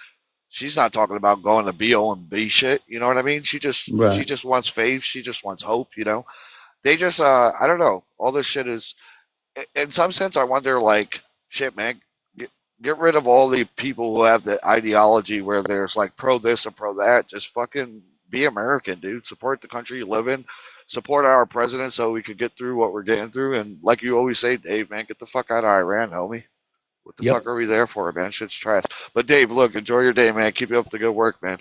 S9: she's not talking about going to BOMB shit. You know what I mean? She just wants faith. She just wants hope. You know, they just I don't know. All this shit is, in some sense, I wonder like, shit, man. Get rid of all the people who have the ideology where there's like pro this and pro that. Just fucking be American, dude. Support the country you live in. Support our president so we could get through what we're getting through. And like you always say, Dave, man, get the fuck out of Iran, homie. What the fuck are we there for, man? Shit's trash. But Dave, look, enjoy your day, man. Keep up the good work, man.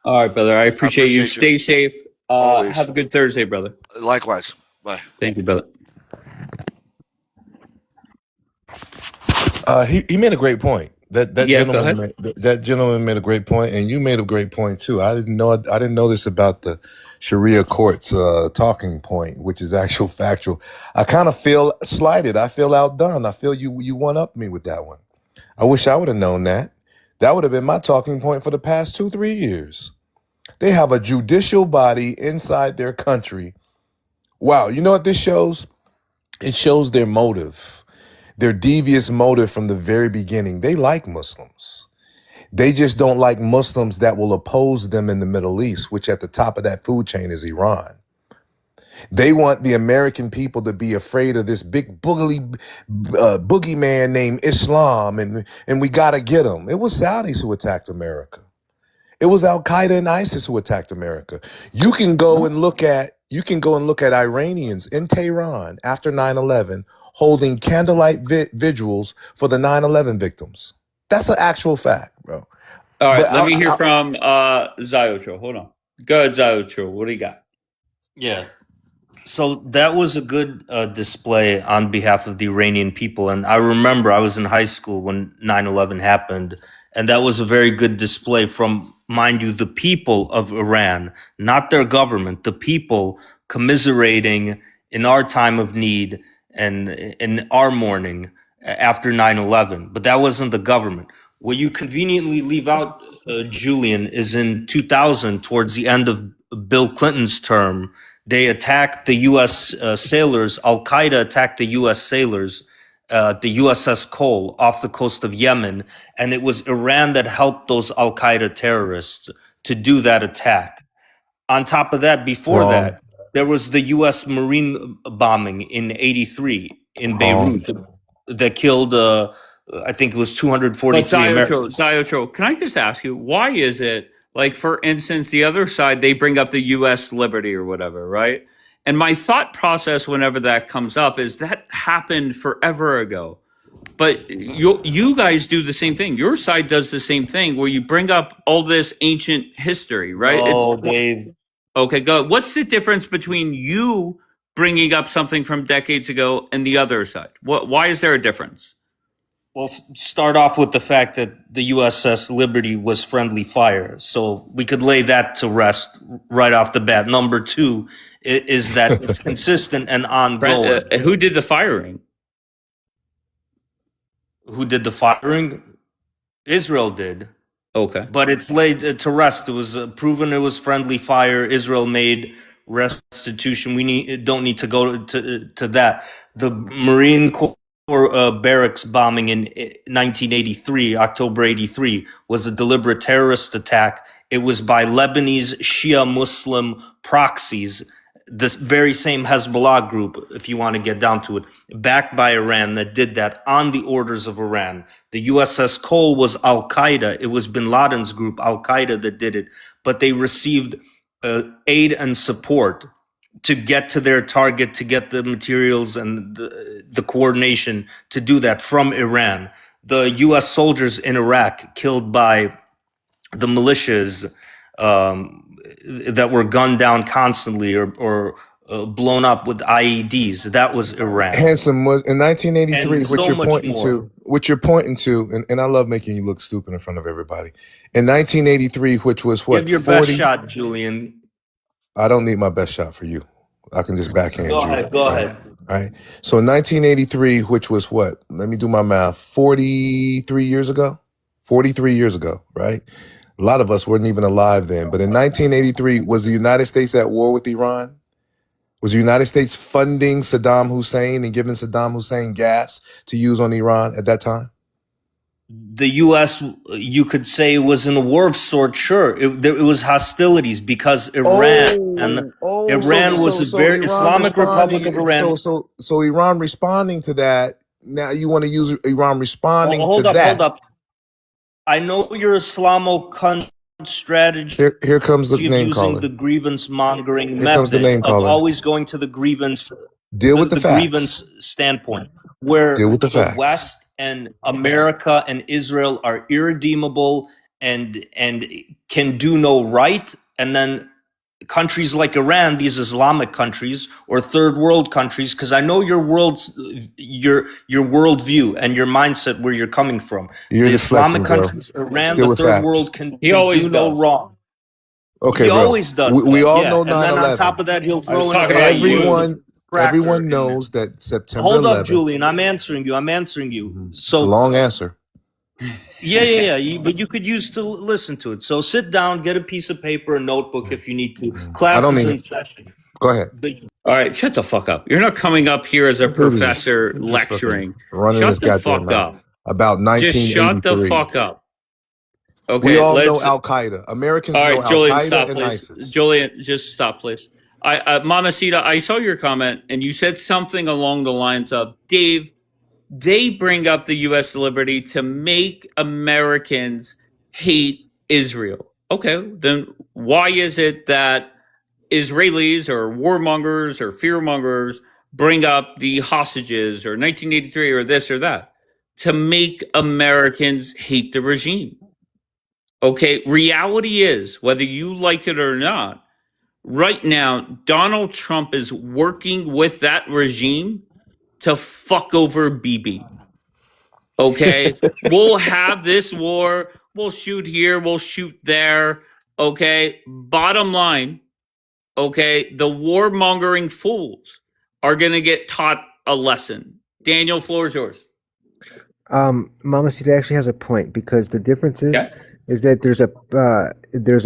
S1: All right, brother. I appreciate you. Stay safe.
S9: Always.
S1: Have a good Thursday, brother.
S9: Likewise. Bye.
S1: Thank you, brother.
S6: He made a great point. That
S1: Yeah, go
S6: gentleman
S1: ahead.
S6: that gentleman made a great point, and you made a great point too. I didn't know this about the Sharia court's talking point, which is actual factual. I kind of feel slighted. I feel outdone. I feel you one up me with that one. I wish I would have known that. That would have been my talking point for the past 2-3 years. They have a judicial body inside their country. Wow, you know what this shows? It shows their motive, their devious motive from the very beginning. They like Muslims. They just don't like Muslims that will oppose them in the Middle East, which at the top of that food chain is Iran. They want the American people to be afraid of this big boogeyman named Islam, and we got to get them. It was Saudis who attacked America. It was Al Qaeda and ISIS who attacked America. You can go and look at Iranians in Tehran after 9/11 holding candlelight vigils for the 9/11 victims. That's an actual fact, bro.
S1: All right,
S6: But
S1: let me hear from Ziocho. Hold on. Go ahead, Ziocho. What do you got?
S11: Yeah. So that was a good display on behalf of the Iranian people. And I remember I was in high school when 9/11 happened. And that was a very good display from, mind you, the people of Iran, not their government, the people commiserating in our time of need and in our mourning after 9/11. But that wasn't the government. What you conveniently leave out, Julian, is in 2000, towards the end of Bill Clinton's term, they attacked the U.S. Sailors. Al Qaeda attacked the U.S. sailors, the USS Cole off the coast of Yemen. And it was Iran that helped those Al Qaeda terrorists to do that attack. On top of that, before
S6: wrong.
S11: that, there was the U.S. Marine bombing in '83 in Beirut that killed, I think it was
S1: But
S11: 243 Americans.
S1: Ziocho, can I just ask you, why is it, like, for instance, the other side, they bring up the U.S. liberty or whatever, right? And my thought process whenever that comes up is that happened forever ago. But you guys do the same thing. Your side does the same thing where you bring up all this ancient history, right?
S11: Oh, Dave.
S1: Okay, go. What's the difference between you bringing up something from decades ago and the other side? Why is there a difference?
S11: Well, start off with the fact that the USS Liberty was friendly fire. So we could lay that to rest right off the bat. Number two is that it's consistent and ongoing.
S1: Who did the firing?
S11: Who did the firing? Israel did.
S1: Okay.
S11: But it's laid to rest. It was proven it was friendly fire. Israel made restitution. Don't need to go to that. The Marine Corps barracks bombing in 1983, October 83, was a deliberate terrorist attack. It was by Lebanese Shia Muslim proxies, this very same Hezbollah group, if you want to get down to it, backed by Iran, that did that on the orders of Iran. The USS Cole was Al Qaeda. It was bin Laden's group, Al Qaeda, that did it. But they received aid and support to get to their target, to get the materials and the coordination to do that from Iran. The U.S. soldiers in Iraq killed by the militias that were gunned down constantly or blown up with IEDs, that was Iran.
S6: Handsome was in 1983,
S11: And so much more.
S6: Which you're pointing to, and I love making you look stupid in front of everybody. In 1983, which was what?
S11: Give your
S6: 40?
S11: best shot, Julian.
S6: I don't need my best shot for you. I can just backhand you.
S11: Go ahead.
S6: All right. So in 1983, which was what? Let me do my math. 43 years ago? 43 years ago, right? A lot of us weren't even alive then. But in 1983, was the United States at war with Iran? Was the United States funding Saddam Hussein and giving Saddam Hussein gas to use on Iran at that time?
S11: The U.S., you could say, was in a war of sorts. Sure, it was hostilities because Iran was a very Islamic Republic of Iran.
S6: So Iran responding to that. Now you want to use Iran responding
S11: Hold
S6: to that.
S11: Hold up. I know your Islamo-cunt strategy.
S6: Here comes the name
S11: using
S6: calling.
S11: the grievance mongering
S6: Here
S11: method
S6: comes the name
S11: of
S6: calling.
S11: always going to the grievance.
S6: Deal with the facts.
S11: Grievance standpoint, where
S6: Deal with the facts.
S11: West and America and Israel are irredeemable and can do no right, and then countries like Iran, these Islamic countries or third world countries, because I know your worldview and your mindset where you're coming from.
S6: You're
S11: The
S6: deflecting,
S11: Islamic
S6: bro.
S11: countries, Iran,
S6: Still
S11: the
S6: with
S11: third
S6: facts.
S11: world can
S1: He always
S11: do no
S1: does.
S11: wrong.
S6: Okay,
S11: He
S6: bro.
S11: always does
S6: We
S11: that,
S6: all
S11: yeah.
S6: know
S11: And then on
S6: 9/11.
S11: top of that, he'll
S1: I was
S11: throw in
S1: talking about you.
S6: Everyone knows that September
S11: Hold
S6: 11th.
S11: up, Julian. I'm answering you.
S6: It's a
S11: So
S6: long answer.
S11: yeah. But you could use to listen to it. So sit down, get a piece of paper, a notebook if you need to. Class
S6: don't
S11: is
S6: need
S11: in
S6: it.
S11: session.
S6: Go ahead.
S1: All right, shut the fuck up. You're not coming up here as a
S6: That dude is
S1: professor
S6: just
S1: lecturing.
S6: running
S1: Shut
S6: his
S1: the
S6: goddamn
S1: fuck
S6: mouth.
S1: up.
S6: About
S1: Just shut the
S6: 1983.
S1: fuck up.
S6: We
S1: Okay,
S6: all know
S1: let's.
S6: Al Qaeda. Americans
S1: All
S6: know
S1: right,
S6: Al
S1: Julian,
S6: Qaeda
S1: stop,
S6: and
S1: please.
S6: ISIS.
S1: Julian, just stop, please. Mamacita, I saw your comment, and you said something along the lines of, Dave, they bring up the U.S. liberty to make Americans hate Israel. Okay, then why is it that Israelis or warmongers or fearmongers bring up the hostages or 1983 or this or that? To make Americans hate the regime. Okay, reality is, whether you like it or not, right now, Donald Trump is working with that regime to fuck over BB. Okay, we'll have this war. We'll shoot here. We'll shoot there. Okay, bottom line. Okay, the warmongering fools are going to get taught a lesson. Daniel, floor is yours.
S10: Mama Sita actually has a point because the difference is
S1: Yeah.
S10: that there's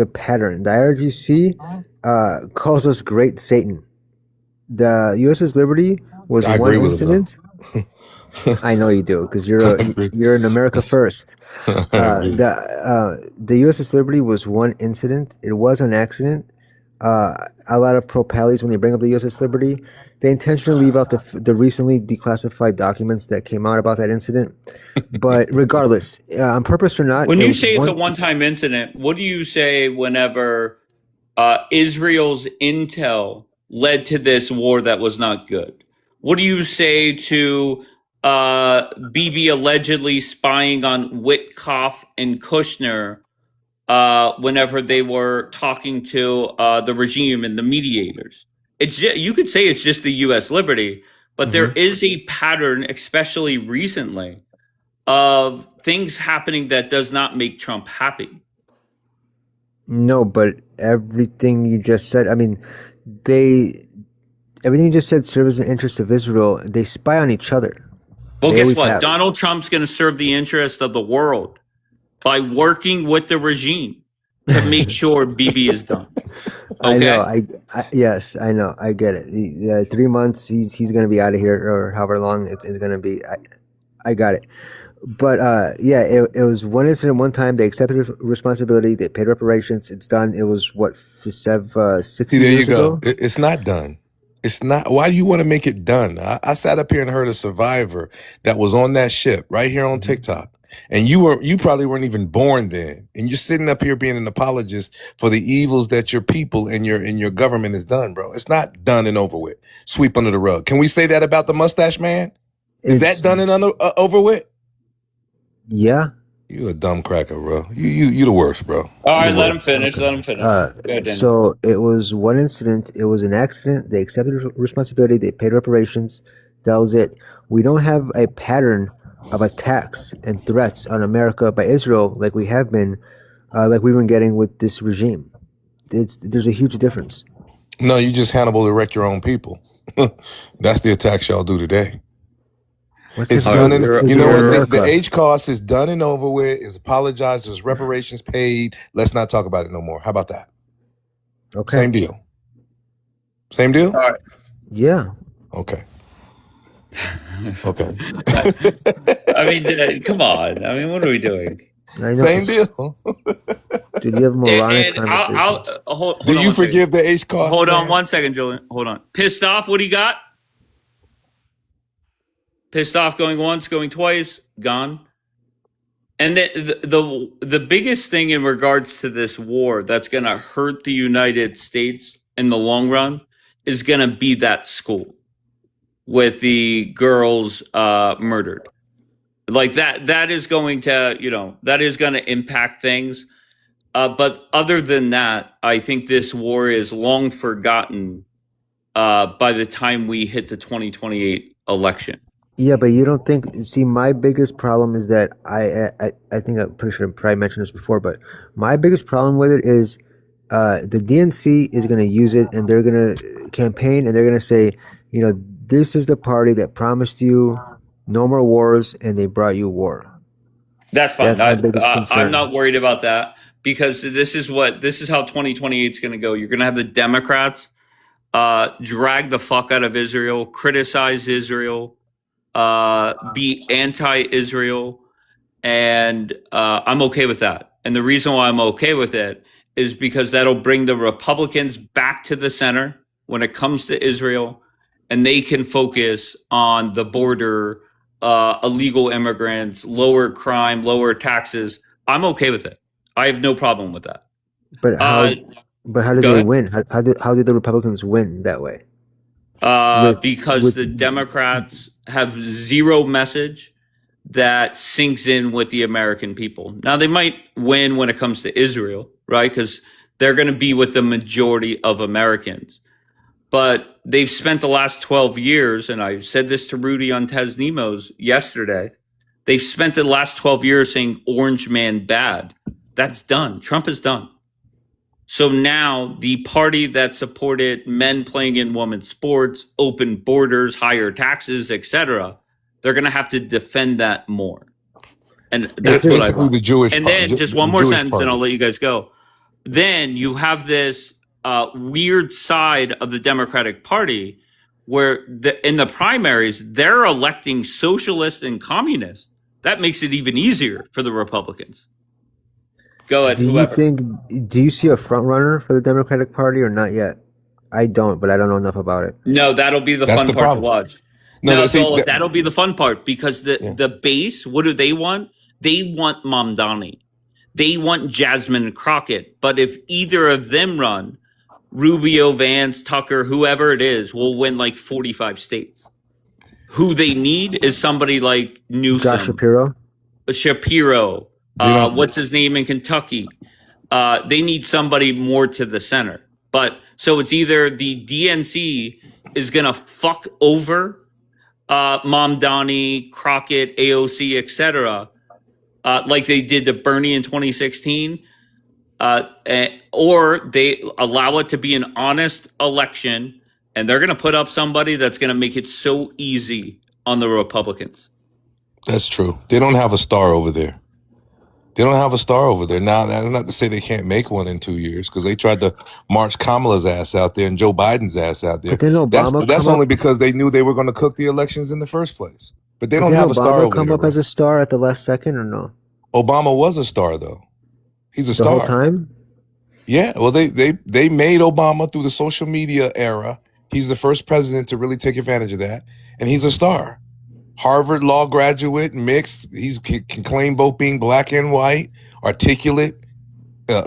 S10: a pattern. The IRGC calls us Great Satan. The USS Liberty was
S6: I
S10: one
S6: agree with him,
S10: incident. I know you do because you're in America first. The USS Liberty was one incident. It was an accident. A lot of pro-pallies, when they bring up the USS Liberty, they intentionally leave out the recently declassified documents that came out about that incident. But regardless, on purpose or not,
S1: When
S10: it
S1: you
S10: was
S1: say it's a one-time incident, what do you say whenever Israel's intel led to this war that was not good? What do you say to Bibi allegedly spying on Witkoff and Kushner whenever they were talking to the regime and the mediators? You could say it's just the U.S. liberty, but there is a pattern, especially recently, of things happening that does not make Trump happy.
S10: No, but everything you just said, I mean, everything you just said serves the interest of Israel. They spy on each other.
S1: Well,
S10: They
S1: guess
S10: always
S1: what?
S10: have.
S1: Donald Trump's going to serve the interest of the world by working with the regime to make sure BB is done.
S10: I know.
S1: Okay?
S10: Yes, I know. I get it. 3 months, he's going to be out of here, or however long it's going to be. I got it. But yeah, it was one incident, one time. They accepted responsibility. They paid reparations. It's done. It was what, 60
S6: See, there you
S10: years
S6: go.
S10: ago.
S6: It's not done. It's not. Why do you want to make it done? I sat up here and heard a survivor that was on that ship right here on TikTok. And you probably weren't even born then. And you're sitting up here being an apologist for the evils that your people and your government has done, bro. It's not done and over with. Sweep under the rug. Can we say that about the mustache man? Is that done and over with?
S10: Yeah.
S6: You a dumb cracker, bro. You the worst, bro.
S1: All right, let him finish. Let him finish. Go ahead, Daniel.
S10: So it was one incident. It was an accident. They accepted responsibility. They paid reparations. That was it. We don't have a pattern of attacks and threats on America by Israel like we have been, like we've been getting with this regime. There's a huge difference.
S6: No, you just Hannibal to wreck your own people. That's the attacks y'all do today. It's done. You know what? The age cost is done and over with. Is apologized. There's reparations paid. Let's not talk about it no more. How about that?
S10: Okay.
S6: Same deal. Same deal?
S1: All right.
S10: Yeah.
S6: Okay. Okay.
S1: I mean, come on. I mean, what are we doing?
S6: Same deal.
S10: Dude, you have moronic
S1: And
S10: conversations.
S1: hold
S6: Do
S1: on
S6: you
S1: one second.
S6: forgive the age cost?
S1: Hold on
S6: man?
S1: 1 second, Julian. Hold on. Pissed off? What do you got? Pissed off going once, going twice, gone. And the biggest thing in regards to this war that's going to hurt the United States in the long run is going to be that school with the girls murdered. Like that is going to, that is going to impact things. But other than that, I think this war is long forgotten by the time we hit the 2028 election.
S10: Yeah, but you don't think? See, my biggest problem is that I think I'm pretty sure I probably mentioned this before, but my biggest problem with it is the DNC is going to use it and they're going to campaign and they're going to say, this is the party that promised you no more wars and they brought you war.
S1: That's fine.
S10: That's my biggest
S1: I'm
S10: concern.
S1: not worried about that because this is how 2028 is going to go. You're going to have the Democrats drag the fuck out of Israel, criticize Israel, be anti-Israel, and I'm okay with that. And the reason why I'm okay with it is because that'll bring the Republicans back to the center when it comes to Israel, and they can focus on the border, illegal immigrants, lower crime, lower taxes. I'm okay with it. I have no problem with that.
S10: But how did
S1: Go
S10: they
S1: ahead.
S10: win? How did the Republicans win that way?
S1: Because the Democrats have zero message that sinks in with the American people. Now, they might win when it comes to Israel, right? Because they're going to be with the majority of Americans. But they've spent the last 12 years, and I said this to Rudy on Tez Nemos yesterday, they've spent the last 12 years saying orange man bad. That's done. Trump is done. So now the party that supported men playing in women's sports, open borders, higher taxes, etc., they're going to have to defend that more. And that's what I
S6: basically
S1: want.
S6: the Jewish
S1: And
S6: party,
S1: then just
S6: the
S1: one more
S6: Jewish
S1: sentence,
S6: party.
S1: and I'll let you guys go. Then you have this weird side of the Democratic Party where in the primaries, they're electing socialists and communists. That makes it even easier for the Republicans. Go ahead, whoever.
S10: Do you see a front runner for the Democratic Party or not yet? I don't, but I don't know enough about it.
S1: No, that'll be the
S6: That's
S1: fun
S6: the
S1: part
S6: problem.
S1: to watch.
S6: No,
S1: No,
S6: see,
S1: Zola, that'll be the fun part because the base, what do they want? They want Mamdani. They want Jasmine Crockett. But if either of them run, Rubio, Vance, Tucker, whoever it is, will win like 45 states. Who they need is somebody like Newsom.
S10: Josh Shapiro?
S1: Shapiro. What's his name in Kentucky? They need somebody more to the center. But so it's either the DNC is going to fuck over Mamdani, Crockett, AOC, etc., like they did to Bernie in 2016, or they allow it to be an honest election, and they're going to put up somebody that's going to make it so easy on the Republicans.
S6: That's true. They don't have a star over there. Now, that's not to say they can't make one in 2 years because they tried to march Kamala's ass out there and Joe Biden's ass out there.
S10: But didn't Obama
S6: That's
S10: come
S6: only
S10: up-
S6: because they knew they were going to cook the elections in the first place. But they don't
S10: Didn't
S6: have a star
S10: Obama
S6: over
S10: come
S6: there.
S10: up as a star at the last second or no?
S6: Obama was a star, though. He's a
S10: The
S6: star.
S10: whole time?
S6: Yeah, well, they made Obama through the social media era. He's the first president to really take advantage of that, and he's a star. Harvard law graduate, mixed. He can claim both being black and white, articulate,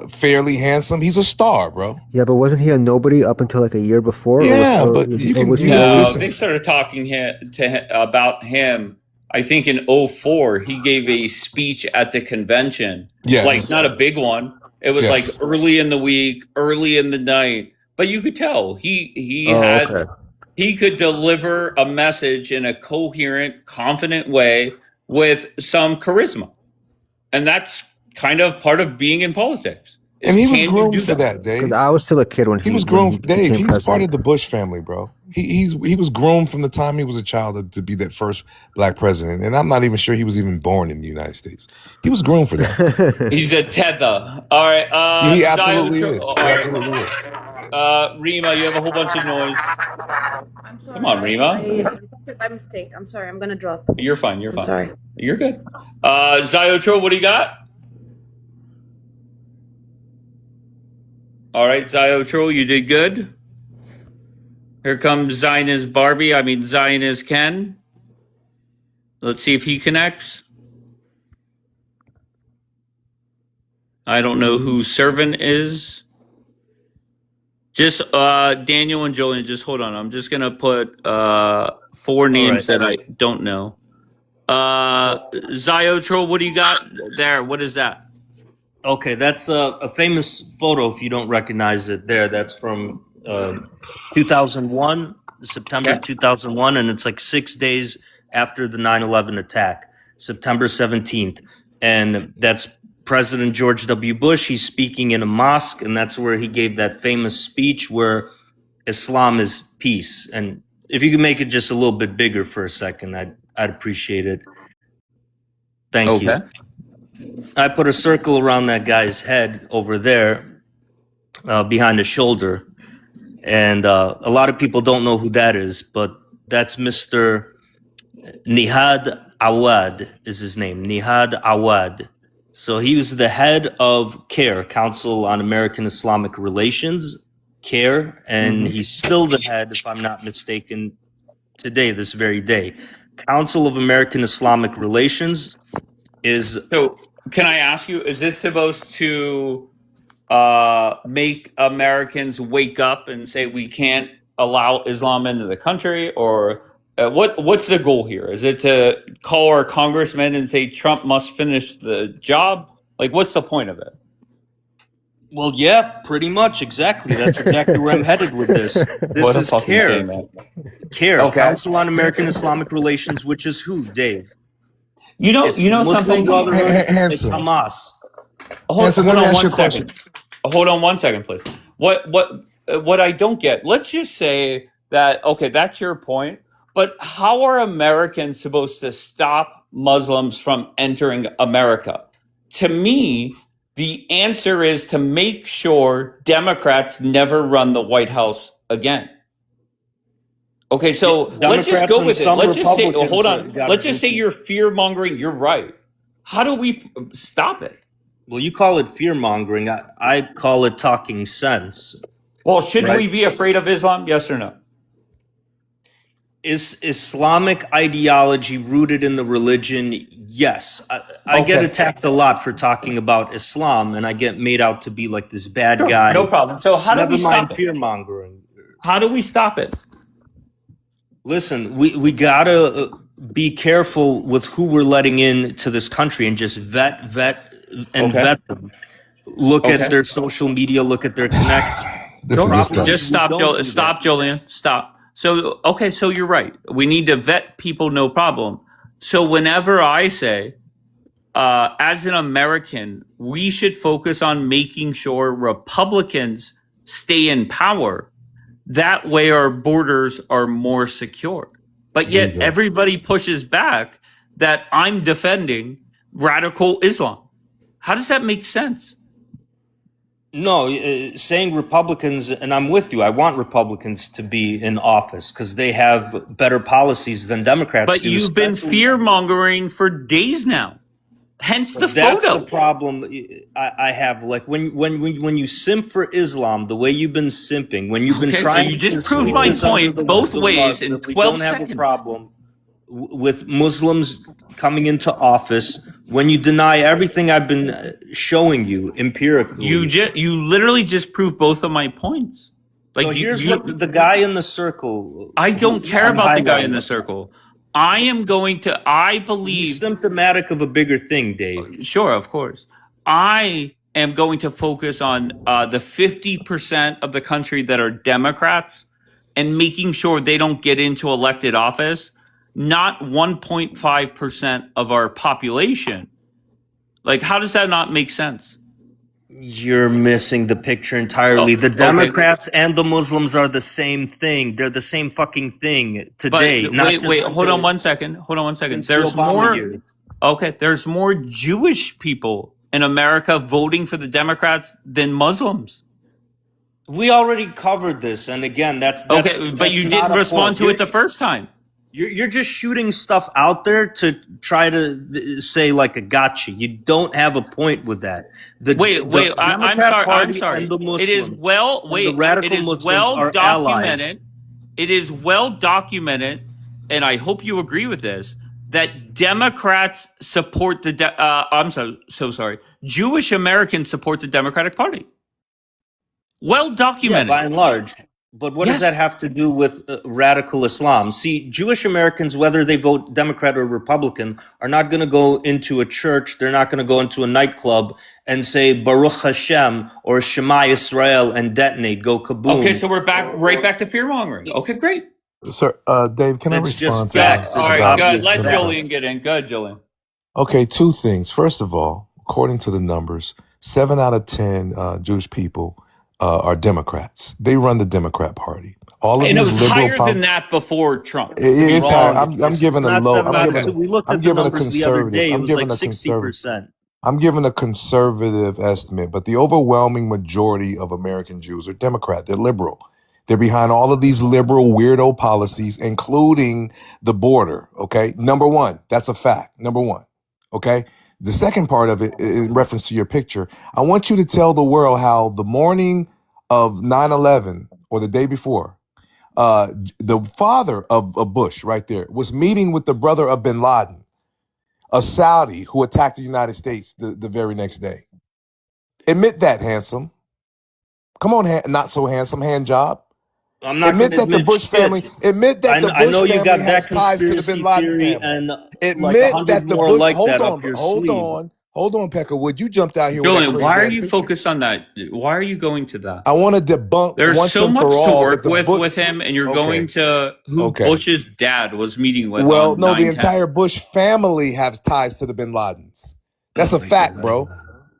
S6: fairly handsome. He's a star, bro.
S10: Yeah, but wasn't he a nobody up until like a year before?
S6: Yeah,
S10: or
S6: but you can-
S10: was he
S6: you know,
S1: No,
S10: always-
S6: listen.
S1: they started talking about him. I think in 2004, he gave a speech at the convention.
S6: Yes.
S1: Like not a big one. It was
S6: Yes.
S1: like early in the week, early in the night. But you could tell he
S10: Oh,
S1: had
S10: okay.
S1: he could deliver a message in a coherent, confident way with some charisma. And that's kind of part of being in politics. is
S6: And he was
S1: can you
S6: groomed
S1: do
S6: for that, Dave.
S10: 'Cause I was still a kid when
S6: He was groomed. Dave,
S10: became
S6: he's part
S10: president.
S6: of the Bush family, bro. He was groomed from the time he was a child to be that first black president. And I'm not even sure he was even born in the United States. He was groomed for that.
S1: He's a tether. All right.
S6: He
S1: Zion
S6: absolutely
S1: Tro-
S6: is.
S1: all
S6: He
S1: right.
S6: absolutely is.
S1: Rima, you have a whole bunch of noise.
S13: I'm sorry.
S1: Come on, Rima.
S13: I did by mistake. I'm sorry. I'm gonna drop.
S1: You're fine. You're
S13: I'm
S1: fine.
S13: sorry.
S1: You're good. Ziotro, what do you got? All right, Ziotro, you did good. Here comes Zionist Barbie. I mean, Zionist Ken. Let's see if he connects. I don't know who Servant is. Just Daniel and Julian, just hold on. I'm just going to put four names that I don't know. Ziotro, what do you got there? What is that?
S11: Okay, that's a famous photo. If you don't recognize it, that's from 2001, September
S1: Yeah.
S11: 2001, and it's like 6 days after the 9/11 attack, September 17th, and that's President George W. Bush. He's speaking in a mosque, and that's where he gave that famous speech where Islam is peace. And if you could make it just a little bit bigger for a second, I'd appreciate it. Thank you. I put a circle around that guy's head over there, behind his shoulder, and a lot of people don't know who that is, but that's Mr. Nihad Awad is his name. Nihad Awad. So he was the head of CARE, Council on American Islamic Relations, CARE, and he's still the head, if I'm not mistaken, today, this very day. Council of American Islamic Relations is...
S1: So, can I ask you, is this supposed to make Americans wake up and say we can't allow Islam into the country, or what's the goal here? Is it to call our congressmen and say Trump must finish the job? Like, what's the point of it?
S11: Well, yeah, pretty much, exactly. That's exactly where I'm headed with this. This
S1: What a
S11: is
S1: fucking
S11: CARE.
S1: shame, man.
S11: CARE,
S1: Okay.
S11: Council on American Islamic Relations, which is who, Dave?
S1: You know
S11: Muslim
S1: something?
S11: Brotherhood, it's
S20: Hanson.
S11: Hamas.
S20: Hanson, let me ask you a question.
S1: Hold on 1 second, please. What I don't get, let's just say that, okay, that's your point, but how are Americans supposed to stop Muslims from entering America? To me, the answer is to make sure Democrats never run the White House again. Okay, so let's just go with it. Let's just say, hold on. Let's just say you're fear mongering. You're right. How do we stop it?
S11: Well, you call it fear mongering. I call it talking sense.
S1: Well, should we be afraid of Islam? Yes or no?
S11: Is Islamic ideology rooted in the religion? Yes. I get attacked a lot for talking about Islam, and I get made out to be like this bad guy.
S1: No problem. So how do we stop it?
S11: Fear mongering.
S1: How do we stop it?
S11: Listen, we gotta be careful with who we're letting into this country and just vet them. Look at their social media. Look at their connects.
S1: Just stop, stop, Julian. Stop. So, okay, so you're right. We need to vet people, no problem. So whenever I say, as an American, we should focus on making sure Republicans stay in power. That way our borders are more secure. But yet everybody pushes back that I'm defending radical Islam. How does that make sense?
S11: No, saying Republicans, and I'm with you, I want Republicans to be in office because they have better policies than Democrats
S1: But
S11: do.
S1: you've been fear-mongering for days now. Hence the
S11: That's
S1: photo.
S11: the problem I have. Like when you simp for Islam, the way you've been simping, when you've been trying.
S1: So you just
S11: to
S1: proved my
S11: sweep us under
S1: point both
S11: the
S1: ways
S11: rug,
S1: in
S11: that we
S1: 12
S11: don't have
S1: seconds.
S11: a problem with Muslims coming into office when you deny everything I've been showing you empirically.
S1: You literally just proved both of my points. Like
S11: So here's what the guy in the circle.
S1: I don't care about the guy in the circle. I believe
S11: He's symptomatic of a bigger thing, Dave.
S1: Sure, of course. I am going to focus on the 50% of the country that are Democrats and making sure they don't get into elected office, not 1.5% of our population. Like, how does that not make sense?
S11: You're missing the picture entirely. The Democrats and the Muslims are the same thing. They're the same fucking thing today.
S1: But wait, hold on 1 second. There's more. Okay, there's more Jewish people in America voting for the Democrats than Muslims.
S11: We already covered this, and again, that's
S1: okay. But you didn't respond to it the first time.
S11: You're just shooting stuff out there to try to say like a gotcha. You don't have a point with that. I'm sorry.
S1: It is well documented. It is well documented, and I hope you agree with this, that Democrats support I'm so sorry. Jewish Americans support the Democratic Party. Well documented.
S11: Yeah, by and large. But what does that have to do with radical Islam? See, Jewish Americans, whether they vote Democrat or Republican, are not going to go into a church. They're not going to go into a nightclub and say Baruch Hashem or Shema Yisrael and detonate, go kaboom.
S1: Okay, so we're right back to fear mongering. Okay, great.
S6: Sir, Dave, can I
S11: It's just
S6: respond to
S11: back
S6: that?
S11: to
S1: All
S11: the
S1: right, good.
S11: obvious
S1: Let
S11: fact.
S1: Jillian get in. Good, Jillian.
S6: Okay, two things. First of all, according to the numbers, 7 out of 10 Jewish people are Democrats. They run the Democrat Party. All of
S1: And it
S6: these
S1: was
S6: liberal
S1: higher than that before Trump.
S6: it's higher. I'm
S11: It's
S6: giving a
S11: not
S6: low.
S11: 7 out of 2.
S1: Okay.
S11: We looked
S6: I'm
S11: at the
S6: giving a
S11: numbers the other
S6: conservative.
S11: day. It
S6: I'm
S11: was
S6: giving
S11: like
S6: a conservative.
S11: 60%.
S6: I'm giving a conservative estimate, but the overwhelming majority of American Jews are Democrat. They're liberal. They're behind all of these liberal weirdo policies, including the border. Okay, number one, that's a fact. Number one. Okay. The second part of it, in reference to your picture, I want you to tell the world how the morning of 9/11 or the day before, the father of Bush right there was meeting with the brother of bin Laden, a Saudi who attacked the United States the very next day. Admit that, handsome. Come on, not so handsome, hand job.
S11: I'm not
S6: Admit
S11: going to
S6: that the
S11: admit
S6: Bush
S11: shit.
S6: family. Admit that the
S11: I
S6: Bush
S11: know you got
S6: family
S11: that
S6: has ties to the
S11: conspiracy
S6: bin Laden
S11: theory
S6: family.
S11: and like
S6: Admit
S11: 100
S6: that the
S11: more
S6: Bush.
S11: like
S6: Hold
S11: that
S6: on,
S11: up your
S6: hold
S11: sleeve.
S6: on, Peckerwood. You jumped out here with that
S1: Jillian,
S6: crazy
S1: why are
S6: ass
S1: you
S6: picture.
S1: focused on that? Why are you going to that?
S6: I want to debunk
S1: There's
S6: once
S1: so
S6: and
S1: much
S6: for
S1: to
S6: all that
S1: work
S6: the
S1: with him, and you're
S6: Okay.
S1: going to who
S6: Okay.
S1: Bush's dad was meeting with
S6: Well,
S1: on
S6: no, the
S1: 9/10.
S6: entire Bush family has ties to the bin Ladens. That's a fact, bro.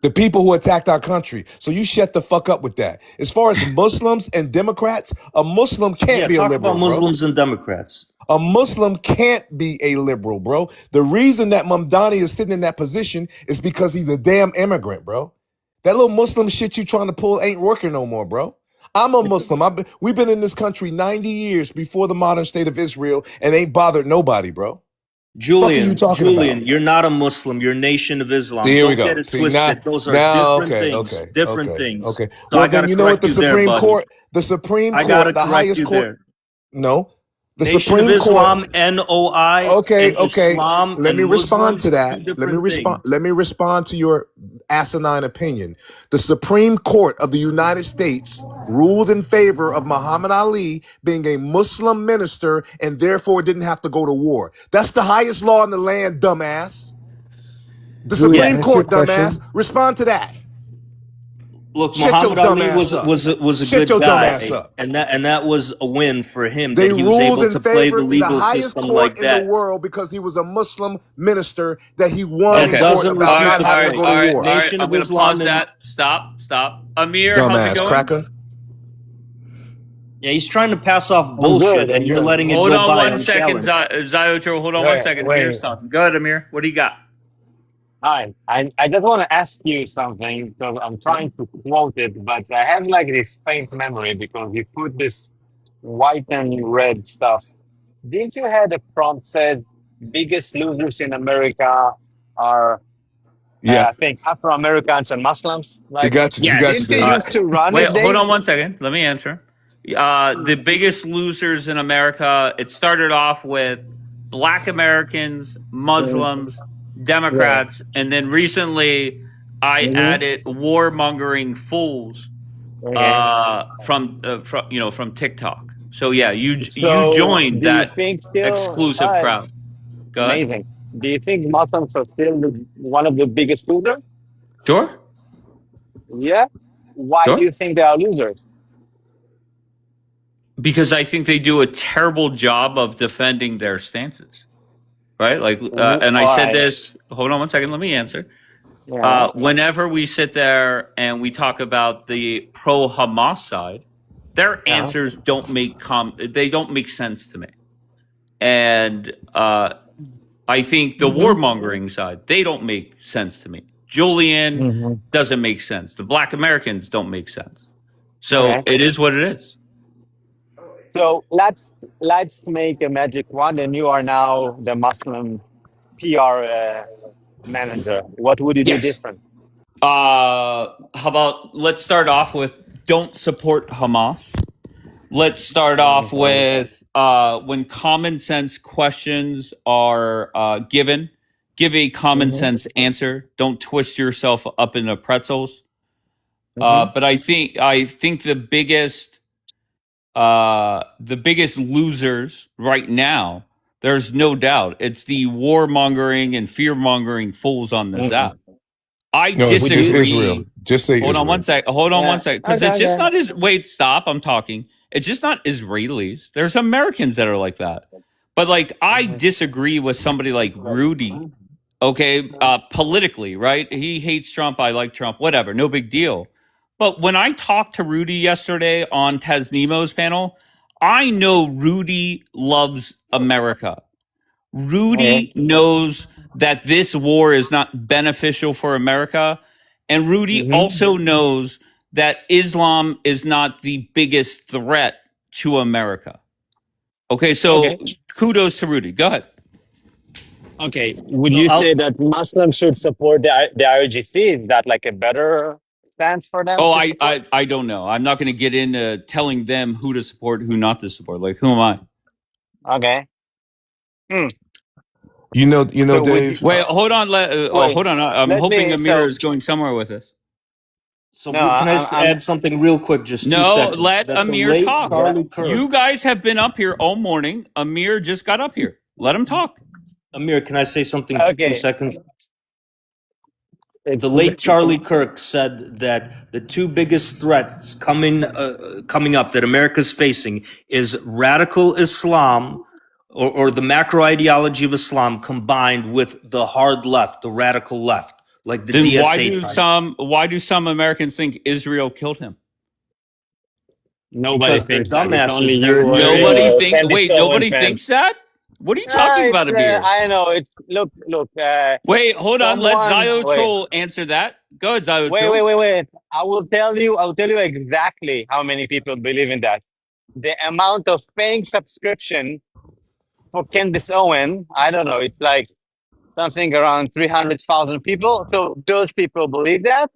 S6: The people who attacked our country. So you shut the fuck up with that. As far as Muslims and Democrats, a Muslim can't
S11: Yeah,
S6: be a
S11: talk
S6: liberal,
S11: about
S6: bro.
S11: Muslims and Democrats.
S6: A Muslim can't be a liberal, bro. The reason that Mamdani is sitting in that position is because he's a damn immigrant, bro. That little Muslim shit you trying to pull ain't working no more, bro. I'm a Muslim. We've been in this country 90 years before the modern state of Israel and ain't bothered nobody, bro.
S11: Julian,
S6: talking
S11: Julian,
S6: about?
S11: you're not a Muslim. You're Nation of Islam.
S6: See, here
S11: Don't
S6: we go.
S11: get it
S6: See,
S11: twisted. Those are
S6: now,
S11: different things. Different things.
S6: okay.
S11: So
S6: Well,
S11: I got
S6: then
S11: to
S6: you know what
S11: correct
S6: the
S11: you there,
S6: Supreme
S11: buddy.
S6: Court, the Supreme
S11: I got to
S6: Court, the
S11: correct
S6: highest
S11: you
S6: court.
S11: there.
S6: No, the
S11: Nation
S6: Supreme
S11: of Islam,
S6: Court.
S11: NOI,
S6: Okay,
S11: and
S6: okay.
S11: Islam
S6: Let
S11: and
S6: me respond
S11: Muslims,
S6: to that.
S11: two different things.
S6: Let me respond to your asinine opinion. The Supreme Court of the United States ruled in favor of Muhammad Ali being a Muslim minister and therefore didn't have to go to war. That's the highest law in the land, dumbass. The
S10: Julian,
S6: Supreme
S10: answer your
S6: Court, dumbass.
S10: question.
S6: Respond to that.
S11: Look,
S6: Shut your
S11: Muhammad
S6: dumb
S11: Ali
S6: ass up.
S11: was a
S6: Shut
S11: good
S6: your dumb
S11: guy,
S6: ass up.
S11: and that was a win for him
S6: They
S11: that he was
S6: ruled
S11: able
S6: in
S11: to play
S6: favor
S11: the
S6: in the
S11: legal
S6: highest
S11: system
S6: court
S11: like
S6: in the
S11: that.
S6: world because he was a Muslim minister that he won in
S11: That
S1: Okay.
S6: court
S11: doesn't
S6: about
S11: refute
S6: not
S11: the
S6: having to
S11: point.
S6: go to war.
S11: Nation
S1: I'm
S11: of
S1: gonna pause
S11: Islam and
S1: that. Stop. Amir, how's it
S6: Dumbass
S1: going?
S6: cracker.
S11: yeah, he's trying to pass off
S14: I'm
S11: bullshit,
S14: good.
S11: and
S14: I'm
S11: you're
S14: good.
S11: letting it
S1: Hold
S11: go
S1: on
S11: by
S1: 1 second,
S11: unchallenged.
S1: Zayotro. Hold on 1 second. Amir's talking. Go ahead, Amir. What do you got?
S14: Hi. I just want to ask you something because I'm trying to quote it, but I have like this faint memory because you put this white and red stuff. Didn't you have a prompt said biggest losers in America are
S6: Yeah,
S14: I think Afro Americans and Muslims?
S6: you
S14: Like,
S6: got you. You got you,
S14: didn't you
S6: Dave.
S14: used to run
S1: Wait,
S14: it,
S1: hold
S14: Dave?
S1: on 1 second. Let me answer. The biggest losers in America, it started off with Black Americans, Muslims, Democrats, and then recently I added warmongering fools from TikTok. So yeah, you
S14: So
S1: joined
S14: do you
S1: that
S14: think still
S1: exclusive crowd. Go ahead.
S14: amazing? Do you think Muslims are still one of the biggest losers?
S1: Sure.
S14: Yeah. Why do
S1: Sure.
S14: you think they are losers?
S1: Because I think they do a terrible job of defending their stances. Right? Like, and I said
S14: Why?
S1: this, hold on 1 second, let me answer.
S14: Yeah.
S1: Whenever we sit there and we talk about the pro Hamas side, their
S14: Yeah.
S1: answers don't make sense to me. And I think the warmongering side, they don't make sense to me. Julian doesn't make sense. The Black Americans don't make sense. So
S14: Okay.
S1: it is what it is.
S14: So let's make a magic wand, and you are now the Muslim PR manager. What would you do
S1: Yes.
S14: different?
S1: How about let's start off with don't support Hamas. Let's start off with when common sense questions are given, give a common sense answer. Don't twist yourself up into pretzels. But I think the biggest the biggest losers right now, there's no doubt, it's the warmongering and fear-mongering fools on this app. I
S6: No, it's just
S1: disagree.
S6: Israel. Just say
S1: Hold on
S6: Israel.
S1: one sec. Hold on
S7: Yeah.
S1: one sec. Because
S7: Okay,
S1: it's just
S7: okay.
S1: not as wait, stop. I'm talking. It's just not Israelis. There's Americans that are like that. But like I disagree with somebody like Rudy. Okay, politically, right? He hates Trump. I like Trump. Whatever, no big deal. But when I talked to Rudy yesterday on Taz Nemo's panel, I know Rudy loves America. Rudy knows that this war is not beneficial for America. And Rudy also knows that Islam is not the biggest threat to America. Okay, so kudos to Rudy. Go ahead.
S14: Okay. Would you say that Muslims should support the IRGC? Is that like a better stance for them
S1: Oh,
S14: to support?
S1: I don't know. I'm not going to get into telling them who to support, who not to support. Like, who am I?
S14: Okay.
S6: You know,
S14: So
S6: Dave.
S1: Wait, hold on. Hold on. I'm
S14: let
S1: hoping
S14: me-
S1: Amir
S14: so-
S1: is going somewhere with this.
S11: So
S14: No,
S11: can I
S14: I'm-
S11: add something real quick? Just 2
S1: No,
S11: seconds.
S1: let
S11: That the
S1: Amir
S11: late
S1: talk.
S11: Charlie Kirk-
S1: You guys have been up here all morning. Amir just got up here. Let him talk.
S11: Amir, can I say something?
S14: Okay.
S11: 2 seconds. The late Charlie Kirk said that the two biggest threats coming up that America's facing is radical Islam or the macro ideology of Islam combined with the hard left, the radical left, like the
S1: Then
S11: DSA.
S1: why do some Americans think Israel killed him?
S14: Nobody
S11: Because they're
S14: thinks that. It's
S11: dumbasses.
S14: only
S11: They're-
S14: you.
S1: Nobody thinks.
S14: Sandy
S1: Wait,
S14: Stone
S1: nobody
S14: fans.
S1: thinks that. What are you talking about, Amir?
S14: I know. It's look.
S1: Wait, hold on. Let
S14: someone-
S1: Zio
S14: wait.
S1: Troll answer that. Go ahead, Zio Troll.
S14: Wait. I will tell you exactly how many people believe in that. The amount of paying subscription for Candace Owen, I don't know. It's like something around 300,000 people. So those people believe that,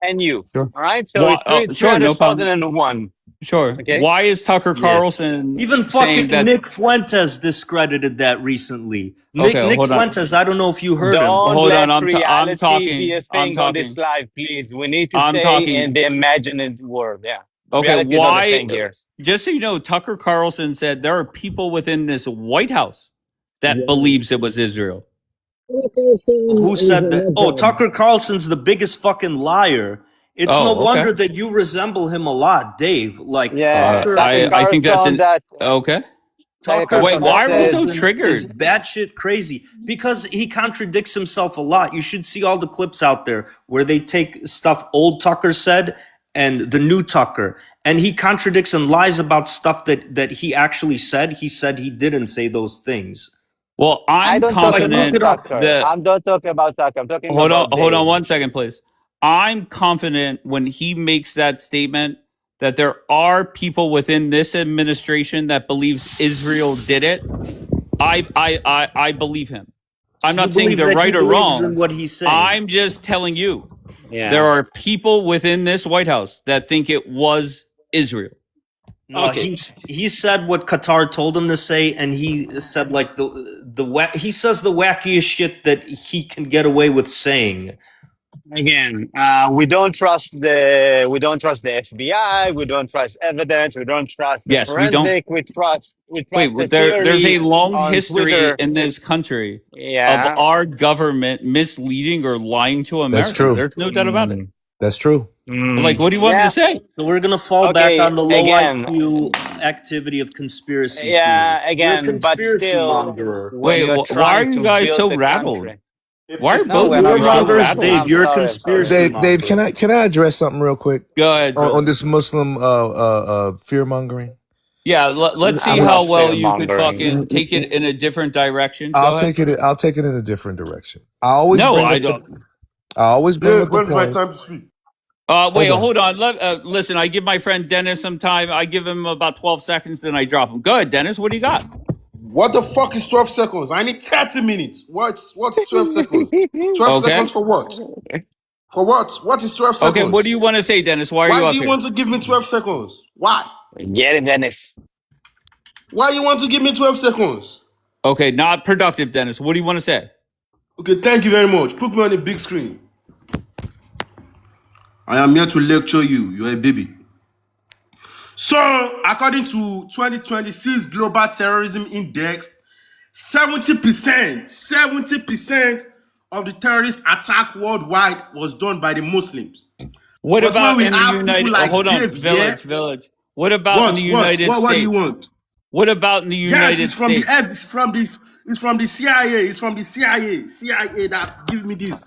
S14: and you.
S6: Sure.
S14: All right. So it's
S1: Sure, no problem.
S14: 300,001.
S1: Sure.
S14: Okay.
S1: Why is Tucker
S11: Yeah.
S1: Carlson
S11: Even
S1: saying
S11: fucking
S1: that?
S11: Nick Fuentes discredited that recently. Nick
S1: hold on.
S11: Fuentes, I don't know if you heard him.
S14: Don't
S1: Hold
S14: let
S1: on, I'm
S14: reality
S1: talking.
S14: be a
S1: I'm
S14: thing on this
S1: talking.
S14: live, please. We need to
S1: I'm
S14: stay
S1: talking.
S14: in the imagined world. Yeah.
S1: Okay,
S14: Reality is not a
S1: why?
S14: thing here.
S1: Just so you know, Tucker Carlson said there are people within this White House that believes it was Israel.
S11: Who said that? Oh, Tucker Carlson's the biggest fucking liar. It's
S1: Oh,
S11: no
S1: okay.
S11: wonder that you resemble him a lot, Dave. Like
S14: Yeah,
S11: Tucker,
S1: I think that's an okay.
S11: Tucker
S1: Wait, why are we so
S11: Carlson
S1: triggered?
S11: is batshit crazy because he contradicts himself a lot. You should see all the clips out there where they take stuff old Tucker said and the new Tucker, and he contradicts and lies about stuff that he actually said. He said he didn't say those things.
S1: Well,
S14: I
S1: I'm
S14: don't talk
S1: confident
S14: about Tucker.
S1: that.
S14: I'm not talking about Tucker. I'm talking
S1: Hold
S14: about
S1: on
S14: Dave.
S1: 1 second, please. I'm confident when he makes that statement that there are people within this administration that believes Israel did it. I believe him. I'm
S11: You
S1: not saying
S11: believe
S1: they're
S11: that he
S1: right or
S11: believes
S1: wrong.
S11: in what he's saying.
S1: I'm just telling you.
S14: Yeah.
S1: There are people within this White House that think it was Israel.
S11: No,
S1: Okay.
S11: he said what Qatar told him to say, and he said like he says the wackiest shit that he can get away with saying.
S14: Again, we don't trust the FBI. We don't trust evidence. We don't trust the
S1: Yes, we don't.
S14: forensic. We trust
S1: Wait,
S14: the
S1: there's a
S14: theory
S1: long
S14: on
S1: history
S14: Twitter.
S1: in this country
S14: Yeah.
S1: of our government misleading or lying to America.
S6: true.
S1: There's no doubt about it.
S6: That's true.
S1: Like, what do you want me to say?
S11: So we're gonna fall
S14: Okay,
S11: back on the low
S14: again.
S11: IQ activity of conspiracy.
S14: Yeah,
S11: theory.
S14: again,
S11: You're a
S14: but
S11: conspiracy
S14: still,
S11: mongerer.
S14: when
S1: Wait,
S14: you're
S1: why are
S14: trying
S1: you
S14: to
S1: guys
S14: build
S1: so
S14: the
S1: rattled?
S14: country.
S1: Why are
S11: No,
S1: both
S11: we're
S1: of
S11: not
S1: you so
S11: mongers,
S1: rattled?
S11: Dave.
S14: I'm
S11: You're a
S14: sorry,
S11: conspiracy
S6: Dave,
S11: monger.
S6: can I address something real quick
S1: Go ahead, Joe.
S6: on this Muslim fear mongering?
S1: Yeah, let's see
S14: I'm
S1: how
S14: not
S1: well you could
S14: fear-mongering.
S1: fucking take it in a different direction. Go
S6: I'll
S1: ahead.
S6: take it in a different direction. I always
S1: No,
S6: bring
S1: I
S6: up the-
S1: don't.
S6: I always bring up the
S15: When's my
S6: point.
S15: time to speak?
S1: Wait,
S6: Hold
S1: hold
S6: on.
S1: on. Listen, I give my friend Dennis some time. I give him about 12 seconds, then I drop him. Go ahead, Dennis. What do you got?
S15: What the fuck is 12 seconds? I need 30 minutes. What's 12 seconds? 12
S1: Okay.
S15: seconds for what? For what? What is 12 seconds?
S1: Okay, what do you want to say, Dennis? Why are
S15: Why
S1: you up
S15: do you
S1: here?
S15: want to give me 12 seconds? Why?
S14: Get it, Dennis.
S15: Why you want to give me 12 seconds?
S1: Okay, not productive, Dennis. What do you want to say?
S15: Okay, thank you very much. Put me on the big screen. I am here to lecture you. You're a baby. So, according to 2026 Global Terrorism Index, 70% of the terrorist attack worldwide was done by the Muslims.
S1: What
S15: But when
S1: about
S15: we
S1: in the
S15: have people
S1: United?
S15: like
S1: Hold on,
S15: Dave here,
S1: village. What about in the United
S15: what do you
S1: States?
S15: want?
S1: What about in the
S15: Yes,
S1: United
S15: it's from the
S1: States?
S15: it's from the CIA. It's from the CIA that give me this.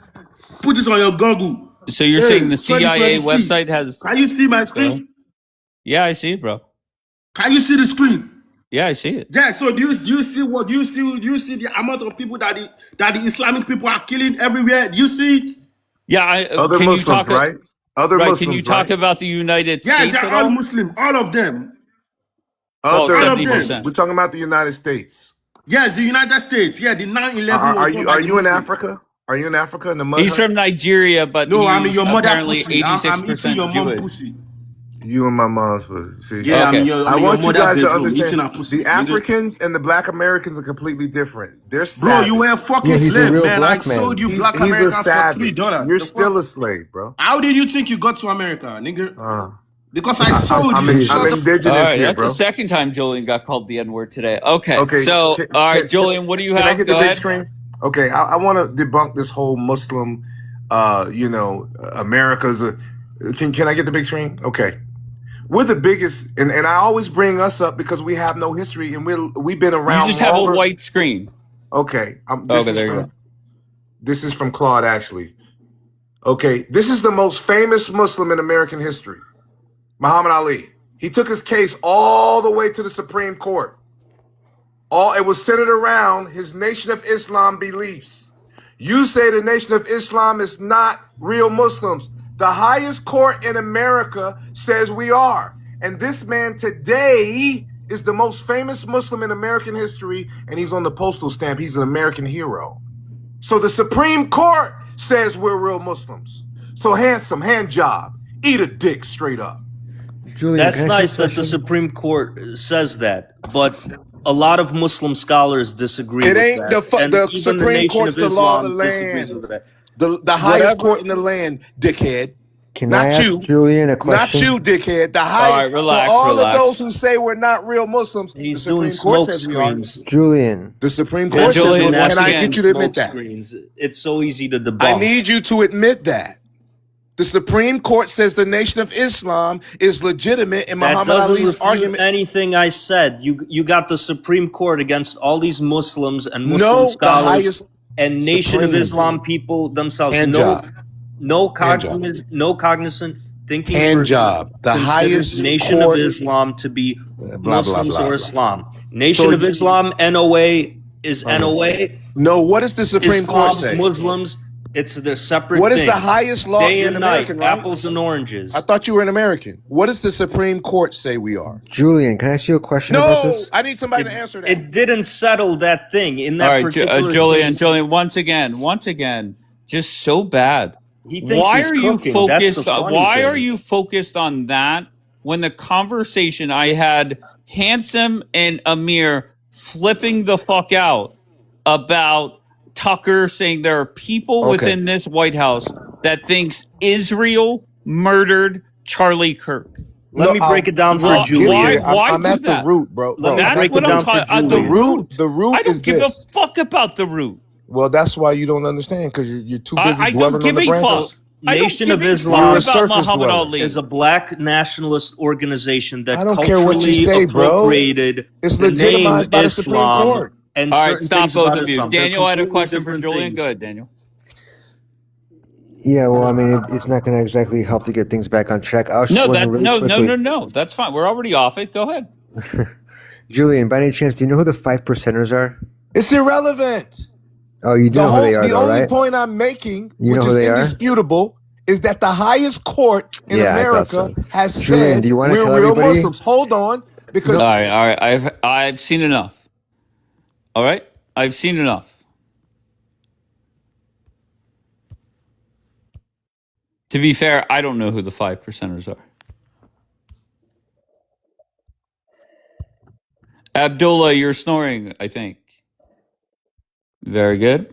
S15: Put it on your Google.
S1: So you're
S15: Hey,
S1: saying the CIA website
S15: 2026.
S1: has?
S15: Can you see my
S1: Go ahead.
S15: screen?
S1: Yeah, I see it, bro.
S15: Can you see the screen?
S1: Yeah, I see it.
S15: Yeah. So do you see the amount of people that the Islamic people are killing everywhere? Do you see it?
S1: Yeah,
S6: Other
S1: can you
S6: Muslims,
S1: talk?
S6: right? Other
S1: Right? Can you
S6: Muslims,
S1: talk
S6: right?
S1: about the United
S15: Yeah,
S1: States
S15: they're
S1: at
S15: all
S1: all?
S15: Muslim, all of them.
S1: Well,
S6: Other,
S15: All of
S1: 70%.
S6: we're
S15: them.
S6: talking about the United States.
S15: Yes, the United States. Yeah, the 9/11 was done by
S6: Are
S15: the
S6: you in
S15: Muslims.
S6: Africa? Are you in Africa in the mud
S1: He's
S6: hut?
S1: from Nigeria, but
S15: No, I'm in
S1: he's
S15: your mother
S1: apparently
S15: pussy. I'm eating
S1: 86%
S15: your mom
S1: Jewish.
S15: pussy.
S6: You and my mom's pussy. See,
S15: Yeah,
S1: Okay.
S15: I'm
S6: I
S15: in your
S6: want you
S15: mother
S6: guys to
S15: bedroom eating
S6: understand
S15: her pussy,
S6: the
S15: nigga.
S6: Africans and the black Americans are completely different. They're
S15: Bro, you were a
S6: savage.
S15: fucking
S10: Yeah, he's a
S15: slave,
S10: real
S15: man. I
S10: black
S15: sold
S10: man.
S15: you black
S6: He's a
S15: Americans for
S6: savage.
S15: $3.
S6: You're
S15: The
S6: still
S15: fuck?
S6: a slave, bro.
S15: How did you think you got to America, nigga? Because I
S6: I'm
S15: sold you.
S10: Jesus.
S6: I'm
S15: Shut the
S1: All
S6: indigenous
S1: right,
S6: here,
S1: that's the
S6: bro.
S1: second time Julian got called the N word today. Okay,
S6: Okay,
S1: so all right, Julian, what do you
S6: can I
S1: have?
S6: get the
S1: Go
S6: big
S1: ahead.
S6: screen? Okay, I want to debunk this whole Muslim, America's. Can I get the big screen? Okay, we're the biggest, and I always bring us up because we have no history and we've been
S1: You
S6: around
S1: just have a
S6: longer.
S1: white screen.
S6: Okay,
S1: Okay, there you go.
S6: this is from Claude actually. Okay, this is the most famous Muslim in American history, Muhammad Ali. He took his case all the way to the Supreme Court. It was centered around his Nation of Islam beliefs. You say the Nation of Islam is not real Muslims. The highest court in America says we are. And this man today is the most famous Muslim in American history, and he's on the postal stamp. He's an American hero. So the Supreme Court says we're real Muslims. So handsome, hand job, eat a dick straight up.
S10: Julian,
S11: That's
S10: can I ask
S11: nice
S10: you a
S11: that the
S10: question?
S11: Supreme Court says that, but a lot of Muslim scholars disagree
S6: It
S11: with
S6: ain't
S11: that. And
S6: the
S11: even the
S6: Supreme
S11: Nation
S6: Court's
S11: of
S6: the law of the
S11: Islam disagrees with
S6: land.
S11: that.
S6: The highest
S11: Whatever.
S6: court in the land, dickhead.
S10: Can I
S6: Not
S10: ask
S6: you.
S10: Julian a
S6: Not
S10: question?
S6: you, dickhead. The
S1: All
S6: highest.
S1: right, relax,
S6: to all
S1: relax.
S6: of those who say we're not real Muslims,
S11: He's
S6: the
S11: doing
S6: Supreme Court
S11: smoke
S6: says we are.
S11: screens.
S10: Julian.
S6: The Supreme
S1: Yeah,
S6: Court says
S1: Julian,
S6: we are.
S1: once
S6: Can I
S1: again,
S6: get you to admit
S11: Smoke
S6: that?
S11: screens. It's so easy to debunk.
S6: I need you to admit that. The Supreme Court says the Nation of Islam is legitimate in
S11: That
S6: Muhammad
S11: doesn't
S6: Ali's
S11: refute
S6: argument.
S11: anything I said. You got the Supreme Court against all these Muslims and Muslim
S6: No, the
S11: scholars
S6: highest
S11: and Nation of
S6: Supreme.
S11: Islam people themselves.
S6: Hand job.
S11: No
S6: Hand job.
S11: cognizant thinking
S6: Hand
S11: person
S6: job. The
S11: considers
S6: highest
S11: Nation
S6: court.
S11: of Islam to be
S6: Blah, blah,
S11: Muslims
S6: blah,
S11: or
S6: blah.
S11: Islam. Nation
S6: So
S11: of Islam, NOA is NOA.
S6: No, what does the Supreme Court say?
S11: Muslims, it's their separate
S6: What is
S11: thing.
S6: the highest law?
S11: Day
S6: You're
S11: and
S6: an
S11: night,
S6: American, right?
S11: apples and oranges.
S6: I thought you were an American. What does the Supreme Court say we are?
S10: Julian, can I ask you a question about
S6: No,
S10: this?
S6: I need somebody to answer that.
S11: It didn't settle that thing in
S1: All
S11: that
S1: right,
S11: particular
S1: Julian,
S11: case.
S1: once again, just so bad.
S11: He thinks
S1: Why
S11: he's
S1: are you
S11: cooking. That's the
S1: focused?
S11: funny
S1: Why
S11: thing.
S1: are you focused on that when the conversation I had Handsome and Amir flipping the fuck out about Tucker saying there are people
S6: Okay.
S1: within this White House that thinks Israel murdered Charlie Kirk?
S11: Let me break it down for
S6: I'll get
S11: Julian.
S6: there.
S1: Why
S6: I'm
S1: do
S6: at
S1: that?
S6: the root, bro.
S11: Let me
S1: That's
S11: break
S1: what
S11: it
S1: I'm
S11: down for
S1: talking.
S11: Julian.
S6: The root
S1: I don't
S6: is
S1: give
S6: this.
S1: a fuck about the root.
S6: Well, that's why you don't understand, because you're too busy
S1: I don't
S6: dwelling on
S1: give
S6: the
S1: a
S6: branches.
S1: fuck. I don't
S11: Nation
S1: give
S11: of
S1: a
S11: Islam
S6: You're a
S1: fuck about
S6: surface
S1: Muhammad
S6: dweller.
S1: Ali.
S11: is a black nationalist organization that
S6: I don't care what you
S11: culturally
S6: say, bro.
S11: appropriated
S6: It's
S11: the name
S6: legitimized by the Supreme
S11: Islam
S6: Court.
S11: and
S1: All right,
S11: certain
S1: stop
S11: things
S1: both
S11: about
S1: of you.
S11: Islam. They're
S1: Daniel had a
S11: completely
S1: question for
S11: different
S1: Julian.
S11: things.
S1: Go ahead, Daniel.
S10: Yeah, well, I mean, it's not going to exactly help to get things back on track. I was just
S1: No,
S10: wondering really quickly.
S1: no. That's fine. We're already off it. Go ahead.
S10: Julian, by any chance, do you know who the 5%ers are?
S6: It's irrelevant.
S10: Oh, you do know who they are,
S6: The
S10: though,
S6: only
S10: right?
S6: point I'm making,
S10: You
S6: which
S10: know who
S6: is
S10: they are?
S6: indisputable, is that the highest court in
S10: Yeah, I thought
S6: America
S10: so.
S6: has
S10: Julian,
S6: said
S10: do you want to
S6: we're
S10: tell
S6: real
S10: everybody?
S6: Muslims. Hold on, because
S1: All right. I've seen enough. All right, I've seen enough. To be fair, I don't know who the 5%ers are. Abdullah, you're snoring, I think. Very good.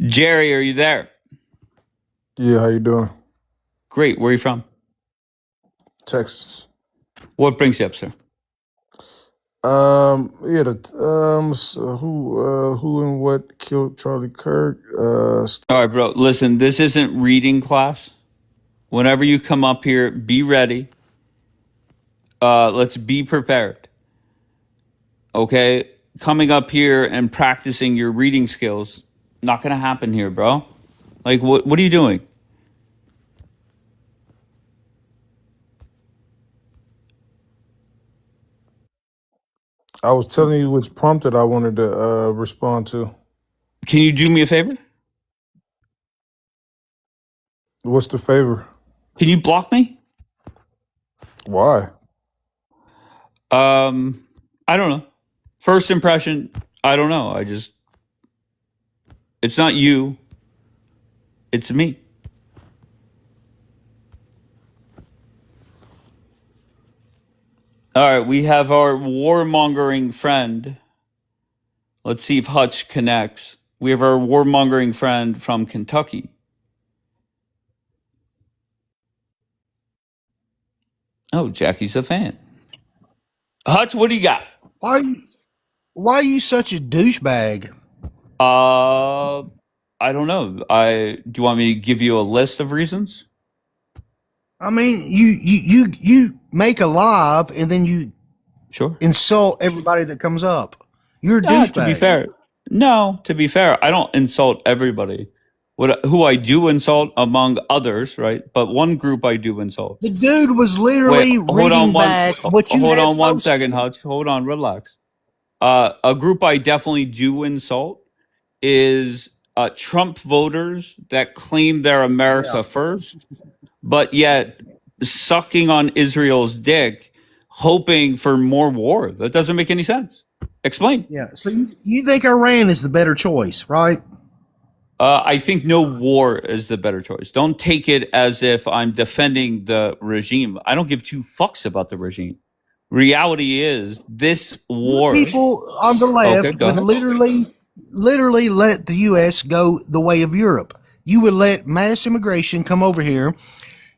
S1: Jerry, are you there?
S12: Yeah, how you doing?
S1: Great. Where are you from?
S12: Texas.
S1: What brings you up, sir?
S12: Yeah, so who and what killed Charlie Kirk?
S1: All right, bro. Listen, this isn't reading class. Whenever you come up here, be ready. Let's be prepared. Okay? Coming up here and practicing your reading skills, not gonna happen here, bro. Like, what are you doing?
S12: I was telling you which prompt that I wanted to respond to.
S1: Can you do me a favor?
S12: What's the favor?
S1: Can you block me?
S12: Why?
S1: I don't know. First impression, I don't know. It's not you, it's me. All right, we have our warmongering friend. Let's see if Hutch connects. We have our warmongering friend from Kentucky. Oh, Jackie's a fan. Hutch, what do you got?
S3: Why are you such a douchebag?
S1: I don't know. Do you want me to give you a list of reasons?
S3: I mean, you make a live and then you insult everybody that comes up. You're a douchebag.
S1: To be fair, I don't insult everybody. Who I do insult among others, right? But one group I do insult.
S3: The dude was literally reading back what you
S1: Hold
S3: had
S1: on one
S3: posted.
S1: second, Hutch. Hold on, relax. A group I definitely do insult is Trump voters that claim they're America first, but yet sucking on Israel's dick, hoping for more war. That doesn't make any sense. Explain.
S3: Yeah. So you think Iran is the better choice, right?
S1: I think no war is the better choice. Don't take it as if I'm defending the regime. I don't give two fucks about the regime. Reality is this war.
S3: People on the left
S1: Okay, go
S3: would
S1: ahead.
S3: literally let the U.S. go the way of Europe. You would let mass immigration come over here,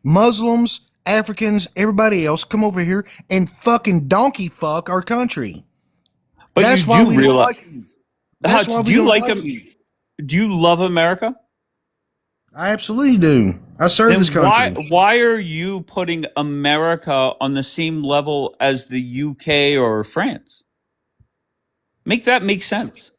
S3: Muslims, Africans, everybody else come over here and fucking donkey fuck our country.
S1: But
S3: That's
S1: you
S3: why
S1: do
S3: we don't
S1: realize,
S3: like you. That's why
S1: Hutch,
S3: we don't like you.
S1: do you love America?
S3: I absolutely do. I serve
S1: Then
S3: this country.
S1: why are you putting America on the same level as the UK or France? Make that make sense.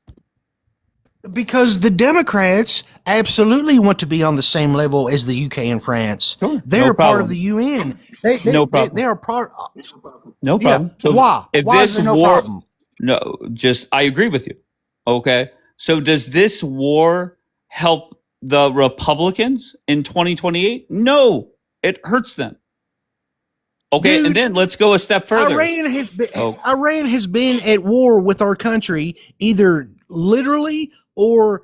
S3: Because the Democrats absolutely want to be on the same level as the UK and France. They're part of the UN.
S1: No problem.
S3: They are part.
S1: No problem.
S3: Yeah. Why?
S1: If
S3: Why
S1: this
S3: is there no
S1: war,
S3: problem?
S1: no, just I agree with you. Okay. So does this war help the Republicans in 2028? No, it hurts them. Okay,
S3: Dude,
S1: and then let's go a step further.
S3: Iran has been at war with our country, either literally or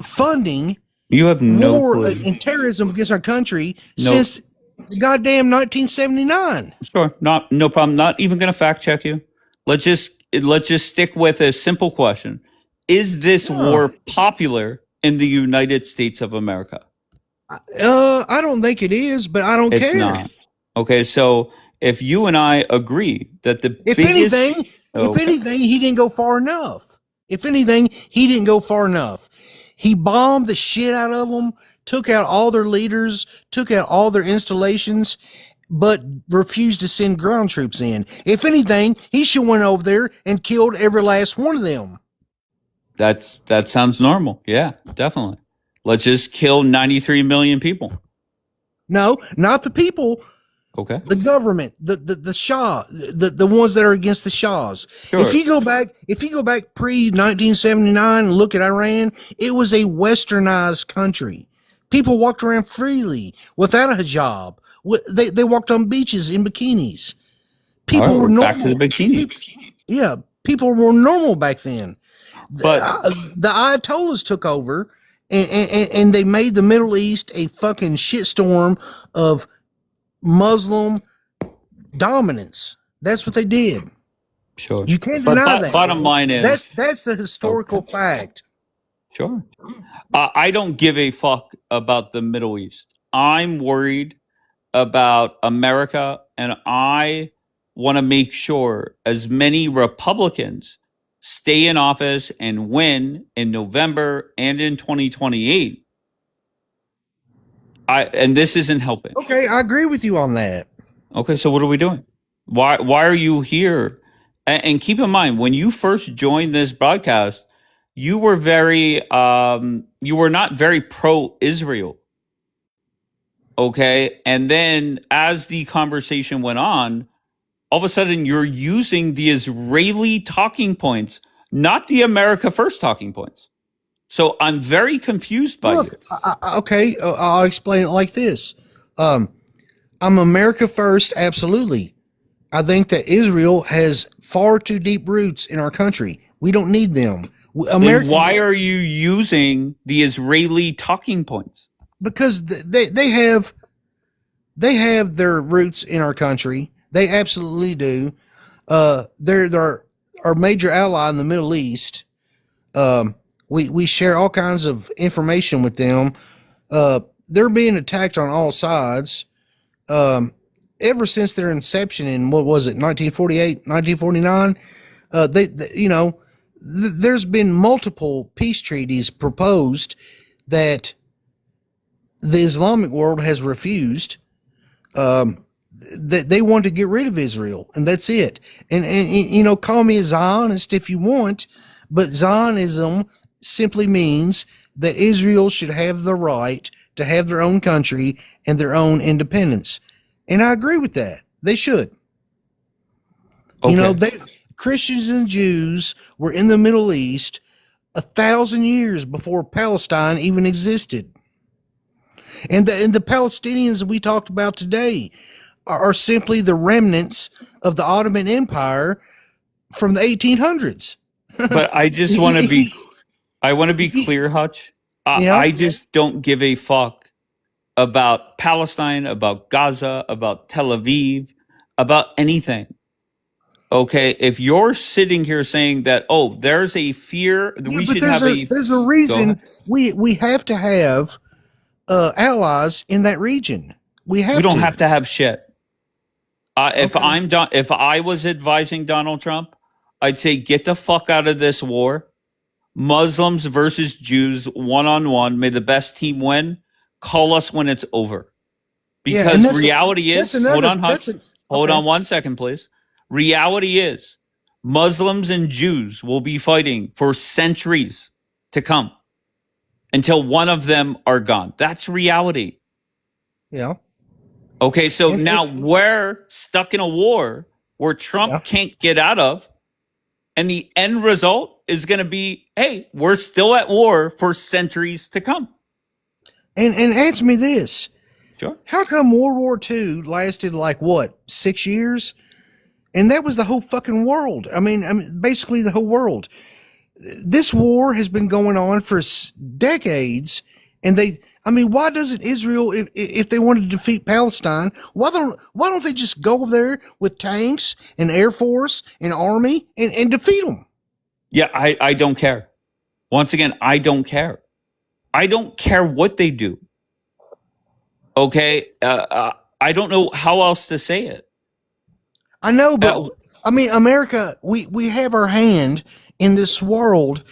S3: funding
S1: You have no
S3: war
S1: clue.
S3: and terrorism against our country
S1: No.
S3: since the goddamn 1979.
S1: Sure, no problem. Not even going to fact check you. Let's just stick with a simple question: is this war popular in the United States of America?
S3: I don't think it is, but I don't
S1: It's
S3: care.
S1: not. Okay, so if you and I agree that the
S3: If
S1: biggest,
S3: anything, he didn't go far enough. If anything, he didn't go far enough. He bombed the shit out of them, took out all their leaders, took out all their installations, but refused to send ground troops in. If anything, he should went over there and killed every last one of them.
S1: that sounds normal. Yeah, definitely. Let's just kill 93 million people.
S3: No, not the people.
S1: Okay.
S3: The government, the Shah, the ones that are against the Shahs.
S1: Sure.
S3: If you go back pre 1979 and look at Iran, it was a westernized country. People walked around freely without a hijab. They walked on beaches in bikinis. People
S1: All right,
S3: were
S1: we're
S3: normal.
S1: back to the bikini.
S3: Yeah, people were normal back then.
S1: But
S3: the Ayatollahs took over, and they made the Middle East a fucking shitstorm of Muslim dominance. That's what they did.
S1: Sure.
S3: You can't
S1: But
S3: deny that.
S1: bottom line is,
S3: that's a historical fact.
S1: Sure. I don't give a fuck about the Middle East. I'm worried about America, and I want to make sure as many Republicans stay in office and win in November and in 2028. And this isn't helping.
S3: Okay, I agree with you on that.
S1: Okay, so what are we doing? Why are you here? And keep in mind, when you first joined this broadcast, you were you were not very pro-Israel. Okay, and then as the conversation went on, all of a sudden you're using the Israeli talking points, not the America First talking points. So I'm very confused by you.
S3: Okay, I'll explain it like this. I'm America First, absolutely. I think that Israel has far too deep roots in our country. We don't need them.
S1: Then why are you using the Israeli talking points?
S3: Because they have their roots in our country. They absolutely do. They're our major ally in the Middle East. We share all kinds of information with them. They're being attacked on all sides. Ever since their inception in, what was it, 1948, 1949, there's been multiple peace treaties proposed that the Islamic world has refused. They want to get rid of Israel, and that's it. And call me a Zionist if you want, but Zionism simply means that Israel should have the right to have their own country and their own independence. And I agree with that. They should.
S1: Okay.
S3: Christians and Jews were in the Middle East 1,000 years before Palestine even existed. And the Palestinians we talked about today are simply the remnants of the Ottoman Empire from the 1800s.
S1: But I just want to be clear, Hutch. I just don't give a fuck about Palestine, about Gaza, about Tel Aviv, about anything. Okay, if you're sitting here saying that, there's a fear,
S3: there's a reason we have to have allies in that region. We
S1: don't have to have shit. If I was advising Donald Trump, I'd say get the fuck out of this war. Muslims versus Jews, one-on-one. May the best team win. Call us when it's over. Because reality is, hold on, Hutch. Hold on 1 second, please. Reality is, Muslims and Jews will be fighting for centuries to come until one of them are gone. That's reality.
S3: Yeah.
S1: Okay, so now we're stuck in a war where Trump can't get out of, and the end result is going to be, hey, we're still at war for centuries to come.
S3: And answer me this.
S1: Sure.
S3: How come World War II lasted 6 years? And that was the whole fucking world. I mean, basically the whole world. This war has been going on for decades. And why doesn't Israel, if they want to defeat Palestine, why don't they just go over there with tanks and Air Force and Army and defeat them?
S1: Yeah, I don't care. Once again, I don't care. I don't care what they do. Okay? I don't know how else to say it.
S3: I know, but America, we have our hand in this world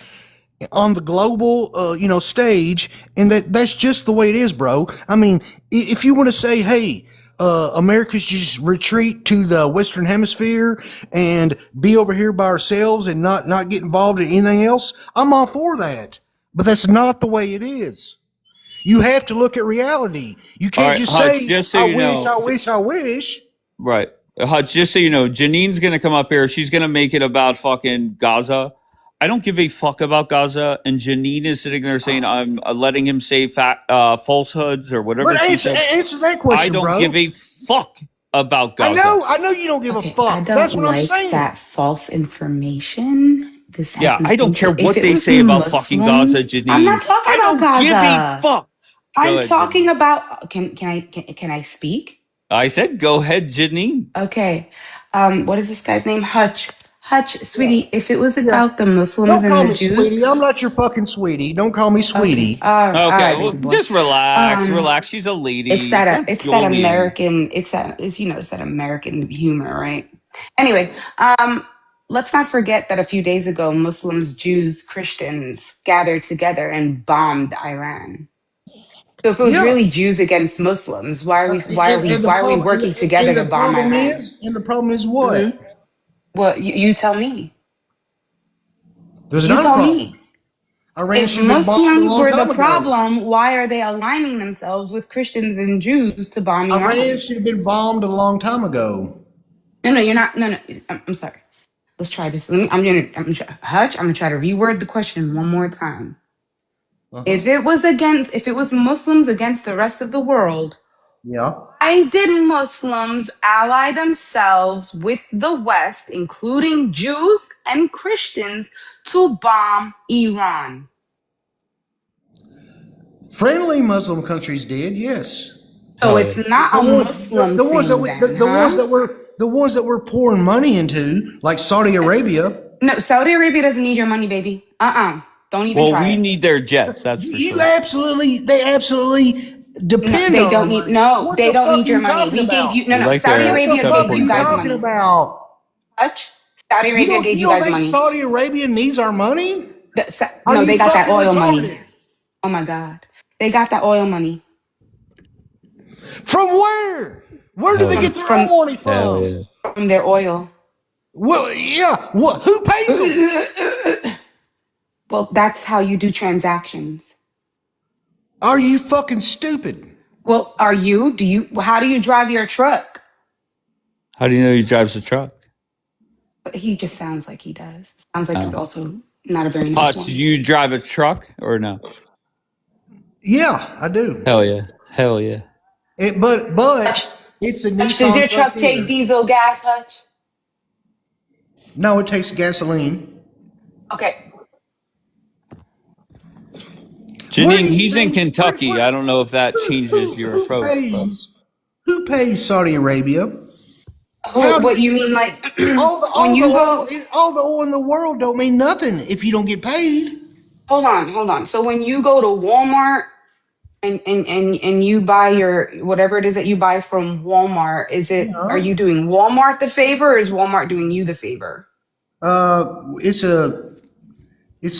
S3: on the global, stage, and that's just the way it is, bro. I mean, if you want to say, hey, America's just retreat to the Western Hemisphere and be over here by ourselves and not get involved in anything else, I'm all for that. But that's not the way it is. You have to look at reality. You can't I wish.
S1: Right. Hutch, just so you know, Janine's going to come up here. She's going to make it about fucking Gaza. I don't give a fuck about Gaza. And Janine is sitting there saying I'm letting him say falsehoods or whatever she said.
S3: Answer that question,
S1: I don't give a fuck about Gaza.
S3: I know you don't give a fuck. That's what I'm saying.
S17: That false information. This has
S1: I don't care what they say about fucking Gaza, Janine.
S17: I'm not talking about Gaza.
S1: Give a fuck.
S17: I'm talking about. Can I speak?
S1: I said, go ahead, Janine.
S17: Okay. What is this guy's name? Hutch. Hutch, sweetie, if it was
S3: Yeah.
S17: about the Muslims
S3: Don't
S17: and
S3: call
S17: the
S3: me
S17: Jews,
S3: sweetie. I'm not your fucking sweetie. Don't call me
S17: okay,
S3: sweetie.
S17: all
S1: Okay,
S17: right,
S1: well,
S17: baby boy.
S1: just relax,
S17: Um,
S1: relax. She's a lady. It's not
S17: it's that
S1: Julian.
S17: American, it's that American humor, right? Anyway, let's not forget that a few days ago, Muslims, Jews, Christians gathered together and bombed Iran. So if it was
S3: Yeah.
S17: really Jews against Muslims,
S3: And
S17: why are we working together to bomb Iran?
S3: the problem is what?
S17: Mm-hmm. Well, you tell me.
S3: There's
S17: You
S3: not a
S17: tell
S3: problem.
S17: me.
S3: Iran
S17: If
S3: should have been bombed a
S17: Muslims
S3: long
S17: were the
S3: time ago.
S17: problem, why are they aligning themselves with Christians and Jews to bomb
S3: Iran
S17: Iran?
S3: should have been bombed a long time ago.
S17: No, you're not. No. I'm sorry. Let's try this. Hutch, I'm gonna try to reword the question one more time.
S3: Uh-huh.
S17: If it was Muslims against the rest of the world,
S3: Yeah.
S17: why did Muslims ally themselves with the West, including Jews and Christians, to bomb Iran?
S3: Friendly Muslim countries did, yes.
S17: So it's not a Muslim
S3: The ones that
S17: thing then,
S3: the ones that we're pouring money into, like Saudi Arabia.
S17: No, Saudi Arabia doesn't need your money, baby. Don't even
S1: Well,
S17: try
S1: we
S17: it.
S1: need their jets. That's for sure.
S3: They absolutely depend
S17: They
S3: on
S17: don't
S3: our
S17: need.
S3: money.
S17: No,
S3: What
S17: they
S3: the
S17: don't
S3: fuck
S17: need
S3: are
S17: your
S3: you
S17: money.
S3: talking
S17: We gave
S3: about?
S17: you
S1: We like
S17: Saudi
S1: their
S17: Arabia
S3: What
S17: gave
S3: are
S17: you
S3: you
S17: guys
S3: talking
S17: money.
S3: about?
S17: Hutch, Saudi Arabia gave
S3: You
S17: you
S3: don't
S17: guys
S3: think
S17: money.
S3: Saudi Arabia needs our money? Are
S17: No,
S3: you
S17: they got that
S3: fucking
S17: oil
S3: retarded?
S17: money. Oh my God, they got that oil money.
S3: From where? Where do they get their own money
S1: Hell
S3: from?
S1: yeah.
S17: From their oil.
S3: Well, yeah. Who pays them?
S17: Well, that's how you do transactions.
S3: Are you fucking stupid?
S17: Well, are you? How do you drive your truck?
S1: How do you know he drives a truck?
S17: He just sounds like he does. Sounds like it's
S1: Oh.
S17: also not a very nice
S1: Hutch,
S17: one.
S1: you drive a truck or no?
S3: Yeah, I do.
S1: Hell yeah. Hell yeah.
S3: But it's a
S17: Hutch,
S3: Nissan
S17: does your truck
S3: Frontier.
S17: take diesel gas, Hutch?
S3: No, it takes gasoline.
S17: Okay.
S1: Janine, he's in Kentucky. I don't know if that changes your approach. But.
S3: Who pays Saudi Arabia?
S17: What you mean, like
S3: all the oil in the world don't mean nothing if you don't get paid.
S17: Hold on. So when you go to Walmart and you buy your whatever it is that you buy from Walmart, are you doing Walmart the favor or is Walmart doing you the favor?
S3: It's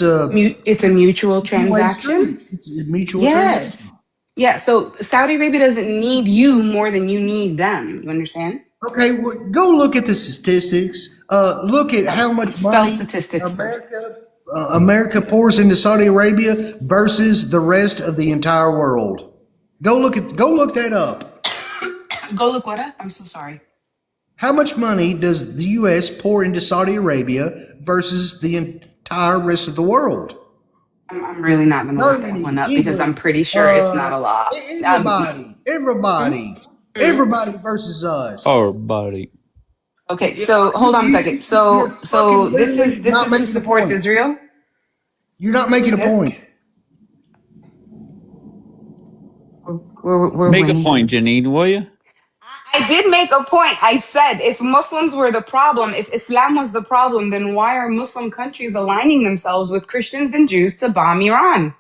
S3: a
S17: mutual transaction.
S3: It's a mutual
S17: Yes.
S3: transaction.
S17: Yeah, so Saudi Arabia doesn't need you more than you need them. You understand?
S3: Okay, well, go look at the statistics. Look at how much
S17: Spell
S3: money
S17: statistics
S3: America pours into Saudi Arabia versus the rest of the entire world. Go look that up.
S17: Go look what up? I'm so sorry.
S3: How much money does the U.S. pour into Saudi Arabia versus the entire rest of the world?
S17: I'm really not going to look that one up because I'm pretty sure it's not a lot.
S3: Everybody versus us.
S1: Everybody.
S17: Okay, so hold on a second. So this is who supports Israel?
S3: You're not making a point.
S17: We're
S1: Make
S17: winning.
S1: a point, Janine, will you?
S17: I did make a point. I said if Muslims were the problem, if Islam was the problem, then why are Muslim countries aligning themselves with Christians and Jews to bomb Iran?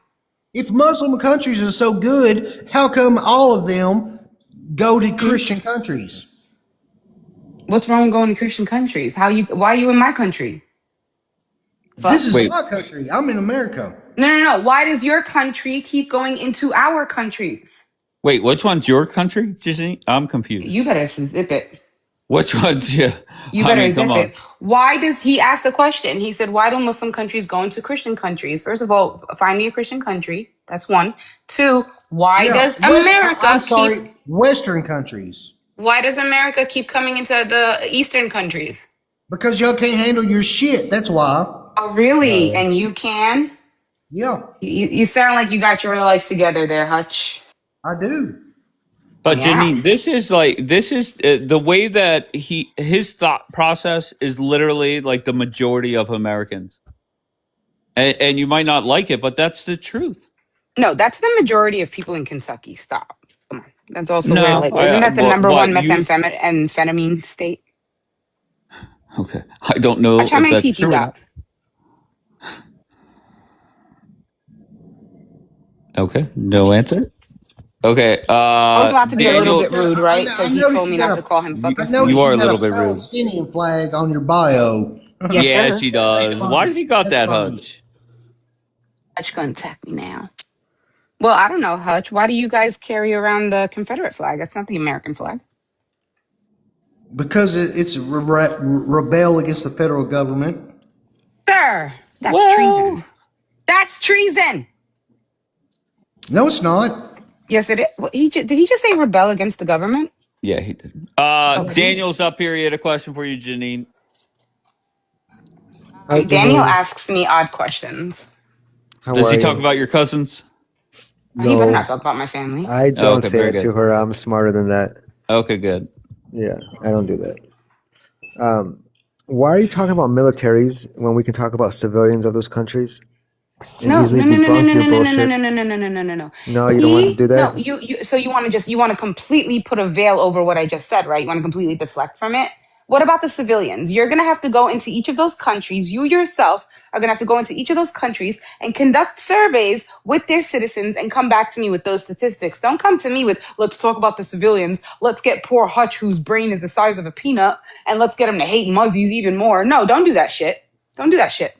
S3: If Muslim countries are so good, how come all of them go to Christian countries?
S17: What's wrong with going to Christian countries? Why are you in my country?
S3: This is my country. I'm in America.
S17: No. Why does your country keep going into our countries?
S1: Wait, which one's your country, Janine? I'm confused.
S17: You better zip it.
S1: Which one's you?
S17: You better zip it. Why does he ask the question? He said, why do Muslim countries go into Christian countries? First of all, find me a Christian country. That's one. Two, why does America
S3: Western countries.
S17: Why does America keep coming into the Eastern countries?
S3: Because y'all can't handle your shit. That's why.
S17: Oh, really? And you can?
S3: Yeah.
S17: You sound like you got your life together there, Hutch.
S3: I do.
S1: But Janine, this is the way that his thought process is literally like the majority of Americans. And you might not like it, but that's the truth.
S17: No, that's the majority of people in Kentucky. Stop. Come on. That's also where, isn't that the number one methamphetamine state?
S1: Okay. I don't know
S17: Hutch, how
S1: if
S17: many
S1: that's
S17: teeth you
S1: true or
S17: got?
S1: not. Okay. No answer. Okay.
S17: I was allowed to be a little bit
S1: Daniel,
S17: rude, right?
S3: I
S17: Because he
S3: noticed
S17: told
S3: you
S17: me
S3: got
S17: not to
S3: a.
S17: call him
S1: you,
S3: I
S17: fuckers.
S1: you
S3: noticed
S1: are
S3: you
S1: a
S3: got
S1: little
S3: a
S1: bit rude.
S3: Palestinian flag on your bio.
S17: Yes,
S1: Yeah,
S17: sir.
S1: she does. Why does he got
S3: That's
S1: that,
S3: funny.
S1: Hutch?
S17: Hutch gonna attack me now. Well, I don't know, Hutch. Why do you guys carry around the Confederate flag? That's not the American flag.
S3: Because it's rebel against the federal government.
S17: Sir, that's
S1: Well,
S17: treason. That's treason.
S3: No, it's not.
S17: Yes, it is. Did he just say rebel against the government?
S1: yeah, he did.
S17: Okay.
S1: Daniel's up here. He had a question for you, Janine.
S10: Hi,
S17: Daniel
S10: Janine.
S17: asks me odd questions.
S10: How
S1: Does
S10: are
S1: he talk
S10: you?
S1: about your cousins?
S17: He better not
S10: No,
S17: talk about my family.
S10: I
S1: Oh,
S10: don't
S1: okay,
S10: say
S1: very
S10: that to
S1: good.
S10: her. I'm smarter than that.
S1: Okay, good.
S10: Yeah, I don't do that. Why are you talking about militaries when we can talk about civilians of those countries and
S17: No,
S10: easily
S17: no, no, no, no,
S10: debunk
S17: no,
S10: your
S17: no, no, no, no,
S10: bullshit?
S17: no, no, no, no, no, no, no.
S10: No, you don't want to do
S17: No,
S10: that?
S17: so you want to completely put a veil over what I just said, right? You want to completely deflect from it. What about the civilians? You're going to have to go into each of those countries. You yourself are going to have to go into each of those countries and conduct surveys with their citizens and come back to me with those statistics. Don't come to me with, let's talk about the civilians. Let's get poor Hutch, whose brain is the size of a peanut, and let's get him to hate Muzzies even more. No, don't do that shit. Don't do that shit.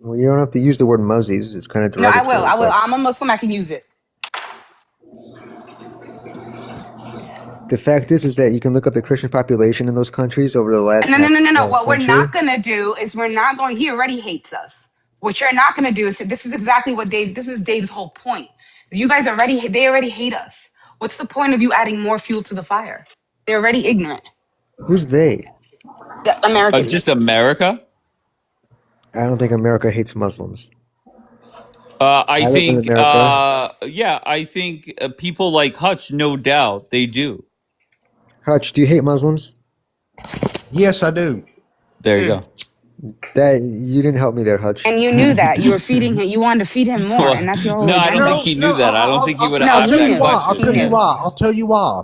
S10: Well, you don't have to use the word muzzies. It's kind of
S17: No, I will.
S10: derogatory,
S17: I will.
S10: but
S17: I'm a Muslim. I can use it.
S10: the fact is that you can look up the Christian population in those countries over the last
S17: No, no, no, no, no. What we're
S10: century.
S17: not gonna do is we're not going. He already hates us. What you're not gonna do is this is exactly what Dave. This is Dave's whole point. You guys already they already hate us. What's the point of you adding more fuel to the fire? They're already ignorant.
S10: Who's they?
S17: The
S1: Just
S17: Americans.
S1: America?
S10: I don't think America hates Muslims.
S1: I
S10: I live in
S1: think,
S10: America.
S1: yeah, I think people like Hutch, no doubt, they do.
S10: Hutch, do you hate Muslims?
S3: Yes, I do.
S1: There you go.
S10: That you didn't help me there, Hutch.
S17: And you knew that you were feeding him. You wanted to feed him more, and
S1: Well,
S17: that's your whole
S1: no, I don't
S17: agenda.
S1: think he knew that. I don't think he would have
S17: No,
S3: I'll
S1: asked
S17: he
S3: tell you
S1: that
S17: knew.
S3: why. I'll
S1: question.
S3: tell
S17: He
S3: you
S17: knew.
S3: why. I'll tell you why.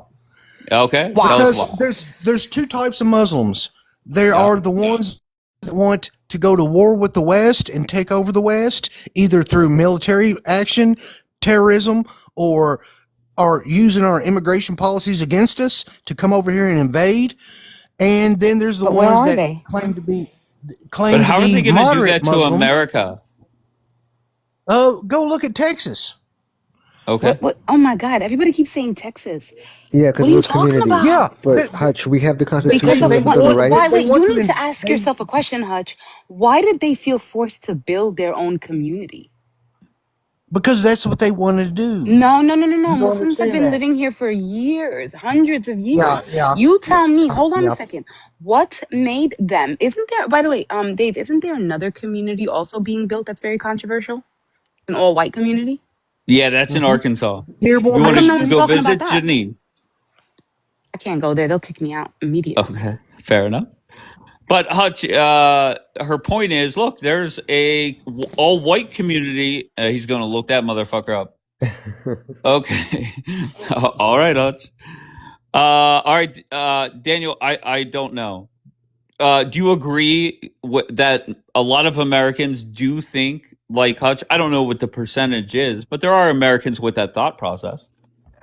S1: Okay,
S17: Why?
S1: tell us
S3: Because
S1: why.
S3: there's two types of Muslims. There
S1: Yeah.
S3: are the ones that want to go to war with the West and take over the West, either through military action, terrorism, or are using our immigration policies against us to come over here and invade. And then there's the
S17: But where
S3: ones
S17: are
S3: that
S17: they?
S1: But how are they going to do
S3: moderate
S1: that to
S3: Muslims.
S1: America?
S3: Go look at Texas.
S1: Okay.
S17: What? Oh my God! Everybody keeps saying Texas.
S10: Yeah,
S17: What
S10: because
S17: are
S10: of
S17: you
S10: those
S17: talking
S10: communities.
S17: about?
S10: But Hutch, we have the
S17: Because
S10: Constitution,
S17: of
S10: we have the
S17: what?
S10: Bill of
S17: Why?
S10: Rights.
S17: Wait, you need to ask yourself a question, Hutch. Why did they feel forced to build their own community?
S3: Because that's what they wanted to do.
S17: No, no, no, no, no.
S3: You don't
S17: Muslims have
S3: understand
S17: been
S3: that.
S17: living here for years, hundreds of
S3: Yeah,
S17: years.
S3: yeah,
S17: You tell me. Hold on a
S3: yeah.
S17: second. What made them? Isn't there? By the way, Dave, isn't there another community also being built that's very controversial? An all-white community.
S1: Yeah, that's in Arkansas.
S3: Dearborn,
S1: You
S17: How
S1: want
S17: come no
S1: to
S17: one's
S3: Michigan.
S1: go
S17: talking about
S1: visit,
S17: that?
S1: Janine?
S17: I can't go there. They'll kick me out immediately.
S1: Okay, fair enough. But Hutch, her point is, look, there's a all-white community. He's going to look that motherfucker up. Okay. All right, Hutch. All right, Daniel, I don't know. Do you agree that a lot of Americans do think like Hutch? I don't know what the percentage is, but there are Americans with that thought process.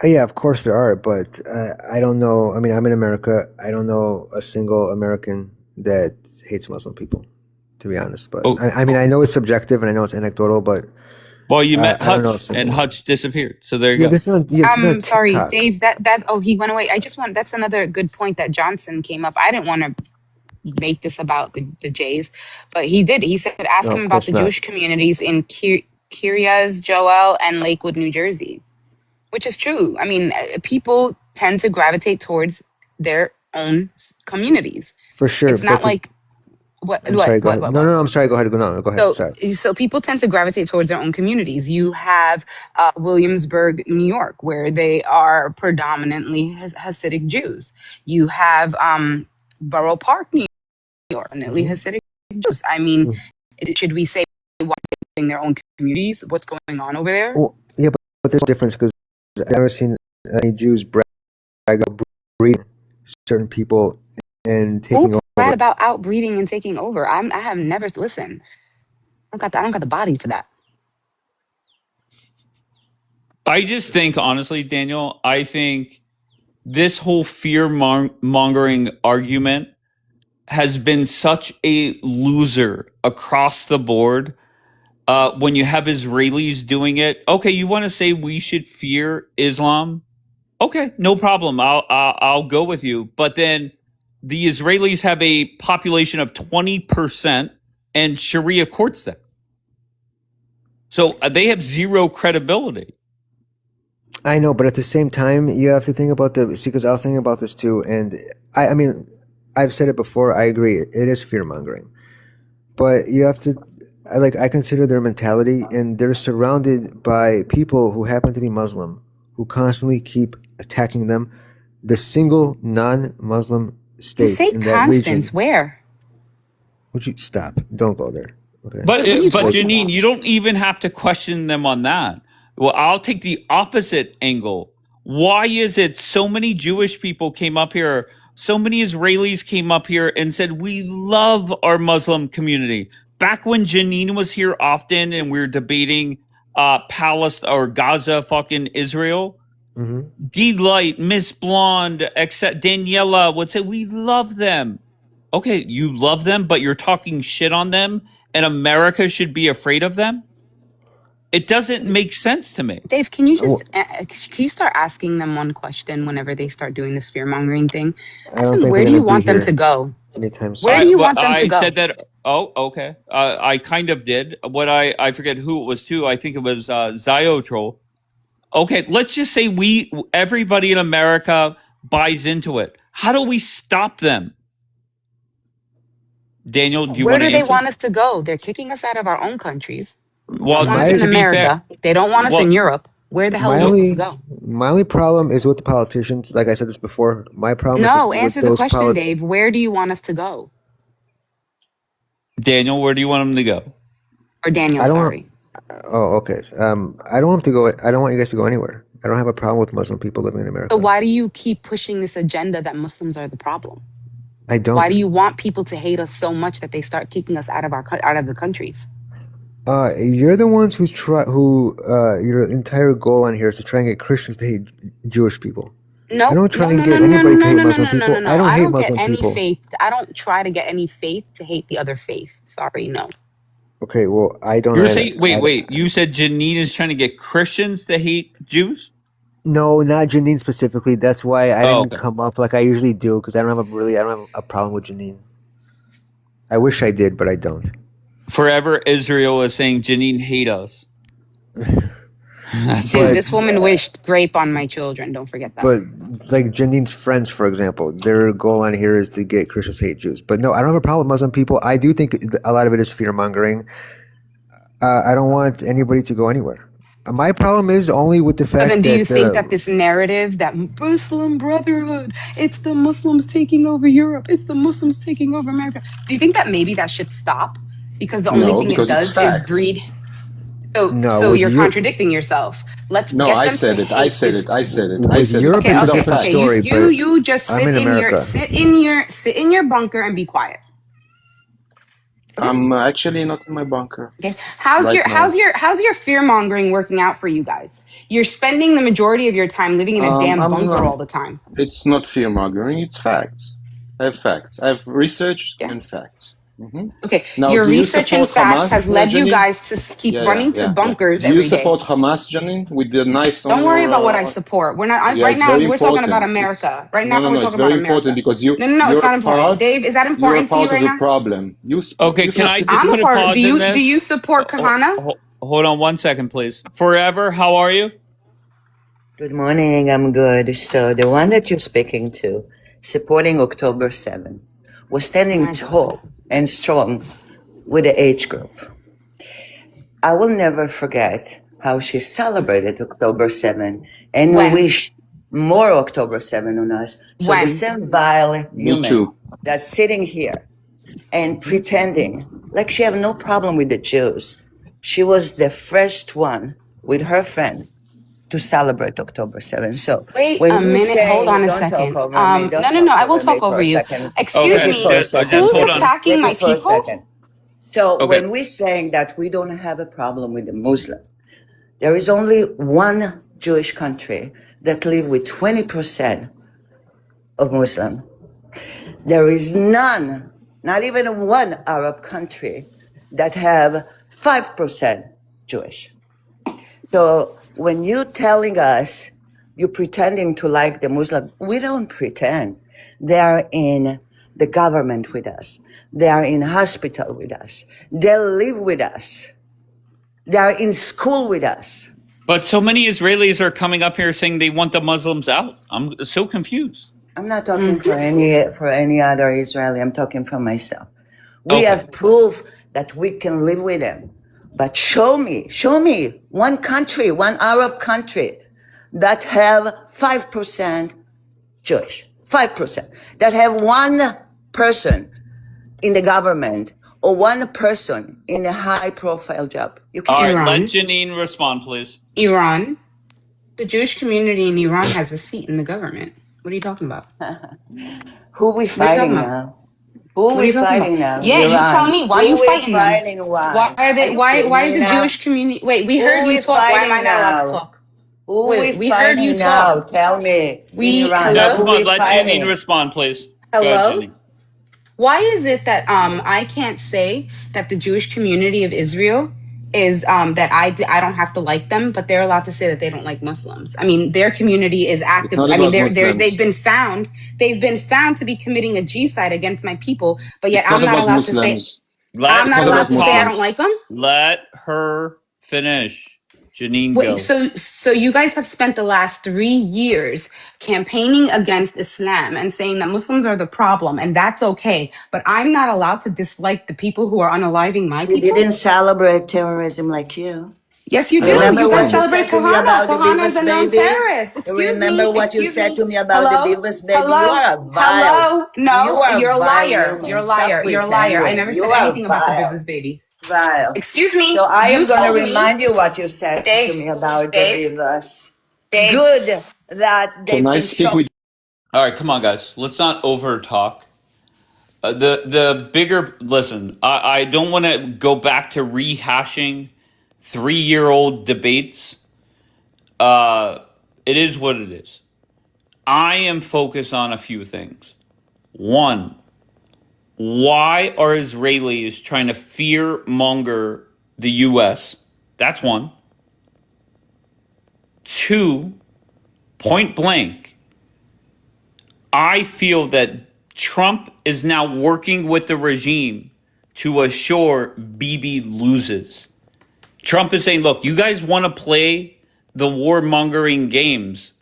S10: Yeah, of course there are, but I don't know. I mean, I'm in America. I don't know a single American that hates Muslim people, to be honest. But I mean, I know it's subjective and I know it's anecdotal, but
S1: well, you met
S10: I don't know.
S1: Hutch, and Hutch disappeared. So there you go.
S10: This is not
S17: Sorry,
S10: TikTok.
S17: Dave. Oh, he went away. I just want. That's another good point that Johnson came up. I didn't want to make this about the Jays, but he did. He said, ask
S10: No,
S17: him
S10: of
S17: about
S10: course
S17: the
S10: not.
S17: Jewish communities in Kiryas Joel and Lakewood, New Jersey, which is true. I mean, people tend to gravitate towards their own communities.
S10: For sure.
S17: It's not
S10: but
S17: like what.
S10: I'm sorry. Go ahead. No. I'm sorry. Go ahead. Go ahead. Sorry.
S17: So people tend to gravitate towards their own communities. You have Williamsburg, New York, where they are predominantly Hasidic Jews. You have Borough Park, New York, predominantly Hasidic Jews. I mean, should we say why they're in their own communities? What's going on over there?
S10: Well, yeah, but there's a difference because I've never seen any Jews brag about breeding certain people and taking
S17: Glad about outbreeding and taking over. I have never listen. I don't got the body for that.
S1: I just think, honestly, Daniel, I think this whole fear mongering argument has been such a loser across the board. When you have Israelis doing it, okay, you want to say we should fear Islam? Okay, no problem. I'll go with you. But then the Israelis have a population of 20% and Sharia courts them. So they have zero credibility.
S10: I know, but at the same time, you have to think about because I was thinking about this too, and I mean, I've said it before. I agree, it is fear mongering, but you have to, I consider their mentality, and they're surrounded by people who happen to be Muslim, who constantly keep attacking them. The single non-Muslim state
S17: say
S10: in that region.
S17: Constance, where?
S10: Would you stop? Don't go there. Okay.
S1: But Janine, you don't even have to question them on that. Well, I'll take the opposite angle. Why is it so many Jewish people came up here, so many Israelis came up here and said, we love our Muslim community? Back when Janine was here often and we were debating Palestine or Gaza, fucking Israel, D-Light, Miss Blonde, except Daniela would say, we love them. Okay, you love them, but you're talking shit on them and America should be afraid of them? It doesn't make sense to me.
S17: Dave, can you just can you start asking them one question whenever they start doing this fear mongering thing? Ask them, where do you want them to go?
S10: Anytime soon.
S17: Where do you want them to go?
S1: I said that. Oh, okay. I kind of did. What I forget who it was to. I think it was Ziotrol. Okay, let's just say everybody in America buys into it. How do we stop them? Daniel, do you
S17: Where
S1: want to
S17: do they
S1: answer?
S17: want us to go? They're kicking us out of our own countries.
S1: Well,
S17: they don't want us in America. They don't want us in Europe. Where the hell are we supposed to go?
S10: My only problem is with the politicians. Like I said this before, my problem is with
S17: answer the question, Dave. Where do you want us to go?
S1: Daniel, where do you want them to go?
S17: Or Daniel, sorry.
S10: Okay. I don't want them to go. I don't want you guys to go anywhere. I don't have a problem with Muslim people living in America.
S17: So why do you keep pushing this agenda that Muslims are the problem?
S10: I don't.
S17: Why do you want people to hate us so much that they start kicking us out of the countries?
S10: You're the ones who your entire goal on here is to try and get Christians to hate Jewish people.
S17: No,
S10: I don't try and get anybody to hate Muslim people. I don't hate Muslim people.
S17: I don't try to get any faith to hate the other faith. Sorry, no.
S10: Okay, well, I don't.
S1: You're saying wait. You said Janine is trying to get Christians to hate Jews?
S10: No, not Janine specifically. That's why I didn't come up like I usually do because I don't have a problem with Janine. I wish I did, but I don't.
S1: Forever Israel is saying Janine hate us.
S17: Dude, this woman wished grape on my children. Don't forget that.
S10: But like Janine's friends, for example, their goal on here is to get Christians to hate Jews. But no, I don't have a problem with Muslim people. I do think a lot of it is fear mongering. I don't want anybody to go anywhere. My problem is only with the fact that...
S17: Then do you think that this narrative, that Muslim Brotherhood, it's the Muslims taking over Europe, it's the Muslims taking over America. Do you think that maybe that should stop? Because the only thing it does is breed... So you're contradicting yourself. Let's get them
S19: I said it. I said it.
S10: Europe is a different story.
S17: You just sit in your bunker and be quiet.
S19: I'm actually not in my bunker.
S17: Okay. How's your fear mongering working out for you guys? You're spending the majority of your time living in a damn bunker all the time.
S19: It's not fear mongering. It's facts. I have facts. I have research and facts.
S17: Okay,
S19: now,
S17: your research and facts has led you guys to keep running to bunkers every day.
S19: Do you support Hamas, Janine, with the knives on
S17: Don't worry about what I support. We're not right now. We're talking about America. Right now, we're talking about America.
S19: It's very important because you.
S17: No, it's not important. Dave, is that important to you right now?
S19: You're part of the problem.
S1: Can I just put a pause in this?
S17: Do you support Kahana?
S1: Hold on 1 second, please. Forever, how are you?
S18: Good morning. I'm good. So the one that you're speaking to, supporting October 7, was standing tall and strong with the age group. I will never forget how she celebrated October 7 and wished more October 7 on us. So the same violent human that's sitting here and pretending like she had no problem with the Jews. She was the first one with her friend to celebrate October 7th. So
S17: Wait
S18: when
S17: a
S18: you
S17: minute. Hold
S18: say,
S17: on a
S18: don't talk
S17: second.
S18: over me,
S17: No,
S18: don't
S17: no, no.
S18: talk
S17: I will
S18: over me
S17: talk over
S18: for a
S17: you.
S18: second.
S17: Excuse
S1: Okay,
S18: Repeat for a
S17: me.
S18: second.
S1: just
S17: Who's
S1: hold on.
S17: attacking my
S18: Repeat for a
S17: people?
S18: second. So
S1: Okay.
S18: when we're saying that we don't have a problem with the Muslim, there is only one Jewish country that live with 20% of Muslim. There is none, not even one Arab country that have 5% Jewish. So when you're telling us you're pretending to like the Muslim, we don't pretend. They are in the government with us. They are in hospital with us. They live with us. They are in school with us.
S1: But so many Israelis are coming up here saying they want the Muslims out. I'm so confused.
S18: I'm not talking for any other Israeli. I'm talking for myself. We
S1: Okay.
S18: have proof that we can live with them. But show me one country, one Arab country that have 5% Jewish, 5%, that have one person in the government or one person in a high profile job. You
S1: All
S18: can't.
S1: right, let
S17: Iran.
S1: Janine respond, please.
S17: Iran. The Jewish community in Iran has a seat in the government. What are you talking about?
S18: Who we
S17: What are you talking
S18: fighting
S17: about?
S18: now? Who
S17: What are
S18: we
S17: you talking about?
S18: fighting now?
S17: Yeah, you tell
S18: Iran.
S17: me. Why are
S18: Who
S17: you
S18: we
S17: fighting them?
S18: fighting?
S17: Why
S18: Why?
S17: are
S18: Are
S17: they?
S18: you
S17: Why?
S18: kidding
S17: Why is
S18: me
S17: the
S18: now?
S17: Jewish community? Wait, we
S18: Who
S17: heard you
S18: we
S17: talk. Why am I
S18: fighting
S17: not allowed to
S18: now?
S17: talk?
S18: Who we
S17: Wait, we heard you
S18: fighting now?
S17: talk.
S18: Tell me. In
S17: We
S18: Iran,
S1: No,
S18: who
S1: come
S17: hello,
S1: on,
S18: we
S1: let Janine
S18: fighting?
S1: respond, please. Go ahead,
S17: hello.
S1: Janine.
S17: Why is it that I can't say that the Jewish community of Israel is that I don't have to like them, but they're allowed to say that they don't like Muslims? I mean, their community is
S19: It's
S17: active.
S19: not
S17: I mean,
S19: about Muslims.
S17: they've been found to be committing a genocide against my people, but yet
S19: It's not
S17: I'm not
S19: about
S17: allowed to say
S19: Muslims.
S1: Let
S17: I'm
S19: It's
S17: not
S19: not
S1: her
S17: allowed
S19: about
S17: to say I
S1: talk.
S17: don't
S19: Muslims.
S17: like them.
S1: Let her finish. Janine,
S17: Wait,
S1: go.
S17: so you guys have spent the last 3 years campaigning against Islam and saying that Muslims are the problem, and that's okay. But I'm not allowed to dislike the people who are unaliving my
S18: We
S17: people?
S18: didn't celebrate terrorism like you.
S17: Yes, you
S19: I
S17: do.
S19: like
S18: Remember
S17: You guys
S18: what you
S19: Islam.
S17: celebrate
S18: said to me
S17: Kahana.
S18: about the
S17: Kahana is
S18: Beavis
S17: a known
S18: baby?
S17: terrorist. Excuse
S18: Remember
S17: me.
S18: what you
S17: Excuse
S18: said
S17: me.
S18: to me about the
S17: Hello?
S18: Beavis baby? You
S17: Hello?
S18: are a vile.
S17: Hello?
S18: You
S17: No,
S18: are
S17: you're
S18: a
S17: a
S18: vile
S17: liar. You're
S18: human.
S17: a
S18: Stop
S17: liar. You're a liar. I
S18: pretending.
S17: never
S18: You
S17: said
S18: are
S17: anything about the
S18: vile.
S17: Biblis baby.
S18: Vile.
S17: Excuse me.
S18: So I am
S17: You
S18: going to
S17: told me,
S18: remind you what you said to
S17: Dave,
S18: me about the
S17: Dave,
S18: Beavers.
S17: Dave.
S18: Good that
S19: Can
S18: they've
S19: I
S18: been
S19: speak
S18: shot.
S19: with
S1: All right, come on, guys. Let's not over talk. The bigger listen. I don't want to go back to rehashing 3-year-old debates. It is what it is. I am focused on a few things. One, why are Israelis trying to fear monger the U.S.? That's one. Two, point blank, I feel that Trump is now working with the regime to assure Bibi loses. Trump is saying, look, you guys want to play the warmongering games.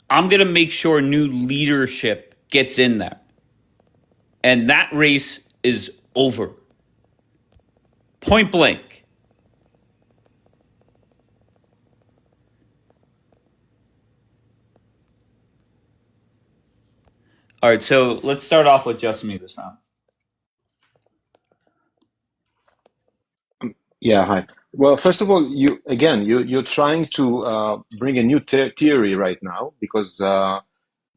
S1: I'm going to make sure new leadership gets in there. And that race is over. Point blank. All right, so let's start off with just me this time.
S19: Yeah, hi. Well, first of all, you're trying to bring a new theory right now because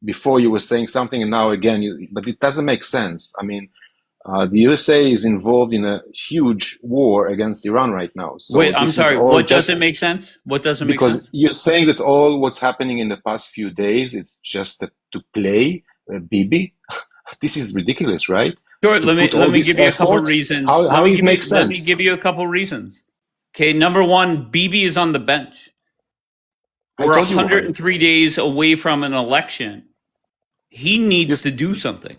S19: before you were saying something and now again, but it doesn't make sense. I mean, the USA is involved in a huge war against Iran right now. So
S1: Wait, I'm
S19: this is
S1: sorry.
S19: all
S1: What
S19: just
S1: doesn't make sense? What doesn't make
S19: because
S1: sense?
S19: you're saying that all what's happening in the past few days, it's just to play Bibi. This is ridiculous, right?
S1: Sure.
S19: To put
S1: Let
S19: all
S1: me
S19: this
S1: give you a couple
S19: effort,
S1: reasons.
S19: how it makes
S1: Let me
S19: sense?
S1: give you a couple reasons. Okay, number one, Bibi is on the bench.
S19: I
S1: We're
S19: told you why.
S1: 103 days away from an election. He
S19: You,
S1: needs to do something.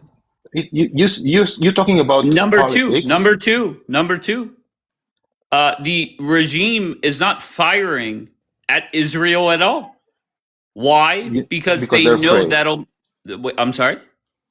S19: you're talking about
S1: Number two,
S19: politics.
S1: the regime is not firing at Israel at all. Why? Because
S19: Because
S1: they
S19: they're
S1: know
S19: afraid.
S1: that'll. I'm sorry.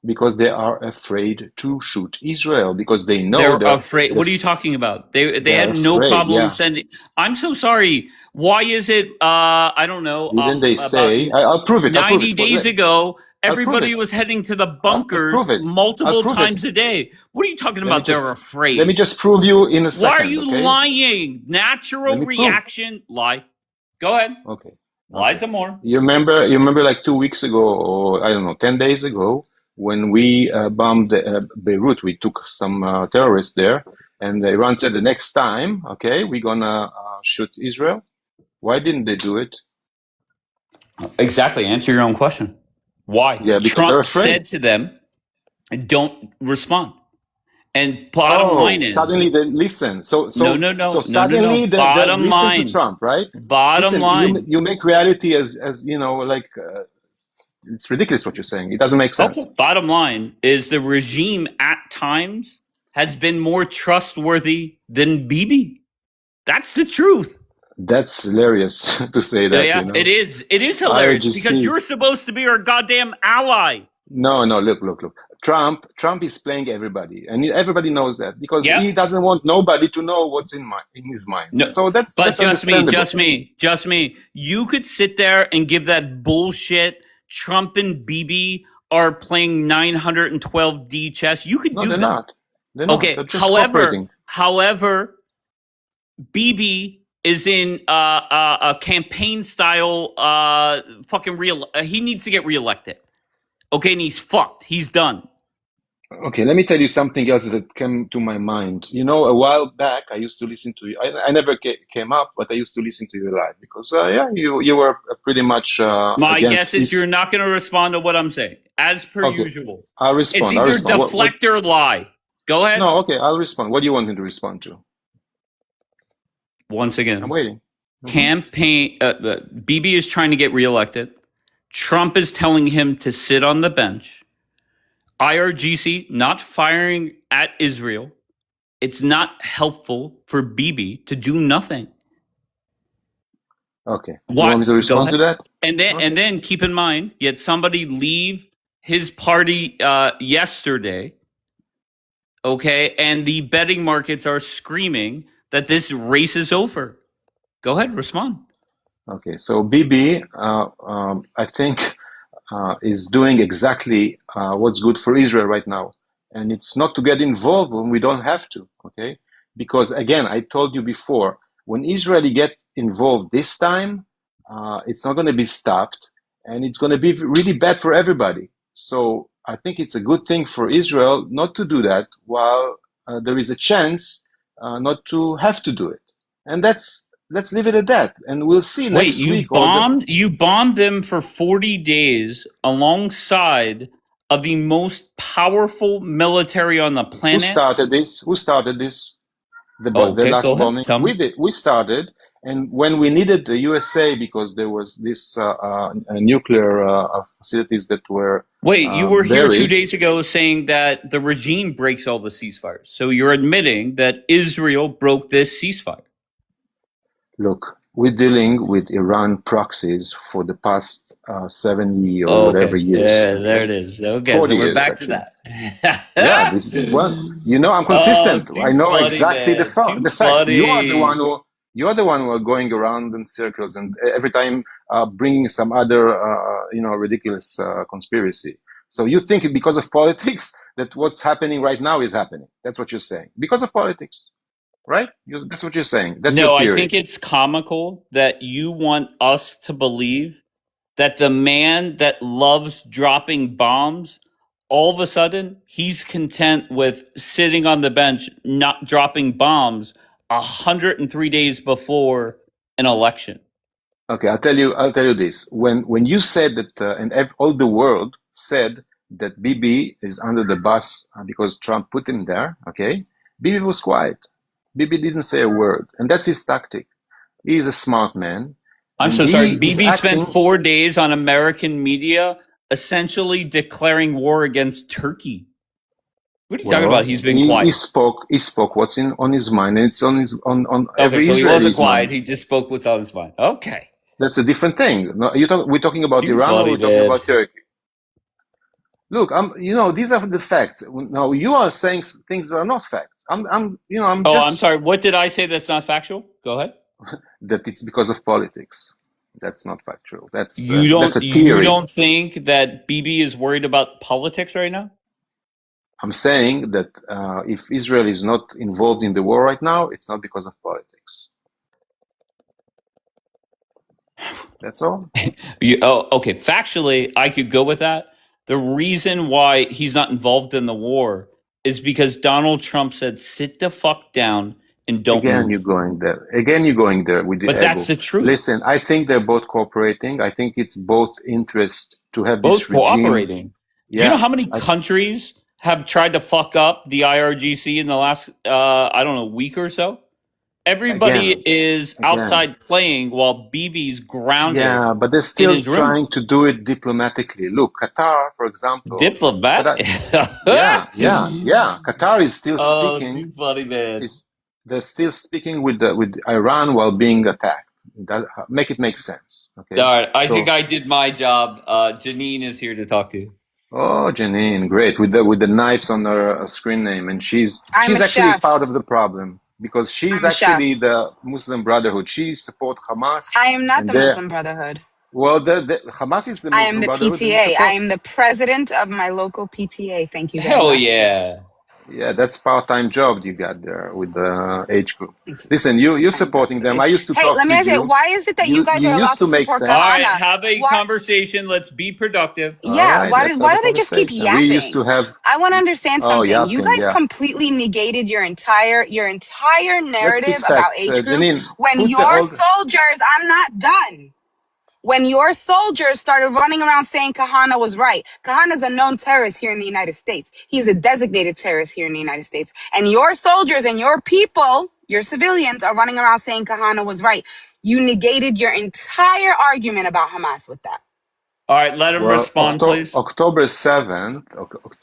S19: Because they are afraid to shoot Israel. Because they know
S1: They're
S19: that
S1: afraid. What are you
S19: this
S1: talking about? They
S19: they're
S1: had no
S19: afraid.
S1: problem
S19: Yeah.
S1: sending. I'm so sorry. Why is it? I don't know.
S19: Didn't they
S1: About
S19: say? I'll prove it. I'll prove
S1: 90
S19: it.
S1: days ago,
S19: I'll prove
S1: everybody
S19: it.
S1: was heading to the
S19: I'll
S1: bunkers
S19: prove it. I'll
S1: multiple
S19: prove it.
S1: times a day. What are you talking
S19: Let me
S1: about? They're
S19: just let me
S1: afraid.
S19: just prove you in a
S1: Why are
S19: second,
S1: you
S19: okay?
S1: lying?
S19: Let
S1: Natural
S19: me prove.
S1: reaction. Lie. Go ahead.
S19: Okay.
S1: Lie
S19: Okay.
S1: some more.
S19: You remember like 2 weeks ago, or I don't know, 10 days ago, when we bombed Beirut, we took some terrorists there, and Iran said the next time, okay, we're gonna shoot Israel. Why didn't they do it?
S1: Exactly. Answer your own question. Why?
S19: Yeah, because they're
S1: Trump
S19: afraid.
S1: said to them, don't respond. And bottom line
S19: Oh,
S1: is,
S19: suddenly they listen. So
S1: no.
S19: suddenly they
S1: Bottom
S19: listen to
S1: line.
S19: Trump, right?
S1: Bottom
S19: Listen,
S1: line.
S19: you make reality as you know, like it's ridiculous what you're saying. It doesn't make
S1: Okay.
S19: sense.
S1: Bottom line is the regime at times has been more trustworthy than Bibi. That's the truth.
S19: That's hilarious to say that,
S1: Yeah,
S19: you
S1: it
S19: know.
S1: is. It is hilarious because
S19: IRGC.
S1: you're supposed to be our goddamn ally.
S19: No, look. Trump is playing everybody, and everybody knows that because
S1: Yep.
S19: he doesn't want nobody to know what's in his mind.
S1: No,
S19: So that's
S1: but just
S19: understandable.
S1: me. You could sit there and give that bullshit. Trump and Bibi are playing 912D chess. You could
S19: No,
S1: do
S19: they're
S1: that.
S19: not. They're not. They're
S1: Okay.
S19: just cooperating.
S1: However, Bibi is in a campaign style fucking real. He needs to get reelected. Okay, and he's fucked. He's done.
S19: Okay, let me tell you something else that came to my mind. You know, a while back, I used to listen to you. I never came up, but I used to listen to you live because, you were pretty much
S1: My
S19: against
S1: guess is you're
S19: this.
S1: not going to respond to what I'm saying, as per
S19: Okay,
S1: usual.
S19: I'll
S1: It's
S19: respond. I'll
S1: either
S19: respond.
S1: deflect or lie. Go ahead.
S19: No, okay, I'll respond. What do you want me to respond to?
S1: Once again,
S19: I'm waiting.
S1: campaign. Bibi is trying to get reelected. Trump is telling him to sit on the bench. IRGC not firing at Israel. It's not helpful for Bibi to do nothing.
S19: Okay.
S1: What?
S19: You want me to respond to that?
S1: And then keep in mind, yet somebody leave his party yesterday. Okay, and the betting markets are screaming that this race is over. Go ahead, respond.
S19: Okay, so BB, I think, is doing exactly what's good for Israel right now. And it's not to get involved when we don't have to, okay? Because again, I told you before, when Israel get involved this time, it's not going to be stopped, and it's going to be really bad for everybody. So I think it's a good thing for Israel not to do that while there is a chance not to have to do it. And let's leave it at that, and we'll see
S1: Wait,
S19: next
S1: you
S19: week.
S1: bombed them for 40 days alongside of the most powerful military on the planet.
S19: Who started this? The
S1: Okay,
S19: last
S1: go ahead.
S19: bombing.
S1: Tell me.
S19: We did. We started, and when we needed the USA because there was this nuclear facilities that were
S1: Wait, you were here 2
S19: buried.
S1: days ago saying that the regime breaks all the ceasefires. So you're admitting that Israel broke this ceasefire.
S19: Look, we're dealing with Iran proxies for the past 70 or whatever
S1: Okay.
S19: years.
S1: Yeah, there it is. Okay,
S19: 40
S1: so we're
S19: years,
S1: back
S19: actually.
S1: to that.
S19: Yeah, I'm consistent.
S1: Oh,
S19: I know
S1: funny,
S19: exactly
S1: man.
S19: the facts. You're the one who are going around in circles and every time bringing some other ridiculous conspiracy. So you think because of politics that what's happening right now is happening. That's what you're saying. Because of politics, right? That's what you're saying. That's
S1: No,
S19: your
S1: I
S19: theory.
S1: think it's comical that you want us to believe that the man that loves dropping bombs, all of a sudden, he's content with sitting on the bench, not dropping bombs 103 days before an election.
S19: Okay, I'll tell you this. When you said that, all the world said that Bibi is under the bus because Trump put him there, okay? Bibi was quiet. Bibi didn't say a word, and that's his tactic. He is a smart man.
S1: I'm
S19: and
S1: so sorry.
S19: he is
S1: Bibi
S19: acting.
S1: spent 4 days on American media essentially declaring war against Turkey. What are you talking about? He's been quiet.
S19: He spoke what's on his mind, and it's on every
S1: Okay, so he wasn't
S19: Israeli's
S1: quiet.
S19: mind.
S1: He just spoke what's on his mind. Okay.
S19: That's a different thing. No, we're talking about
S1: You're
S19: Iran, or
S1: funny,
S19: we're talking
S1: man.
S19: about Turkey. Look, these are the facts. Now you are saying things that are not facts. I'm
S1: sorry. What did I say that's not factual? Go ahead.
S19: That it's because of politics. That's not factual. That's
S1: You
S19: a theory.
S1: You don't think that Bibi is worried about politics right now?
S19: I'm saying that if Israel is not involved in the war right now, it's not because of politics. That's all.
S1: Okay, factually, I could go with that. The reason why he's not involved in the war is because Donald Trump said, "Sit the fuck down and don't
S19: Again,
S1: move."
S19: you're going there. Again, you're going there with the
S1: But that's
S19: ego.
S1: the truth.
S19: Listen, I think they're both cooperating. I think it's both interest to have
S1: Both
S19: this regime.
S1: cooperating. Do you know how many countries have tried to fuck up the IRGC in the last, I don't know, week or so? Everybody is outside playing while BB's grounded.
S19: Yeah, but they're
S1: in
S19: still
S1: his room.
S19: trying to do it diplomatically. Look, Qatar, for example.
S1: Diplomat?
S19: Yeah. Qatar is still speaking.
S1: Too funny, man.
S19: They're still speaking with Iran while being attacked. Make it make sense. Okay.
S1: All right, I think I did my job. Janine is here to talk to you.
S19: Oh, Janine, great with the knives on her screen name, and she's
S17: I'm a
S19: actually
S17: chef.
S19: part of the problem because she's
S17: I'm a
S19: actually
S17: chef.
S19: the Muslim Brotherhood. She supports Hamas.
S17: I am not
S19: and
S17: the
S19: they're-
S17: Muslim Brotherhood.
S19: Well, the Hamas is the
S17: I
S19: Muslim
S17: am the
S19: Brotherhood. and you
S17: PTA.
S19: support-
S17: I am the president of my local PTA. Thank you very
S1: Hell
S17: much.
S1: yeah.
S19: Yeah, that's part-time job you got there with the age group. Listen, you're supporting them. I used to
S17: Hey,
S19: talk
S17: let me
S19: to
S17: ask you,
S19: you.
S17: why is it that you guys are allowed
S19: used
S17: to
S19: to make
S17: support
S19: sense.
S1: All right,
S17: Kahana?
S1: have a conversation. Let's be productive.
S17: Yeah,
S19: All
S17: why
S19: let's
S17: do
S19: have a
S17: they just keep
S19: conversation.
S17: yapping?
S19: We used to have.
S17: I want to understand
S19: Oh,
S17: something. You
S19: yapping,
S17: guys
S19: yeah.
S17: completely negated your entire narrative
S19: speak
S17: about
S19: facts.
S17: age group
S19: Janine,
S17: when
S19: put the
S17: your
S19: old-
S17: soldiers. I'm not done. When your soldiers started running around saying Kahana was right. Kahana's a known terrorist here in the United States. He's a designated terrorist here in the United States. And your soldiers and your people, your civilians, are running around saying Kahana was right. You negated your entire argument about Hamas with that.
S1: All right, let him respond, please.
S19: October 7th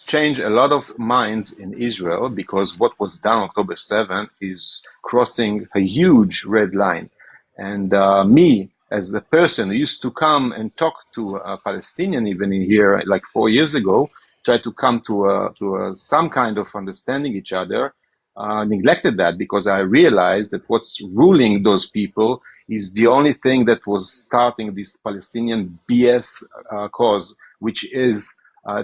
S19: changed a lot of minds in Israel because what was done October 7th is crossing a huge red line. And me, as a person who used to come and talk to a Palestinian even in here like 4 years ago, tried to come to some kind of understanding each other, neglected that because I realized that what's ruling those people is the only thing that was starting this Palestinian BS cause, which is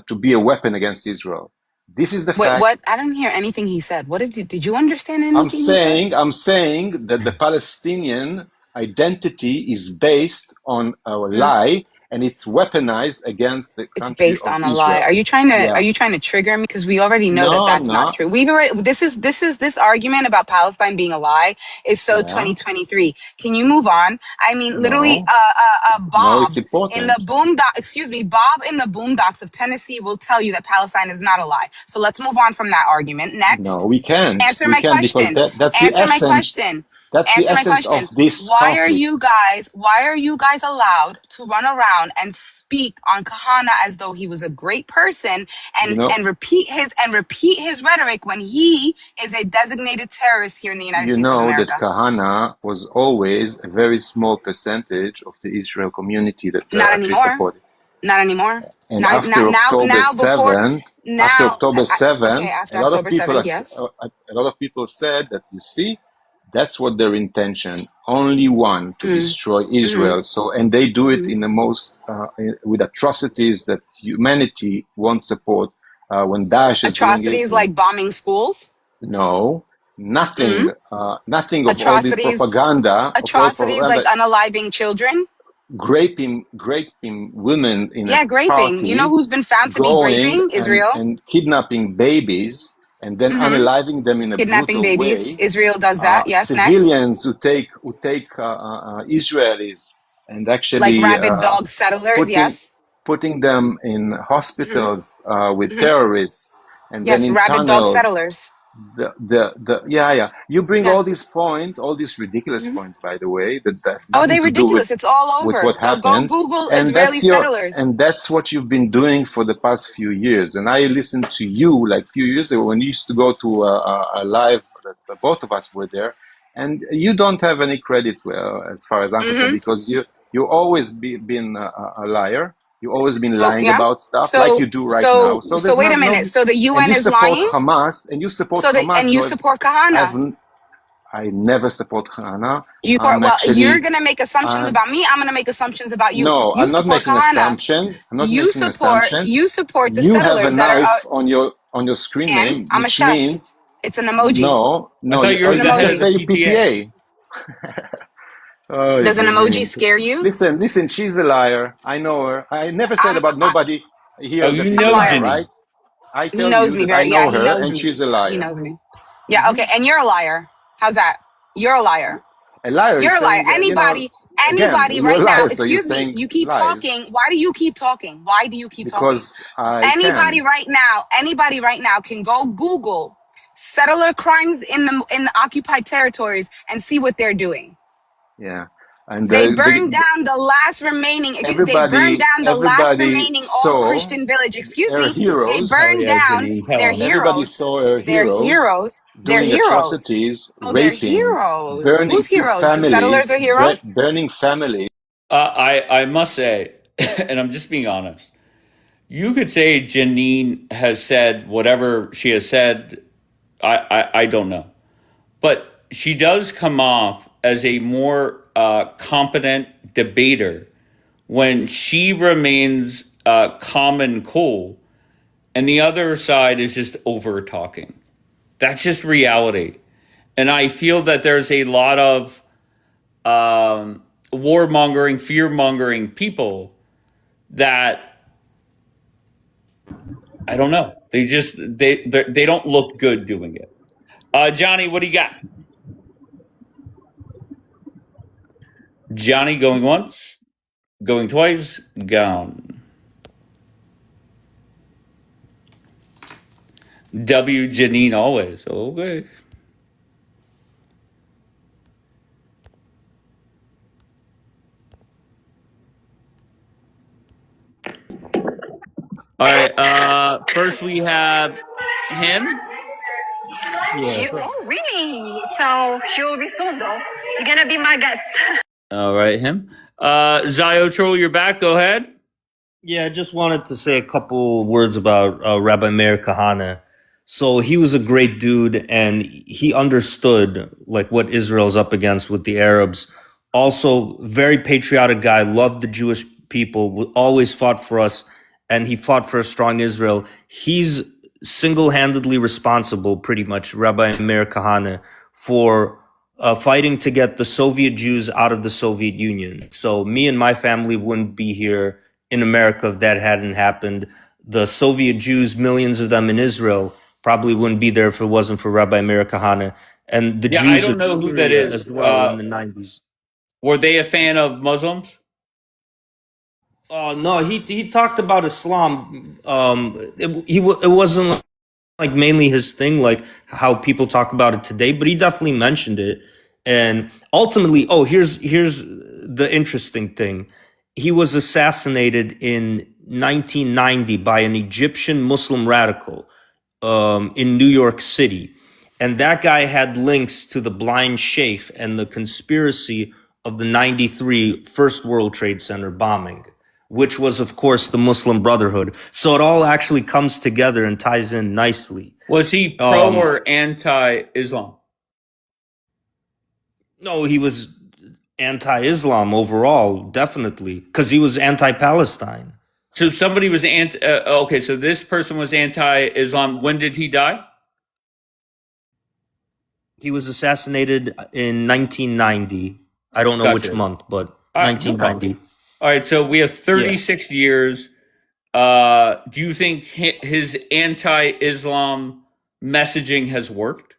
S19: to be a weapon against Israel. This is the
S17: Wait,
S19: fact.
S17: what? I didn't hear anything he said. What did you understand anything he said?
S19: I'm saying that the Palestinian identity is based on a lie and it's weaponized against the
S17: It's
S19: country
S17: based
S19: of
S17: on a
S19: Israel.
S17: lie. Are you trying to
S19: Yeah.
S17: trigger me? Because we already know
S19: No,
S17: that that's
S19: I'm
S17: not
S19: not.
S17: true. We've already this argument about Palestine being a lie is so
S19: Yeah.
S17: 2023. Can you move on? I mean, literally,
S19: No,
S17: Bob
S19: it's important.
S17: in the Bob in the boondocks of Tennessee will tell you that Palestine is not a lie. So let's move on from that argument. Next,
S19: No, we can't.
S17: answer
S19: We
S17: my
S19: can't because
S17: question.
S19: that's the
S17: Answer my
S19: essence.
S17: question.
S19: That's the
S17: Answer my
S19: essence
S17: question.
S19: of this
S17: Why
S19: conflict.
S17: are you guys allowed to run around and speak on Kahana as though he was a great person and repeat his rhetoric when he is a designated terrorist here in the United
S19: You
S17: States of
S19: know that
S17: America?
S19: Kahana was always a very small percentage of the Israel community that
S17: Not
S19: actually
S17: anymore.
S19: supported.
S17: Not anymore.
S19: And after October 7th, after October 7th,
S17: okay, after
S19: a lot of
S17: October
S19: people
S17: 7th, yes.
S19: a lot of people said that you see, that's what their intention, only one to destroy Israel. So, and they do it in the most with atrocities that humanity won't support. When Daesh is doing it,
S17: Atrocities like bombing schools.
S19: no, nothing, nothing of all this
S17: Atrocities.
S19: propaganda.
S17: Atrocities like unaliving children.
S19: Graping women in a
S17: graping.
S19: party.
S17: You know who's been found to be graping? Israel.
S19: And kidnapping babies and then unaliving them in a
S17: Kidnapping
S19: brutal
S17: babies.
S19: way.
S17: Israel does that. Yes.
S19: Civilians who take Israelis and actually
S17: like rabid dog settlers.
S19: putting them in hospitals with terrorists and then in
S17: rabid
S19: tunnels.
S17: dog settlers.
S19: You bring all these points, all these ridiculous points, by the way, that has nothing to do with,
S17: it's all over.
S19: with what happened.
S17: Go Google
S19: and
S17: Israeli settlers.
S19: And that's what you've been doing for the past few years. And I listened to you like a few years ago when you used to go to a live that both of us were there, and you don't have any credit as far as I'm concerned because you always been a liar. You've always been lying about stuff like you do right now.
S17: So wait a minute. So the UN is lying?
S19: Hamas, and you support Hamas.
S17: And you support Kahana.
S19: I never support Kahana.
S17: You're going to make assumptions about me. I'm going to make assumptions about you.
S19: No, I'm not making an assumption. I'm not making assumptions.
S17: You support the
S19: you
S17: settlers
S19: have a knife on your screen name,
S17: I'm
S19: which
S17: a chef.
S19: means
S17: it's an emoji.
S19: No,
S1: I thought you were
S19: say PTA. Oh,
S17: Does an emoji
S19: Janine.
S17: scare you?
S19: Listen, she's a liar. I know her. I never said about nobody
S1: Oh,
S19: here that
S1: you
S19: is a
S1: know
S19: liar,
S1: Ginny.
S19: right? I
S17: He
S19: tell
S17: knows
S19: you
S17: me
S19: that I
S17: very, yeah,
S19: know
S17: he
S19: her
S17: knows
S19: and
S17: me.
S19: she's a
S17: He
S19: liar.
S17: knows me. Yeah, okay. And you're a liar. How's that? You're a liar.
S19: A liar is
S17: You're a liar.
S19: saying, again,
S17: Anybody
S19: you're a
S17: right now,
S19: liar, so you're
S17: excuse me,
S19: saying
S17: you keep
S19: lies
S17: talking. Why do you keep talking? Why do you keep talking?
S19: because I can.
S17: Anybody right now can go Google settler crimes in the occupied territories and see what they're doing.
S19: Yeah. And
S17: They burned down the last remaining. They burned down the last
S19: everybody
S17: remaining old
S19: saw
S17: Christian village. Excuse
S19: her
S17: me. They
S19: heroes.
S1: Oh
S17: burned
S1: yeah,
S17: down
S1: Ginny.
S17: their
S1: Tell him.
S19: Everybody
S17: heroes.
S19: saw her
S17: Their
S19: heroes
S17: heroes. Their
S19: doing
S17: heroes.
S19: atrocities,
S17: Oh, they're
S19: raping,
S17: heroes.
S19: burning
S17: Who's heroes? The settlers
S19: families,
S17: are heroes.
S19: burning families.
S1: I must say, and I'm just being honest. You could say Janine has said whatever she has said. I don't know, but she does come off as a more competent debater when she remains calm and cool, and the other side is just over talking. That's just reality, and I feel that there's a lot of warmongering, fear mongering people that I don't know. They don't look good doing it. Johnny, what do you got? Johnny going once, going twice, gone. W Janine always. Okay. All right. First we have him. Yeah.
S2: Oh, really? So you'll be soon, though. You're gonna be my guest.
S1: All right, him. Ziotrol, you're back. Go ahead.
S11: Yeah, I just wanted to say a couple words about Rabbi Meir Kahane. So he was a great dude, and he understood like what Israel's up against with the Arabs. Also, very patriotic guy, loved the Jewish people, always fought for us, and he fought for a strong Israel. He's single-handedly responsible, pretty much, Rabbi Meir Kahane, for fighting to get the Soviet Jews out of the Soviet Union. So me and my family wouldn't be here in America if that hadn't happened. The Soviet Jews, millions of them in Israel, probably wouldn't be there if it wasn't for Rabbi Meir Kahane. And the
S1: Yeah, I
S11: Jews
S1: don't
S11: of
S1: know who that
S11: Syria
S1: is.
S11: as well in the 90s.
S1: Were they a fan of Muslims?
S11: Oh no, he talked about Islam. It wasn't like mainly his thing, like how people talk about it today, but he definitely mentioned it. And ultimately, here's the interesting thing. He was assassinated in 1990 by an Egyptian Muslim radical in New York City. And that guy had links to the blind sheikh and the conspiracy of the 93 First World Trade Center bombing, which was, of course, the Muslim Brotherhood. So it all actually comes together and ties in nicely.
S1: Was he pro or anti-Islam?
S11: No, he was anti-Islam overall, definitely, because he was anti-Palestine.
S1: So somebody was okay, so this person was anti-Islam. When did he die?
S11: He was assassinated in 1990. I don't know which month, but 1990.
S1: All right, so we have 36 years. Do you think his anti-Islam messaging has worked?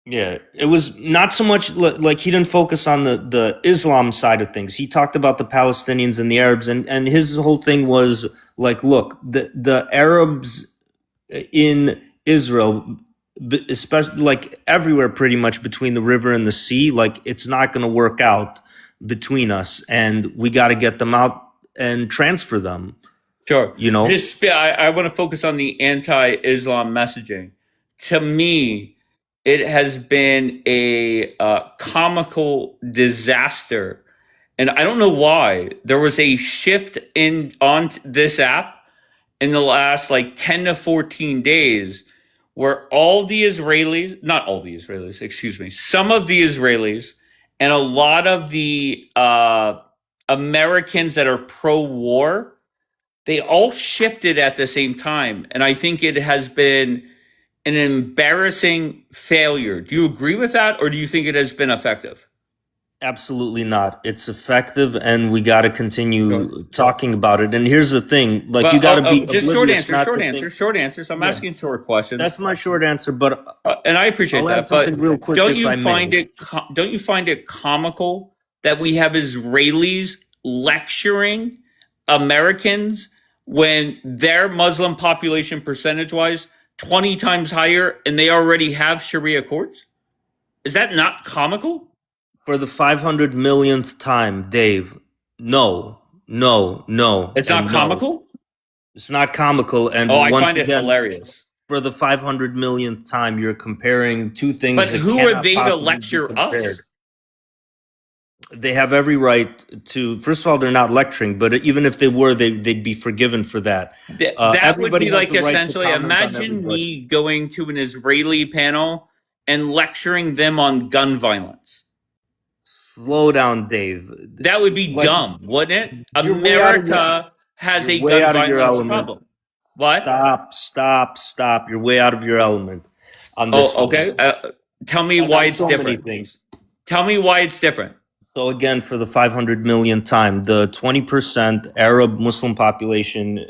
S11: Yeah, it was not so much like he didn't focus on the Islam side of things. He talked about the Palestinians and the Arabs, and his whole thing was like, look, the Arabs in Israel, especially like everywhere pretty much between the river and the sea, like it's not going to work out between us, and we got to get them out and transfer them.
S1: Sure.
S11: You know,
S1: I want to focus on the anti-Islam messaging. To me, it has been a comical disaster, and I don't know why. There was a shift on this app in the last like 10 to 14 days where not all the Israelis, excuse me, some of the Israelis and a lot of the Americans that are pro-war, they all shifted at the same time. And I think it has been an embarrassing failure. Do you agree with that, or do you think it has been effective?
S11: Absolutely not. It's effective, and we got to continue talking about it. And here's the thing: like, you got to be
S1: Just short
S11: oblivious,
S1: answer,
S11: not
S1: short
S11: to
S1: answer,
S11: think.
S1: short answer. So I'm
S11: Yeah,
S1: asking short questions.
S11: that's my short answer. But
S1: And I appreciate
S11: I'll
S1: that.
S11: add something
S1: But
S11: real quick,
S1: don't
S11: if
S1: you
S11: I
S1: find
S11: may.
S1: it comical that we have Israelis lecturing Americans when their Muslim population percentage wise 20 times higher and they already have Sharia courts? Is that not comical?
S11: For the 500 millionth time, Dave, no, no,
S1: It's
S11: and
S1: not
S11: no.
S1: comical?
S11: It's not comical.
S1: Oh,
S11: And
S1: I
S11: once
S1: find it
S11: again,
S1: hilarious.
S11: for the 500 millionth time, you're comparing two things
S1: But
S11: that
S1: who are
S11: cannot
S1: they to
S11: possibly be
S1: lecture us?
S11: compared. They have every right to. First of all, they're not lecturing, but even if they were, they'd be forgiven for that.
S1: That would
S11: Everybody
S1: be
S11: has
S1: like
S11: the right to
S1: essentially
S11: comment on
S1: imagine
S11: everybody.
S1: me going to an Israeli panel and lecturing them on gun violence.
S11: Slow down, Dave.
S1: That would be
S11: Like,
S1: dumb, wouldn't it?
S11: you're way out of your,
S1: America has
S11: you're
S1: a
S11: way
S1: gun
S11: out of your
S1: violence
S11: element.
S1: problem. What?
S11: Stop. You're way out of your element on this
S1: Oh,
S11: one.
S1: okay. Tell me
S11: And
S1: why
S11: on
S1: it's
S11: so many
S1: different.
S11: things.
S1: Tell me why it's different.
S11: So again, for the 500 million time, the 20% Arab Muslim population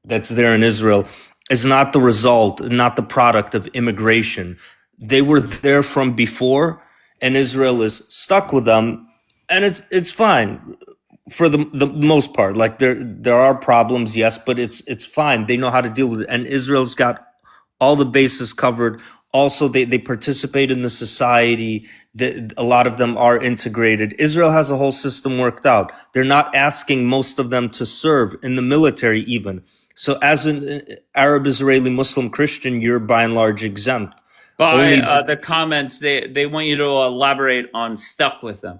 S11: that's there in Israel is not the result, not the product of immigration. They were there from before, and Israel is stuck with them, and it's fine for the most part. Like, there are problems, yes, but it's fine. They know how to deal with it, and Israel's got all the bases covered. Also, they participate in the society. A lot of them are integrated. Israel has a whole system worked out. They're not asking most of them to serve in the military even. So as an Arab, Israeli, Muslim, Christian, you're by and large exempt.
S1: By
S11: Only,
S1: the comments, they want you to elaborate on stuck with them.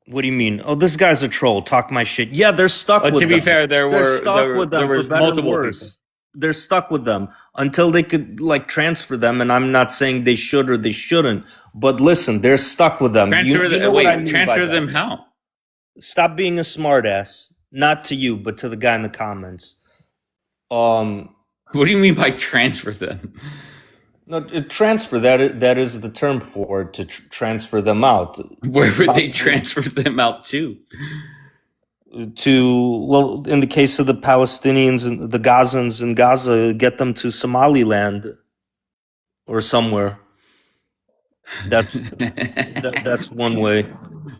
S11: what do you mean? Oh, this guy's a troll. Talk my shit. Yeah, they're stuck with
S1: To
S11: them.
S1: be fair,
S11: They're stuck with them
S1: there
S11: for
S1: was
S11: better and
S1: multiple
S11: worse.
S1: people.
S11: They're stuck with them until they could, like, transfer them. And I'm not saying they should or they shouldn't, but listen, they're stuck with them. You know what I mean by
S1: transfer
S11: that.
S1: them how?
S11: Stop being a smartass. Not to you, but to the guy in the comments.
S1: What do you mean by transfer them?
S11: No, transfer, that is the term for it, to transfer them out.
S1: Where would they transfer them out to?
S11: Well, in the case of the Palestinians and the Gazans in Gaza, get them to Somaliland or somewhere. That's one way.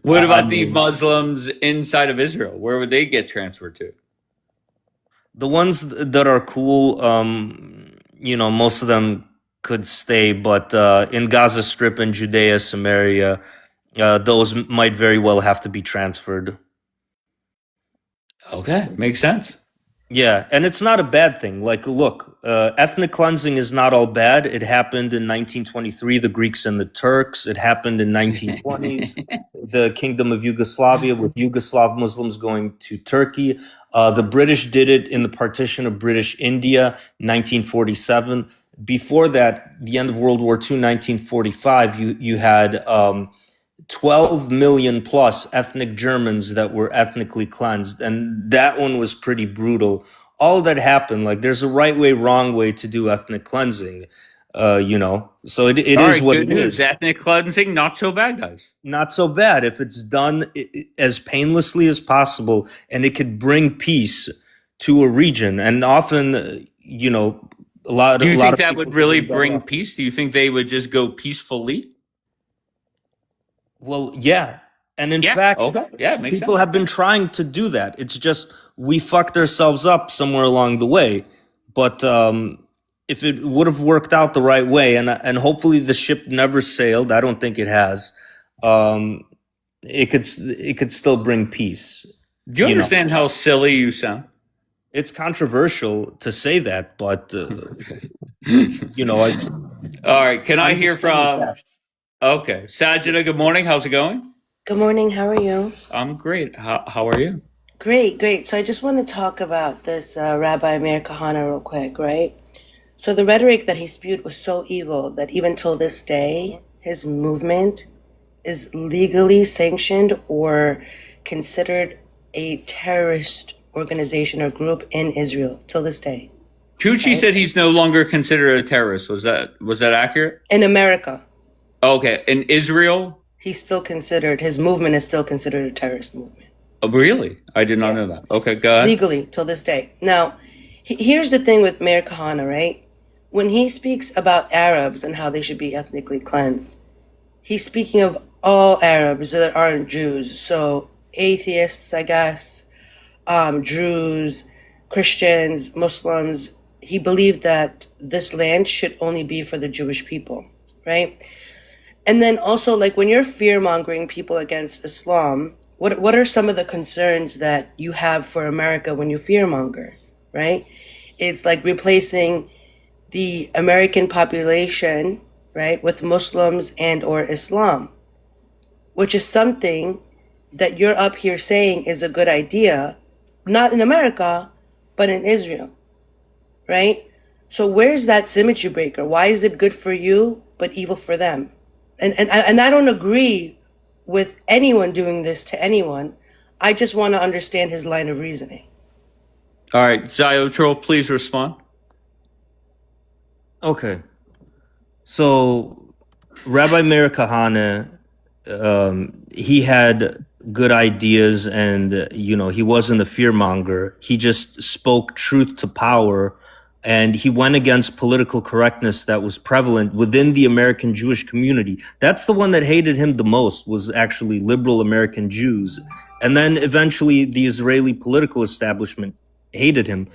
S1: What about the Muslims inside of Israel? Where would they get transferred to?
S11: The ones that are cool, most of them could stay, but in Gaza Strip and Judea, Samaria, those might very well have to be transferred.
S1: Okay, makes sense.
S11: Yeah, and it's not a bad thing. Like, look, ethnic cleansing is not all bad. It happened in 1923, the Greeks and the Turks. It happened in 1920s, the Kingdom of Yugoslavia, with Yugoslav Muslims going to Turkey. The British did it in the partition of British India, 1947. Before that, the end of World War II, 1945, you had 12 million plus ethnic Germans that were ethnically cleansed. And that one was pretty brutal. All that happened, like, there's a right way, wrong way to do ethnic cleansing, So it is what
S1: good
S11: it
S1: news.
S11: is.
S1: Ethnic cleansing, not so bad, guys.
S11: Not so bad if it's done as painlessly as possible, and it could bring peace to a region. And often, a lot.
S1: Do you
S11: a lot
S1: think
S11: of
S1: that
S11: people
S1: would really
S11: bring that
S1: bring
S11: up.
S1: peace? Do you think they would just go peacefully?
S11: Well, yeah. And in fact,
S1: makes
S11: people
S1: sense.
S11: have been trying to do that. It's just we fucked ourselves up somewhere along the way. But if it would have worked out the right way, and hopefully the ship never sailed, I don't think it has. It could still bring peace.
S1: Do you understand how silly you sound?
S11: It's controversial to say that, but
S1: All right, can I hear from? Okay, Sajida. Good morning. How's it going?
S16: Good morning. How are you?
S1: I'm great. How are you?
S16: Great. So I just want to talk about this Rabbi Meir Kahane real quick, right? So the rhetoric that he spewed was so evil that even till this day, his movement is legally sanctioned or considered a terrorist organization or group in Israel till this day.
S1: Chuchi said he's no longer considered a terrorist. Was that accurate?
S16: In America.
S1: Okay, in Israel,
S16: he's still considered, his movement is still considered a terrorist movement.
S1: Oh, really? I did not know that. Okay, go ahead.
S16: Legally, till this day. Now, here's the thing with Mayor Kahana, right? When he speaks about Arabs and how they should be ethnically cleansed, he's speaking of all Arabs that aren't Jews. So atheists, I guess, Druze, Christians, Muslims. He believed that this land should only be for the Jewish people, right? And then also, like, when you're fear-mongering people against Islam, what are some of the concerns that you have for America when you fear-monger, right? It's like replacing the American population, right, with Muslims and or Islam, which is something that you're up here saying is a good idea, not in America, but in Israel, right? So where's that symmetry breaker? Why is it good for you, but evil for them? And I don't agree with anyone doing this to anyone. I just want to understand his line of reasoning.
S1: All right, Ziotrol, please respond.
S11: Okay. So Rabbi Meir Kahane, he had good ideas and, he wasn't a fearmonger. He just spoke truth to power, and he went against political correctness that was prevalent within the American Jewish community. That's the one that hated him the most, was actually liberal American Jews. And then eventually the Israeli political establishment hated him.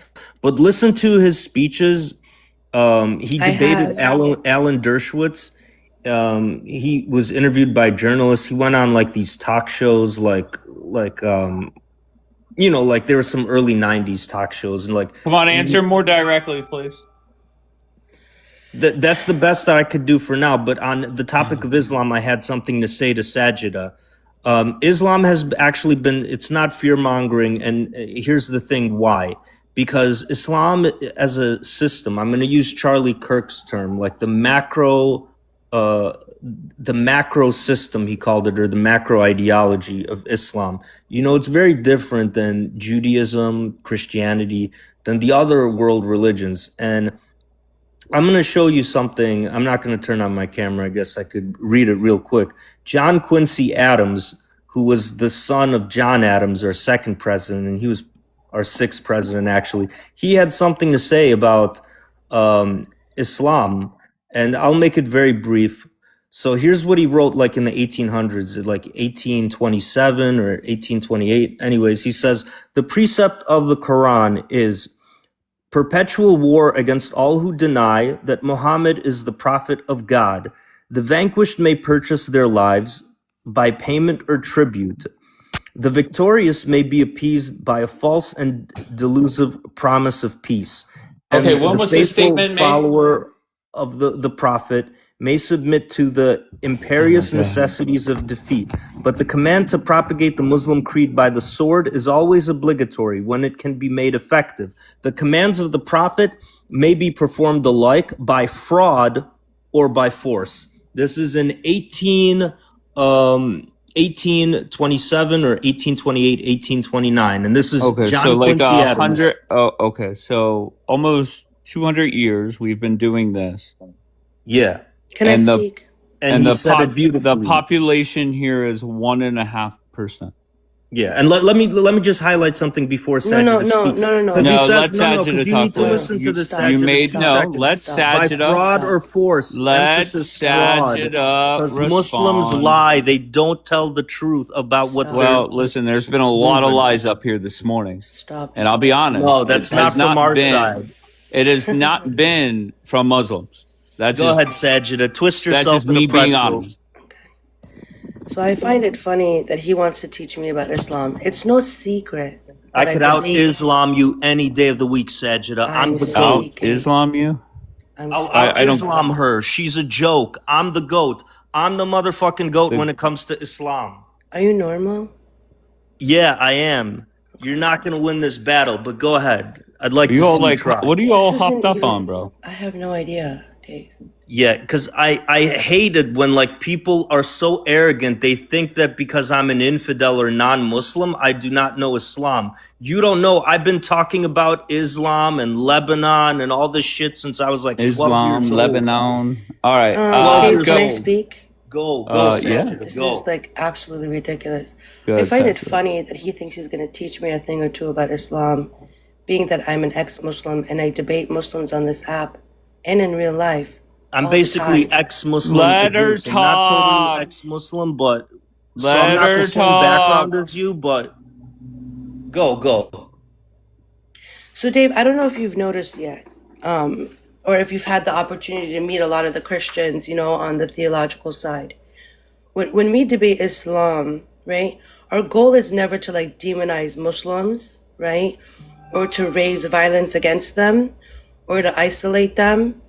S11: But listen to his speeches. He debated Alan Dershowitz. He was interviewed by journalists. He went on like these talk shows, like there were some early 90s talk shows, and like,
S1: come on, answer more directly, please.
S11: That's the best that I could do for now. But on the topic of Islam, I had something to say to Sajida. Islam has actually been, it's not fear mongering. And here's the thing why. Because Islam as a system, I'm going to use Charlie Kirk's term, like the macro system, he called it, or the macro ideology of Islam. It's very different than Judaism, Christianity, than the other world religions. And I'm going to show you something. I'm not going to turn on my camera. I guess I could read it real quick. John Quincy Adams, who was the son of John Adams, our second president, and he was our sixth president, actually, he had something to say about Islam, and I'll make it very brief. So here's what he wrote, like in the 1800s, like 1827 or 1828. Anyways, he says, the precept of the Quran is perpetual war against all who deny that Muhammad is the prophet of God. The vanquished may purchase their lives by payment or tribute. The victorious may be appeased by a false and delusive promise of peace. And
S1: okay, when was this statement made?
S11: Follower of the prophet may submit to the imperious necessities of defeat. But the command to propagate the Muslim creed by the sword is always obligatory when it can be made effective. The commands of the prophet may be performed alike by fraud or by force. This is in 1827 or 1828, 1829. And this is John
S1: so like
S11: Quincy Adams.
S1: Okay, so almost 200 years we've been doing this.
S11: Yeah.
S16: Can I speak?
S11: And he said it beautifully.
S1: The population here is 1.5%.
S11: Yeah, and let me just highlight something before Sajida speaks.
S16: No.
S11: Because he says,
S1: because
S11: you need to listen to the Sajida.
S1: You made, let Sajida.
S11: By fraud or force,
S1: let
S11: Sajida
S1: respond.
S11: Because Muslims lie. They don't tell the truth about what
S1: Well, listen, there's been a lot of lies up here this morning.
S16: Stop.
S1: And I'll be honest.
S11: No, that's not from our side.
S1: It has not been from Muslims.
S11: Go ahead, Sajida. Twist yourself in a pretzel. Being honest.
S16: So I find it funny that he wants to teach me about Islam. It's no secret.
S11: I could out-Islam you any day of the week, Sajida. I'm the goat.
S1: Out-Islam you?
S11: I'll out-Islam her. She's a joke. I'm the goat. I'm the motherfucking goat when it comes to Islam.
S16: Are you normal?
S11: Yeah, I am. You're not going to win this battle, but go ahead. I'd like to see you try.
S1: What are you all hopped up on, bro?
S16: I have no idea, Dave.
S11: Yeah, because I hate it when like people are so arrogant. They think that because I'm an infidel or non-Muslim, I do not know Islam. You don't know. I've been talking about Islam and Lebanon and all this shit since I was like 12 years old.
S1: Lebanon. All right.
S16: Can I speak?
S11: Go,
S1: Yeah.
S11: Sajid,
S16: This
S11: go.
S16: is like absolutely ridiculous.
S1: Go
S16: I
S1: ahead,
S16: find it
S1: Sajid.
S16: funny that he thinks he's going to teach me a thing or two about Islam, being that I'm an ex-Muslim and I debate Muslims on this app and in real life.
S11: I'm
S16: all the
S11: basically
S16: time.
S11: ex-Muslim
S1: Let her
S11: adjacent. Not totally
S1: talk.
S11: ex-Muslim, but so I'm
S1: Let
S11: not the
S1: her
S11: same background
S1: talk.
S11: as you, but go.
S16: So, Dave, I don't know if you've noticed yet, or if you've had the opportunity to meet a lot of the Christians, you know, on the theological side. When we debate Islam, right, our goal is never to like demonize Muslims, right, or to raise violence against them, or to isolate them,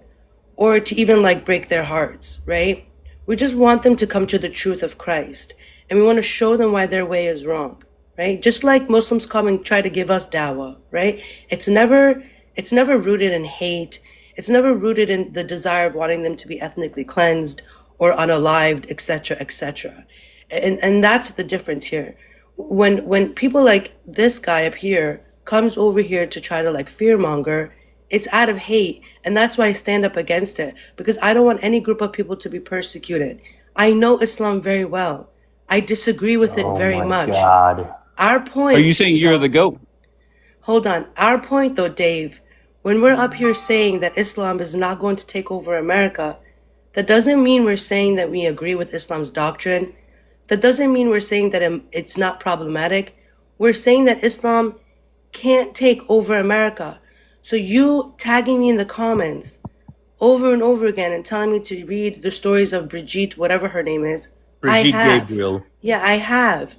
S16: or to even like break their hearts, right? We just want them to come to the truth of Christ, and we want to show them why their way is wrong, right? Just like Muslims come and try to give us dawah, right? It's never rooted in hate. It's never rooted in the desire of wanting them to be ethnically cleansed or unalived, etc., etc. And that's the difference here. When people like this guy up here comes over here to try to like fearmonger, it's out of hate, and that's why I stand up against it, because I don't want any group of people to be persecuted. I know Islam very well. I disagree with it very much.
S11: God.
S16: Our point.
S1: Are you saying you're the goat?
S16: Hold on. Our point, though, Dave, when we're up here saying that Islam is not going to take over America, that doesn't mean we're saying that we agree with Islam's doctrine. That doesn't mean we're saying that it's not problematic. We're saying that Islam can't take over America. So you tagging me in the comments over and over again and telling me to read the stories of Brigitte, whatever her name is,
S11: Brigitte
S16: I have.
S11: Gabriel.
S16: Yeah, I have.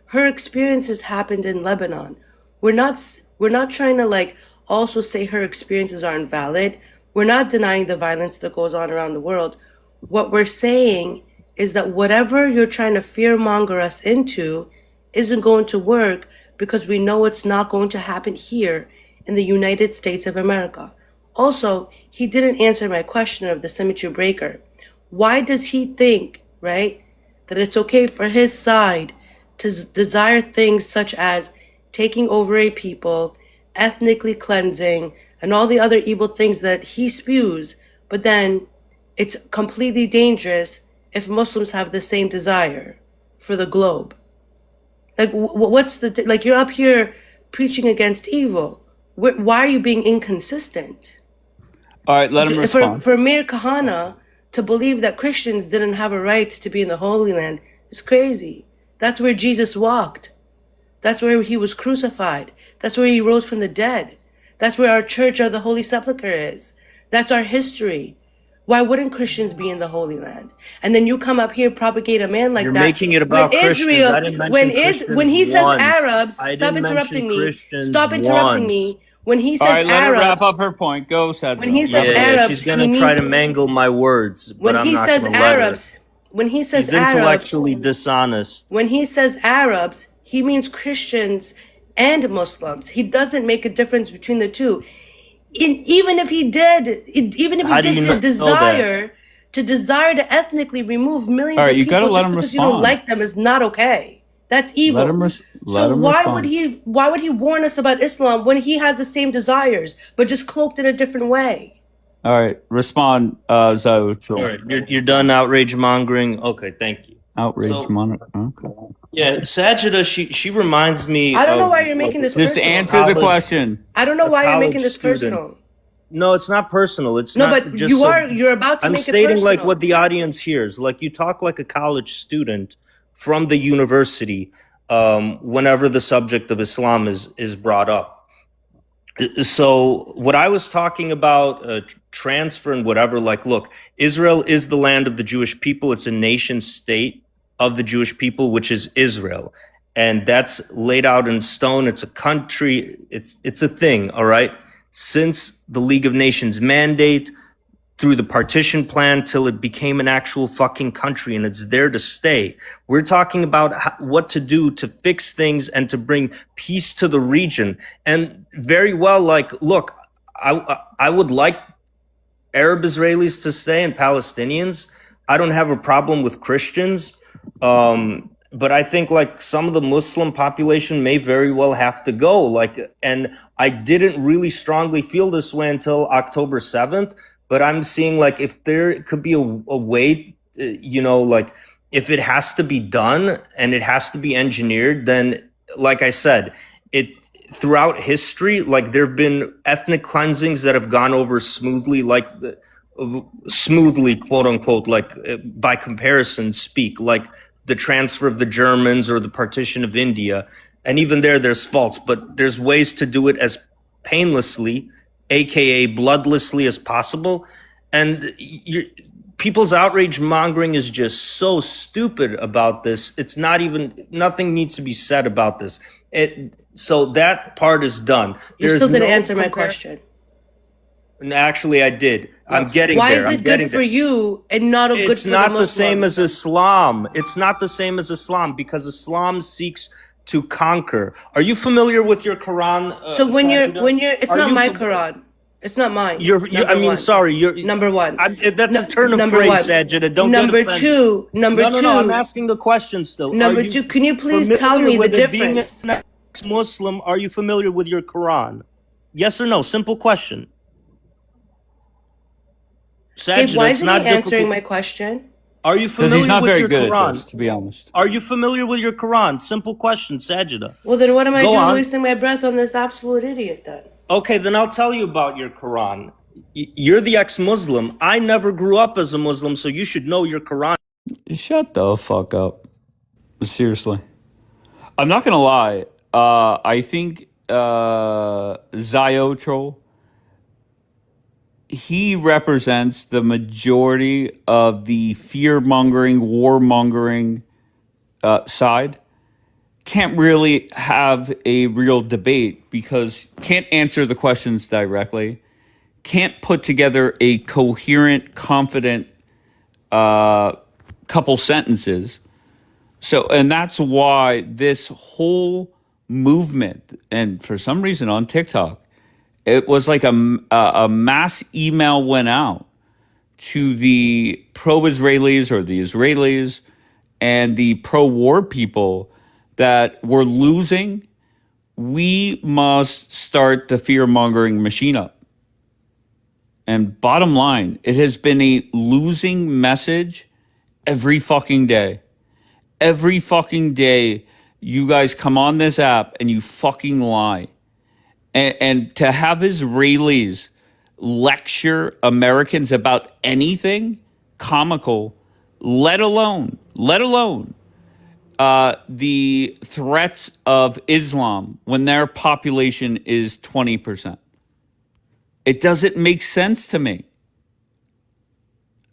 S16: Her experiences happened in Lebanon. We're not trying to like also say her experiences are invalid. We're not denying the violence that goes on around the world. What we're saying is that whatever you're trying to fearmonger us into isn't going to work, because we know it's not going to happen here in the United States of America. Also, he didn't answer my question of the symmetry breaker. Why does he think, right, that it's okay for his side to desire things such as taking over a people, ethnically cleansing, and all the other evil things that he spews, but then it's completely dangerous if Muslims have the same desire for the globe? Like, what's the, like, you're up here preaching against evil. Why are you being inconsistent?
S1: All right, let him respond.
S16: For Mir Kahana to believe that Christians didn't have a right to be in the Holy Land is crazy. That's where Jesus walked. That's where he was crucified. That's where he rose from the dead. That's where our Church of the Holy Sepulchre is. That's our history. Why wouldn't Christians be in the Holy Land? And then you come up here, propagate a man like
S11: You're
S16: that.
S11: making it about
S16: when
S11: Christians.
S16: Israel,
S11: I didn't mention Christians
S16: when he says
S11: once.
S16: Arabs,
S11: I
S16: stop
S11: didn't
S16: interrupting
S11: mention
S16: me.
S11: Christians
S16: Stop interrupting me.
S11: once.
S16: When he
S1: All
S16: says
S1: right, let her wrap
S16: Arabs,
S1: up her point. Go, Sajid.
S16: when he says
S11: Yeah,
S16: Arabs,
S11: she's
S16: he
S11: gonna try
S16: means
S11: to mangle my words, but
S16: when
S11: I'm
S16: he
S11: not
S16: says
S11: gonna let her.
S16: Arabs, when he says
S11: She's
S16: Arabs,
S11: intellectually dishonest.
S16: when he says Arabs, he means Christians and Muslims. He doesn't make a difference between the two. Even if he did,
S11: How do you know that?
S16: to desire to ethnically remove millions
S1: All right,
S16: of
S1: you
S16: people
S1: gotta let
S16: just
S1: him
S16: because you don't
S1: respond.
S16: like them is not okay. That's evil.
S1: Let him let
S16: So
S1: him
S16: why
S1: respond.
S16: would he warn us about Islam when he has the same desires but just cloaked in a different way?
S1: All right, respond, Zauch.
S11: All right, you're done outrage mongering. Okay, thank you.
S1: Outrage
S11: So
S1: monitor. Okay.
S11: yeah, Sajida, she reminds me.
S16: I don't know
S11: of
S16: why you're making this
S1: Just
S16: personal.
S1: answer the question.
S16: I don't know
S11: a
S16: why you're
S11: college
S16: making this
S11: student.
S16: personal.
S11: No, it's not personal. It's
S16: No,
S11: not
S16: but
S11: just
S16: you're about to
S11: I'm
S16: make it
S11: stating like
S16: personal.
S11: what the audience hears. Like you talk like a college student from the university whenever the subject of Islam is brought up. So what I was talking about, transfer and whatever, like, look, Israel is the land of the Jewish people. It's a nation state of the Jewish people, which is Israel. And that's laid out in stone. It's a country. It's a thing. All right. Since the League of Nations mandate, through the partition plan, till it became an actual fucking country, and it's there to stay. We're talking about what to do to fix things and to bring peace to the region. And very well, like, look, I would like Arab Israelis to stay and Palestinians. I don't have a problem with Christians. But I think like some of the Muslim population may very well have to go. Like, and I didn't really strongly feel this way until October 7th. But I'm seeing like if there could be a way you know, like if it has to be done and it has to be engineered, then like I said, it throughout history, like there have been ethnic cleansings that have gone over smoothly, like smoothly, quote unquote, like by comparison speak, like the transfer of the Germans or the partition of India. And even there's faults, but there's ways to do it as painlessly, aka bloodlessly as possible. And people's outrage mongering is just so stupid about this. It's not even, nothing needs to be said about this. So that part is done.
S16: You still didn't answer my question.
S11: And actually, I did. I'm getting
S16: Why
S11: there.
S16: is it good for you and not good
S11: It's
S16: for
S11: not
S16: the
S11: the same
S16: Muslims?
S11: as Islam. It's not the same as Islam because Islam seeks to conquer. Are you familiar with your Quran?
S16: So when you're, it's
S11: Are
S16: not
S11: you
S16: my
S11: fam-
S16: Quran. It's not mine.
S11: I mean, sorry. You're
S16: number one.
S11: That's a turn of
S16: number
S11: phrase,
S16: one.
S11: Sajida. Don't
S16: Number
S11: get offended.
S16: two. Number
S11: no,
S16: two.
S11: No, I'm asking the question still.
S16: Number
S11: Are you
S16: two. Can you please tell
S11: familiar
S16: me the
S11: with it being
S16: difference?
S11: an ex-Muslim, are you familiar with your Quran? Yes or no? Simple question.
S16: Gabe,
S11: Sajida,
S16: why
S11: it's
S16: isn't
S11: not
S16: he answering
S11: difficult.
S16: my question?
S11: Are you
S1: Because
S11: familiar
S1: he's not
S11: with
S1: very
S11: your
S1: good
S11: Quran?
S1: at this, to be honest.
S11: Are you familiar with your Quran? Simple question, Sajida.
S16: Well, then what am I
S11: Go
S16: doing
S11: on.
S16: wasting my breath on this absolute idiot then?
S11: Okay, then I'll tell you about your Quran. You're the ex-Muslim. I never grew up as a Muslim, so you should know your Quran.
S1: Shut the fuck up. Seriously. I'm not going to lie. I think Ziotrol, he represents the majority of the fear-mongering, war-mongering side. Can't really have a real debate because can't answer the questions directly. Can't put together a coherent, confident couple sentences. So, and that's why this whole movement, and for some reason on TikTok, it was like a mass email went out to the pro-Israelis or the Israelis and the pro-war people that we're losing. We must start the fear-mongering machine up. And bottom line, it has been a losing message every fucking day. Every fucking day, you guys come on this app and you fucking lie. And to have Israelis lecture Americans about anything comical, let alone the threats of Islam when their population is 20%. It doesn't make sense to me.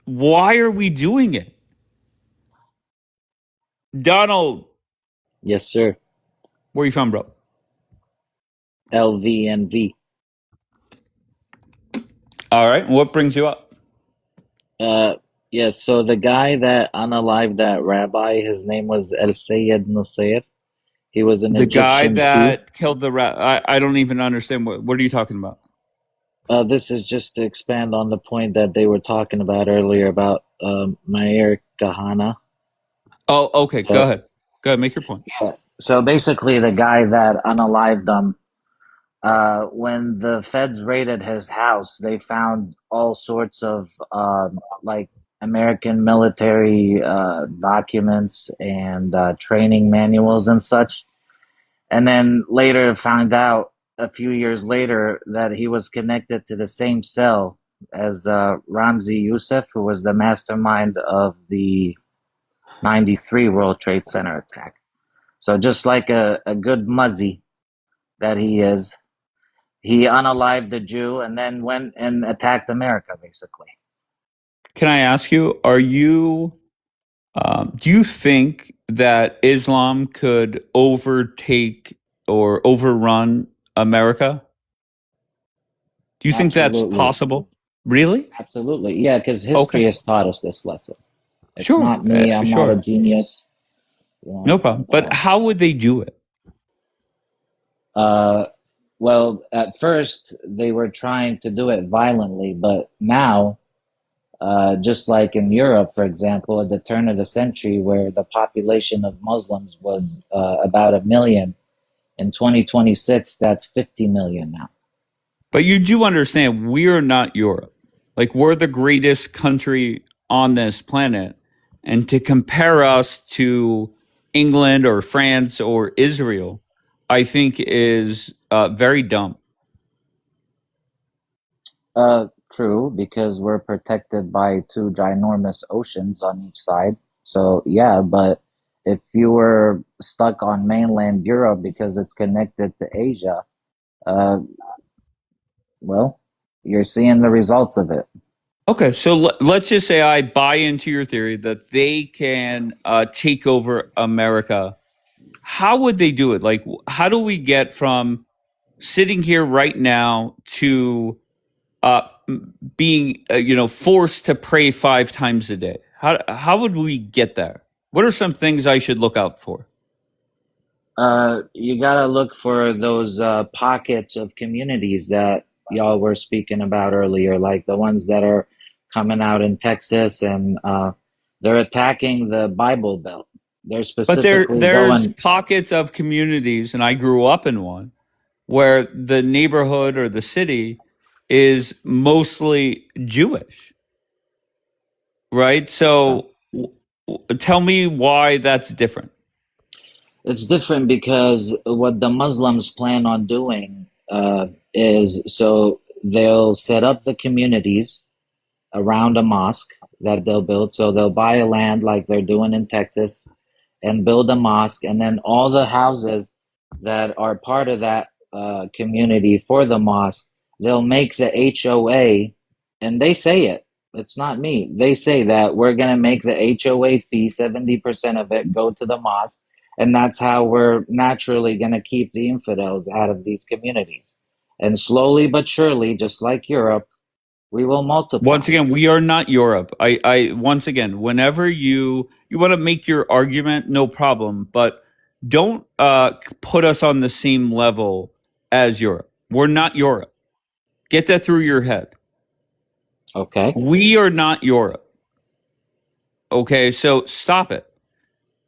S1: Why are we doing it? Donald.
S21: Yes, sir.
S1: Where you from, bro?
S21: LVNV.
S1: All right. What brings you up?
S21: Yes, so the guy that unalived that rabbi, his name was El Sayed Nusayr. He was an
S1: The guy
S21: Egyptian
S1: that
S21: too.
S1: killed the rat. I don't even understand. What are you talking about?
S21: This is just to expand on the point that they were talking about earlier about Meir Kahana.
S1: Oh, okay. Go ahead. Go ahead. Make your point.
S21: Yeah. So basically, the guy that unalived them, when the feds raided his house, they found all sorts of like American military documents and training manuals and such. And then later found out a few years later that he was connected to the same cell as Ramzi Youssef, who was the mastermind of the 93 World Trade Center attack. So just like a good muzzy that he is, he unalived a Jew and then went and attacked America, basically.
S1: Can I ask you, do you think that Islam could overtake or overrun America? Do you think that's
S21: Absolutely.
S1: possible? Really?
S21: Absolutely. Yeah, because history
S1: Okay.
S21: has taught us this lesson. It's
S1: Sure.
S21: not me. I'm not a
S1: Sure.
S21: genius. You know,
S1: No problem. But how would they do it?
S21: Well, at first they were trying to do it violently, but now, just like in Europe, for example, at the turn of the century, where the population of Muslims was about 1 million, in 2026, that's 50 million now.
S1: But you do understand we're not Europe. Like, we're the greatest country on this planet. and to compare us to England or France or Israel, I think is very dumb.
S21: True, because we're protected by two ginormous oceans on each side. So yeah, but if you were stuck on mainland Europe because it's connected to Asia, uh, well, you're seeing the results of it.
S1: Okay, so let's just say I buy into your theory that they can take over America. How would they do it? Like, how do we get from sitting here right now to being, forced to pray 5 times a day? How would we get there? What are some things I should look out for?
S21: You gotta look for those pockets of communities that y'all were speaking about earlier, like the ones that are coming out in Texas, and they're attacking the Bible Belt. They're
S1: But
S21: specifically
S1: there's
S21: going.
S1: pockets of communities, and I grew up in one, where the neighborhood or the city is mostly Jewish, right? So tell me why that's different.
S21: It's different because what the Muslims plan on doing is so they'll set up the communities around a mosque that they'll build. So they'll buy a land like they're doing in Texas and build a mosque, and then all the houses that are part of that community for the mosque, they'll make the HOA, and they say it. It's not me. They say that we're going to make the HOA fee, 70% of it go to the mosque, and that's how we're naturally going to keep the infidels out of these communities. And slowly but surely, just like Europe, we will multiply.
S1: Once again, we are not Europe. I once again, whenever you want to make your argument, no problem, but don't put us on the same level as Europe. We're not Europe. Get that through your head.
S21: Okay.
S1: We are not Europe. Okay, so stop it.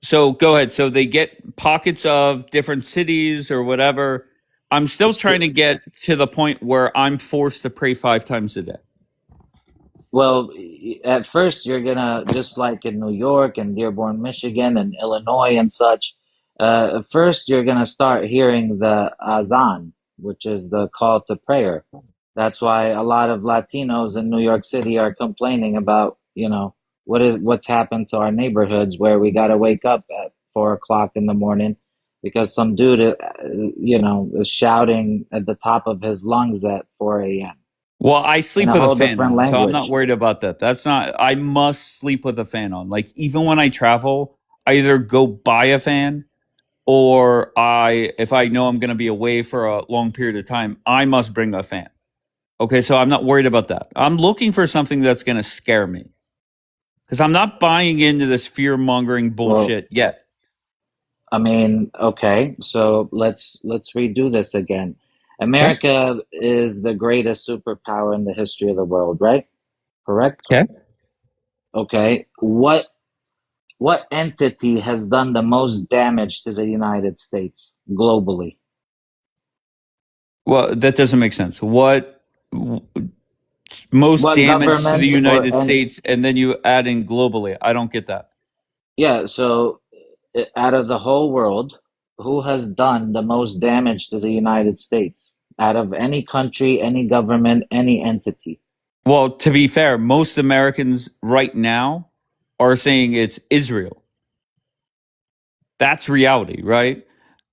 S1: So go ahead. So they get pockets of different cities or whatever. I'm still trying to get to the point where I'm forced to pray 5 times a day.
S21: Well, at first you're gonna, just like in New York and Dearborn, Michigan and Illinois and such, first you're gonna start hearing the azan, which is the call to prayer. That's why a lot of Latinos in New York City are complaining about, what's happened to our neighborhoods where we gotta wake up at 4 o'clock in the morning because some dude, is shouting at the top of his lungs at 4 a.m.
S1: Well, I sleep
S21: in a
S1: with a
S21: whole
S1: fan
S21: different
S1: on, so I'm not
S21: language.
S1: worried about that. That's not, I must sleep with a fan on. Like, even when I travel, I either go buy a fan or if I know I'm going to be away for a long period of time, I must bring a fan. Okay, so I'm not worried about that. I'm looking for something that's going to scare me because I'm not buying into this fear mongering bullshit yet.
S21: I mean, okay, so let's redo this again. America is the greatest superpower in the history of the world, right? Correct?
S1: Okay.
S21: Okay. What entity has done the most damage to the United States globally?
S1: Well, that doesn't make sense. Most
S21: What
S1: damage to the
S21: government or
S1: United
S21: any?
S1: States, and then you add in globally. I don't get that.
S21: Yeah, so out of the whole world, who has done the most damage to the United States? Out of any country, any government, any entity.
S1: Well, to be fair, most Americans right now are saying it's Israel. That's reality, right?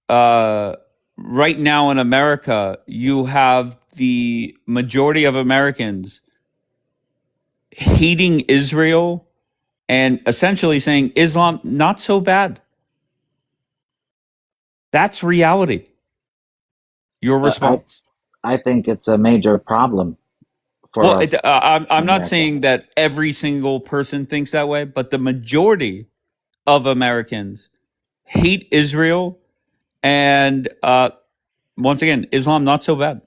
S1: Right now in America, you have the majority of Americans hating Israel and essentially saying Islam not so bad. That's reality. Your response?
S21: I think it's a major problem for
S1: Well,
S21: us.
S1: I'm not
S21: America.
S1: saying that every single person thinks that way, but the majority of Americans hate Israel, and once again, Islam not so bad.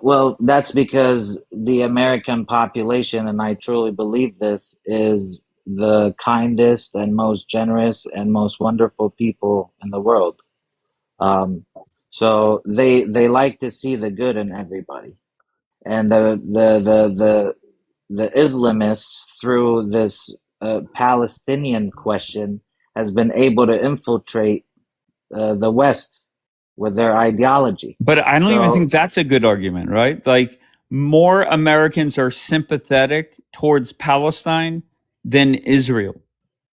S21: Well, that's because the American population, and I truly believe this, is the kindest and most generous and most wonderful people in the world. So they like to see the good in everybody, and the Islamists, through this Palestinian question has been able to infiltrate the West with their ideology.
S1: But I don't even
S21: So
S1: think that's a good argument, right? Like, more Americans are sympathetic towards Palestine than Israel.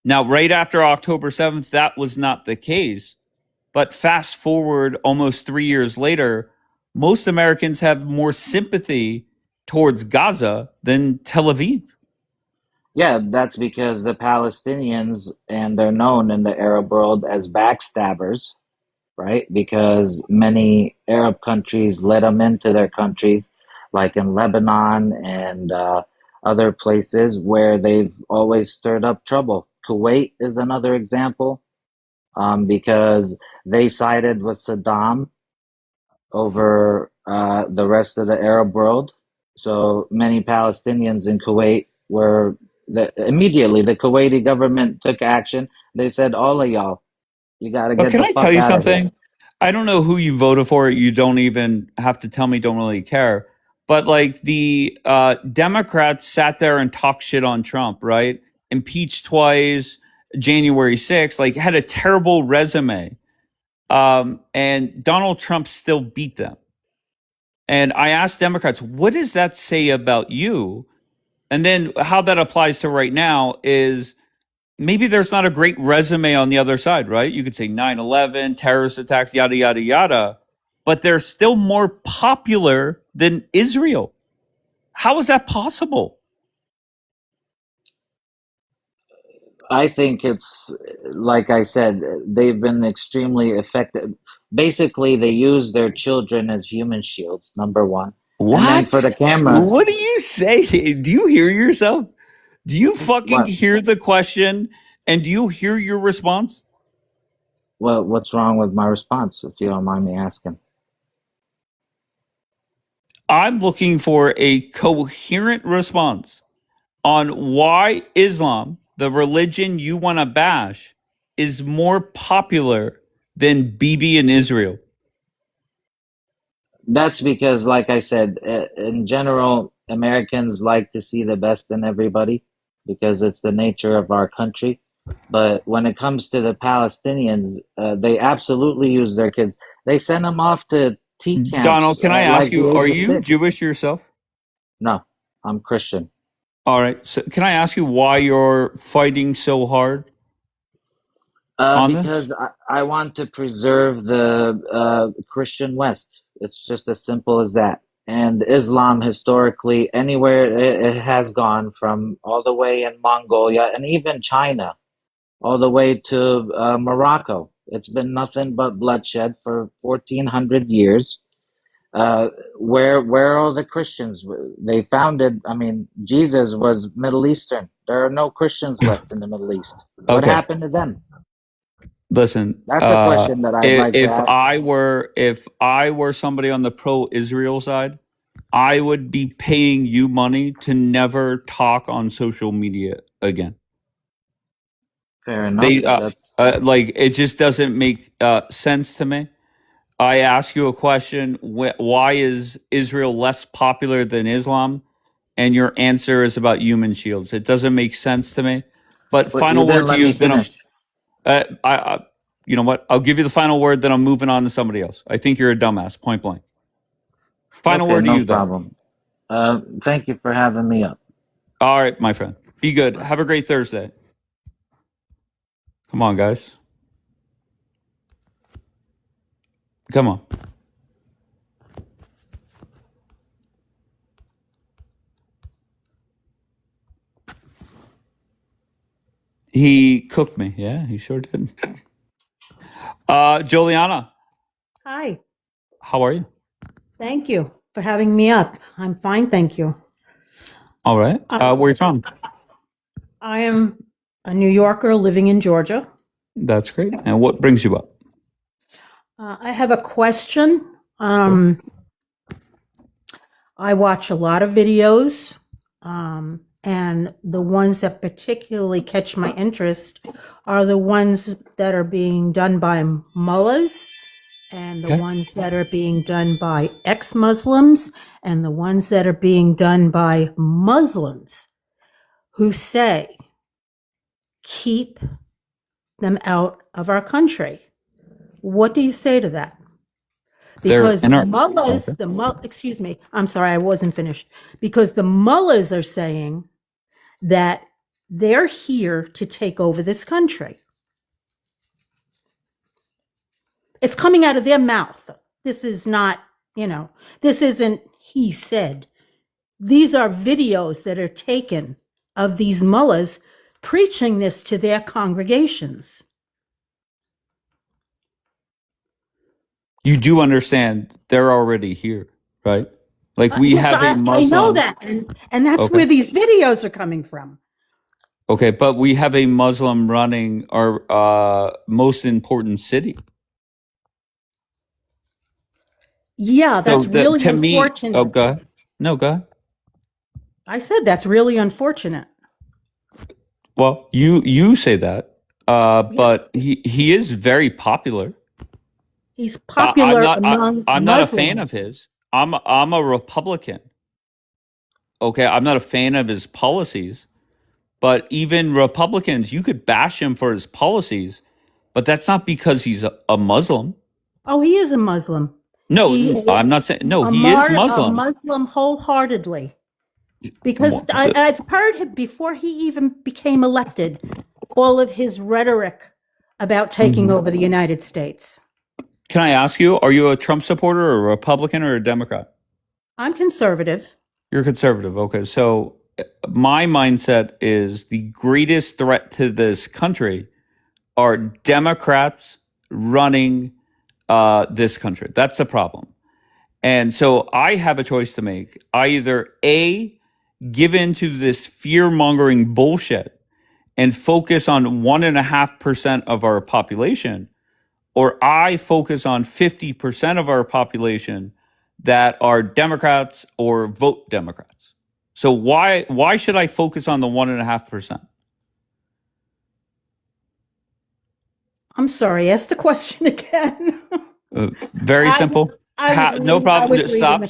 S1: Now, right after October 7th, that was not the case. But fast forward almost 3 years later, most Americans have more sympathy towards Gaza than Tel Aviv.
S21: yeah, that's because the Palestinians, and they're known in the Arab world as backstabbers, right? Because many Arab countries let them into their countries, like in Lebanon and other places where they've always stirred up trouble. Kuwait is another example, because they sided with Saddam over the rest of the Arab world. So many Palestinians in Kuwait were immediately the Kuwaiti government took action. They said, all of y'all, you got to
S1: But
S21: get
S1: can
S21: the
S1: I tell
S21: fuck
S1: you
S21: out of here.
S1: something? I don't know who you voted for. You don't even have to tell me, don't really care. But like the Democrats sat there and talked shit on Trump, right? Impeached twice, January 6th, like had a terrible resume. And Donald Trump still beat them. And I asked Democrats, what does that say about you? And then how that applies to right now is maybe there's not a great resume on the other side, right? You could say 9/11, terrorist attacks, yada, yada, yada, but they're still more popular than Israel. How is that possible?
S21: I think it's like I said, they've been extremely effective. Basically, they use their children as human shields, number one. And then for
S1: What?
S21: the cameras,
S1: What do you say? Do you hear yourself? Do you fucking
S21: what?
S1: hear the question? And do you hear your response?
S21: Well, what's wrong with my response, if you don't mind me asking?
S1: I'm looking for a coherent response on why Islam, the religion you want to bash, is more popular than Bibi in Israel.
S21: That's because, like I said, in general, Americans like to see the best in everybody because it's the nature of our country. But when it comes to the Palestinians, they absolutely use their kids. They send them off to tea camps
S1: Donald, can I
S21: at
S1: ask
S21: like the
S1: you, are
S21: age of
S1: you
S21: 6.
S1: Jewish yourself?
S21: No, I'm Christian.
S1: All right. So can I ask you why you're fighting so hard on this?
S21: Because I want to preserve the Christian West. It's just as simple as that. And Islam, historically, anywhere it has gone, from all the way in Mongolia and even China, all the way to Morocco. It's been nothing but bloodshed for 1400 years. Where are the Christians? They founded, I mean, Jesus was Middle Eastern. There are no Christians left in the Middle East. What
S1: Okay.
S21: happened to them?
S1: Listen,
S21: That's a question that I'd like to ask.
S1: if I were somebody on the pro-Israel side, I would be paying you money to never talk on social media again.
S21: Fair enough.
S1: They like it just doesn't make sense to me. I ask you a question: why is Israel less popular than Islam? And your answer is about human shields. It doesn't make sense to me. But
S21: But you
S1: final
S21: didn't
S1: word to
S21: let
S1: you.
S21: me
S1: Then
S21: finish.
S1: you know what? I'll give you the final word. Then I'm moving on to somebody else. I think you're a dumbass. Point blank. Final
S21: Okay,
S1: word to
S21: no
S1: you, though.
S21: problem. Thank you for having me up.
S1: All right, my friend. Be good. Have a great Thursday. Come on, guys. Come on. He cooked me. Yeah, he sure did. Juliana,
S4: Hi,
S1: how are you?
S4: thank you for having me up. I'm fine, thank you.
S1: All right. Where you from?
S4: I am a New Yorker living in Georgia.
S1: That's great. And what brings you up?
S4: I have a question. I watch a lot of videos, and the ones that particularly catch my interest are the ones that are being done by mullahs, and the
S1: Okay.
S4: ones that are being done by ex-Muslims, and the ones that are being done by Muslims who say keep them out of our country. What do you say to that? Because the mullahs, excuse me, I'm sorry, I wasn't finished. Because the mullahs are saying that they're here to take over this country. It's coming out of their mouth. This is not, this isn't he said. These are videos that are taken of these mullahs preaching this to their congregations.
S1: You do understand they're already here, right? Like we
S4: Yes,
S1: have a Muslim.
S4: I know that, and that's where these videos are coming from.
S1: Okay, but we have a Muslim running our most important city.
S4: Yeah, that's really
S1: to
S4: unfortunate.
S1: Me, go ahead. No, go ahead.
S4: I said that's really unfortunate.
S1: Well, you say that, but he is very popular.
S4: He's popular among
S1: I'm not a fan of
S4: Muslims.
S1: his. I'm a Republican. Okay, I'm not a fan of his policies, but even Republicans, you could bash him for his policies, but that's not because he's a Muslim.
S4: Oh, he is a Muslim.
S1: No, I'm not saying no. He is Muslim.
S4: A Muslim wholeheartedly, because I've heard him before he even became elected. All of his rhetoric about taking over the United States.
S1: Can I ask you, are you a Trump supporter or a Republican or a Democrat?
S4: I'm conservative.
S1: You're conservative. Okay. So my mindset is the greatest threat to this country are Democrats running this country. That's the problem. And so I have a choice to make. I either A, give into this fear-mongering bullshit and focus on 1.5% of our population, or I focus on 50% of our population that are Democrats or vote Democrats. So why should I focus on the 1.5%?
S4: I'm sorry, ask the question again.
S1: Very simple. No problem. Stop.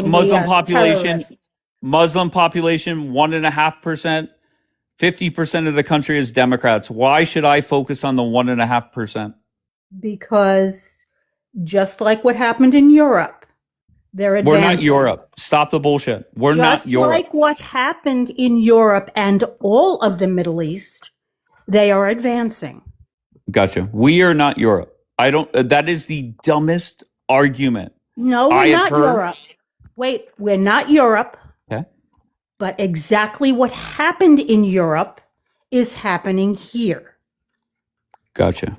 S1: Muslim population,
S4: terrorists.
S1: Muslim population, 1.5%. 50% of the country is Democrats. Why should I focus on the 1.5%?
S4: Because just like what happened in Europe, they're advancing.
S1: We're not Europe. Stop the bullshit. We're not Europe.
S4: Just like what happened in Europe and all of the Middle East, they are advancing.
S1: Gotcha. We are not Europe. That is the dumbest argument.
S4: No, we're not Europe. Wait, we're not Europe.
S1: Okay.
S4: But exactly what happened in Europe is happening here.
S1: Gotcha.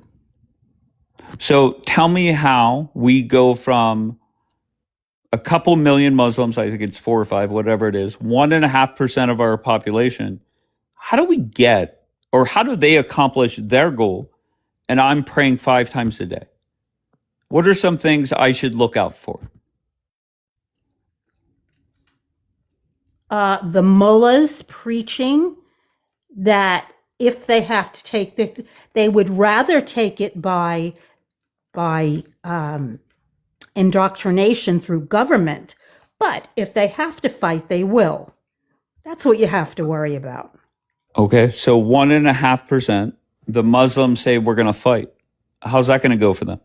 S1: So tell me how we go from a couple million Muslims, I think it's 4 or 5, whatever it is, 1.5% of our population. How do we get, or how do they accomplish their goal? And I'm praying 5 times a day. What are some things I should look out for?
S4: The mullahs preaching that if they have to take they would rather take it by indoctrination through government, but if they have to fight, they will. That's what you have to worry about.
S1: Okay, so 1.5%, the Muslims say we're going to fight. How's that going to go for them?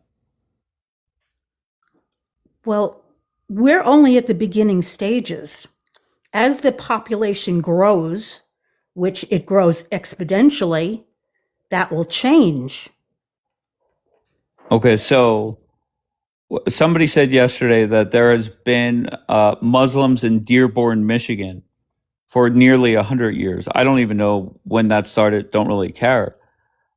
S4: Well, we're only at the beginning stages. As the population grows, which it grows exponentially, that will change.
S1: Okay, so somebody said yesterday that there has been Muslims in Dearborn, Michigan for nearly 100 years. I don't even know when that started, don't really care.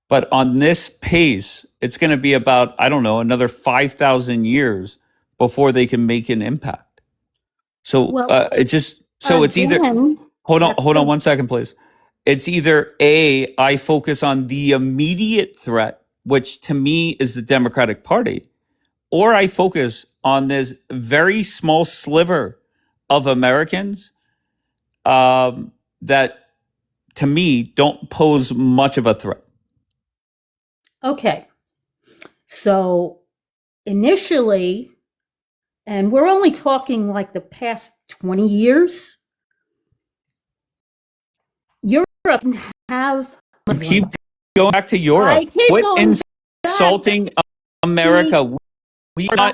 S1: But on this pace, it's going to be about, I don't know, another 5,000 years before they can make an impact. So it's either, hold on 1 second, please. It's either A, I focus on the immediate threat, which to me is the Democratic Party, or I focus on this very small sliver of Americans that to me don't pose much of a threat.
S4: Okay. So initially, and we're only talking like the past 20 years, Europe have
S1: You keep going back to
S4: I
S1: Europe.
S4: keep
S1: Quit
S4: going back.
S1: insulting America. We are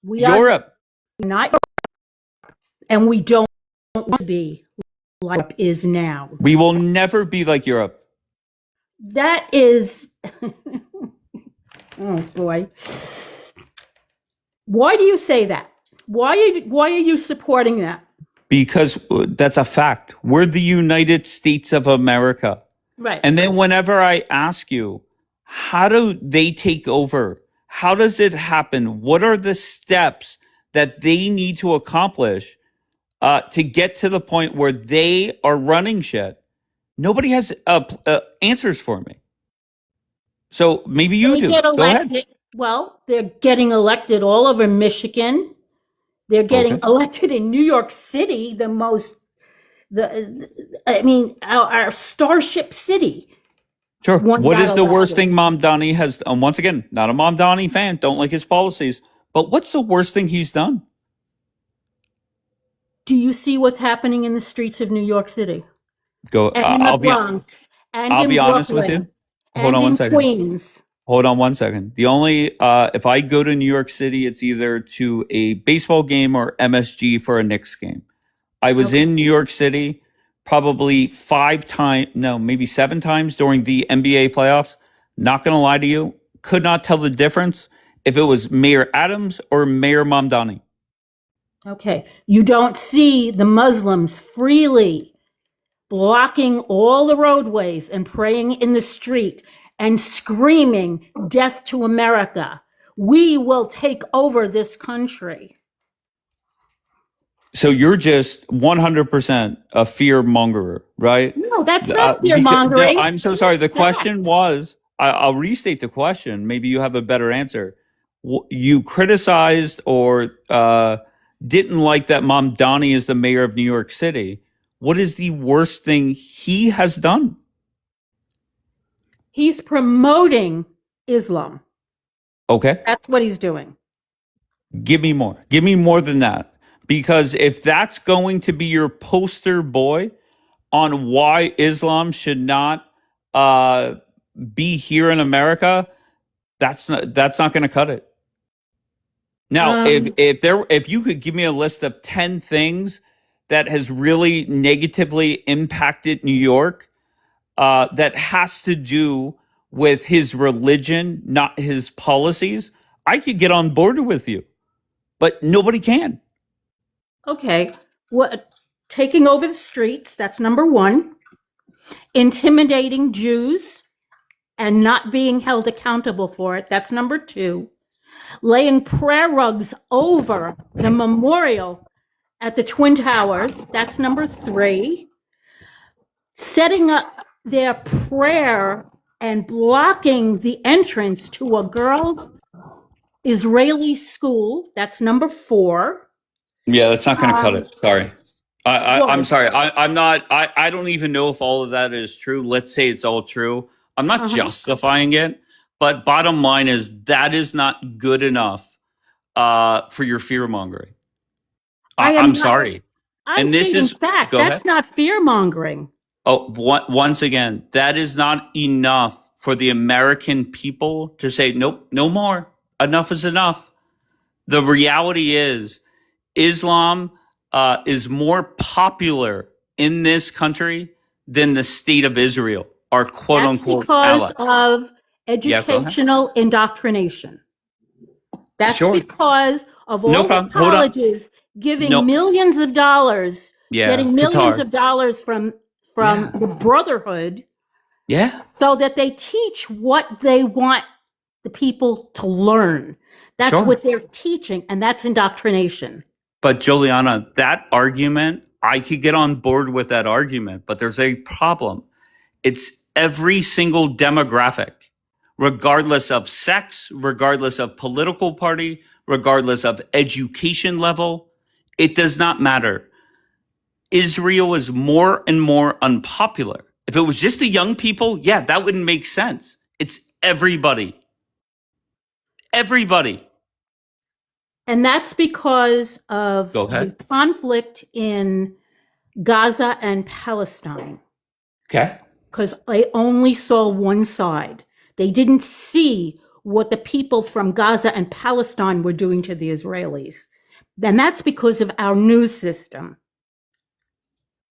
S4: We are
S1: Europe.
S4: not, and we don't want to be like Europe is now.
S1: We will never be like Europe.
S4: That is, oh boy. Why do you say that? Why are you supporting that?
S1: Because that's a fact. We're the United States of America.
S4: Right.
S1: And then whenever I ask you, how do they take over? How does it happen? What are the steps that they need to accomplish to get to the point where they are running shit? Nobody has answers for me. So maybe you
S4: They
S1: do.
S4: get
S1: Go ahead.
S4: elected. Well, they're getting elected all over Michigan. They're getting
S1: Okay.
S4: elected in New York City, our Starship City.
S1: Sure.
S4: One
S1: What
S4: got
S1: is the worst
S4: elected.
S1: thing Mom Donnie has? Once again, not a Mom Donnie fan. Don't like his policies. But what's the worst thing he's done?
S4: Do you see what's happening in the streets of New York City?
S1: Go.
S4: And in the Bronx, and
S1: I'll
S4: in
S1: be honest with
S4: Brooklyn,
S1: you. Hold
S4: and
S1: on one
S4: in
S1: second.
S4: Queens?
S1: Hold on one second. The only if I go to New York City, it's either to a baseball game or MSG for a Knicks game. I was
S4: Okay.
S1: in New York City probably 7 times during the NBA playoffs. Not gonna lie to you, could not tell the difference if it was Mayor Adams or Mayor Mamdani.
S4: Okay. You don't see the Muslims freely blocking all the roadways and praying in the street and screaming, "Death to America. We will take over this country."
S1: So you're just 100% a fear mongerer, right?
S4: No, that's not fear mongering.
S1: I'm so sorry. The
S4: That's
S1: question
S4: fact.
S1: was, I'll restate the question. Maybe you have a better answer. You criticized or didn't like that Mom Donnie is the mayor of New York City. What is the worst thing he has done?
S4: He's promoting Islam.
S1: Okay.
S4: That's what he's doing.
S1: Give me more. Give me more than that. Because if that's going to be your poster boy on why Islam should not be here in America, that's not going to cut it. Now, if you could give me a list of 10 things that has really negatively impacted New York, that has to do with his religion, not his policies, I could get on board with you. But nobody can.
S4: Okay. What? Taking over the streets, that's number one. Intimidating Jews and not being held accountable for it, that's number two. Laying prayer rugs over the memorial at the Twin Towers, that's number three. Setting up their prayer and blocking the entrance to a girls' Israeli school, that's number four.
S1: Yeah, that's not going to cut it. Sorry. I'm
S4: Why?
S1: sorry. I'm not. I don't even know if all of that is true. Let's say it's all true. I'm not justifying it, but bottom line is that is not good enough for your fear mongering. I'm sorry.
S4: I'm
S1: And this
S4: stating
S1: is
S4: fact.
S1: go
S4: That's
S1: ahead.
S4: not fear mongering.
S1: Oh, once again, that is not enough for the American people to say nope, no more. Enough is enough. The reality is Islam is more popular in this country than the state of Israel, our quote
S4: That's
S1: unquote
S4: because
S1: ally.
S4: of educational indoctrination. That's
S1: Sure.
S4: because of
S1: No
S4: all the
S1: problem. Hold on.
S4: colleges giving
S1: No.
S4: millions of dollars,
S1: Yeah,
S4: getting millions
S1: Qatar.
S4: of dollars from the Brotherhood,
S1: Yeah.
S4: so that they teach what they want the people to learn. That's
S1: Sure.
S4: what they're teaching, and that's indoctrination.
S1: But Juliana, that argument, I could get on board with that argument, but there's a problem. It's every single demographic, regardless of sex, regardless of political party, regardless of education level. It does not matter. Israel is more and more unpopular. If it was just the young people, yeah, that wouldn't make sense. It's everybody. Everybody.
S4: And that's because of
S1: Go
S4: the
S1: ahead.
S4: conflict in Gaza and Palestine.
S1: Okay.
S4: Because they only saw one side. They didn't see what the people from Gaza and Palestine were doing to the Israelis. And that's because of our news system.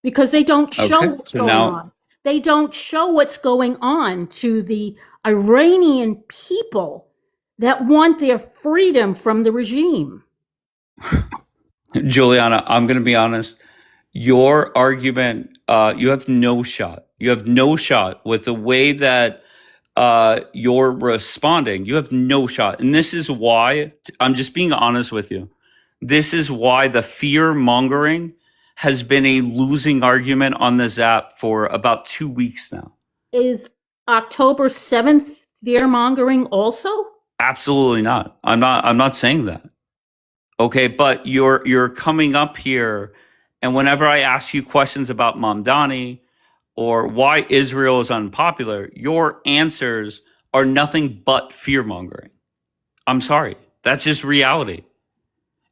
S4: Because they don't show
S1: Okay.
S4: what's
S1: So
S4: going
S1: now,
S4: on. They don't show what's going on to the Iranian people that want their freedom from the regime.
S1: Juliana, I'm going to be honest. Your argument, you have no shot. You have no shot with the way that you're responding. You have no shot. And this is why, I'm just being honest with you. This is why the fear mongering has been a losing argument on this app for about 2 weeks now.
S4: Is October 7th fear mongering also?
S1: Absolutely not. I'm not saying that. Okay, but you're coming up here, and whenever I ask you questions about Mamdani or why Israel is unpopular, your answers are nothing but fear mongering. I'm sorry. That's just reality.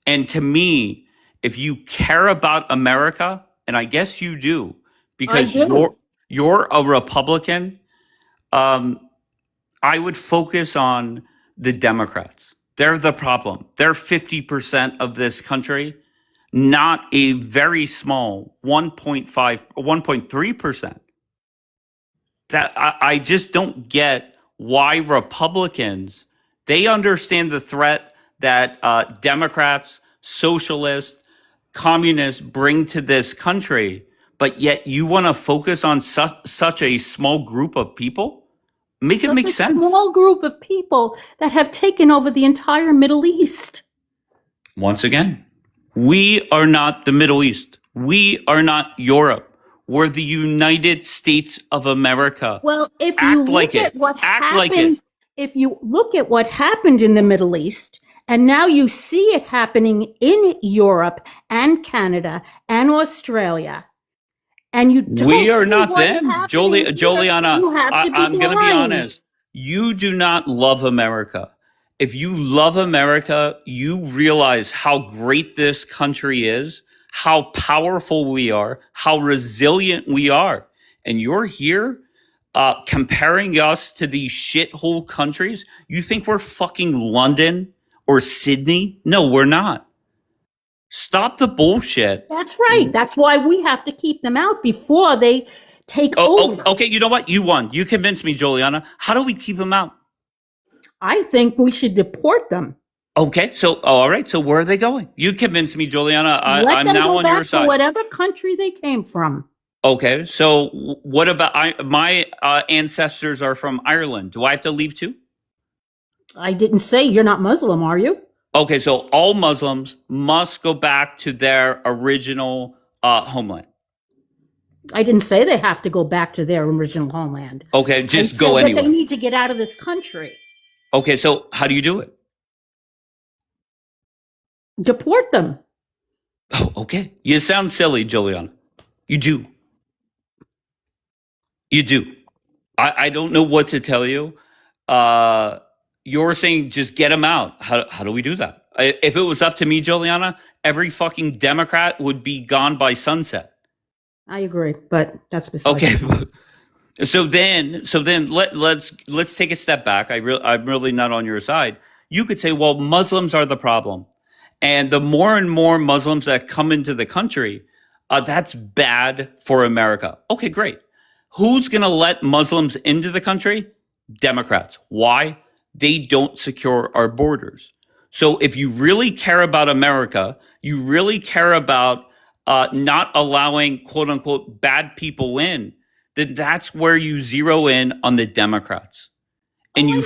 S1: And to me, if you care about America, and I guess you do, because
S4: I do.
S1: you're a Republican, I would focus on the Democrats. They're the problem. They're 50% of this country, not a very small 1.5 or 1.3%. That I just don't get why Republicans, they understand the threat that Democrats, socialists, communists bring to this country, but yet you want to focus on such a small group of people? Make it
S4: Such
S1: make
S4: a
S1: sense.
S4: small group of people that have taken over the entire Middle East.
S1: Once again, we are not the Middle East. We are not Europe. We're the United States of America.
S4: Well, if you
S1: Act
S4: look
S1: like
S4: at
S1: it.
S4: what
S1: Act like it.
S4: happened, if you look at what happened in the Middle East, and now you see it happening in Europe and Canada and Australia, and you don't
S1: We are
S4: see
S1: not
S4: what is
S1: them.
S4: happening here,
S1: Juliana,
S4: you have to be
S1: I'm going to be
S4: blind.
S1: honest. You do not love America. If you love America, you realize how great this country is, how powerful we are, how resilient we are. And you're here comparing us to these shithole countries. You think we're fucking London or Sydney? No, we're not. Stop the bullshit.
S4: That's right. That's why we have to keep them out before they take over.
S1: Okay, you know what? You won. You convinced me, Juliana. How do we keep them out?
S4: I think we should deport them.
S1: Okay, so all right. So where are they going? You convinced me, Juliana.
S4: Let
S1: I'm
S4: them
S1: now
S4: go
S1: on your
S4: back to
S1: side.
S4: whatever country they came from.
S1: Okay, so what about my ancestors are from Ireland? Do I have to leave too?
S4: I didn't say you're not Muslim, are you?
S1: Okay, so all Muslims must go back to their original homeland.
S4: I didn't say they have to go back to their original homeland.
S1: Okay, just
S4: I
S1: go
S4: said that
S1: anyway.
S4: they need to get out of this country.
S1: Okay, so how do you do it?
S4: Deport them.
S1: Oh, okay. You sound silly, Juliana. You do. You do. I don't know what to tell you. You're saying just get them out. How do we do that? If it was up to me, Juliana, every fucking Democrat would be gone by sunset.
S4: I agree, but that's besides
S1: Okay.
S4: the point.
S1: So then let's take a step back. I'm really not on your side. You could say, well, Muslims are the problem, and the more and more Muslims that come into the country, that's bad for America. Okay, great. Who's going to let Muslims into the country? Democrats. Why? They don't secure our borders. So if you really care about America, you really care about not allowing quote unquote bad people in, then that's where you zero in on the Democrats. And you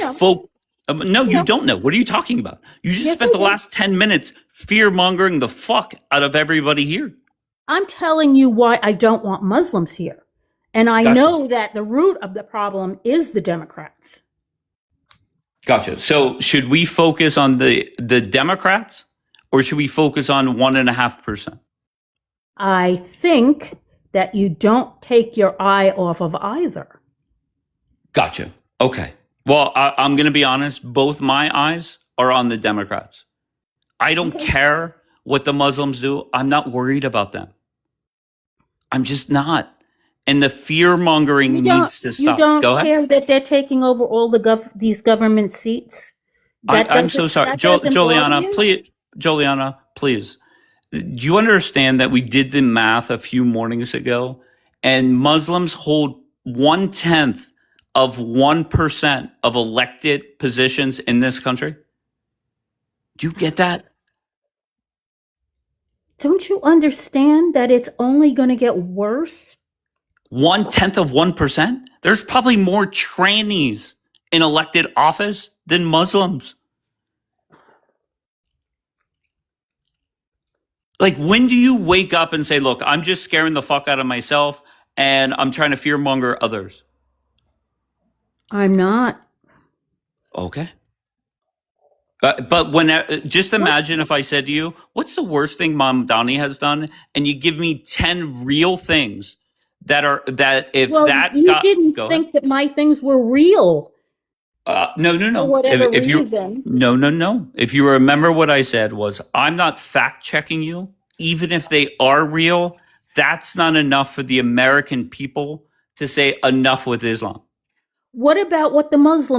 S1: no, you don't know. What are you talking about? You just spent the last 10 minutes fear mongering the fuck out of everybody here.
S4: I'm telling you why I don't want Muslims here. And I know that the root of the problem is the Democrats.
S1: Gotcha. So should we focus on the Democrats or should we focus on 1.5%?
S4: I think that you don't take your eye off of either.
S1: Gotcha. Okay. Well, I'm going to be honest. Both my eyes are on the Democrats. I don't care what the Muslims do. I'm not worried about them. I'm just not. and the fear mongering needs to
S4: You
S1: stop.
S4: don't
S1: Go ahead.
S4: care that they're taking over all these government seats?
S1: I'm so sorry,
S4: That doesn't bother
S1: Juliana.
S4: you?
S1: Please, Juliana, please. Do you understand that we did the math a few mornings ago, and Muslims hold 1/10 of 1% of elected positions in this country? Do you get that?
S4: Don't you understand that it's only going to get worse?
S1: 1/10 of 1%? There's probably more trannies in elected office than Muslims. Like, when do you wake up and say, look, I'm just scaring the fuck out of myself and I'm trying to fearmonger others?
S4: I'm not.
S1: Okay. But when just imagine if I said to you, what's the worst thing Mom Donnie has done? And you give me 10 real things that if
S4: Well,
S1: that
S4: you
S1: got,
S4: didn't
S1: go ahead.
S4: think that my things were real
S1: No.
S4: for whatever
S1: If you
S4: reason.
S1: no. If you remember what I said was, I'm not fact checking you, even if they are real. That's not enough for the American people to say enough with Islam.
S4: What about what the mullahs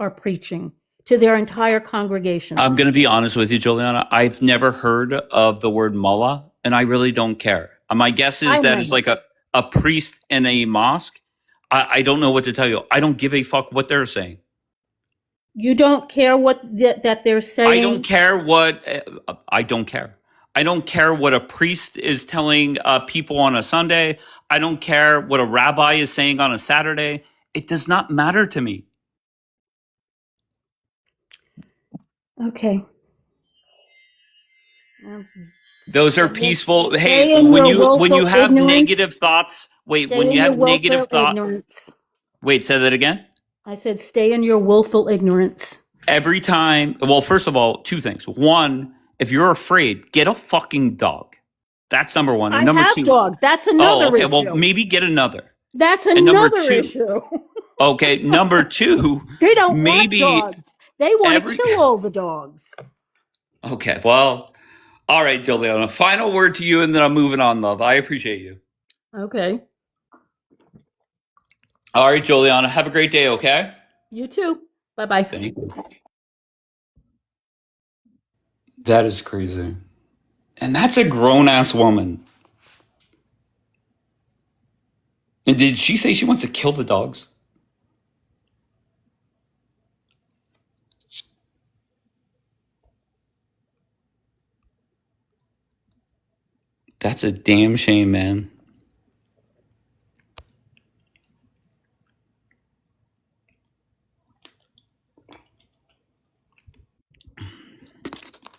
S4: are preaching to their entire congregations?
S1: I'm going to be honest with you, Juliana. I've never heard of the word mullah, and I really don't care. My guess is that it's like a priest in a mosque. I don't know what to tell you. I don't give a fuck what they're saying.
S4: You don't care what that they're saying?
S1: I don't care what I don't care. I don't care what a priest is telling people on a Sunday. I don't care what a rabbi is saying on a Saturday. It does not matter to me.
S4: Okay.
S1: Those are peaceful.
S4: Stay
S1: Hey,
S4: in
S1: when
S4: your
S1: you
S4: willful
S1: have
S4: ignorance.
S1: negative thoughts, wait,
S4: Stay
S1: when
S4: in
S1: you
S4: your
S1: have negative
S4: willful
S1: thoughts,
S4: ignorance.
S1: wait, say that again.
S4: I said stay in your willful ignorance.
S1: Every time, well, first of all, two things. One, if you're afraid, get a fucking dog. That's number one. And
S4: I
S1: number
S4: have
S1: two,
S4: dog. That's another
S1: okay,
S4: issue.
S1: well, maybe get another.
S4: That's
S1: And number
S4: another
S1: two,
S4: issue.
S1: okay, number two,
S4: They don't
S1: maybe
S4: want dogs. They want to kill all the dogs.
S1: Okay, well, all right, Juliana. Final word to you, and then I'm moving on, love. I appreciate you.
S4: Okay.
S1: All right, Juliana. Have a great day, okay?
S4: You too. Bye-bye.
S1: Thank you. That is crazy. And that's a grown-ass woman. And did she say she wants to kill the dogs? That's a damn shame, man.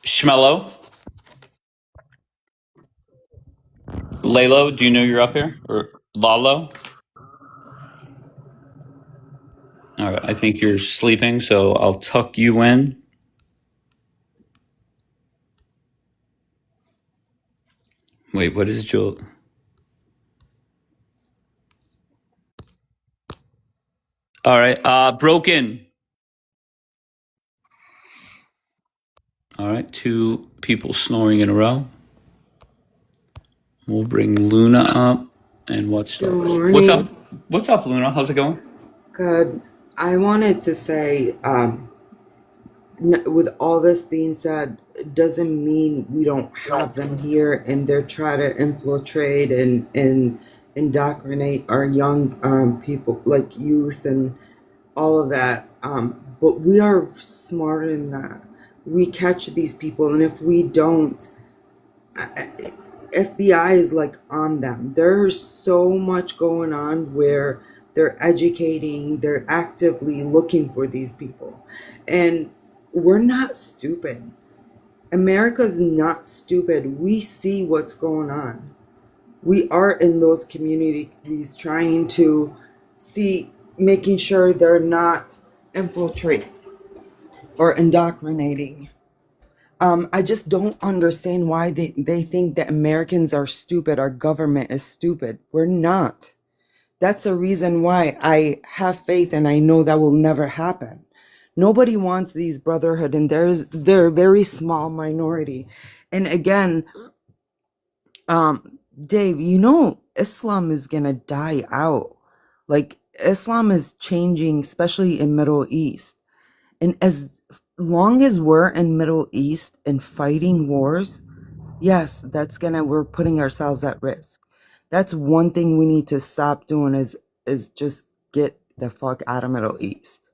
S1: Schmello? Lalo, do you know you're up here? Or Lalo? All right, I think you're sleeping, so I'll tuck you in. Wait, what is Jul? All right, Broken. All right, two people snoring in a row. We'll bring Luna up and watch
S5: Good
S1: those.
S5: morning.
S1: What's up, Luna? How's it going?
S5: Good. I wanted to say, with all this being said, it doesn't mean we don't have them here and they're trying to infiltrate and indoctrinate our young people, like youth and all of that. But we are smarter than that. We catch these people, and if we don't, FBI is like on them. There's so much going on where they're educating, they're actively looking for these people. And we're not stupid. America's not stupid. We see what's going on. We are in those communities trying to see, making sure they're not infiltrating or indoctrinating. I just don't understand why they think that Americans are stupid. Our government is stupid. We're not. That's the reason why I have faith and I know that will never happen. Nobody wants these brotherhood, and they're a very small minority. And again, Dave, Islam is gonna die out. Like Islam is changing, especially in Middle East. And as long as we're in Middle East and fighting wars, yes, we're putting ourselves at risk. That's one thing we need to stop doing is just get the fuck out of Middle East.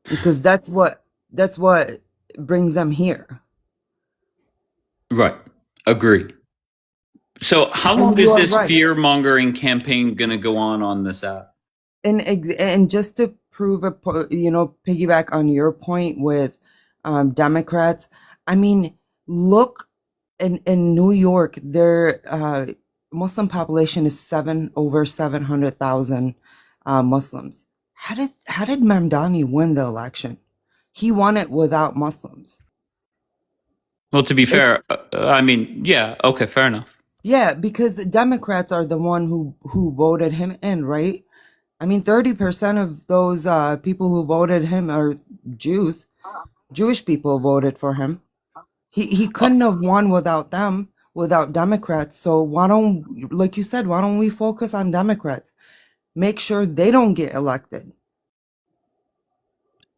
S5: Because that's what brings them here.
S1: Right. Agree. So how
S5: And
S1: long
S5: you
S1: is
S5: are
S1: this
S5: right.
S1: fear-mongering campaign going to go on this app?
S5: And just to prove piggyback on your point with Democrats, I mean, look in New York, their Muslim population is over 700,000 Muslims. How did Mamdani win the election? He won it without Muslims.
S1: Well, to be fair, I mean, yeah, okay, fair enough.
S5: Yeah, because the Democrats are the one who voted him in, right? I mean, 30% of those people who voted him are Jews. Jewish people voted for him. He couldn't have won without them, without Democrats. So why don't, like you said, why don't we focus on Democrats? Make sure they don't get elected.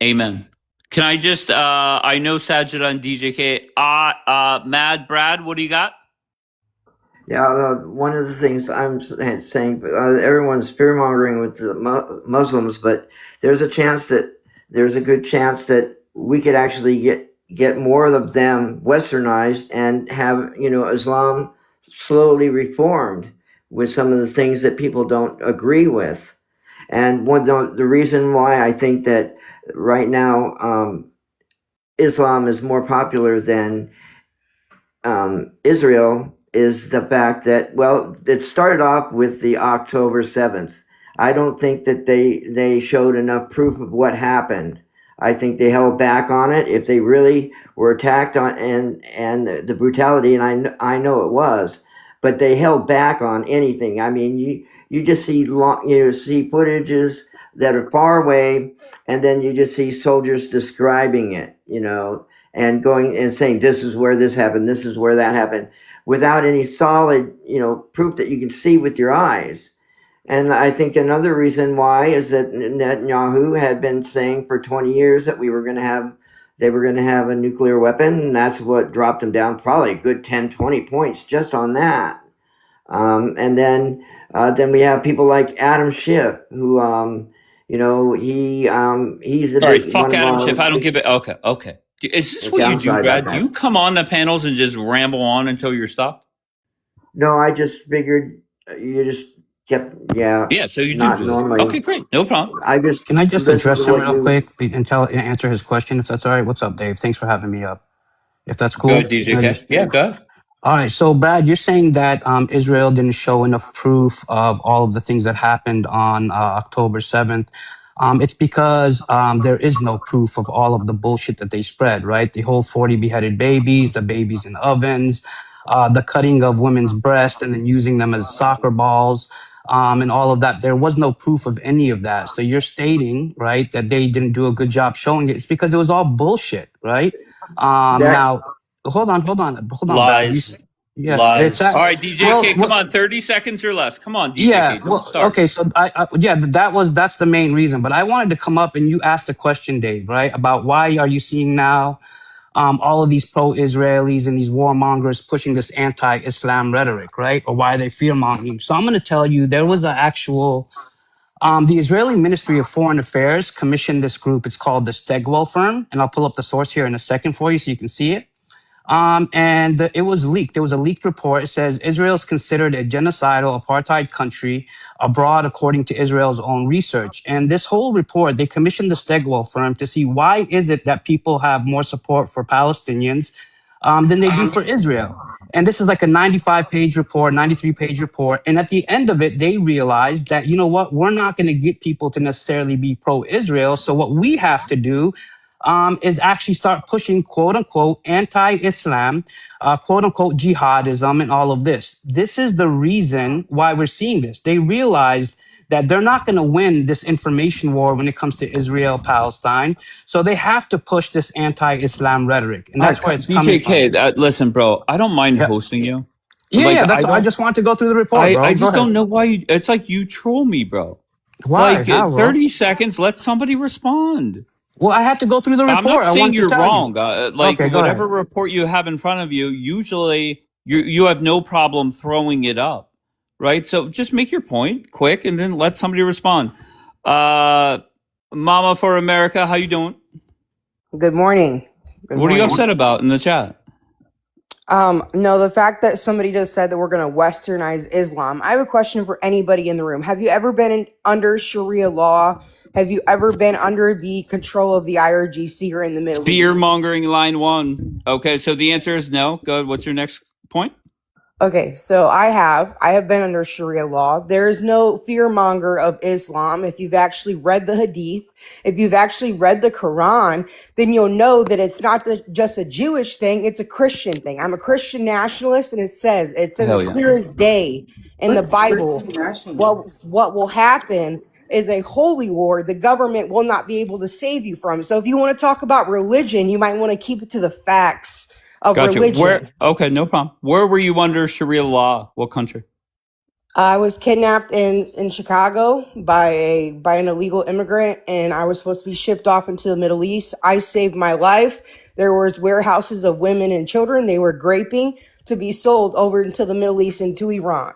S1: Amen. Can I just, I know Sajid on DJK. Mad Brad, what do you got?
S8: Yeah, one of the things I'm saying, everyone's fear mongering with the Muslims, but there's a good chance that we could actually get more of them westernized and have Islam slowly reformed with some of the things that people don't agree with. And the reason why I think that right now Islam is more popular than Israel is the fact that, well, it started off with the October 7th. I don't think that they showed enough proof of what happened. I think they held back on it. If they really were attacked on and the brutality, and I know it was, but they held back on anything. I mean, you just see see footages that are far away, and then you just see soldiers describing it, and going and saying, this is where this happened, this is where that happened, without any solid, proof that you can see with your eyes. And I think another reason why is that Netanyahu had been saying for 20 years that they were going to have a nuclear weapon, and that's what dropped him down probably a good 10, 20 points just on that. And then we have people like Adam Schiff, who, he's a
S1: All right,
S8: big
S1: fuck
S8: one of
S1: Adam
S8: our-
S1: Schiff. I don't give it. Okay. Is this
S8: Okay,
S1: what you
S8: I'm
S1: do,
S8: sorry
S1: Brad?
S8: about
S1: Do
S8: that.
S1: you come on the panels and just ramble on until you're stopped?
S8: No, I just figured you just kept,
S1: Yeah, so you do
S8: not
S1: that.
S8: normally.
S1: Okay, great. No problem.
S8: I just
S22: Can I just
S8: listened
S22: address
S8: to
S22: him
S8: what
S22: real
S8: you.
S22: quick and answer his question, if that's all right? What's up, Dave? Thanks for having me up. If that's
S1: Go
S22: cool.
S1: ahead,
S22: Can I
S1: DJK.
S22: just-
S1: Yeah, go ahead.
S22: All right. So, Brad, you're saying that Israel didn't show enough proof of all of the things that happened on October 7th. It's because there is no proof of all of the bullshit that they spread, right? The whole 40 beheaded babies, the babies in ovens, the cutting of women's breasts and then using them as soccer balls, and all of that. There was no proof of any of that. So you're stating, right, that they didn't do a good job showing it. It's because it was all bullshit, right? Now, hold on, Brad.
S11: Lies.
S22: Yeah, it's
S1: All
S22: that.
S1: right, DJK, come on, 30 seconds or less. Come on, DJK, don't start.
S22: Okay, so that's the main reason. But I wanted to come up and you asked a question, Dave, right, about why are you seeing now all of these pro-Israelis and these warmongers pushing this anti-Islam rhetoric, right, or why they fear-mongering? So I'm going to tell you there was an actual. The Israeli Ministry of Foreign Affairs commissioned this group. It's called the Stegwell Firm, and I'll pull up the source here in a second for you so you can see it. And it was leaked. There was a leaked report. It says Israel is considered a genocidal apartheid country abroad, according to Israel's own research. And this whole report, they commissioned the Stegwell firm to see why is it that people have more support for Palestinians than they do for Israel. And this is like a 95-page report, 93-page report. And at the end of it, they realized that, you know what, we're not going to get people to necessarily be pro-Israel. So what we have to do is actually start pushing quote unquote anti-Islam, quote unquote jihadism, and all of this. This is the reason why we're seeing this. They realized that they're not going to win this information war when it comes to Israel, Palestine. So they have to push this anti-Islam rhetoric. And that's where it's coming from.
S1: DJK, listen, bro, I don't mind hosting you.
S22: Yeah,
S1: Like
S22: yeah.
S1: I
S22: I
S1: don't.
S22: just want to go through the report,
S1: I
S22: bro. Go
S1: just
S22: ahead.
S1: don't know why you. It's like you troll me, bro.
S22: Why?
S1: Like
S22: How, bro?
S1: 30 seconds. Let somebody respond.
S22: Well, I had to go through the
S1: I'm not
S22: report. I
S1: saying
S22: wanted to
S1: you're
S22: tell you.
S1: wrong. Like
S22: Okay, go
S1: whatever
S22: ahead.
S1: report you have in front of you, usually you have no problem throwing it up, right? So just make your point quick, and then let somebody respond. Uh, Mama for America, how you doing?
S9: Good morning. Good
S1: What are you
S9: morning.
S1: upset about in the chat?
S9: No, the fact that somebody just said that we're going to westernize Islam. I have a question for anybody in the room. Have you ever been under Sharia law? Have you ever been under the control of the IRGC or in the Middle
S1: Fear
S9: East?
S1: mongering line one. Okay, so the answer is no. Good. What's your next point?
S9: Okay, so I have been under Sharia law. There is no fear monger of Islam. If you've actually read the Hadith, if you've actually read the Quran, then you'll know that it's not just a Jewish thing; it's a Christian thing. I'm a Christian nationalist, and it says
S1: Hell
S9: it
S1: yeah.
S9: clear as day in the
S5: What's
S9: Bible.
S5: Christian nationalist?
S9: What will happen is a holy war the government will not be able to save you from. So if you want to talk about religion, you might want to keep it to the facts of
S1: Gotcha.
S9: religion.
S1: Okay, no problem. Where were you under Sharia law? What country?
S9: I was kidnapped in Chicago by an illegal immigrant, and I was supposed to be shipped off into the Middle East. I saved my life. There was warehouses of women and children. They were graping to be sold over into the Middle East into Iran.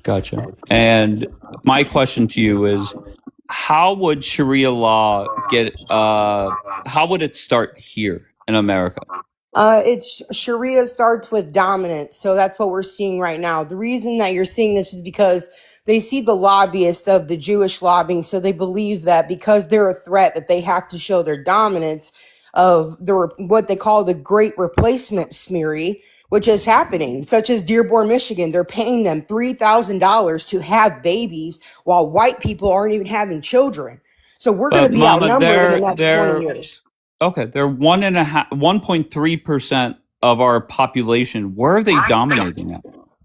S1: Gotcha. And my question to you is, how would Sharia law how would it start here in America?
S9: It's Sharia starts with dominance, so that's what we're seeing right now. The reason that you're seeing this is because they see the lobbyists of the Jewish lobbying, so they believe that because they're a threat, that they have to show their dominance of what they call the Great Replacement smeary, which is happening. Such as Dearborn, Michigan, they're paying them $3,000 to have babies, while white people aren't even having children. So we're going
S1: But
S9: to be
S1: Mama,
S9: outnumbered in the next 20 years.
S1: okay. They're 1.3% of our population. Where are they dominating at?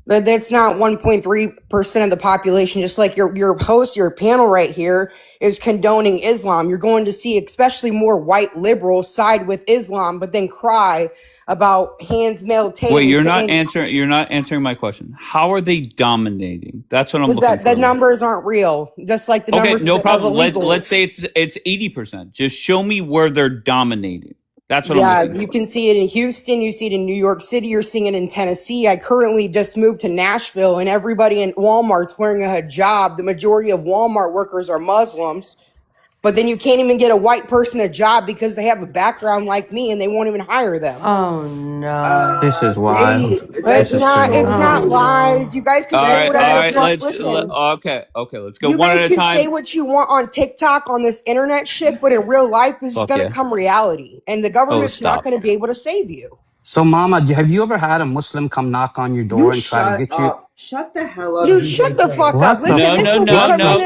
S9: That's not 1.3% of the population. Just like your host, your panel right here is condoning Islam. You're going to see especially more white liberals side with Islam, but then cry about hands male
S1: Wait,
S9: You're not
S1: answering. You're not answering my question. How are they dominating? That's what I'm looking for.
S9: The numbers aren't real. Just like the
S1: Okay,
S9: numbers
S1: no
S9: of
S1: problem.
S9: illegals.
S1: Let's say it's 80%. Just show me where they're dominating. That's what I'm
S9: Yeah,
S1: looking for.
S9: you can see it in Houston. You see it in New York City. You're seeing it in Tennessee. I currently just moved to Nashville, and everybody in Walmart's wearing a hijab. The majority of Walmart workers are Muslims. But then you can't even get a white person a job because they have a background like me, and they won't even hire them.
S16: Oh no.
S22: This is wild.
S9: It's not lies. You guys can
S1: All
S9: say
S1: right,
S9: whatever the fuck.
S1: let's
S9: Listen.
S1: okay, let's go
S9: You
S1: one
S9: guys
S1: at a
S9: can say
S1: time.
S9: what you want on TikTok on this internet shit, but in real life, this is
S1: Fuck
S9: gonna
S1: yeah.
S9: come reality, and the government's not
S1: Stop.
S9: gonna be able to save you.
S22: So, Mama, have you ever had a Muslim come knock on your door
S5: You
S22: and try to
S5: shut
S22: get you?
S5: up. Shut the hell up.
S9: Dude,
S5: DJ
S9: shut the fuck
S5: Khaled.
S9: up. Listen, this will become no.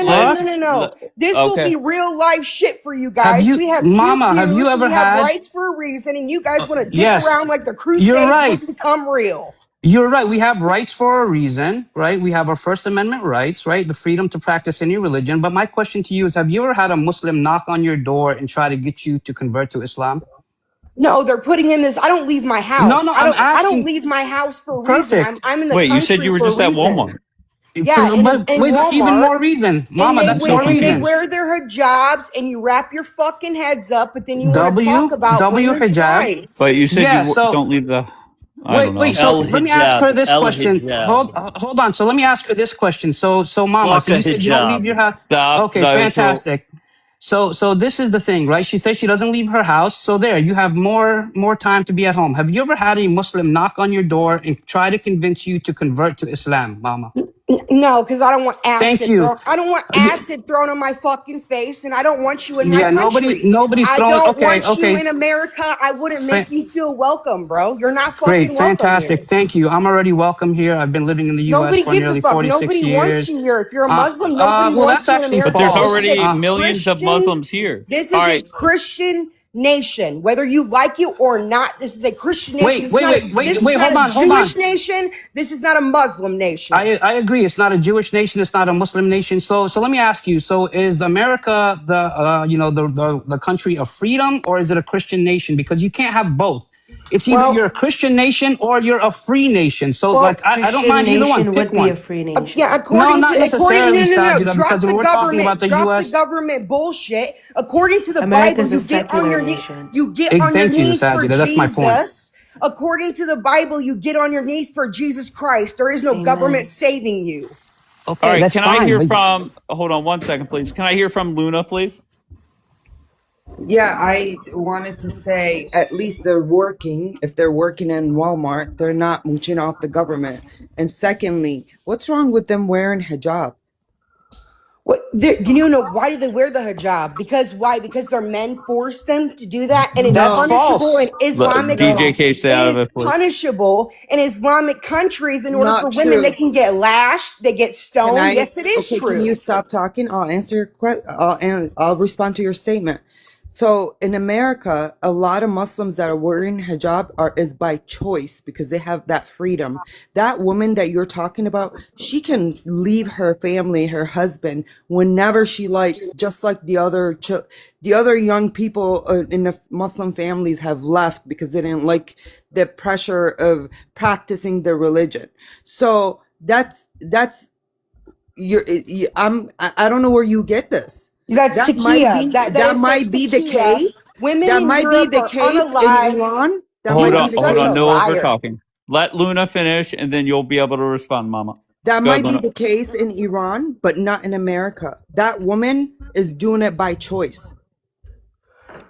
S9: This will
S1: Okay.
S9: be real life shit for you
S22: Have
S9: guys.
S22: you,
S9: We have
S22: Mama? Have you
S9: pew-pews,
S22: ever
S9: we have
S22: had?
S9: rights for a reason, and you guys want to dick
S22: Yes,
S9: around like the
S22: you're
S9: Crusades
S22: right.
S9: will become real.
S22: You're right. We have rights for a reason, right? We have our First Amendment rights, right? The freedom to practice any religion. But my question to you is, have you ever had a Muslim knock on your door and try to get you to convert to Islam?
S9: No, they're putting in this. I don't leave my house.
S22: No,
S9: I
S22: I'm
S9: don't
S22: asking.
S9: leave my house for a reason.
S22: Perfect.
S9: I'm in the
S1: Wait, you said
S9: country
S1: you were
S9: for
S1: just
S9: a
S1: at
S9: reason.
S1: Walmart.
S9: Yeah, in
S22: Wait, that's even
S9: Walmart.
S22: more reason. Mama, that's more
S9: And they
S22: reason.
S9: wear their hijabs, and you wrap your fucking heads up, but then you want to
S22: W
S9: talk about women's
S22: hijab.
S9: rights.
S1: But you said
S22: Yeah, so
S1: don't leave the. I don't know.
S22: wait. So let me ask her this question. Hold on. So let me ask her this question. So Mama, so you said you don't leave your house.
S1: Stop.
S22: Okay, fantastic. So this is the thing, right? She says she doesn't leave her house. So there, you have more time to be at home. Have you ever had a Muslim knock on your door and try to convince you to convert to Islam, Mama?
S9: No, because I don't want
S22: Thank
S9: acid.
S22: you.
S9: I don't want acid thrown on my fucking face, and I don't want you in my country.
S22: Nobody's
S9: I
S22: throwing.
S9: don't want you
S22: Okay.
S9: in America. I wouldn't make you feel welcome, bro. You're not
S22: Great,
S9: fucking welcome
S22: fantastic.
S9: here.
S22: Thank you. I'm already welcome here. I've been living in the U.S.
S9: Nobody
S22: for
S9: gives a
S22: nearly
S9: fuck.
S22: 46
S9: Nobody
S22: years.
S9: wants you here. If you're a Muslim, nobody
S22: well,
S9: wants
S22: that's
S9: you in
S22: actually
S9: America.
S1: But there's
S22: false.
S1: already millions of Muslims here.
S9: This
S1: All
S9: is
S1: right.
S9: a Christian nation, whether you like it or not. This is a Christian nation.
S22: Wait,
S9: This is not
S22: hold
S9: a
S22: on.
S9: Jewish nation. This is not a Muslim nation.
S22: I agree. It's not a Jewish nation. It's not a Muslim nation. So let me ask you. So is America the country of freedom, or is it a Christian nation? Because you can't have both. It's either
S9: Well,
S22: you're a Christian nation or you're a free nation. So,
S9: well,
S22: like, I don't
S16: Christian
S22: mind either one.
S16: nation
S22: Pick
S16: would be a
S22: one.
S16: free
S9: yeah,
S16: nation.
S22: No,
S9: according to
S22: not necessarily,
S9: no.
S22: Sajida, because
S9: Drop
S22: if
S9: the
S22: we're talking about
S9: government.
S22: the
S9: Drop the
S22: U.S.
S9: government bullshit. According to the Bible,
S16: America's a
S9: you get on
S16: secular
S9: your knee.
S16: nation.
S9: You get on your
S22: Thank you,
S9: knees for
S22: Sajida. That's my point.
S9: Jesus. According to the Bible, you get on your knees for Jesus Christ. There is no government
S16: Amen.
S9: saving you.
S1: All
S22: Okay,
S1: right,
S22: that's
S1: can I
S22: fine.
S1: hear
S22: But
S1: from? Hold on one second, please. Can I hear from Luna, please?
S5: Yeah, I wanted to say at least they're working. If they're working in Walmart, they're not mooching off the government. And secondly, what's wrong with them wearing hijab?
S9: Do you know why do they wear the hijab? Because why? Because their men force them to do that, and it's
S22: that's
S5: No,
S9: punishable in
S22: false.
S9: Islamic.
S5: no,
S1: DJK, stay
S9: It
S1: out of
S9: is
S1: it, please.
S9: punishable in Islamic countries. In order for
S5: not
S9: women, they
S5: true.
S9: can get lashed, they get
S5: Can
S9: stoned.
S5: I?
S9: Yes, it is
S5: Okay, can you
S9: true.
S5: stop talking? I'll answer your question. I'll respond to your statement. So in America, a lot of Muslims that are wearing hijab is by choice because they have that freedom. That woman that you're talking about, she can leave her family, her husband, whenever she likes, just like the other young people in the Muslim families have left because they didn't like the pressure of practicing their religion. So that's I don't know where you get this.
S9: That's
S5: That might
S9: takia.
S5: be
S9: That
S5: that
S9: it says
S5: might be the
S9: takia.
S5: case.
S9: Women
S5: That
S9: in
S5: might be
S9: Europe
S5: the
S9: are
S5: case in
S9: unalived.
S5: Iran. That
S1: Hold
S5: might
S9: You're
S5: be
S1: on,
S5: the
S1: hold
S9: such
S5: case.
S9: a
S1: on. No over
S9: liar.
S1: talking. Let Luna finish, and then you'll be able to respond, Mama.
S5: That
S1: Go ahead,
S5: might be
S1: Luna.
S5: the case in Iran, but not in America. That woman is doing it by choice.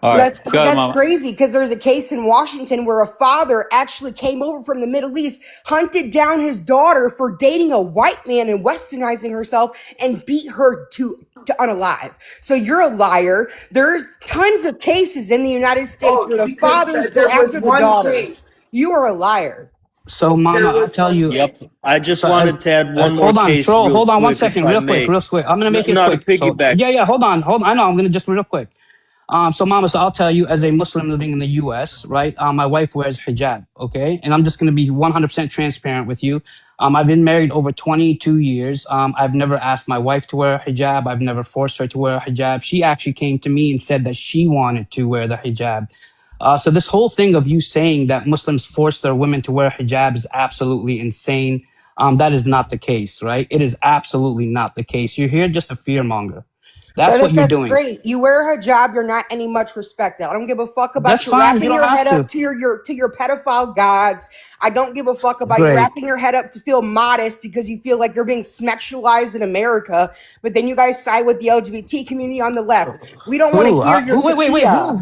S1: All right, go ahead,
S9: That's
S1: Mama.
S9: crazy because there's a case in Washington where a father actually came over from the Middle East, hunted down his daughter for dating a white man and westernizing herself, and beat her to unalive. So you're a liar. There's tons of cases in the United States
S5: Oh,
S9: where the
S5: because
S9: fathers go
S5: there was
S9: after the
S5: one
S9: daughters.
S5: case.
S9: You are a liar.
S22: So,
S5: There
S22: Mama, I
S5: was
S22: tell
S5: one
S22: you.
S5: case.
S11: Yep. I just
S22: So,
S11: wanted to add one more
S22: hold on,
S11: case
S22: troll.
S11: real
S22: Hold on one
S11: quick, if
S22: second,
S11: I
S22: real quick,
S11: may.
S22: real quick. I'm gonna make it
S11: No, to
S22: quick. So,
S11: piggyback.
S22: yeah. Hold on. I know. I'm gonna just real quick. So Mama, so I'll tell you, as a Muslim living in the U.S., right? My wife wears hijab, okay, and I'm just gonna be 100% transparent with you. I've been married over 22 years. I've never asked my wife to wear a hijab. I've never forced her to wear a hijab. She actually came to me and said that she wanted to wear the hijab. So this whole thing of you saying that Muslims force their women to wear hijab is absolutely insane. That is not the case, right? It is absolutely not the case. You're here just a fear monger. That's what you're
S9: That's
S22: doing.
S9: great. You wear a hijab, you're not any much respected. I don't give a fuck
S22: That's
S9: about you
S22: fine. You
S9: wrapping
S22: don't
S9: your
S22: have
S9: head up
S22: to.
S9: to your pedophile gods. I don't give a fuck about you
S22: Great.
S9: wrapping your head up to feel modest because you feel like you're being sexualized in America. But then you guys side with the LGBT community on the left. We don't want to
S22: Who?
S9: hear your
S22: Wait.
S9: takia.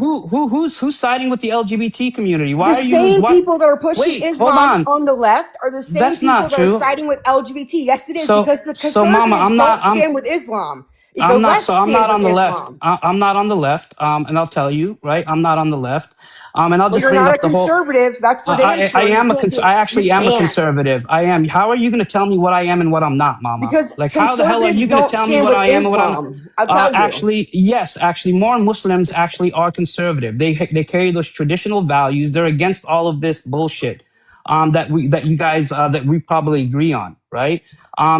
S22: Who's siding with the LGBT community? Why
S9: The
S22: are you?
S9: same
S22: What?
S9: people that are pushing
S22: Wait, hold
S9: Islam
S22: on.
S9: on the left are the same
S22: That's not
S9: people that are
S22: true.
S9: siding with LGBT. Yes, it is
S22: So,
S9: because the
S22: Mama,
S9: conservatives don't stand with Islam. The
S22: I'm not.
S9: left
S22: So I'm
S9: stands
S22: not
S9: with
S22: on the left.
S9: Islam.
S22: I'm not on the left. And I'll tell you, right? I'm not on the left. And I'll
S9: Well,
S22: just
S9: you're
S22: bring
S9: not a
S22: up the whole.
S9: conservative. That's for damn
S22: I
S9: sure. You
S22: am a.
S9: can't get.
S22: I
S9: You
S22: actually am a
S9: can't
S22: conservative. I am. How are you going to tell me what I am and what I'm not, Mama?
S9: because
S22: Like, how the hell are
S9: conservatives
S22: you going to
S9: don't
S22: tell me
S9: stand
S22: what
S9: with
S22: I am and what I'm?
S9: Islam. I'll tell you.
S22: Actually, yes. Actually, more Muslims actually are conservative. They carry those traditional values. They're against all of this bullshit. That you guys that we probably agree on, right?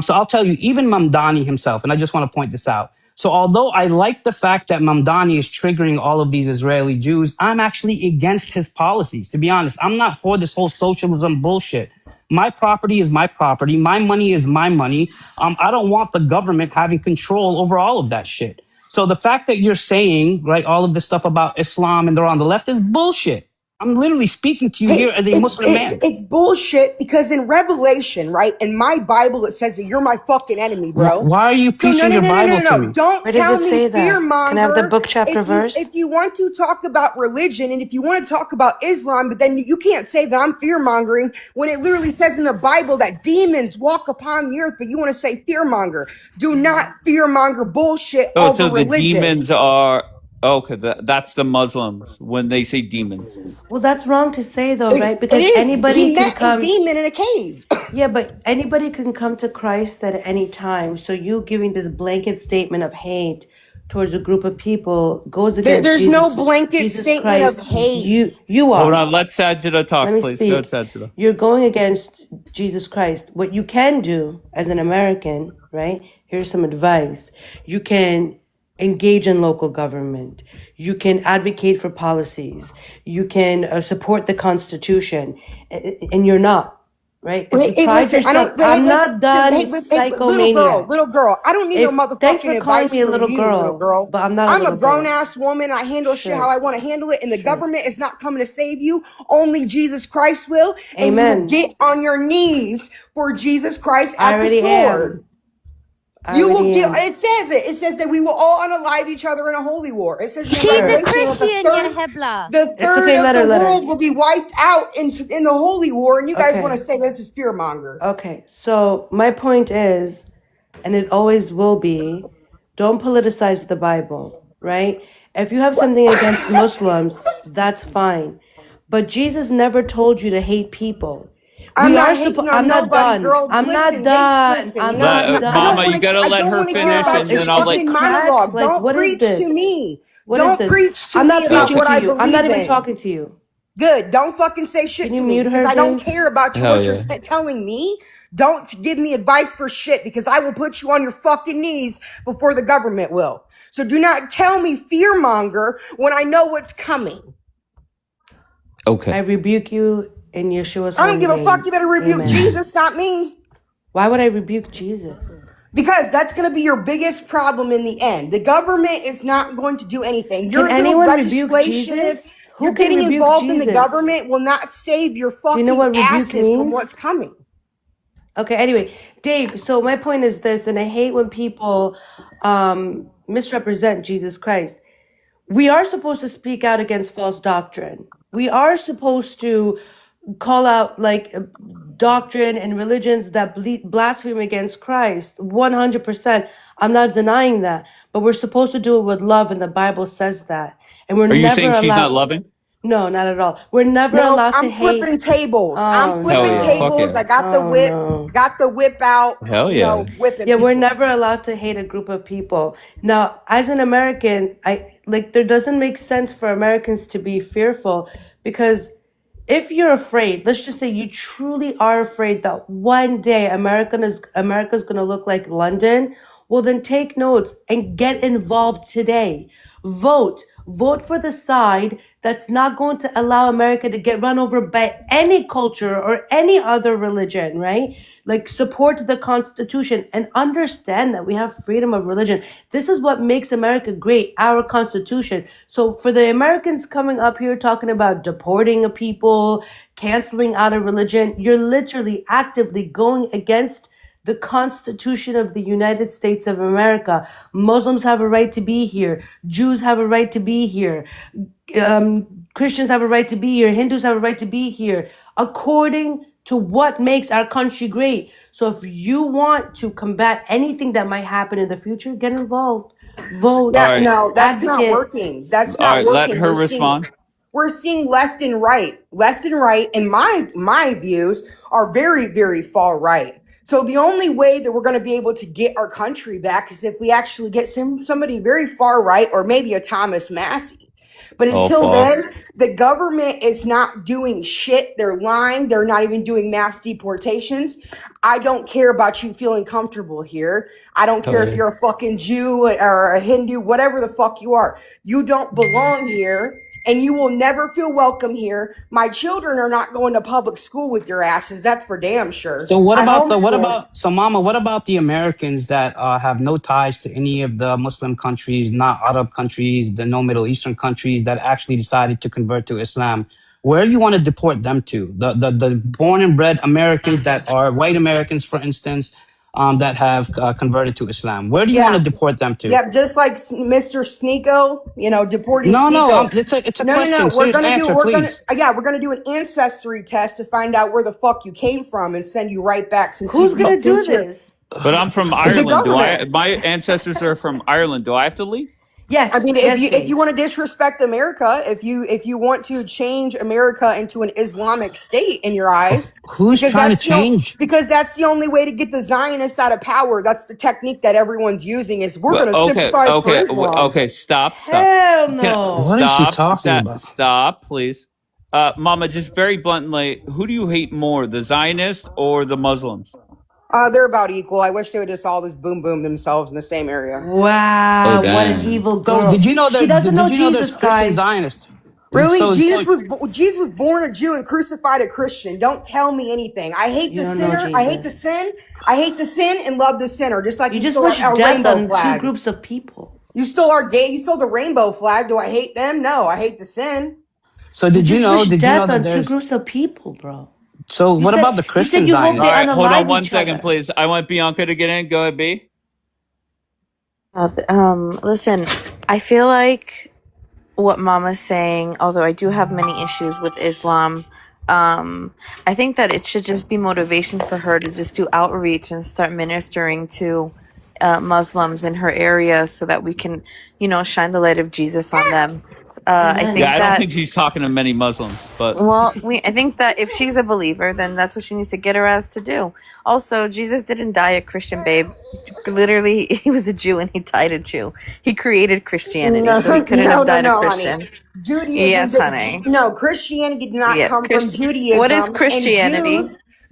S22: So I'll tell you, even Mamdani himself, and I just want to point this out. So although I like the fact that Mamdani is triggering all of these Israeli Jews, I'm actually against his policies. To be honest, I'm not for this whole socialism bullshit. My property is my property. My money is my money. I don't want the government having control over all of that shit. So the fact that you're saying, right, all of this stuff about Islam and they're on the left is bullshit. I'm literally speaking to you here
S9: Hey,
S22: as a Muslim man.
S9: it's bullshit because in Revelation, right, in my Bible, it says that you're my fucking enemy, bro.
S22: Why are you
S9: So no,
S22: preaching
S9: no,
S22: your
S9: no, no, no,
S22: Bible to
S9: no, no.
S22: me?
S9: Don't
S16: Where does
S9: tell
S16: it
S9: me
S16: say that? Can I have the
S9: fearmonger.
S16: book, chapter, verse?
S9: If you want to talk about religion and if you want to talk about Islam, but then you can't say that I'm fearmongering when it literally says in the Bible that demons walk upon the earth, but you want to say fearmonger. Do not fearmonger bullshit
S1: Oh,
S9: over
S1: so the
S9: religion.
S1: demons are okay. That's the Muslims when they say demons.
S16: Well, that's wrong to say, though, right?
S9: It
S16: Because
S9: is.
S16: anybody
S9: He
S16: can
S9: met a
S16: come.
S9: demon in a cave.
S16: Yeah, but anybody can come to Christ at any time. So you giving this blanket statement of hate towards a group of people goes against
S9: There's no blanket
S16: Jesus
S9: statement of
S16: Christ.
S9: hate.
S16: You
S1: Hold
S16: are.
S1: on. Let Sajida talk,
S16: Let me
S1: please. Go ahead,
S16: speak.
S1: Sajida.
S16: You're going against Jesus Christ. What you can do as an American, right? Here's some advice. You can engage in local government. You can advocate for policies. You can support the Constitution, and you're not. Right? If you
S9: Hey,
S16: pride
S9: listen, I
S16: yourself,
S9: don't. Hey,
S16: I'm
S9: listen,
S16: not done,
S9: hey,
S16: psychomaniac.
S9: little girl. I don't need no
S16: Thanks for
S9: motherfucking
S16: calling
S9: advice
S16: me a
S9: from
S16: little
S9: you, little girl.
S16: but I'm not a
S9: I'm a
S16: little
S9: grown
S16: girl.
S9: ass woman. I handle shit how
S16: Sure.
S9: I want to handle it, and the government is not coming to save you. Only Jesus Christ will, and you will
S16: Amen.
S9: get on your knees for Jesus Christ
S16: I
S9: at the
S16: already
S9: sword.
S16: am. I
S9: You will
S16: already
S9: get.
S16: am.
S9: It says it. It says that we will all unalive each other in a holy war. It says in the
S13: She's a
S9: Revelation that
S13: Christian, ya Hebla.
S9: the
S16: It's
S9: third
S16: okay,
S9: of
S16: let
S9: the
S16: her.
S9: world will be wiped out in the holy war, and you guys
S16: Okay.
S9: want to say that's a fear monger.
S16: Okay, so my point is, and it always will be, don't politicize the Bible, right? If you have something against Muslims, that's fine. But Jesus never told you to hate people.
S9: I'm not hating on nobody, girl.
S16: I'm
S9: Listen,
S16: not done.
S9: listen.
S16: I'm
S9: No,
S16: not
S9: no,
S16: done.
S9: I don't
S1: Mama,
S9: want
S1: you
S9: to.
S1: gotta
S9: I
S1: let
S9: don't
S1: her
S9: want to hear
S1: finish,
S9: about
S1: and
S9: your
S1: then I'll let.
S9: fucking monologue.
S16: Like,
S9: Don't
S16: what is
S9: preach to
S16: this?
S9: me.
S16: What is
S9: Don't
S16: this?
S9: preach to
S16: I'm
S9: me
S16: not
S9: about
S16: preaching
S9: what
S16: to
S9: I
S16: you.
S9: believe
S16: I'm not even
S9: in.
S16: talking to you.
S9: Good. Don't fucking say shit
S16: Can
S9: to
S16: you
S9: me
S16: mute
S9: because
S16: her,
S9: I don't
S16: Dave?
S9: care about
S1: Hell
S9: what you're
S1: yeah.
S9: telling me. Don't give me advice for shit because I will put you on your fucking knees before the government will. So do not tell me fear monger when I know what's coming.
S1: Okay.
S16: I rebuke you in Yeshua's
S9: I don't
S16: holy
S9: give a
S16: name.
S9: fuck. You better rebuke
S16: Amen.
S9: Jesus, not me.
S16: Why would I rebuke Jesus?
S9: Because that's going to be your biggest problem in the end. The government is not going to do anything. Your
S16: Can
S9: little
S16: anyone rebuke
S9: legislation,
S16: Jesus? Who
S9: you're
S16: can
S9: getting
S16: rebuke
S9: involved in the
S16: Jesus?
S9: government will not save your
S16: Do you know
S9: fucking
S16: what rebuke
S9: asses from
S16: means?
S9: what's coming.
S16: Okay, anyway, Dave, so my point is this, and I hate when people misrepresent Jesus Christ. We are supposed to speak out against false doctrine. We are supposed to call out like doctrine and religions that blaspheme against Christ. 100%. I'm not denying that, but we're supposed to do it with love, and the Bible says that. And we're
S1: Are you
S16: never
S1: saying she's not
S16: allowed.
S1: loving?
S16: No, not at all. We're never
S9: No,
S16: allowed to
S9: I'm
S16: hate.
S9: flipping tables. I'm
S16: Oh
S9: flipping
S1: Hell yeah. Fuck
S9: tables.
S1: yeah.
S9: I got the whip out,
S1: Hell yeah.
S9: whipping
S16: Yeah,
S9: people.
S16: we're never allowed to hate a group of people. Now, as an American, there doesn't make sense for Americans to be fearful, because if you're afraid, let's just say you truly are afraid that one day America's going to look like London, well then take notes and get involved today. Vote for the side that's not going to allow America to get run over by any culture or any other religion, right? Like, support the Constitution and understand that we have freedom of religion. This is what makes America great, our Constitution. So for the Americans coming up here talking about deporting a people, canceling out a religion, you're literally actively going against the Constitution of the United States of America. Muslims have a right to be here. Jews have a right to be here. Christians have a right to be here. Hindus have a right to be here, according to what makes our country great. So if you want to combat anything that might happen in the future, get involved. Vote.
S9: Yeah,
S1: All right.
S9: no, that's not
S16: Advocate.
S9: working. That's
S1: All
S9: not
S1: right. Let
S9: working.
S1: her respond.
S9: We're seeing left and right, and my views are very, very far right. So the only way that we're going to be able to get our country back is if we actually get somebody very far right, or maybe a Thomas Massey. But until then, the government is not doing shit. They're lying. They're not even doing mass deportations. I don't care about you feeling comfortable here. I don't care if you're a fucking Jew or a Hindu, whatever the fuck you are. You don't belong here, and you will never feel welcome here. My children are not going to public school with your asses. That's for damn sure.
S22: So what
S9: I
S22: about
S9: homeschool.
S22: Mama, what about the Americans that have no ties to any of the Muslim countries, not Arab countries, the no Middle Eastern countries that actually decided to convert to Islam? Where do you want to deport them to? The born and bred Americans that are white Americans, for instance, that have converted to Islam. Where do you want to deport them to?
S9: Yeah, just like Mr. Sneeko, deporting
S22: No,
S9: Sneeko.
S22: it's a
S9: No.
S22: question.
S9: We're
S22: Serious
S9: gonna
S22: answer,
S9: we're
S22: please.
S9: gonna do an ancestry test to find out where the fuck you came from and send you right back. Since
S16: Who's going to do this?
S1: But I'm from
S9: The
S1: Ireland.
S9: government.
S1: My ancestors are from Ireland. Do I have to leave?
S16: Yes.
S9: I mean,
S16: yes,
S9: if you
S16: Dave.
S9: want to disrespect America, if you want to change America into an Islamic state in your eyes,
S22: Who's trying to change?
S9: because that's the only way to get the Zionists out of power. That's the technique that everyone's using. Is we're going to sympathize for Islam.
S1: Okay. Stop.
S16: Hell no.
S22: What is she talking about?
S1: Stop, please. Mama, just very bluntly, who do you hate more, the Zionists or the Muslims?
S9: They're about equal. I wish they would just all just boom themselves in the same area.
S16: Wow,
S1: Oh,
S16: what an
S1: damn.
S16: evil
S22: So
S16: girl.
S22: did you know
S16: She
S22: that?
S16: doesn't know
S22: Did you know there's
S16: Jesus,
S22: Christian
S16: guys.
S22: Zionists?
S9: Really? Jesus
S22: So
S9: was born a Jew and crucified a Christian. Don't tell me anything. I hate
S16: You
S9: the
S16: don't know
S9: sinner. I hate the
S16: Jesus.
S9: sin. I hate the sin and love the sinner. Just like
S16: You
S9: you
S16: just
S9: stole
S16: wish
S9: a
S16: death
S9: rainbow
S16: on two
S9: flag.
S16: groups of people.
S9: You stole our gay. You stole the rainbow flag. Do I hate them? No, I hate the sin.
S16: You
S22: did you
S16: just
S22: know?
S16: wish
S22: Did you know
S16: death
S22: that
S16: on two
S22: there's?
S16: groups of people, bro.
S22: So what about the
S16: You said
S22: Christian
S16: you hope
S1: All
S16: they
S22: Zionists?
S1: right, hold on
S16: unalive
S1: 1
S16: each
S1: second,
S16: other.
S1: please. I want Bianca to get in. Go ahead, B.
S13: Listen, I feel like what Mama's saying, although I do have many issues with Islam, I think that it should just be motivation for her to just do outreach and start ministering to Muslims in her area so that we can, shine the light of Jesus on them. I
S16: Amen.
S1: Yeah,
S13: think
S1: I don't
S13: that
S1: think she's talking to many Muslims, but
S13: I think that if she's a believer, then that's what she needs to get her ass to do. Also, Jesus didn't die a Christian, babe. Literally, he was a Jew and he died a Jew. He created Christianity,
S9: No,
S13: so he couldn't have died a
S9: honey.
S13: Christian.
S9: Judaism
S13: Yes,
S9: did
S13: honey.
S9: no Christianity did not
S13: Yeah,
S9: come from
S13: what is
S9: Judaism, and
S13: Christianity?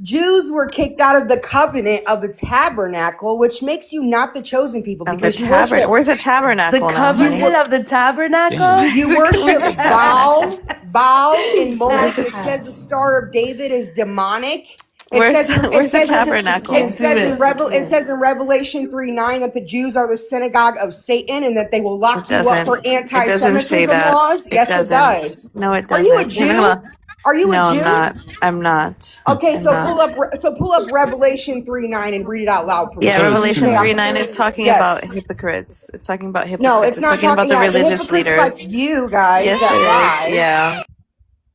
S9: Jews were kicked out of the covenant of the tabernacle, which makes you not the chosen people
S13: Of the
S9: because you worship
S13: Where's the
S16: The
S13: tabernacle now,
S16: covenant
S13: honey?
S16: of the tabernacle?
S1: damn.
S9: you
S13: Where's
S9: worship
S13: the tabernacle?
S9: Baal and
S13: Where's
S9: Moloch.
S13: the
S9: It says the Star of David is demonic. It
S13: where's
S9: says it
S13: where's the
S9: says
S13: tabernacle?
S9: it says in Revelation 3:9 that the Jews are the synagogue of Satan and that they will lock you up for
S13: It doesn't say
S9: anti-Semitism
S13: that.
S9: laws.
S13: It
S9: Yes, it
S13: doesn't.
S9: does.
S13: No, it
S9: Are you a
S13: doesn't.
S9: Jew? Are you a
S13: No, I'm
S9: Jew?
S13: not. I'm not.
S9: Okay,
S13: I'm
S9: so
S13: not.
S9: pull up Revelation 3:9 and read it out loud for me.
S13: Yeah,
S1: So,
S9: You
S13: Revelation
S9: say I'm
S13: 3:9 is talking
S9: yes.
S13: about hypocrites. It's talking about
S9: No,
S13: hypocrites.
S9: it's
S13: It's
S9: not
S13: talking about
S9: talking.
S13: the
S9: Yeah, the
S13: religious
S9: hypocrites like
S13: leaders.
S9: you guys
S13: Yes,
S9: that
S13: it
S9: lie.
S13: is. Yeah.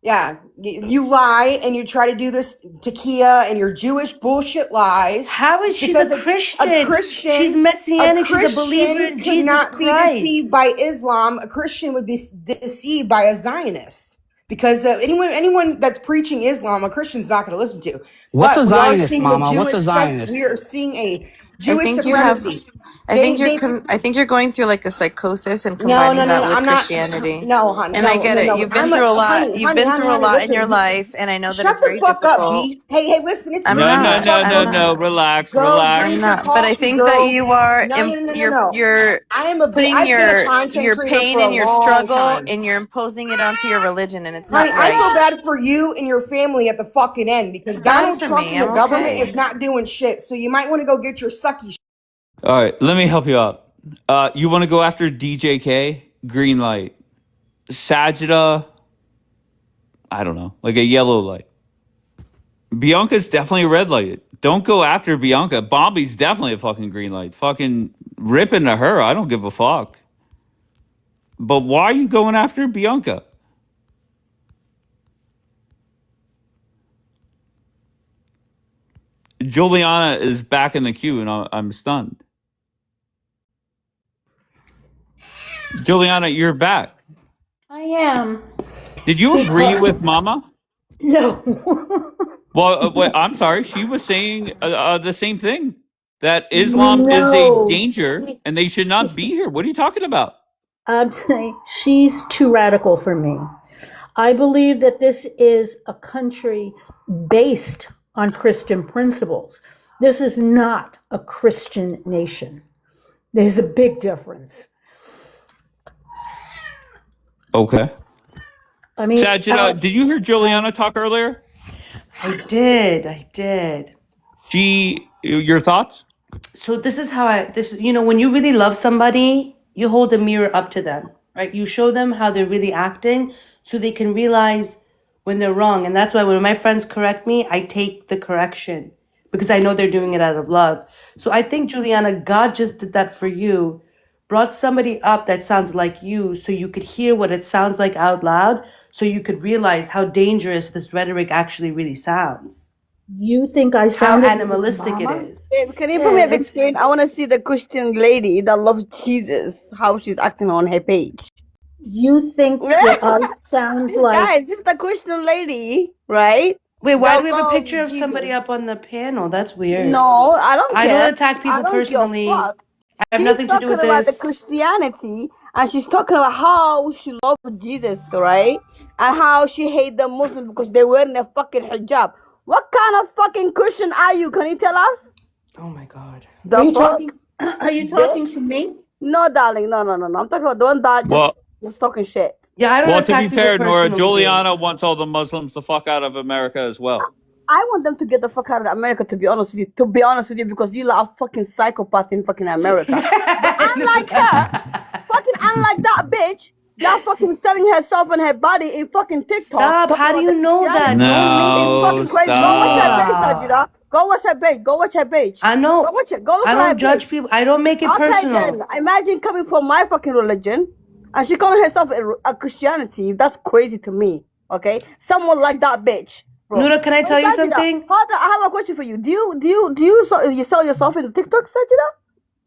S9: Yeah, you lie and you try to do this takia and your Jewish bullshit lies.
S16: How is she
S9: Because
S16: a Christian? She's
S9: a
S16: messianic. She's a believer
S9: Christian
S16: in
S9: could
S16: Jesus
S9: not be
S16: Christ.
S9: deceived by Islam. A Christian would be deceived by a Zionist. Because anyone that's preaching Islam, a Christian's not going to listen to.
S22: What's a
S9: But we are
S22: Zionist,
S9: seeing a
S22: Mama? What's a Zionist?
S9: we are seeing a
S13: I
S9: Jewish
S13: think you have.
S9: supremacy.
S13: I think you're going through like a psychosis and combining that with
S9: I'm not.
S13: Christianity.
S9: No, honey.
S13: And I get it. You've been through a lot. You've been through a lot in your life, and I know that
S9: Shut
S13: it's
S9: the
S13: very
S9: fuck up,
S13: difficult.
S9: B. Hey, listen, it's
S13: I'm
S1: no,
S9: rude
S1: no,
S9: as
S13: not.
S1: no,
S9: fuck.
S1: no,
S13: I'm
S1: no.
S13: not.
S1: Relax,
S9: Go
S1: relax.
S13: I'm
S9: drink your
S13: not. But I
S9: coffee,
S13: think
S9: girl.
S13: that you are.
S9: No.
S13: You're
S9: I've
S13: putting
S9: been a content
S13: your
S9: creator
S13: pain
S9: for a
S13: and your
S9: long
S13: struggle,
S9: time.
S13: and you're imposing it onto your religion, and it's
S9: Honey,
S13: not
S9: I feel
S13: right.
S9: bad for you and your family at the fucking end because
S13: It's bad
S9: Donald
S13: for
S9: Trump
S13: me.
S9: and the
S13: I'm
S9: government
S13: okay.
S9: is not doing shit. So you might want to go get your sucky shit.
S1: All right, let me help you out. You want to go after DJK? Green light. Sajida, I don't know, like a yellow light. Bianca's definitely a red light. Don't go after Bianca. Bobby's definitely a fucking green light. Fucking rip into her. I don't give a fuck. But why are you going after Bianca? Juliana is back in the queue and I'm stunned. Juliana, you're back.
S4: I am.
S1: Did you agree with Mama?
S4: No.
S1: Well, wait, I'm sorry. She was saying the same thing, that Islam is a
S4: No.
S1: danger and they should not be here. What are you talking about?
S4: I'm saying she's too radical for me. I believe that this is a country based on Christian principles. This is not a Christian nation. There's a big difference.
S1: Okay.
S4: I mean,
S1: Sajida, did you hear Juliana talk earlier?
S16: I did.
S1: Your thoughts?
S16: So this is how when you really love somebody, you hold a mirror up to them, right? You show them how they're really acting so they can realize when they're wrong. And that's why when my friends correct me, I take the correction because I know they're doing it out of love. So I think, Juliana, God just did that for you, brought somebody up that sounds like you so you could hear what it sounds like out loud, so you could realize how dangerous this rhetoric actually really sounds.
S4: You think I
S16: How
S4: sounded like
S16: animalistic it
S4: Mama?
S16: is.
S20: Babe, can you put me a big screen? I want to see the Christian lady that loves Jesus, how she's acting on her page.
S4: You think that I sound like...
S20: Guys, this is the Christian lady, right?
S16: Wait, why
S20: that
S16: do we have a
S20: loves
S16: picture of somebody
S20: Jesus.
S16: up on the panel? That's weird.
S20: No, I don't
S16: I
S20: care.
S16: don't attack
S20: I
S16: people
S20: don't
S16: personally.
S20: give a fuck.
S16: I have
S20: She's
S16: nothing to do
S20: talking
S16: with
S20: about the
S16: this.
S20: Christianity, and she's talking about how she loves Jesus, right? And how she hates the Muslims because they're wearing a fucking hijab. What kind of fucking Christian are you? Can you tell us?
S16: Oh my God.
S20: The
S4: Are you
S20: fuck?
S4: talking? Are you talking
S20: Bitch?
S4: to me?
S20: No, darling. No. I'm talking about the one that
S1: Well,
S20: just talking shit.
S16: Yeah, I don't
S1: well, to be
S16: attack people
S1: fair, Nora,
S16: personally, Dave.
S1: Juliana wants all the Muslims the fuck out of America as well.
S20: I want them to get the fuck out of America, to be honest with you. To be honest with you, because you are fucking psychopath in fucking America. But unlike her, fucking unlike that bitch, that fucking selling herself and her body in fucking TikTok.
S16: Stop.
S20: talking
S16: How do
S20: about
S16: you
S20: the
S16: know that?
S20: Christianity.
S16: Don't make
S20: It's
S1: No,
S20: fucking crazy. Go watch her page,
S1: stop.
S20: Sajida. Go watch her page. Go watch her page.
S16: I know.
S20: Go watch it. Go look
S16: I
S20: at her
S16: don't judge
S20: page.
S16: people. I don't make it
S20: Okay,
S16: personal.
S20: then. Imagine coming from my fucking religion and she calling herself a Christianity. That's crazy to me. Okay? Someone like that bitch. Bro.
S16: Nura, can I tell you
S20: Sajida,
S16: something?
S20: hold on, I have a question for you. Do you sell yourself in TikTok, Sajida?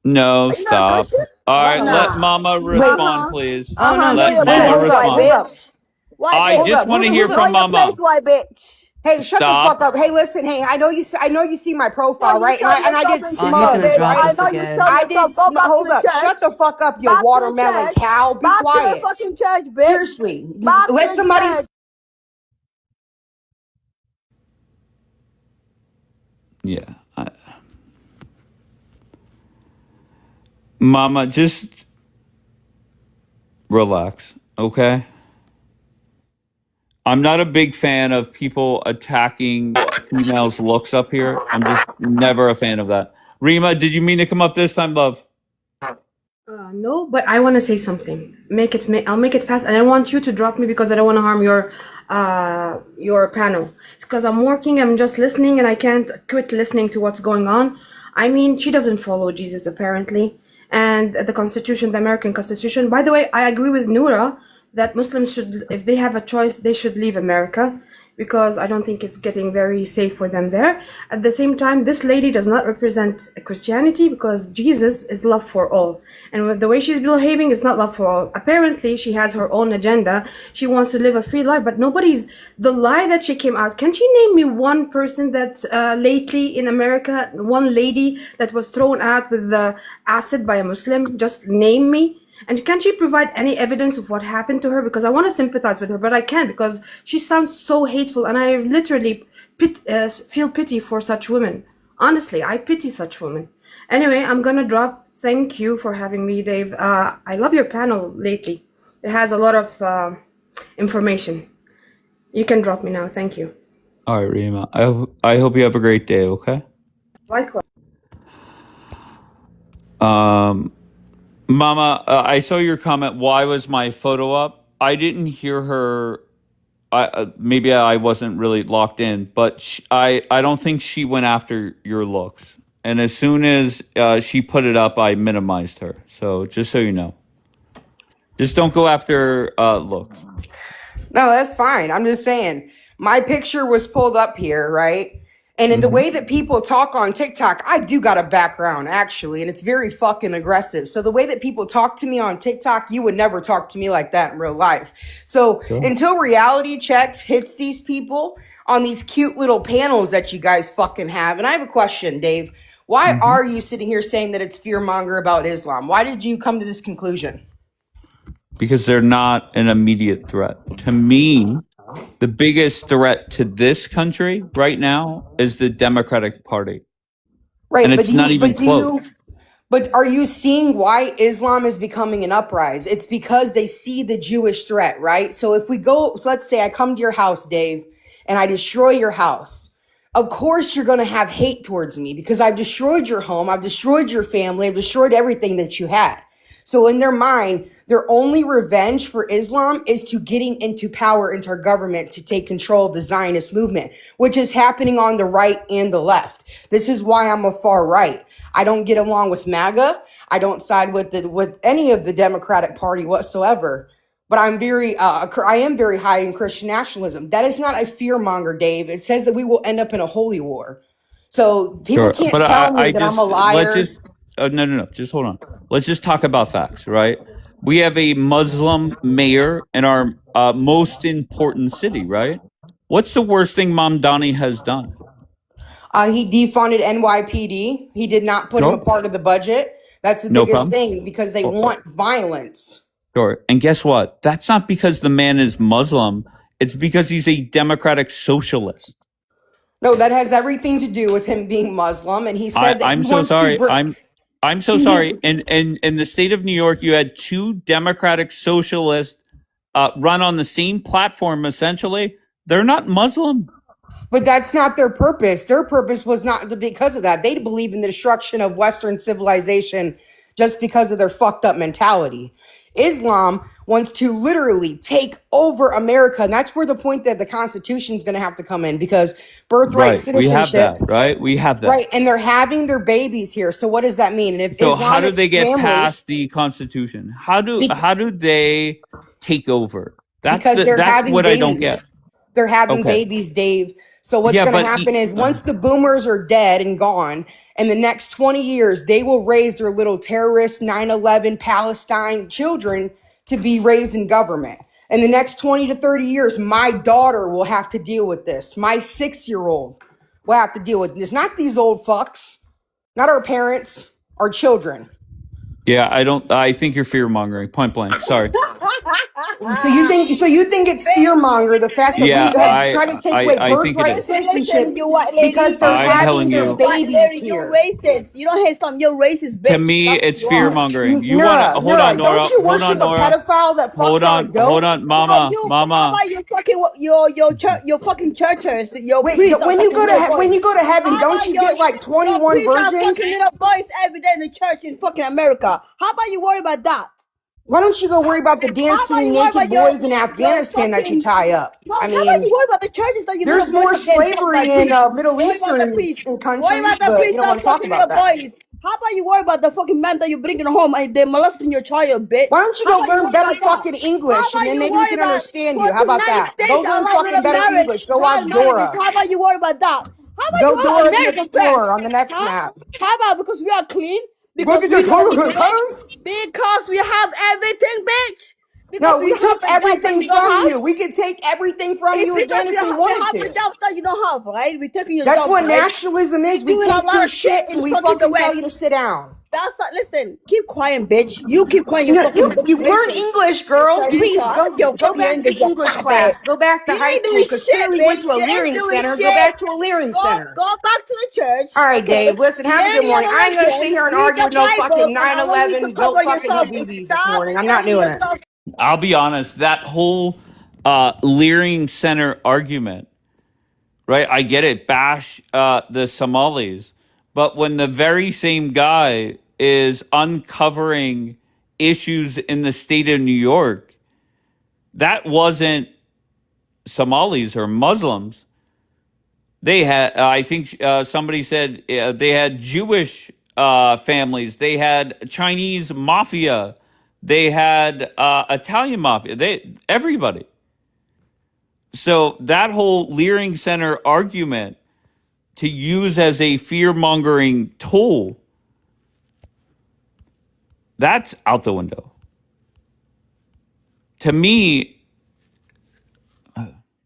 S1: No,
S20: Are you not a
S1: stop.
S20: Christian?
S1: All right,
S20: Nah.
S1: let Mama respond, please.
S16: Oh, no,
S1: Let
S16: she's
S1: Mama
S16: back.
S1: respond.
S20: White bitch. White
S1: I
S20: bitch.
S1: just want to hear
S20: Know
S1: from
S20: your
S1: Mama.
S20: place, white bitch.
S9: Hey, shut the
S1: Stop.
S9: fuck up. Hey, listen. Hey, I know you see my profile,
S20: You
S9: right?
S20: sell
S9: And I
S20: yourself
S9: did
S20: in
S16: Oh, he's
S9: smug,
S16: gonna
S20: TikTok,
S16: drop
S20: bitch. I
S9: right?
S16: us
S20: know you
S16: again.
S20: sell
S9: I
S20: yourself.
S9: did
S20: Go
S9: smug.
S20: back to
S9: Hold
S20: the
S9: up.
S20: church.
S9: Shut the fuck up, you
S20: Back to the
S9: watermelon
S20: church.
S9: cow. Be
S20: Back to the
S9: quiet.
S20: fucking church, bitch.
S9: Seriously.
S20: Back
S9: Let
S20: to
S9: somebody
S20: the church.
S1: Yeah. Mama, just relax, okay? I'm not a big fan of people attacking females' looks up here. I'm just never a fan of that. Rima, did you mean to come up this time, love?
S7: No, but I want to say something. I'll make it fast, and I want you to drop me because I don't want to harm your panel. It's because I'm working. I'm just listening, and I can't quit listening to what's going on. I mean, she doesn't follow Jesus apparently, and the Constitution, the American Constitution. By the way, I agree with Noura that Muslims should, if they have a choice, they should leave America, because I don't think it's getting very safe for them there. At the same time, this lady does not represent Christianity, because Jesus is love for all. And with the way she's behaving, it's not love for all. Apparently, she has her own agenda. She wants to live a free life, but the lie that she came out, can she name me one person that lately in America, one lady that was thrown out with the acid by a Muslim? Just name me. And can she provide any evidence of what happened to her? Because I want to sympathize with her, but I can't, because she sounds so hateful, and I literally feel pity for such women. Honestly, I pity such women. Anyway, I'm gonna drop. Thank you for having me, Dave. I love your panel lately. It has a lot of information. You can drop me now. Thank you.
S1: All right, Rima. I hope you have a great day, okay?
S7: Likewise.
S1: Mama, I saw your comment. Why was my photo up? I didn't hear her. Maybe I wasn't really locked in, but I don't think she went after your looks. And as soon as she put it up, I minimized her. So just so you know, just don't go after looks.
S9: No, that's fine. I'm just saying. My picture was pulled up here, right? And in the way that people talk on TikTok, I do got a background actually, and it's very fucking aggressive. So the way that people talk to me on TikTok, you would never talk to me like that in real life. So until reality checks hits these people on these cute little panels that you guys fucking have, and I have a question, Dave. Why are you sitting here saying that it's fearmonger about Islam? Why did you come to this conclusion?
S1: Because they're not an immediate threat. To me, the biggest threat to this country right now is the Democratic Party.
S9: Right,
S1: and it's not even close.
S9: But are you seeing why Islam is becoming an uprise? It's because they see the Jewish threat, right? So if we go, so let's say I come to your house, Dave, and I destroy your house. Of course, you're going to have hate towards me because I've destroyed your home. I've destroyed your family. I've destroyed everything that you had. So in their mind, their only revenge for Islam is to getting into power, into our government, to take control of the Zionist movement, which is happening on the right and the left. This is why I'm a far right. I don't get along with MAGA. I don't side with any of the Democratic Party whatsoever. But I am very high in Christian nationalism. That is not a fear monger, Dave. It says that we will end up in a holy war. So people can't tell me that I'm a liar.
S1: No. Just hold on. Let's just talk about facts, right? We have a Muslim mayor in our most important city, right? What's the worst thing Mamdani has done?
S9: He defunded NYPD. He did not put him a part of the budget. That's the biggest thing because they want violence.
S1: Sure. And guess what? That's not because the man is Muslim. It's because he's a democratic socialist.
S9: No, that has everything to do with him being Muslim, and he said that
S1: I'm
S9: he
S1: so
S9: wants
S1: sorry.
S9: to.
S1: I'm so sorry. In the state of New York, you had two Democratic socialists run on the same platform. Essentially, they're not Muslim.
S9: But that's not their purpose. Their purpose was not because of that. They believe in the destruction of Western civilization just because of their fucked up mentality. Islam wants to literally take over America. And that's where the point that the Constitution is going to have to come in, because birthright
S1: Right. We have
S9: citizenship.
S1: that. Right. We have that.
S9: Right. And they're having their babies here. So what does that mean? And if
S1: So how do
S9: Islamic
S1: they get
S9: families,
S1: past the Constitution? How do they take over?
S9: because they're
S1: That's
S9: having
S1: what I don't get.
S9: babies. They're having
S1: Okay.
S9: babies, Dave. So what's
S1: Yeah,
S9: going to
S1: but
S9: happen is once the boomers are dead and gone, in the next 20 years, they will raise their little terrorist 9/11 Palestine children to be raised in government. In the next 20 to 30 years, my daughter will have to deal with this. My 6-year-old will have to deal with this. Not these old fucks, not our parents, our children.
S1: Yeah, I think you're fear mongering. Point blank. Sorry.
S9: So you think it's fear monger, the fact that
S1: Yeah,
S9: we have tried to take away
S1: I think it
S9: birthright
S1: is.
S9: citizenship
S20: You white lady.
S9: because they're
S1: I'm
S9: having
S1: telling
S9: their
S1: you.
S20: White
S9: babies
S20: lady, you're
S9: here.
S20: racist. You don't hate some. You're racist, bitch.
S1: To me,
S20: That's what
S1: it's
S20: you
S1: fear
S20: are.
S1: mongering. You
S9: Nora,
S1: want to hold on, Nora?
S9: don't you
S1: Hold on,
S9: worship a
S1: Nora.
S9: pedophile that fucks on a goat?
S1: Hold on, Mama,
S20: How
S1: Mama.
S20: about your fucking your fucking churches, your
S9: Wait,
S20: priests are
S9: when you
S20: fucking
S9: go to
S20: little boys?
S9: when you go to heaven,
S20: How
S9: don't
S20: about
S9: you
S20: your
S9: get like 21
S20: priests are fucking
S9: virgins?
S20: little boys every day in the church in fucking America? How about you worry about that?
S9: Why don't you go worry about the
S20: How
S9: dancing
S20: about you worry
S9: naked
S20: about your
S9: boys in Afghanistan that you
S20: fucking?
S9: tie up?
S20: No,
S9: I
S20: how about
S9: mean,
S20: you worry about the churches that you
S9: there's
S20: little boys
S9: more
S20: are getting fucked by
S9: slavery in
S20: priests?
S9: Middle
S20: Worry about the
S9: Eastern
S20: priests. Worry
S9: countries,
S20: about the
S9: but you
S20: priests
S9: don't
S20: that
S9: want to talk
S20: fucking
S9: about
S20: little
S9: that.
S20: boys. How about you worry about the fucking man that you're bringing home and they're molesting your child, bitch?
S9: Why don't you
S20: How
S9: go
S20: about you
S9: learn
S20: worry
S9: better
S20: about that?
S9: fucking
S20: How
S9: English, and
S20: about
S9: then
S20: you
S9: maybe we
S20: worry
S9: can
S20: about
S9: understand you? How
S20: fucking
S9: about
S20: United
S9: that? Go
S20: States
S9: learn
S20: allow
S9: fucking
S20: little
S9: better
S20: marriage,
S9: English. Go
S20: child
S9: watch
S20: marriages?
S9: Dora.
S20: How about you worry about that? How about you
S9: Go
S20: are
S9: Dora the
S20: America
S9: Explorer
S20: first?
S9: on the next
S20: Huh?
S9: map.
S20: How about because we are clean?
S9: Look
S20: Because
S9: at
S20: we
S9: the
S20: know everything? Because we have everything, bitch. Because
S9: No,
S20: we
S9: we
S20: have
S9: took
S20: the jobs that
S9: everything
S20: you don't
S9: from
S20: have.
S9: you. We could take everything from
S20: It's
S9: you
S20: because
S9: again if we
S20: we
S9: wanted
S20: have the
S9: to.
S20: jobs that you don't have, right? We're taking your
S9: That's
S20: jobs,
S9: what
S20: right?
S9: nationalism is.
S20: We're
S9: We
S20: doing a
S9: take
S20: lot
S9: your
S20: of
S9: shit
S20: shit
S9: and
S20: in
S9: we
S20: fucking the
S9: fucking tell
S20: West.
S9: you to sit down.
S20: That's not, listen, keep quiet, bitch. You keep quiet,
S9: You
S20: you
S9: know,
S20: fucking
S9: you learn
S20: racist.
S9: English, girl.
S20: Sarita,
S9: Please
S20: I don't give a
S9: go
S20: fuck your
S9: back to
S20: English, you
S9: English
S20: fat bitch.
S9: class. Go back to
S20: You
S9: high
S20: ain't
S9: school
S20: doing
S9: because
S20: shit,
S9: clearly you went
S20: bitch.
S9: to a
S20: You ain't
S9: Leering
S20: doing
S9: Center. Go
S20: shit.
S9: back to a Leering
S20: Go
S9: Center.
S20: back to the church.
S9: All right,
S20: Okay.
S9: Dave. Listen, have a
S20: Learn
S9: good
S20: your
S9: morning. I ain't gonna sit
S20: religion.
S9: here and
S20: Read
S9: argue
S20: the
S9: with no
S20: Bible.
S9: fucking
S20: And I want you to
S9: 9/11. Don't
S20: cover
S9: fucking
S20: yourself.
S9: Habibis this
S20: Stop
S9: morning. I'm not
S20: covering
S9: doing it.
S20: yourself.
S1: I'll be honest. That whole Leering Center argument, right? I get it. Bash the Somalis, but when the very same guy is uncovering issues in the state of New York, that wasn't Somalis or Muslims. They had, I think somebody said they had Jewish families, they had Chinese mafia, they had Italian mafia, everybody. So that whole Leering Center argument to use as a fear mongering tool, that's out the window. To me,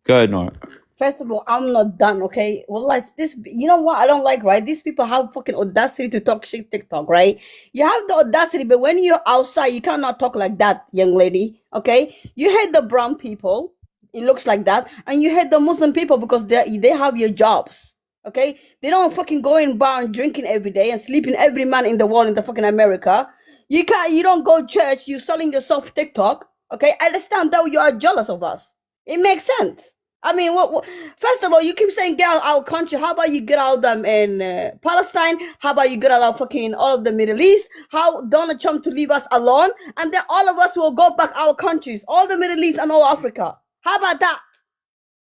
S1: go ahead, Nora.
S20: First of all, I'm not done, okay? Well, like this, you know what I don't like, right? These people have fucking audacity to talk shit TikTok, right? You have the audacity, but when you're outside, you cannot talk like that, young lady, okay? You hate the brown people, it looks like that, and you hate the Muslim people because they have your jobs, okay? They don't fucking go in bar and drinking every day and sleeping every man in the world in the fucking America. You don't go church, you're selling yourself TikTok, okay? I understand that you are jealous of us. It makes sense. I mean, what? First of all, you keep saying get out of our country. How about you get out of them in Palestine? How about you get out of fucking all of the Middle East? How Donald Trump to leave us alone, and then all of us will go back our countries, all the Middle East and all Africa. How about that?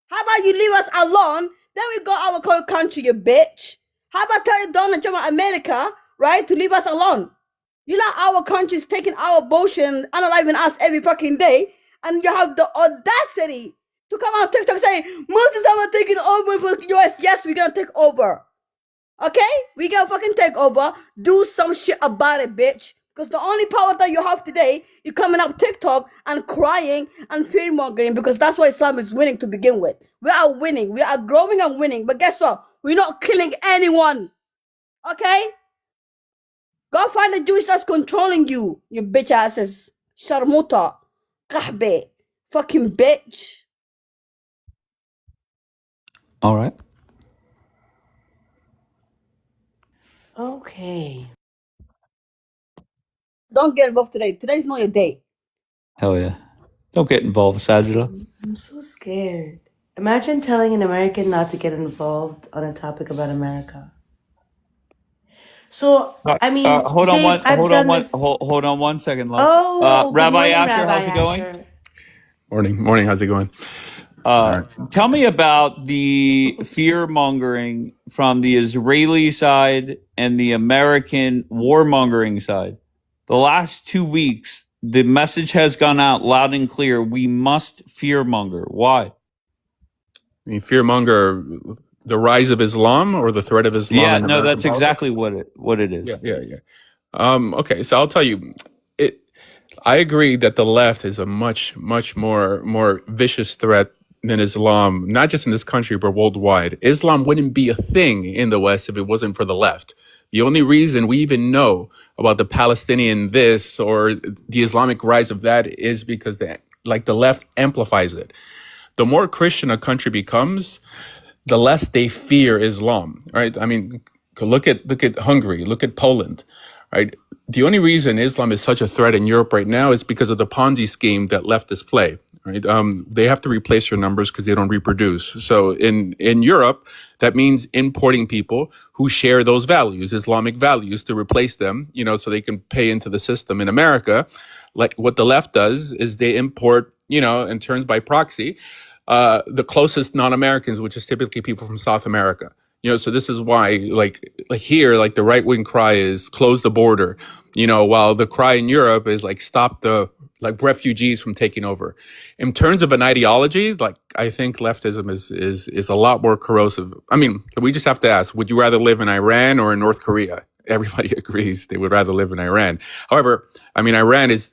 S20: How about you leave us alone? Then we go our country, you bitch. How about tell Donald Trump and America, right, to leave us alone? You let our countries taking our bullshit and analyzing us every fucking day, and you have the audacity to come on TikTok saying Muslims are taking over for the US. Yes, we're gonna take over. Okay? We gonna fucking take over. Do some shit about it, bitch. Because the only power that you have today, you're coming up TikTok and crying and fear mongering because that's why Islam is winning to begin with. We are winning. We are growing and winning. But guess what? We're not killing anyone. Okay? Go find the Jewish that's controlling you, you bitch asses. Sharmuta. Kahbe. Fucking bitch.
S1: All right.
S16: Okay.
S20: Don't get involved today. Today's not your day.
S1: Hell yeah. Don't get involved, Sajida.
S16: I'm so scared. Imagine telling an American not to get involved on a topic about America. So, I mean,
S1: Hold on
S16: Dave, I've done this.
S1: hold on 1 second, love.
S16: Oh, good
S1: Rabbi
S16: morning,
S1: Asher,
S16: Rabbi
S1: how's it going?
S16: Asher.
S14: Morning. How's it going?
S1: Tell me about the fear mongering from the Israeli side and the American warmongering side. The last 2 weeks, the message has gone out loud and clear. We must fear monger. Why?
S14: I mean, fearmonger, the rise of Islam or the threat of Islam
S1: Yeah,
S14: in
S1: no,
S14: American
S1: that's exactly
S14: politics?
S1: what it is.
S14: Yeah. Okay, so I'll tell you, I agree that the left is a much more vicious threat than Islam, not just in this country but worldwide. Islam wouldn't be a thing in the West if it wasn't for the left. The only reason we even know about the Palestinian this or the Islamic rise of that is because the left amplifies it. The more Christian a country becomes, the less they fear Islam, right? I mean, look at Hungary, look at Poland, right? The only reason Islam is such a threat in Europe right now is because of the Ponzi scheme that leftists play, right? They have to replace their numbers because they don't reproduce. So in Europe, that means importing people who share those values, Islamic values, to replace them, so they can pay into the system. In America, like what the left does is they import, in turns by proxy, the closest non-Americans, which is typically people from South America. So this is why, like here, like the right-wing cry is close the border, while the cry in Europe is like stop the refugees from taking over. In terms of an ideology, like I think leftism is a lot more corrosive. I mean, we just have to ask: would you rather live in Iran or in North Korea? Everybody agrees they would rather live in Iran. However, I mean, Iran is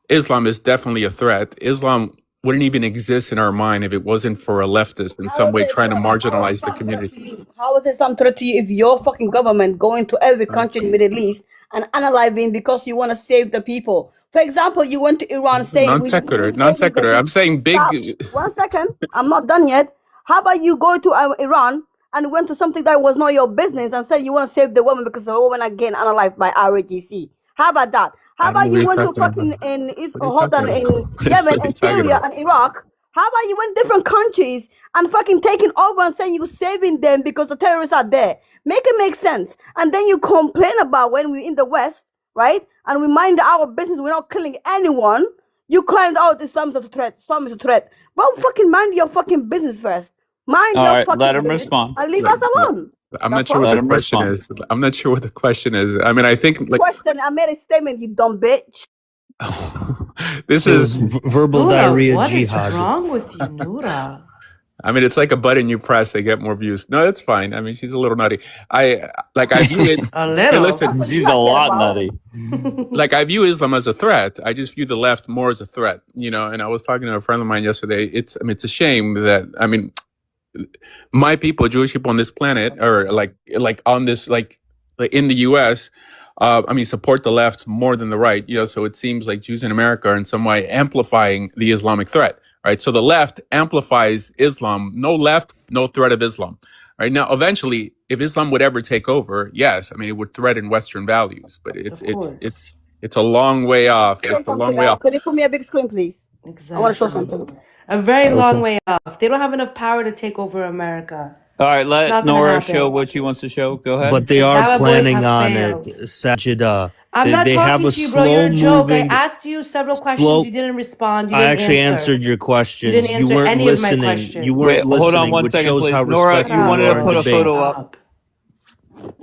S14: Islam is definitely a threat. Islam wouldn't even exist in our mind if it wasn't for a leftist in some way trying to marginalize the community.
S20: How is Islam threat to you if your fucking government going to every country in the Middle East and analyzing because you want to save the people? For example, you went to Iran saying
S14: Non sequitur. I'm saying big.
S20: Stop. 1 second. I'm not done yet. How about you go to Iran and went to something that was not your business and said you want to save the woman because the woman again analyzed by RGC? How about that? How about you went to fucking in Yemen and Syria and Iraq? How about you went different countries and fucking taking over and saying you're saving them because the terrorists are there? Make it make sense. And then you complain about when we're in the West, right? And we mind our business, we're not killing anyone. You claimed, oh, Islam is a threat. Islam is a threat. Well, fucking mind your fucking business first. Mind
S1: All
S20: your
S1: right,
S20: fucking
S1: let him
S20: business
S1: respond.
S20: and leave us alone.
S14: I'm not sure what the question is. I'm not sure what the question is. I mean, I think
S20: Question. I made a statement, you dumb bitch.
S14: This is
S15: verbal diarrhea
S16: What is
S14: jihad.
S16: wrong with you, Noura?
S14: I mean, it's like a button you press, they get more views. No, that's fine. I mean, she's a little nutty. I view it.
S16: A little.
S14: Hey, listen,
S1: she's a lot nutty.
S14: Like I view Islam as a threat. I just view the left more as a threat, And I was talking to a friend of mine yesterday. It's a shame that my people, Jewish people on this planet, or like on this like in the U.S. Support the left more than the right. So it seems like Jews in America are in some way amplifying the Islamic threat. Right. So the left amplifies Islam. No left, no threat of Islam. Right now, eventually, if Islam would ever take over, yes, it would threaten Western values, but it's a long way off. It's a long way off.
S20: Can you put me a big screen, please?
S16: Exactly.
S20: I want to show something.
S16: A very long way off. They don't have enough power to take over America.
S1: All right,
S16: It's
S1: let
S16: not gonna
S1: Nora
S16: happen.
S1: show what she wants to show. Go ahead.
S15: But they
S16: The
S15: are
S16: Dawa boys
S15: planning
S16: have
S15: on
S16: failed.
S15: it, Sajida.
S16: I'm not
S15: They have
S16: talking
S15: a
S16: to you, bro. You're
S15: slow
S16: a joke. I
S15: moving.
S16: asked you several questions. You didn't respond. You
S15: I
S16: didn't
S15: actually
S16: answer.
S15: answered your
S16: You
S15: questions.
S16: didn't
S15: You
S16: answer
S15: weren't
S16: any of my
S15: listening.
S16: questions.
S15: You
S1: Wait,
S15: weren't
S1: hold on
S15: listening,
S1: 1
S15: which
S1: second,
S15: shows
S1: please.
S15: how
S1: Nora,
S15: respectful
S1: you
S15: you
S1: wanted
S15: are
S1: to
S15: in
S1: put a
S15: debate.
S1: photo up.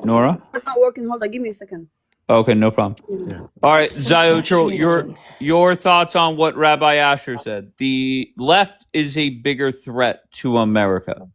S1: Nora?
S20: It's not working. Hold on. Give me a second.
S1: Okay, no problem. All right, Zayotro, your thoughts on what Rabbi Asher said. The left is a bigger threat to America.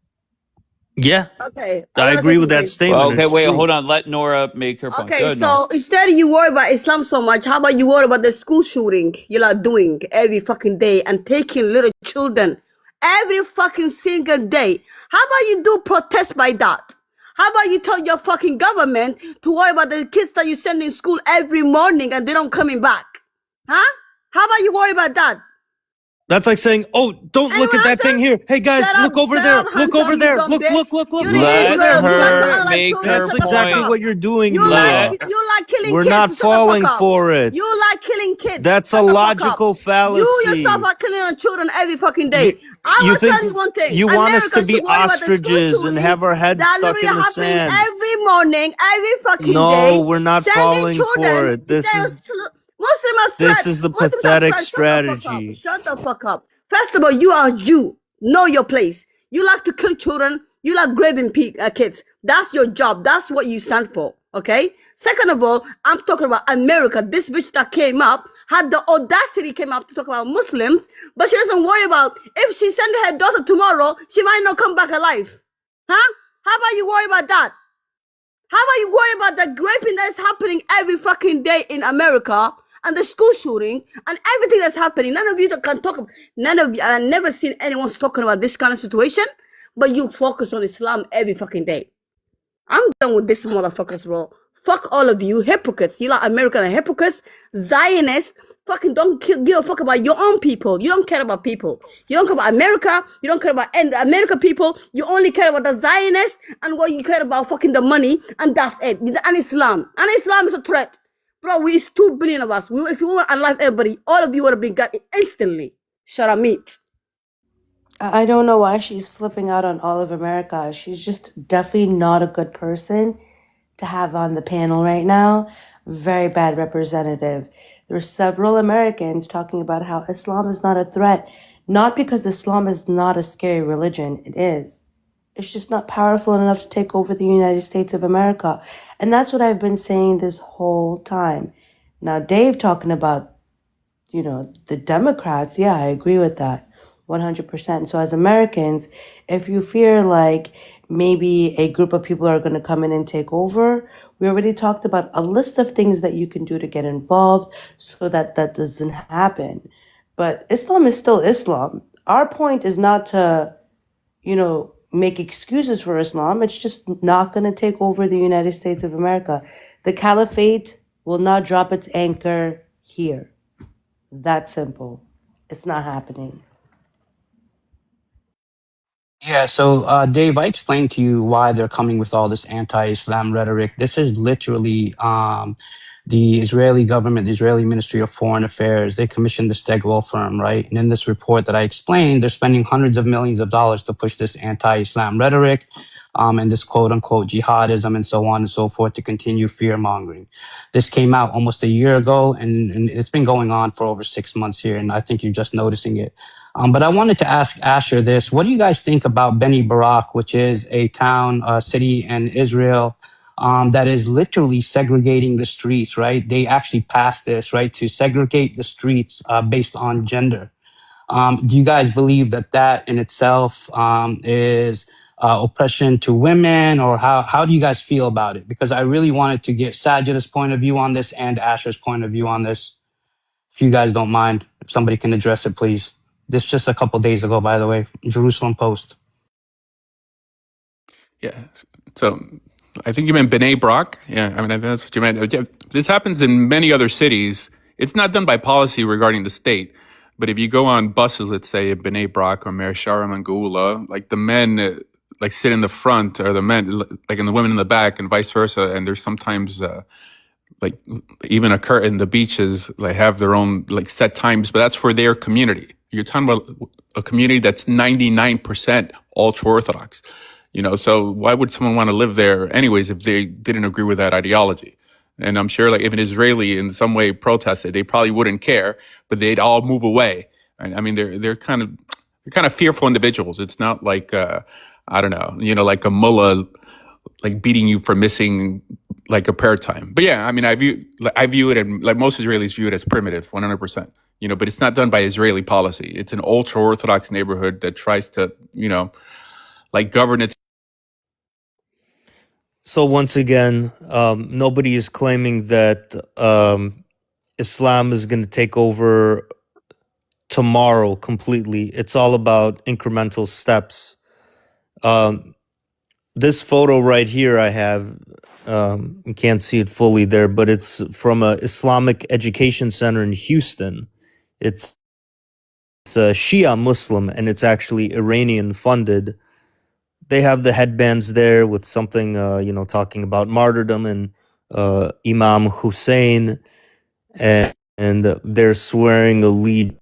S15: Yeah,
S20: Okay.
S15: I agree with that statement.
S1: Okay,
S15: It's
S1: wait,
S15: true.
S1: hold on. Let Nora make her point. Go
S20: Okay,
S1: ahead, Nora.
S20: so instead you worry about Islam so much, how about you worry about the school shooting you're like doing every fucking day and taking little children every fucking single day? How about you do protest by that? How about you tell your fucking government to worry about the kids that you send in school every morning and they don't coming back? Huh? How about you worry about that?
S15: That's like saying, "Oh, don't look at that thing here. Hey guys, look over there. Look over there. Look, look, look, look.
S1: Let
S15: Look there. Look
S1: her
S15: there."
S1: make her
S15: That's exactly
S1: point.
S15: what you're doing,
S20: You
S1: Let
S15: Mila.
S20: like killing
S15: We're
S20: kids.
S15: not
S20: Shut the fuck
S15: falling
S20: up.
S15: for it.
S20: You like killing kids.
S15: That's
S20: Shut
S15: a
S20: the fuck up.
S15: logical
S20: You
S15: fallacy.
S20: yourself are killing our children every fucking day. I
S15: You
S20: will
S15: think
S20: tell you one thing.
S15: you want us to
S20: Americans
S15: be
S20: should worry about the school
S15: ostriches and
S20: shooting
S15: have our heads
S20: that
S15: stuck
S20: literally
S15: in the
S20: happening
S15: sand?
S20: every morning, every fucking
S15: No,
S20: day.
S15: we're not
S20: Sending
S15: falling
S20: children.
S15: for it. This is
S20: Muslims
S15: this
S20: threat.
S15: is the
S20: Muslims are
S15: pathetic
S20: threat. Shut the fuck up.
S15: strategy.
S20: Shut the fuck up. First of all, you are a Jew. Know your place. You like to kill children. You like grabbing kids. That's your job. That's what you stand for. Okay? Second of all, I'm talking about America. This bitch that came up had the audacity came up to talk about Muslims, but she doesn't worry about if she send her daughter tomorrow, she might not come back alive. Huh? How about you worry about that? How about you worry about the raping that's happening every fucking day in America and the school shooting and everything that's happening? None of you that can talk about, none of you, I've never seen anyone talking about this kind of situation, but you focus on Islam every fucking day. I'm done with this motherfuckers, bro. Fuck all of you hypocrites. You like American hypocrites, Zionists. Fucking don't give a fuck about your own people. You don't care about people. You don't care about America. You don't care about American people. You only care about the Zionists and what you care about fucking the money, and that's it. And Islam. And Islam is a threat. Bro, it's 2 billion of us. If we want to unlife everybody, all of you would have been got instantly. Shut up, meat.
S16: I don't know why she's flipping out on all of America. She's just definitely not a good person to have on the panel right now. Very bad representative. There are several Americans talking about how Islam is not a threat, not because Islam is not a scary religion. It is. It's just not powerful enough to take over the United States of America. And that's what I've been saying this whole time. Now, Dave talking about, the Democrats, yeah, I agree with that. 100%. So as Americans, if you fear like maybe a group of people are going to come in and take over, we already talked about a list of things that you can do to get involved so that that doesn't happen. But Islam is still Islam. Our point is not to, make excuses for Islam. It's just not going to take over the United States of America. The caliphate will not drop its anchor here. That simple. It's not happening.
S22: Yeah, so Dave, I explained to you why they're coming with all this anti-Islam rhetoric. This is literally the Israeli government, the Israeli Ministry of Foreign Affairs. They commissioned the Stegall firm, right? And in this report that I explained, they're spending hundreds of millions of dollars to push this anti-Islam rhetoric and this quote-unquote jihadism and so on and so forth to continue fear-mongering. This came out almost a year ago, and it's been going on for over 6 months here, and I think you're just noticing it. But I wanted to ask Asher this. What do you guys think about Beni Barak, which is a town, city in Israel that is literally segregating the streets, right? They actually passed this, right, to segregate the streets based on gender. Do you guys believe that that in itself is oppression to women, or how do you guys feel about it? Because I really wanted to get Sajid's point of view on this and Asher's point of view on this. If you guys don't mind, if somebody can address it, please. This just a couple days ago, by the way, Jerusalem Post.
S14: Yeah. So I think you meant B'nai Brak. Yeah, I mean, I think that's what you meant. This happens in many other cities. It's not done by policy regarding the state. But if you go on buses, let's say at B'nai Brak or Mer Sharm and Geula, like the men sit in the front, or the men and the women in the back, and vice versa. And there's sometimes even occur in the beaches, have their own set times, but that's for their community. You're talking about a community that's 99% ultra Orthodox, so why would someone want to live there anyways if they didn't agree with that ideology? And I'm sure if an Israeli in some way protested, they probably wouldn't care, but they'd all move away. I mean, they're kind of fearful individuals. It's not like I don't know, like a mullah beating you for missing a prayer time. But yeah, I mean, I view it, and most Israelis view it as primitive, 100%. But it's not done by Israeli policy. It's an ultra Orthodox neighborhood that tries to, govern its.
S11: So once again, nobody is claiming that Islam is going to take over tomorrow completely. It's all about incremental steps. This photo right here I have, you can't see it fully there, but it's from a Islamic education center in Houston. It's Shia Muslim, and it's actually Iranian funded. They have the headbands there with something, talking about martyrdom and Imam Hussein, and they're swearing allegiance.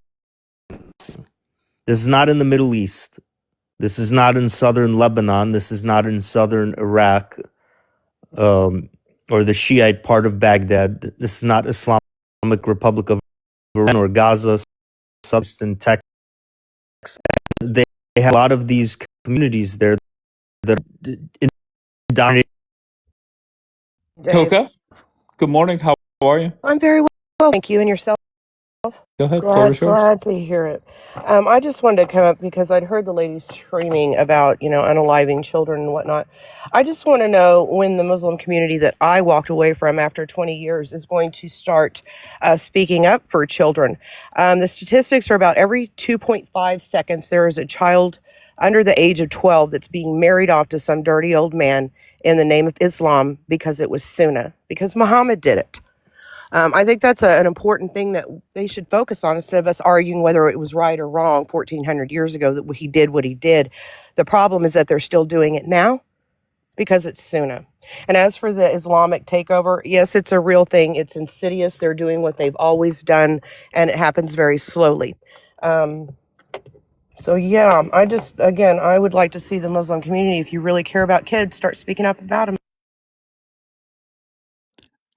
S11: This is not in the Middle East. This is not in southern Lebanon. This is not in southern Iraq, or the Shiite part of Baghdad. This is not Islamic Republic of Iran or Gaza, southern Texas. They have a lot of these communities there that are dominated.
S1: Toka, good morning. How are you?
S6: I'm very well, thank you. And yourself?
S1: Go ahead. Floor is yours.
S6: Glad to hear it. I just wanted to come up because I'd heard the lady screaming about, unaliving children and whatnot. I just want to know when the Muslim community that I walked away from after 20 years is going to start speaking up for children. The statistics are about every 2.5 seconds there is a child under the age of 12 that's being married off to some dirty old man in the name of Islam because it was Sunnah, because Muhammad did it. I think that's an important thing that they should focus on instead of us arguing whether it was right or wrong 1,400 years ago that he did what he did. The problem is that they're still doing it now because it's Sunnah. And as for the Islamic takeover, yes, it's a real thing. It's insidious. They're doing what they've always done, and it happens very slowly. So, yeah, I would like to see the Muslim community, if you really care about kids, start speaking up about them.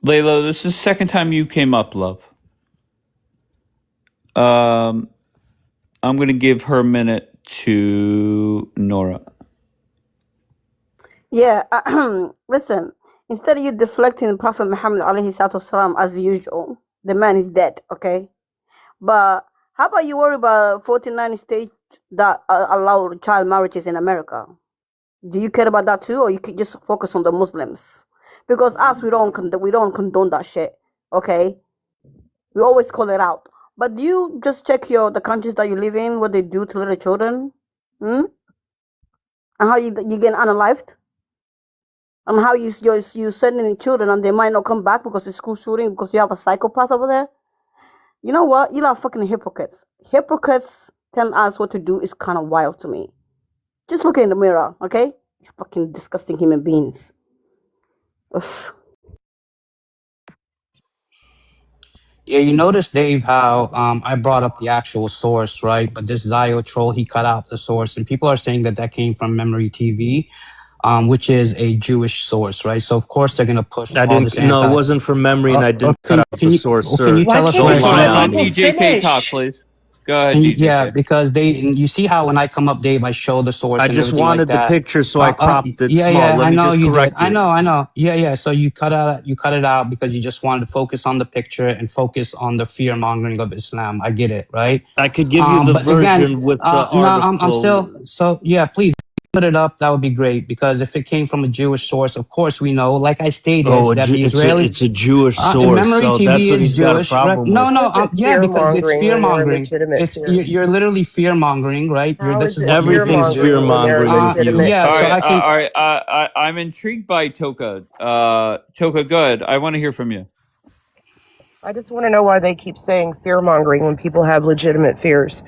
S1: Layla, this is the second time you came up, love. I'm going to give her a minute to Nora.
S20: Yeah, listen, instead of you deflecting the Prophet Muhammad alayhi salatu wasalam as usual, the man is dead, okay? But how about you worry about 49 states that allow child marriages in America? Do you care about that too, or you could just focus on the Muslims? Because us, we don't condone that shit, okay? We always call it out. But do you just check the countries that you live in, what they do to little children? And how you get unalived? And how you sending children and they might not come back because it's school shooting because you have a psychopath over there? You know what? You are fucking hypocrites. Hypocrites telling us what to do is kind of wild to me. Just look in the mirror, okay? You fucking disgusting human beings. Ugh.
S22: Yeah, you notice, Dave, how I brought up the actual source, right? But this Zio troll, he cut out the source, and people are saying that came from Memory TV, which is a Jewish source, right? So of course they're gonna push all this
S11: No, it wasn't from memory, and I didn't cut out the source, sir.
S22: Can you tell us
S11: Don't
S22: where
S11: lie on
S22: it
S11: me.
S22: came from?
S1: DJ K talk, please. Go ahead, DJ
S22: Yeah,
S1: K.
S22: because you see how when I come up, Dave, I show the source
S11: I
S22: and
S11: just
S22: everything
S11: wanted
S22: like that.
S11: the picture, so I cropped it
S22: yeah,
S11: small.
S22: Yeah,
S11: Let
S22: I
S11: me
S22: know
S11: just
S22: you did.
S11: correct you.
S22: I know. Yeah. So you cut it out because you just wanted to focus on the picture and focus on the fear mongering of Islam. I get it, right?
S11: I could give you the
S22: But
S11: version
S22: again,
S11: with the
S22: no,
S11: article.
S22: I'm still. So yeah, please put it up. That would be great because if it came from a Jewish source, of course we know. Like I stated, that the Israeli
S11: it's a Jewish
S22: and
S11: source,
S22: Memory
S11: so
S22: TV
S11: that's what
S22: is
S11: he's got a
S22: Jewish, right?
S11: problem
S22: No,
S11: with.
S22: no, yeah, because it's
S6: Fear-mongering
S22: fear
S6: when there are
S22: mongering.
S6: legitimate fears.
S22: You're literally fear mongering, right?
S6: How
S22: This
S6: is
S22: is
S6: it
S22: what you're being
S11: Everything's
S6: fear-mongering when there are
S11: fear-mongering with you.
S6: legitimate
S22: Yeah,
S1: All
S22: so
S1: right,
S22: I can.
S1: all right. I'm intrigued by Toka. Toka, good. I want to hear from you.
S6: I just want to know why they keep saying fear-mongering when people have legitimate fears.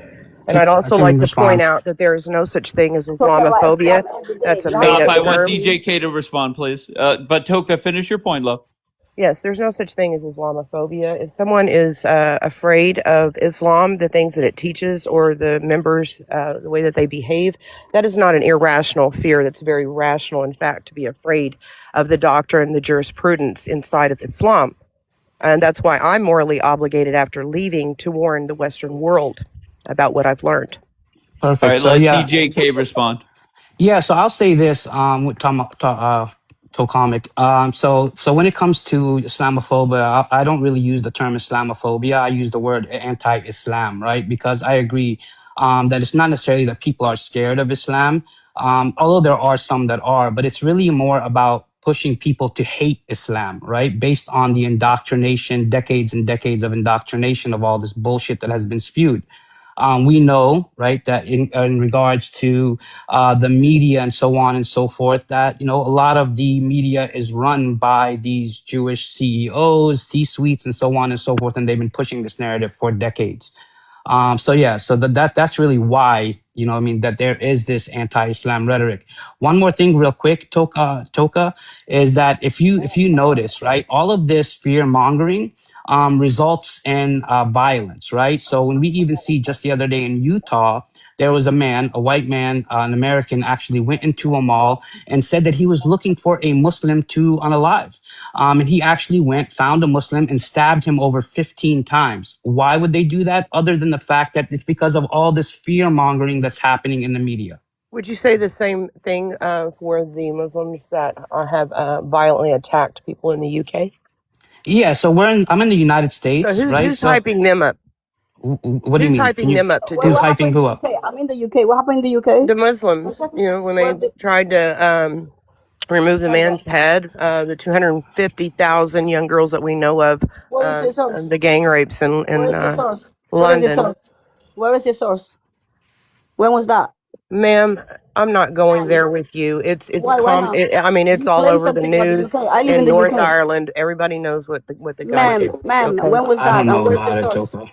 S6: And I'd
S22: I
S6: also
S22: can
S6: like to
S22: respond.
S6: point out that there is no such thing as
S20: Talk about
S6: Islamophobia.
S20: Islam every day.
S6: That's a
S20: Y'all
S1: Stop.
S6: made-up
S1: I want
S6: term.
S1: DJ K to respond, please. But Toka, finish your point, love.
S6: Yes, there's no such thing as Islamophobia. If someone is afraid of Islam, the things that it teaches, or the members, the way that they behave, that is not an irrational fear. That's very rational, in fact, to be afraid of the doctrine, the jurisprudence inside of Islam. And that's why I'm morally obligated after leaving to warn the Western world about what I've learned.
S1: All
S22: Perfect.
S1: right,
S22: So
S1: let
S22: yeah,
S1: DJ K respond.
S22: yeah. So I'll say this with Tocomic. So when it comes to Islamophobia, I don't really use the term Islamophobia. I use the word anti-Islam, right? Because I agree that it's not necessarily that people are scared of Islam, although there are some that are, but it's really more about pushing people to hate Islam, right? Based on the indoctrination, decades and decades of indoctrination of all this bullshit that has been spewed. We know, right, that in regards to the media and so on and so forth, that, a lot of the media is run by these Jewish CEOs, C-suites, and so on and so forth, and they've been pushing this narrative for decades. So yeah, so that's really why, I mean, that there is this anti-Islam rhetoric. One more thing, real quick, Toka, is that if you notice, right, all of this fear mongering results in violence, right? So when we even see just the other day in Utah, there was a white man, an American, actually went into a mall and said that he was looking for a Muslim to unalive. And he actually found a Muslim and stabbed him over 15 times. Why would they do that? Other than the fact that it's because of all this fear mongering that's happening in the media.
S6: Would you say the same thing for the Muslims that have violently attacked people in the UK?
S22: Yeah, so I'm in the United
S6: So
S22: States, right?
S6: who's
S22: So
S6: hyping them up?
S22: what do you
S6: Who's
S22: mean? Can
S6: hyping
S22: you,
S6: them up to
S20: What,
S6: do
S22: who's
S20: what
S6: it?
S22: hyping
S20: happened in
S22: who
S20: the
S22: up?
S20: UK? I'm in the UK. What happened in the UK?
S6: The Muslims, when
S20: Where
S6: they tried to remove the man's head, the 250,000 young girls that we know of,
S20: Where is your source?
S6: the gang rapes in
S20: Where is your source? Where is your
S6: London.
S20: source? Where is your source? When was that?
S6: Ma'am, I'm not going there with you.
S20: Why not?
S6: I mean, it's
S20: You
S6: all
S20: claim
S6: over the
S20: something for the
S6: news
S20: UK. I live in
S6: in
S20: the
S6: North
S20: UK.
S6: Ireland. Everybody knows what the guy
S20: Ma'am,
S6: did.
S20: ma'am,
S6: Okay.
S20: when was
S22: I
S20: that?
S22: don't
S20: And
S22: know
S20: where's your
S22: about it,
S20: source?
S22: Toka.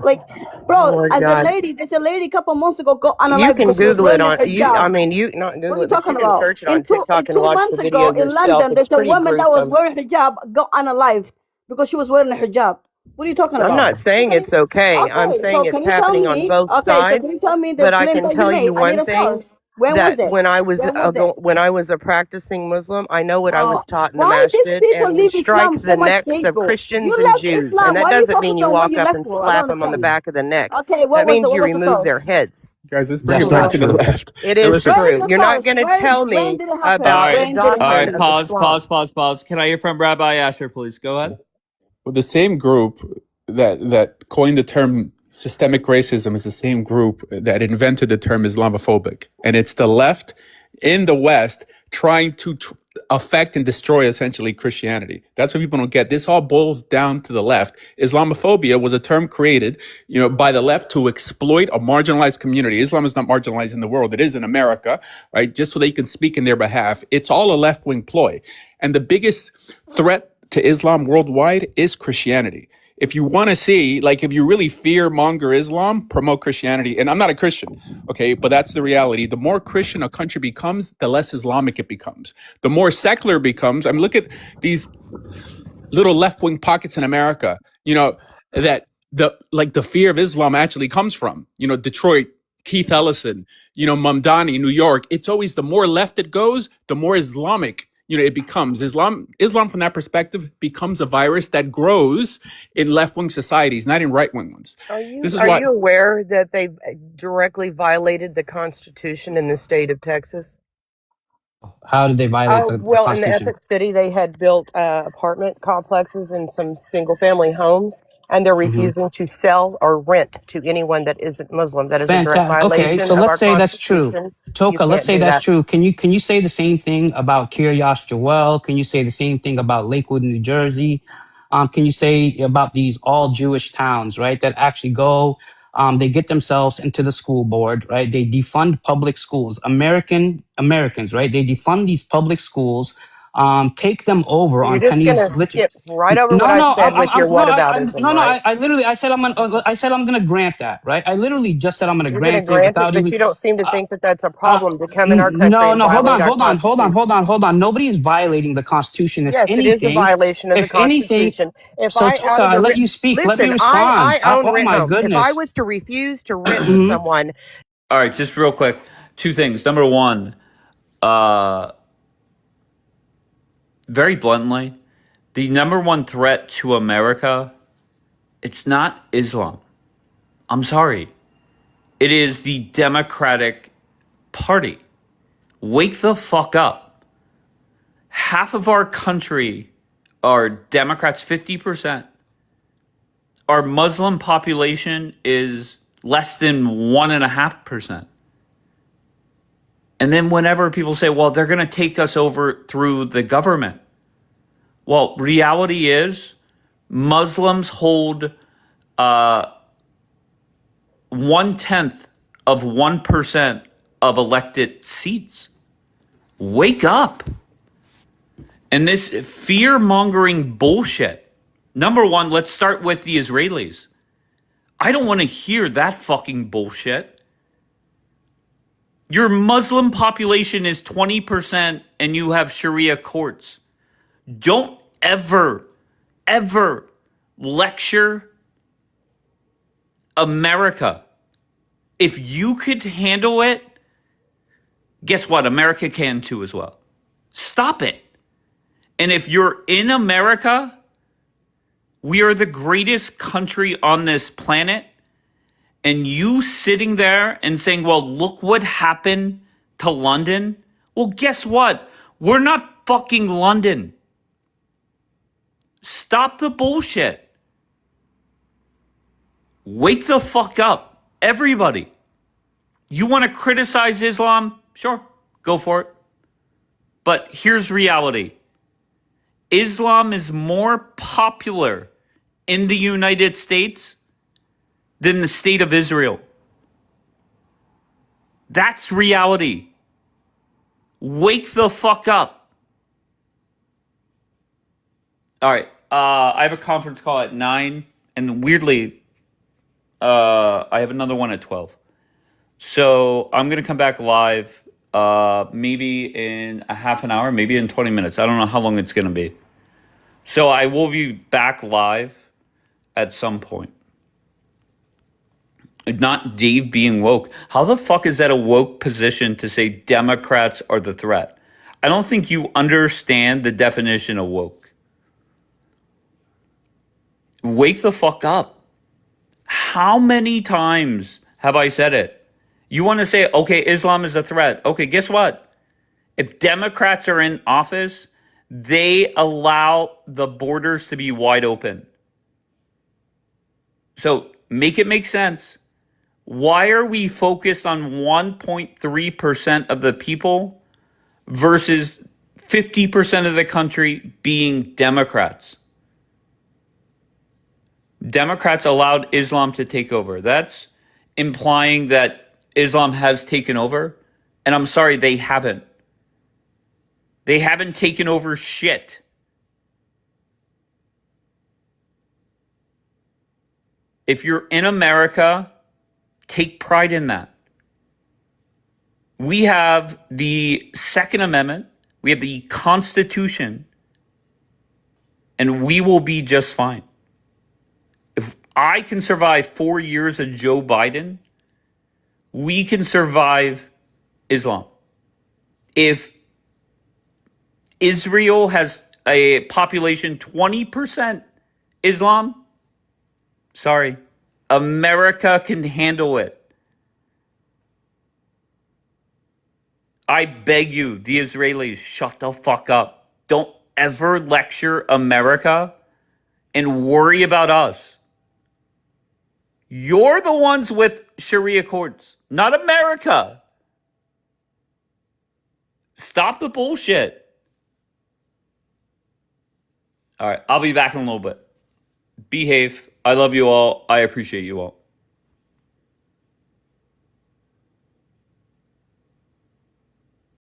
S20: Like,
S6: Oh
S20: bro,
S6: my
S20: as a
S6: God.
S20: lady, there's a lady a couple months ago got
S6: You
S20: unalive
S6: can
S20: because she was
S6: Google it
S20: wearing a
S6: on you. I
S20: hijab.
S6: mean, you not
S20: What
S6: Google
S20: are you
S6: it, but you
S20: talking
S6: can
S20: about?
S6: search it on TikTok and
S20: Two
S6: watch the
S20: months
S6: video
S20: ago in
S6: yourself.
S20: London,
S6: It's
S20: there's a
S6: pretty
S20: woman that was
S6: gruesome.
S20: wearing a hijab got unalived because she was wearing a hijab. What are you talking
S6: I'm
S20: about?
S6: not saying it's okay. I'm
S20: Okay, so
S6: saying it's
S20: can you tell
S6: happening on
S20: me?
S6: both
S20: Okay, so
S6: sides.
S20: can you tell me the
S6: But I
S20: claim
S6: can
S20: that you
S6: tell
S20: made?
S6: you
S20: I need
S6: one
S20: a
S6: thing,
S20: source. When was
S6: that
S20: it? When was it?
S6: when I was a practicing Muslim, I know what I was taught in the
S20: Why these
S6: masjid,
S20: people
S6: and we
S20: leave Islam
S6: strike
S20: so
S6: the
S20: much
S6: necks of
S20: hateful?
S6: Christians
S20: You
S6: and
S20: left
S6: Jews,
S20: Islam.
S6: and that
S20: Why you
S6: doesn't mean
S20: focus
S6: you
S20: on what
S6: walk
S20: you
S6: up
S20: left
S6: and
S20: for? I don't
S6: slap them on the
S20: understand.
S6: back of the neck.
S20: Okay,
S6: That means
S20: what
S6: you
S20: was the
S6: remove their
S20: source?
S6: heads.
S14: Guys, let's bring
S22: That's
S14: it
S22: not
S14: back to the
S22: true.
S14: left.
S6: It
S14: So
S6: is
S14: listen,
S20: Where is
S6: true.
S20: the
S6: You're not
S20: source?
S6: going to
S20: Where
S6: tell
S20: when
S6: me
S20: did it happen?
S1: All
S6: about the
S1: right,
S20: When did it
S1: all
S6: doctrine
S1: right.
S20: happen?
S6: of
S1: Pause,
S6: Islam.
S1: pause, pause, pause. Can I hear from Rabbi Asher, please? Go ahead.
S14: well, the same group that coined the term systemic racism is the same group that invented the term Islamophobic, and it's the left in the West trying to affect and destroy essentially Christianity. That's what people don't get. This all boils down to the left. Islamophobia was a term created, by the left to exploit a marginalized community. Islam is not marginalized in the world; it is in America, right? Just so they can speak in their behalf. It's all a left-wing ploy, and the biggest threat to Islam worldwide is Christianity. If you want to see, like, if you really fear monger Islam, promote Christianity. And I'm not a Christian, okay, but that's the reality. The more Christian a country becomes, the less Islamic it becomes. The more secular it becomes. I mean, look at these little left-wing pockets in America, that the fear of Islam actually comes from. Detroit, Keith Ellison, Mamdani, New York. It's always the more left it goes, the more Islamic it becomes. Islam from that perspective becomes a virus that grows in left-wing societies, not in right-wing ones. This is
S6: Are
S14: why.
S6: you aware that they directly violated the Constitution in the state of Texas?
S22: How did they violate the
S6: Well, in the
S22: Constitution?
S6: Essex City, they had built apartment complexes and some single-family homes, and they're
S22: Hmm.
S6: refusing to sell or rent to anyone that isn't Muslim. That is a direct
S22: Fantastic. Okay,
S6: violation
S22: so
S6: of
S22: let's
S6: our
S22: say that's true.
S6: Constitution. You
S22: Toka, let's
S6: can't
S22: say
S6: do
S22: that's
S6: that.
S22: true. Can you say the same thing about Kiryas Joel? Can you say the same thing about Lakewood, New Jersey? Can you say about these all Jewish towns, right? That actually go, they get themselves into the school board, right? They defund public schools. Americans, right? They defund these public schools, take them over
S6: You're
S22: on
S6: just going to
S22: pennies.
S6: skip right over what
S22: No,
S6: I
S22: no,
S6: said with your whataboutism,
S22: no, no.
S6: right?
S22: I literally, I said I'm gonna grant that, right? I literally just said I'm gonna
S6: You're going to
S22: grant it
S6: grant it,
S22: without
S6: but
S22: even.
S6: you don't seem to
S22: Uh,
S6: think that that's a problem to come in our country
S22: no,
S6: and
S22: no.
S6: violate our Constitution.
S22: Hold on. Nobody is violating the Constitution.
S6: Yes, it is a violation of the
S22: If anything.
S6: Constitution. If
S22: So
S6: I
S22: Toka,
S6: out of
S22: I
S6: the
S22: let you speak. Let me
S6: listen,
S22: respond.
S6: I own
S22: Oh
S6: rent
S22: my
S6: homes. If I
S22: goodness.
S6: was to refuse to rent to
S22: Mhm.
S6: someone,
S1: All right, just real quick. Two things. Number one, very bluntly, the number one threat to America, it's not Islam. I'm sorry. It is the Democratic Party. Wake the fuck up. Half of our country are Democrats, 50%. Our Muslim population is less than 1.5%. And then whenever people say, well, they're going to take us over through the government. Well, reality is Muslims hold 1/10 of 1% of elected seats. Wake up. And this fear mongering bullshit. Number one, let's start with the Israelis. I don't want to hear that fucking bullshit. Your Muslim population is 20% and you have Sharia courts. Don't ever, ever lecture America. If you could handle it, guess what? America can too as well. Stop it. And if you're in America, we are the greatest country on this planet. And you sitting there and saying, well, look what happened to London. Well, guess what? We're not fucking London. Stop the bullshit. Wake the fuck up. Everybody. You want to criticize Islam? Sure, go for it. But here's reality. Islam is more popular in the United States than the state of Israel. That's reality. Wake the fuck up. All right. I have a conference call at 9, and weirdly, I have another one at 12. So I'm going to come back live maybe in a half an hour, maybe in 20 minutes. I don't know how long it's going to be. So I will be back live at some point. Not Dave being woke. How the fuck is that a woke position to say Democrats are the threat? I don't think you understand the definition of woke. Wake the fuck up. How many times have I said it? You want to say, okay, Islam is a threat. Okay, guess what? If Democrats are in office, they allow the borders to be wide open. So make it make sense. Why are we focused on 1.3% of the people versus 50% of the country being Democrats? Democrats allowed Islam to take over. That's implying that Islam has taken over. And I'm sorry, they haven't. They haven't taken over shit. If you're in America, take pride in that. We have the Second Amendment. We have the Constitution. And we will be just fine. If I can survive 4 years of Joe Biden, we can survive Islam. If Israel has a population 20% Islam, sorry, America can handle it. I beg you, the Israelis, shut the fuck up. Don't ever lecture America and worry about us. You're the ones with Sharia courts, not America. Stop the bullshit. All right, I'll be back in a little bit. Behave. I love you all. I appreciate you all.